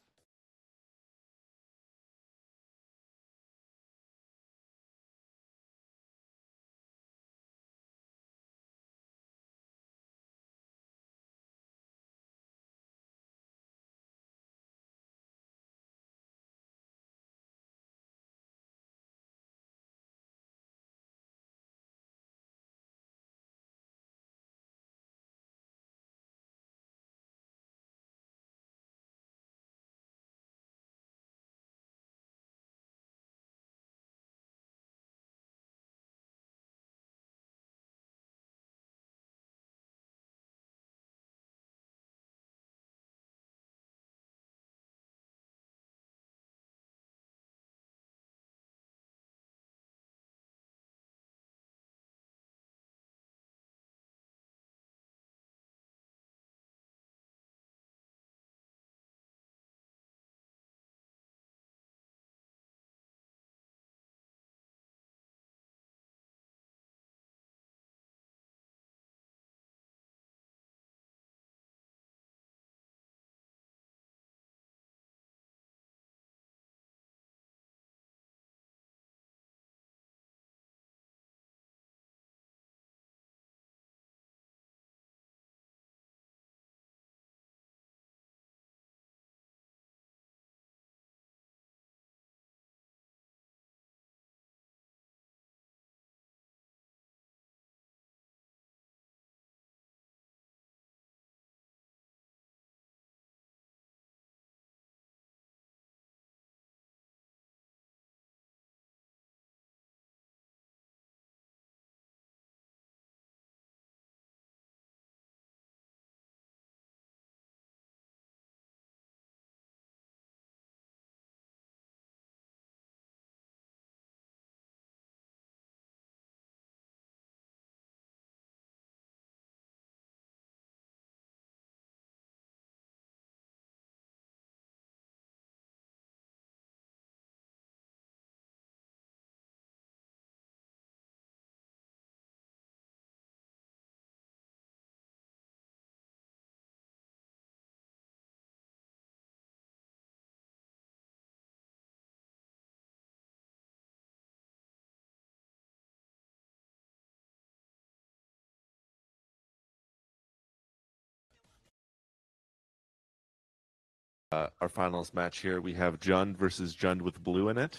our finals match here. We have Jund versus Jund with blue in it.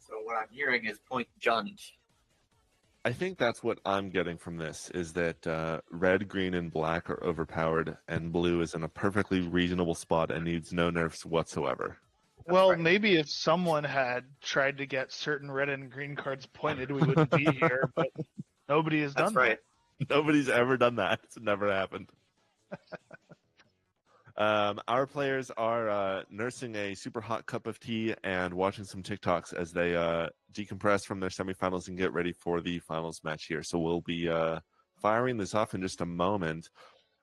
So what I'm hearing is point Jund. I think that's what I'm getting from this, is that red, green, and black are overpowered, and blue is in a perfectly reasonable spot and needs no nerfs whatsoever. Well, right. maybe if someone had tried to get certain red and green cards pointed, we wouldn't be here, but nobody has That's done right. Nobody's ever done that. It's never happened. Our players are nursing a super hot cup of tea and watching some TikToks as they decompress from their semifinals and get ready for the finals match here. So we'll be firing this off in just a moment.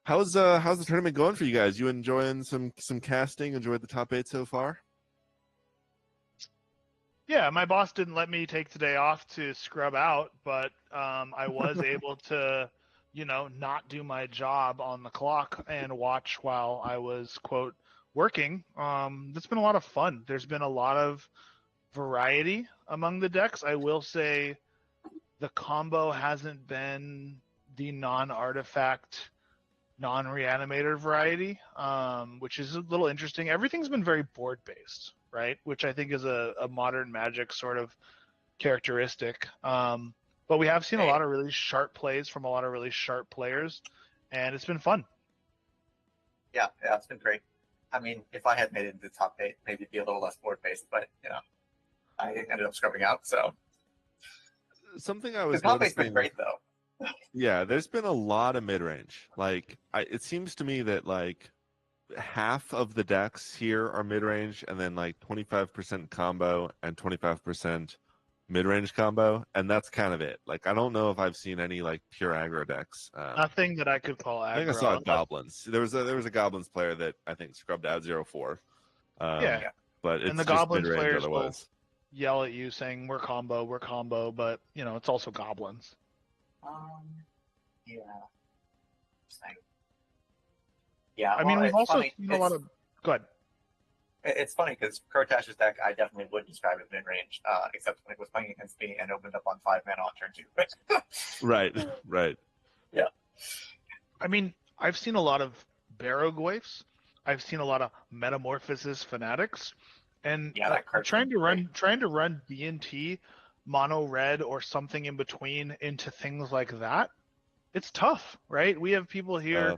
How's the tournament going for you guys? You enjoying some casting? Enjoyed the top 8 so far? Yeah, my boss didn't let me take today off to scrub out, but I was able to, not do my job on the clock and watch while I was, quote, working. It's been a lot of fun. There's been a lot of variety among the decks. I will say the combo hasn't been the non-artifact, non-reanimator variety, which is a little interesting. Everything's been very board-based, right? Which I think is a modern Magic sort of characteristic. But we have seen a lot of really sharp plays from a lot of really sharp players, and it's been fun. Yeah, it's been great. I mean, if I had made it into the top 8, maybe it'd be a little less board-based, but, I ended up scrubbing out, so. Something I was The top 8's noticing... been great, though. Yeah, there's been a lot of mid-range. It seems to me that, half of the decks here are mid-range, and then, 25% combo and 25% mid-range combo, and that's kind of it. I don't know if I've seen any, pure aggro decks. Nothing that I could call aggro. I think I saw Goblins. There was a Goblins player that I think scrubbed out 0-4. Yeah. But it's and the just Goblins mid-range players will otherwise. yell at you saying, we're combo, but, it's also Goblins. Yeah. Interesting. Yeah, I mean, we've also funny. seen a lot of... Go ahead. It's funny because Krotash's deck I definitely would describe as mid-range, except when it was playing against me and opened up on 5 mana on turn 2. Right. Yeah. I mean, I've seen a lot of Barrow-Goyfs. I've seen a lot of Metamorphosis Fanatics. And that card's trying to great. run B&T, mono red, or something in between into things like that, it's tough, right? We have people here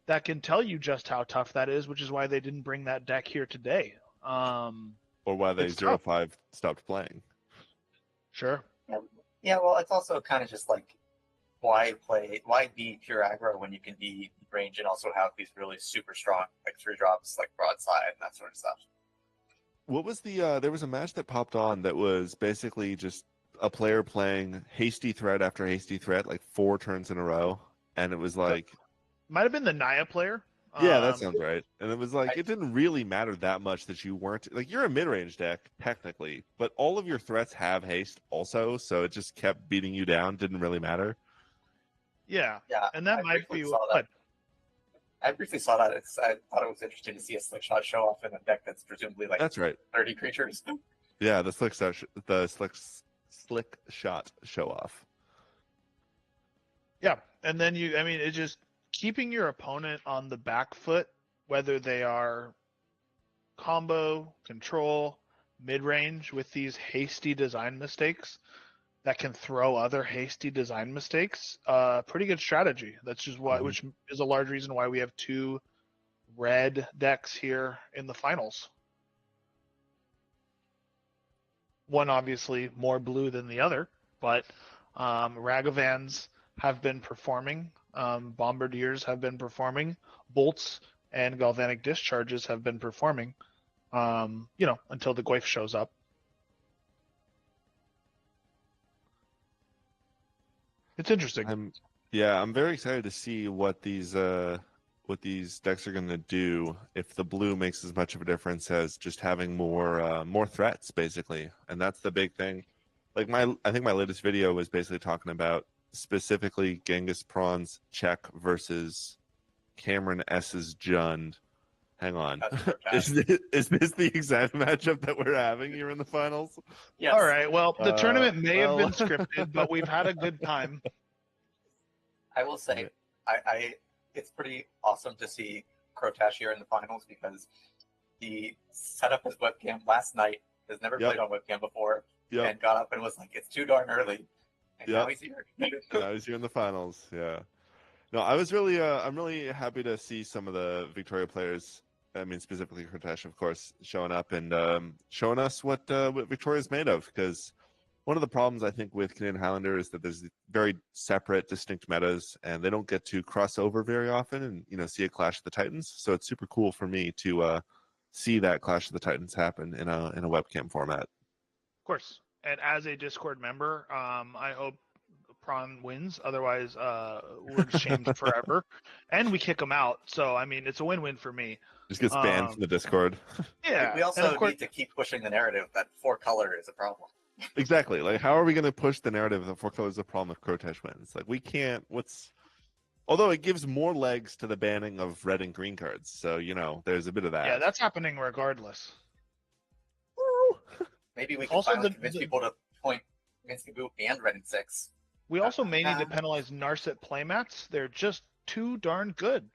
that can tell you just how tough that is, which is why they didn't bring that deck here today. Or why they 0-5 stopped playing. Sure. Yeah, well, it's also kind of just why be pure aggro when you can be range and also have these really super strong 3-drops broadside and that sort of stuff. What was there was a match that popped on that was basically just a player playing hasty threat after hasty threat 4 turns in a row, and it was might have been the Naya player. Yeah, that sounds right. And it was it didn't really matter that much that you weren't you're a mid-range deck technically, but all of your threats have haste also, so it just kept beating you down. Didn't really matter. Yeah, and that might be what. I briefly saw that. I thought it was interesting to see a slick shot show off in a deck that's presumably that's right 30 creatures. Yeah, the slick shot show off. Yeah, and then it just keeping your opponent on the back foot, whether they are combo, control, mid-range, with these hasty design mistakes that can throw other hasty design mistakes, pretty good strategy. That's just which is a large reason why we have 2 red decks here in the finals. One obviously more blue than the other, but Ragavans have been performing. Bombardiers have been performing. Bolts and Galvanic Discharges have been performing, until the Goyf shows up. It's interesting. I'm very excited to see what these decks are going to do if the blue makes as much of a difference as just having more threats, basically. And that's the big thing. I think my latest video was basically talking about specifically Genghis Prawn's check versus Cameron S's Jund. Hang on. Is this the exact matchup that we're having here in the finals? Yes. All right. Well, the tournament may have been scripted, but we've had a good time. I will say, It's pretty awesome to see Crotash here in the finals because he set up his webcam last night, has never Yep. played on webcam before, Yep. and got up and was like, it's too darn early. And Yep. now he's here. Now he's here in the finals. Yeah. No, I was really, I'm really happy to see some of the Victoria players. I mean, specifically Kurtesh, of course, showing up and showing us what Victoria's made of. Because one of the problems I think with Canadian Highlander is that there's very separate, distinct metas, and they don't get to cross over very often, and see a Clash of the Titans. So it's super cool for me to see that Clash of the Titans happen in a webcam format. Of course. And as a Discord member, I hope Prawn wins. Otherwise, we're shamed forever, and we kick him out. So I mean, it's a win-win for me. Just gets banned from the Discord. Yeah. We also need to keep pushing the narrative that 4-color is a problem. Exactly. Like, how are we going to push the narrative that 4-color is a problem if Crotesh wins? Like, we can't. Although it gives more legs to the banning of red and green cards, so there's a bit of that. Yeah, that's happening regardless. Maybe we can finally convince people to point Minsky Boo and Red and 6. We also may need to penalize Narset playmats. They're just too darn good.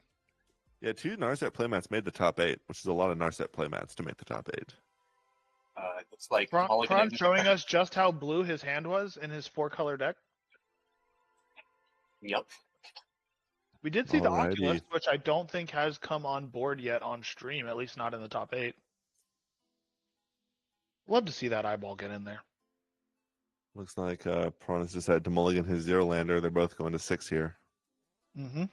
Yeah, 2 Narset playmats made the top 8, which is a lot of Narset playmats to make the top 8. It looks like Prawn showing us just how blue his hand was in his 4-color deck. Yep. We did see the Alrighty. Oculus, which I don't think has come on board yet on stream, at least not in the top 8. Love to see that eyeball get in there. Looks like Prawn has decided to mulligan his Zero Lander. They're both going to 6 here. Mm-hmm.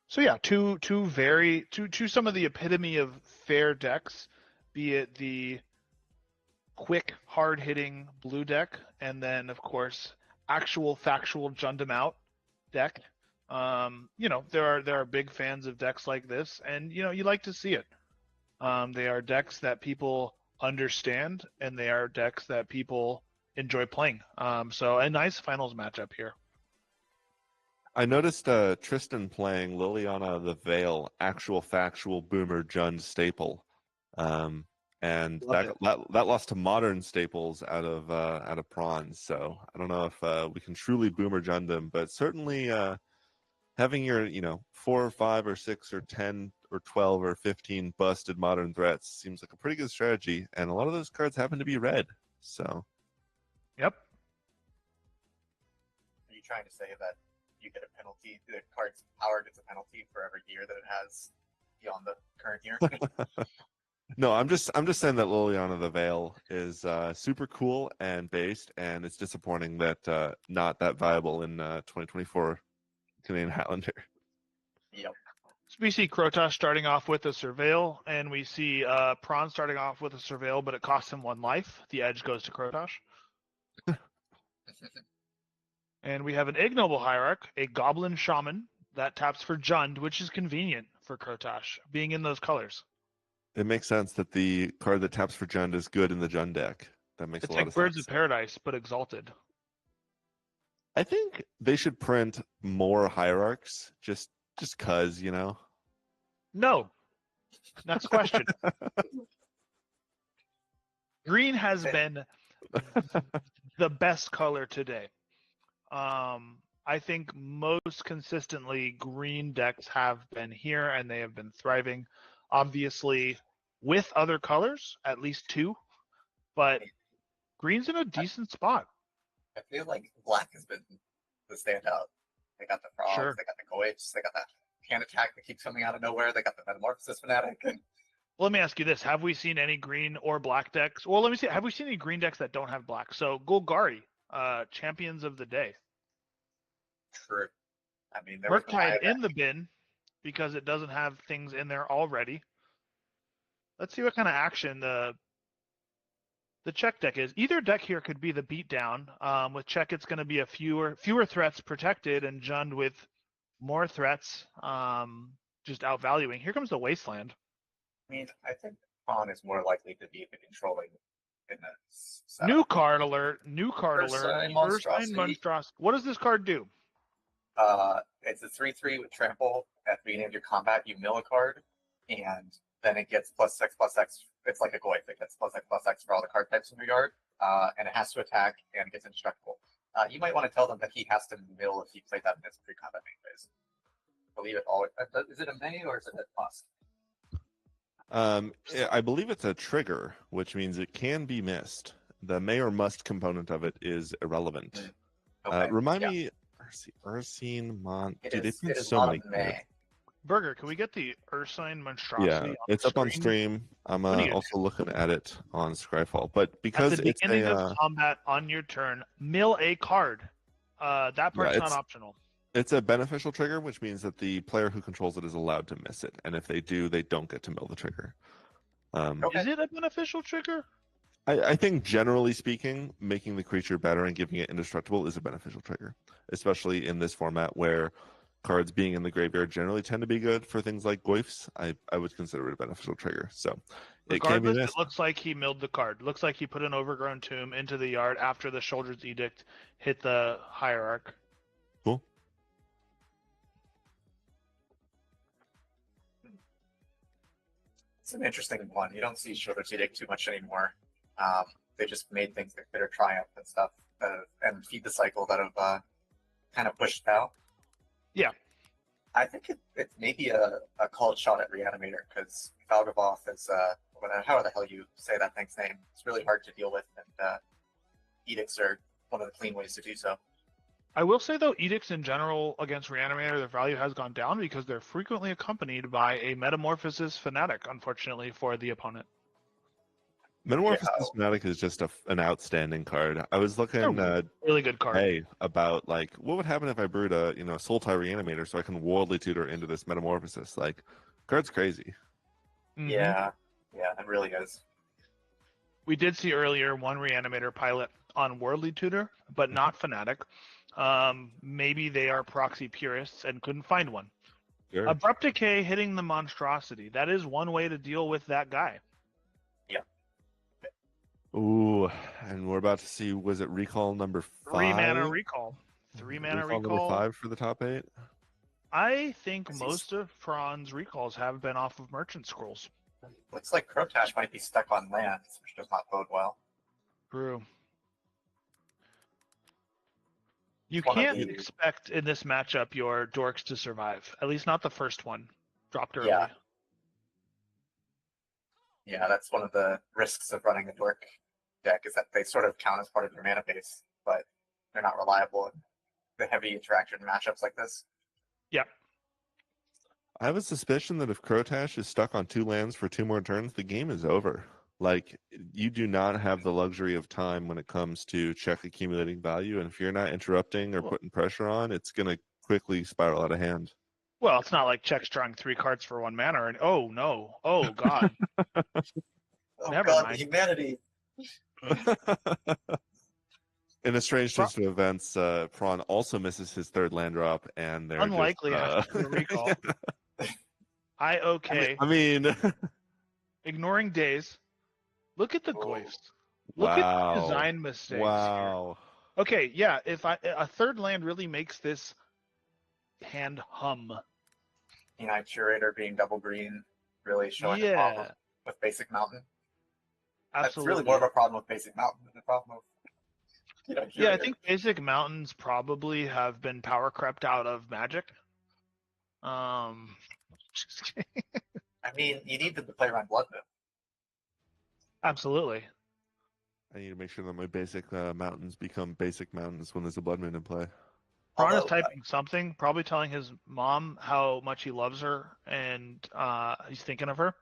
So yeah, two some of the epitome of fair decks, be it the quick, hard-hitting blue deck, and then of course actual factual Jundam out deck. There are big fans of decks like this, and you like to see it. They are decks that people understand, and they are decks that people enjoy playing. So a nice finals matchup here. I noticed Tristan playing Liliana the Veil, actual factual Boomer Jund staple, and that lost to modern staples out of Prawns. So I don't know if we can truly Boomer Jund them, but certainly having your 4 or 5 or 6 or 10 or 12 or 15 busted modern threats seems like a pretty good strategy, and a lot of those cards happen to be red. So. Yep. Are you trying to say that you get a penalty? The card's power gets a penalty for every year that it has beyond the current year. No, I'm just saying that Liliana the Veil is super cool and based, and it's disappointing that not that viable in 2024 Canadian Highlander. Yep. So we see Crotash starting off with a Surveil, and we see Prawn starting off with a Surveil, but it costs him 1 life. The edge goes to Crotash. And we have an Ignoble Hierarch, a Goblin Shaman that taps for Jund, which is convenient for Crotash, being in those colors. It makes sense that the card that taps for Jund is good in the Jund deck. That makes It's a lot like of Birds sense. of Paradise, but exalted. I think they should print more Hierarchs, just cause, No. Next question. Green has been the best color today. I think most consistently green decks have been here and they have been thriving. Obviously, with other colors, at least 2, but green's in a decent spot. I feel like black has been the standout. They got the frogs, Sure. They got the goits, they got that hand attack that keeps coming out of nowhere, they got the metamorphosis fanatic. And Well, let me ask you this. Have we seen any green or black decks? Well, let me see. Have we seen any green decks that don't have black? So Golgari, champions of the day. true. I mean, there was Murktide in the bin because it doesn't have things in there already. Let's see what kind of action the check deck is. Either deck here could be the beatdown. With check, it's going to be a fewer threats protected, and Jund with more threats, just outvaluing. Here comes the Wasteland. I mean, I think Pawn is more likely to be the controlling in the setup. New card alert. Ursine Ursine Monstrosity. What does this card do? It's a 3/3 with trample. At the beginning of your combat, you mill a card, and then it gets +6/+X. It's like a Goif. It gets +6/+X for all the card types in your yard, and it has to attack and gets indestructible. You might want to tell them that he has to mill if he played that in his pre-combat main phase. I believe it always. Is it a May or is it a must? I believe it's a trigger, which means it can be missed. The may or must component of it is irrelevant. Okay. Remind me, Ursine Mon. It Dude, is, they it print is so not many a May. cards. Burger, can we get the Ursine Yeah, monstrosity on it's the up on screen? stream. I'm What do you also looking at it on Scryfall, but At because the it's beginning a of combat on your turn, mill a card. That part's not optional. it's a beneficial trigger, which means that the player who controls it is allowed to miss it, and if they do, they don't get to mill the trigger. Okay. Is it a beneficial trigger? I think generally speaking, making the creature better and giving it indestructible is a beneficial trigger, especially in this format where cards being in the graveyard generally tend to be good for things like Goifs. I would consider it a beneficial trigger. So it can be Regardless, it missed. looks like he milled the card. Looks like he put an overgrown tomb into the yard after the Soldier's Edict hit the hierarch. Cool. It's an interesting one. You don't see Shoulder's Edict too much anymore. They just made things like Bitter Triumph and stuff, and Feed the Cycle that have kind of pushed out. Yeah. I think it's maybe a called shot at Reanimator, because Valgavoth is, how the hell you say that thing's name. It's really hard to deal with, and Edicts are one of the clean ways to do so. I will say, though, edicts in general against Reanimator, their value has gone down because they're frequently accompanied by a Metamorphosis Fanatic, unfortunately, for the opponent. Metamorphosis Fanatic is just an outstanding card. I was looking really good card. about like what would happen if I brewed a Soul Tie Reanimator so I can Worldly Tutor into this Metamorphosis. Like, card's crazy. Mhm. Yeah, it really is. We did see earlier one Reanimator pilot on Worldly Tutor, but not Fanatic. Maybe they are proxy purists and couldn't find one. Sure. Abrupt Decay hitting the monstrosity. That is one way to deal with that guy. Yeah. Ooh, and we're about to see, was it Recall number 5? 3 mana recall. 3 mana recall. Number 5 for the top 8? I think most of Fran's recalls have been off of Merchant Scrolls. Looks like Crotash might be stuck on lands, which does not bode well. True. You One of can't the- expect in this matchup your dorks to survive. At least not the first one. Dropped early. Yeah, that's one of the risks of running a dork deck, is that they sort of count as part of your mana base, but they're not reliable in the heavy interaction matchups like this. Yep. I have a suspicion that if Crotash is stuck on 2 lands for 2 more turns, the game is over. Like, you do not have the luxury of time when it comes to check accumulating value, and if you're not interrupting or putting pressure on, it's going to quickly spiral out of hand. Well, it's not like Check's drawing 3 cards for 1 mana. And oh no! Oh god! Oh Never god, mind. the humanity! In a strange twist of events, Prawn also misses his 3rd land drop, and they're Unlikely just, after the recall. I mean, ignoring days. Look at the Oh. Goifs. Look at the wow. design mistakes. Here. Wow. Okay, yeah. If a 3rd land really makes this hand hum. Curator being double green, really showing a Yeah, problem with Basic Mountain. That's absolutely. really more of a problem with Basic Mountain than a problem with Yeah, I Curator. think Basic Mountains probably have been power crept out of Magic. Just kidding. I mean, you need them to play around Blood Moon. Absolutely. I need to make sure that my basic mountains become basic mountains when there's a blood moon in play. Ron is Although, typing something, probably telling his mom how much he loves her and he's thinking of her.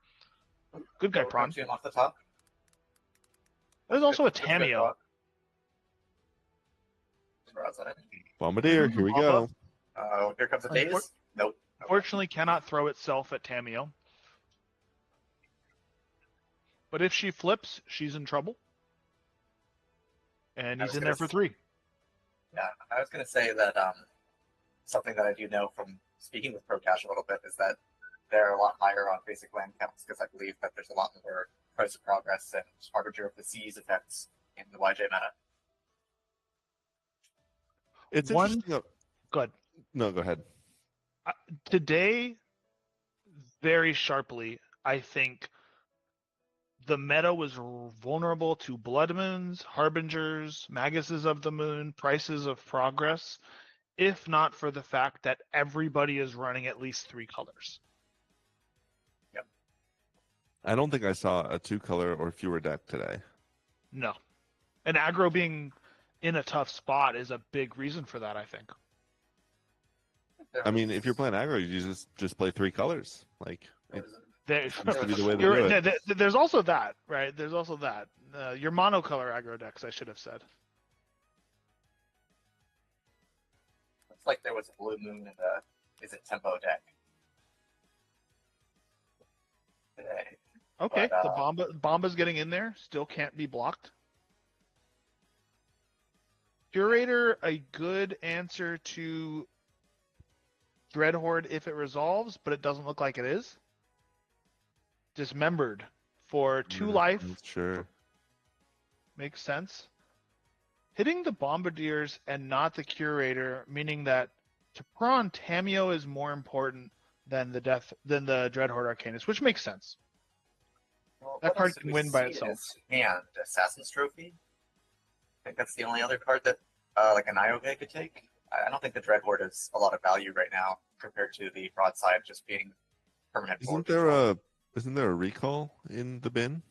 Good guy, Prawn. Him off the top. There's also a That's good Tameo. thought. Surprise on it. Bombardier, here we go. Oh, here comes a daze. Nope. Unfortunately, cannot throw itself at Tameo. But if she flips, she's in trouble. And I he's was in gonna there for s- 3. Yeah, I was going to say that something that I do know from speaking with Procash a little bit is that they're a lot higher on basic land counts, because I believe that there's a lot more Price of Progress and Harbinger of the Seas effects in the YJ meta. It's One- interesting. Go ahead. No, go ahead. Today, very sharply, I think the meta was vulnerable to Blood Moons, Harbingers, Maguses of the Moon, Prices of Progress, if not for the fact that everybody is running at least 3 colors. I don't think I saw a 2-color or fewer deck today. No. And aggro being in a tough spot is a big reason for that, I think. I mean, if you're playing aggro, you just play 3 colors. Like, it There, seems to be the way to do it. there's also that, right? There's also that. Your monocolor aggro decks, I should have said. It's like there was a blue moon in the is it tempo deck today. Okay, But, the Bomba's getting in there. Still can't be blocked. Curator, a good answer to Dreadhorde if it resolves, but it doesn't look like it is. Dismembered for 2 life. Sure. Makes sense. Hitting the Bombardiers and not the Curator, meaning that to Prawn, Tameo is more important than the Dreadhorde Arcanist, which makes sense. well, That what card else did can we win by see itself. in his hand, Assassin's Trophy. I think that's the only other card that like an Ioga could take. I don't think the Dreadhorde is a lot of value right now compared to the Broadside just being permanent. Isn't forward there a recall in the bin?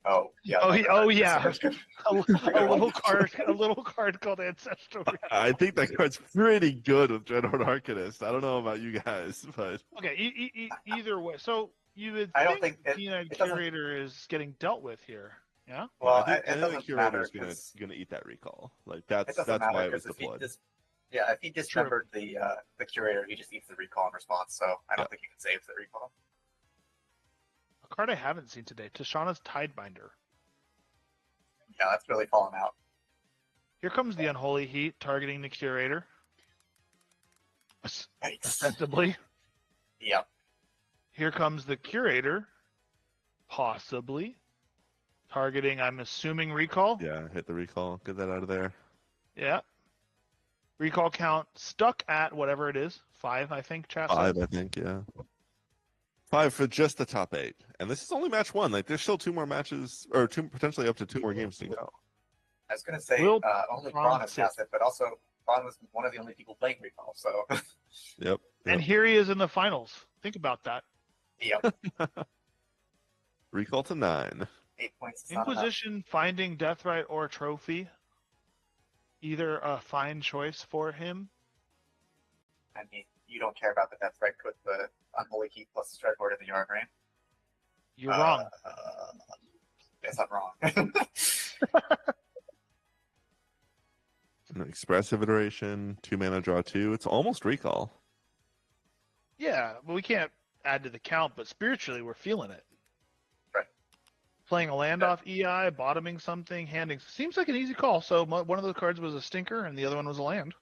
control. Oh yeah. Oh yeah. a Good little card called Ancestral. I think that card's pretty good with Dreadhorde Arcanist. I don't know about you guys, but Okay, either way. So you would I don't think think Peanut it doesn't- Curator is getting dealt with here. Yeah? Well, I it think the doesn't matter Curator's because gonna eat that recall. Like it that's doesn't matter why it was because if he deployed. if he dismembered the Curator, he just eats the recall in response. So I don't think you can save the recall. A card I haven't seen today, Tashana's Tidebinder. Yeah, that's really fallen out. Here comes the Unholy Heat targeting the Curator. Nice. Ostensibly. Yep. Here comes the Curator, possibly targeting, I'm assuming, recall. Yeah, hit the recall. Get that out of there. Yeah. Recall count stuck at whatever it is, 5, I think. Chat said. 5, I think. Yeah. 5 for just the top 8, and this is only match 1. Like, there's still 2 more matches, or potentially up to 2 more games to go. I was gonna say Will only Braun Braun has sit? passed it, but also Braun was one of the only people playing recall. So Yep. And here he is in the finals. Think about that. yep, Recall to 9. 8 points. Is not enough. Inquisition finding Deathrite or Trophy. Either a fine choice for him. I mean, you don't care about the death right with the Unholy Heat plus the Dreadhorde in the yard, right? You're wrong. Yes, I'm wrong. An expressive iteration, 2 mana, draw 2. It's almost recall. Yeah, well, we can't add to the count, but spiritually we're feeling it. Right. Playing a land off EI, bottoming something, handing. Seems like an easy call. So one of those cards was a stinker and the other one was a land.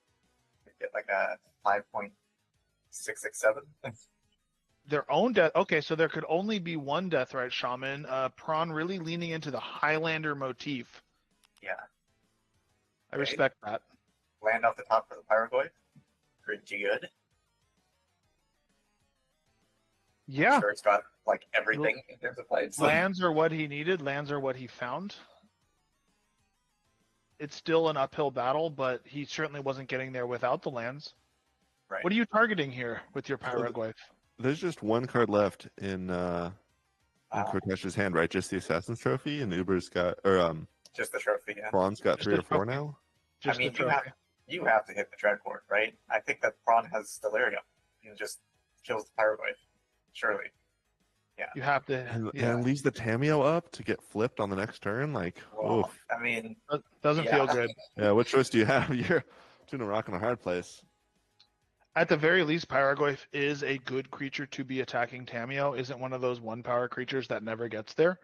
Get like a 5.667. Their own death. Okay, so there could only be one Deathrite Shaman. Prawn really leaning into the Highlander motif. Yeah. I respect that. Land off the top for the Pyrogoy. Pretty good. Yeah, I'm sure it's got like everything in terms of plays. lands are what he needed. Lands are what he found. It's still an uphill battle, but he certainly wasn't getting there without the lands. Right. What are you targeting here with your Pyroglyph? There's just 1 card left in Kortesh's hand, right? Just the Assassin's Trophy, and Uber's got, or Just the trophy, yeah. Braun's got Just 3 or the 4 trophy. now. Just I mean, the trophy. you have to hit the Dreadhorde, right? I think that Braun has Delirium. He just kills the Pyrogoy. Surely. You have to. And, Yeah. and leaves the Tameo up to get flipped on the next turn. Like, Well, oof. I mean, Doesn't yeah. feel good. Yeah, what choice do you have? You're between a rock and a hard place. At the very least, Pyroglyph is a good creature to be attacking Tameo. Isn't one of those 1-power creatures that never gets there.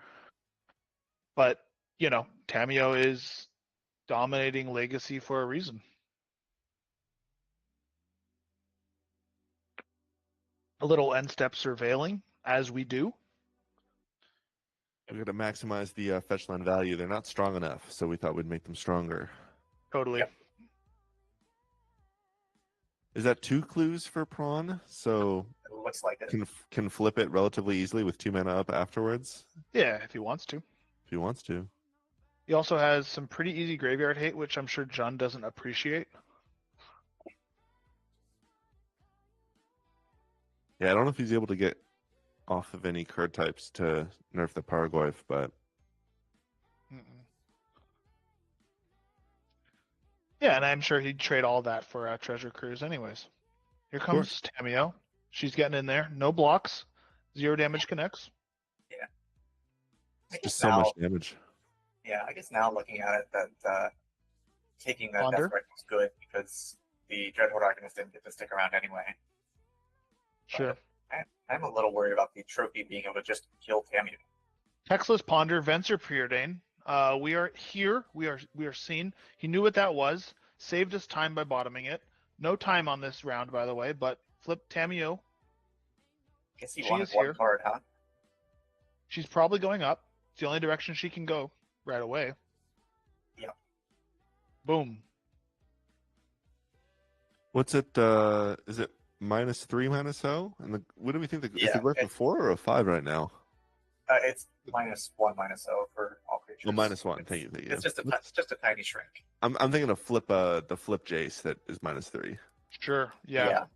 But, Tameo is dominating Legacy for a reason. A little end-step surveilling, as we do. We got to maximize the fetch land value. They're not strong enough, so we thought we'd make them stronger. Totally. Yep. Is that 2 clues for Prawn? So looks like it. Can flip it relatively easily with 2 mana up afterwards Yeah, if he wants to. if he wants to. He also has some pretty easy graveyard hate, which I'm sure John doesn't appreciate. Yeah, I don't know if he's able to get off of any card types to nerf the Paragoyf, but Mm-mm. Yeah, and I'm sure he'd trade all that for Treasure Cruise anyways. Here comes Tamio. She's getting in there. No blocks. 0 damage connects. I guess just so now, much damage. yeah, I guess now looking at it, that taking that Ponder? Death Right was good because the Dreadhorde Arcanist didn't get to stick around anyway. Sure. I'm a little worried about the trophy being able to just kill Tamio. Textless Ponder, Venser Preordain. We are here. We are seen. He knew what that was. Saved us time by bottoming it. No time on this round, by the way, but flip Tamio. Guess he She wanted is one here. card, huh? She's probably going up. It's the only direction she can go right away. Yep. Boom. What's it? Is it -3 -0? And what do we think? Is Yeah, the growth a 4 or a 5 right now? It's -1, -0 for all creatures. Oh, -1. Thank you. It's just a tiny shrink. I'm thinking of the flip Jace that is -3. Sure. Yeah.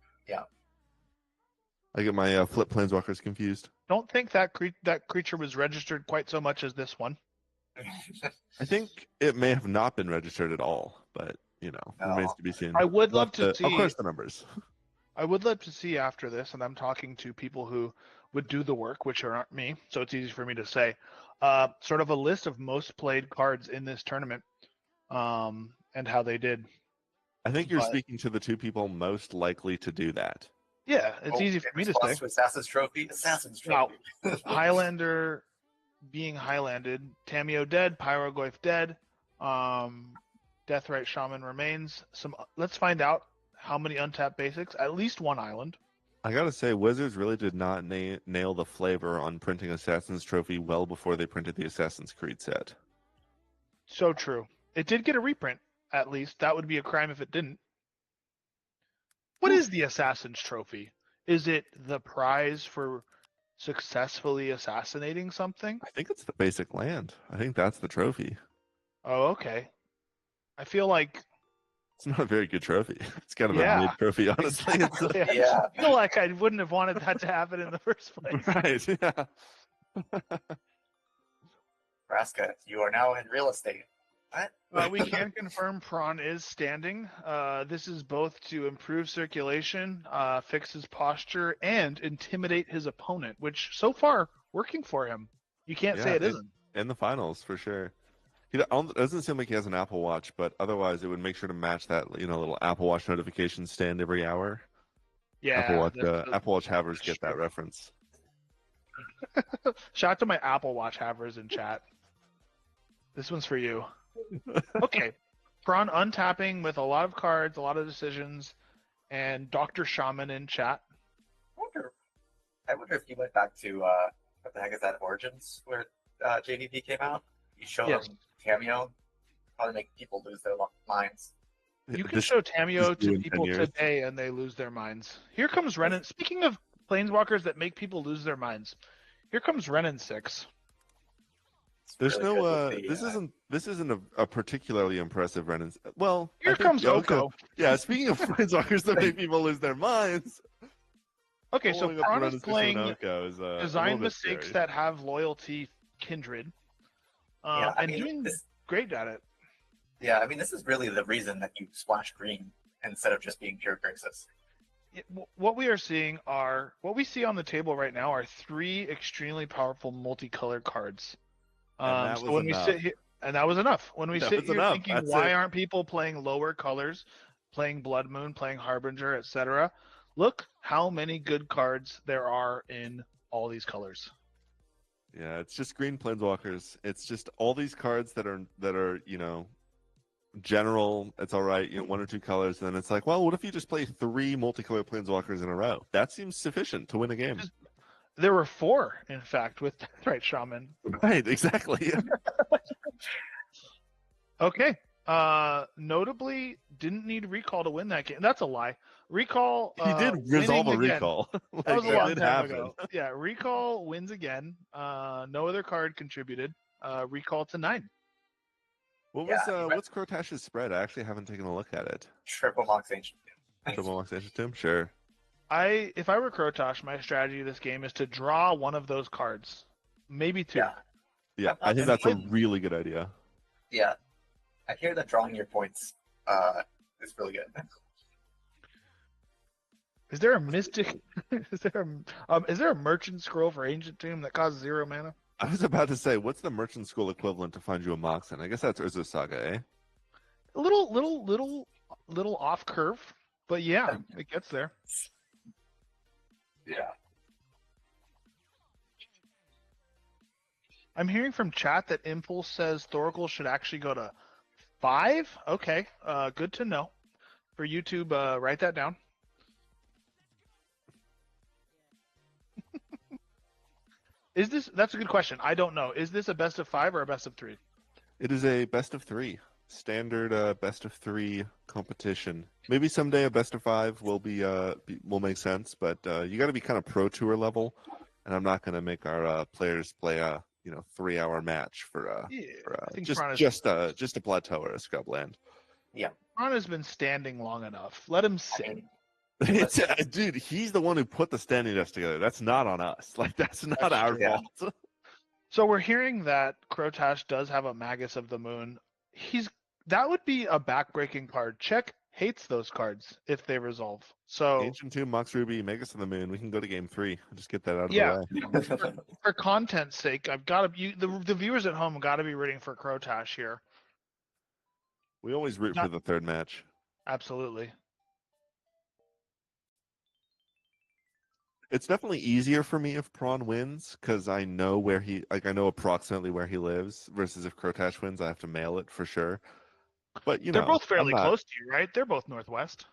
I get my flip planeswalkers confused. Don't think that creature was registered quite so much as this one. I think it may have not been registered at all, but remains to be seen. I would We'll love have to see. Of course, the numbers. I would love to see after this, and I'm talking to people who would do the work, which aren't me, so it's easy for me to say. Sort of a list of most played cards in this tournament, and how they did. I think you're But- speaking to the two people most likely to do that. Yeah, it's easy for me to say. Assassin's Trophy. Now, Highlander being Highlanded, Tamio dead, Pyrogoyf dead, Deathrite Shaman remains. Let's find out how many untapped basics. At least one island. I gotta say, Wizards really did not nail the flavor on printing Assassin's Trophy well before they printed the Assassin's Creed set. So true. It did get a reprint, at least. That would be a crime if it didn't. What is the Assassin's Trophy? Is it the prize for successfully assassinating something? I think it's the basic land. I think that's the trophy. Oh, okay. I feel like It's not a very good trophy. It's kind of Yeah. a mid trophy, honestly. Exactly. Yeah. I feel like I wouldn't have wanted that to happen in the first place. Right, yeah. Raska, you are now in real estate. What? We can confirm Prawn is standing. This is both to improve circulation, fix his posture, and intimidate his opponent, which so far working for him. You can't say Yeah, it isn't. In the finals, for sure. It doesn't seem like he has an Apple Watch, but otherwise it would make sure to match that little Apple Watch notification stand every hour. Yeah. Apple Watch havers get that reference. Shout out to my Apple Watch havers in chat. This one's for you. Okay. Prawn untapping with a lot of cards, a lot of decisions, and Dr. Shaman in chat. I wonder if you went back to what the heck is that, Origins, where JDP came out? You show Yes. them Cameo, probably make people lose their minds. You can This- show Tamio this is due to in 10 people years. today and they lose their minds. Here comes Renan. Speaking of planeswalkers that make people lose their minds, here comes Renan 6. It's There's really no. good with This isn't a particularly impressive Renan. Well, Here I think comes Oko. Yeah, speaking of planeswalkers that make people lose their minds. Okay, so pulling up Prawn Renan is 6 playing and Oko is, a design little bit mistakes scary. that have loyalty kindred, Yeah, I and mean, doing this, great at it. yeah, I mean, this is really the reason that you splash green instead of just being pure Grixis. What we are seeing are what we see on the table right now are 3 extremely powerful multicolored cards. And that So was when enough. we sit here, and that was enough. When we That sit was here enough. thinking, That's why it. aren't people playing lower colors, playing Blood Moon, playing Harbinger, etc.? Look how many good cards there are in all these colors. Yeah, it's just green planeswalkers. It's just all these cards that are general. It's all right, 1 or 2 colors. And then it's like, well, what if you just play 3 multicolored planeswalkers in a row? That seems sufficient to win a game. There were 4, in fact, with Deathrite Shaman. Right, exactly. Okay, Notably, didn't need recall to win that game. That's a lie. Recall. He did resolve winning a again. recall. That was a it long did time happen. ago. Yeah, recall wins again. No other card contributed. Recall to 9. What Yeah, was he went- what's Crotash's spread? I actually haven't taken a look at it. Triple Mox Ancient. Triple Mox Ancient Tomb? Sure. If I were Crotosh, my strategy this game is to draw one of those cards, maybe 2. Yeah. Yeah, I think that's a really good idea. Yeah. I hear that drawing your points is really good. Is there a mystic? is there a merchant scroll for Ancient Tomb that costs 0 mana? I was about to say, what's the merchant school equivalent to find you a Moxen? I guess that's Urza Saga, eh? A little off curve, but yeah, it gets there. Yeah. I'm hearing from chat that Impulse says Thoracle should actually go to 5. Okay, good to know. For YouTube, write that down. That's a good question. I don't know. Is this a best of 5 or a best of 3? It is a best of 3. Standard best of 3 competition. Maybe someday a best of 5 will will make sense, but you got to be kind of pro tour level, and I'm not going to make our players play a 3-hour match for just a plateau or a scrubland. Ron has been standing long enough. Let him sit. Dude, he's the one who put the standing desk together. That's not on us. Like that's not our true, yeah. fault. So we're hearing that Crotash does have a Magus of the Moon. That would be a backbreaking card. Czech hates those cards if they resolve. So Ancient Tomb, Mox Ruby, Magus of the Moon. We can go to game 3. Just get that out of Yeah. the way. for content's sake, I've got to the viewers at home got to be rooting for Crotash here. We always root for the third match. Absolutely. It's definitely easier for me if Prawn wins because I know I know approximately where he lives. Versus if Crotash wins, I have to mail it for sure. But They're both fairly close to you, right? They're both northwest.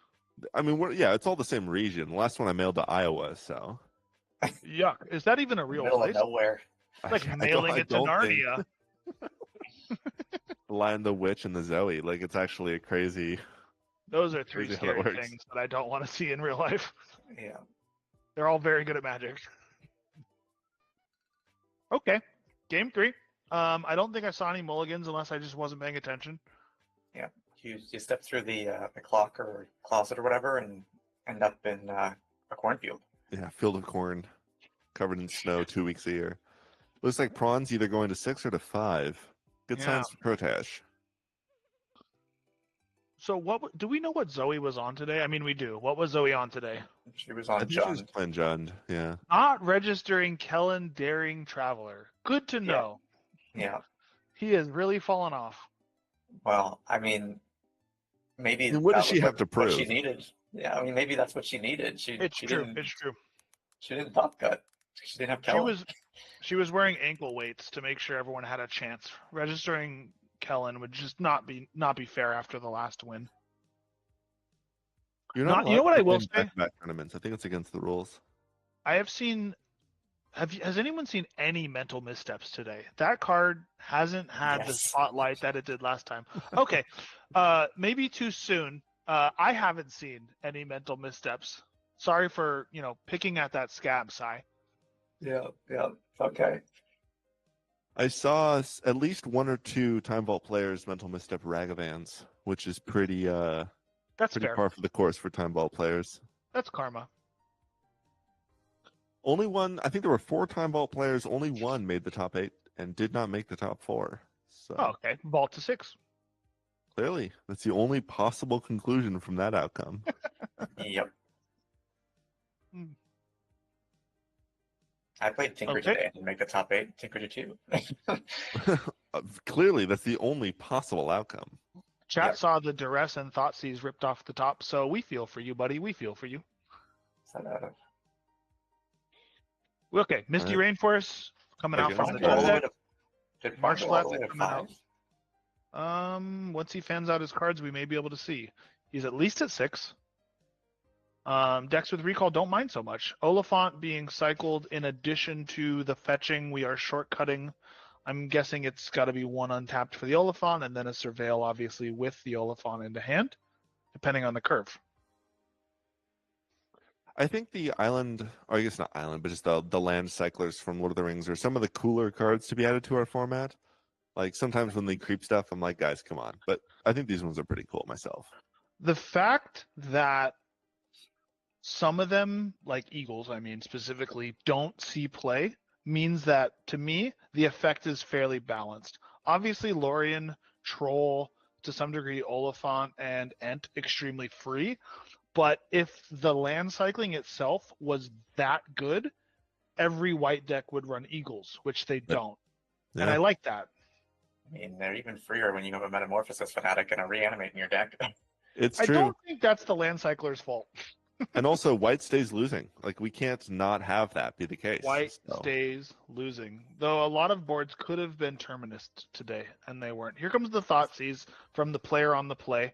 I mean, it's all the same region. The last one I mailed to Iowa, so. Yuck! Is that even a real Middle place? of nowhere. It's like I mailing it to don't think- Narnia. The Lion, the Witch, and the Zoe. Like it's actually a crazy. Those are 3 Crazy how that scary works. things that I don't want to see in real life. Yeah. They're all very good at Magic. Okay, game 3. I don't think I saw any mulligans unless I just wasn't paying attention. You step through the clock or closet or whatever and end up in a cornfield. Yeah, field of corn, covered in snow 2 weeks a year. Looks like Prawn's either going to 6 or to 5. Good Yeah. signs for Crotash. So do we know what Zoe was on today? I mean, we do. What was Zoe on today? She was I on think she was Jund. playing Jund. Yeah. Not registering Kellen Daring Traveler. Good to know. Yeah. He has really fallen off. Well, I mean, maybe And what that does she was have to what she prove? needed. Yeah, I mean, maybe that's what she needed. It's She true. didn't. It's true. She didn't top cut. She didn't have Kellen. She was wearing ankle weights to make sure everyone had a chance. Registering Kellen would just not be fair after the last win. You're not. You know what I will allowed to say? win back-to-back tournaments. I think it's against the rules. I have seen. Has anyone seen any mental missteps today? That card hasn't had the Yes. spotlight that it did last time. Okay, maybe too soon. I haven't seen any mental missteps. Sorry for picking at that scab, Sai. Yeah. Okay. I saw at least 1 or 2 Time Vault players mental misstep Ragavans, which is pretty That's fair. par for the course for Time Vault players. That's karma. Only one. I think there were 4 Time Vault players. Only one made the top 8 and did not make the top 4. So Oh, okay. Vault to 6. clearly, that's the only possible conclusion from that outcome. Yep. Hmm. I played Tinker Okay. today and make the top 8. Tinker to 2. Clearly, that's the only possible outcome. Chat Yep. saw the duress and Thoughtseize ripped off the top, so we feel for you, buddy. We feel for you. So, Okay, Misty Rainforest coming out Okay. from the Farm go all the way deck. to- Did Marsh Farm go all the Flats way to coming out. 5? Once he fans out his cards, we may be able to see. He's at least at 6. Decks with recall don't mind so much. Oliphant being cycled in addition to the fetching, we are shortcutting I'm guessing it's got to be one untapped for the Oliphant and then a Surveil, obviously, with the Oliphant into hand, depending on the curve. I think the island, or I guess not island, but just the land cyclers from Lord of the Rings are some of the cooler cards to be added to our format. Like sometimes when they creep stuff, I'm like, guys, come on. But I think these ones are pretty cool myself. The fact that some of them, like Eagles, I mean, specifically, don't see play means that, to me, the effect is fairly balanced. Obviously, Lorien, Troll, to some degree, Oliphant, and Ent extremely free. But if the land cycling itself was that good, every white deck would run Eagles, which they don't. And I like that. I mean, they're even freer when you have a Metamorphosis Fanatic and a Reanimate in your deck. It's I true. don't think that's the land cycler's fault. And also, white stays losing. Like we can't not have that be the case. White so. stays losing. Though a lot of boards could have been Terminus today, and they weren't. Here comes the Thoughtseize from the player on the play.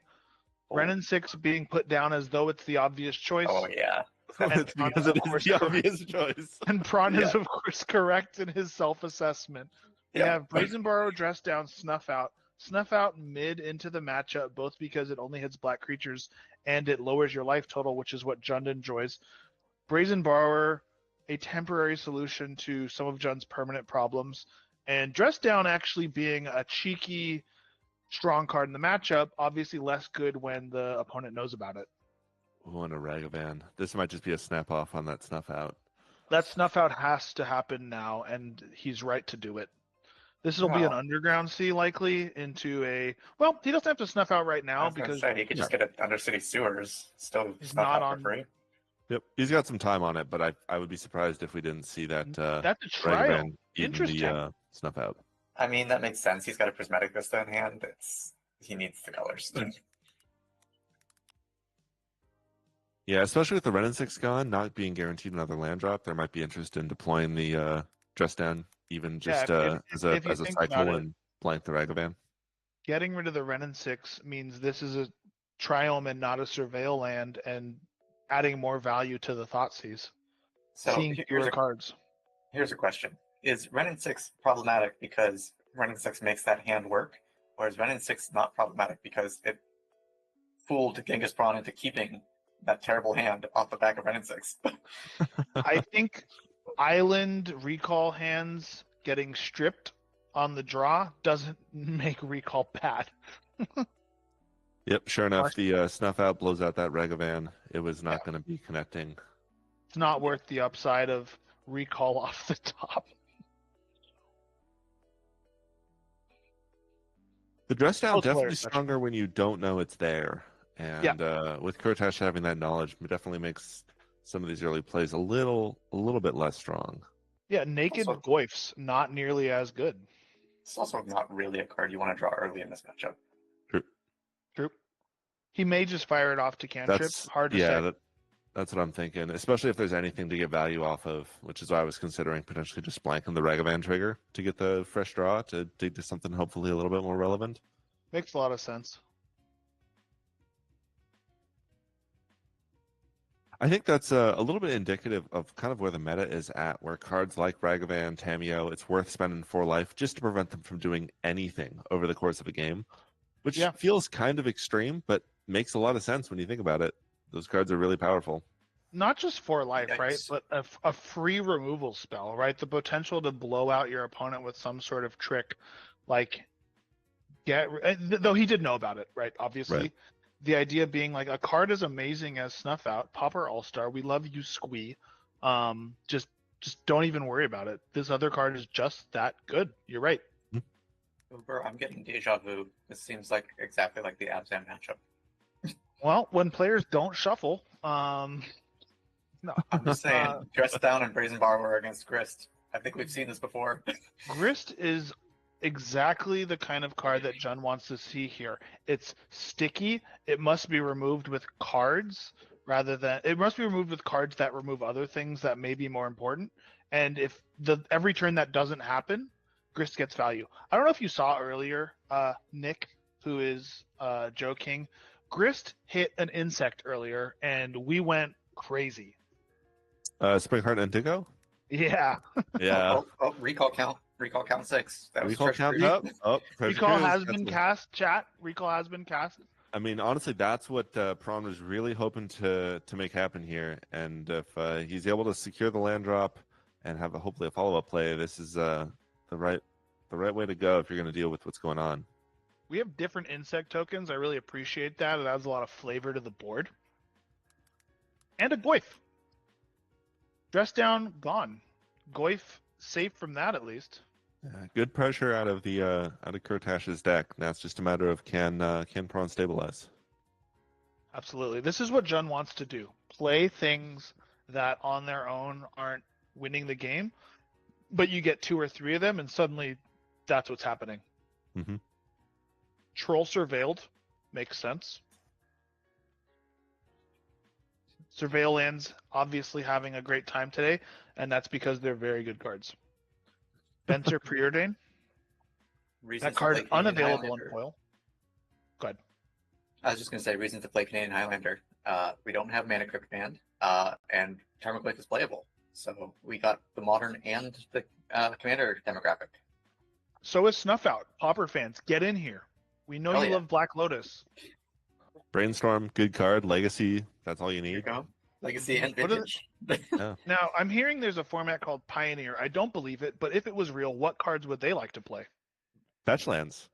Renin 6 being put down as though it's the obvious choice. Oh, yeah. And It's because it is the obvious choice. And Prawn is, of course, correct in his self-assessment. We have Brazen Borrow, Dress Down, Snuff Out. Snuff Out mid into the matchup, both because it only hits black creatures and it lowers your life total, which is what Jund enjoys. Brazen Borrower, a temporary solution to some of Jund's permanent problems. And Dress Down actually being a cheeky, strong card in the matchup, obviously less good when the opponent knows about it. Oh, and a Ragavan. This might just be a snap off on that Snuff Out. That Snuff Out has to happen now, and he's right to do it. This will be an Underground Sea, likely, into a... Well, he doesn't have to Snuff Out right now, because... he could just get it Undercity Sewers. Still He's Snuff not Out on... for free. Yep, he's got some time on it, but I would be surprised if we didn't see that That's a trial. Ragavan eating Interesting. the Snuff Out. I mean, that makes sense. He's got a Prismatic Vista in hand. He needs the colors. Yeah, especially with the Renin 6 gone, not being guaranteed another land drop, there might be interest in deploying the Dress Down, even just as a cycle and blank the Ragavan. Getting rid of the Renin 6 means this is a Triome and not a Surveil land, and adding more value to the Thoughtseize. So seeing fewer cards. Here's a question. Is Renin 6 problematic because Renin 6 makes that hand work? Or is Renin 6 not problematic because it fooled Genghis Braun into keeping that terrible hand off the back of Renin 6? I think Island recall hands getting stripped on the draw doesn't make recall bad. Yep, sure enough, the Snuff Out blows out that Ragavan. It was not going to be connecting. It's not worth the upside of recall off the top. The Dress Down definitely stronger when you don't know it's there. And with Kurtash having that knowledge, it definitely makes some of these early plays a little bit less strong. Yeah, Naked Goyf's not nearly as good. It's also not really a card you want to draw early in this matchup. True. He may just fire it off to cantrip. Hard to say. That's what I'm thinking, especially if there's anything to get value off of, which is why I was considering potentially just blanking the Ragavan trigger to get the fresh draw to dig to something hopefully a little bit more relevant. Makes a lot of sense. I think that's a little bit indicative of kind of where the meta is at, where cards like Ragavan, Tamiyo, it's worth spending 4 life just to prevent them from doing anything over the course of a game, which feels kind of extreme, but makes a lot of sense when you think about it. Those cards are really powerful. Not just 4 life, right? But a free removal spell, right? The potential to blow out your opponent with some sort of trick, like though he did know about it, right? Obviously. Right. The idea being like a card as amazing as Snuff Out, Popper All-Star, we love you, Squee. Just don't even worry about it. This other card is just that good. You're right. Uber, I'm getting deja vu. This seems like exactly like the Abzan matchup. Well, when players don't shuffle, no. I'm just saying, Dress Down and Brazen Borrower against Grist. I think we've seen this before. Grist is exactly the kind of card that Jund wants to see here. It's sticky. It must be removed with cards it must be removed with cards that remove other things that may be more important. And if every turn that doesn't happen, Grist gets value. I don't know if you saw earlier, Nick, who is Joe King. Grist hit an insect earlier, and we went crazy. Springheart Indigo? Yeah. Yeah. Oh, recall count. Recall count 6. That was Recall Treasure count Cruise. up. Oh, Treasure Recall Cruise, has that's been what- cast. Chat. Recall has been cast. I mean, honestly, that's what Prawn was really hoping to make happen here. And if he's able to secure the land drop and have hopefully a follow up play, this is the right way to go if you're going to deal with what's going on. We have different insect tokens. I really appreciate that. It adds a lot of flavor to the board. And a Goyf. Dress down, gone. Goyf safe from that at least. Good pressure out of the out of Kurtash's deck. Now it's just a matter of can Prawn stabilize. Absolutely. This is what Jun wants to do. Play things that on their own aren't winning the game, but you get 2 or 3 of them and suddenly that's what's happening. Mm-hmm. Troll Surveilled makes sense. Surveil lands obviously having a great time today, and that's because they're very good cards. Venser Preordain, Reasons that card to play Canadian unavailable in Highlander. foil. Go ahead. I was just going to say, reasons to play Canadian Highlander. We don't have Mana Crypt banned, and Tarmogoyf is playable. So we got the modern and the commander demographic. So is Snuff Out. Popper fans, get in here. We know Hell you yeah. love Black Lotus. Brainstorm, good card. Legacy, that's all you Here you need. go. Legacy and What are the- vintage. Now, I'm hearing there's a format called Pioneer. I don't believe it, but if it was real, what cards would they like to play? Fetch lands.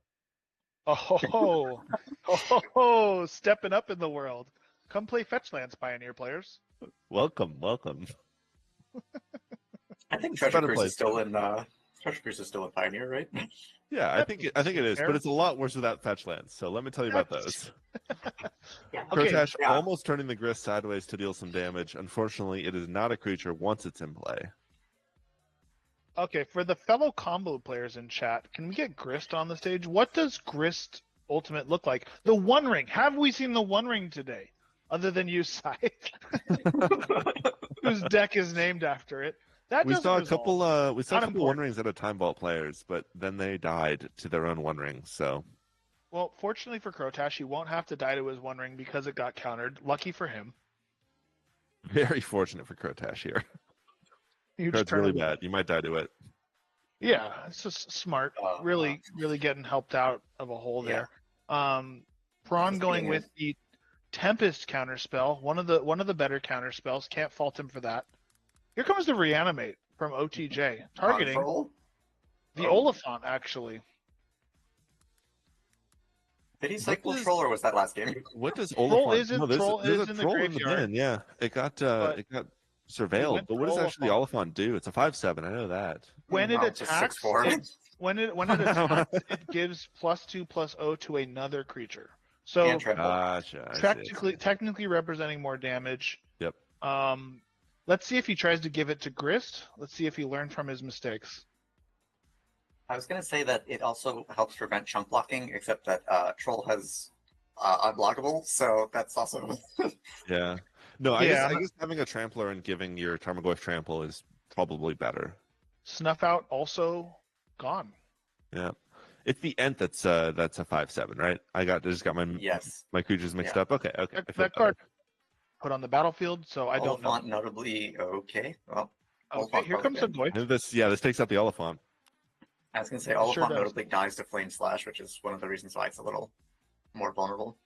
Oh, ho, ho. Oh, ho, ho. Stepping up in the world. Come play Fetchlands, Pioneer players. Welcome. I think Treasure Better Cruise place. is still in Treasure Cruise is still in Pioneer, right? Yeah, I think it is, Fair. but it's a lot worse without fetch lands. So let me tell you about those. Yeah. Okay, Kurtash yeah. almost turning the grist sideways to deal some damage. Unfortunately, it is not a creature once it's in play. Okay, for the fellow combo players in chat, can we get Grist on the stage? What does Grist Ultimate look like? The One Ring. Have we seen the One Ring today? Other than you, Sai, whose deck is named after it. That We doesn't saw a resolve. couple. We saw a Not couple One important. Rings out of Time Vault players, but then they died to their own One Ring. So Well, fortunately for Krotash, he won't have to die to his One Ring because it got countered. Lucky for him. very fortunate for Kurtash here. Huge Card's really tournament. bad. You might die to it. Yeah, it's just smart. Really getting helped out of a hole Yeah. there. Prawn Just going being with the Tempest counterspell, one of the better counterspells. Can't fault him for that. Here comes the Reanimate from OTJ, targeting Control? the Oh. Oliphant actually. Did he cycle does- Troll or was that last game? What does Troll Oliphant? is in- no, there's, Troll there's is a in the troll in the graveyard. bin. Yeah, it got surveilled. went But what does for actually the Oliphant do? It's a 5/7. I know that. When it Wow, it's a attacks, 6/4. when it attacks, it gives +2/+0 to another creature. So And trample. Gotcha. I see. technically representing more damage. Yep. Let's see if he tries to give it to Grist. Let's see if he learned from his mistakes. I was going to say that it also helps prevent chunk blocking, except that Troll has unblockable, so that's also... Yeah. No, I Yeah. guess having a trampler and giving your Tarmogoyf trample is probably better. Snuff Out also gone. Yeah. It's the Ent that's a 5/7, right? I just got my Yes. my creatures mixed Yeah. up. Okay. I feel That card put on the battlefield, so I don't know. Oliphant notably okay. Well, Okay, Oliphant here comes the probably Goy. better. This takes out the Oliphant. I was going to say It Oliphant sure does. notably dies to Flame Slash, which is one of the reasons why it's a little more vulnerable.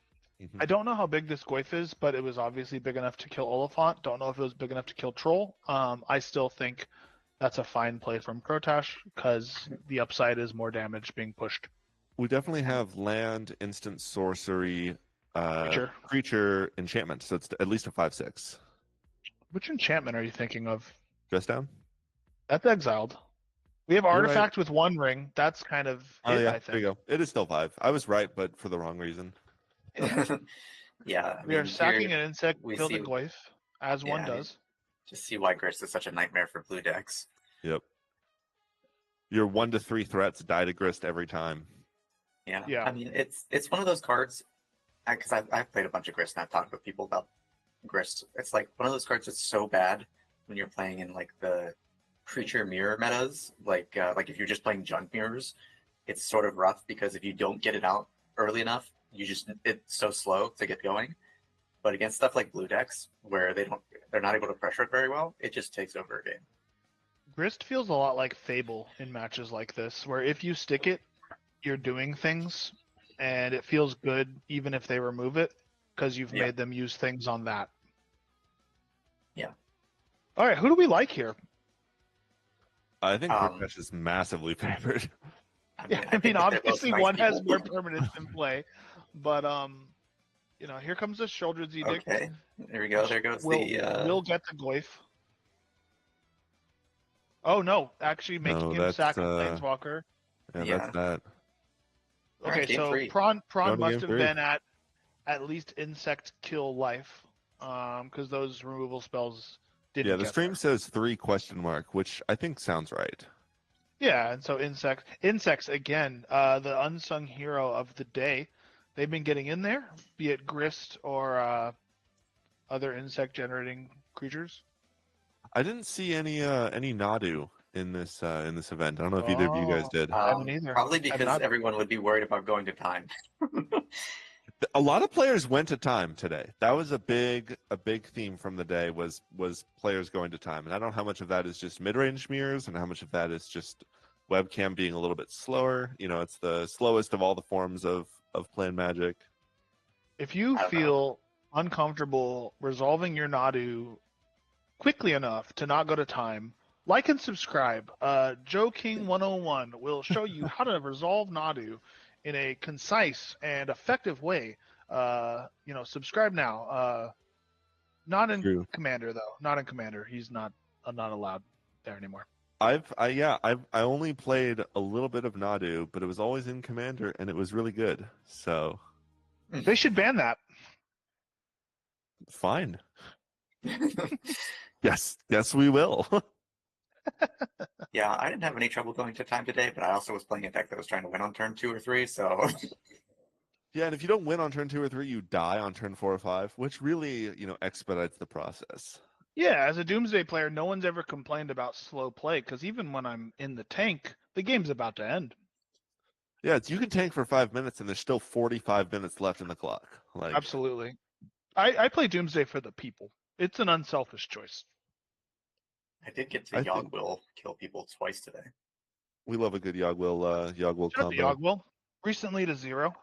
I don't know how big this Goyf is, but it was obviously big enough to kill Oliphant. Don't know if it was big enough to kill Troll. I still think that's a fine play from Krotash because the upside is more damage being pushed. We definitely have land, instant sorcery, Creature. enchantment. So it's at least a 5/6. Which enchantment are you thinking of? Just down. That's exiled. We have You're Artifact with One Ring. That's kind of Oh it, yeah, I there you think. go. It is still 5. I was right, but for the wrong reason. Yeah. I We are mean, sacking here, an insect, we build a see- Goyf, as one Yeah, I mean- does. just see why Grist is such a nightmare for blue decks. Yep. Your 1 to 3 threats die to Grist every time. Yeah. Yeah. I mean, it's one of those cards, because I've played a bunch of Grist and I've talked with people about Grist. It's like one of those cards that's so bad when you're playing in like the creature mirror metas. Like if you're just playing junk mirrors, it's sort of rough because if you don't get it out early enough, it's so slow to get going. But against stuff like blue decks, where they're not able to pressure it very well, it just takes over a game. Grist feels a lot like Fable in matches like this, where if you stick it, you're doing things, and it feels good even if they remove it, because you've Yeah. made them use things on that. Yeah. All right, who do we like here? I think Um, Prakash is massively favored. Yeah, I think that they're both obviously nice one has people. more permanence in play, but here comes the Shoulder's Edict. Okay, there we go. There goes We'll get the Goyf. Oh no, actually making No, him that's sack a Planeswalker. yeah, Yeah. that's that. All Okay, right, game so 3. Prawn Going to must game have 3. been at least insect kill life, because those removal spells didn't Yeah, the get stream there. says 3 question mark, which I think sounds right. Yeah, and so insects again, the unsung hero of the day. They've been getting in there, be it Grist or other insect generating creatures. I didn't see any Nadu in this event. I don't know if either of you guys Oh, did. I haven't either. Probably Have because not. everyone would be worried about going to time. A lot of players went to time today. That was a big theme from the day was players going to time. And I don't know how much of that is just mid-range mirrors and how much of that is just webcam being a little bit slower. You know, it's the slowest of all the forms of playing Magic. If you I don't know. feel uncomfortable resolving your Nadu quickly enough to not go to time, like and subscribe. Joe King 101 will show you how to resolve Nadu in a concise and effective way. Subscribe now. Not in True. Commander though. Not in Commander. He's not allowed there anymore. I only played a little bit of Nadu, but it was always in Commander and it was really good. So They should ban that. fine. Yes, we will. Yeah, I didn't have any trouble going to time today, but I also was playing a deck that was trying to win on turn 2 or 3, so Yeah, and if you don't win on turn 2 or 3, you die on turn 4 or 5, which really, expedites the process. Yeah, as a Doomsday player, no one's ever complained about slow play because even when I'm in the tank, the game's about to end. Yeah, you can tank for 5 minutes and there's still 45 minutes left in the clock. Like, Absolutely. I play Doomsday for the people. It's an unselfish choice. I did get to I think- Yogg-Will kill people twice today. we love a good Yogg-Will Shut up, combo. Yogg-Will. Recently to 0.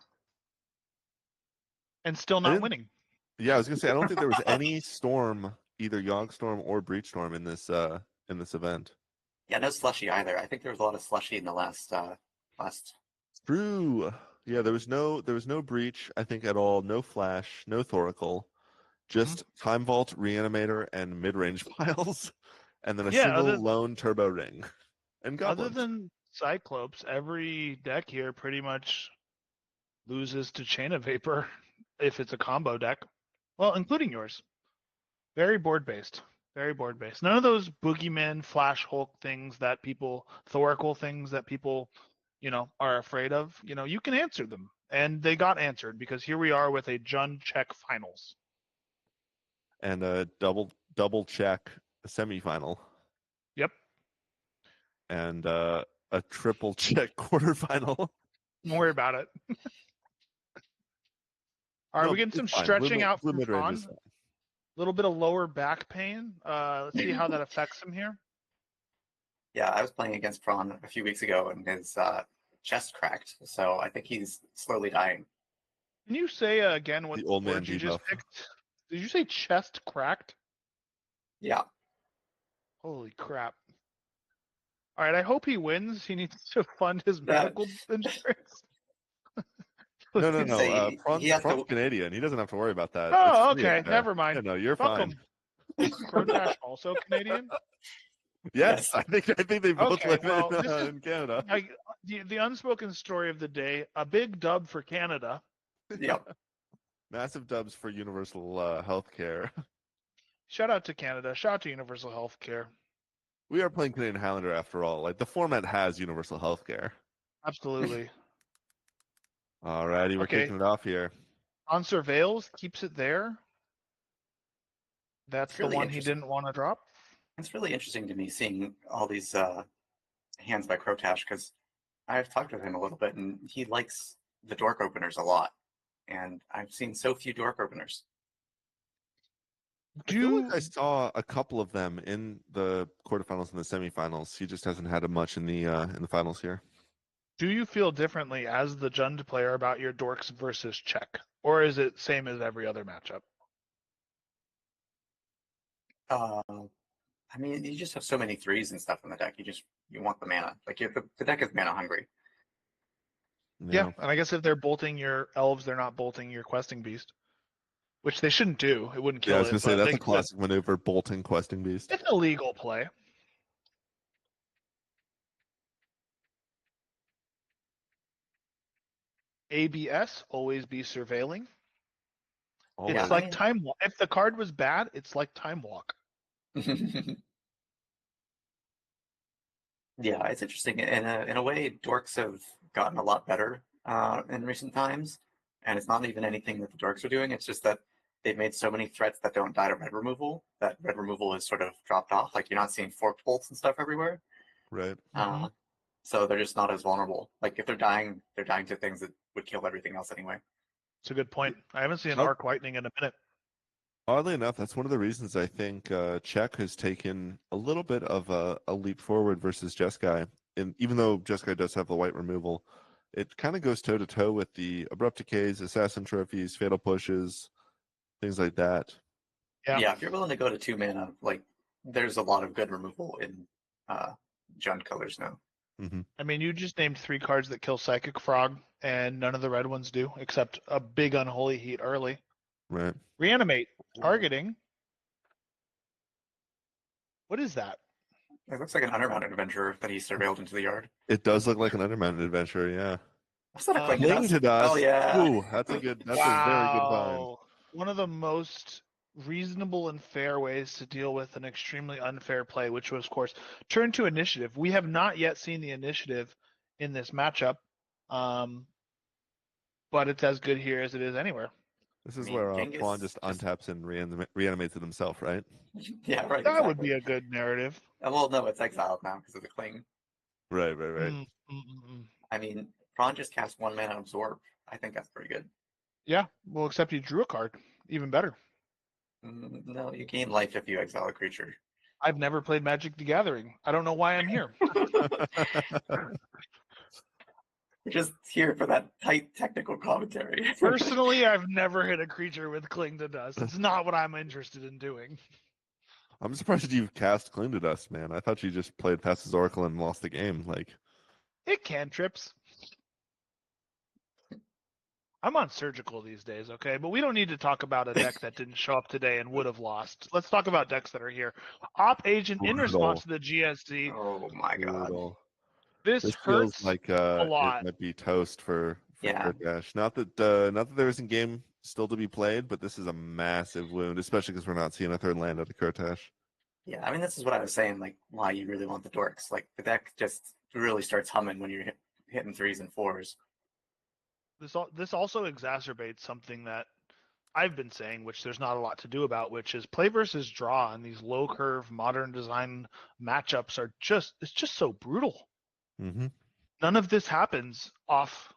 And still I not didn't- winning. Yeah, I was gonna say I don't think there was any storm, either Yogg Storm or Breach Storm in this event. Yeah, no slushy either. I think there was a lot of slushy in the last. True. Yeah, there was no Breach, I think, at all. No Flash, no Thoracle, just Time Vault, Reanimator, and mid-range piles, and then a single lone Turbo Ring, and Other Goblins. than Cyclops, every deck here pretty much loses to Chain of Vapor if it's a combo deck. Well, including yours. Very board based. Very board based. None of those boogeyman, Flash Hulk things that people, Thoracle things that people, are afraid of. You can answer them. And they got answered because here we are with a Jund check finals. And a double check semifinal. Yep. And a triple check quarterfinal. Don't worry about it. All right, No, we're getting it's some fine. stretching Blue out from mid-range Prawn. is fine. A little bit of lower back pain. Let's see how that affects him here. Yeah, I was playing against Prawn a few weeks ago, and his chest cracked. So I think he's slowly dying. Can you say again what The old man words you just debuff. picked? Did you say chest cracked? Yeah. Holy crap. All right, I hope he wins. He needs to fund his medical insurance. No. Say, he has Prawn's to- Canadian. He doesn't have to worry about that. Oh, It's free okay. up there. Never mind. Yeah, no, you're Fuck fine. him. Is Crotash also Canadian? Yes, I think they both Okay, live well, this is- in Canada. The unspoken story of the day, a big dub for Canada. Yep. Massive dubs for universal healthcare. Shout out to Canada. Shout out to Universal Healthcare. We are playing Canadian Highlander after all. Like the format has universal healthcare. Absolutely. Alrighty, we're Okay. kicking it off here. On Surveils, keeps it there. That's It's really the one he interesting. didn't want to drop. It's really interesting to me seeing all these hands by Crotash because I've talked with him a little bit, and he likes the dork openers a lot. And I've seen so few dork openers. I feel Do like I saw a couple of them in the quarterfinals and the semifinals. He just hasn't had it much in the finals here. do you feel differently as the Jund player about your dorks versus Czech, or is it same as every other matchup? Uh, I mean, you just have so many threes and stuff in the deck. You want the mana. Like the deck is mana hungry. Yeah, and I guess if they're bolting your elves, they're not bolting your questing beast, which they shouldn't do. It wouldn't Yeah, I kill was it, gonna say but that's they a could. classic maneuver, bolting questing beast. It's a legal play. ABS, always be surveilling. Always. It's I like mean, time walk. If the card was bad, it's like time walk. yeah, it's interesting. In a way, dorks have gotten a lot better in recent times, and it's not even anything that the dorks are doing. It's just that they've made so many threats that don't die to red removal that red removal has sort of dropped off. Like you're not seeing forked bolts and stuff everywhere. Right. Mhm. So they're just not as vulnerable. Like if they're dying to things that would kill everything else anyway. It's a good point. I haven't seen an Oh. arc lightning in a minute. Oddly enough, that's one of the reasons I think Czech has taken a little bit of a leap forward versus Jeskai. And even though Jeskai does have the white removal, it kind of goes toe to toe with the abrupt decays, assassin trophies, fatal pushes, things like that. Yeah. Yeah, if you're willing to go to 2 mana, like there's a lot of good removal in Jund colors now. Hmm. I mean, you just named 3 cards that kill Psychic Frog, and none of the red ones do, except a big Unholy Heat early. Right. Reanimate. Targeting. What is that? It looks like an Undermounted Adventurer that he surveilled into the yard. It does look like an Undermounted adventure, yeah. Was that a Cling to Cling Dust? to Dust. Oh yeah. Ooh, that's a very good find. Wow. One of the most reasonable and fair ways to deal with an extremely unfair play, which was, of course, turn to initiative. We have not yet seen the initiative in this matchup, but it's as good here as it is anywhere. This I is mean, where Genghis Pawn just untaps and reanimates it himself, right? yeah, right. That would be Exactly. a good narrative. Well, no, it's exiled now because of the Cling. Right. Mm, mm, mm, mm. I mean, Prawn just cast 1 mana Absorb. I think that's pretty good. Yeah, well, except he drew a card. Even better. No, you gain life if you exile a creature. I've never played Magic the Gathering. I don't know why I'm here. We're just here for that tight technical commentary. Personally, I've never hit a creature with Cling to Dust. It's not what I'm interested in doing. I'm surprised you've cast Cling to Dust, man. I thought you just played past his Oracle and lost the game. Like, It cantrips. I'm on surgical these days, okay? But we don't need to talk about a deck that didn't show up today and would have lost. Let's talk about decks that are here. Op Agent, in response to the GSC, Oh my god. brutal. this This feels hurts like a it lot. might be toast for Yeah. Dash. Not that there isn't game still to be played, but this is a massive wound, especially because we're not seeing a third land out of Kurtash. Yeah, I mean, this is what I was saying, like, why you really want the dorks. Like, the deck just really starts humming when you're hitting 3s and 4s. This also exacerbates something that I've been saying, which there's not a lot to do about, which is play versus draw, and these low curve modern design matchups are it's just so brutal. Mm-hmm. None of this happens off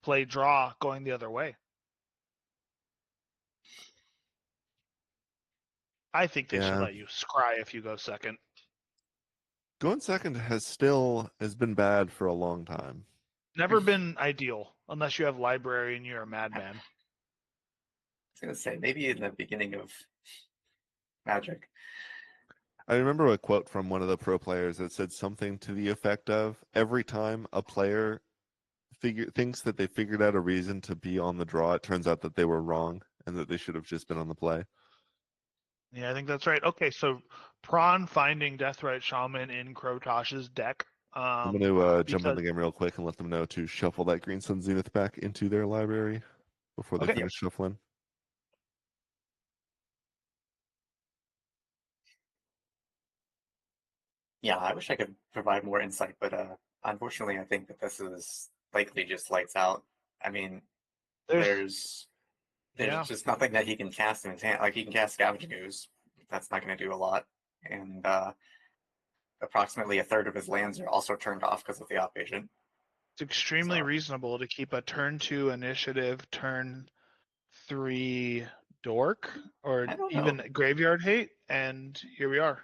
play draw going the other way. I think they should Yeah. let you scry if you go second. Going second has been bad for a long time. Never been ideal unless you have library and you're a madman. I was going to say, maybe in the beginning of Magic. I remember a quote from one of the pro players that said something to the effect of, every time a player thinks that they figured out a reason to be on the draw, it turns out that they were wrong and that they should have just been on the play. Yeah, I think that's right. Okay, so Prawn finding Deathrite Shaman in Krotosh's deck. I'm going to jump in because- the game real quick and let them know to shuffle that Green Sun Zenith back into their library before they Okay. finish shuffling. Yeah, I wish I could provide more insight, but unfortunately, I think that this is likely just lights out. I mean, there's yeah. just nothing that he can cast in his hand. Like, he can cast Scavenging Ooze. That's not going to do a lot. And approximately a third of his lands are also turned off because of the Op Agent. It's extremely So- reasonable to keep a turn 2 initiative, turn 3 dork or I don't even know. graveyard hate, and here we are.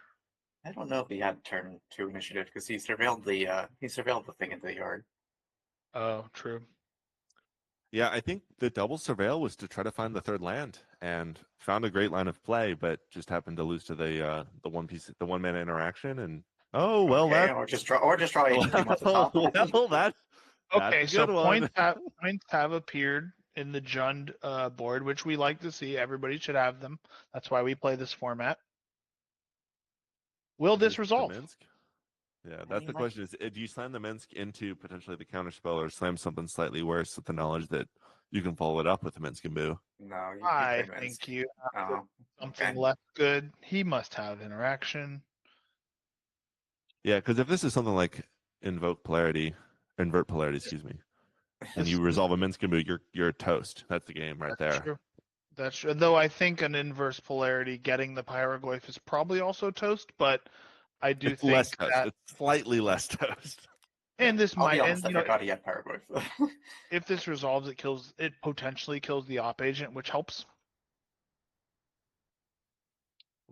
I don't know if he had turn 2 initiative because he surveilled the thing into the yard. Oh, true. Yeah, I think the double surveil was to try to find the third land and found a great line of play, but just happened to lose to the one mana interaction. And oh well, Okay, that or just draw 18 off the top. that's Okay, a so good one. points have appeared in the Jund board, which we like to see. Everybody should have them. That's why we play this format. Will this The resolve? Minsk? Yeah, I that's mean, the like, question: is do you slam the Minsk into potentially the counterspell, or slam something slightly worse with the knowledge that you can follow it up with the Minsk and Boo? no, you I play Minsk. think you have to Oh, something okay. less good. He must have interaction. Yeah, because if this is something like invert polarity, excuse me, and This you resolve a Minsk and Boo, you're toast. That's the game right That's there. true. That's true. Though I think an inverse polarity getting the pyroglyph is probably also toast, but I do It's less think toast. that, It's slightly less toast. and this I'll be might, honest, and I forgot he had Paraglyph. if this resolves, it potentially kills the op agent, which helps.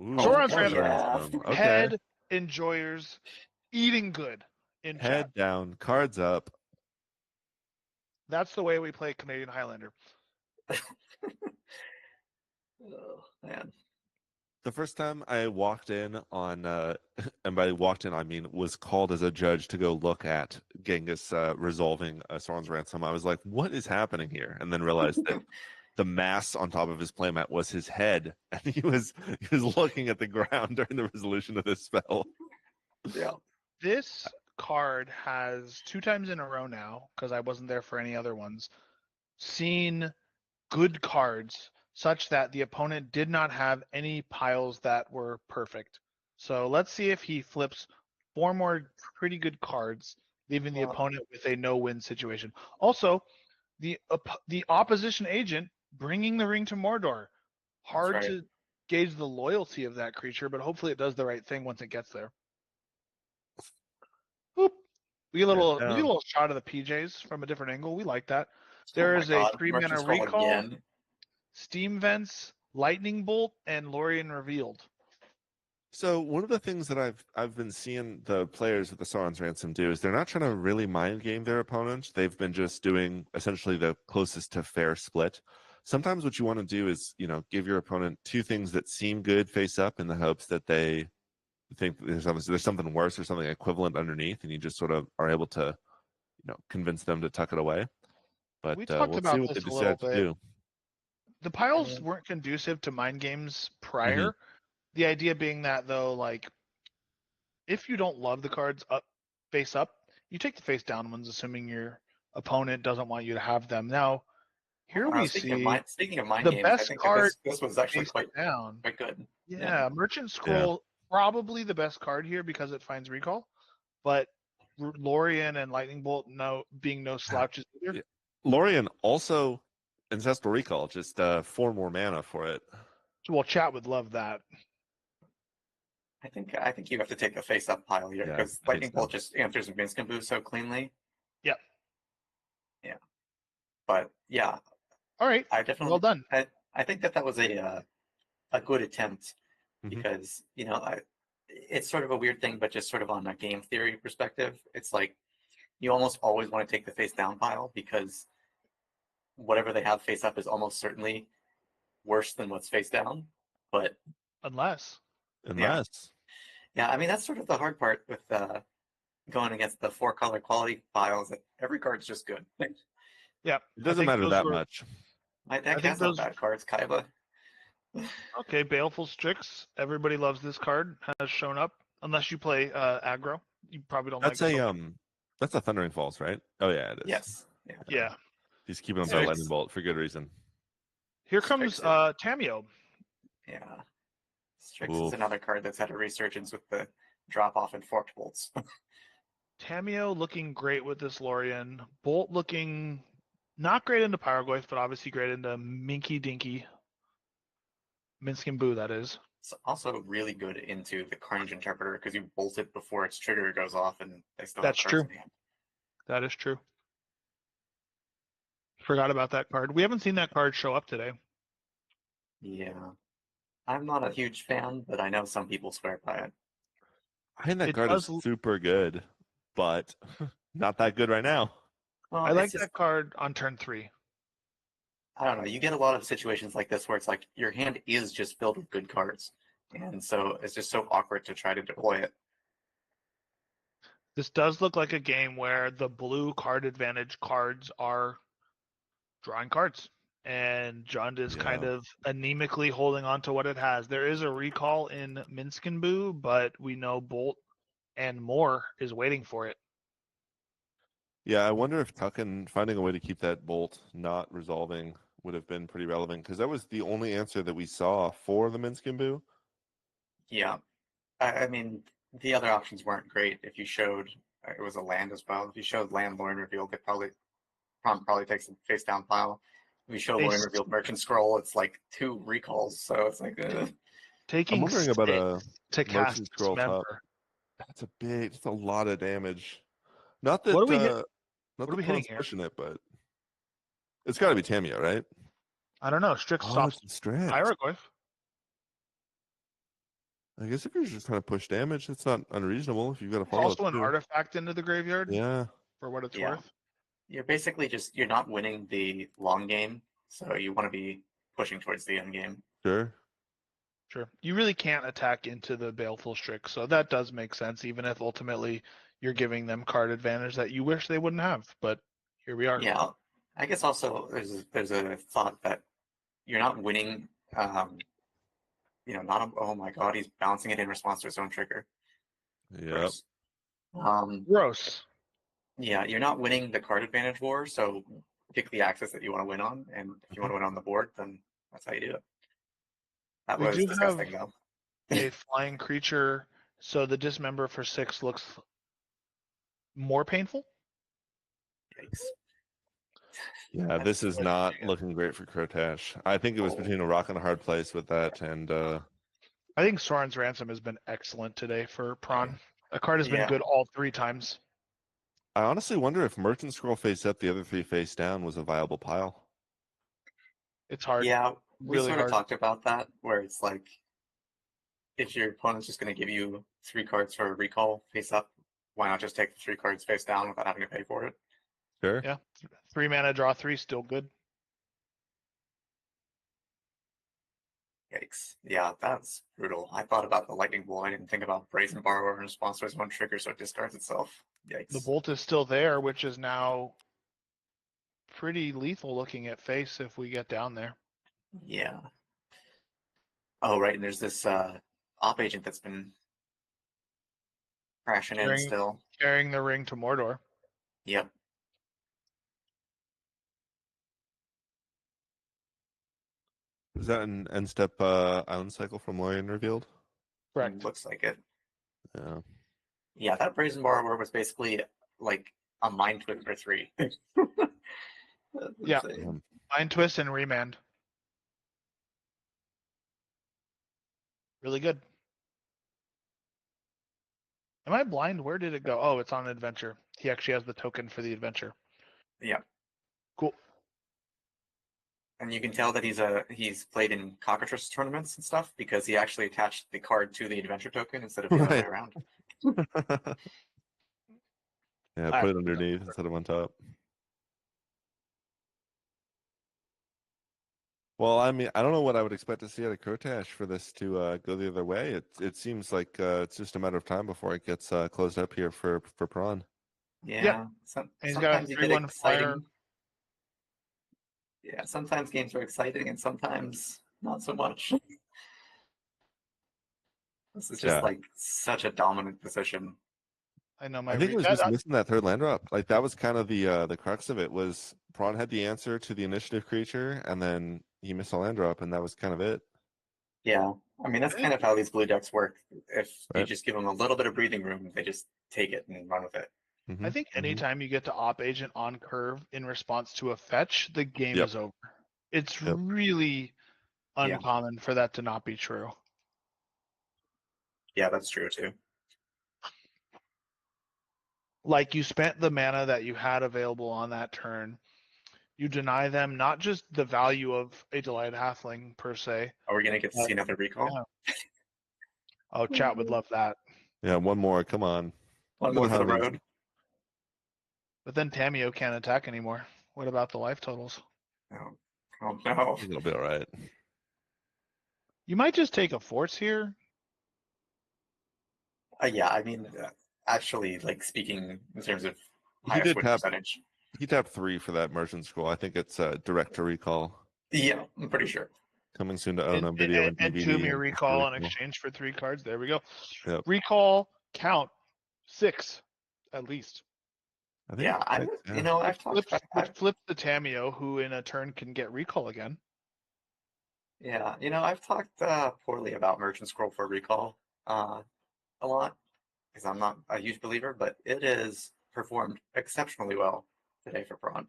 Ooh, Zoran's hell Ransom. yeah. Okay. Head enjoyers eating good in chat. Head down, cards up. That's the way we play Canadian Highlander. Oh, man. The first time I walked in on, and by walked in I mean was called as a judge to go look at Genghis resolving Sauron's ransom, I was like, "What is happening here?" And then realized that the mass on top of his playmat was his head, and he was looking at the ground during the resolution of this spell. Yeah. This card has 2 times in a row now, because I wasn't there for any other ones, seen good cards such that the opponent did not have any piles that were perfect. So let's see if he flips 4 more pretty good cards, leaving the Well, opponent with a no-win situation. Also, the opposition agent bringing the ring to Mordor. Hard right. to gauge the loyalty of that creature, but hopefully it does the right thing once it gets there. Boop. We get a little shot of the PJs from a different angle. We like that. There oh my is a god, 3-mana Merchant Scroll recall, again. Steam Vents, Lightning Bolt, and Lorien Revealed. So one of the things that I've been seeing the players with the Sauron's Ransom do is they're not trying to really mind game their opponent. They've been just doing essentially the closest to fair split. Sometimes what you want to do is, give your opponent two things that seem good face up in the hopes that they think there's something worse or something equivalent underneath, and you just sort of are able to, convince them to tuck it away. But We talked we'll see about what they this a little decide to bit. do. The piles weren't conducive to mind games prior. The idea being that, though, like, if you don't love the cards face up, you take the face down ones, assuming your opponent doesn't want you to have them. Now, here we see Speaking of mind the games, I best think that card this was actually face quite down. good. Yeah, Merchant Scroll, probably the best card here because it finds recall, but Lorien and Lightning Bolt being no slouches either. Yeah. Lorien also Ancestral Recall, just 4 more mana for it. Well, chat would love that. I think you have to take the face up pile here Yeah, because face Lightning Bolt up. just answers Minsk and Boo so cleanly. Yep. Yeah. But yeah, All right. I definitely Well done. I think that was a good attempt Mhm. because it's sort of a weird thing, but just sort of on a game theory perspective, it's like you almost always want to take the face down pile because whatever they have face up is almost certainly worse than what's face down. But Unless. yeah, I mean that's sort of the hard part with going against the 4-color quality piles. That every card's just good. Yeah. It doesn't matter that much. My deck think has no bad cards, Kaiba. Okay, Baleful Strix. Everybody loves this card. Has shown up. Unless you play aggro, you probably don't That's like it. that's a Thundering Falls, right? Oh yeah, it is. Yes. Yeah. He's keeping up Strix. that Lightning Bolt for good reason. Here comes Strix Tamio. Yeah. Strix is another card that's had a resurgence with the drop off in Forked Bolts. Tamio looking great with this Lorien. Bolt looking not great into Pyroglyph, but obviously great into Minky Dinky. Minsk and Boo, that is. It's also really good into the Carnage Interpreter because you bolt it before its trigger goes off and they still That's have cards true. in hand. That is true. Forgot about that card. We haven't seen that card show up today. Yeah. I'm not a huge fan, but I know some people swear by it. I think that It card is does. super good, but not that good right now. Well, I it's like just that card on turn 3. I don't know. You get a lot of situations like this where it's like your hand is just filled with good cards, and so it's just so awkward to try to deploy it. This does look like a game where the blue card advantage cards are drawing cards, and Jund is kind Yeah. of anemically holding on to what it has. There is a recall in Minsk and Boo, but we know Bolt and more is waiting for it. Yeah, I wonder if Tucken finding a way to keep that bolt not resolving would have been pretty relevant because that was the only answer that we saw for the Minskimbu. Yeah, I mean the other options weren't great. If you showed it was a land as well. If you showed land Lorne revealed, it probably takes a face down pile. If you show They Lorne revealed Merchant Scroll, it's like 2 recalls, so it's like I'm taking wondering about 6 a to cast Merchant Scroll top. Dismember. That's a lot of damage. Not What are that we hit? not What are that we hitting Prawn's here? pushing it, but it's got to be Tamio, right? I don't know. Strix Oh, stops it's a stretch. Hieroglyph. I guess if you're just trying to push damage, it's not unreasonable if you've got a follow up Also an too. artifact into the graveyard Yeah, for what it's yeah. worth. You're basically you're not winning the long game, so you want to be pushing towards the end game. sure. Sure. You really can't attack into the Baleful Strix, so that does make sense, even if ultimately you're giving them card advantage that you wish they wouldn't have. But here we are. Yeah, I guess also there's a thought that you're not winning. Not oh my god, he's bouncing it in response to his own trigger. Yep. Gross. Um, Gross. yeah, you're not winning the card advantage war, so pick the axis that you want to win on, and if you want to win on the board, then that's how you do it. That We was do have disgusting, though. a flying creature, so the dismember for 6 looks more painful. Yikes. Yeah, this is not looking great for Crotash. I think it was between a rock and a hard place with that, and I think Soren's Ransom has been excellent today for Prawn. A card has been Yeah. good all 3 times. I honestly wonder if Merchant Scroll face up, the other 3 face down was a viable pile. It's hard. Yeah, we Really sort of hard. talked about that, where it's like if your opponent's just going to give you 3 cards for a recall face up, why not just take the 3 cards face down without having to pay for it? Sure. Yeah. 3 mana, draw 3, still good. Yikes. Yeah, that's brutal. I thought about the Lightning Bolt. I didn't think about Brazen Borrower in response to his one trigger, so it discards itself. The Yikes. bolt is still there, which is now pretty lethal looking at face if we get down there. Yeah. Oh, right, and there's this op agent that's been crashing in still. Carrying the ring to Mordor. Yep. Is that an end step island cycle from Lorien revealed? Correct. Looks like it. Yeah. Yeah, that Brazen Borrower was basically like a Mind Twist for 3. Yeah. Insane. Mind Twist and Remand. Really good. Am I blind? Where did it go? Oh, it's on adventure. He actually has the token for the adventure. Yeah. Cool. And you can tell that he's played in cockatrice tournaments and stuff because he actually attached the card to the adventure token instead of the other way Right. around. Yeah, put it underneath instead of on top. Well, I mean, I don't know what I would expect to see out of Crotash for this to go the other way. It seems like it's just a matter of time before it gets closed up here for Prawn. Yeah. And he's got Sometimes a you get 3/1 flyer. exciting. Yeah, sometimes games are exciting and sometimes not so much. This is just like such a dominant position. I know my I think it was just missing that third land drop. Like that was kind of the crux of it. Was Prawn had the answer to the initiative creature, and then he missed a land drop, and that was kind of it. Yeah, I mean that's kind of how these blue decks work. If you Right. just give them a little bit of breathing room, they just take it and run with it. I think anytime you get to op agent on curve in response to a fetch, the game Yep. is over. It's Yep. really Yeah. uncommon for that to not be true. Yeah, that's true too. Like you spent the mana that you had available on that turn. You deny them not just the value of a Delight Halfling per se. Are we gonna get to see another recall? Yeah. Oh, chat would love that. Yeah, one more. Come on. One more for the road. But then Tamio can't attack anymore. What about the life totals? Oh no. I think it'll be all right. You might just take a force here. Yeah, I mean, actually, like speaking in terms of He highest did win tap. percentage. He tapped 3 for that merchant scroll. I think it's direct to recall. Yeah, I'm pretty sure. Coming soon to Ono video and DVD. And Toomey recall in exchange for 3 cards. There we go. Yep. Recall count 6 at least. I think Yeah, I've talked. Which flips the Tamio, who in a turn can get recall again. Yeah, I've talked poorly about Merchant Scroll for recall a lot because I'm not a huge believer, but it has performed exceptionally well today for Prawn.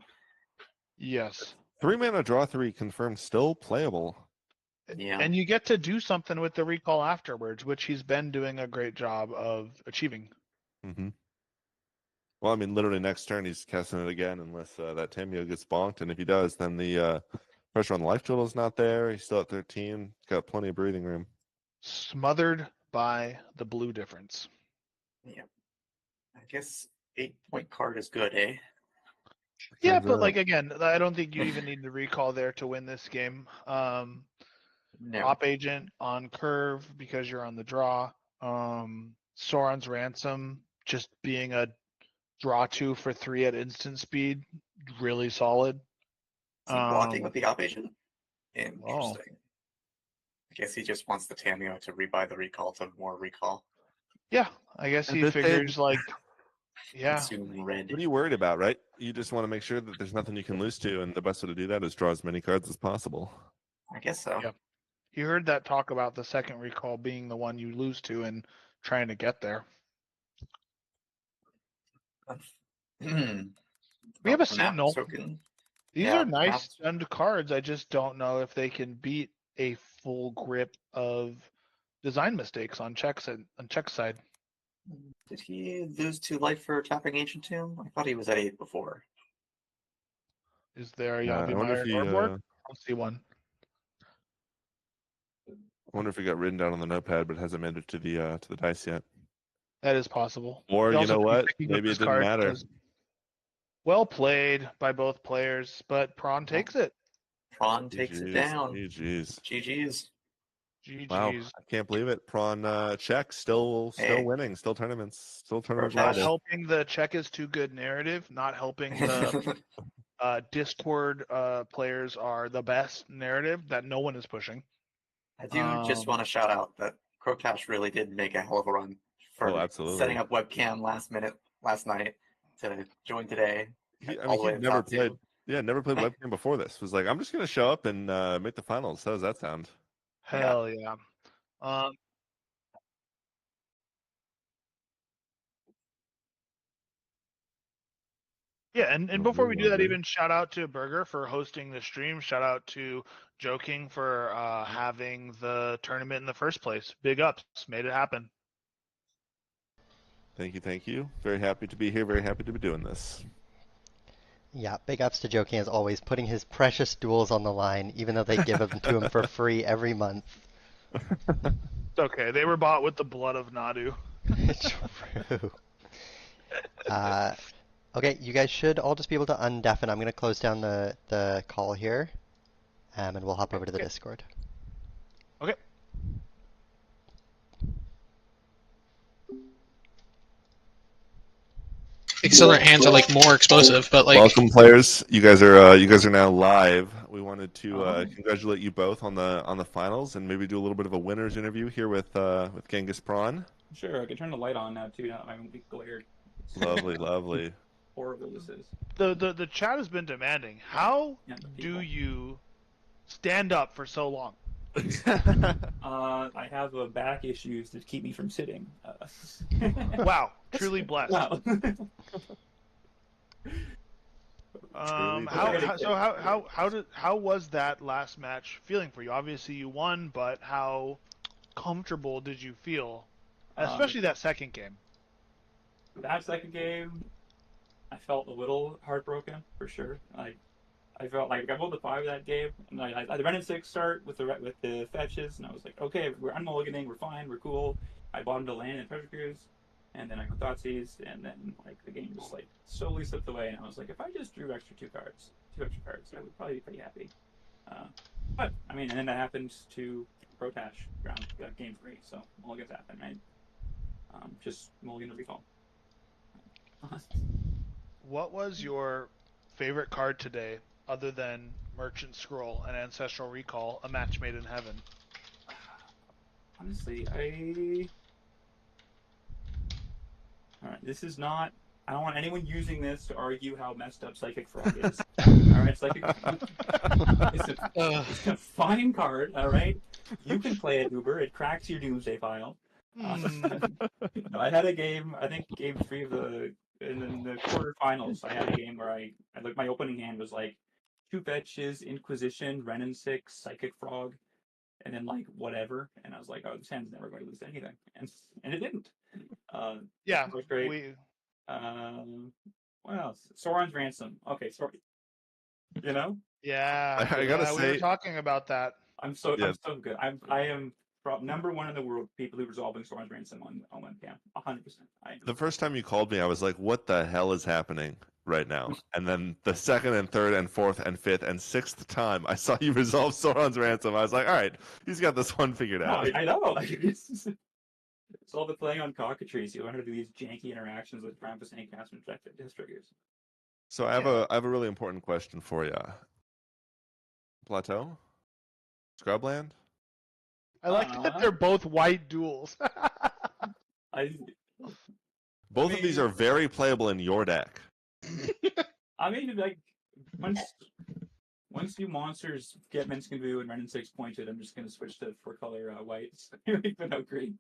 Yes. 3 mana draw 3 confirmed, still playable. Yeah, And you get to do something with the recall afterwards, which he's been doing a great job of achieving. Mm-hmm. Well, I mean, literally next turn he's casting it again unless that Tamio gets bonked, and if he does, then the pressure on the life total is not there. He's still at 13. Got plenty of breathing room. Smothered by the blue difference. yeah. I guess 8-point card is good, eh? Yeah, Turns but out. like again, I don't think you even need to recall there to win this game. No. Op agent on curve because you're on the draw. Sauron's ransom just being a draw 2 for 3 at instant speed, really solid. Is he blocking with the op agent? Oh. Interesting. I guess he just wants the Tamio to rebuy the recall to more recall. Yeah, I guess At he this figures stage- like, yeah, Consume red. What are you worried about, right? You just want to make sure that there's nothing you can lose to, and the best way to do that is draw as many cards as possible. I guess so. Yeah. You heard that talk about the second recall being the one you lose to and trying to get there. We have a Sentinel. These are nice stunned cards. I just don't know if they can beat a full grip of design mistakes on check side. Did he lose 2 life for tapping Ancient Tomb? I thought he was at 8 before. Is there a I wonder Yabi if he. Meyer board? I don't see one. I wonder if he got written down on the notepad, but hasn't made it to the dice yet. That is possible. Or He you also know could be what? picking up Maybe it his didn't card matter. because- Well played by both players, but Prawn takes it. Prawn takes it down. GG's. GG's. GG's. Wow, I can't believe it. Prawn check, still Hey. winning, still tournaments Not Not level. helping the check is too good narrative, not helping the Discord players are the best narrative that no one is pushing. I do just want to shout out that Crocash really did make a hell of a run for absolutely. setting up webcam last night to join today. All the way He to never top played. two. Yeah, never played webcam before this. Was like, I'm just gonna show up and make the finals. How does that sound? Hell yeah. Yeah, and before we do that, even shout out to Burger for hosting the stream. Shout out to Joking for having the tournament in the first place. Big ups, made it happen. Thank you. Very happy to be here. Very happy to be doing this. Yeah, big ups to Joking as always, putting his precious duels on the line, even though they give them to him for free every month. It's okay. They were bought with the blood of Nadu. True. Okay, you guys should all just be able to undeafen. I'm going to close down the call here, and we'll hop over to the Discord. Okay. Accelerant hands are like more explosive, but like welcome players. You guys are now live. We wanted to congratulate you both on the finals and maybe do a little bit of a winners interview here with Genghis Prawn. Sure, I can turn the light on now too. Now that I won't be glared. Lovely. Horrible this is. The chat has been demanding. How do you stand up for so long? I have back issues that keep me from sitting. Wow, truly blessed. Wow. How was that last match feeling for you? Obviously you won, but how comfortable did you feel, especially that second game? That second game, I felt a little heartbroken for sure. I felt like I rolled the 5 that game, and I ran in 6 start with the fetches, and I was like, okay, we're unmulliganing, we're fine, we're cool. I bottomed a land and treasure cruise, and then I got Thoughtseize, and then like the game just like slowly slipped away, and I was like, if I just drew two extra cards, I would probably be pretty happy. But I mean, and then that happened to Protash round game 3, so mulligans happen, right? Just mulligan to recall. What was your favorite card today, other than Merchant Scroll and Ancestral Recall, a match made in heaven? Honestly, Alright, this is not... I don't want anyone using this to argue how messed up Psychic Frog is. Alright, Psychic Frog... It's a fine card, alright? You can play it, Uber. It cracks your Doomsday file. I had a game, I think game 3 of the... In the quarterfinals, I had a game where I like my opening hand was like 2 fetches, Inquisition, Renin 6, Psychic Frog, and then like whatever, and I was like, oh, this hand's never going to lose to anything, and it didn't. Yeah, it was great. What else? Sauron's Ransom. Okay, sorry. You know? Yeah, I gotta we say, were talking about that. I'm so good. I am number 1 in the world people who are resolving Sauron's Ransom on webcam. 100%. the first time you called me, I was like, "What the hell is happening right now?" And then the second and third and fourth and fifth and sixth time I saw you resolve Sauron's Ransom, I was like, "All right, he's got this one figured out." No, I know. Like, it's all the playing on cockatrice. You learn how to do these janky interactions with Krampus and cast and triggers. So I have a really important question for you. Plateau, Scrubland. I like that they're both white duels. Both of these are very playable in your deck. I mean, like once you monsters get Minskin Vu and Renin 6 pointed, I'm just gonna switch to 4-color whites, even though green.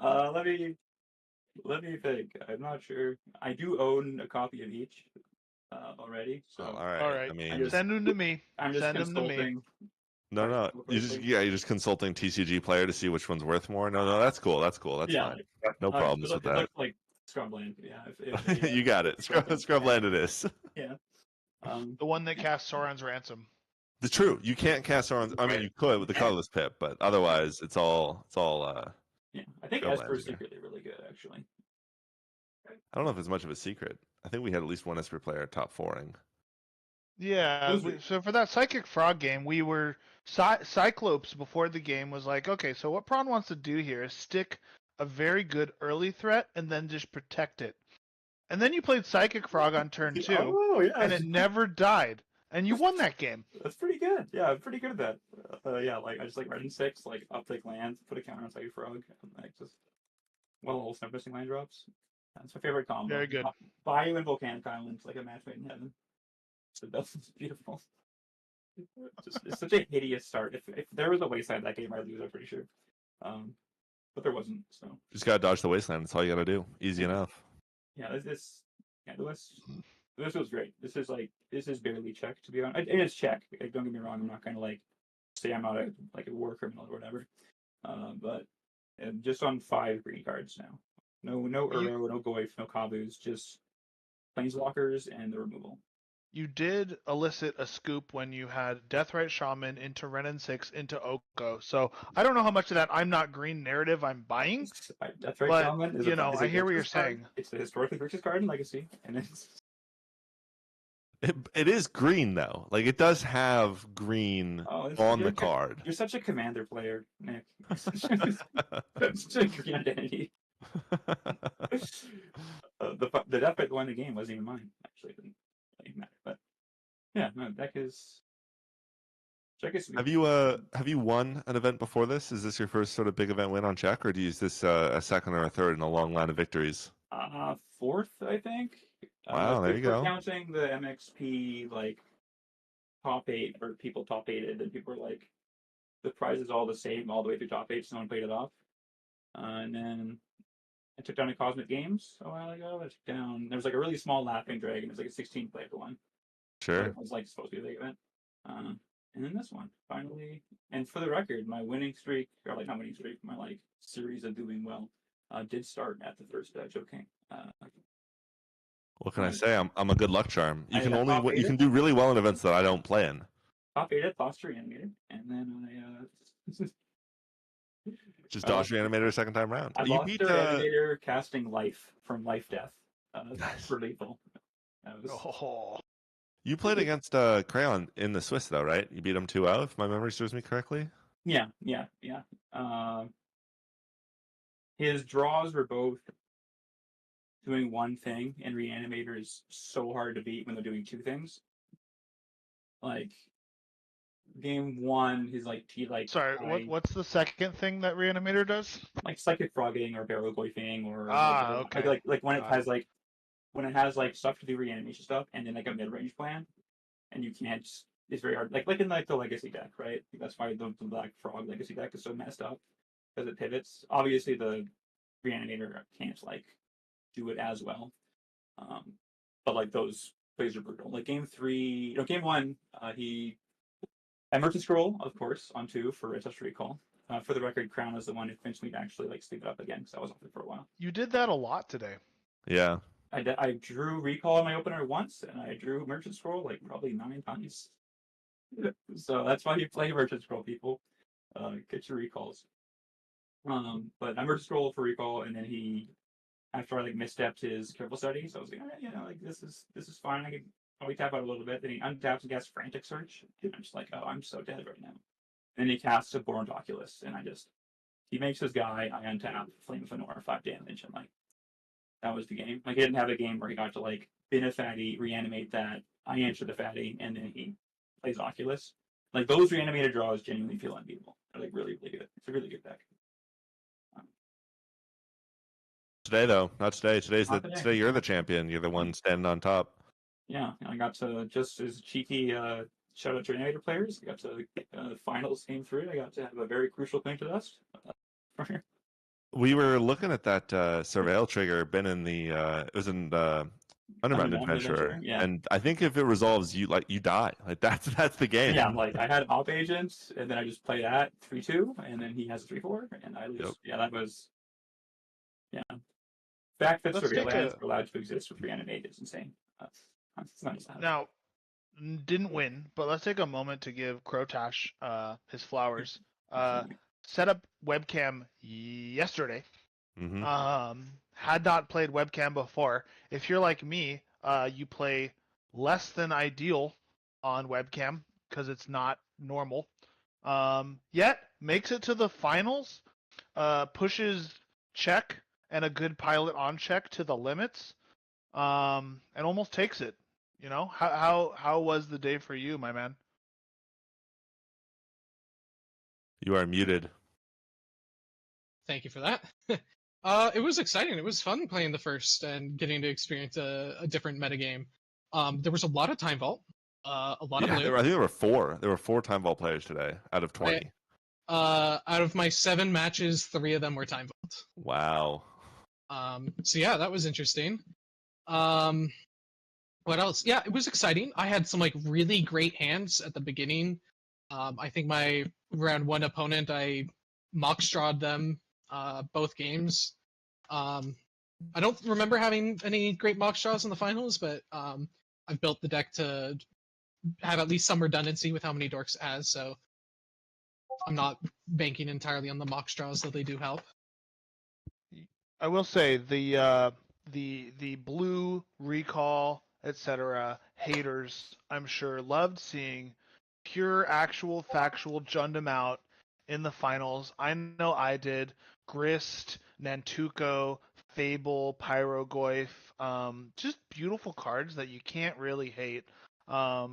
Let me think. I'm not sure. I do own a copy of each already. So all right. All right. I mean, send them to me. I'm just Send them to me. consulting. no. You're just consulting TCG player to see which one's worth more. No, that's cool. That's fine. No problems with that. It looks like Scrubland. Yeah. If You got it. Scrubland it is. Yeah. The one that casts Sauron's Ransom. The true. You can't cast Sauron's. I mean, you could with the colorless pip, but otherwise, it's all. Yeah, I think Esper is secretly really good, actually. I don't know if it's much of a secret. I think we had at least one Esper player top 4ing. Yeah, so for that Psychic Frog game, we were Cyclops before the game was like, okay, so what Prawn wants to do here is stick a very good early threat and then just protect it. And then you played Psychic Frog on turn 2, and it never died, and you won that game. That's pretty good. Yeah, I'm pretty good at that. Yeah, like I just like Renin 6, like uptake lands, put a counter on Psychic Frog, and like just all stuff missing land drops. That's my favorite combo. Very good. Bayou and Volcanic Islands, like a match made in heaven. So that's beautiful. It's such a hideous start. If there was a wasteland that game, I'd lose. I'm pretty sure. But there wasn't. So just gotta dodge the wasteland. That's all you gotta do. Easy enough. Yeah, this was great. This is barely check, to be honest. It is check. Like, don't get me wrong. I'm not gonna like say I'm not a war criminal or whatever. But just on 5 green cards now. No Uro, no Goyf, no Kabus, just Planeswalkers and the removal. You did elicit a scoop when you had Deathrite Shaman into Renin 6 into Oko. So I don't know how much of that I'm not green narrative I'm buying. Deathrite Shaman is I hear what you're saying. It's the historically purchased card in Legacy, and it's it is green though. Like it does have green on the card. You're such a Commander player, Nick. Such a green identity. The Deathbite won the game wasn't even mine. Actually, it didn't really matter. But yeah, no, deck is sweet. Have you won an event before this? Is this your first sort of big event win on check, or do you use this a second or a third in a long line of victories? 4th, I think. Wow, there you go. Counting the MXP like top 8 or people top 8'd, and people were like, the prize is all the same all the way through top 8, so no one played it off. And then I took down a Cosmic Games a while ago. There was like a really small Laughing Dragon. It was like a 16-player one. Sure. It was like supposed to be a big event. And then this one, finally. And for the record, my winning streak, or like not winning streak, my like series of doing well, did start at the first Joe King. What can I say? I'm a good luck charm. You I can top you eight can it. do really well in events that I don't play in. Top 8 at Foster Reanimator, and then Just I dodge lost. Reanimator second time round. I You lost beat to Reanimator casting Life from Life Death Nice. for lethal. That was, Oh, You played against Crayon in the Swiss though, right? You beat him 2-0 if my memory serves me correctly. yeah. His draws were both doing one thing, and Reanimator is so hard to beat when they're doing two things. Like game one, sorry. What's the second thing that Reanimator does? like psychic frogging or barrel goifing or Okay. like when it Got has like stuff to do reanimation stuff and then like a mid range plan and you can't. It's very hard. Like in like the legacy deck, right? That's why the Black Frog legacy deck is so messed up because it pivots. Obviously, the Reanimator can't like do it as well. But like those plays are brutal. Like game one, he had Merchant Scroll, of course, on 2 for Ancestral Recall. For the record, Crown is the one who convinced me to actually like sleep it up again because I was off it for a while. You did that a lot today. Yeah. I drew Recall on my opener once, and I drew Merchant Scroll like probably 9 times. So that's why you play Merchant Scroll, people. Get your recalls. But I Merchant Scroll for Recall, and then after I like misstepped his Careful Study, so I was like, like this is fine. I can probably tap out a little bit. Then he untaps and casts Frantic Search, and I'm just like, oh, I'm so dead right now. And he casts a Born Oculus, and he makes his guy. I untap Flame of Fenora 5 damage, and like that was the game. Like he didn't have a game where he got to like bin a fatty, reanimate that. I answer the fatty, and then he plays Oculus. Like those reanimated draws genuinely feel unbeatable. They're like really, really good. It's a really good deck. Today though, not today. Not today. Today you're the champion. You're the one standing on top. Yeah, I got to just as cheeky shout out to Reanimator players. I got to finals game 3. I got to have a very crucial thing to dust. We were looking at that Surveil trigger been in the it was in the Underground Adventurer. Yeah. And I think if it resolves you die. Like that's the game. Yeah, like I had Op Agents and then I just play that 3-2 and then he has a 3-4 and I lose. Yep. Yeah, that was the fact that Surveillance are allowed to exist with Reanimate is insane. That's nice. Now, didn't win, but let's take a moment to give Crotash his flowers. Set up webcam yesterday. Mm-hmm. Had not played webcam before. If you're like me, you play less than ideal on webcam because it's not normal. Yet makes it to the finals. Pushes check and a good pilot on check to the limits. And almost takes it. You know, how was the day for you, my man? You are muted. Thank you for that. It was exciting. It was fun playing the first and getting to experience a different metagame. There was a lot of time vault, a lot of blue. I think there were 4. There were 4 time vault players today out of 20. Out of my 7 matches, 3 of them were time vault. Wow. So yeah, that was interesting. What else? Yeah, it was exciting. I had some like really great hands at the beginning. I think my round 1 opponent, I mockstrawed them both games. I don't remember having any great mockstraws in the finals, but I've built the deck to have at least some redundancy with how many dorks it has, so I'm not banking entirely on the mockstraws, though they do help. I will say the blue recall, etc. haters, I'm sure, loved seeing pure, actual, factual Jundam out in the finals. I know I did. Grist, Nantuko, Fable, Pyrogoyf, just beautiful cards that you can't really hate. How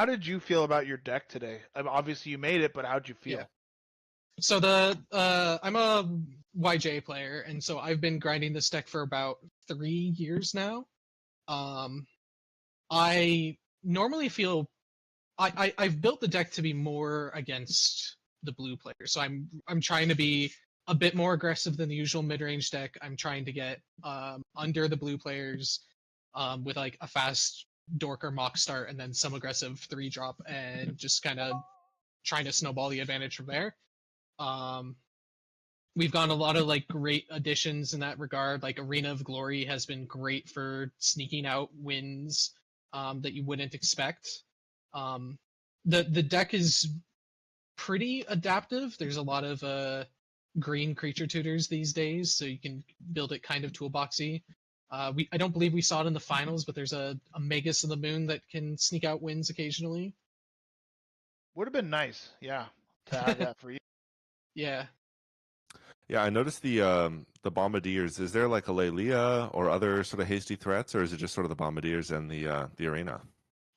did you feel about your deck today? Obviously you made it, but how'd you feel? Yeah. So I'm a YJ player, and so I've been grinding this deck for about 3 years now. I normally feel I've built the deck to be more against the blue players. So I'm trying to be a bit more aggressive than the usual mid-range deck. I'm trying to get under the blue players with like a fast dork or mock start and then some aggressive 3-drop and just kind of trying to snowball the advantage from there. we've gotten a lot of like great additions in that regard. Like Arena of Glory has been great for sneaking out wins that you wouldn't expect. The deck is pretty adaptive. There's a lot of green creature tutors these days, so you can build it kind of toolboxy. I don't believe we saw it in the finals, but there's a Magus of the Moon that can sneak out wins occasionally. Would have been nice, yeah, to have that for you. Yeah. Yeah, I noticed the bombardiers. Is there like a Lelia or other sort of hasty threats, or is it just sort of the bombardiers and the arena?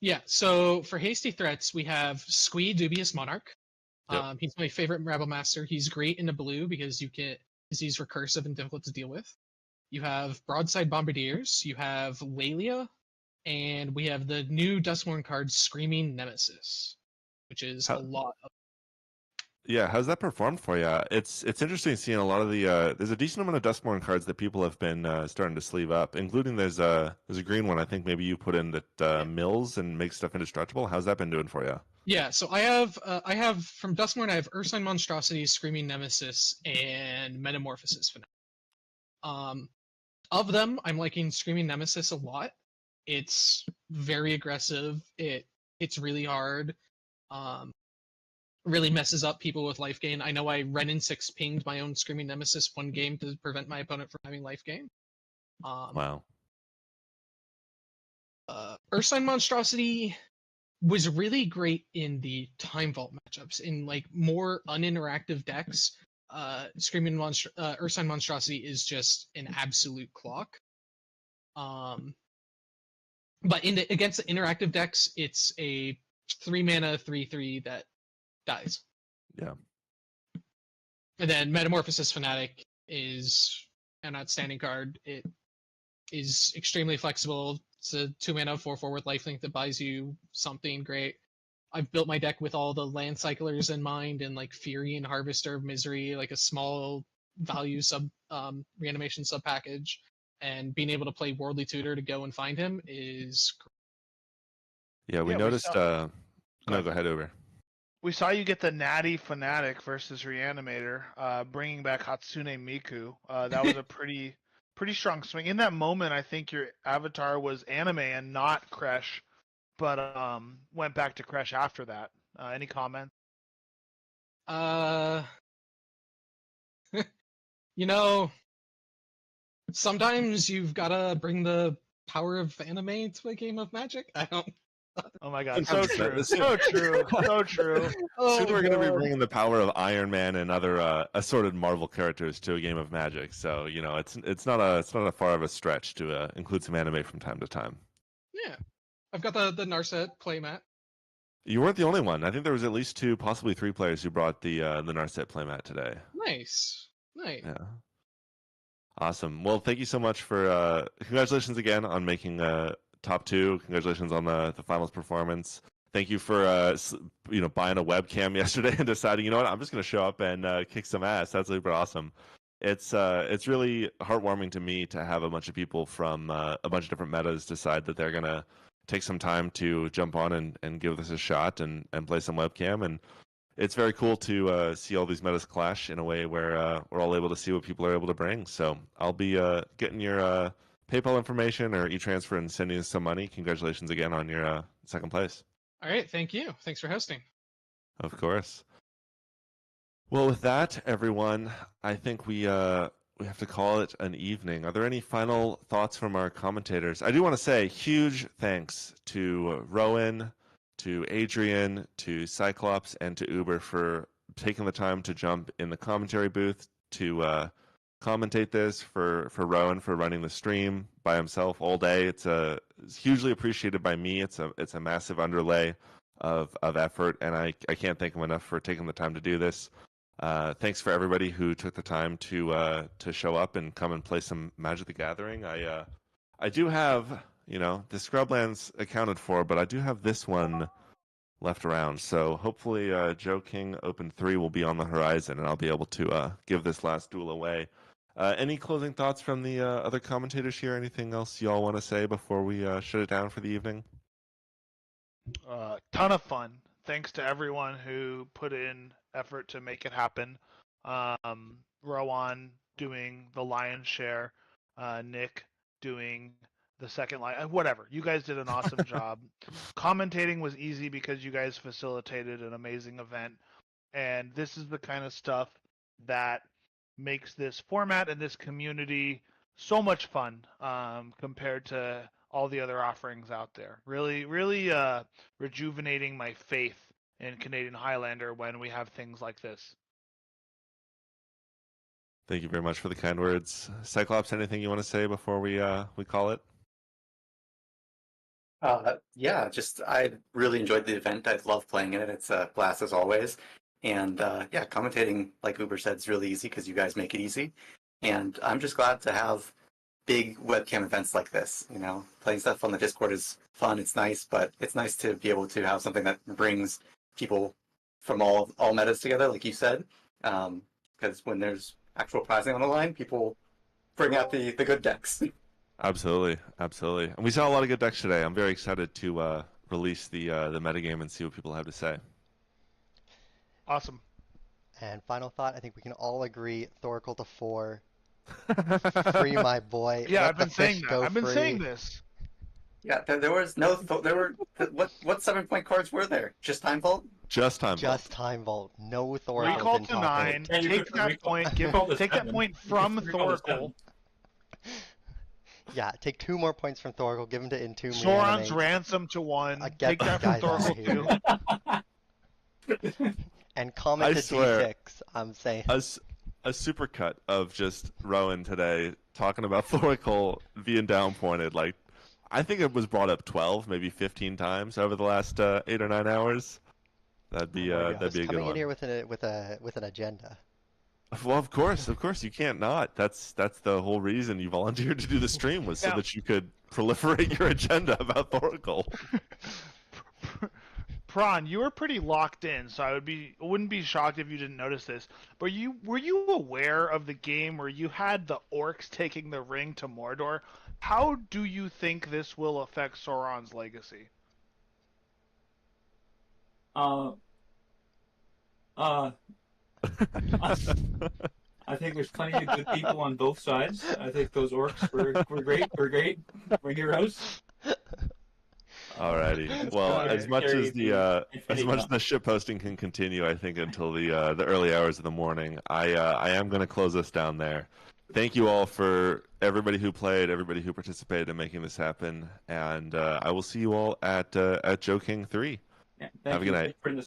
Yeah, so for hasty threats, we have Squee, Dubious Monarch. Yep. He's my favorite Rebel Master. He's great in the blue because he's recursive and difficult to deal with. You have Broadside Bombardiers, you have Lelia, and we have the new Duskmourn card, Screaming Nemesis, which is a lot of. Yeah, how's that performed for you? It's interesting seeing a lot of the. There's a decent amount of Duskmourn cards that people have been starting to sleeve up, including there's a green one I think maybe you put in that mills and makes stuff indestructible. How's that been doing for you? Yeah, so I have from Duskmourn I have Ursine Monstrosity, Screaming Nemesis, and Metamorphosis for now. Of them, I'm liking Screaming Nemesis a lot. It's very aggressive. It's really hard. Really messes up people with life gain. I know I Renin 6 pinged my own Screaming Nemesis one game to prevent my opponent from having life gain. Wow. Ursine Monstrosity was really great in the Time Vault matchups. In like more uninteractive decks, Ursine Monstrosity is just an absolute clock. But against the interactive decks, it's a 3-mana 3/3 that dies. Yeah. And then Metamorphosis Fanatic is an outstanding card. It is extremely flexible. It's a 2-mana 4/4 with lifelink that buys you something great. I've built my deck with all the land cyclers in mind and like Fury and Harvester of Misery, like a small value reanimation sub package, and being able to play Worldly Tutor to go and find him is Yeah, we Yeah, noticed. No, go ahead, Uber. We saw you get the Natty Fanatic versus Reanimator, bringing back Hatsune Miku. That was a pretty strong swing. In that moment, I think your avatar was anime and not Kresh, but went back to Kresh after that. Any comments? you know, sometimes you've gotta bring the power of anime to a game of Magic. I don't. Oh my god, so true, so true, so true. Soon we're going to be bringing the power of Iron Man and other assorted Marvel characters to a game of Magic. So it's not a far of a stretch to include some anime from time to time. Yeah, I've got the Narset playmat. You weren't the only one. I think there was at least 2, possibly 3 players who brought the Narset playmat today. Nice. Yeah. Awesome. Well, thank you so much for congratulations again on making top 2. Congratulations on the finals performance. Thank you for buying a webcam yesterday and deciding, what, I'm just going to show up and kick some ass. That's super awesome. It's really heartwarming to me to have a bunch of people from a bunch of different metas decide that they're going to take some time to jump on and give this a shot and play some webcam. And it's very cool to see all these metas clash in a way where we're all able to see what people are able to bring. So I'll be getting your PayPal information or e-transfer and sending you some money. Congratulations again on your second place. All right, thank you. Thanks for hosting. Of course. Well, with that, everyone, I think we have to call it an evening. Are there any final thoughts from our commentators? I do want to say huge thanks to Rowan, to Adrian, to Cyclops, and to Uber for taking the time to jump in the commentary booth to commentate this, for Rowan for running the stream by himself all day. It's hugely appreciated by me. It's a massive underlay of effort, and I can't thank him enough for taking the time to do this. Thanks for everybody who took the time to show up and come and play some Magic the Gathering. I do have, the Scrublands accounted for, but I do have this one left around. So hopefully Joe King Open 3 will be on the horizon, and I'll be able to give this last duel away. Any closing thoughts from the other commentators here? Anything else y'all want to say before we shut it down for the evening? Ton of fun. Thanks to everyone who put in effort to make it happen. Rowan doing the lion's share, Nick doing the second line, whatever. You guys did an awesome job. Commentating was easy because you guys facilitated an amazing event, and this is the kind of stuff that makes this format and this community so much fun compared to all the other offerings out there. Really, really rejuvenating my faith in Canadian Highlander when we have things like this. Thank you very much for the kind words. Cyclops, anything you want to say before we call it? Yeah, just I really enjoyed the event. I love playing in it. It's a blast as always. And yeah, commentating, like Uber said, is really easy because you guys make it easy. And I'm just glad to have big webcam events like this. You know, playing stuff on the Discord is fun. It's nice, but it's nice to be able to have something that brings people from all metas together, like you said. Because when there's actual prizing on the line, people bring out the good decks. Absolutely, absolutely. And we saw a lot of good decks today. I'm very excited to release the metagame and see what people have to say. Awesome. And final thought, I think we can all agree Thoracle to 4. Free my boy. Yeah, Let I've been the saying fish that. go I've been free. saying this. Yeah, there was no. There were what 7-point cards were there? Just Time Vault. Just time. Just Time Vault. No Thoracles Recall in to top 9. 8. Take that point. Take that point from Thoracle. Yeah, take 2 more points from Thoracle, give him to Entomb. Sauron's reanimate. ransom to 1. Get Take these that from guys out of Thoracle here. 2. And comment I to swear. D6, I'm saying. A supercut of just Rowan today talking about Thoracle being down pointed. Like, I think it was brought up 12, maybe 15 times over the last 8 or 9 hours. That'd be a good Coming in one. here with an agenda. Well, of course, you can't not. That's the whole reason you volunteered to do the stream was so Yeah. that you could proliferate your agenda about Thoracle. Prawn, you were pretty locked in, so I wouldn't be shocked if you didn't notice this. But were you aware of the game where you had the orcs taking the ring to Mordor? How do you think this will affect Sauron's legacy? I think there's plenty of good people on both sides. I think those orcs were great. We're great. We're heroes. Alrighty. Well, as much as the ship posting can continue, I think until the early hours of the morning, I am going to close us down there. Thank you all for everybody who played, everybody who participated in making this happen, and I will see you all at Joe King 3. Yeah, Have a good night. For